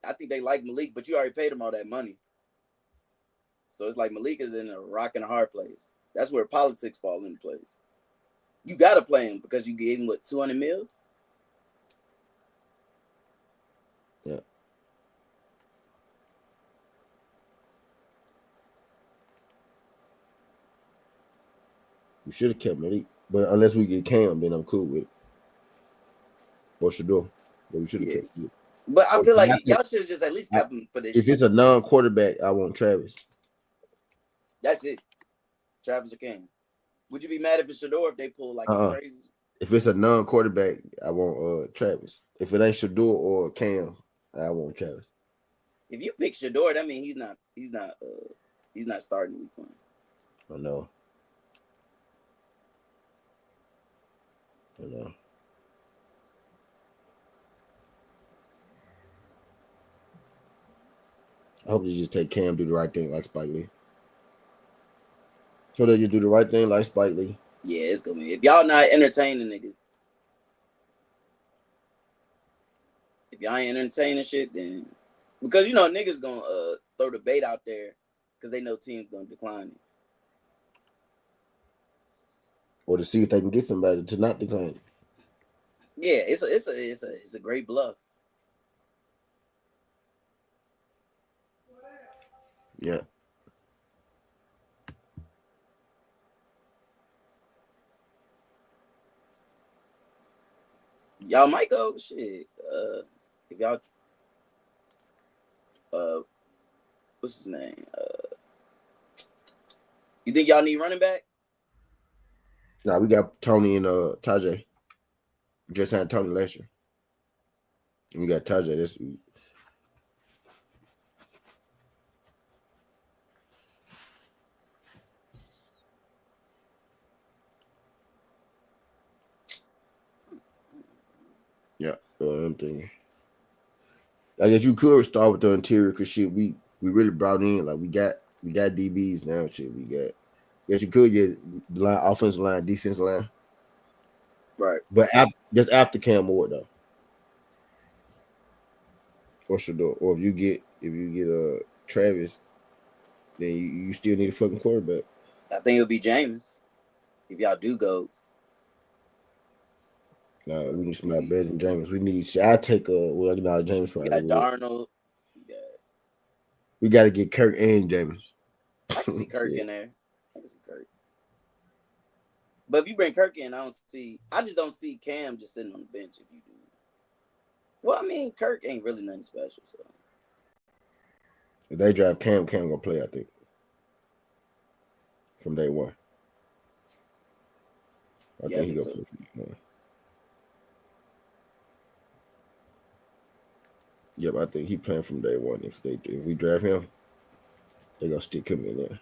I think they like Malik, but you already paid him all that money. So it's like Malik is in a rock and a hard place. That's where politics fall into place. You gotta play him because you gave him what, $200 million? Yeah. We should have kept Malik, but unless we get Cam, then I'm cool with it. What should do? Yeah, we should have Yeah. kept it. But I feel like I y'all should have just at least kept him for this If shit. it's a non-quarterback, I want Travis. That's it. Travis or Cam. Would you be mad if it's Shador if they pull like a crazy? If it's a non-quarterback, I want Travis. If it ain't Shador or Cam, I want Travis. If you pick Shador, that means he's not starting week 1. I know. I know. I hope they just take Cam, do the right thing like Spike Lee. So they just do the right thing like Spike Lee. Yeah, it's gonna be. If y'all not entertaining niggas, if y'all ain't entertaining shit, then because you know niggas gonna throw the bait out there because they know teams gonna decline it. Or to see if they can get somebody to not decline it. Yeah, it's a great bluff. Yeah. Y'all might go shit. If y'all what's his name? You think y'all need running back? Nah, we got Tony and Tajay. We just had Tony last year. And we got Tajay this week. Yeah, I'm thinking. I guess you could start with the interior because shit, we really brought in like we got DBs now. Shit, we got. Yes, you could get line, offensive line, defensive line, Right. but just after Cam Ward though, or Shador, or if you get Travis, then you still need a fucking quarterback. I think it'll be James. If y'all do go. Nah, we need somebody better than James. We need. I take James probably. You got Darnold. We got to get Kirk and James. I can see Kirk in there. I can see Kirk. But if you bring Kirk in, I just don't see Cam just sitting on the bench if you do. Well, I mean, Kirk ain't really nothing special. So if they drive Cam gonna play, I think. From day one. I think he gonna play from day one. Yep, I think he playing from day one. If we draft him, they gonna stick him in there.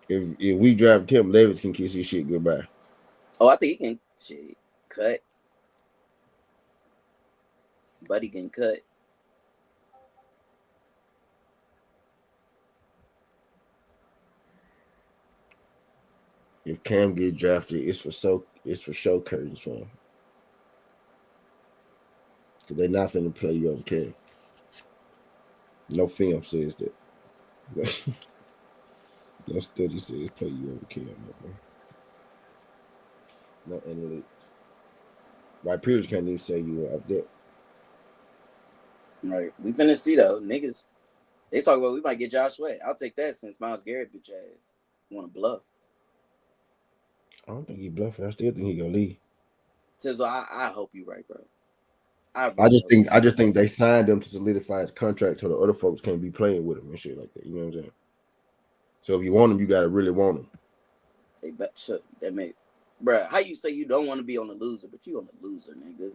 If we draft him, Davis can kiss his shit goodbye. Oh, I think he can cut. Buddy can cut. If Cam get drafted, it's for show curtains for him. Cause they're not finna play you over Cam. No film says that. No study says play you over Cam. No analytics. White privilege can't even say you were up there. Right. We finna see though, niggas. They talk about we might get Josh Sweat. I'll take that since Myles Garrett bitch ass want to bluff. I don't think he bluffing. I still think he gonna leave. So I hope you right, bro. I just think they signed him to solidify his contract so the other folks can't be playing with him and shit like that. You know what I'm saying? So if you want him, you gotta really want him. They bet shit. That make, bro. How you say you don't want to be on the loser, but you on the loser, nigga?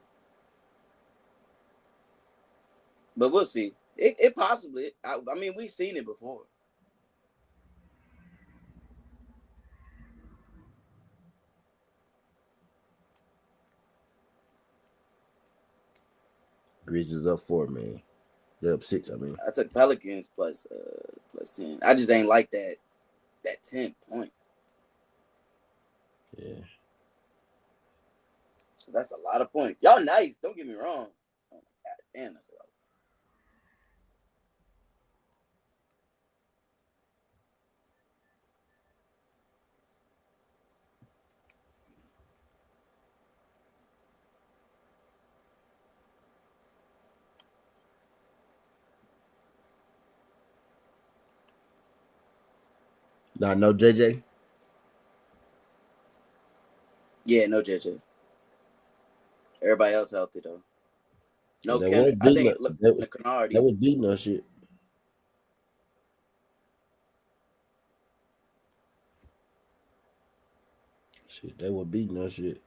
But we'll see. It possibly. I mean, we've seen it before. Grizzlies up 4, man. They're up 6. I mean, I took Pelicans plus 10. I just ain't like that 10 points. Yeah, that's a lot of points. Y'all nice. Don't get me wrong. Oh my God damn, that's a lot. nah, no JJ. Yeah, no JJ. Everybody else healthy though. No, They Ken. was I beating think us. look, They Canardi. was beating us shit. Shit, they were beating us shit.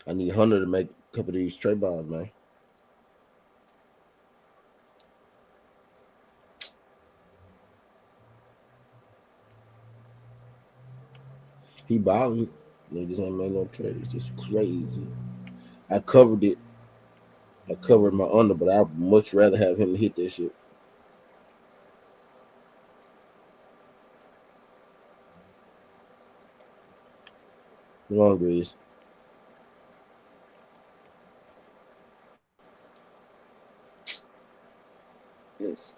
I need Hunter to make a couple of these straight balls, man. He balling. Niggas ain't made no trades. It's crazy. I covered it. I covered my under, but I'd much rather have him hit that shit. Wrong, Grizz. Yes.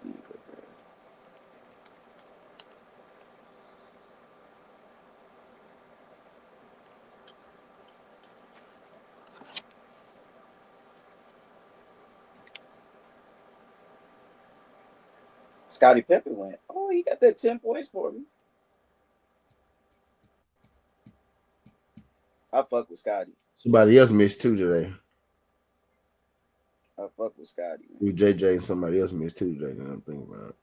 Scottie Pippen went. Oh, he got that 10 points for me. I fuck with Scottie. Somebody else missed too today. I fuck with Scottie. You JJ and somebody else missed too today. Now I'm thinking about it.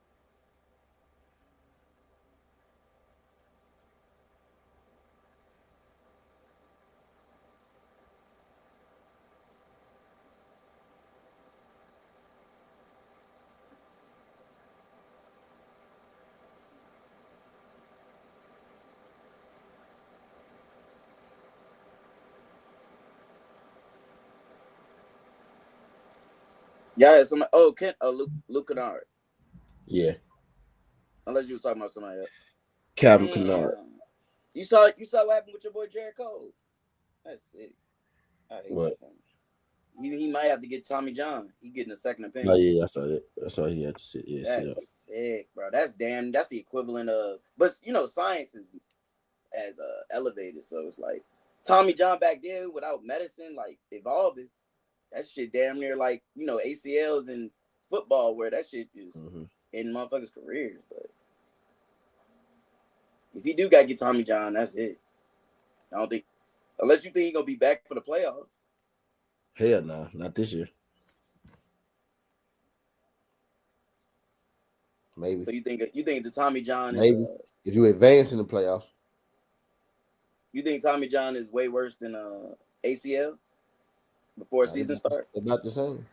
Yeah, somebody. Oh, Luke Kennard. Yeah. Unless you were talking about somebody else. Calvin Kennard. You saw what happened with your boy Jared Cole. That's it. I hate What? that. He might have to get Tommy John. He getting a second opinion. Oh yeah, I saw that. That's all he had to say. Yeah, that's sick, bro. That's the equivalent of. But science is as elevated, so it's like Tommy John back then without medicine, like evolving. That shit damn near like ACLs in football, where that shit is in motherfuckers' careers. But if you do gotta get Tommy John, that's it. I don't think, unless you think he's gonna be back for the playoffs. Hell no, not this year. Maybe. So you think the Tommy John maybe is if you advance in the playoffs. You think Tommy John is way worse than ACL before season start? About the same.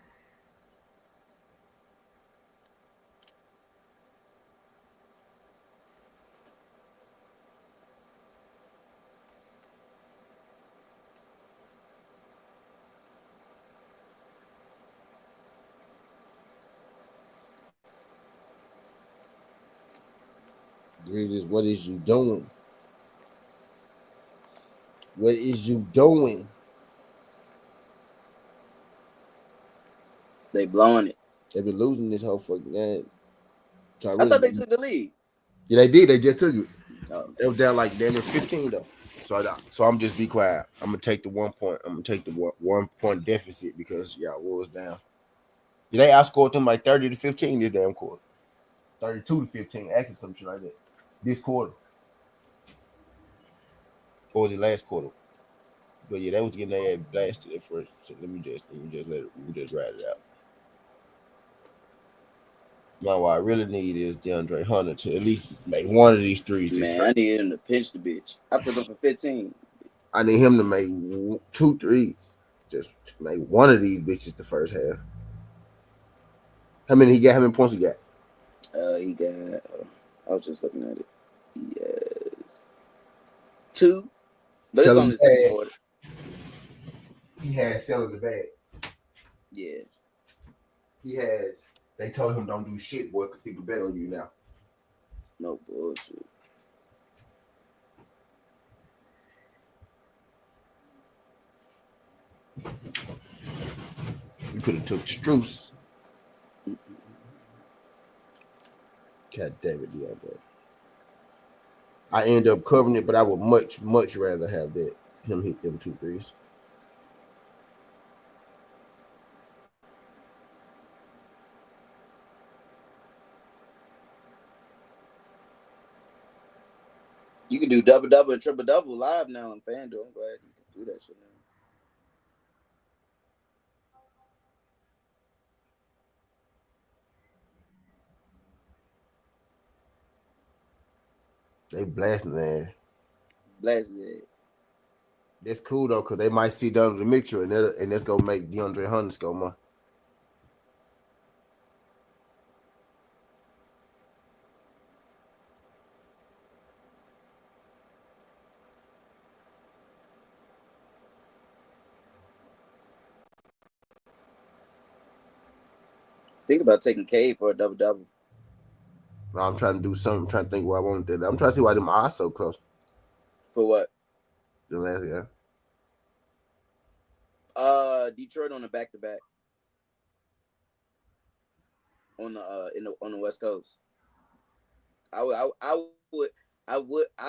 Jesus, what is you doing? What is you doing? They blowing it. They've been losing this whole fucking game. So I thought they took the lead. Yeah, they did. They just took it. Oh. They was down like damn near 15 though. So I'm just be quiet. I'm gonna take the 1 point. I'm gonna take the 1 point deficit because y'all was down. Yeah, they outscored them like 30 to 15 this damn quarter. 32 to 15, actually some shit like that. This quarter. Or was it last quarter? But yeah, they was getting their ass blasted at first. So let me just ride it out. Now what I really need is DeAndre Hunter to at least make one of these threes. Man, I need him to pinch the bitch. I took him for 15. I need him to make 2 threes. Just make one of these bitches the first half. How many he got? How many points he got? He got. I was just looking at it. He has 2. But it's only the second quarter. He has selling the bag. Yeah. He has. They told him don't do shit, boy, because people bet on you now. No bullshit. You could have took Strus. God damn it, yeah, bro. I end up covering it, but I would much rather have that him hit them 2 threes. You can do double and triple live now on FanDuel. I'm glad you can do that shit now. They blasting that. Blasted it. That's cool though, cause they might see Donovan Mitchell and that's gonna make DeAndre Hunter go more. Think about taking Cade for a double. Now I'm trying to do something. I'm trying to think what I want to do. I'm trying to see why them odds so close. For what? The last year. Detroit on the back-to-back on the on the West Coast. I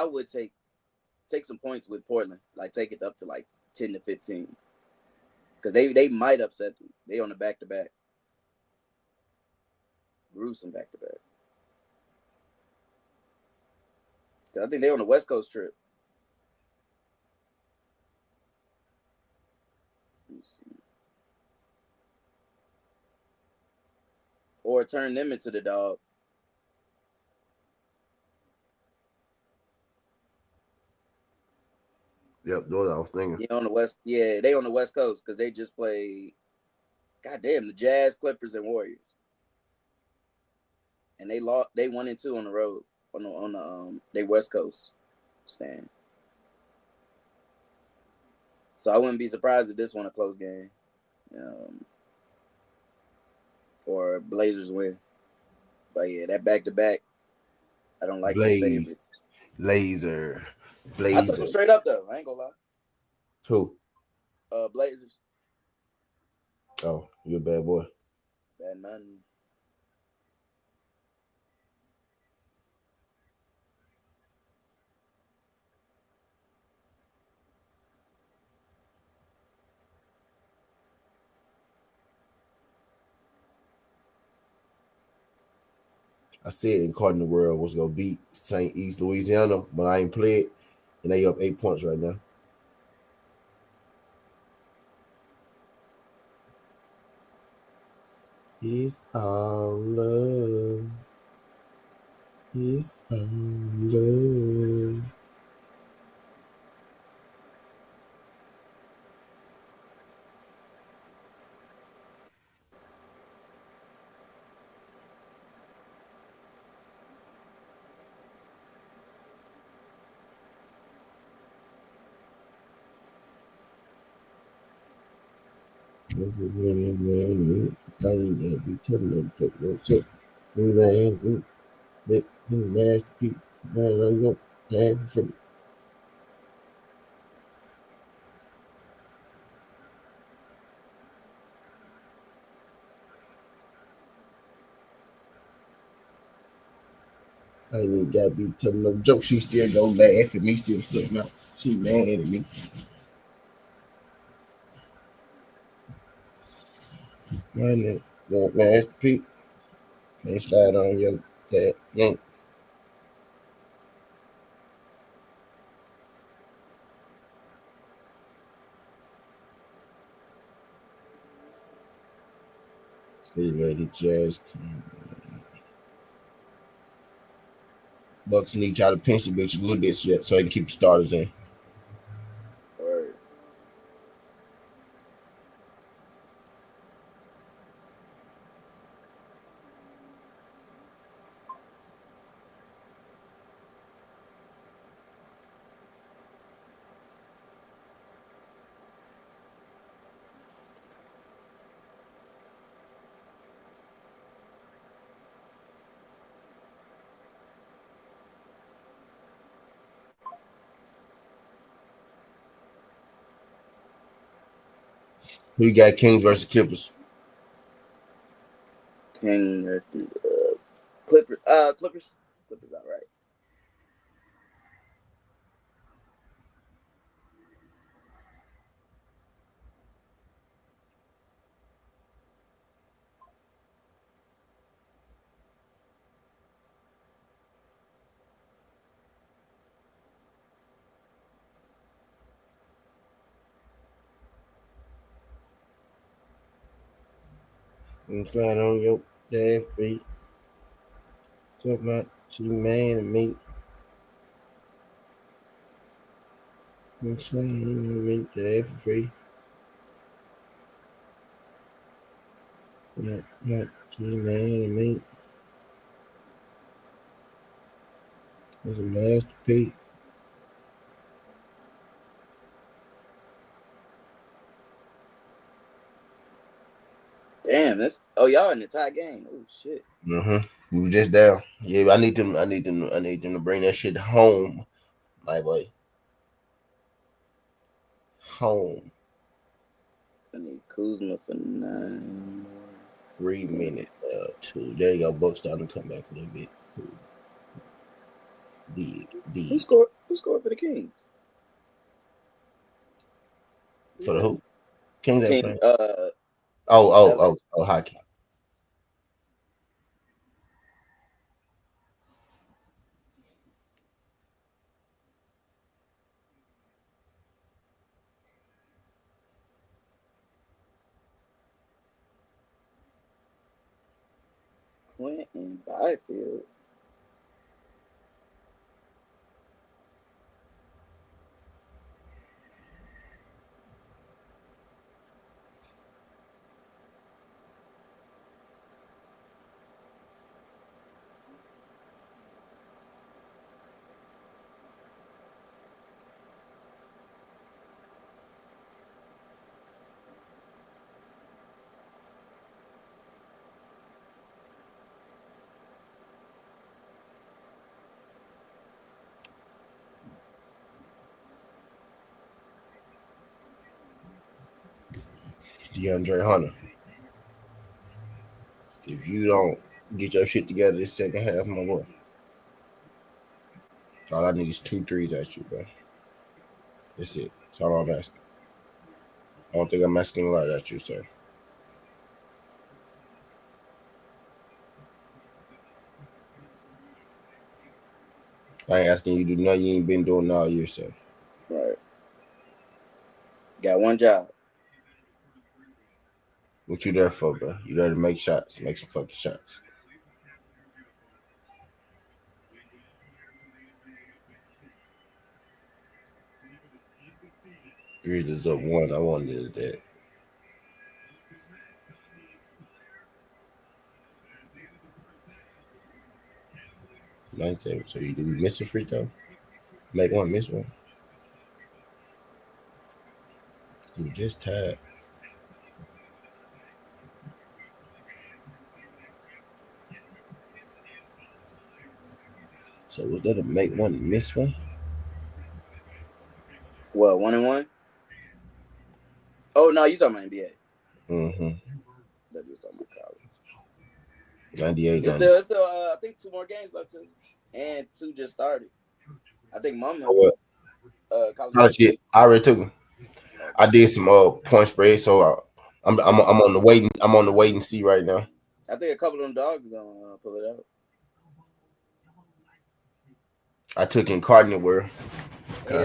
would take some points with Portland, like take it up to like 10 to 15, because they might upset them. They on the back-to-back, gruesome back-to-back. I think they on the West Coast trip. Or turn them into the dog. Yep, those I was thinking. Yeah, on the West. Yeah, they on the West Coast because they just play. Goddamn, the Jazz, Clippers, and Warriors, and they lost. They 1-2 on the road on the they West Coast stand. So I wouldn't be surprised if this one a close game, or Blazers win. But yeah, that back-to-back, I don't like them favorites. Blazer. I took them straight up though. I ain't gonna lie. Who? Blazers. Oh, you're a bad boy. Bad nothing. I said in Cardinal World was gonna beat St. East Louisiana, but I ain't played, and they up 8 points right now. It's all love. It's all love. I ain't even gotta be telling no joke. She still go laugh at me, still sitting out. She mad at me. Man, Master P, can't slide on your that yank. See Lady Jazz. Bucks need y'all to pinch the bitch a little bit so they can keep the starters in. Word. Who you got? Kings versus Clippers. King, Clippers. Clippers. Clippers, all right. I'm flying on your dash feet. Talk about you man and me. I'm flying on your dash for free. Not you man and me. It's a masterpiece. Damn, that's y'all in the tie game. Oh shit. We were just down. Yeah, I need them. I need them. I need them to bring that shit home, my boy. Home. I need Kuzma for 9 more. 3 minutes. 2. There you go. Bucks down and come back a little bit. Cool. Who scored for the Kings? For the who? Kings ain't King. playing. Oh, hockey. Quentin Byfield. DeAndre Hunter. If you don't get your shit together this second half, my boy, all I need is 2 threes at you, bro. That's it. That's all I'm asking. I don't think I'm asking a lot at you, sir. I ain't asking you to do nothing you ain't been doing all year, sir. Right. Got one job. What you there for, bro? You there to make shots. Make some fucking shots. Grizzlies up 1. I wanted that. So you miss a free throw? Make one, miss one. You just tired. So was that a make one, miss one? What, 1-1? Oh no, you talking about NBA. Mm-hmm. That was talking about college. 98, It's still I think 2 more games left to, and 2 just started. I think Mama college shit. I already took him. Okay. I did some point spread, so I'm on the wait. I'm on the wait and see right now. I think a couple of them dogs are gonna pull it out. I took in Cardinal World. Yeah,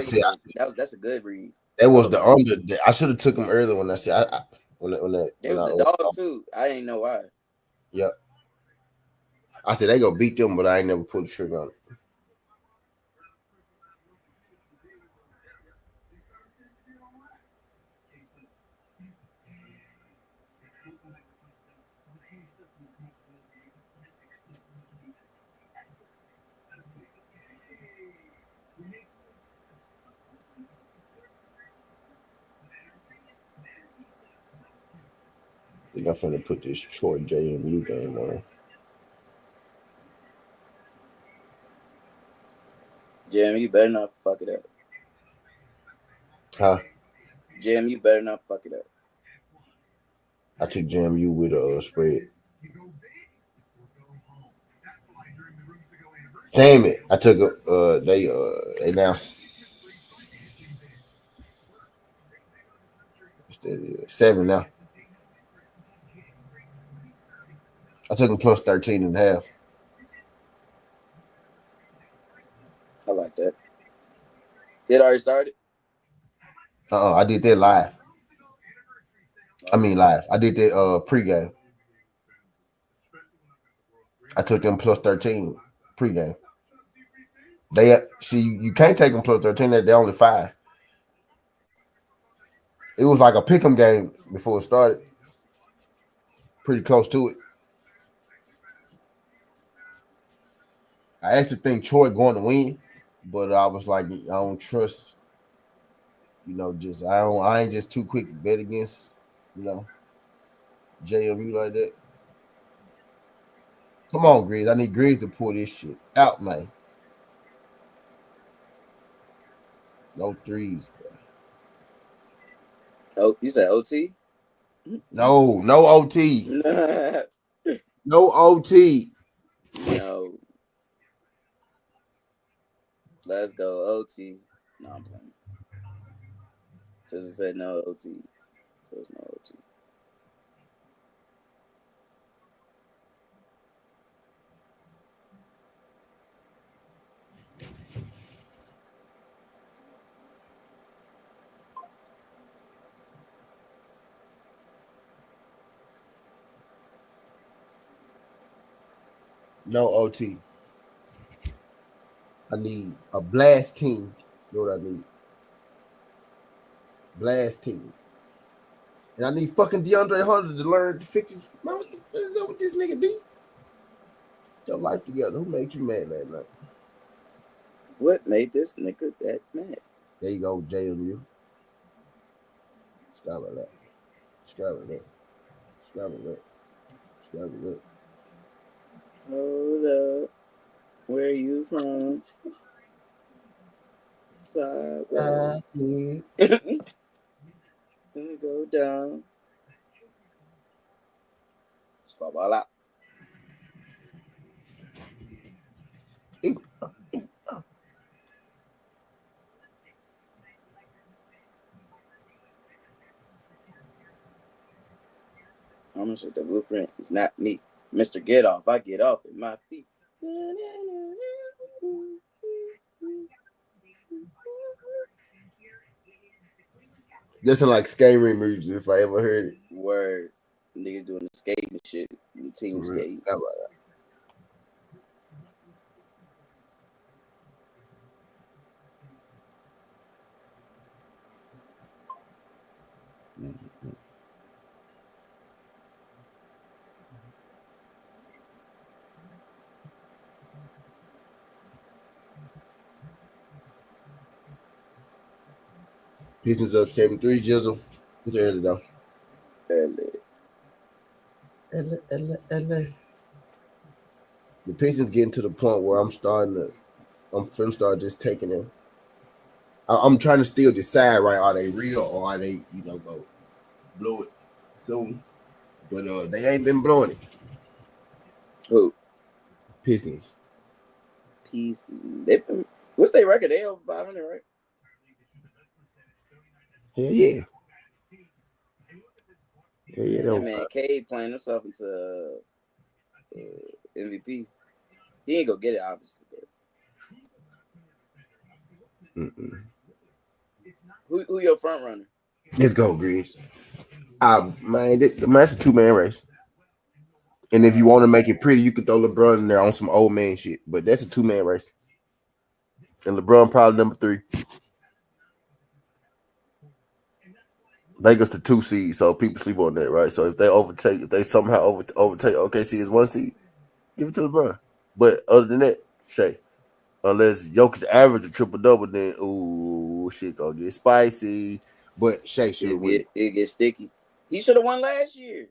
that's a good read. That was the under. I should have took him earlier when I said when it was the dog too. I ain't know why. Yep. I said they go beat them, but I ain't never pulled the trigger on it. I think I'm finna put this Troy JMU game on. JMU better not fuck it up. Huh? JMU better not fuck it up. I took JMU with a spread. Damn it! I took a they now 7 now. I took them plus 13 and a half. I like that. Did already started? I did that live. I mean live. I did that pregame. I took them plus 13 pregame. They see you can't take them plus 13. They're only 5. It was like a pick'em game before it started. Pretty close to it. I actually think Troy going to win, but I was like, I don't trust. Just I ain't just too quick to bet against, JMU like that. Come on, Grizz. I need Grizz to pull this shit out, man. No threes, bro. Oh, you said OT? No OT. No OT. No. Let's go OT. No, I'm playing. So it said no OT. So it's no OT. No OT. I need a blast team. You know what I need? Blast team. And I need fucking DeAndre Hunter to learn to fix his. Man, what is up with this nigga D? Your life together. Who made you mad that night? What made this nigga that mad? There you go, JMU. Subscribe to that. Subscribe to that. Subscribe to that. Subscribe to that. Hold up. Where you from? Sideways. Gonna go down. Swabala. I'm gonna say the blueprint is not me. Mr. Get Off, I get off at my feet. This is like scary music if I ever heard it. Word. Niggas doing the skating shit. The team skate. How about that? Pistons up 7-3, Jizzle. It's early though. LA. The Pistons getting to the point where I'm finna start just taking them. I'm trying to still decide, right? Are they real or are they, go blow it soon? But they ain't been blowing it. Who? Pistons. What's their record? They over 500, right? Hell yeah. Yeah, that man Cade playing himself into MVP. He ain't gonna get it, obviously. Who your front runner? Let's go, Grizz. Man, that's a 2-man race. And if you want to make it pretty, you can throw LeBron in there on some old man shit. But that's a 2-man race. And LeBron probably number 3. Lakers the 2 seed, so people sleep on that, right? So if they somehow overtake OKC as 1 seed, give it to LeBron. But other than that, Shay, unless Jokic average a triple-double, then shit gonna get spicy. But Shay should win. It get sticky. He should have won last year.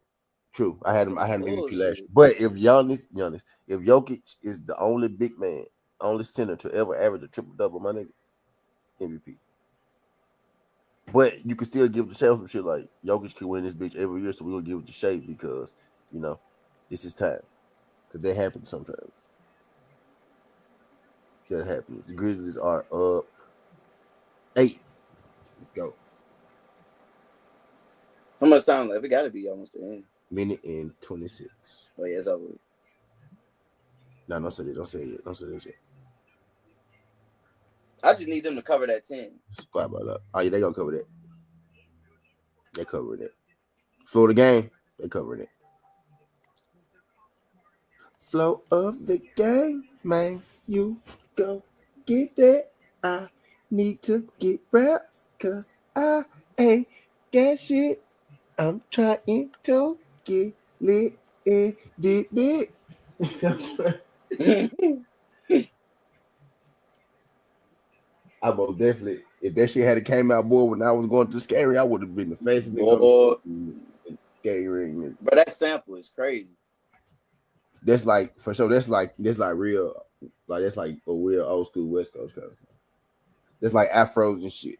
True, I had him MVP last year. But if if Jokic is the only big man, only center to ever average a triple-double, my nigga, MVP. But you can still give the Shea some shit like Jokic can win this bitch every year, so we're gonna give it to Shea because this is time. Because that happens sometimes. That happens. The Grizzlies are up 8. Let's go. How much time left? It gotta be almost the end. Minute and 26. Oh yeah, it's over. No, don't say that. Don't say it. Don't say that shit. I just need them to cover that 10. Squad about that. Oh yeah, they gonna cover that. They cover that. Florida game, they cover that. flow of the game, man. You go get that. I need to get raps, cause I ain't got shit. I'm trying to get lit in the bit. I most definitely, if that shit had came out, boy, when I was going through scary, I would have been the fastest nigga on Boy, the scary ring. bro, that sample is crazy. That's like for sure. That's like real, like that's like a real old school West Coast kind of thing. That's like afros and shit.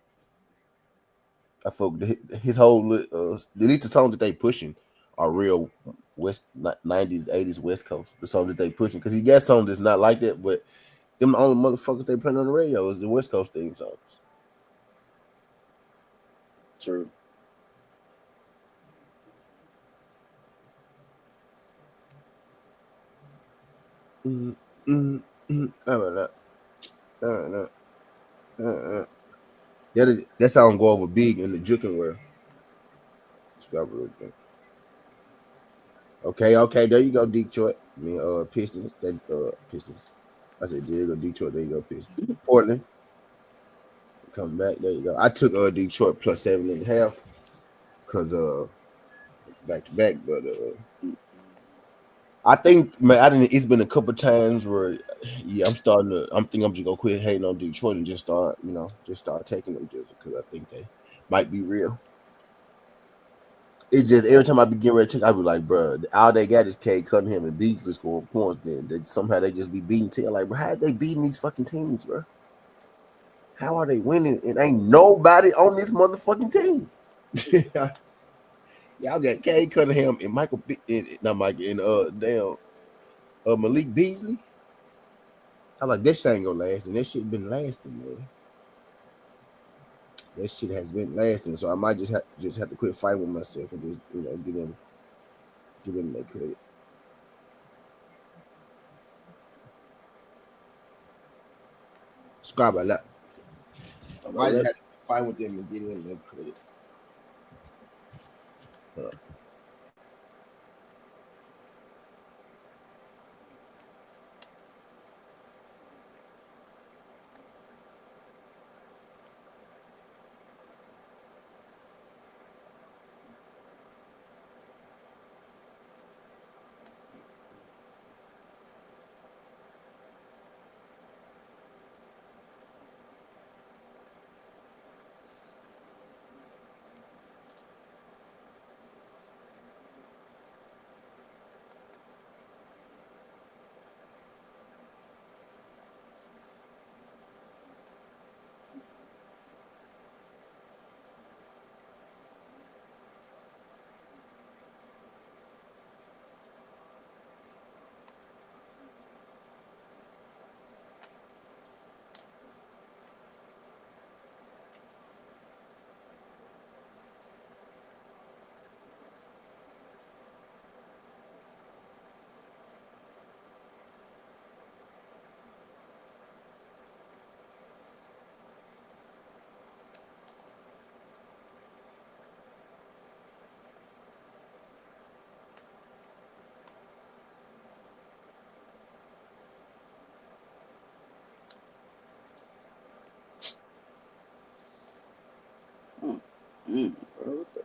I fuck his whole at least the songs that they pushing are real West 90s 80s West Coast. The song that they pushing because he got songs that's not like that, but them the only motherfuckers they playing on the radio is the West Coast theme songs. True. That song go over big in the juking world. Okay, there you go, Detroit. I mean, Pistons. Pistons. I said, there you go, Detroit. There you go, Pistons. Portland. Come back. There you go. I took Detroit plus 7.5 because back to back, but I think man, I didn't. It's been a couple times where, yeah, I'm starting to. I'm thinking I'm just gonna quit hating on Detroit and just start, just start taking them just because I think they might be real. It's just every time I be getting ready to take, I be like, bro, all they got is Cade Cunningham and Beasley scoring points. Then somehow they just be beating tail. Like, bro, how is they beating these fucking teams, bro? How are they winning? And ain't nobody on this motherfucking team. Y'all got Cade Cunningham and not Michael and Malik Beasley. I like this shit ain't gonna last, and that shit been lasting, man. That shit has been lasting, so I might just have to quit fighting with myself and just give them that credit. Subscribe a lot. I might just have to fight with them and give them that credit. Bro, what the fuck?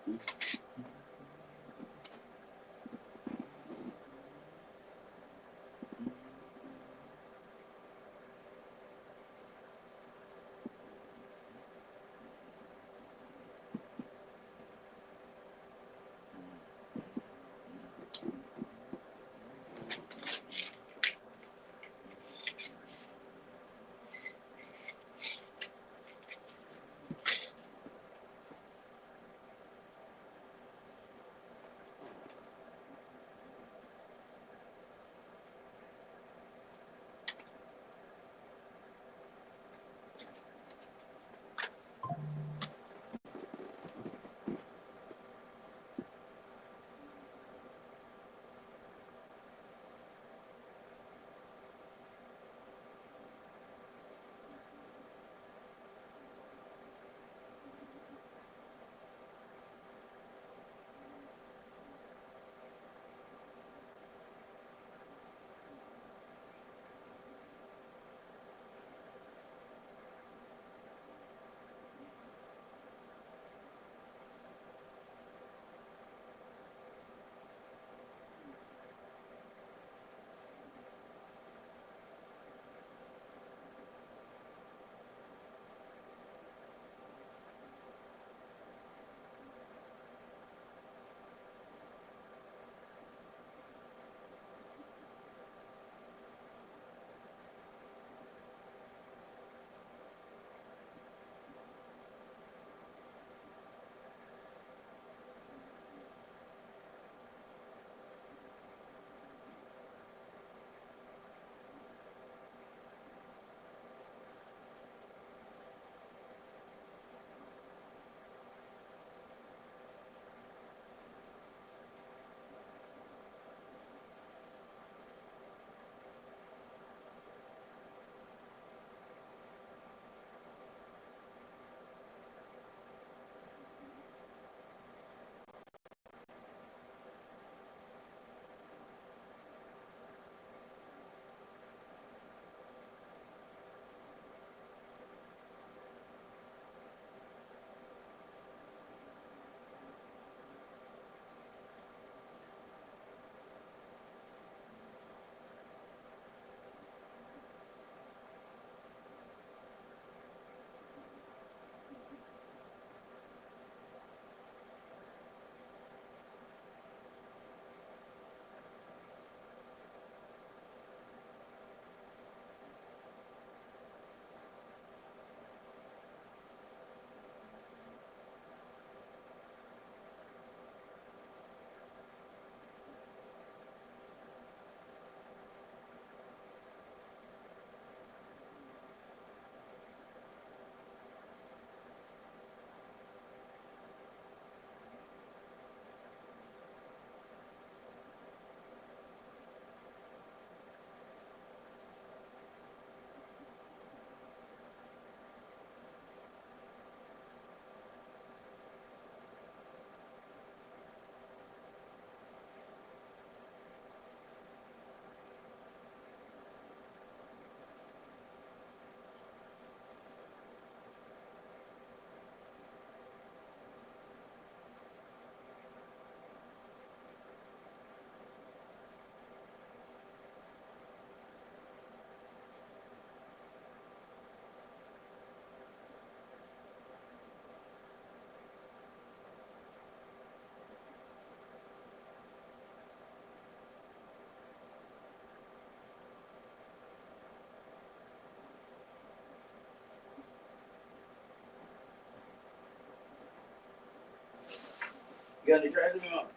You got any trash in your mouth?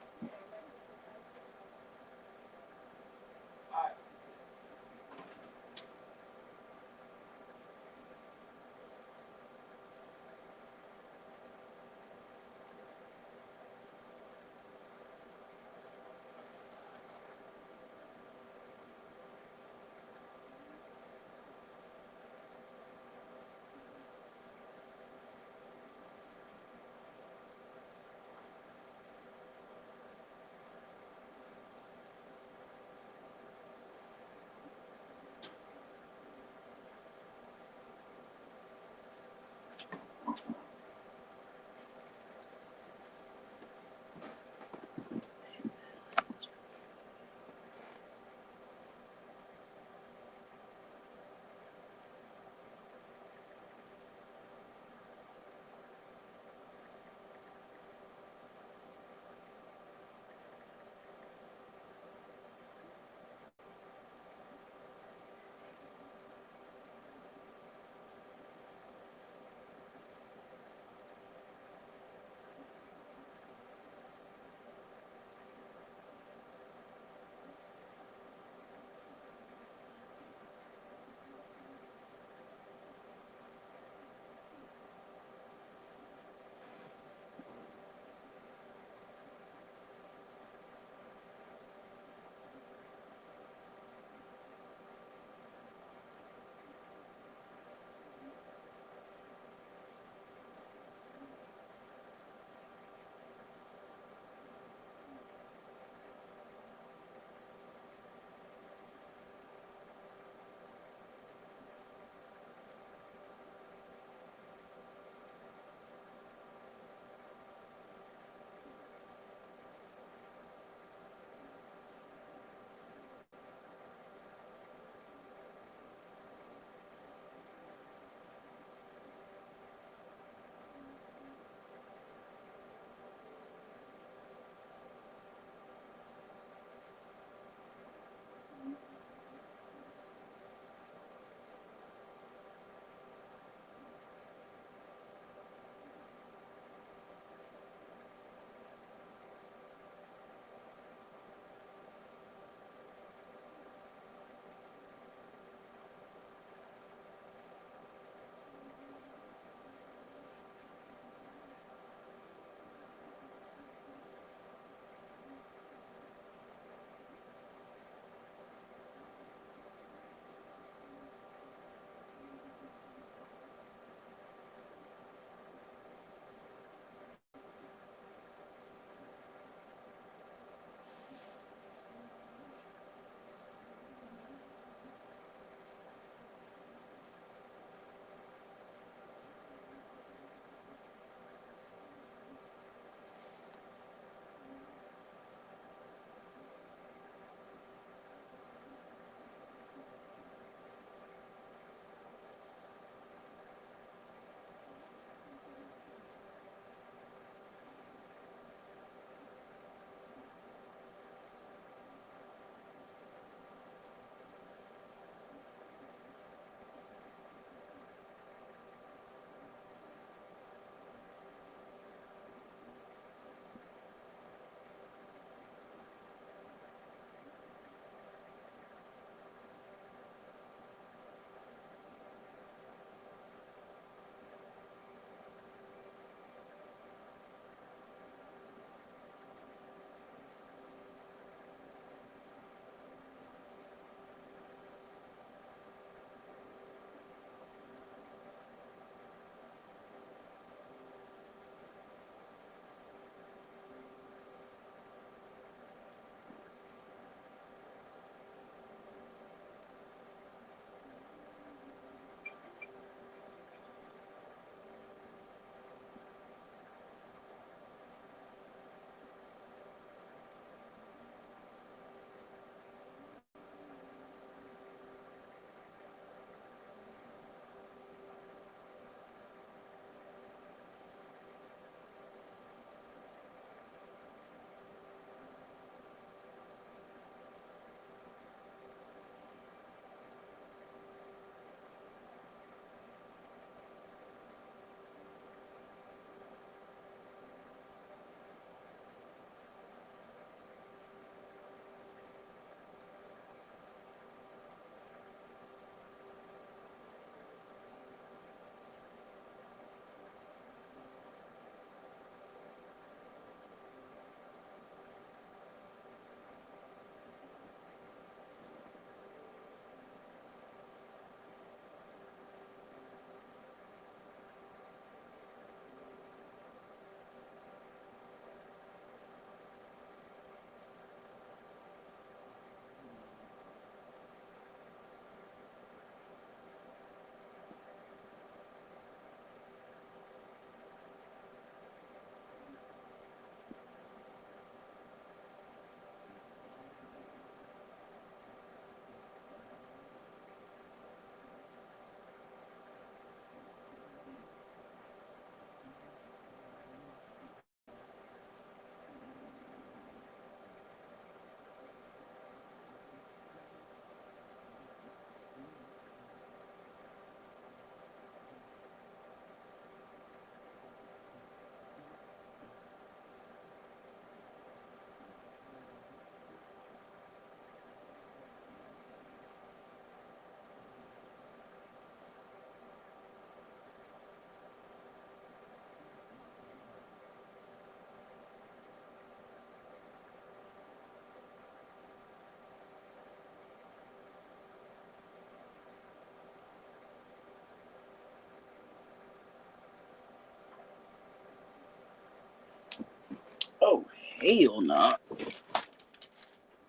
Hell no.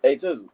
Hey, Tizzle.